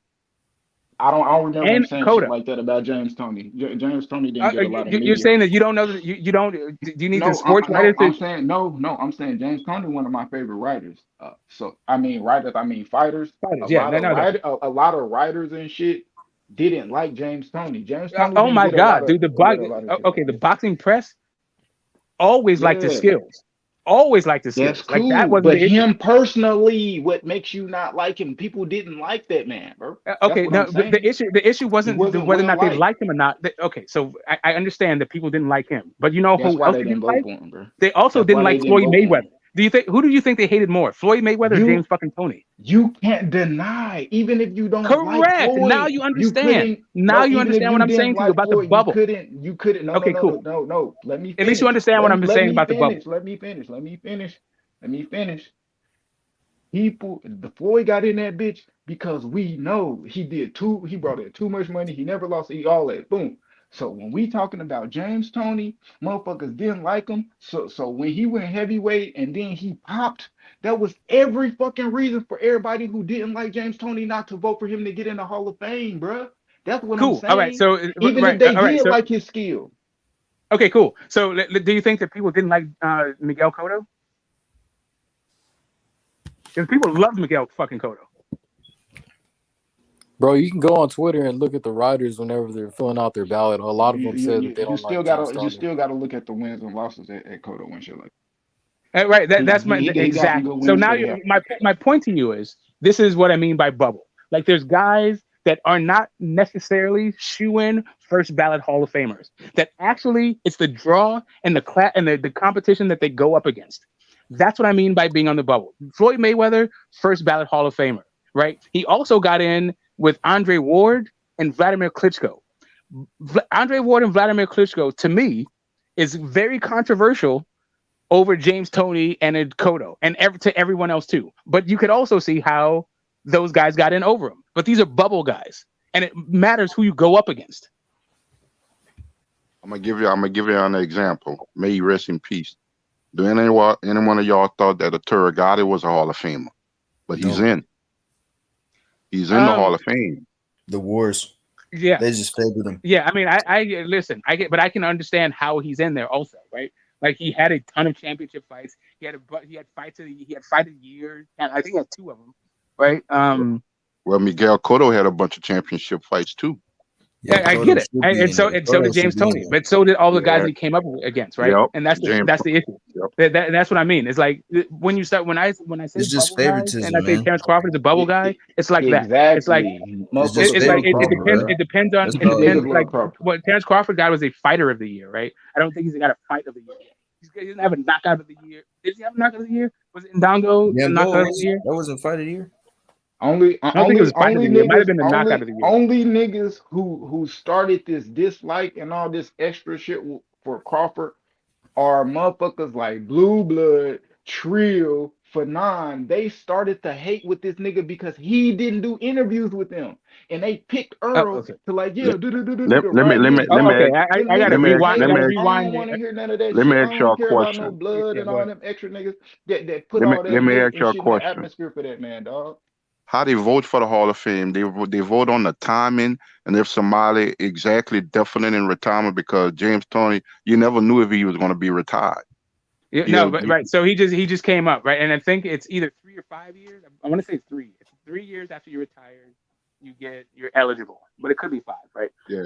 I don't remember him saying shit like that about James Toney. James Toney didn't get a lot of media. You're saying that you don't know that you don't. Do you need the sports writers? I'm saying James Toney, one of my favorite writers. So I mean fighters. A lot of writers and shit didn't like James Toney. James Toney. Oh my God, dude! The boxing press always liked his skills. Always liked his skills. That's cool. Like that wasn't him personally. What makes you not like him? People didn't like that man, bro. Okay, no, the issue wasn't whether or not they liked him or not. Okay, so I understand that people didn't like him, but you know who else they didn't like? They also didn't like Floyd Mayweather. Who do you think they hated more, Floyd Mayweather or James fucking Tony? You can't deny, even if you don't like Correct. Floyd, Now you understand. No, You even if understand you what I'm didn't saying to you like about the Floyd, bubble. you couldn't. No. Let me finish. At least you understand what I'm saying about the bubble. Let me finish. The Floyd got in that bitch because we know he brought in too much money. He never lost all that. Boom. So when we talking about James Toney, motherfuckers didn't like him. So when he went heavyweight and then he popped, that was every fucking reason for everybody who didn't like James Toney not to vote for him to get in the Hall of Fame, bruh. That's what I'm saying. All right. So even if they did like his skill. Okay, cool. So do you think that people didn't like Miguel Cotto? Because people loved Miguel fucking Cotto. Bro, you can go on Twitter and look at the writers whenever they're filling out their ballot. A lot of them said that they don't like James Toney. You still gotta look at the wins and losses at Cotto and shit like that. Right. That's my exactly. So now my point to you is this is what I mean by bubble. Like there's guys that are not necessarily shoe-in first ballot Hall of Famers. That actually it's the draw and the competition that they go up against. That's what I mean by being on the bubble. Floyd Mayweather, first ballot Hall of Famer, right? He also got in with Andre Ward and Vladimir Klitschko. Andre Ward and Vladimir Klitschko, to me, is very controversial over James Toney and Cotto, and to everyone else too. But you could also see how those guys got in over him. But these are bubble guys, and it matters who you go up against. I'm gonna give you an example. May he rest in peace. Do any one of y'all thought that Arturo Gatti was a Hall of Famer? But he's in. He's in the Hall of Fame. The Wars. Yeah. They just favored him. Yeah, I mean, I listen, but I can understand how he's in there also, right? Like he had a ton of championship fights. He had fight of the year. And I think he had 2 of them, right? Well, Miguel Cotto had a bunch of championship fights too. Yeah, I get it, and so did James Toney, but so did all the guys that he came up against, right? Yep. And that's the issue. Yep. That's what I mean. It's like when I say it's just favoritism, and I say Terrence Crawford is a bubble guy, it's like that. It's like it depends on like what Terrence Crawford got was a fighter of the year, right? I don't think he's got a fight of the year. He doesn't have a knockout of the year. Did he have a knockout of the year? Was it Ndongo? Yeah, knockout of the year? That wasn't fight of the year. Only niggas who started this dislike and all this extra shit for Crawford are motherfuckers like Blue Blood, Trill, Fanon. They started to hate with this nigga because he didn't do interviews with them, and they picked Earl to like Let me I gotta rewind. I don't want to hear none of that shit. I don't care about no blood and all them extra niggas that put all that hate and shit in the atmosphere for that man, dog. How they vote for the Hall of Fame? They vote on the timing and if somebody exactly definite in retirement, because James Toney, you never knew if he was going to be retired. Right. So he just came up, right? And I think it's either 3 or 5 years. I want to say 3. It's 3 years after you're retired, you're eligible, but it could be 5, right? Yeah.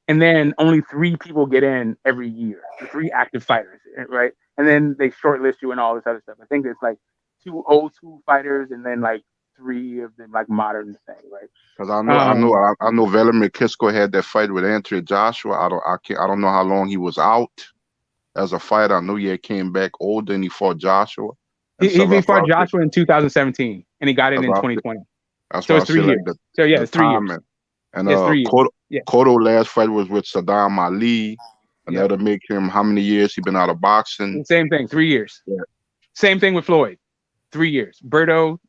And then only 3 people get in every year, 3 active fighters, right? And then they shortlist you and all this other stuff. I think it's like 2 old school fighters and then like 3 of them like modern thing, right? Because I know Vladimir Klitschko had that fight with Anthony Joshua. I don't know how long he was out as a fighter. I know he came back older and he fought Joshua. He fought Joshua in 2017 and he got in 2020. That's so why it's 3 years. Like it's 3 years. And 3 years. Cotto last fight was with Saddam Ali. And that'll make him how many years he been out of boxing? Same thing, 3 years. Yeah. Same thing with Floyd, 3 years. Berto.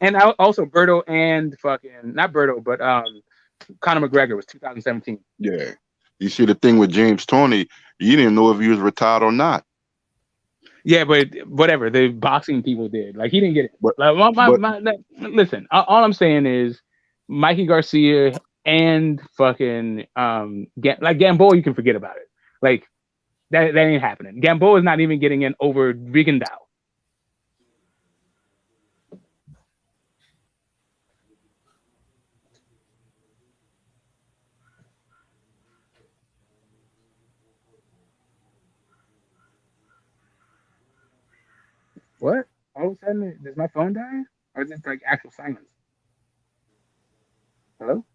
And also Berto and not Berto, but Conor McGregor was 2017. Yeah. You see the thing with James Toney, you didn't know if he was retired or not. Yeah, but whatever, the boxing people did. Like he didn't get it. Listen, all I'm saying is Mikey Garcia and fucking like Gamboa, you can forget about it. Like that ain't happening. Gamboa is not even getting in over Rigondeaux. What? All of a sudden, does my phone die? Or is it like actual silence? Hello?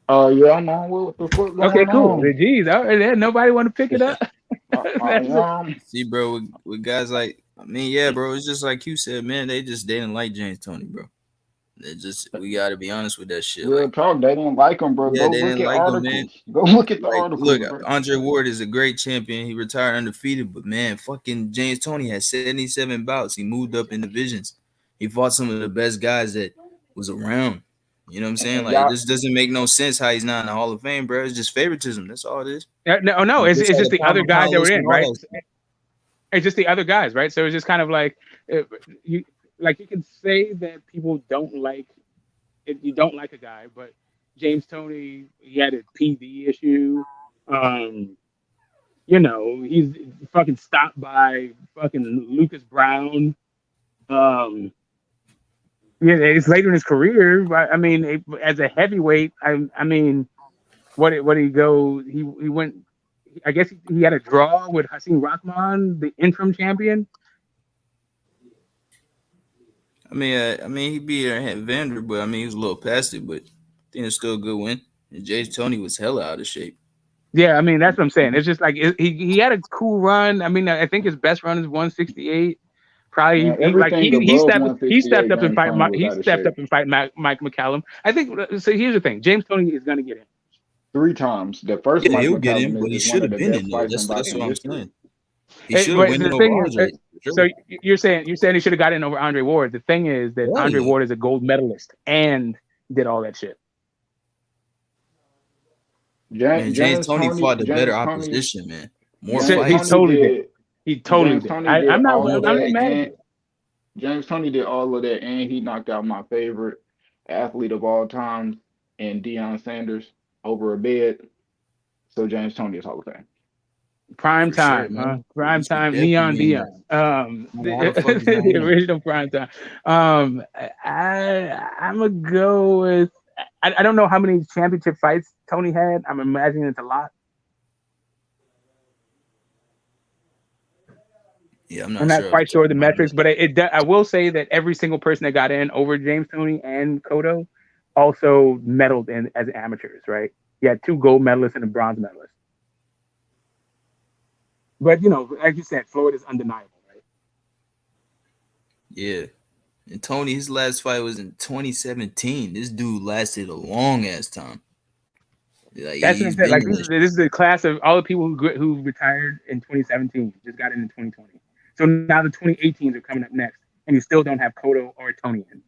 Yeah, I'm on. What the fuck going on? Okay, cool. Jeez, nobody want to pick it up? See, bro, with guys like, I mean, yeah, bro, it's just like you said, man. They didn't like James Toney, bro. We got to be honest with that shit. Real Like, talk, they didn't like him, bro. yeah, Go they look didn't at like him, man. articles. Go look at the Like, articles, look, bro. Andre Ward is a great champion. He retired undefeated, but man, fucking James Toney had 77 bouts. He moved up in divisions. He fought some of the best guys that was around. You know what I'm saying? And Like, it y'all, just doesn't make no sense how he's not in the Hall of Fame, bro. It's just favoritism. That's all it is. No, Like, it's just just like the other Tom guys that were Hollis in, and all right? that shit. It's just the other guys, right? So it's just kind of like you can say that people don't like you don't like a guy, but James Toney, he had a PD issue. He's fucking stopped by fucking Lucas Brown. It's later in his career, but I mean, as a heavyweight, I mean, what did he go? He went. I guess he had a draw with Hasim Rahman, the interim champion. I mean, he beat Vander, but I mean, he was a little past it, but I think it's still a good win. And James Toney was hella out of shape. Yeah, I mean, that's what I'm saying. It's just like he had a cool run. I mean, I think his best run is 168. Probably man, everything he above stepped 168, up and James Toney was he out of stepped shape. up and fight Mike McCallum. I think so. Here's the thing: James Toney is going to get in 3 times. The first Yeah, Mike he'll get in, McCallum but he is should one of have the been best in though. fights in That's boxing what I'm history. saying. He should have went in the over thing Andre. is, so you're saying he should have got in over Andre Ward. The thing is that Hell Andre yeah. Ward is a gold medalist and did all that shit. Man, James Toney fought the better James Toney, opposition, man. More James fights. Tony did. He totally James did. Toney did I'm all of not that, mad at and it. James Toney did all of that, and he knocked out my favorite athlete of all time, and Deion Sanders over a bed. So James Toney is Hall of Fame. Prime For sure, time, huh? man. Prime He should time, definitely Neon be in there. Dion. Why the fuck is not The in there? original prime time. I'm gonna go with. I don't know how many championship fights Tony had. I'm imagining it's a lot. Yeah, I'm I'm not not sure. quite sure the metrics, but I will say that every single person that got in over James Toney and Cotto also medaled in as amateurs, right? You had 2 gold medalists and a bronze medalist. But like you said, Floyd is undeniable, right? Yeah. And Tony, his last fight was in 2017. This dude lasted a long ass time. Like, That's what I'm he's saying. been Like in this is the class of all the people who retired in 2017 just got in 2020. So now the 2018s are coming up next, and you still don't have Cotto or Tony in.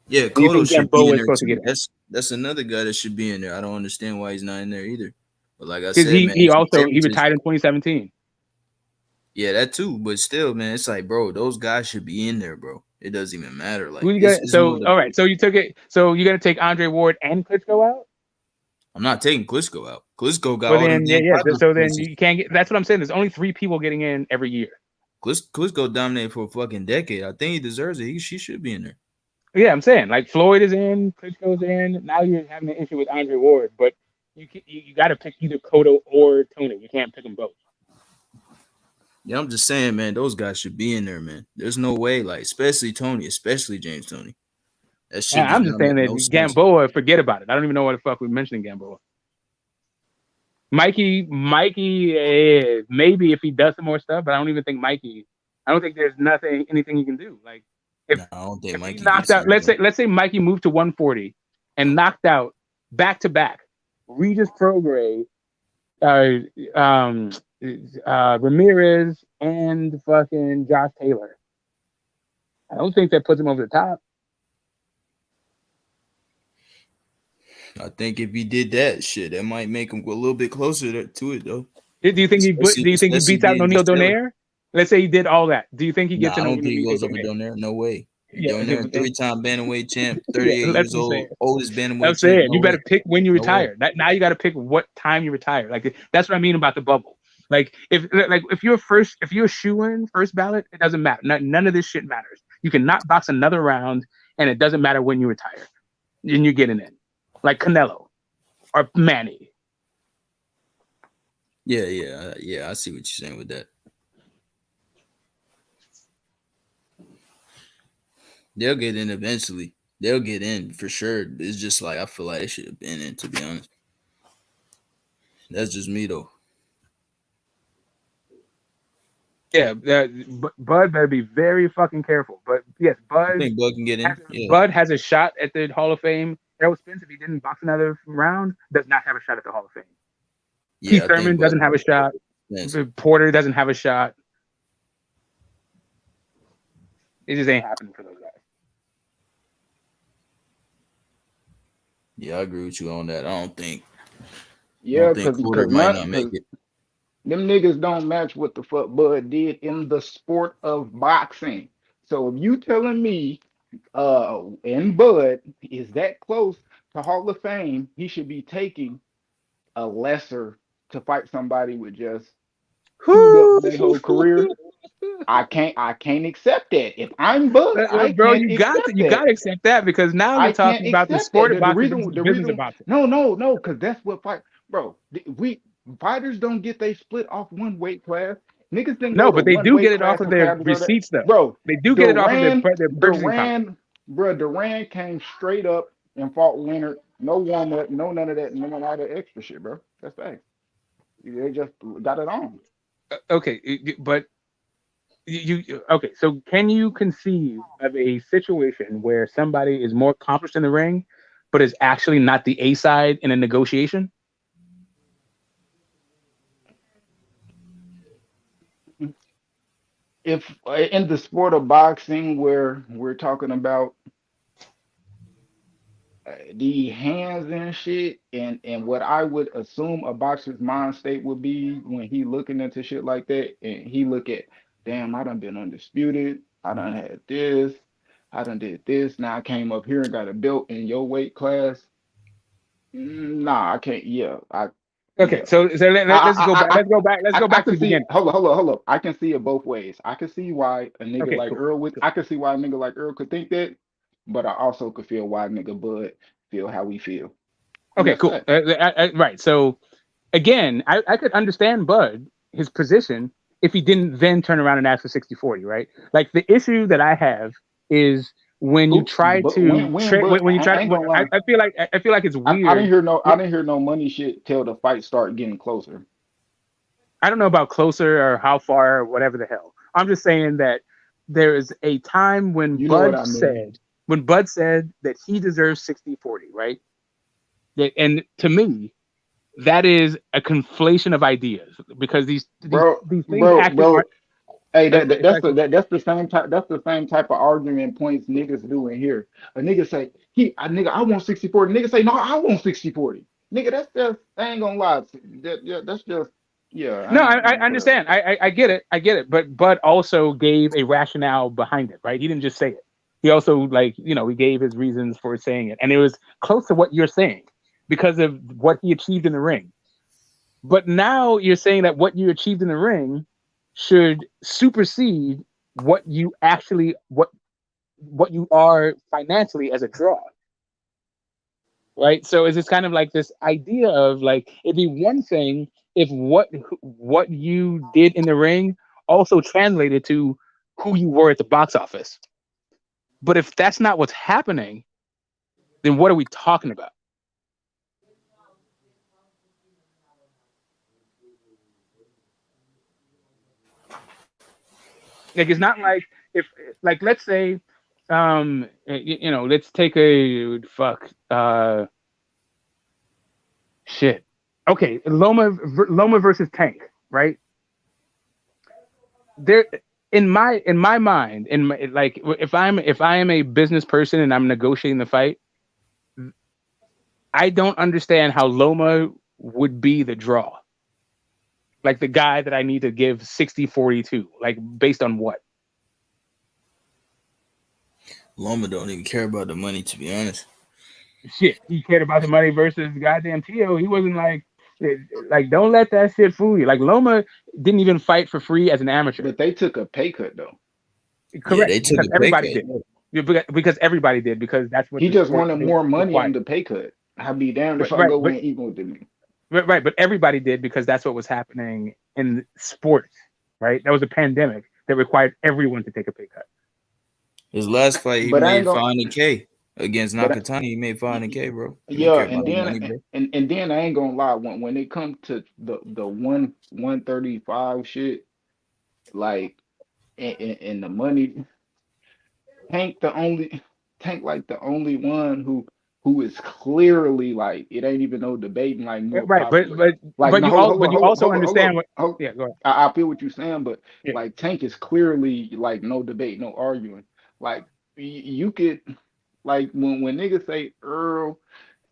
Yeah, And you Cotto think should be Gamboa in is there supposed to too. get in That's another guy that should be in there. I don't understand why he's not in there either. But like I because said, man, he it's retired in 2017. Yeah, that too. But still, man, it's like, bro, those guys should be in there, bro. It doesn't even matter. Like, Who you it's, got? it's more So the. all right, so you took it. So you're gonna take Andre Ward and Klitschko out? I'm not taking Klitschko out. Klitschko got Well all them then, damn yeah. titles. So then you can't get. That's what I'm saying. There's only 3 people getting in every year. Klitschko dominated for a fucking decade. I think he deserves it. She should be in there. Yeah, I'm saying like Floyd is in, Klitschko's in. Now you're having an issue with Andre Ward, but you got to pick either Cotto or Tony. You can't pick them both. Yeah, I'm just saying, man, those guys should be in there, man. There's no way, like, especially Tony, especially James Toney. That shit does I'm just not saying make that no sense. Gamboa, forget about it. I don't even know why the fuck we're mentioning Gamboa. Mikey, maybe if he does some more stuff, but I don't even think Mikey. I don't think there's anything he can do. Like if I don't think if Mikey he knocked out, let's say Mikey moved to 140 and knocked out back to back Regis Prograis, Ramirez, and fucking Josh Taylor. I don't think that puts him over the top. I think if he did that shit, that might make him go a little bit closer to it, though. Do you think he beats out O'Neal Donaire? Let's say he did all that. Do you think he gets I in don't over think he O'Neal goes over Donaire? Donaire. No way. Yeah, Donaire, 3-time bantamweight champ, 38 that's years what I'm old, saying. oldest bantamweight I'm champ. saying No you better way. pick when you No retire. Now you got to pick what time you retire. Like that's what I mean about the bubble. Like if you're a shoe-in first ballot, it doesn't matter. None of this shit matters. You can not box another round, and it doesn't matter when you retire, and you're getting in, like Canelo or Manny. Yeah. I see what you're saying with that. They'll get in eventually. They'll get in for sure. It's just like I feel like they should have been in, to be honest. That's just me though. Yeah, Bud better be very fucking careful. But yes, I think Bud can get in. Yeah. Bud has a shot at the Hall of Fame. Errol Spence, if he didn't box another round, does not have a shot at the Hall of Fame. Yeah, Keith Thurman doesn't have a shot. Yes. Porter doesn't have a shot. It just ain't happening for those guys. Yeah, I agree with you on that. I don't think. Yeah, because Porter might not make it. Them niggas don't match what the fuck Bud did in the sport of boxing. So if you telling me and Bud is that close to Hall of Fame, he should be taking a lesser to fight somebody with just chewed up their whole career. I can't accept that. If I'm Bud, I bro, can't you got to accept that because now you're talking about the sport of boxing, the business of boxing. No, because that's what fight, bro. Fighters don't get they split off one weight class. Niggas didn't go but to they one do weight get it class off of and their fighters are receipts, though. Bro, They do get it off of their purchasing power. Duran came straight up and fought Leonard. No warm up, no none of that, none of that extra shit, bro. That's facts. They just got it on. Okay, but okay? So can you conceive of a situation where somebody is more accomplished in the ring, but is actually not the A side in a negotiation? If in the sport of boxing where we're talking about the hands and shit, and what I would assume a boxer's mind state would be when he looking into shit like that, and he look at, damn, I done been undisputed, I done had this, I done did this, now I came up here and got a belt in your weight class. Nah, I can't. Yeah, Okay, yeah. so let's go back. Let's go back. Let's go back to the beginning. Hold up. I can see it both ways. I can see why a nigga like cool. Earl would. I can see why a nigga like Earl could think that, but I also could feel why nigga Bud feel how we feel. Okay, cool. Right. So again, I could understand Bud, his position, if he didn't then turn around and ask for 60-40, right? Like the issue that I have is when you try to I feel like it's weird. I didn't hear no money shit till the fight start getting closer. I don't know about closer or how far or whatever the hell. I'm just saying that there is a time when Bud said that he deserves 60-40, right? And to me, that is a conflation of ideas because these things actually Hey, that's the same type of argument points niggas do in here. A nigga say, I want 60-40. Nigga say, no, I want 60-40. Nigga, that's just, I ain't gonna lie. That's just, yeah. No, I understand. I get it. But Bud also gave a rationale behind it, right? He didn't just say it. He also, he gave his reasons for saying it. And it was close to what you're saying because of what he achieved in the ring. But now you're saying that what you achieved in the ring should supersede what you actually what you are financially as a draw, right? So it's just kind of like this idea of like it'd be one thing if what you did in the ring also translated to who you were at the box office, but if that's not what's happening, then what are we talking about? Like it's not like if like let's say let's take a shit. Okay, Loma versus Tank, right? There in my mind, if I am a business person and I'm negotiating the fight, I don't understand how Loma would be the draw. Like the guy that I need to give 60-40 to, like based on what? Loma don't even care about the money, to be honest. Shit, he cared about the money versus goddamn Tio. He wasn't like don't let that shit fool you. Like Loma didn't even fight for free as an amateur. But they took a pay cut though. Correct. Yeah, they took because everybody did. Because everybody did because that's what he just wanted more money on the pay cut. I'd be damned if I go in even with them. Right, but everybody did because that's what was happening in sports, right? That was a pandemic that required everyone to take a pay cut. His last fight, he made $500K against Nakatani. He made $500K, bro. Yeah, and then I ain't gonna lie. When it comes to the 135 shit, Like, and the money. Tank the only Tank the only one who is clearly like it ain't even no debating like more Right, popular. Like but no, you all but you also hold up. understand what. Yeah, go ahead. I feel what you're saying, but Yeah. like Tank is clearly like no debate, no arguing. Like you could like when niggas say Earl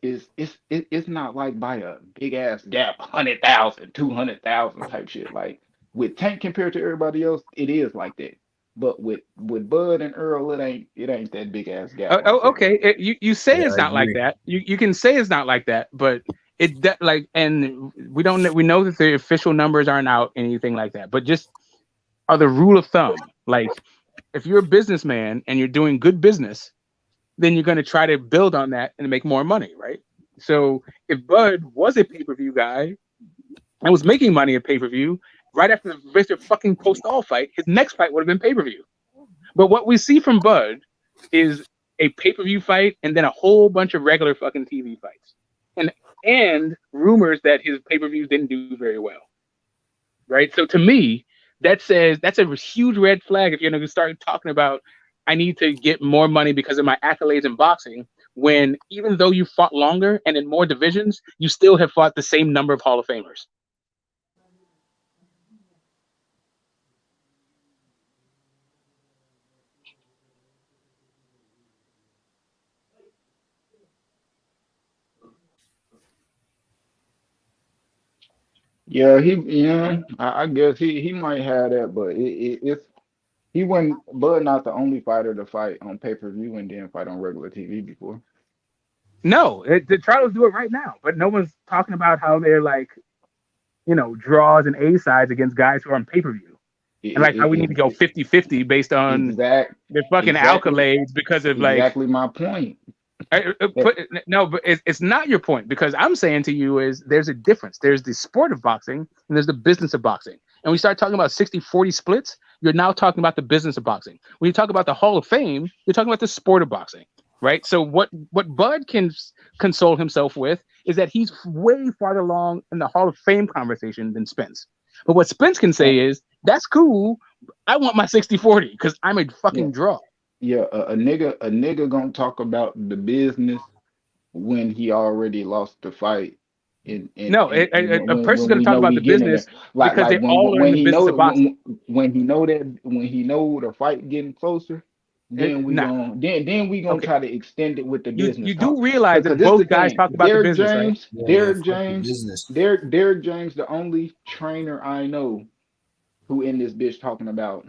it's not like by a big ass gap, 100,000, 200,000 type shit. Like with Tank compared to everybody else, it is like that. But with Bud and Earl, it ain't that big ass gap. I'm saying. Okay. You say Yeah, it's I not like agree. that. You can say it's not like that, but like, and we know that the official numbers aren't out, anything like that. But just are the rule of thumb. Like, if you're a businessman and you're doing good business, then you're going to try to build on that and make more money, right? So if Bud was a pay-per-view guy and was making money at pay-per-view, right after the Mr. fucking Postal fight, his next fight would have been pay-per-view. But what we see from Bud is a pay-per-view fight and then a whole bunch of regular fucking TV fights. And rumors that his pay-per-views didn't do very well. Right? So to me, that's a huge red flag if you're going to start talking about I need to get more money because of my accolades in boxing, when even though you fought longer and in more divisions, you still have fought the same number of Hall of Famers. I guess he might have that, but it's he wasn't Bud not the only fighter to fight on pay-per-view and then fight on regular TV before. No, the Charlos do it right now, but no one's talking about how they're like, draws and A sides against guys who are on pay-per-view. And like how we need to go 50-50 based on their fucking accolades because of like exactly my point. No, but it's not your point, because I'm saying to you is there's a difference. There's the sport of boxing and there's the business of boxing. And we start talking about 60-40 splits, you're now talking about the business of boxing. When you talk about the Hall of Fame, you're talking about the sport of boxing, right? So what Bud can console himself with is that he's way farther along in the Hall of Fame conversation than Spence. But what Spence can say is, that's cool, I want my 60-40 because I'm a fucking draw. Yeah, a nigga gonna talk about the business when he already lost the fight. No, a person's When going to we talk know about he the getting in there, business because they all are in when the he business know of boxing. when he know the fight getting closer, then we Nah. gonna try to extend it with the business You talk. do realize that Because this the both guys thing, talk about the business, right? Derek James, the only trainer I know who in this bitch talking about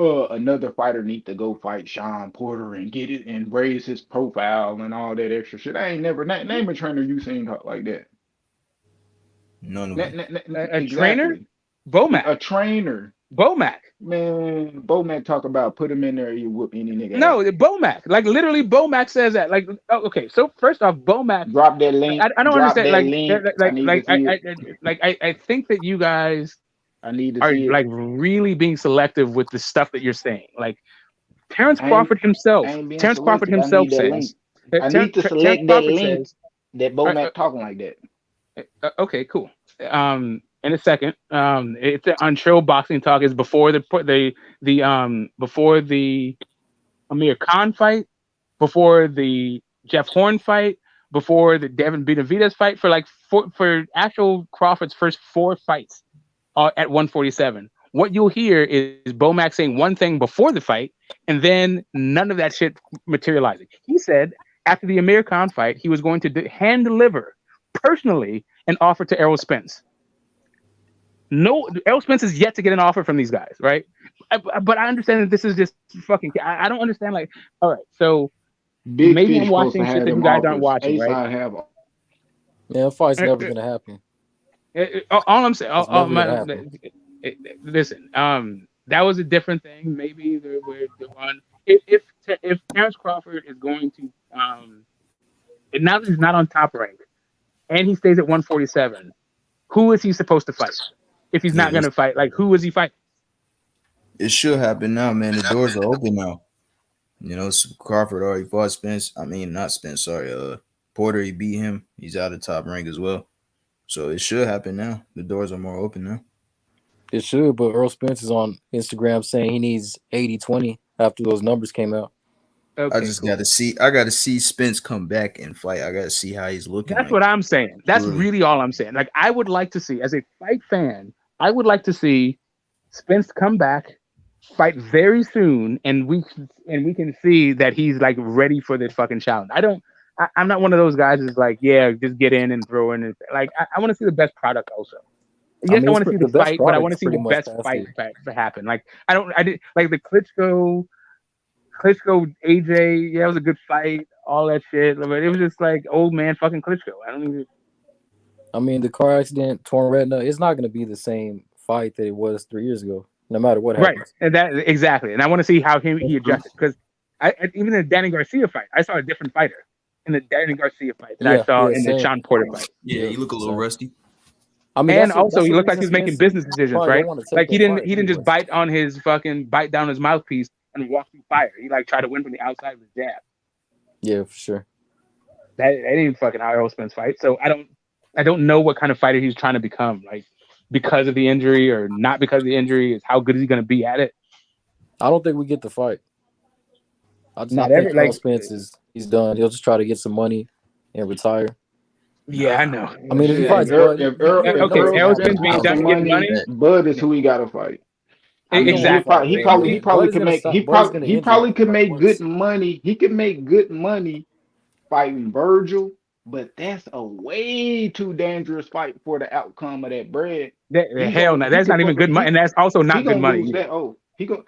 another fighter need to go fight Sean Porter and get it and raise his profile and all that extra shit. I ain't never name a trainer you seen talk like that. None of them. A Exactly. trainer? Bomac. A trainer. Bomac. Man, Bomac talk about put him in there, you whoop any nigga. No, Bomac. Like literally, Bomac says that. Like, okay. So first off, Bomac. Drop that link. I don't Drop understand. that link. I need to see it. I think that you guys I need to are see it. like really being selective with the stuff that you're saying. Like Terrence Crawford himself. Terrence Crawford himself says. I need to select that link that Bomac talking like that. Okay, cool. In a second. It's on Show Boxing Talk is before the before the Amir Khan fight, before the Jeff Horn fight, before the Devin Benavidez fight, for actual Crawford's first 4 fights at 147. What you'll hear is Bomac saying one thing before the fight, and then none of that shit materializing. He said after the Amir Khan fight, he was going to hand deliver personally an offer to Errol Spence. No, Errol Spence is yet to get an offer from these guys, right? But I understand that this is just fucking. I don't understand. Like, all right, so Big maybe Fish I'm supposed to watching shit have that you them guys aren't offers. watching, right? I have. Yeah, that fight's never gonna happen. All I'm saying, listen, that was a different thing. Maybe we're the one. If Terrence Crawford is going to, and now that he's not on Top Rank, and he stays at 147, who is he supposed to fight? If he's not going to fight, like who is he fighting? It should happen now, man. The doors are open now. You know, Crawford already fought Spence. I mean, not Spence. Sorry, Porter. He beat him. He's out of Top Rank as well. So it should happen now. The doors are more open now. It should, but Earl Spence is on Instagram saying he needs 80-20 after those numbers came out. Okay, I just gotta see. I gotta see Spence come back and fight. I gotta see how he's looking. That's what I'm saying. That's really all I'm saying. Like, I would like to see, as a fight fan, I would like to see Spence come back, fight very soon, and we can see that he's like ready for this fucking challenge. I'm not one of those guys who's like, yeah, just get in and throw in. And, like, I want to see the best product also. Yes, I want to see the fight, but I want to see the best fight happen. Like, I did like the Klitschko AJ. Yeah, it was a good fight. All that shit, but it was just like old man fucking Klitschko. I mean, the car accident, torn retina. It's not going to be the same fight that it was 3 years ago, no matter what happens. Right, and that exactly. And I want to see how he adjusted, because even in the Danny Garcia fight, I saw a different fighter in the Danny Garcia fight that I saw in the Sean Porter fight. Yeah, you look a little rusty. I mean, and also he looked like he was making business decisions, right? Like he didn't just bite down his mouthpiece and walk through fire. He like tried to win from the outside with a jab. Yeah, for sure. That ain't fucking how Errol Spence fight. So I don't know what kind of fighter he's trying to become. Like, because of the injury or not because of the injury, is how good is he going to be at it? I don't think we get the fight. I think Errol Spence he's done. He'll just try to get some money and retire. Yeah, I know. I mean, if he fights Bud, Errol Spence being done getting money, Bud is who he got to fight. I mean, exactly. He probably could make good money. He could make good money fighting Virgil, but that's a way too dangerous fight for the outcome of that bread. Hell no, that's not even good money, and that's also not good money. Here's the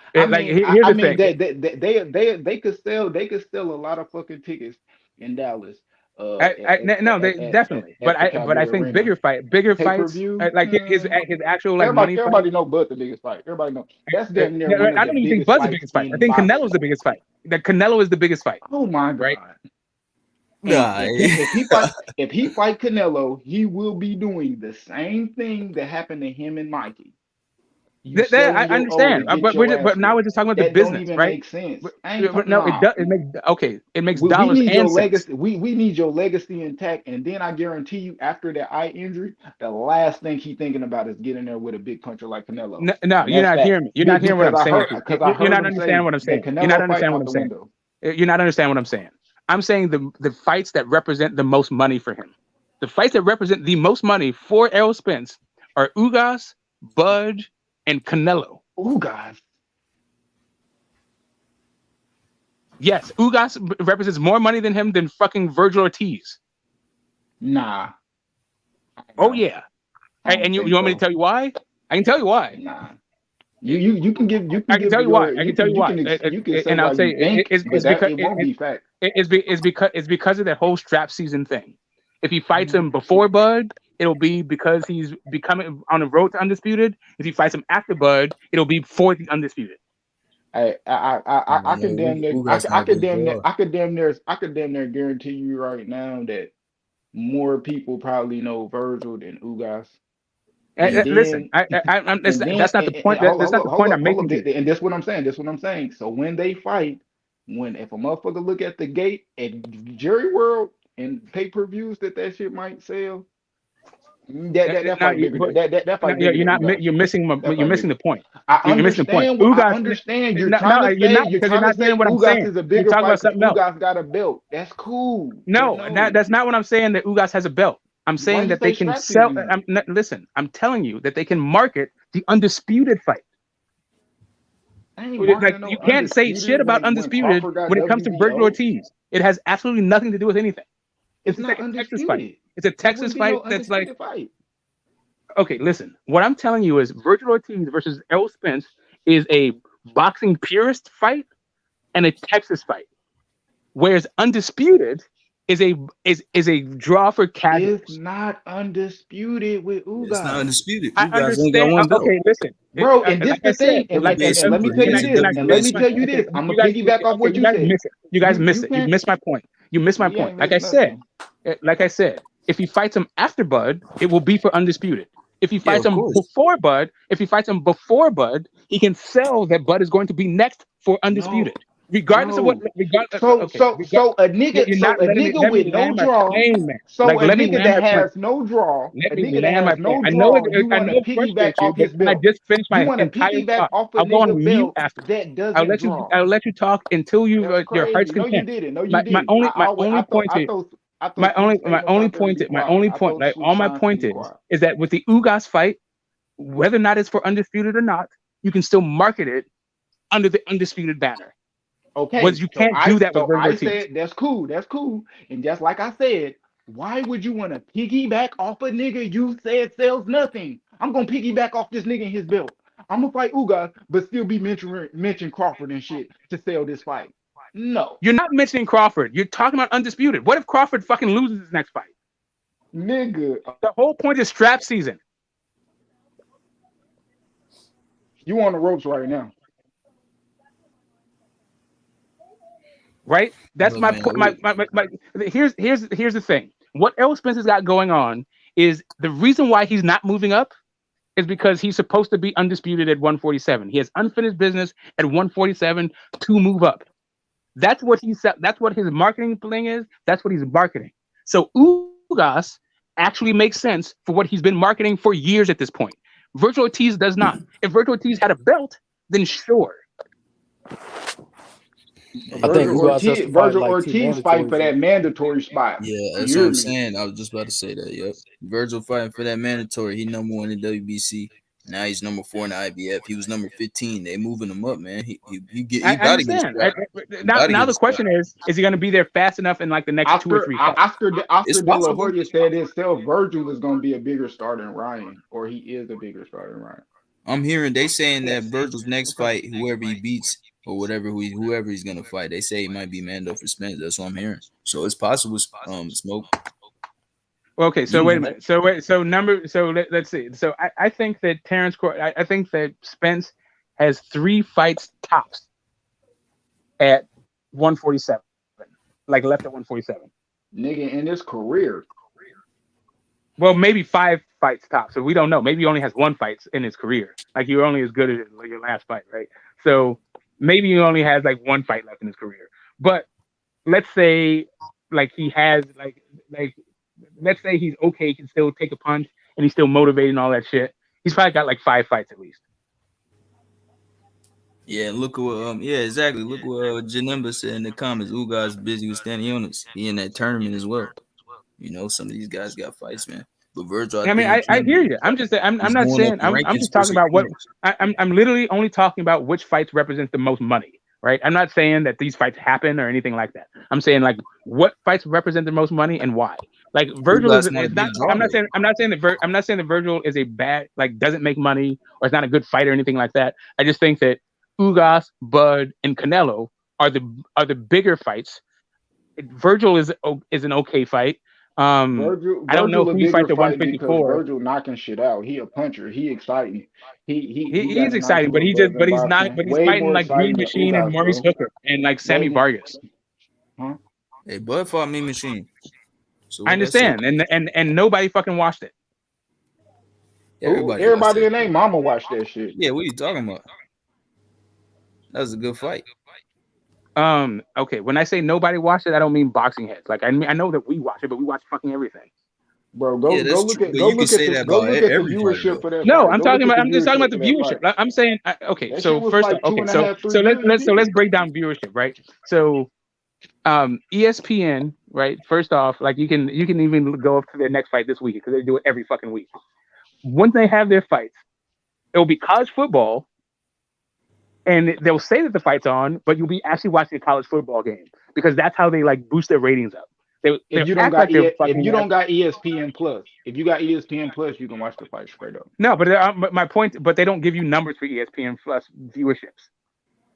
thing. They could sell a lot of fucking tickets in Dallas. Definitely. But I think bigger fights, like his actual like money. Everybody know Bud the biggest fight. Everybody know that's damn near. I don't even think Bud's the biggest fight. I think Canelo's the biggest fight. That Canelo is the biggest fight. Oh my god! Right? Nah. If he fight Canelo, he will be doing the same thing that happened to him and Mikey. I understand, but now we're just talking about the business, right? Make sense. No, it does. It makes dollars we need and your legacy. We need your legacy intact, and then I guarantee you, after that eye injury, the last thing he's thinking about is getting there with a big puncher like Canelo. No, you're not hearing me. You're not hearing what I'm saying. You're not understanding what I'm saying. You're not understanding what I'm saying. You're not understanding what I'm saying. I'm saying the fights that represent the most money for him. The fights that represent the most money for Errol Spence are Ugas, Bud, and Canelo. Ugas. Yes, Ugas represents more money than him than fucking Virgil Ortiz. Nah. Oh yeah. And you want me to tell you why? I can tell you why. Nah. You can give. I can tell you why. I can tell you why. And I'll say it's because of that whole strap season thing. If he fights him before Bud, it'll be because he's becoming on the road to undisputed. If he fights him after Bud, it'll be for the undisputed. I could damn near guarantee you right now that more people probably know Virgil than Ugas. Listen, that's not the point. That's not the point I'm making. And that's what I'm saying. That's what I'm saying. So when they fight, if a motherfucker look at the gate at Jerry World and pay-per-views that shit might sell, that fight bigger. That fight bigger. You're missing the point. I understand. You're trying to say what I'm Ugas saying. is a bigger fight. Ugas got a belt. That's cool. No, that's not what I'm saying. That Ugas has a belt. I'm saying that they can sell. Listen, I'm telling you that they can market the undisputed fight. You can't say shit about undisputed when it comes to Virgil Ortiz. It has absolutely nothing to do with anything. It's not a Texas fight. It's a Texas fight that's like. Okay, listen. What I'm telling you is Virgil Ortiz versus Errol Spence is a boxing purist fight and a Texas fight, whereas undisputed is a draw for casuals. It's not undisputed with Ugas. It's not undisputed. I understand. Okay, listen, bro. And this the thing. And let me tell you this. I'm gonna piggyback off what you said. You guys miss it. You missed my point. You missed my point. Like I said, if he fights him after Bud, it will be for undisputed. If he fights him before Bud, he can sell that Bud is going to be next for undisputed. regardless of what, So a nigga with no draw. So a nigga that has no draw, Let a me nigga that land my has point. no I know draw, you I want know to it piggyback frustrates you, off but his can I belt. just finish You my want to entire piggyback thought? off a I'll go nigga on mute belt after. that doesn't draw. I'll let you talk until That's your heart's crazy. No, you content. didn't. No, you didn't. My only point is I throw two statements out there to be my quiet. only I point, throw like two all my signs to point be quiet. is that with the Ugas fight, whether or not it's for undisputed or not, you can still market it under the undisputed banner. Okay, You can't do that with Virgil I Ortiz. said that's cool, and just like I said, why would you want to piggyback off a nigga you said sells nothing? I'm gonna piggyback off this nigga in his belt. I'm gonna fight Ugas, but still be mention Crawford and shit to sell this fight. No, you're not mentioning Crawford. You're talking about undisputed. What if Crawford fucking loses his next fight? Nigga, the whole point is strap season. You on the ropes right now. Right? That's my point. Here's the thing. What Errol Spence's got going on is the reason why he's not moving up is because he's supposed to be undisputed at 147. He has unfinished business at 147 to move up. That's what he said. That's what his marketing thing is. That's what he's marketing. So Ugas actually makes sense for what he's been marketing for years at this point. Virgil Ortiz does not. If Virgil Ortiz had a belt, then sure. Virgil Ortiz fight for that mandatory spot. Yeah, that's what I'm saying. I was just about to say that. Yep, Virgil fighting for that mandatory. He number 1 in the WBC. Now he's number 4 in the IBF. He was number 15. They moving him up, man. He got to get now the question is he going to be there fast enough in like the next 2 or 3 fights? Oscar De La Hoya said himself Virgil was going to be a bigger star than Ryan, or he is a bigger star than Ryan. I'm hearing they saying that Virgil's next fight, whoever he beats or whoever he's gonna fight, they say it might be Mando for Spence. That's what I'm hearing. So it's possible. Smoke. Okay, so wait a minute. Let's see. So I think that I think that Spence has 3 fights tops at 147, like left at 147. Nigga, in his career. Well, maybe 5 fights tops. So we don't know. Maybe he only has 1 fight in his career. Like you're only as good as your last fight, right? So maybe he only has like 1 fight left in his career. But let's say like he has like let's say he's okay, he can still take a punch and he's still motivated and all that shit. He's probably got like 5 fights at least. Yeah, look what exactly. Look what Janemba said in the comments. Ugas busy with Stanionis. He in that tournament as well. You know, some of these guys got fights, man. But Virgil, I hear you. I'm just I'm not saying I'm just talking about what I'm literally only talking about which fights represent the most money, right? I'm not saying that these fights happen or anything like that. I'm saying like what fights represent the most money and why. Like Virgil is not. I'm not saying that Virgil is a bad, like doesn't make money or is not a good fighter or anything like that. I just think that Ugas, Bud, and Canelo are the bigger fights. Virgil is an okay fight. Virgil I don't know who he fights at 154. Virgil knocking shit out. He a puncher. He exciting. He's exciting, but he's not. But he's fighting like Green Machine and Maurice Hooker and like Sammy Vargas. Huh? Hey, Bud fought Mean Machine. So I understand, and nobody fucking watched it. Everybody in their mama watched that shit. Yeah, what are you talking about? That was a good fight. Okay, when I say nobody watched it, I don't mean boxing heads. Like I know that we watch it, but we watch fucking everything. Bro, go look at the viewership for that. No, fight. I'm just talking about the viewership. I'm saying okay. So first, let's break down viewership, right? So, ESPN, right? First off, like you can even go up to their next fight this week because they do it every fucking week. Once they have their fights, it'll be college football. And they'll say that the fight's on, but you'll be actually watching a college football game because that's how they like boost their ratings up. If you don't got ESPN Plus, if you got ESPN Plus, you can watch the fight straight up. No, but my point, but they don't give you numbers for ESPN Plus viewerships.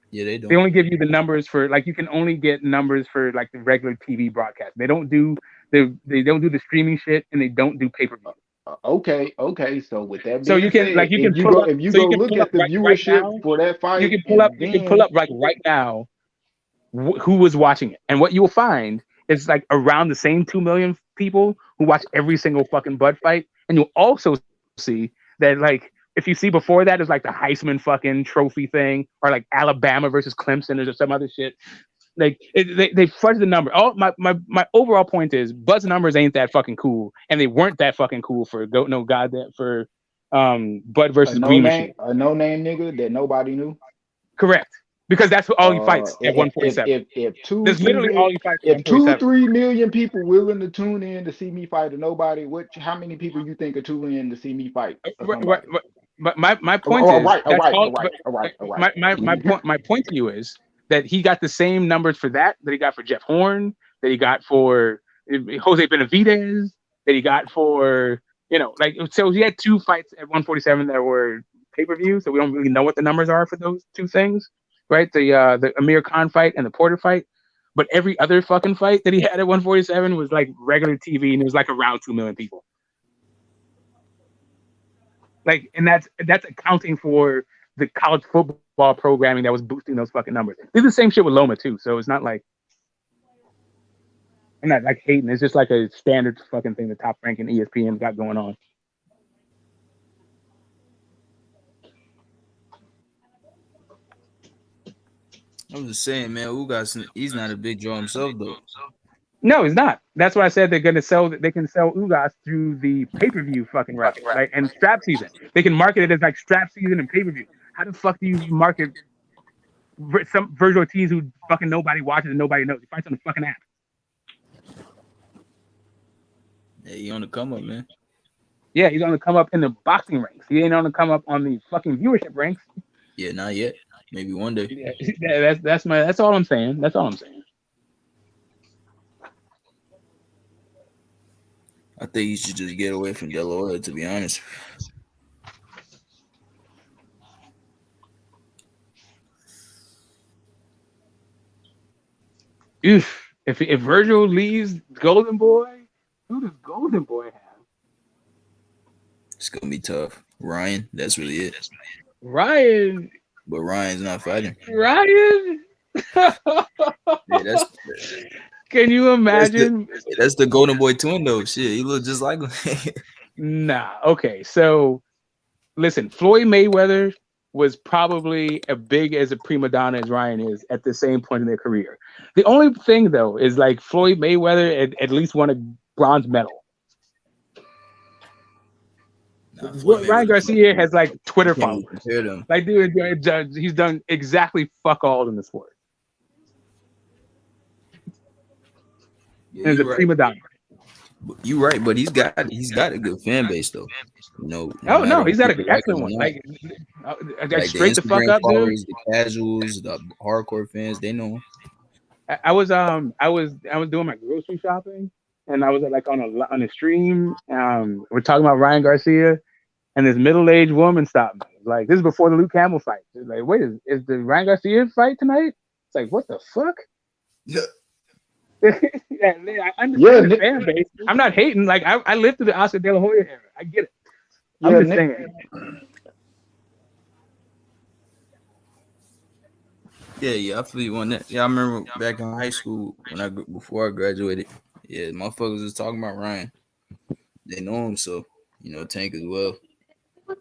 Yeah, they don't. They only give you the numbers for like you can only get numbers for like the regular TV broadcast. They don't do the streaming shit and they don't do pay-per-view. Okay. So with that being so you can said, like you can if you pull go up, if you so go you look at the viewership for that fight, you can pull up like right now who was watching it, and what you will find is like around the same 2 million people who watch every single fucking Bud fight, and you'll also see that like if you see before that, it's like the Heisman fucking trophy thing, or like Alabama versus Clemson or some other shit. Like they fudge the number. Oh, my overall point is Buzz numbers ain't that fucking cool, and they weren't that fucking cool for Bud versus Green Machine. A no name nigga that nobody knew. Correct, because that's all he fights at 147. That's literally all he fights at 147. 2-3 million people willing to tune in to see me fight a nobody, how many people you think are tuning in to see me fight somebody? But my point is, my point to you is that he got the same numbers for that he got for Jeff Horn, that he got for Jose Benavidez, that he got for so he had 2 fights at 147 that were pay-per-view, so we don't really know what the numbers are for those 2 things, right? The Amir Khan fight and the Porter fight. But every other fucking fight that he had at 147 was like regular TV, and it was like around 2 million people. Like, and that's accounting for the college football programming that was boosting those fucking numbers. It's the same shit with Loma too, so it's not like I'm not like hating. It's just like a standard fucking thing the Top Rank and ESPN got going on. I'm just saying, man, Ugas, he's not a big draw himself though. No, he's not. That's why I said they can sell Ugas through the pay-per-view fucking route, right? And strap season. They can market it as like strap season and pay-per-view. How the fuck do you market some Virgil Ortiz who fucking nobody watches and nobody knows? He fights on the fucking app. Hey, he on the come up, man. Yeah, he's on the come up in the boxing ranks. He ain't on the come up on the fucking viewership ranks. Yeah, not yet. Maybe one day. Yeah, that's all I'm saying. That's all I'm saying. I think you should just get away from De La Hoya, to be honest. If Virgil leaves Golden Boy, who does Golden Boy have? It's gonna be tough. Ryan, that's really it. Ryan, but Ryan's not fighting. Ryan. Yeah, Can you imagine? That's the Golden Boy twin, though. Shit, he look just like him. Nah. Okay. So, listen, Floyd Mayweather was probably as big as a prima donna as Ryan is at the same point in their career. The only thing, though, is like Floyd Mayweather at least won a bronze medal. Ryan Garcia has like Twitter followers. Like, dude, he's done exactly fuck all in the sport. Yeah, as a prima donna. You're right, but he's got a good fan base though. You know. No, he's got an excellent one. Like straight the fuck up, dude. The casuals, the hardcore fans, they know him. I was doing my grocery shopping, and I was on a stream. We're talking about Ryan Garcia, and this middle-aged woman stopped me. Like, this is before the Luke Campbell fight. She's like, wait, is the Ryan Garcia fight tonight? It's like, what the fuck? Yeah. I understand the fan base. I'm not hating. Like, I lived through the Oscar De La Hoya era. I get it. I'm just saying. Yeah, I feel you on that. Yeah, I remember back in high school before I graduated. Yeah, motherfuckers was talking about Ryan. They know him, so Tank as well.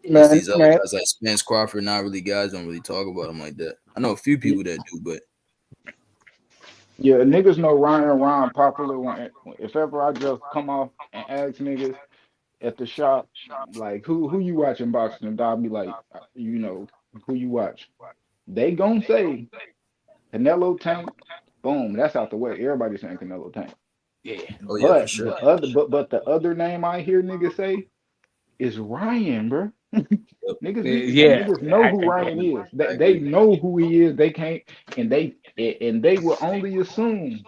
These other guys like Spence Crawford, not really guys don't really talk about him like that. I know a few people that do, but yeah, niggas know Ryan popular. If ever I just come off and ask niggas at the shop, like, who you watching boxing, and I'll be like, who you watch? They gonna say Canelo, Tank, boom, that's out the way. Everybody's saying Canelo, Tank. Yeah. Oh, yeah, for sure. The other name I hear niggas say is Ryan, bro. Niggas know who Ryan is. They know who he is. They can't, and they will only assume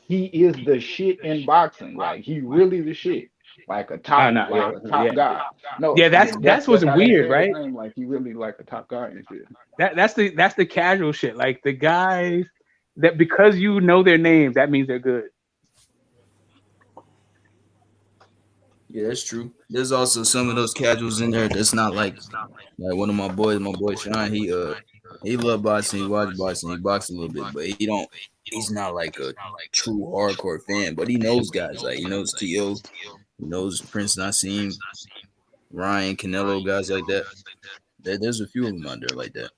he is the shit in boxing. Like, he really the shit. Like a top, guy. No, yeah, that's what's weird, right? Like, he really like a top guy and shit. That's the casual shit. Like, the guys that, because you know their names, that means they're good. Yeah, that's true. There's also some of those casuals in there that's not like one of my boy Sean. He love boxing, he watch boxing, he boxes a little bit, but he's not like a true hardcore fan. But he knows guys, like he knows T.O., he knows Prince Nassim, Ryan, Canelo, guys like that. There's a few of them out there like that.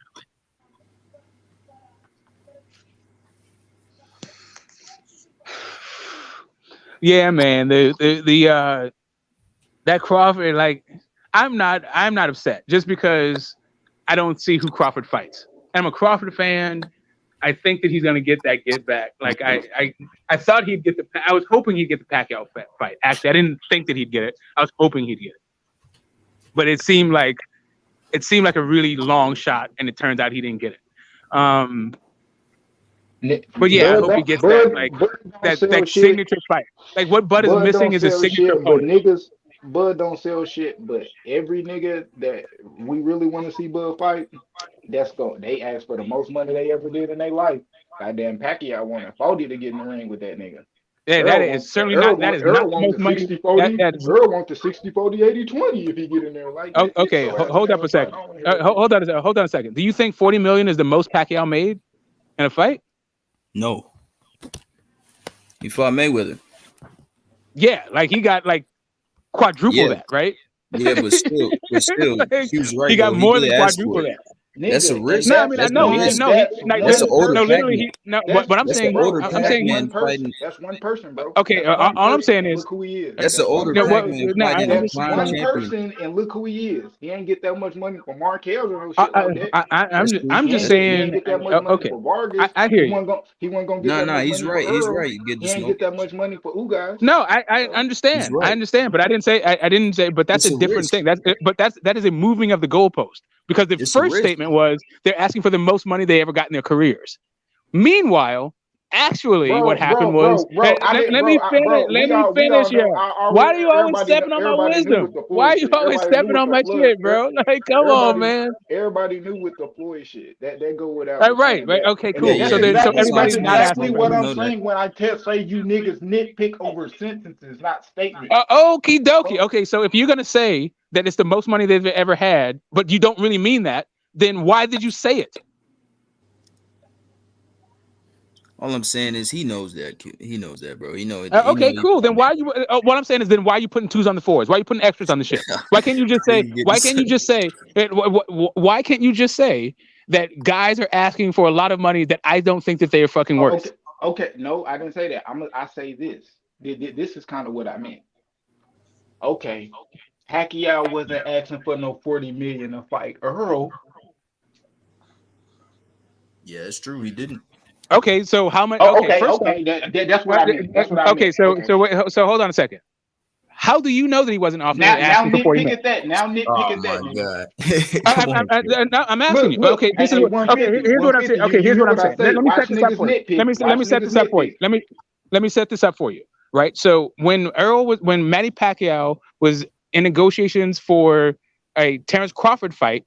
Yeah, man. The that Crawford, like, I'm not upset just because I don't see who Crawford fights. I'm a Crawford fan. I think that he's gonna get that get back. Like I thought he'd get I was hoping he'd get the Pacquiao fight. Actually, I didn't think that he'd get it. I was hoping he'd get it, but it seemed like a really long shot, and it turns out he didn't get it. But yeah, I hope he gets that signature fight. Like what Bud is missing is a signature opponent. But Bud don't sell shit, but every nigga that we really want to see Bud fight, they ask for the most money they ever did in their life. Goddamn Pacquiao wanted 40 to get in the ring with that nigga. Yeah, that is certainly not. That is not the most money. Earl wants the 60, 40, 80, 20 if he get in there. Like, okay, hold up a second. Hold on a second. Do you think 40 million is the most Pacquiao made in a fight? No. He fought Mayweather. Yeah, like he got like quadruple that, right? Yeah, but still, like, he was right. He got more than quadruple that. That's a risk. No, I mean, that's an older. No, literally, but I'm saying, that's one person, bro. Okay, all I'm saying is, look who he is. That's an older Pac-Man. That's one person, and look who he is. He ain't get that much money for Marquez or no shit like that. I'm just saying. He ain't get that much money for Vargas. I hear you. He wasn't gonna get that much money. He's right. He's right. He ain't get that much money for Ugas. No, I understand. I understand, but I didn't say. But that's a different thing. That is a moving of the goalpost. Because the first statement was they're asking for the most money they ever got in their careers. Meanwhile, actually, what happened was let me finish here. Why are you always stepping on my wisdom? Why are you always stepping on my shit, bro? Like, come on, man. Everybody knew with the Floyd shit. That go without. Right. Okay, cool. So everybody's not asking what I'm saying when I say you niggas nitpick over sentences, not statements. Okie dokie. Okay, so if you're gonna say that it's the most money they've ever had, but you don't really mean that, then why did you say it? All I'm saying is he knows that. He knows that, bro. Okay, cool. Then why are you? What I'm saying is, then why are you putting 2s on the 4s? Why are you putting extras on the shit? Why can't you just say? Why can't you just say? Why can't you just say that guys are asking for a lot of money that I don't think that they are fucking worth? Okay. No, I didn't say that. I say this. This is kind of what I meant. Okay. Pacquiao wasn't asking for no 40 million a fight. Earl. Yeah, it's true. He didn't. Okay, so how much? Okay. That's what I mean. That's what I mean. So hold on a second. How do you know that he wasn't offering asking for 40 million? Now nitpick at that. I'm asking you. Okay, this is here's what I'm saying. Okay, here's what I'm saying. Let me set this up for you. Let me set this up for you. Let me set this up for you. Right. So when Manny Pacquiao was in negotiations for a Terrence Crawford fight,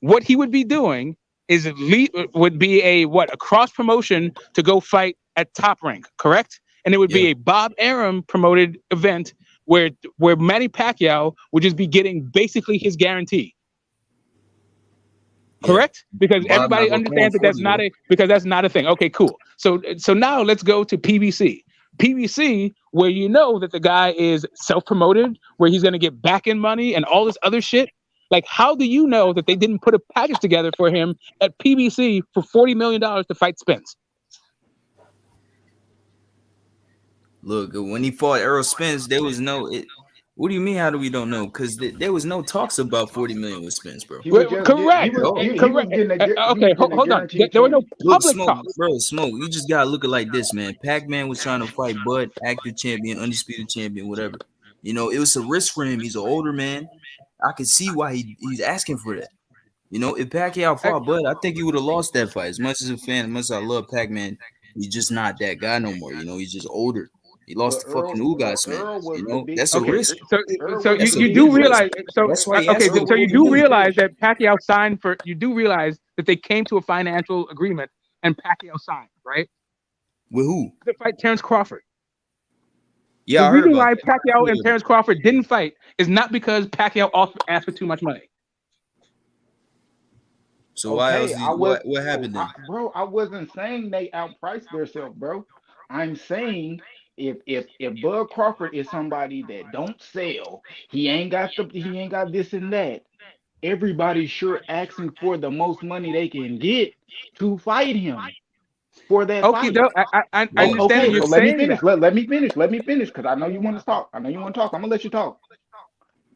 what he would be doing would be a cross promotion to go fight at Top Rank, correct? And it would be a Bob Arum promoted event where Manny Pacquiao would just be getting basically his guarantee. Correct? Because everybody understands that that's not a thing. Okay, cool. So now let's go to PBC. PBC, where you know that the guy is self-promoted, where he's going to get back-end money and all this other shit. Like, how do you know that they didn't put a package together for him at PBC for $40 million to fight Spence? Look, when he fought Errol Spence, there was no. What do you mean? How do we don't know? Because there was no talks about 40 million with Spence, bro. Correct. Okay, hold on. There were no public talks, bro. Smoke. You just gotta look at it like this, man. Pac-Man was trying to fight Bud, active champion, undisputed champion, whatever. You know, it was a risk for him. He's an older man. I can see why he's asking for that. You know, if Pacquiao fought Bud, I think he would have lost that fight. As much as a fan, as much as I love Pac-Man, he's just not that guy no more. You know, he's just older. He lost the fucking Ugas, man. You know, that's a risk. So you do realize. So you do realize that Pacquiao signed for. You do realize that they came to a financial agreement and Pacquiao signed, right? With who? To fight Terrence Crawford. Yeah, the reason why Pacquiao and Terrence Crawford didn't fight is not because Pacquiao asked for too much money. So why else? What happened then? Bro, I wasn't saying they outpriced themselves, bro. I'm saying if Bud Crawford is somebody that don't sell, he ain't got this and that. everybody's sure asking for the most money they can get to fight him for that Okay, fight. though I understand that Okay, you're so let me saying finish. that. Let me finish. Let me finish because I know you want to talk. I know you want to talk. I'm gonna let you talk.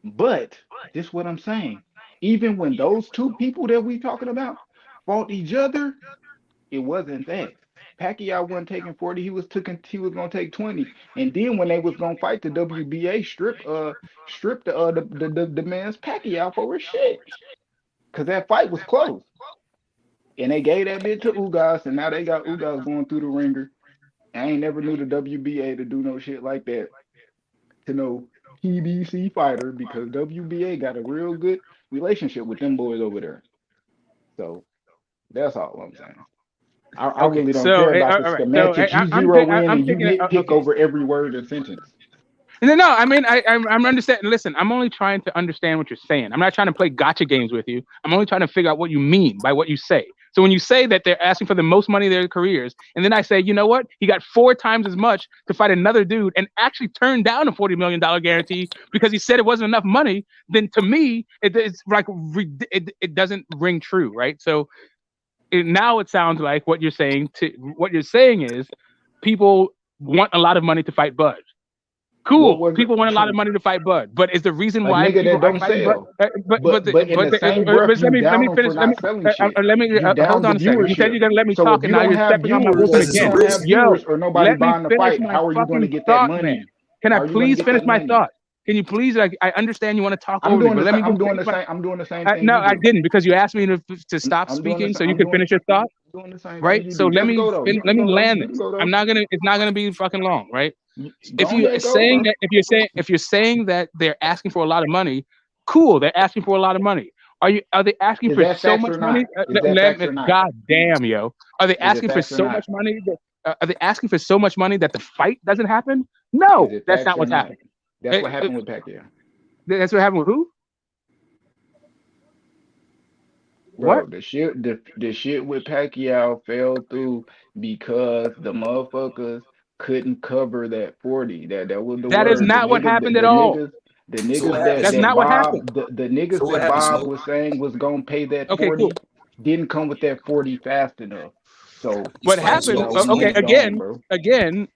But this is what I'm saying. Even when those two people that we talking about fought each other, it wasn't that. Pacquiao wasn't taking 40, he was gonna take 20. And then when they was gonna fight the WBA strip the man's Pacquiao for his shit. Cause that fight was close. And they gave that bit to Ugas, and now they got Ugas going through the ringer. I ain't never knew the WBA to do no shit like that to no PBC fighter because WBA got a real good relationship with them boys over there. So that's all I'm saying. I Okay, really don't so care about the all right, so semantics. You zero in I'm and you taking it. nitpick Okay, over every word and sentence. no, I mean, I'm understanding. Listen, I'm only trying to understand what you're saying. I'm not trying to play gotcha games with you. I'm only trying to figure out what you mean by what you say. So when you say that they're asking for the most money in their careers, and then I say, you know what, he got 4 times as much to fight another dude, and actually turned down a $40 million guarantee because he said it wasn't enough money, then to me, it's like it doesn't ring true, right? So now it sounds like what you're saying. What you're saying is, people want a lot of money to fight Bud. What Cool. was People want a lot of true? money to fight Bud, but is the reason A why nigga people that are don't fighting Bud? sell. But in the same breath, But you let down me them finish. for not selling shit. Let me You hold down the on a second. You said viewership. you're gonna let me So talk, if and you now don't you're have stepping on my viewers, wisdom if you again. don't have Yo, viewers or nobody let me buying the finish fight, my how are you going to fucking get that thought, man. money? Can I How are you going to please get finish that my money? thought? Can you please? Like, I understand you want to talk I'm over me, doing but the let same. me just finish my. I'm doing the same thing No, you I do. didn't because you asked me to stop I'm doing the speaking same. so you could finish your thought, Doing the same thing right? you So do. let Just me go though. You let can me go though. land You can this. go though. It's not gonna be fucking long, right? Go on that go, bro. If you're saying that they're asking for a lot of money, cool, they're asking for a lot of money. Are they asking Is for that so facts much or money? not? Is that facts or not? God damn, yo. Are they Is it asking for facts or so much not? money are they asking for so much money that the fight doesn't happen? Is No, it that's facts not or what's not? happening. That's what happened with Pacquiao. That's what happened with who? What? Bro, the shit with Pacquiao fell through because the motherfuckers couldn't cover that 40. That was the That is word. not what happened at all. The So what niggas happened, That's Smoke? not what happened. The So niggas what that happened, Bob Smoke? was saying was gonna pay that Okay, cool. 40 didn't come with that 40 fast enough. So He's What fighting happened? Smoke. we Okay, Smoke. moved on, again, bro.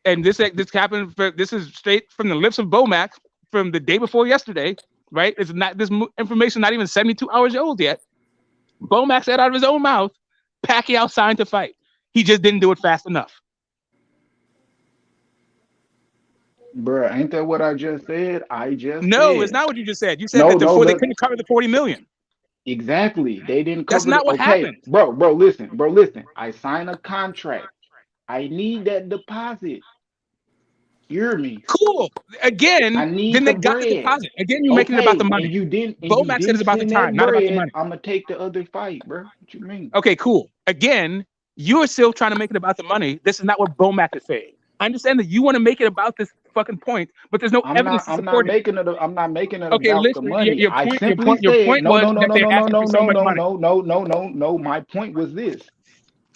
and this happened. This is straight from the lips of Bomax from the day before yesterday, right? It's not this information not even 72 hours old yet. Bomax said out of his own mouth, Pacquiao signed to fight. He just didn't do it fast enough. Bro, ain't that what I just said? I just No, it's said. not what you just said. You said No, that no, before they look. couldn't cover the 40 million. Exactly. They didn't That's cover the not what okay, happened. bro, listen, listen. I sign a contract. I need that deposit. Hear me. Cool. I Again, need then the they got the bread. deposit. Again, you're making it about the Okay, and money. you Bomax said didn't it's about the send that time, not about the bread. money. I'm gonna take the other fight, bro. What you mean? Okay, cool. Again, you're still trying to make it about the money. This is not what Bomac is saying. I understand that you want to make it about this fucking point, but there's no evidence to I'm not support it. making it I'm not making it Okay, about the listen, money. I simply your said point no, was no, no, that no, they're no, no, asking for no, so no, much no, money. no, no, no, no, no. My point was this.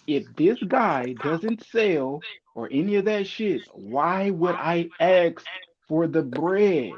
If this guy doesn't sell or any of that shit, why would I ask for the bread?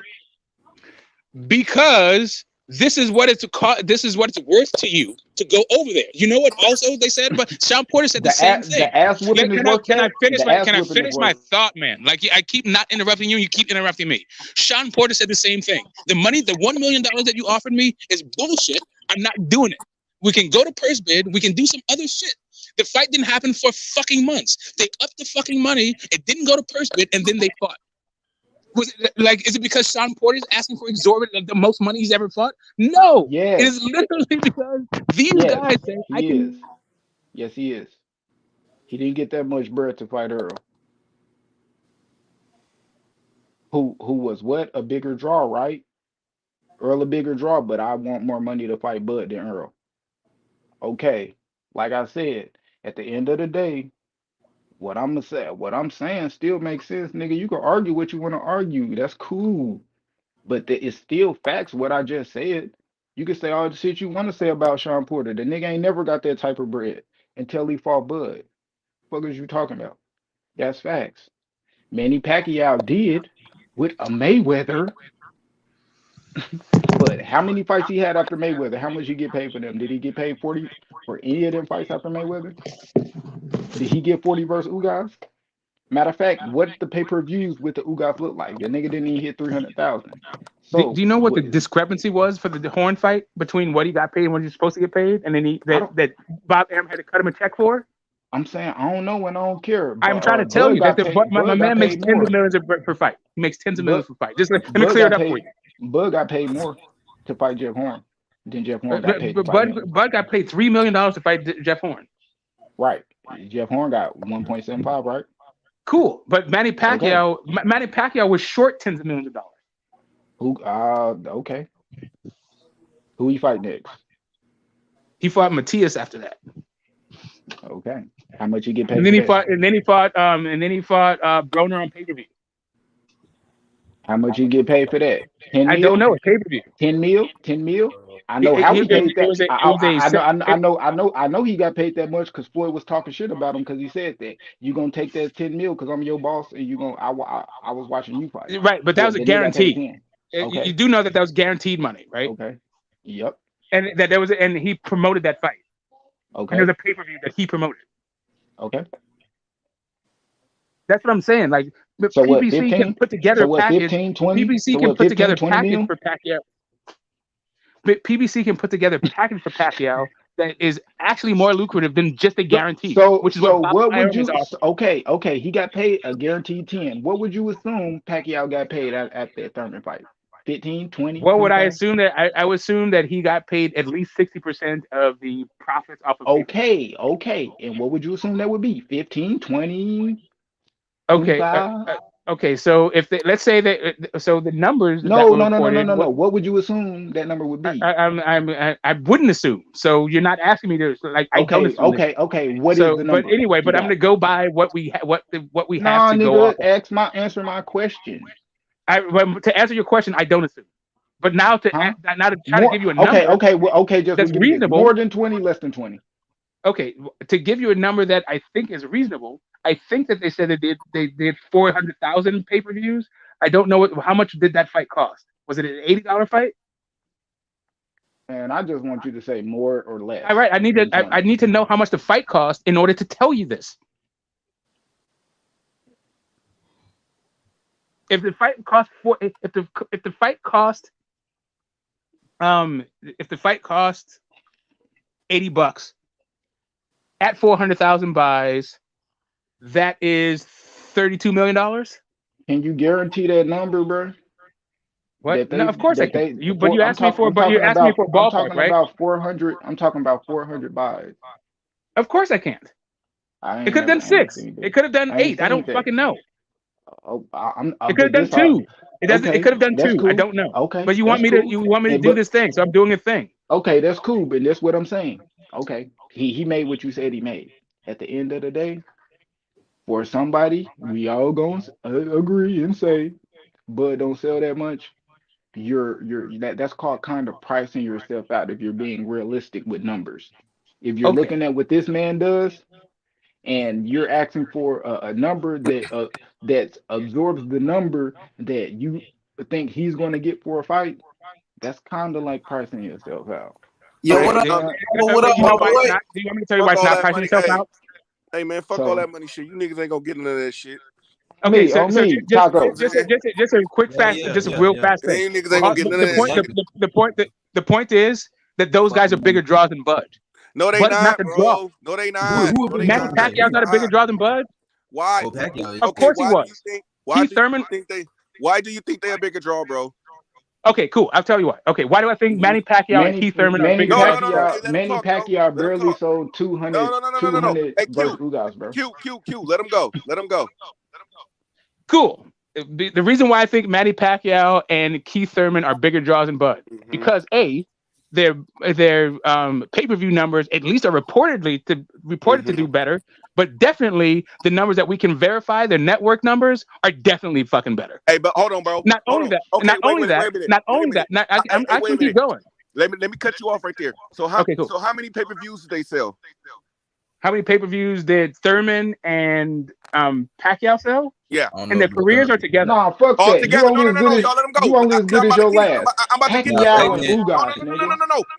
Because this is what it's worth to you to go over there. You know what also they said about Sean Porter said the same thing. The ass whooping is worth Can I that. finish The ass can I whooping is finish my worth. thought, man? Like I keep not interrupting you, you keep interrupting me. Sean Porter said the same thing. The money, the $1 million that you offered me is bullshit. I'm not doing it. We can go to purse bid, we can do some other shit. The fight didn't happen for fucking months. They upped the fucking money, it didn't go to purse bid, and then they fought. Was it like? Is it because Sean Porter is asking for exorbitant, like the most money he's ever fought? No, it Yes. is literally because these Yes, guys say I he is. can. Yes, he is. He didn't get that much bread to fight Earl. Who was what? A bigger draw, right? Earl a bigger draw, but I want more money to fight Bud than Earl. Okay. Like I said, at the end of the day, what I'm saying still makes sense, nigga. You can argue what you want to argue. That's cool. But it's still facts what I just said. You can say all the shit you want to say about Sean Porter. The nigga ain't never got that type of bread until he fought Bud. What is you talking about? That's facts. Manny Pacquiao did with a Mayweather, but But how many fights he had after Mayweather? How much he get paid for them? Did he get paid 40 for any of them fights after Mayweather? Did he get 40 versus Ugas? Matter of fact, what the pay-per-views with the Ugas look like? The nigga didn't even hit 300,000. Do So you know what the discrepancy was for the Horn fight between what he got paid and what he was supposed to get paid, and then that Bob Arum had to cut him a check for? I'm saying I don't know and I don't care. But, I'm trying to tell you that my man makes tens of millions per fight. He makes tens of millions per fight. Just let me clear it up for you. Bud got paid more to fight Jeff Horn than Jeff Horn got paid to fight him. Bud got paid $3 million to fight Jeff Horn. Right. Jeff Horn got 1.75, right? Cool. But Manny Pacquiao was short tens of millions of dollars. Okay. Who he fight next? He fought Matias after that. Okay. How much he get paid? And then he fought Broner on pay-per-view. How much he get paid for that? 10 mil? I don't know. It's pay-per-view. 10 mil? 10 mil? I know how he paid that. I know he got paid that much because Floyd was talking shit about him because he said that you gonna take that 10 mil because I'm your boss and you gonna. I was watching you fight. Right, but that was a guarantee. Okay. You do know that was guaranteed money, right? Okay. Yep. And that there was, and he promoted that fight. Okay. And there's a pay-per-view that he promoted. Okay. That's what I'm saying. Like, so PBC can put together a package. 15, 20? PBC can put together a package for Pacquiao. But PBC can put together a package for Pacquiao that is actually more lucrative than just a guarantee. Which is what would you? Okay. He got paid a guaranteed 10. What would you assume Pacquiao got paid at that Thurman fight? 15, 20? What would I assume that I would assume that he got paid at least 60% of the profits off of Okay. And what would you assume that would be? 15, 20? Okay. So if let's say that, so the numbers. No. What would you assume that number would be? I wouldn't assume. So you're not asking me to like. I don't assume okay. What is the number? But anyway, I'm going to go by what we have to go off. Answer my question. To answer your question, I don't assume. But now to try to give you a number. Okay. Just that's reasonable. More than 20, less than 20. Okay, to give you a number that I think is reasonable, I think that they said that they did 400,000 pay-per-views. I don't know how much did that fight cost. Was it an $80 fight? And I just want you to say more or less. All right, I need to know how much the fight cost in order to tell you this. If the fight cost $80 at 400,000 buys, that is $32 million. Can you guarantee that number, bro? What? No, of course I can. You asked me for a ballpark, I'm talking right? about 400. I'm talking about 400 buys. Of course I can't. It could have done 6. It could have done 8. I don't fucking know. It could have done 2. It could have done 2. Cool. I don't know. Okay. But you want me to do this thing, so I'm doing a thing. Okay, that's cool, but that's what I'm saying. Okay. He made what you said he made. At the end of the day, for somebody, we all gonna agree and say, but don't sell that much. That's called kind of pricing yourself out if you're being realistic with numbers. If you're looking at what this man does, and you're asking for a number that absorbs the number that you think he's going to get for a fight, that's kind of like pricing yourself out. Yo, what up? Do you want me to tell you why it's not pricing yourself out? Hey man, fuck all that money shit. You niggas ain't gonna get into that shit. Okay, so just a quick fast, just a real fast thing. Niggas ain't gonna get into that. The point is that those guys are bigger draws than Bud. No, they not, bro. No, they not. Manny Pacquiao's not a bigger draw than Bud. Why? Of course he was. Keith Thurman. Why do you think they're a bigger draw, bro? Okay, cool. I'll tell you why. Okay, why do I think Manny Pacquiao and Keith Thurman are bigger? Manny Pacquiao barely sold 200 versus Ugas, bro. Q. Let him go. Cool. The reason why I think Manny Pacquiao and Keith Thurman are bigger draws than Bud, because their pay-per-view numbers at least are reported to do better, but definitely the numbers that we can verify, their network numbers, are definitely fucking better. Hey, but hold on, bro. Not only that. I can keep going. Let me cut you off right there. So how many pay-per-views did they sell? How many pay-per-views did Thurman and Pacquiao sell? Yeah. And their careers are together. Nah, fuck All that. You together. only No, as good as y'all let them go. you only as I'm good as about to your get it. last. I'm about to get it. Pacquiao and No, Ugas, nigga.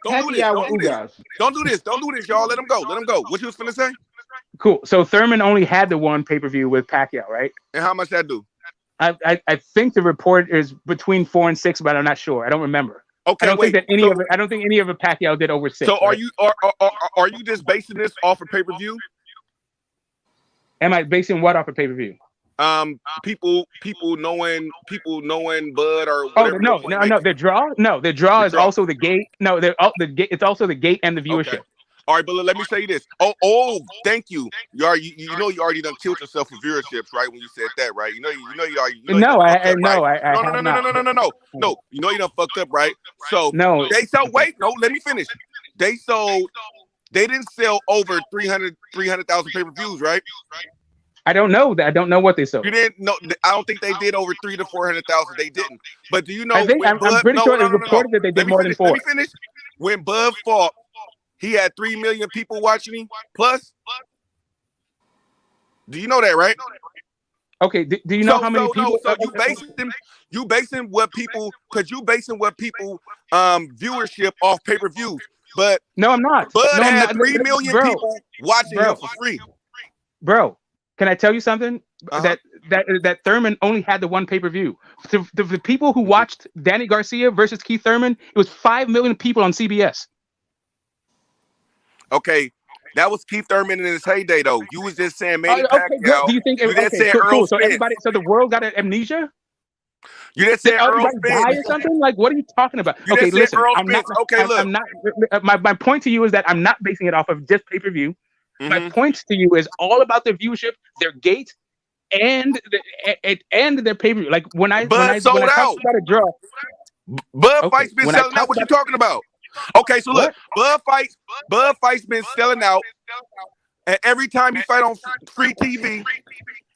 Don't do this. Pacquiao Don't and do this. Ugas. Don't do this. Don't do this, y'all. Let them go. Let them go. What you was finna say? Cool. So Thurman only had the one pay-per-view with Pacquiao, right? And how much that do? I think the report is between 4 and 6, but I'm not sure. I don't remember. Okay, I don't wait. think that any of it. I don't think any of it Pacquiao did over 6. So are right? you are you just basing this off of pay-per-view? Am I basing what off of pay-per-view? People knowing Bud or Oh whatever. no. The draw. No, the draw is also the gate. No, the gate. It's also the gate and the viewership. Okay. All right, but let me say this. Oh, thank you. You already done killed yourself for viewerships, right? When you said that, right? You know you already. You No, I have not. No. You know you done fucked up, right? So no. They sold. Wait, no. Let me finish. They didn't sell over 300,000 pay-per-views, right? I don't know that. I don't know what they sold. You didn't know. I don't think they did over 300,000 to 400,000. They didn't. But do you know? I think I'm pretty sure it was reported that they did more than 4. Let me finish. When Bud fought, he had 3 million people watching him plus. Do you know that, right? Okay. Do you know how many people? So you basing what people viewership off pay-per-views. But no, I'm not. Bud no, had I'm not. 3 million people watching him for free. Bro, can I tell you something? That Thurman only had the one pay-per-view. The people who watched Danny Garcia versus Keith Thurman, it was 5 million people on CBS. Okay, that was Keith Thurman in his heyday, though. You was just saying Manny Pacquiao. Do you think? You didn't say Earl Spence. So the world got an amnesia. You didn't say Earl Spence die or something? Like, what are you talking about? You okay, listen. Earl I'm not. Spence. Okay, look. I'm not. My point to you is that I'm not basing it off of just pay-per-view. Mm-hmm. My point to you is all about their viewership, their gate, and their pay-per-view. Like when I talk about a draw, Bud Fight's been selling out. What you talking about? Okay, so look, Bud Fight's been selling out, and every time he fight on free TV,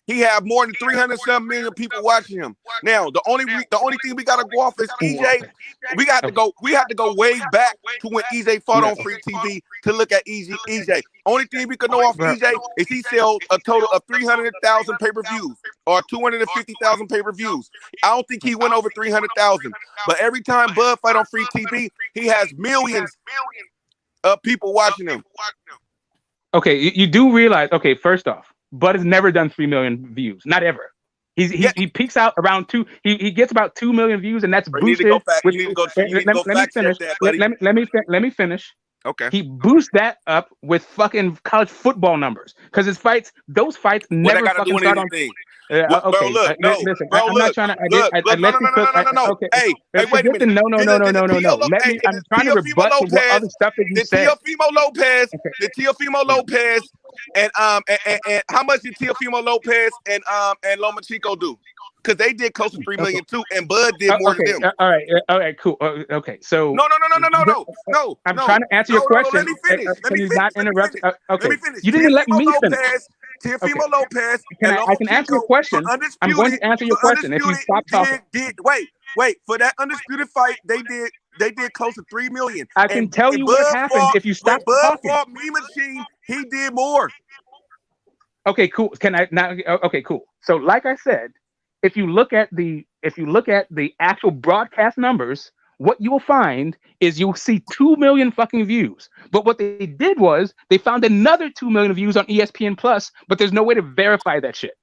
he have more than 300-some million people watching him. Now, the only thing we gotta go off is EJ. We have to go way back to when EJ fought on free TV to look at EJ. Only thing we can know off EJ is he sold a total of 300,000 pay-per-views or 250,000 pay-per-views. I don't think he went over 300,000. But every time Bud fight on free TV, he has millions of people watching him. Okay, you do realize. Okay, first off, Bud has never done 3 million views. Not ever. He peaks out around 2. He gets about 2 million views, and that's boosted. Let me finish. Okay. He boosts that up with fucking college football numbers because those fights never fucking start on. Okay, listen. I'm not trying to. Okay. Hey, wait a minute. No. Let me. I'm trying to rebut to what other stuff that you said. The Teofimo Lopez, and how much did Teofimo Lopez and Lomachenko do? Because they did close to 3 million too, and Bud did more than them. All right, cool. Okay, so no. I'm trying to answer your question. Let me finish. Can you not interrupt? Okay, let me finish. You didn't let me finish. Teofimo Lopez. I can answer your question. I'm going to answer your question if you stop talking. Wait. For that undisputed fight, they did close to 3 million. I can tell you what happened if you stop talking. Bud fought Mean Machine, he did more. Okay, cool. Can I now? Okay, cool. So, like I said, if you look at the actual broadcast numbers, what you will find is you'll see 2 million fucking views. But what they did was they found another 2 million views on ESPN Plus, but there's no way to verify that shit.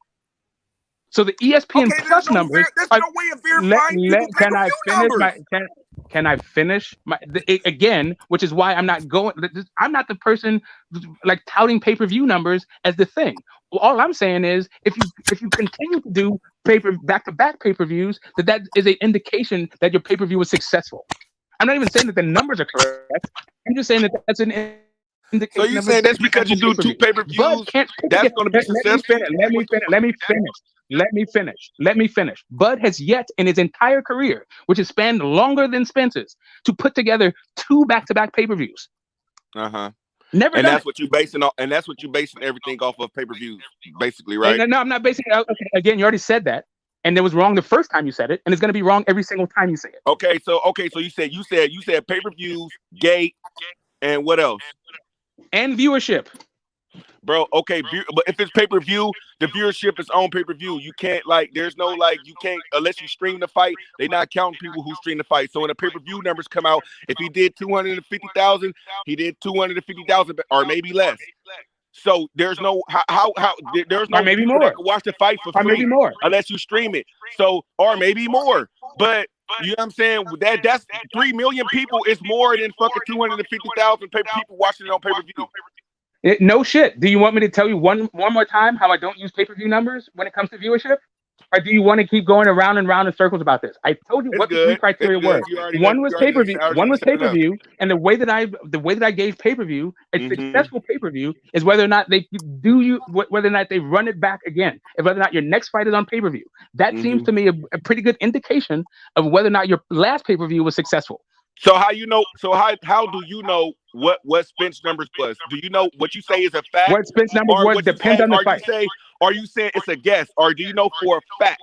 So the ESPN Plus numbers. There's no way of verifying Can I finish again? Which is why I'm not going. I'm not the person like touting pay-per-view numbers as the thing. Well, all I'm saying is if you continue to do back-to-back pay-per-views, that is an indication that your pay-per-view was successful. I'm not even saying that the numbers are correct. I'm just saying that that's an indication. So you saying that's because you do 2 pay-per-views? That's going to be successful. Let me finish. Bud has yet in his entire career, which has spanned longer than Spence's, to put together 2 back-to-back pay-per-views. Never. And that's what you're basing on, and that's what you're basing everything off of payper-views, basically, right? No, I'm not basing it. Okay, again, you already said that, and it was wrong the first time you said it, and it's going to be wrong every single time you say it. Okay, so you said pay-per-views, gate, and what else? And viewership. Bro, okay, but if it's pay-per-view, the viewership is on pay-per-view. You can't there's no you can't unless you stream the fight. They're not counting people who stream the fight. So when the pay-per-view numbers come out, if he did 250,000, he did 250,000 or maybe less. So there's no there's no maybe people more. that can watch the fight for Or free maybe more. unless you stream it. So or maybe more. But you know what I'm saying? That's 3 million people is more than fucking 250,000 people watching it on pay-per-view. No shit. Do you want me to tell you one more time how I don't use pay-per-view numbers when it comes to viewership? Or do you want to keep going around and round in circles about this? I told you what the three criteria were. One was pay-per-view. One was pay-per-view, and the way that I gauge pay-per-view, a successful pay-per-view is whether or not whether or not they run it back again, and whether or not your next fight is on pay-per-view. That seems to me a pretty good indication of whether or not your last pay-per-view was successful. So how you know? So how do you know what Spence numbers was? Do you know what you say is a fact? What Spence numbers was depends on the fight. Are you saying it's a guess, or do you know for a fact?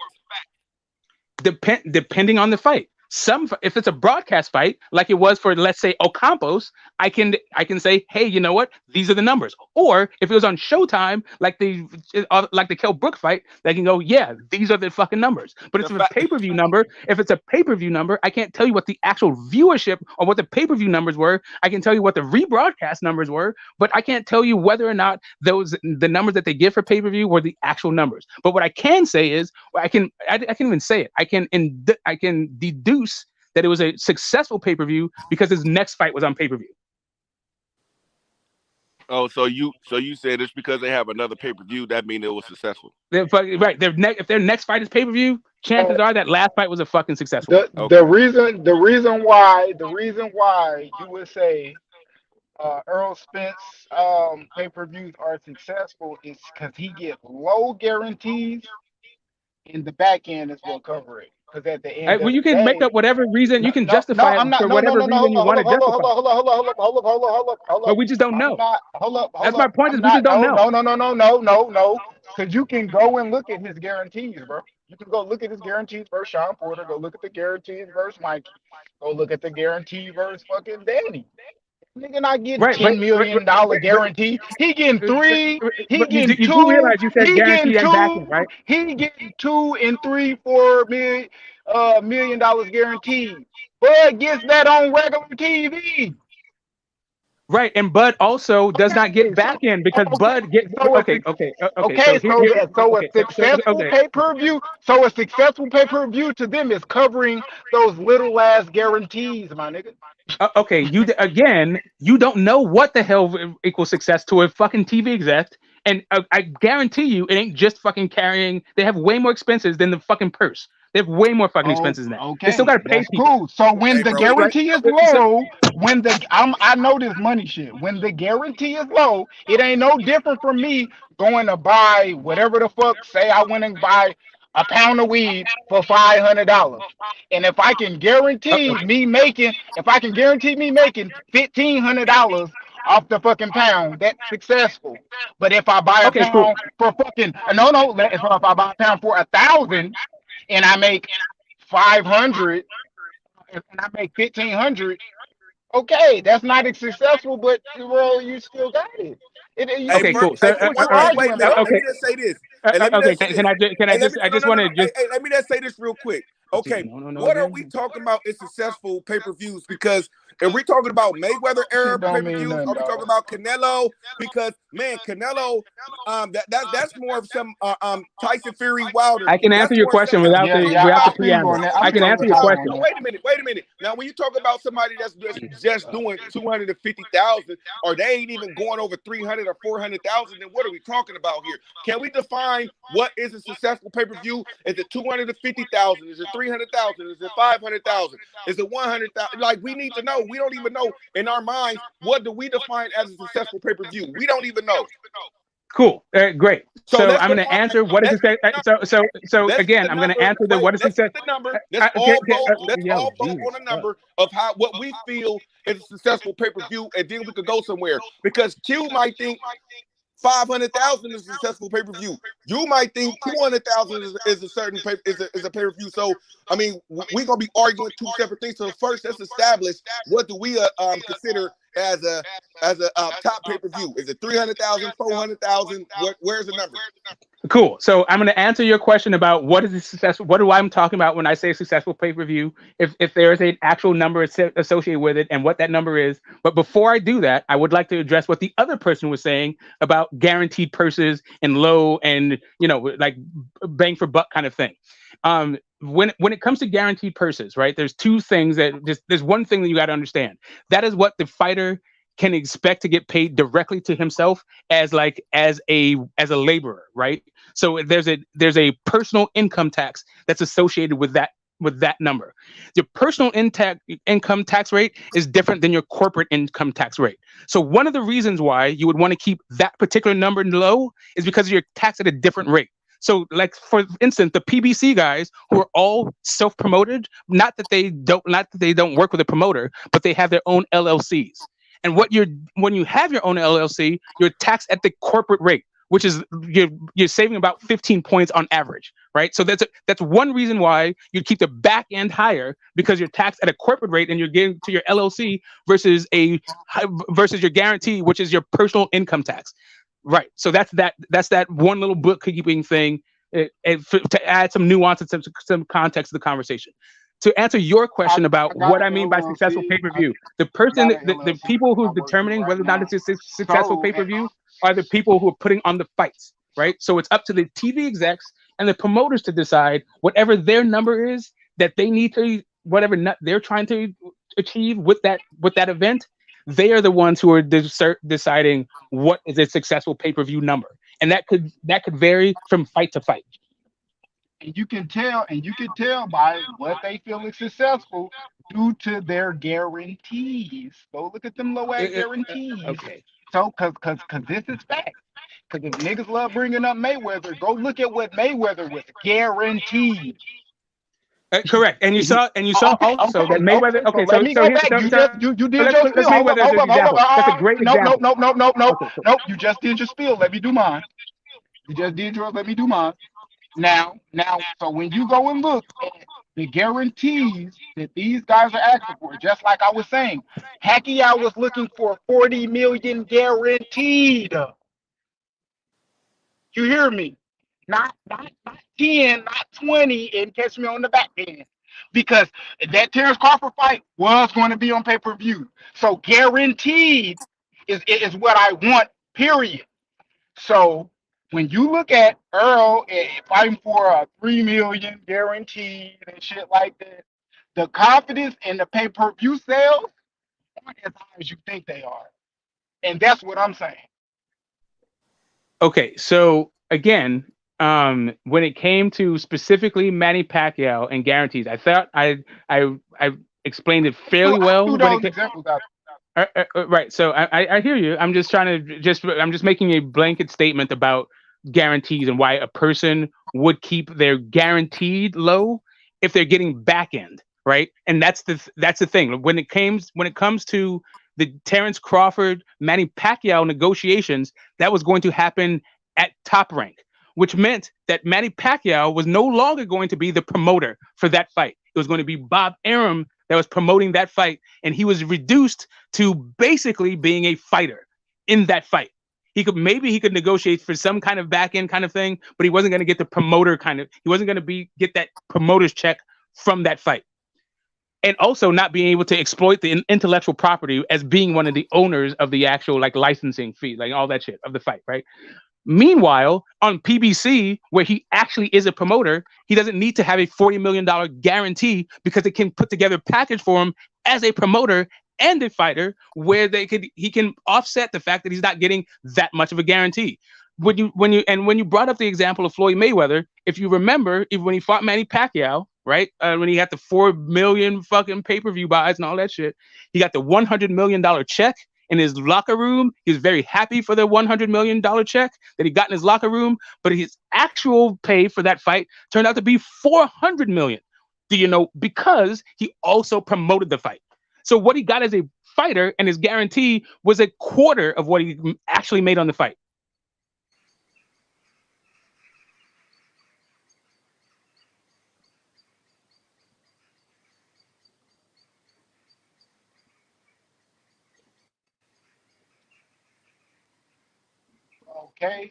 Depending on the fight. If it's a broadcast fight, like it was for, let's say, Kambosos, I can say, hey, you know what? These are the numbers. Or if it was on Showtime, like the Kell Brook fight, they can go, yeah, these are the fucking numbers. But it's a pay-per-view number. If it's a pay-per-view number, I can't tell you what the actual viewership or what the pay-per-view numbers were. I can tell you what the rebroadcast numbers were, but I can't tell you whether or not the numbers that they give for pay-per-view were the actual numbers. But what I can say is, I can't even say it. I can deduce that it was a successful pay-per-view because his next fight was on pay-per-view. Oh, so you said it's because they have another pay-per-view that means it was successful. Right. If their next fight is pay-per-view, chances are that last fight was a fucking successful. The reason why you would say Earl Spence pay-per-views are successful is because he gets low guarantees and the back end is what cover it. Because at the end, you can make up whatever reason you can justify it for whatever reason you want to justify. Hold up. But we just don't know. Hold up. That's my point. Is we just don't know. No. Because you can go and look at his guarantees, bro. You can go look at his guarantees versus Sean Porter. Go look at the guarantees versus Mikey. Go look at the guarantee versus fucking Danny. Nigga not getting $10 million guarantee. He getting three. He getting two. You do realize you said guarantee and backing, right? He getting $2 and $3, $4 million guaranteed. Bud gets that on regular TV. Right, and Bud also does not get back in because Bud gets okay. So a successful pay-per-view. So a successful pay-per-view to them is covering those little ass guarantees, my nigga. Okay, you don't know what the hell equals success to a fucking TV exec, and I guarantee you, it ain't just fucking carrying. They have way more expenses than the fucking purse. They have way more fucking expenses than that. Okay, they still got to pay people. Cool. So when the guarantee is low, I know this money shit. When the guarantee is low, it ain't no different from me going to buy whatever the fuck. Say I went and buy a pound of weed for $500, and if I can guarantee me making $1,500 off the fucking pound, that's successful. But if I buy a pound for fucking if I buy a pound for 1,000 and I make 500 and I make 1,500, okay, that's not as successful, but well, you still got it. Cool. So, wait a minute. Let me just say this. Let me just say this real quick. Okay, what are we talking about in successful pay-per-views? Because if we're talking about Mayweather era pay-per-views, are we talking about Canelo? Because man, Canelo, that's more of some Tyson Fury Wilder. I can answer your question without the preamble. I can answer your question. Wait a minute. Now, when you talk about somebody that's just doing 250,000, or they ain't even going over 300 or 400,000, then what are we talking about here? Can we define what is a successful pay-per-view? Is it 250,000? Is it 300,000? Is it 500,000? Is it 100,000? Like, we need to know. We don't even know in our minds what do we define as a successful pay-per-view. We don't even know. Cool. Great. So I'm going to answer what is success. So again, I'm going to answer what is success. Let's all vote on a number of what we feel is a successful pay-per-view, and then we could go somewhere. Because Q might think 500,000 is a successful pay-per-view. You might think 200,000 is a certain is a pay-per-view. So I mean, we're gonna be arguing two separate things. So first, let's establish what do we consider as a top pay-per-view. Is it 300,000, 400,000? Where's the number? Cool. So I'm going to answer your question about what is a successful. What do I'm talking about when I say successful pay-per-view? If there is an actual number associated with it and what that number is. But before I do that, I would like to address what the other person was saying about guaranteed purses and low and like bang for buck kind of thing. When it comes to guaranteed purses, right? There's two things there's one thing that you got to understand. That is what the fighter can expect to get paid directly to himself as a laborer, right? So there's a personal income tax that's associated with that number. Your personal income tax rate is different than your corporate income tax rate. So one of the reasons why you would want to keep that particular number low is because you're taxed at a different rate. So, like for instance, the PBC guys who are all self-promoted, not that they don't work with a promoter, but they have their own LLCs. And when you have your own LLC, you're taxed at the corporate rate, which is you're saving about 15 points on average, right? So that's one reason why you keep the back end higher, because you're taxed at a corporate rate and you're getting to your LLC versus your guarantee, which is your personal income tax, right? So that's that one little bookkeeping thing to add some nuance and some context to the conversation. To answer your question about what I mean by successful pay-per-view, the people who are determining whether or not it's a successful pay-per-view are the people who are putting on the fights, right? So it's up to the TV execs and the promoters to decide whatever their number is that they need to, whatever they're trying to achieve with that event. They are the ones who are deciding what is a successful pay-per-view number, and that could vary from fight to fight. And you can tell by what they feel is successful due to their guarantees. Go look at them low ass guarantees. Okay. So, cause this is fact. Cause if niggas love bringing up Mayweather, go look at what Mayweather was guaranteed. Correct, and you saw also that Mayweather. Okay, so let me go back. You did your spiel. Hold up. That's a great example. No. You just did your spiel. Let me do mine. You just did yours. Let me do mine. Now, so when you go and look at the guarantees that these guys are asking for, just like I was saying, Pacquiao was looking for 40 million guaranteed. You hear me? Not 10, not 20, and catch me on the back end. Because that Terrence Crawford fight was going to be on pay-per-view. So guaranteed is what I want, period. So when you look at Earl fighting for a 3 million guaranteed and shit like that, the confidence in the pay-per-view sales aren't as high as you think they are. And that's what I'm saying. Okay, so again, when it came to specifically Manny Pacquiao and guarantees, I thought I explained it fairly well. Right. So I hear you. I'm just trying to I'm just making a blanket statement about guarantees and why a person would keep their guaranteed low if they're getting back end, right? And that's the thing. When it comes to the Terrence Crawford Manny Pacquiao negotiations, that was going to happen at Top Rank, which meant that Manny Pacquiao was no longer going to be the promoter for that fight. It was going to be Bob Arum that was promoting that fight, and he was reduced to basically being a fighter in that fight. He could negotiate for some kind of back end kind of thing, but he wasn't going to get the promoter he wasn't going to get that promoter's check from that fight. And also not being able to exploit the intellectual property as being one of the owners of the actual licensing fee, all that shit of the fight, right? Meanwhile, on PBC, where he actually is a promoter, he doesn't need to have a $40 million guarantee because they can put together a package for him as a promoter and a fighter where he can offset the fact that he's not getting that much of a guarantee. When you brought up the example of Floyd Mayweather, if you remember, when he fought Manny Pacquiao, right, when he had the 4 million fucking pay-per-view buys and all that shit, he got the $100 million check in his locker room. He was very happy for the $100 million check that he got in his locker room, but his actual pay for that fight turned out to be $400 million. Do you know? Because he also promoted the fight. So what he got as a fighter and his guarantee was a quarter of what he actually made on the fight. Okay.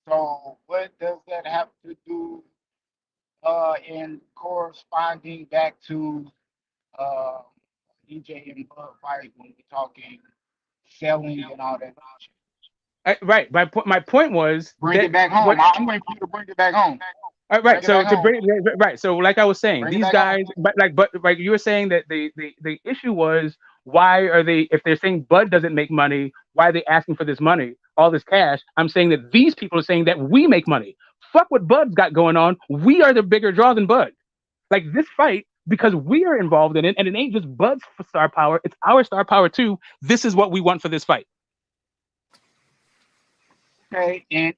So what does that have to do in corresponding back to uh, EJ and Bud fight when we're talking selling and all that shit? Right. My point was Bring it back home. I'm waiting for you to bring it back home. Right. So to bring right. So like I was saying, Bring it these back guys, but like you were saying that the issue was, why are they, if they're saying Bud doesn't make money, why are they asking for this money, all this cash? I'm saying that these people are saying that we make money. Fuck what Bud's got going on. We are the bigger draw than Bud. Like this fight, because we are involved in it, and it ain't just Bud's star power, it's our star power too. This is what we want for this fight. Okay, and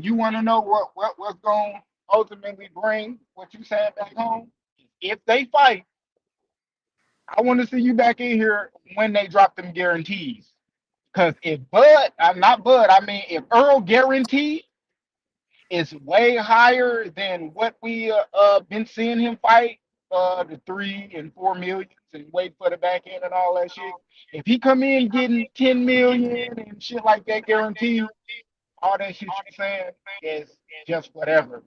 you want to know what's going to ultimately bring what you saying back home? If they fight, I want to see you back in here when they drop them guarantees. Because if Bud, not Bud, I mean if Earl guaranteed is way higher than what we been seeing him fight, the 3 and 4 millions and wait for the back end and all that shit. If he come in getting 10 million and shit like that guaranteed, all that shit you're saying is just whatever.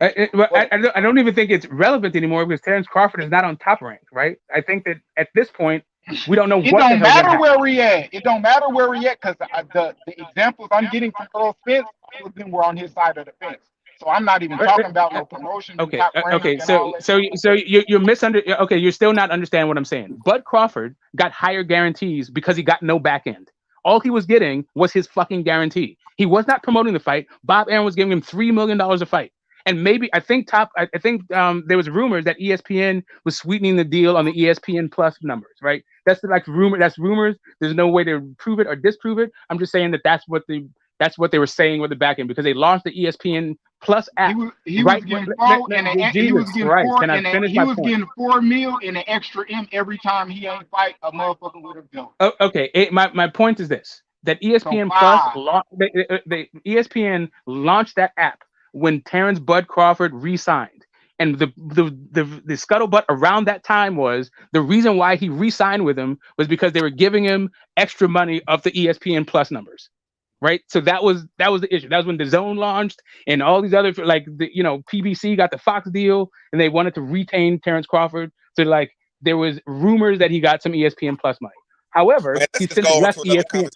I don't even think it's relevant anymore because Terrence Crawford is not on Top Rank, right? I think that at this point we don't know It what the don't hell matter where we at. It don't matter where we at because the examples I'm getting from Earl Spence, all of them were on his side of the fence. So I'm not even talking about no promotion. Okay. So you're misunderstanding. Okay, you're still not understanding what I'm saying. Bud Crawford got higher guarantees because he got no back end. All he was getting was his fucking guarantee. He was not promoting the fight. Bob Arum was giving him $3 million a fight. And maybe I think there was rumors that ESPN was sweetening the deal on the ESPN Plus numbers, right? That's like rumor. That's rumors. There's no way to prove it or disprove it. I'm just saying that that's what they were saying with the back end because they launched the ESPN Plus app. He was getting $4 million and an extra M every time he ain't fight a motherfucker with a belt. Okay, my point is this: that ESPN the ESPN launched that app when Terrence Bud Crawford re-signed. And the scuttlebutt around that time was the reason why he re-signed with them was because they were giving him extra money of the ESPN Plus numbers, right? So that was the issue. That was when the Zone launched and all these other PBC got the Fox deal and they wanted to retain Terrence Crawford. So like there was rumors that he got some ESPN Plus money. However, he's since left ESPN.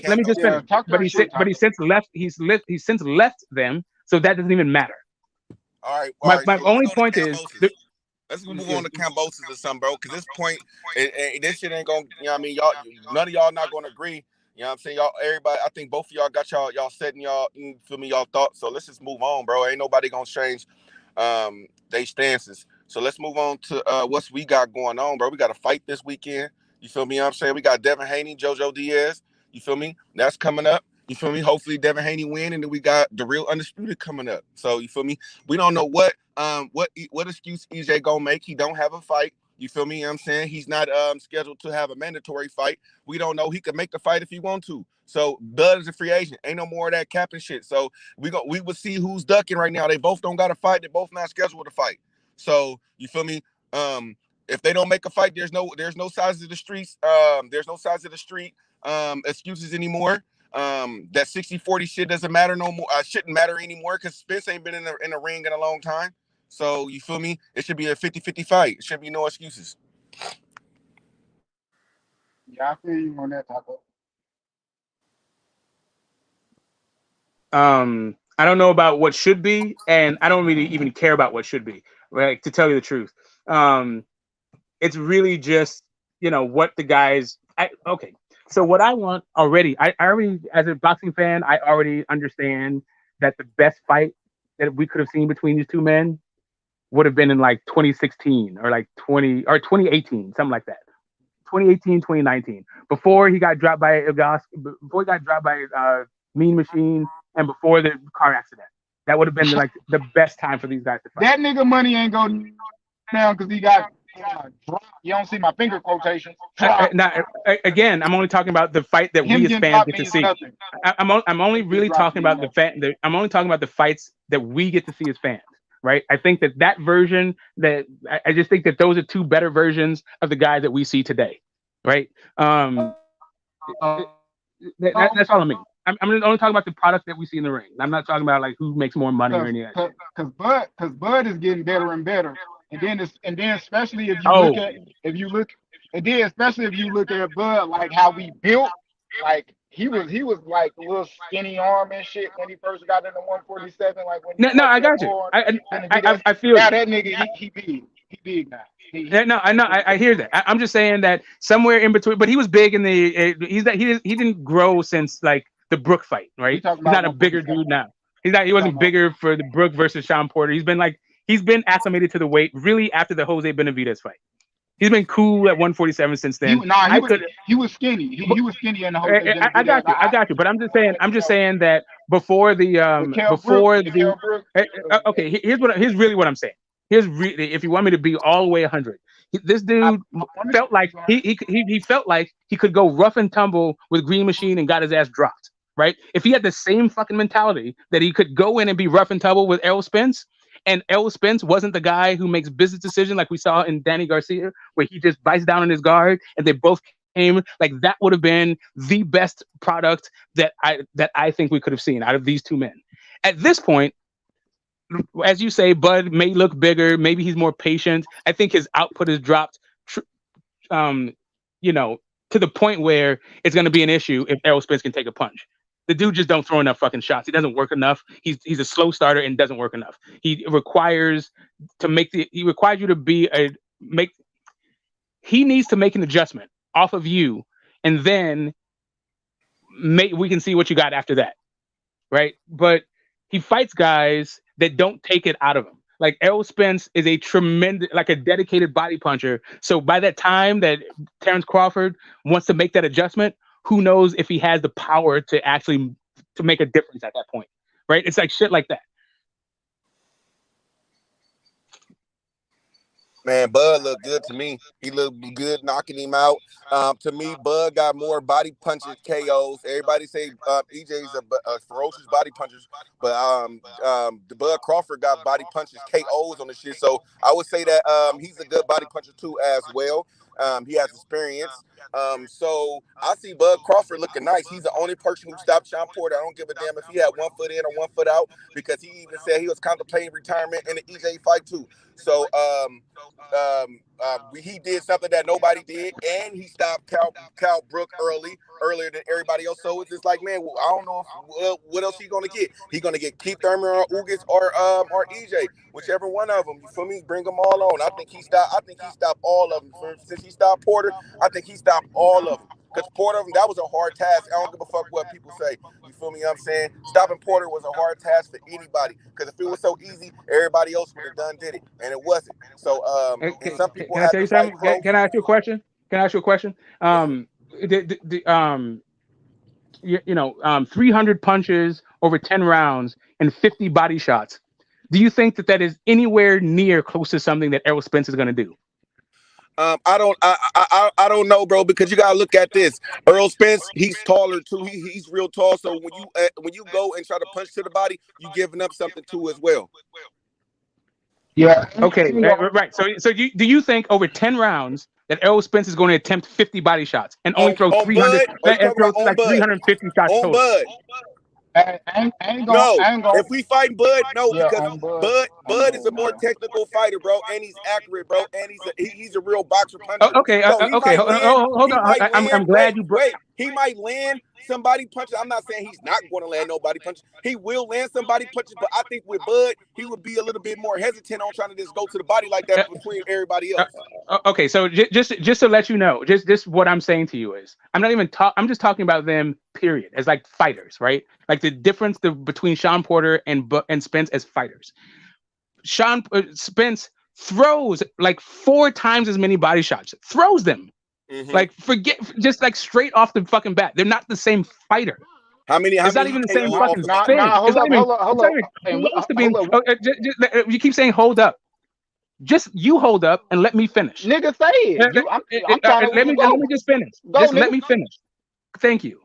Let me just finish. But he's since left them, so that doesn't even matter. All right. My only point is, let's move on to Kambosos or something, bro. Because this point, this shit ain't gonna. You know what I mean, y'all, none of y'all not gonna agree. You know what I'm saying, y'all. Everybody, I think both of y'all got y'all setting y'all. You feel me, y'all thoughts. So let's just move on, bro. Ain't nobody gonna change they stances. So let's move on to what we got going on, bro. We got a fight this weekend. You feel me? You know what I'm saying, we got Devin Haney, JoJo Diaz. You feel me? That's coming up. You feel me? Hopefully Devin Haney win, and then we got the real Undisputed coming up. So you feel me? We don't know what excuse EJ gonna make. He don't have a fight. You feel me? You know what I'm saying, he's not scheduled to have a mandatory fight. We don't know. He could make the fight if he want to. So Bud is a free agent. Ain't no more of that capping shit. So we will see who's ducking right now. They both don't got a fight. They both not scheduled to fight. So you feel me? If they don't make a fight, there's no sides of the streets. There's no sides of the street excuses anymore. That 60-40 shit doesn't matter no more. Shouldn't matter anymore because Spence ain't been in the ring in a long time. So you feel me? It should be a 50-50 fight. It should be no excuses. Yeah, I feel you on that, Taco. I don't know about what should be, and I don't really even care about what should be, right? To tell you the truth. It's really just, what the guys. Okay. So what I want already, I already, as a boxing fan, I already understand that the best fight that we could have seen between these two men would have been in like 2016 or like 2018, something like that. 2018, 2019, before he got dropped by Mean Machine and before the car accident. That would have been like the best time for these guys to fight. That nigga money ain't going down because he got dropped. You don't see my finger quotations. Now, again, I'm only talking about the fight that we as fans get to see. I'm only really talking about I'm only talking about the fights that we get to see as fans. Right, I think that version I just think that those are two better versions of the guys that we see today. Right, that's all I mean. I'm only talking about the product that we see in the ring. I'm not talking about like who makes more money or anything. Because Bud is getting better and better, and then especially if you look at Bud, like how we built, like he was like a little skinny arm and shit when he first got into 147, like when he No, I got you. I feel now you. that nigga he big now. I hear that. I'm just saying that somewhere in between, but he was big in the. He didn't grow since like the Brook fight, right? He's not a bigger dude now. He wasn't bigger for the Brook versus Sean Porter. He's been acclimated to the weight really after the Jose Benavidez fight. He's been cool at 147 since then. He was skinny. He was skinny in the Jose Benavidez. I got you. But I'm just saying that before the okay. Here's really what I'm saying. If you want me to be all the way 100, this dude felt like he felt like he could go rough and tumble with Green Machine and got his ass dropped. Right? If he had the same fucking mentality that he could go in and be rough and tumble with Errol Spence, and Errol Spence wasn't the guy who makes business decisions like we saw in Danny Garcia, where he just bites down on his guard, and they both came, like that would have been the best product that I think we could have seen out of these two men. At this point, as you say, Bud may look bigger, maybe he's more patient. I think his output has dropped, to the point where it's going to be an issue if Errol Spence can take a punch. The dude just don't throw enough fucking shots. He doesn't work enough. He's a slow starter and doesn't work enough. He requires you to be he needs to make an adjustment off of you, and then we can see what you got after that. Right? But he fights guys that don't take it out of him. Like Errol Spence is a tremendous, like a dedicated body puncher. So by that time that Terrence Crawford wants to make that adjustment, who knows if he has the power to actually to make a difference at that point, right? It's like shit like that. Man, Bud looked good to me. He looked good knocking him out. To me, Bud got more body punches, KOs. Everybody say EJ's a ferocious body puncher, but the Bud Crawford got body punches, KOs on the shit. So I would say that he's a good body puncher too as well. He has experience. So I see Bud Crawford looking nice. He's the only person who stopped Sean Porter. I don't give a damn if he had 1 foot in or 1 foot out, because he even said he was contemplating retirement in the EJ fight too. So he did something that nobody did, and he stopped Cal Brook earlier than everybody else. So it's just like, man, I don't know what else he's gonna get. He's gonna get Keith Thurman or Ugas or EJ, whichever one of them. You feel me? Bring them all on. I think he stopped all of them. Since he stopped Porter, I think he stopped all of them. Because Porter, that was a hard task. I don't give a fuck what people say. You feel me? You know what I'm saying? Stopping Porter was a hard task for anybody. Because if it was so easy, everybody else would have done it. And it wasn't. So some people can I tell you something? Can I ask you a question? 300 punches over 10 rounds and 50 body shots. Do you think that is anywhere near close to something that Errol Spence is going to do? I don't know, bro, because you gotta look at this. Errol Spence, he's taller too. He's real tall. So when you go and try to punch to the body, you giving up something too as well. Yeah. Okay. Right. So do you think over 10 rounds that Errol Spence is going to attempt 50 body shots and only throw 300 and throw like 350 shots on total? Bud. If we fight Bud, because Bud is a more technical fighter, bro, and he's accurate, bro, and he's a real boxer puncher. Okay, hold on. I'm glad you brought. He might land somebody punches. I'm not saying he's not going to land nobody punches. He will land somebody punches, but I think with Bud, he would be a little bit more hesitant on trying to just go to the body like that between everybody else. Okay, so just to let you know, just what I'm saying to you is, I'm just talking about them, period, as like fighters, right? Like the difference between Sean Porter and Spence as fighters. Spence throws like 4 times as many body shots. Throws them. Mm-hmm. Like just like straight off the fucking bat. They're not the same fighter. It's not even the same fucking thing. Hold up. You keep saying hold up. Just you hold up and let me finish. Nigga, say it. Let me just finish. Let me finish. Thank you.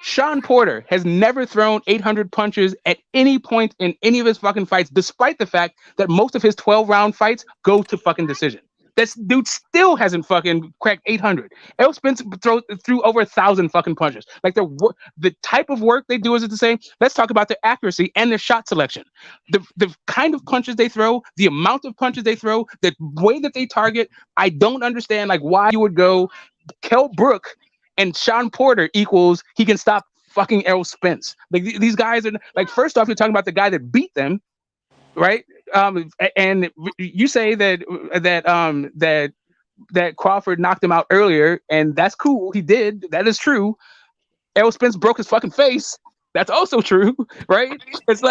Sean Porter has never thrown 800 punches at any point in any of his fucking fights, despite the fact that most of his 12-round fights go to fucking decision. This dude still hasn't fucking cracked 800. Errol Spence threw over 1,000 fucking punches. Like the type of work they do is the same. Let's talk about their accuracy and their shot selection. The kind of punches they throw, the amount of punches they throw, the way that they target. I don't understand like why you would go Kell Brook and Sean Porter equals he can stop fucking Errol Spence. Like these guys are like, first off, you're talking about the guy that beat them, right? And you say that Crawford knocked him out earlier, and that's cool. He did. That is true. Errol Spence broke his fucking face. That's also true, right? It's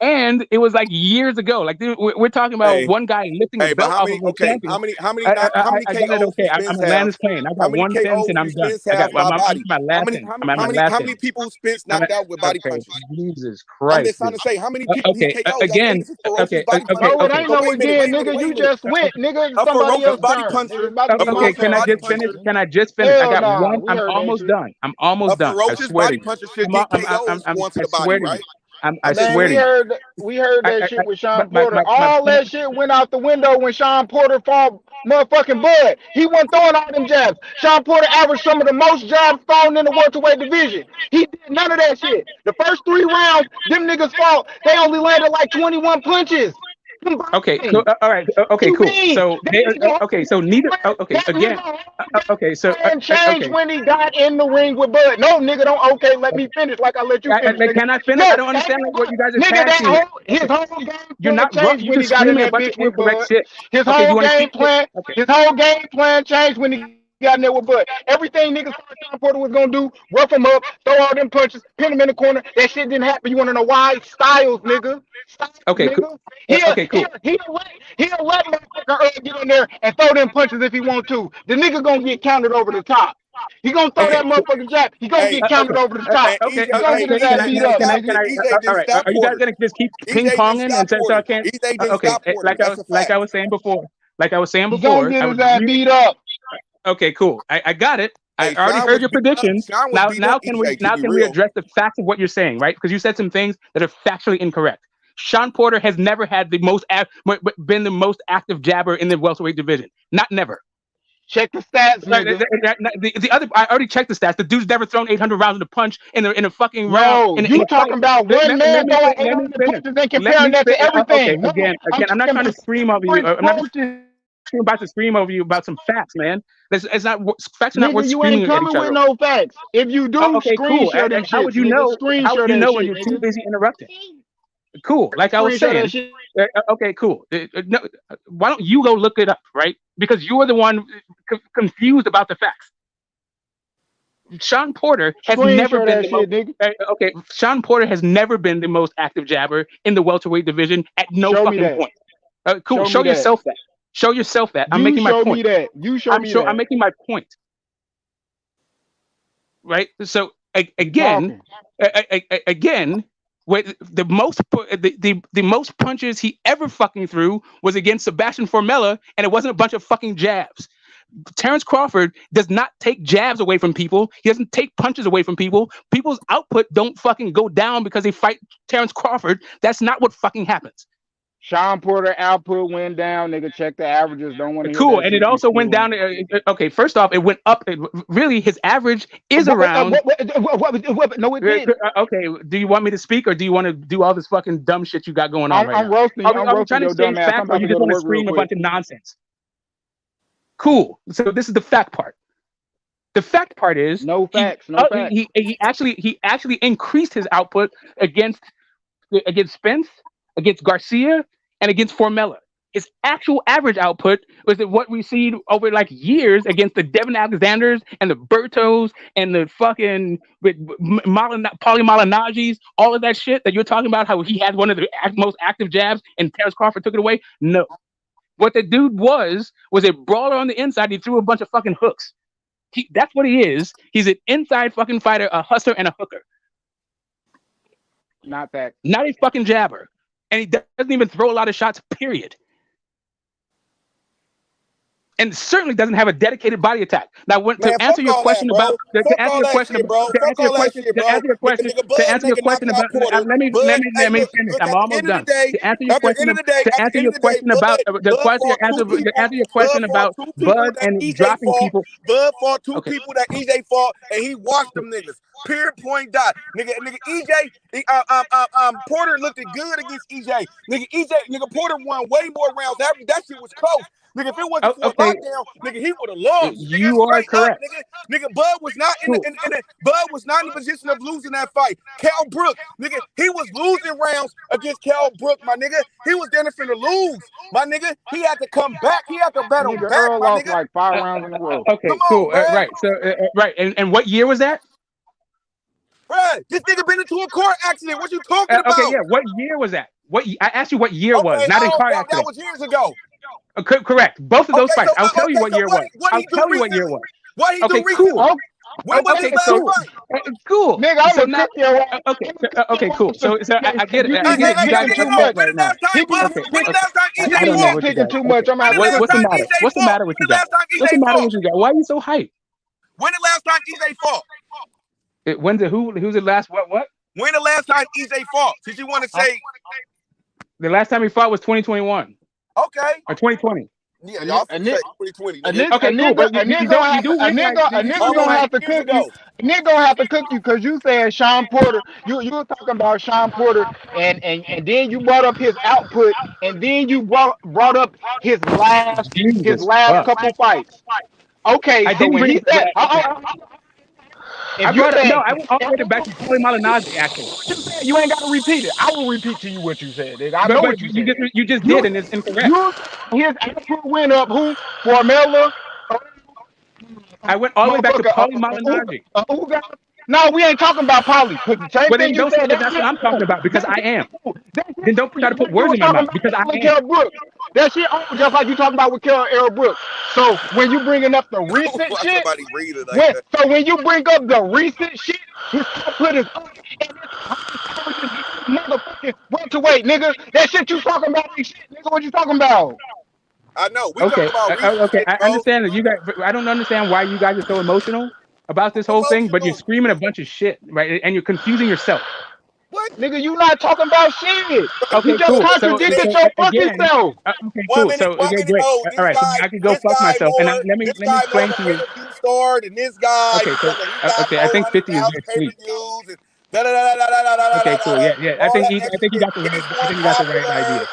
and it was like years ago. Like we're talking about one guy lifting a belt off of a champion. How many I KOs got it. Okay, do I'm Spence a land have? is playing. I How got many one sentence and KOs I'm do done. Spence have by body? My last thing. I'm at my last How thing. many people Spence knocked out with body punches? Jesus I'm Christ. just trying to say how many people he Okay, KO'd. again. This is ferocious body puncher. Bro, it ain't So no wait a minute, again, wait a minute, nigga. wait a You minute. just went, nigga. It's A somebody ferocious else's body turn. It's puncher. about to A be my Okay, ferocious can I turn. body just finish? puncher. Can I just finish? I Hell got nah, one. we I'm heard that almost shit. done. I'm almost A done. I ferocious swear to body you. puncher should get KOs going to I the swear body, to you. right? I Man, swear to you. we heard that shit with Sean But my Porter. All point. that shit went out the window when Sean Porter fought motherfucking Bud. He wasn't throwing all them jabs. Sean Porter averaged some of the most jabs thrown in the welterweight division. He did none of that shit. The first 3 rounds, them niggas fought. They only landed like 21 punches. Okay, cool. All right. Okay, You cool. mean So that they, nigga okay. So neither. Okay, that again. nigga Okay, so plan changed okay. when he got in the ring with Bud. No, nigga, don't. Okay, let me finish like I let you finish, nigga. Can I finish? I No, don't understand like what you guys are nigga, tag that teaming. his Okay. whole game You're plan not wrong. changed You're when he just got in screaming a that bunch of bitch with incorrect Bud. shit. His Okay, do you whole want to game keep it? plan, Okay. his whole game plan changed when he got in there with Bud. Everything niggas thought Sean Porter was gonna do, rough him up, throw all them punches, pin him in the corner. That shit didn't happen. You wanna know why? Styles, nigga. Styles, Okay, cool. nigga. He'll Okay, cool. let motherfucker get in there and throw them punches if he want to. The nigga gonna get counted over the top. He gonna throw that motherfucking jab. He gonna get counted over the top. Okay. He gonna get his ass beat up, nigga. EJ All didn't right. stop Are you guys Porter. gonna just keep ping EJ didn't ponging stop and so I Porter. can't? EJ didn't Okay. stop Porter. That's a Like fact. I was saying before. He gonna get his ass beat up. Okay, cool. I got it. I Hey, already Sean heard was your beat up. predictions. Sean was beat up, EJ, to be Can we real. address the facts of what you're saying, right? Because you said some things that are factually incorrect. Sean Porter has never had been the most active jabber in the welterweight division. Not never. Check the stats, nigga. The other, I already checked the stats. The dude's never thrown 800 rounds in a punch in a fucking round. No, you talking about one man throwing 800 punches and comparing that to everything. No, Again, I'm not trying to scream over you. I'm not about to scream over you about some facts, man. It's not facts are not worth Nigga, you ain't screaming at each coming with other. no facts. If you do, Okay, screen cool. share them How would shits, you nigga. know? Screen How would share you that know when shit, you're too nigga. busy interrupting? Cool. Like I was Screen share saying. that shit. Okay, cool. No, why don't you go look it up, right? Because you are the one confused about the facts. Sean Porter has Screen never share been that the most. shit, nigga. Okay, Sean Porter has never been the most active jabber in the welterweight division at no Show me fucking that. point. Cool. Show me that. Yourself that. Show yourself that. I'm You making my show point. me that. You show me that. I'm making my point. Right. So again, with the most punches he ever fucking threw was against Sebastian Formella, and it wasn't a bunch of fucking jabs. Terrence Crawford does not take jabs away from people. He doesn't take punches away from people. People's output don't fucking go down because they fight Terrence Crawford. That's not what fucking happens. Sean Porter output went down, nigga. Check the averages. Don't want to hear Cool, that and shit. it also went down. Okay, first off, it went up. Really, his average is around. No, it didn't. Okay, do you want me to speak, or do you want to do all this fucking dumb shit you got going on right I'm now? roasting. I'm Are we roasting trying to your dumb exchange ass. I'm facts, or about you to go just to want to work real scream a quick. bunch of nonsense? Cool. So this is the fact part. The fact part is no facts. No facts. He actually increased his output against Spence, against Garcia, and against Formella. His actual average output was what we see over like years against the Devin Alexanders and the Bertos and the fucking Paulie Malignaggi's, all of that shit that you're talking about, how he had one of the most active jabs and Terrence Crawford took it away. No. What the dude was a brawler on the inside. He threw a bunch of fucking hooks. That's what he is. He's an inside fucking fighter, a hustler, and a hooker. Not that. Not a fucking jabber. And he doesn't even throw a lot of shots, period. and certainly doesn't have a dedicated body attack. Now, to answer your question about to answer your question about to answer your question about let me finish. I'm almost done. To answer your question about the question to answer your question about Bud and dropping people. Bud fought two people that EJ fought, and he washed them niggas. Period. Point. Dot. Nigga. EJ. Porter looked good against EJ. Nigga Porter won way more rounds. That shit was close. Nigga, if it wasn't for a lockdown, nigga, he would have lost. You are correct. Nigga, Bud was not in the position of losing that fight. Cal Brook, nigga, he was losing rounds against Cal Brook, my nigga. He was there to lose, my nigga. He had to come back. He had to battle back, Earl my lost nigga. like 5 rounds in a row. Okay, Come cool. on, Right. So, right. And what year was that? Bruh, this nigga been into a car accident. What you talking about? Okay, yeah. What year was that? I asked you what year it was, not in car accident. That was years ago. Correct. Both of those fights. I'll tell you what year it was. I'll tell you what year it was. What he do recently? Cool. When was his last fight? Cool. Nigga, I'm so gonna cook your ass. Okay, cool. So I get it. You I get it. You guys are too much right now. When the last time EJ I don't know fought? what you guys. Too much. I'm out. What's the matter? What's the matter with you guys? What's the matter with you guys? Why are you so hyped? When the last time EJ fought? When's it? Who's the last? What? When the last time EJ fought? Did you want to say? The last time he fought was 2021. Okay. Or 2020. Yeah, y'all say 2020. A nigga gonna have to cook you. A nigga gonna have to cook you because you said Sean Porter. You were talking about Sean Porter, and then you brought up his output, and then you brought up his last couple fights. Okay, so when he said, I went all the way back to Paulie Malignaggi, actually. You ain't got to repeat it. I will repeat to you what you said. I know what you said. You just did, and it's incorrect. His output went up. Who? Formella. I went all the way back to Paulie Malignaggi. No, we ain't talking about Paulie. Well, then don't say that's what I'm talking about because I am. Then don't try to put words in my mouth because I am. That shit just like you talking about with Errol Brooks. So when you bringing up the recent shit, when you bring up the recent shit, his output is up, and this motherfucking welterweight, nigga. That shit you talking about ain't shit, nigga. What you talking about? I know. Okay. I understand that you guys. I don't understand why you guys are so emotional about this whole thing, but you're screaming a bunch of shit, right? And you're confusing yourself. What, nigga? You not talking about shit? Okay, you just cool. contradicted your fucking self. Okay, cool. Okay, great. All right, so I can go fuck myself, and let me explain to you. And this guy. Okay, I think 50 is sweet. Okay, cool. Yeah. I think you got the right idea.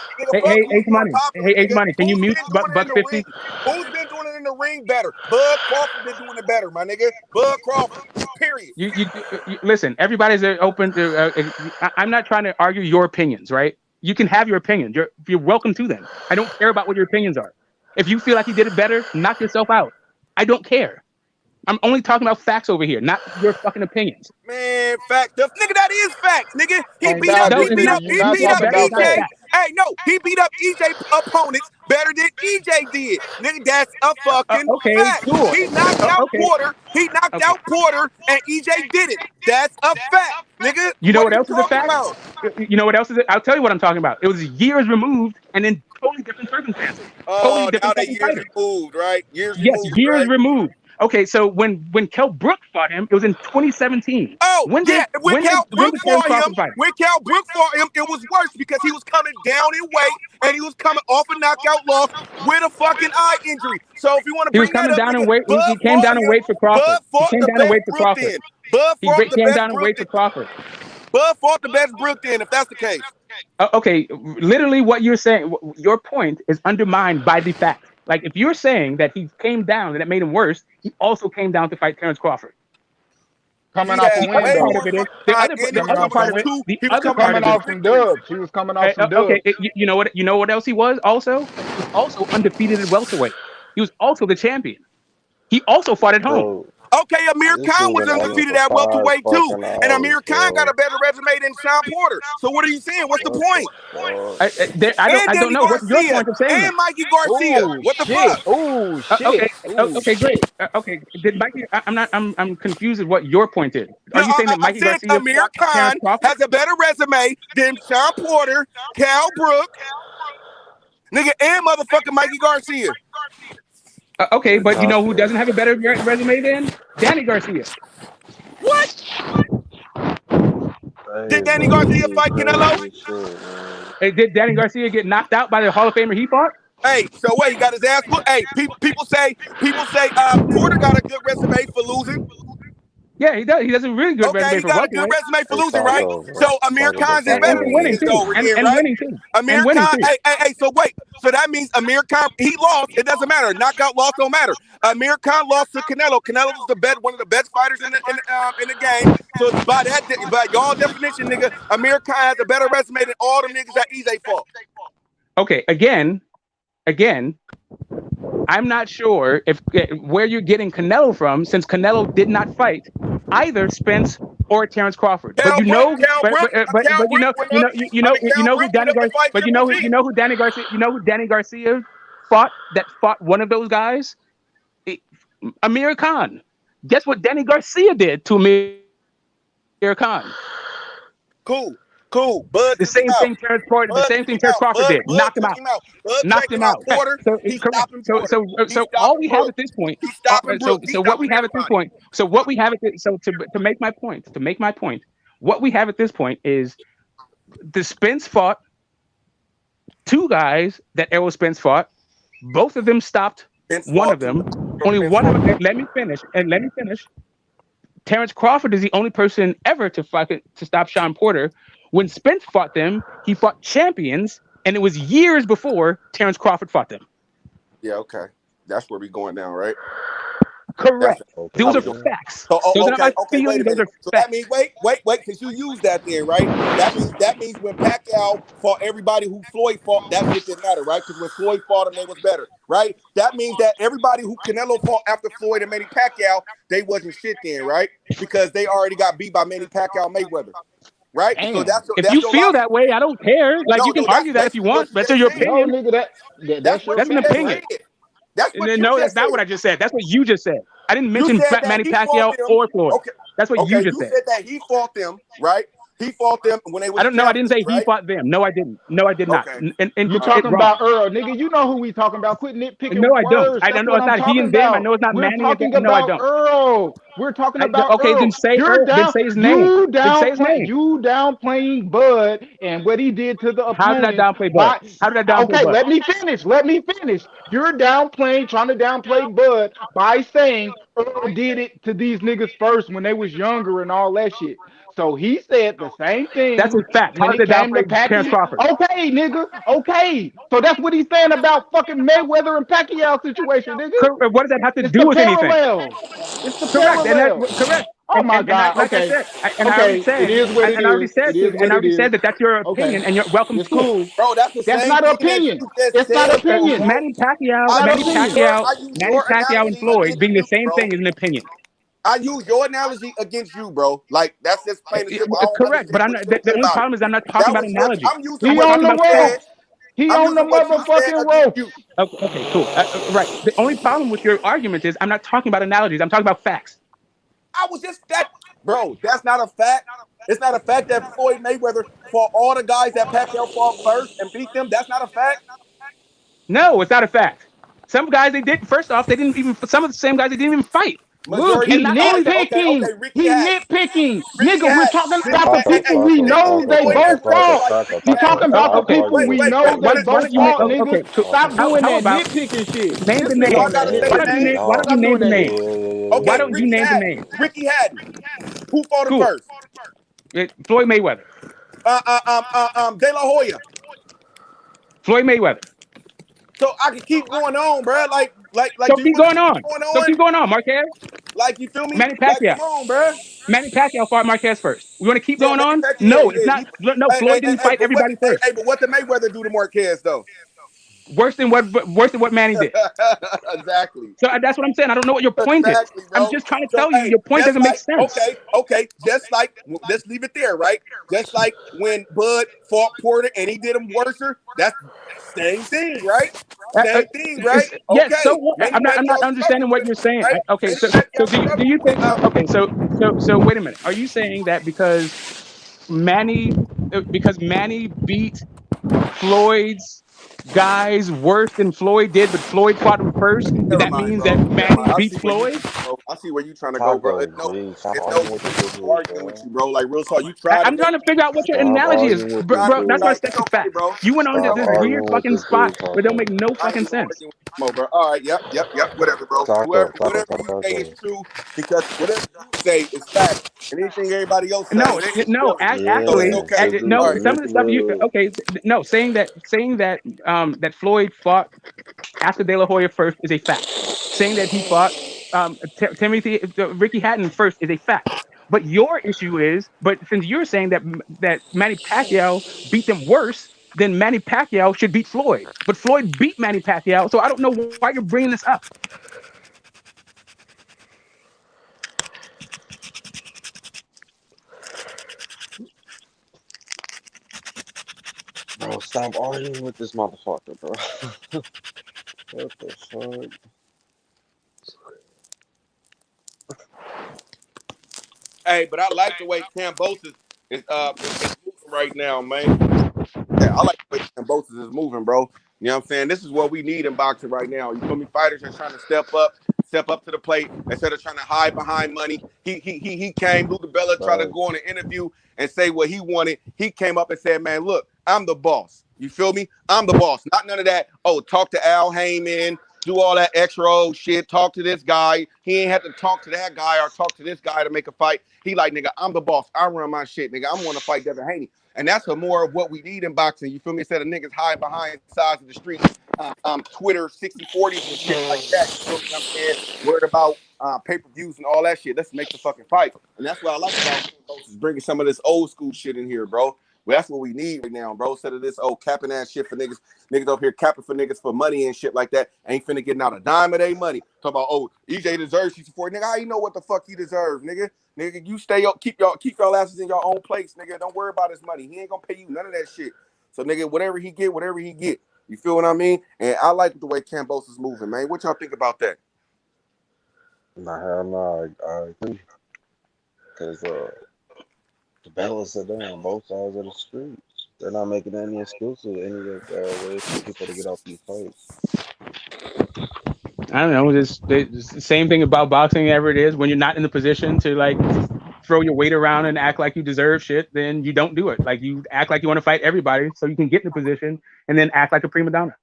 Hey, Ace Money. Can you mute Buck 50? Who's been doing it in the ring better? Bud Crawford been doing it better, my nigga. Bud Crawford. Period. You listen. Everybody's open to. I'm not trying to argue your opinions, right? You can have your opinions. You're welcome to them. I don't care about what your opinions are. If you feel like you did it better, knock yourself out. I don't care. I'm only talking about facts over here, not your fucking opinions. Man, fact. Nigga, that is facts, nigga. He beat up EJ. Hey, no, he beat up EJ opponents better than EJ did. Nigga, that's a fucking fact. Cool. He knocked out Porter. He knocked out Porter, and EJ did it. That's a fact, nigga. You know what else is a fact? You know what else is it? I'll tell you what I'm talking about. It was years removed and in totally different circumstances. Oh, now they years removed, right? Years removed. Okay, so when Kell Brook fought him, it was in 2017. Oh, when Kell Brook fought him, it was worse because he was coming down in weight and he was coming off a knockout loss with a fucking eye injury. So if you want to bring that up, down in weight. He came down in weight for Crawford. He came down in weight for Crawford. Bud fought the best Brook then, if that's the case. Okay, literally what you're saying, your point is undermined by the fact. Like, if you're saying that he came down and it made him worse, he also came down to fight Terrence Crawford. Coming off the other part of it, some dubs. He was coming off some dubs. Okay, you know what else he was also? He was also undefeated at welterweight. He was also the champion. He also fought at home. Okay, Amir Khan was undefeated at welterweight too, and Amir Khan got a better resume than Sean Porter. So what are you saying? What's the point? I don't know what's your point of saying. And Mikey Garcia. What the fuck? Oh shit. Okay, great. Okay, did Mikey? I'm confused at what your point is. Are you saying that Mikey Garcia? Amir Khan has a better resume than Sean Porter, Cal Brook, nigga, and motherfucking Mikey Garcia. Okay, but you know who doesn't have a better resume than Danny Garcia? What? Did Danny Garcia fight Canelo? Did Danny Garcia get knocked out by the Hall of Famer he fought? Hey, so what? He got his ass whooped. Hey, people say Porter got a good resume for losing. Yeah, he does. He does a really good resume he for got a good resume for losing, right? So Amir Khan's is and better for than winning his, too, though, and right? winning too, Amir Khan. Hey. So wait. So that means Amir Khan he lost. It doesn't matter. Knockout loss don't matter. Amir Khan lost to Canelo. Canelo was one of the best fighters in the game. So by y'all definition, nigga, Amir Khan has a better resume than all them niggas that Eze fought. Okay, again, I'm not sure if where you're getting Canelo from, since Canelo did not fight either Spence or Terrence Crawford. But you know who Danny Garcia fought one of those guys? Amir Khan. Guess what Danny Garcia did to Amir Khan? Cool. Bud the same thing Terrence Crawford did. Knocked him out. Knocked him out. Porter. So all we have at this point. So what we have at this point. So what we have at this. So to make my point. What we have at this point is the Spence fought two guys that Errol Spence fought. Both of them stopped one of them. Only one of them. Let me finish. Terrence Crawford is the only person ever to stop Sean Porter. When Spence fought them, he fought champions, and it was years before Terrence Crawford fought them. Yeah, okay. That's where we're going down, right? Correct. Those are facts. So, those are not wait a minute. So that means wait, because you use that then, right? That means when Pacquiao fought everybody who Floyd fought, that shit didn't matter, right? Because when Floyd fought him, they was better, right? That means that everybody who Canelo fought after Floyd and Manny Pacquiao, they wasn't shit then, right? Because they already got beat by Manny Pacquiao Mayweather. Right? Damn. So that's if you feel that way, I don't care. Like you can argue that if you want. That's your opinion. No, nigga, that's an opinion. That's what no, that's not what I just said. That's what you just said. I didn't mention Manny Pacquiao or Floyd. Okay. That's what you just said. You said that he fought them, right? He fought them when they were. I don't know. I didn't say he fought them. No, I didn't. No, I did not. And you're talking about Earl, nigga. You know who we talking about. Quit nitpicking. No, I don't. Words. I don't know. It's not he and them. I know it's not We're Manny. talking No, I about don't. Earl. We're talking about okay, Earl. then say You're Earl. Then say his name. You downplaying Bud and what he did to the opponent. How did I downplay Bud? How did I downplay Okay, Bud? let me finish. You're trying to downplay Bud by saying Earl did it to these niggas first when they was younger and all that shit. So he said the same thing. That's a fact. When it came to Terrence Crawford. Okay, nigga. Okay. So that's what he's saying about fucking Mayweather and Pacquiao situation, nigga. What does that have to do with anything? It's the parallel. Correct. Oh my God. Okay. I already said. It is what it is. I already said that that's your opinion, and you're welcome to cool. Bro, that's not opinion. It's not opinion. Manny Pacquiao and Floyd being the same thing is an opinion. I use your analogy against you, bro. Like that's just plain and simple. Correct, but I'm not. The only problem is I'm not talking about analogy. He on the road. He on the motherfucking road. Okay, cool. Right. The only problem with your argument is I'm not talking about analogies. I'm talking about facts. I was just bro. That's not a fact. It's not a fact that Floyd Mayweather fought all the guys that Pacquiao fought first and beat them. That's not a fact. No, it's not a fact. Some guys they did. First off, they didn't even. Some of the same guys they didn't even fight. Look, he's nitpicking. He's nitpicking. Nigga, we're talking about the people we know they both fought. We're talking about the people we know they both fought, nigga. Stop doing that nitpicking shit. Name the name. Why don't you name the name? Why don't you name the name? Ricky Hatton. Who fought him first? Floyd Mayweather. De La Hoya. Floyd Mayweather. So I can keep going on, bro. Like. So keep going on. So keep going on, Marquez. Like you feel me? Manny Pacquiao. Like, come on, bro. Manny Pacquiao fought Marquez first. We want to keep going on? No, it's not. No, Floyd didn't fight everybody first. But what did Mayweather do to Marquez though? Worse than what Manny did. Exactly. So that's what I'm saying. I don't know what your point is. I'm just trying to tell you your point doesn't make sense. Okay. Just like let's leave it there, right? Just like when Bud fought Porter and he did him worser. That's same thing, right? Same thing, right? Okay. Yes. So I'm not understanding what you're saying. Right? Okay. So do you think? Okay. So wait a minute. Are you saying that because Manny beat Floyd's guys worse than Floyd did, but Floyd fought him first, Never that mind, means bro. that Never Manny mind. beats Floyd? I see where you trying to go, bro. Taco, G, stop It's arguing with the good dude, arguing with bro. you, bro. Like real talk. You try to I'm make trying to figure out what your Stop analogy is, arguing with this bro. That's why dude. that's It's a okay, fact. bro. You went on to Stop this weird arguing with fucking this spot dude, where don't Taco. make no I fucking ain't gonna sense. argue with you, Mo, bro. All right, yep. Whatever, bro. Taco, Whatever you say is true because whatever you say is fact, and anything everybody else say is feelings. So it's Yeah, okay. this dude's All No. right. Some of the stuff you manipulative. no, saying that that Floyd fought after De La Hoya first is a fact. Saying that he fought Ricky Hatton first is a fact. But your issue is, but since you're saying that Manny Pacquiao beat them worse, then Manny Pacquiao should beat Floyd. But Floyd beat Manny Pacquiao, so I don't know why you're bringing this up. Bro, stop arguing with this motherfucker, bro. What the fuck? Hey, but I like the way Kambosos is moving right now, man. Yeah, I like the way Kambosos is moving, bro. You know what I'm saying? This is what we need in boxing right now. You feel me? Fighters are trying to step up to the plate instead of trying to hide behind money. He came. Lou DiBella tried to Bro, go on an interview and say what he wanted. He came up and said, "Man, look, I'm the boss. You feel me? I'm the boss. Not none of that. Oh, talk to Al Heyman." Do all that extra old shit. Talk to this guy. He ain't have to talk to that guy or talk to this guy to make a fight. He like, nigga, I'm the boss. I run my shit, nigga. I'm going to fight Devin Haney. And that's a more of what we need in boxing. You feel me? Instead of niggas hiding behind sides of the street, Twitter 60-40s and shit like that. You feel me? What I'm saying? Worried about pay-per-views and all that shit. Let's make the fucking fight. And that's what I like about Kambosos is bringing some of this old school shit in here, bro. Well, that's what we need right now, bro. Instead of this old capping ass shit for niggas over here capping for niggas for money and shit like that. Ain't finna get out a dime of their money. Talk about, oh, EJ deserves 64. Nigga, how you know what the fuck he deserves, nigga? Nigga, you stay up, keep y'all asses in your own place, nigga. Don't worry about his money. He ain't gonna pay you none of that shit. So, nigga, whatever he get. You feel what I mean? And I like the way Kambosos is moving, man. What y'all think about that? nah, hell no, I agree. Because the balance are there on both sides of the street. They're not making any excuse of any ways for people to get out these fights. I don't know. It's the same thing about boxing ever it is. When you're not in the position to like throw your weight around and act like you deserve shit, then you don't do it. Like you act like you want to fight everybody so you can get in the position and then act like a prima donna.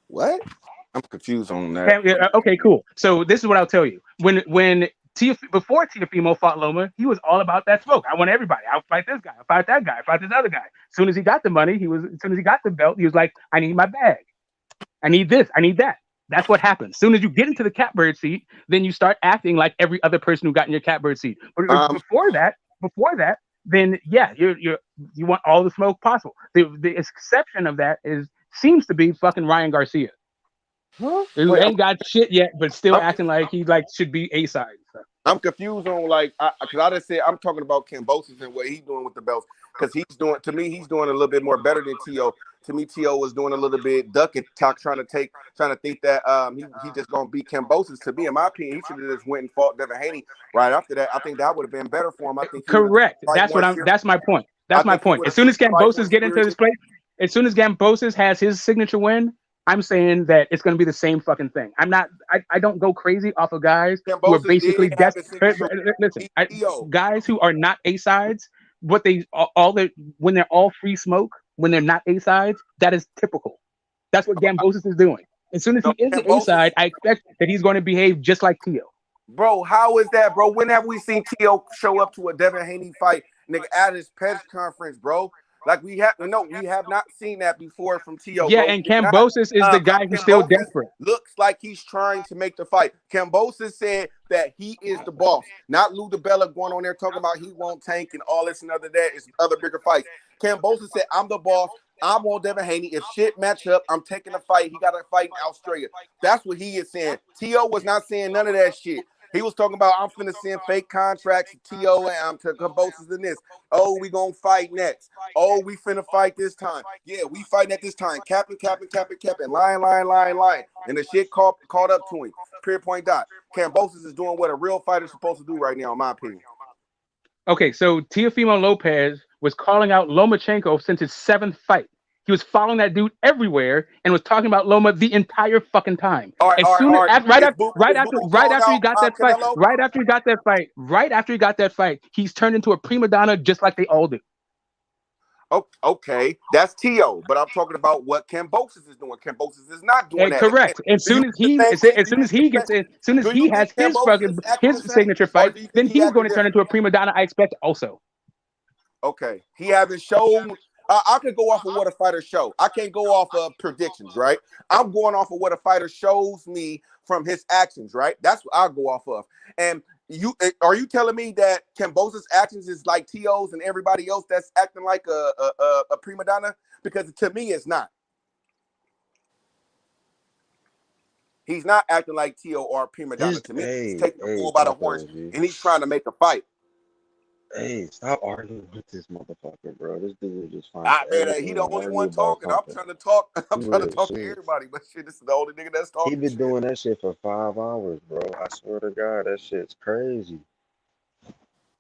What? I'm confused on that. Okay, cool. So this is what I'll tell you. When before Teofimo fought Loma, he was all about that smoke. I want everybody. I'll fight this guy. I'll fight that guy. I'll fight this other guy. As soon as he got the money, as soon as he got the belt, he was like, I need my bag. I need this. I need that. That's what happens. As soon as you get into the catbird seat, then you start acting like every other person who got in your catbird seat. But before that, then yeah, you want all the smoke possible. The exception of that seems to be fucking Ryan Garcia. Huh? Who ain't got shit yet, but still acting like he should be A side. I'm confused on because I just said I'm talking about Kambosos and what he's doing with the belts because he's doing a little bit more better than T.O. To me, T.O. was doing a little bit ducking, trying to think that he just gonna beat Kambosos. To me, in my opinion, he should have just went and fought Devin Haney right after that. I think that would have been better for him. I think he correct. That's my point. That's my point. As soon as Kambosos get into this place, as soon as Kambosos has his signature win, I'm saying that it's going to be the same fucking thing. I don't go crazy off of guys who are basically listen, guys who are not A sides, when they're all free smoke, when they're not A sides, that is typical. That's what Kambosos is doing. As soon as he is the A side, I expect that he's going to behave just like Tio. Bro, how is that, bro? When have we seen Tio show up to a Devin Haney fight, nigga, at his press conference, bro? Like we have not seen that before from Tio. Yeah, bro. and Kambosos is the guy who's still desperate. Looks like he's trying to make the fight. Kambosos said that he is the boss, not Lou DiBella going on there talking about he won't tank and all this and other that. It's other bigger fights. Kambosos said, I'm the boss. I want Devin Haney. If shit match up, I'm taking a fight. He got a fight in Australia. That's what he is saying. Tio was not saying none of that shit. He was talking about I'm finna send fake contracts to T.O. and I'm to Kambosos and this. Oh, we gonna fight next. Oh, we finna fight this time. Yeah, we fighting at this time. Capping. Lying. And the shit caught up to him. Period, point, dot. Kambosos is doing what a real fighter's supposed to do right now, in my opinion. Okay, so Teofimo Lopez was calling out Lomachenko since his 7th fight. He was following that dude everywhere and was talking about Loma the entire fucking time. All right, Right Is Boo after he calling got out that fight, Canelo? right after he got that fight, he's turned into a prima donna just like they all do. Okay, that's T.O., but I'm talking about what Kambosos is doing. Kambosos is not doing that. Correct. As soon as he has his fucking his signature fight, then he's going to turn into a prima donna. I expect also. Okay, he haven't shown. I could go off of what a fighter show. I can't go off of predictions, right? I'm going off of what a fighter shows me from his actions, right? That's what I go off of. And are you telling me that Kambosos' actions is like T.O.'s and everybody else that's acting like a prima donna? Because to me, it's not. He's not acting like T.O. or a prima donna. To me, he's taking the bull by the horns and he's trying to make a fight. Hey, stop arguing with this motherfucker, bro. This dude just finds He the only one talking. I'm trying to talk. I'm trying to talk to everybody, but shit, this is the only nigga that's talking. He been doing that shit for 5 hours, bro. I swear to God, that shit's crazy.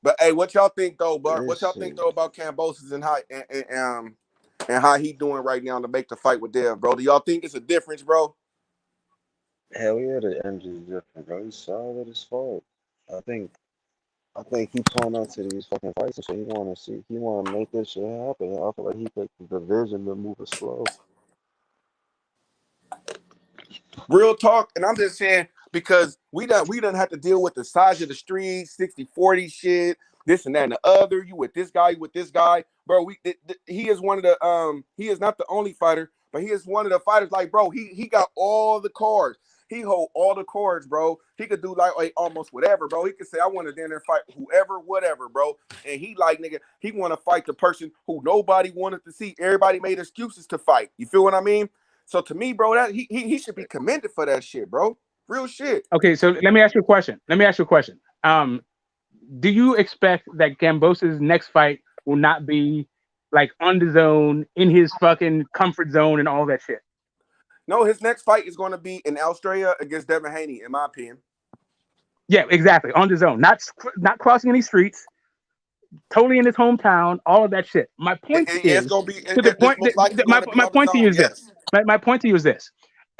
But hey, what y'all think though, Bart? What y'all think though about Kambosos and how he doing right now to make the fight with Dev, bro? Do y'all think it's a difference, bro? Hell yeah, the energy is different, bro. He's solid as fuck. I think he pulling up to these fucking fights and shit. He want to make this shit happen. I feel like he picked the vision to move it slow. Real talk, and I'm just saying because we done have to deal with the size of the street, 60-40 shit, this and that and the other. You with this guy, bro. He is one of the he is not the only fighter, but he is one of the fighters. Like, bro, he got all the cards. He hold all the cards, bro. He could do like almost whatever, bro. He could say, I want to stand there and fight whoever, whatever, bro. And he like, nigga, he want to fight the person who nobody wanted to see. Everybody made excuses to fight. You feel what I mean? So to me, bro, that he should be commended for that shit, bro. Real shit. Okay, so let me ask you a question. Do you expect that Kambosos' next fight will not be like on the zone, in his fucking comfort zone and all that shit? No, his next fight is going to be in Australia against Devin Haney, in my opinion. Yeah, exactly. On the zone. Not crossing any streets. Totally in his hometown, all of that shit. My point is, my point to you is this. My point to you is this.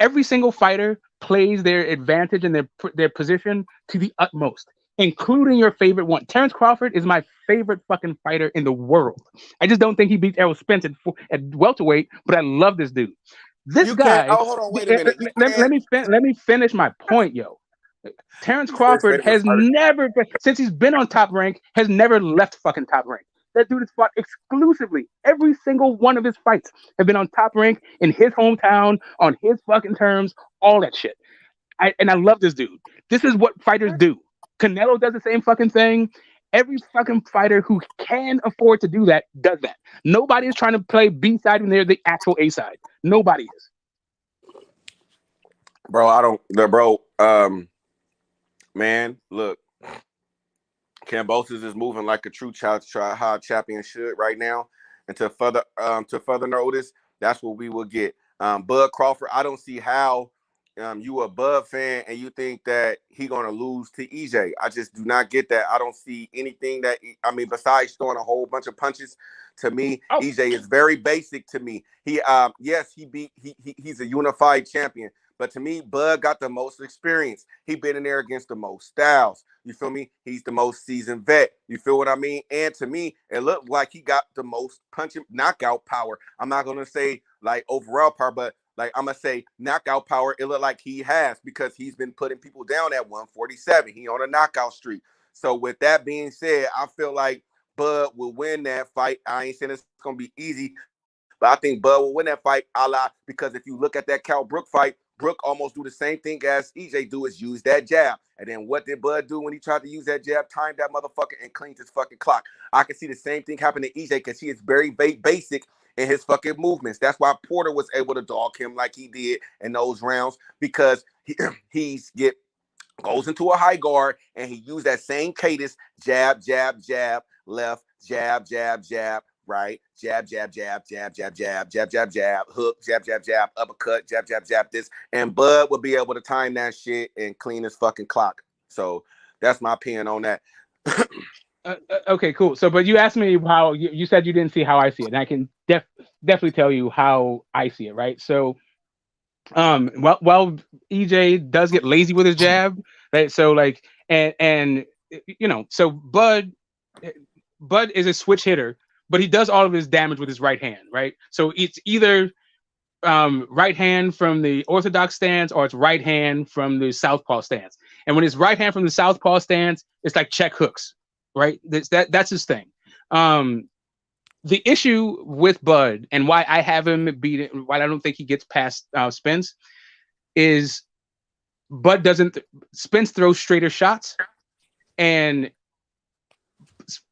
Every single fighter plays their advantage and their position to the utmost, including your favorite one. Terrence Crawford is my favorite fucking fighter in the world. I just don't think he beats Errol Spence at welterweight, but I love this dude. This guy. Hold on, wait a minute. Let me finish my point, yo. Terrence Crawford has never, since he's been on Top Rank, has never left fucking Top Rank. That dude has fought exclusively. Every single one of his fights have been on Top Rank in his hometown, on his fucking terms, all that shit. I love this dude. This is what fighters do. Canelo does the same fucking thing. Every fucking fighter who can afford to do that does that. Nobody is trying to play B side when they're the actual A side. Nobody is. Bro, man, look, Kambosos is moving like a true high champion should right now. And to further notice, that's what we will get. Bud Crawford, I don't see how you a Bud fan and you think that he gonna lose to EJ. I just do not get that. I don't see anything besides throwing a whole bunch of punches. To me, EJ is very basic to me. He's a unified champion. But to me, Bud got the most experience. He been in there against the most styles. You feel me? He's the most seasoned vet. You feel what I mean? And to me, it looked like he got the most punching knockout power. I'm not going to say like overall power, but like I'm going to say knockout power. It looked like he has because he's been putting people down at 147. He on a knockout streak. So with that being said, I feel like Bud will win that fight. I ain't saying it's going to be easy, but I think Bud will win that fight because if you look at that Cal Brook fight, Brook almost do the same thing as EJ do, is use that jab. And then what did Bud do when he tried to use that jab? Timed that motherfucker and cleaned his fucking clock. I can see the same thing happen to EJ because he is very basic in his fucking movements. That's why Porter was able to dog him like he did in those rounds because he goes into a high guard and he used that same cadence, jab, jab, jab, left, jab, jab, jab, right, jab, jab, jab, jab, jab, jab, jab, jab, jab, hook, jab, jab, jab, uppercut, jab, jab, jab, this. And Bud will be able to time that shit and clean his fucking clock. So that's my opinion on that. Okay, cool. So, but you asked me how you said you didn't see how I see it, and I can definitely tell you how I see it. Right. So, well, EJ does get lazy with his jab, right? So, like, and so Bud is a switch hitter, but he does all of his damage with his right hand, right? So it's either right hand from the orthodox stance or it's right hand from the southpaw stance. And when it's right hand from the southpaw stance, it's like check hooks, right? That's his thing. The issue with Bud and why I have him beat, why I don't think he gets past Spence, is Bud doesn't. Spence throws straighter shots, and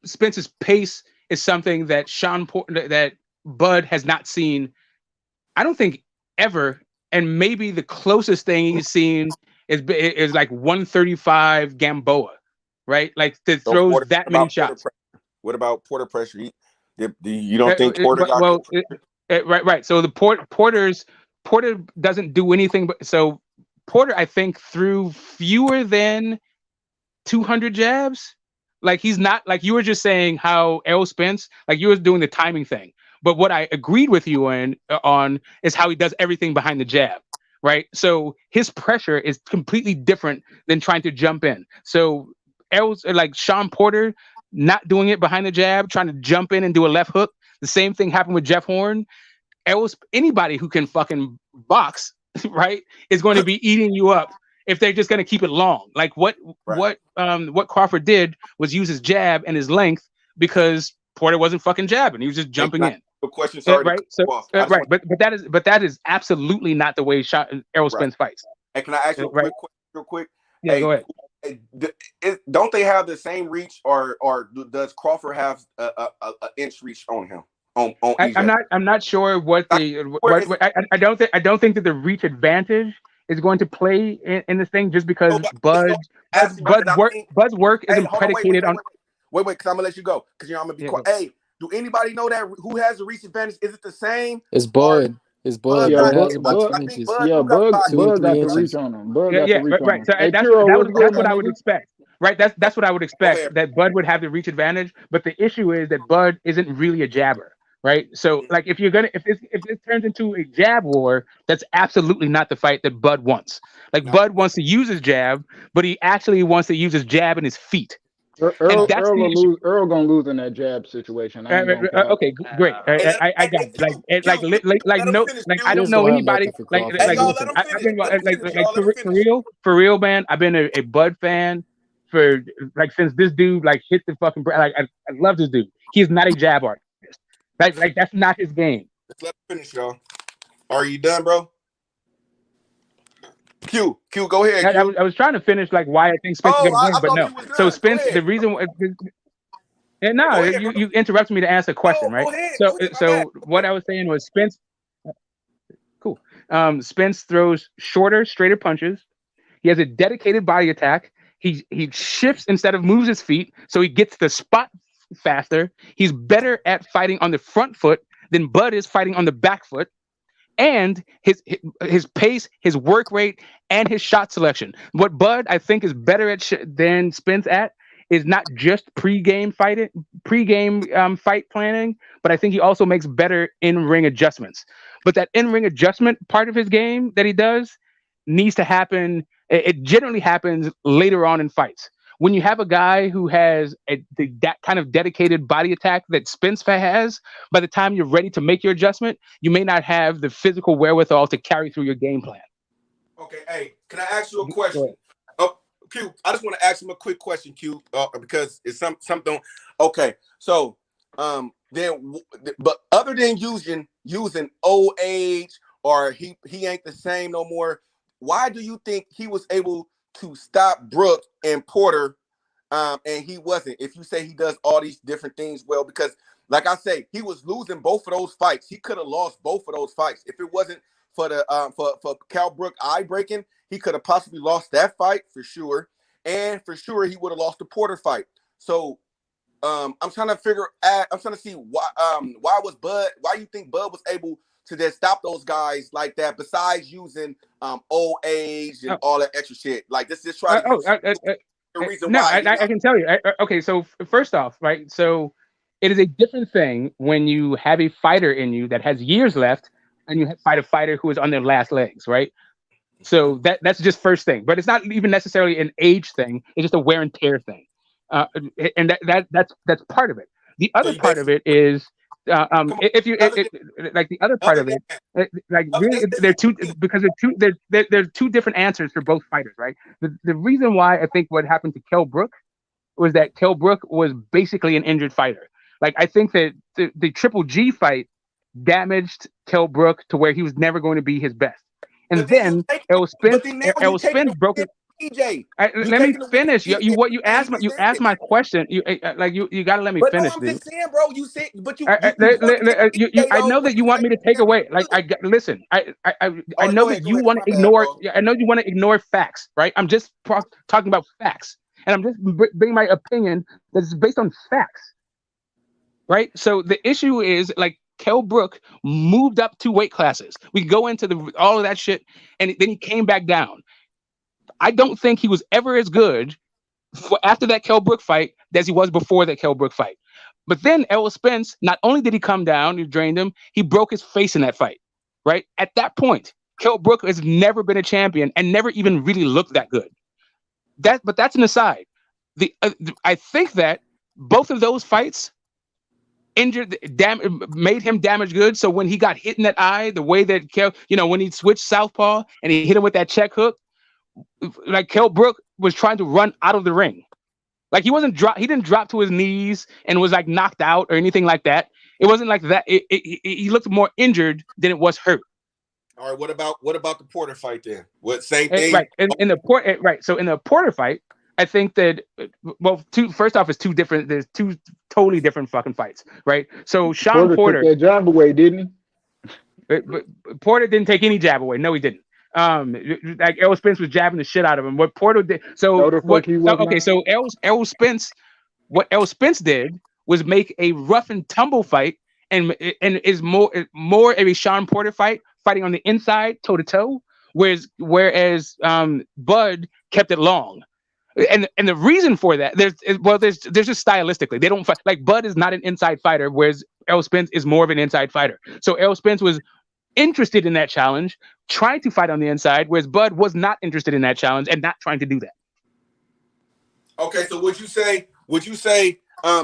Spence's pace is something that that Bud has not seen. I don't think ever, and maybe the closest thing he's seen is like 135 Gamboa, right? Like that So throws Porter, that many shots. What about Porter pressure? You don't think Porter got right. So the Porter doesn't do anything, but so Porter I think threw fewer than 200 jabs. Like he's not like you were just saying how Errol Spence, like you were doing the timing thing. But what I agreed with you on is how he does everything behind the jab, right? So his pressure is completely different than trying to jump in. So Errol's like Sean Porter not doing it behind the jab, trying to jump in and do a left hook. The same thing happened with Jeff Horn. Anybody who can fucking box, right, is going to be eating you up if they're just going to keep it long. Like what Crawford did was use his jab and his length because Porter wasn't fucking jabbing. He was just jumping in. A question, sorry, right? So right, but that is absolutely not the way Errol Spence fights. And can I ask you a quick question, real quick? Yeah, go ahead. Don't they have the same reach, or does Crawford have a inch reach on him? I'm not sure what I don't think that the reach advantage is going to play in this thing just because Bud's work isn't predicated on. Wait, because I'm gonna let you go because I'm gonna be quiet. Hey, do anybody know that who has the reach advantage? Is it the same? It's Bud. It's Bud. Yeah, Bud has about 2 inches. Bud got the reach on him. Bud got the reach on him. So that's what I would expect. Right, that's what I would expect, that Bud would have the reach advantage. But the issue is that Bud isn't really a jabber, right? So like if this turns into a jab war, that's absolutely not the fight that Bud wants. Like Bud wants to use his jab, but he actually wants to use his jab and his feet. Earl gonna lose in that jab situation. Okay, great. I got it. I don't know anybody. For real, man. I've been a Bud fan for since this dude hit the fucking I love this dude. He's not a jab artist. Like that's not his game. Let's let him finish, y'all. Are you done, bro? Q, go ahead. Q. I was trying to finish why I think Spence is going to win, but no. So Spence, the reason, you interrupted me to ask a question, right? So what I was saying was Spence. Cool. Spence throws shorter, straighter punches. He has a dedicated body attack. He shifts instead of moves his feet, so he gets the spot faster. He's better at fighting on the front foot than Bud is fighting on the back foot. And his pace, his work rate, and his shot selection. What Bud I think is better at than Spence at is not just pre-game fight planning, but I think he also makes better in-ring adjustments. But that in-ring adjustment part of his game that he does needs to happen. It generally happens later on in fights. When you have a guy who has that kind of dedicated body attack that Spence has, by the time you're ready to make your adjustment, you may not have the physical wherewithal to carry through your game plan. Okay, hey, can I ask you a question? Oh, Q, I just want to ask him a quick question, Q, because it's something. Okay, so but other than using old age or he ain't the same no more, why do you think he was able to stop Brooke and Porter, and he wasn't? If you say he does all these different things well, because like I say, he was losing both of those fights. He could have lost both of those fights if it wasn't for the for Cal Brook eye breaking. He could have possibly lost that fight for sure, and for sure he would have lost the Porter fight. So I'm trying to see why you think Bud was able to then stop those guys like that, besides using old age and all that extra shit. Like this is trying to the reason No, why. I can tell you. Okay, so first off, right? So it is a different thing when you have a fighter in you that has years left, and you fight a fighter who is on their last legs, right? So that's just first thing, but it's not even necessarily an age thing. It's just a wear and tear thing, and that's part of it. The So other you part of basically it is come on, if you other than, like the other part other of than it, that, like other really than they're two because there's two different answers for both fighters, right? The reason why I think what happened to Kell Brook was that Kell Brook was basically an injured fighter. Like I think that the Triple G fight damaged Kell Brook to where he was never going to be his best. And but then you then take Errol but then now you taking Spence broke away it. TJ. You Let me taking away finish. TJ You asked Haney's you asked my advantage. question. You gotta let me But no, finish, I'm dude. just saying, bro. You said, but you pointed at TJ I though know when that you you want say me to take that away. was good. Listen. I All right, know go that ahead, you want My to bad, ignore. bro. I know you want to ignore facts, right? I'm just talking about facts, and I'm just bringing my opinion that's based on facts, right? So the issue is like Kell Brook moved up 2 weight classes. We go into all of that shit, and then he came back down. I don't think he was ever as good after that Kell Brook fight as he was before that Kell Brook fight. But then Errol Spence, not only did he come down, he drained him, he broke his face in that fight. Right? At that point, Kell Brook has never been a champion and never even really looked that good. But that's an aside. I think that both of those fights made him damage good. So when he got hit in that eye, the way that when he switched southpaw and he hit him with that check hook, like Kell Brook was trying to run out of the ring. Like he didn't drop to his knees and was like knocked out or anything like that. It wasn't like that. He looked more injured than it was hurt. All right, what about the Porter fight then? What same thing? Right. In the So in the Porter fight, I think that first off, it's two different. There's two totally different fucking fights, right? So Sean Porter took that jab away, didn't he? But Porter didn't take any jab away. No, he didn't. Like Errol Spence was jabbing the shit out of him. What Porter did. So what? Okay, so Errol Spence. What Errol Spence did was make a rough and tumble fight, and is more of a Sean Porter fight, fighting on the inside, toe to toe, whereas Bud kept it long. And the reason for that, there's just stylistically, they don't fight. Like Bud is not an inside fighter, whereas Errol Spence is more of an inside fighter. So Errol Spence was interested in that challenge, trying to fight on the inside, whereas Bud was not interested in that challenge and not trying to do that. Okay, so would you say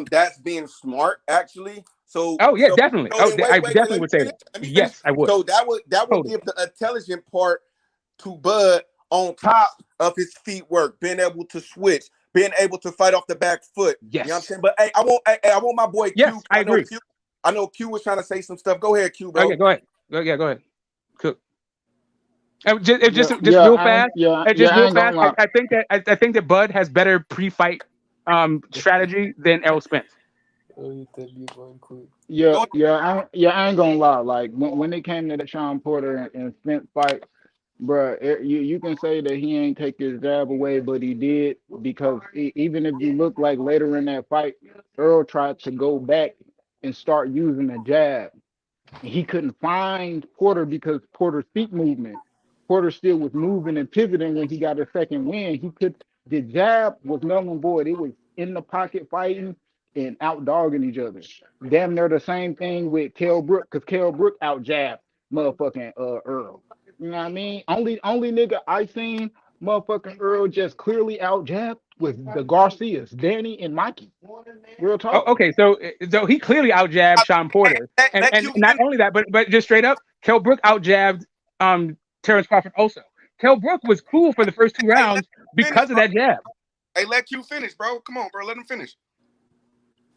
that's being smart actually? So definitely. I definitely would say that. Yes, I would. So that would give the intelligent part to Bud on top of his feet work, being able to switch, being able to fight off the back foot. Yes. You know what I'm saying? But hey, I want my boy Q. Yes, I agree. I know Q was trying to say some stuff. Go ahead, Q, bro. Oh, yeah, go ahead. Go ahead. Cool. Just real fast. I think that Bud has better pre-fight strategy than Errol Spence. I ain't gonna lie. Like when it came to the Sean Porter and Spence fight, bro, you can say that he ain't take his jab away, but he did, because even if you look like later in that fight, Earl tried to go back and start using a jab. He couldn't find Porter because Porter's feet movement. Porter still was moving and pivoting when he got a second win. The jab was null and void. It was in the pocket fighting and out dogging each other. Damn near the same thing with Kell Brook, because Kell Brook out jabbed motherfucking Earl. You know what I mean? Only nigga I seen motherfucking Earl just clearly out jabbed was the Garcias, Danny and Mikey. Real talk. Okay, so he clearly out jabbed Sean Porter, and not only that, but just straight up, Kell Brook out jabbed Terrence Crawford also. Kell Brook was cool for the first 2 rounds because of that jab. Hey, let Q finish, bro. Come on, bro. Let him finish.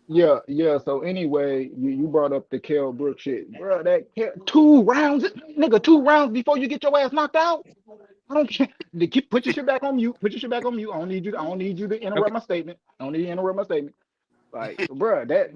Yeah. So anyway, you brought up the Kell Brook shit, bro. That 2 rounds, nigga, 2 rounds before you get your ass knocked out. I don't care. Put your shit back on mute. Put your shit back on mute. I don't need you to interrupt my statement. I don't need you to interrupt my statement. Like, bro, that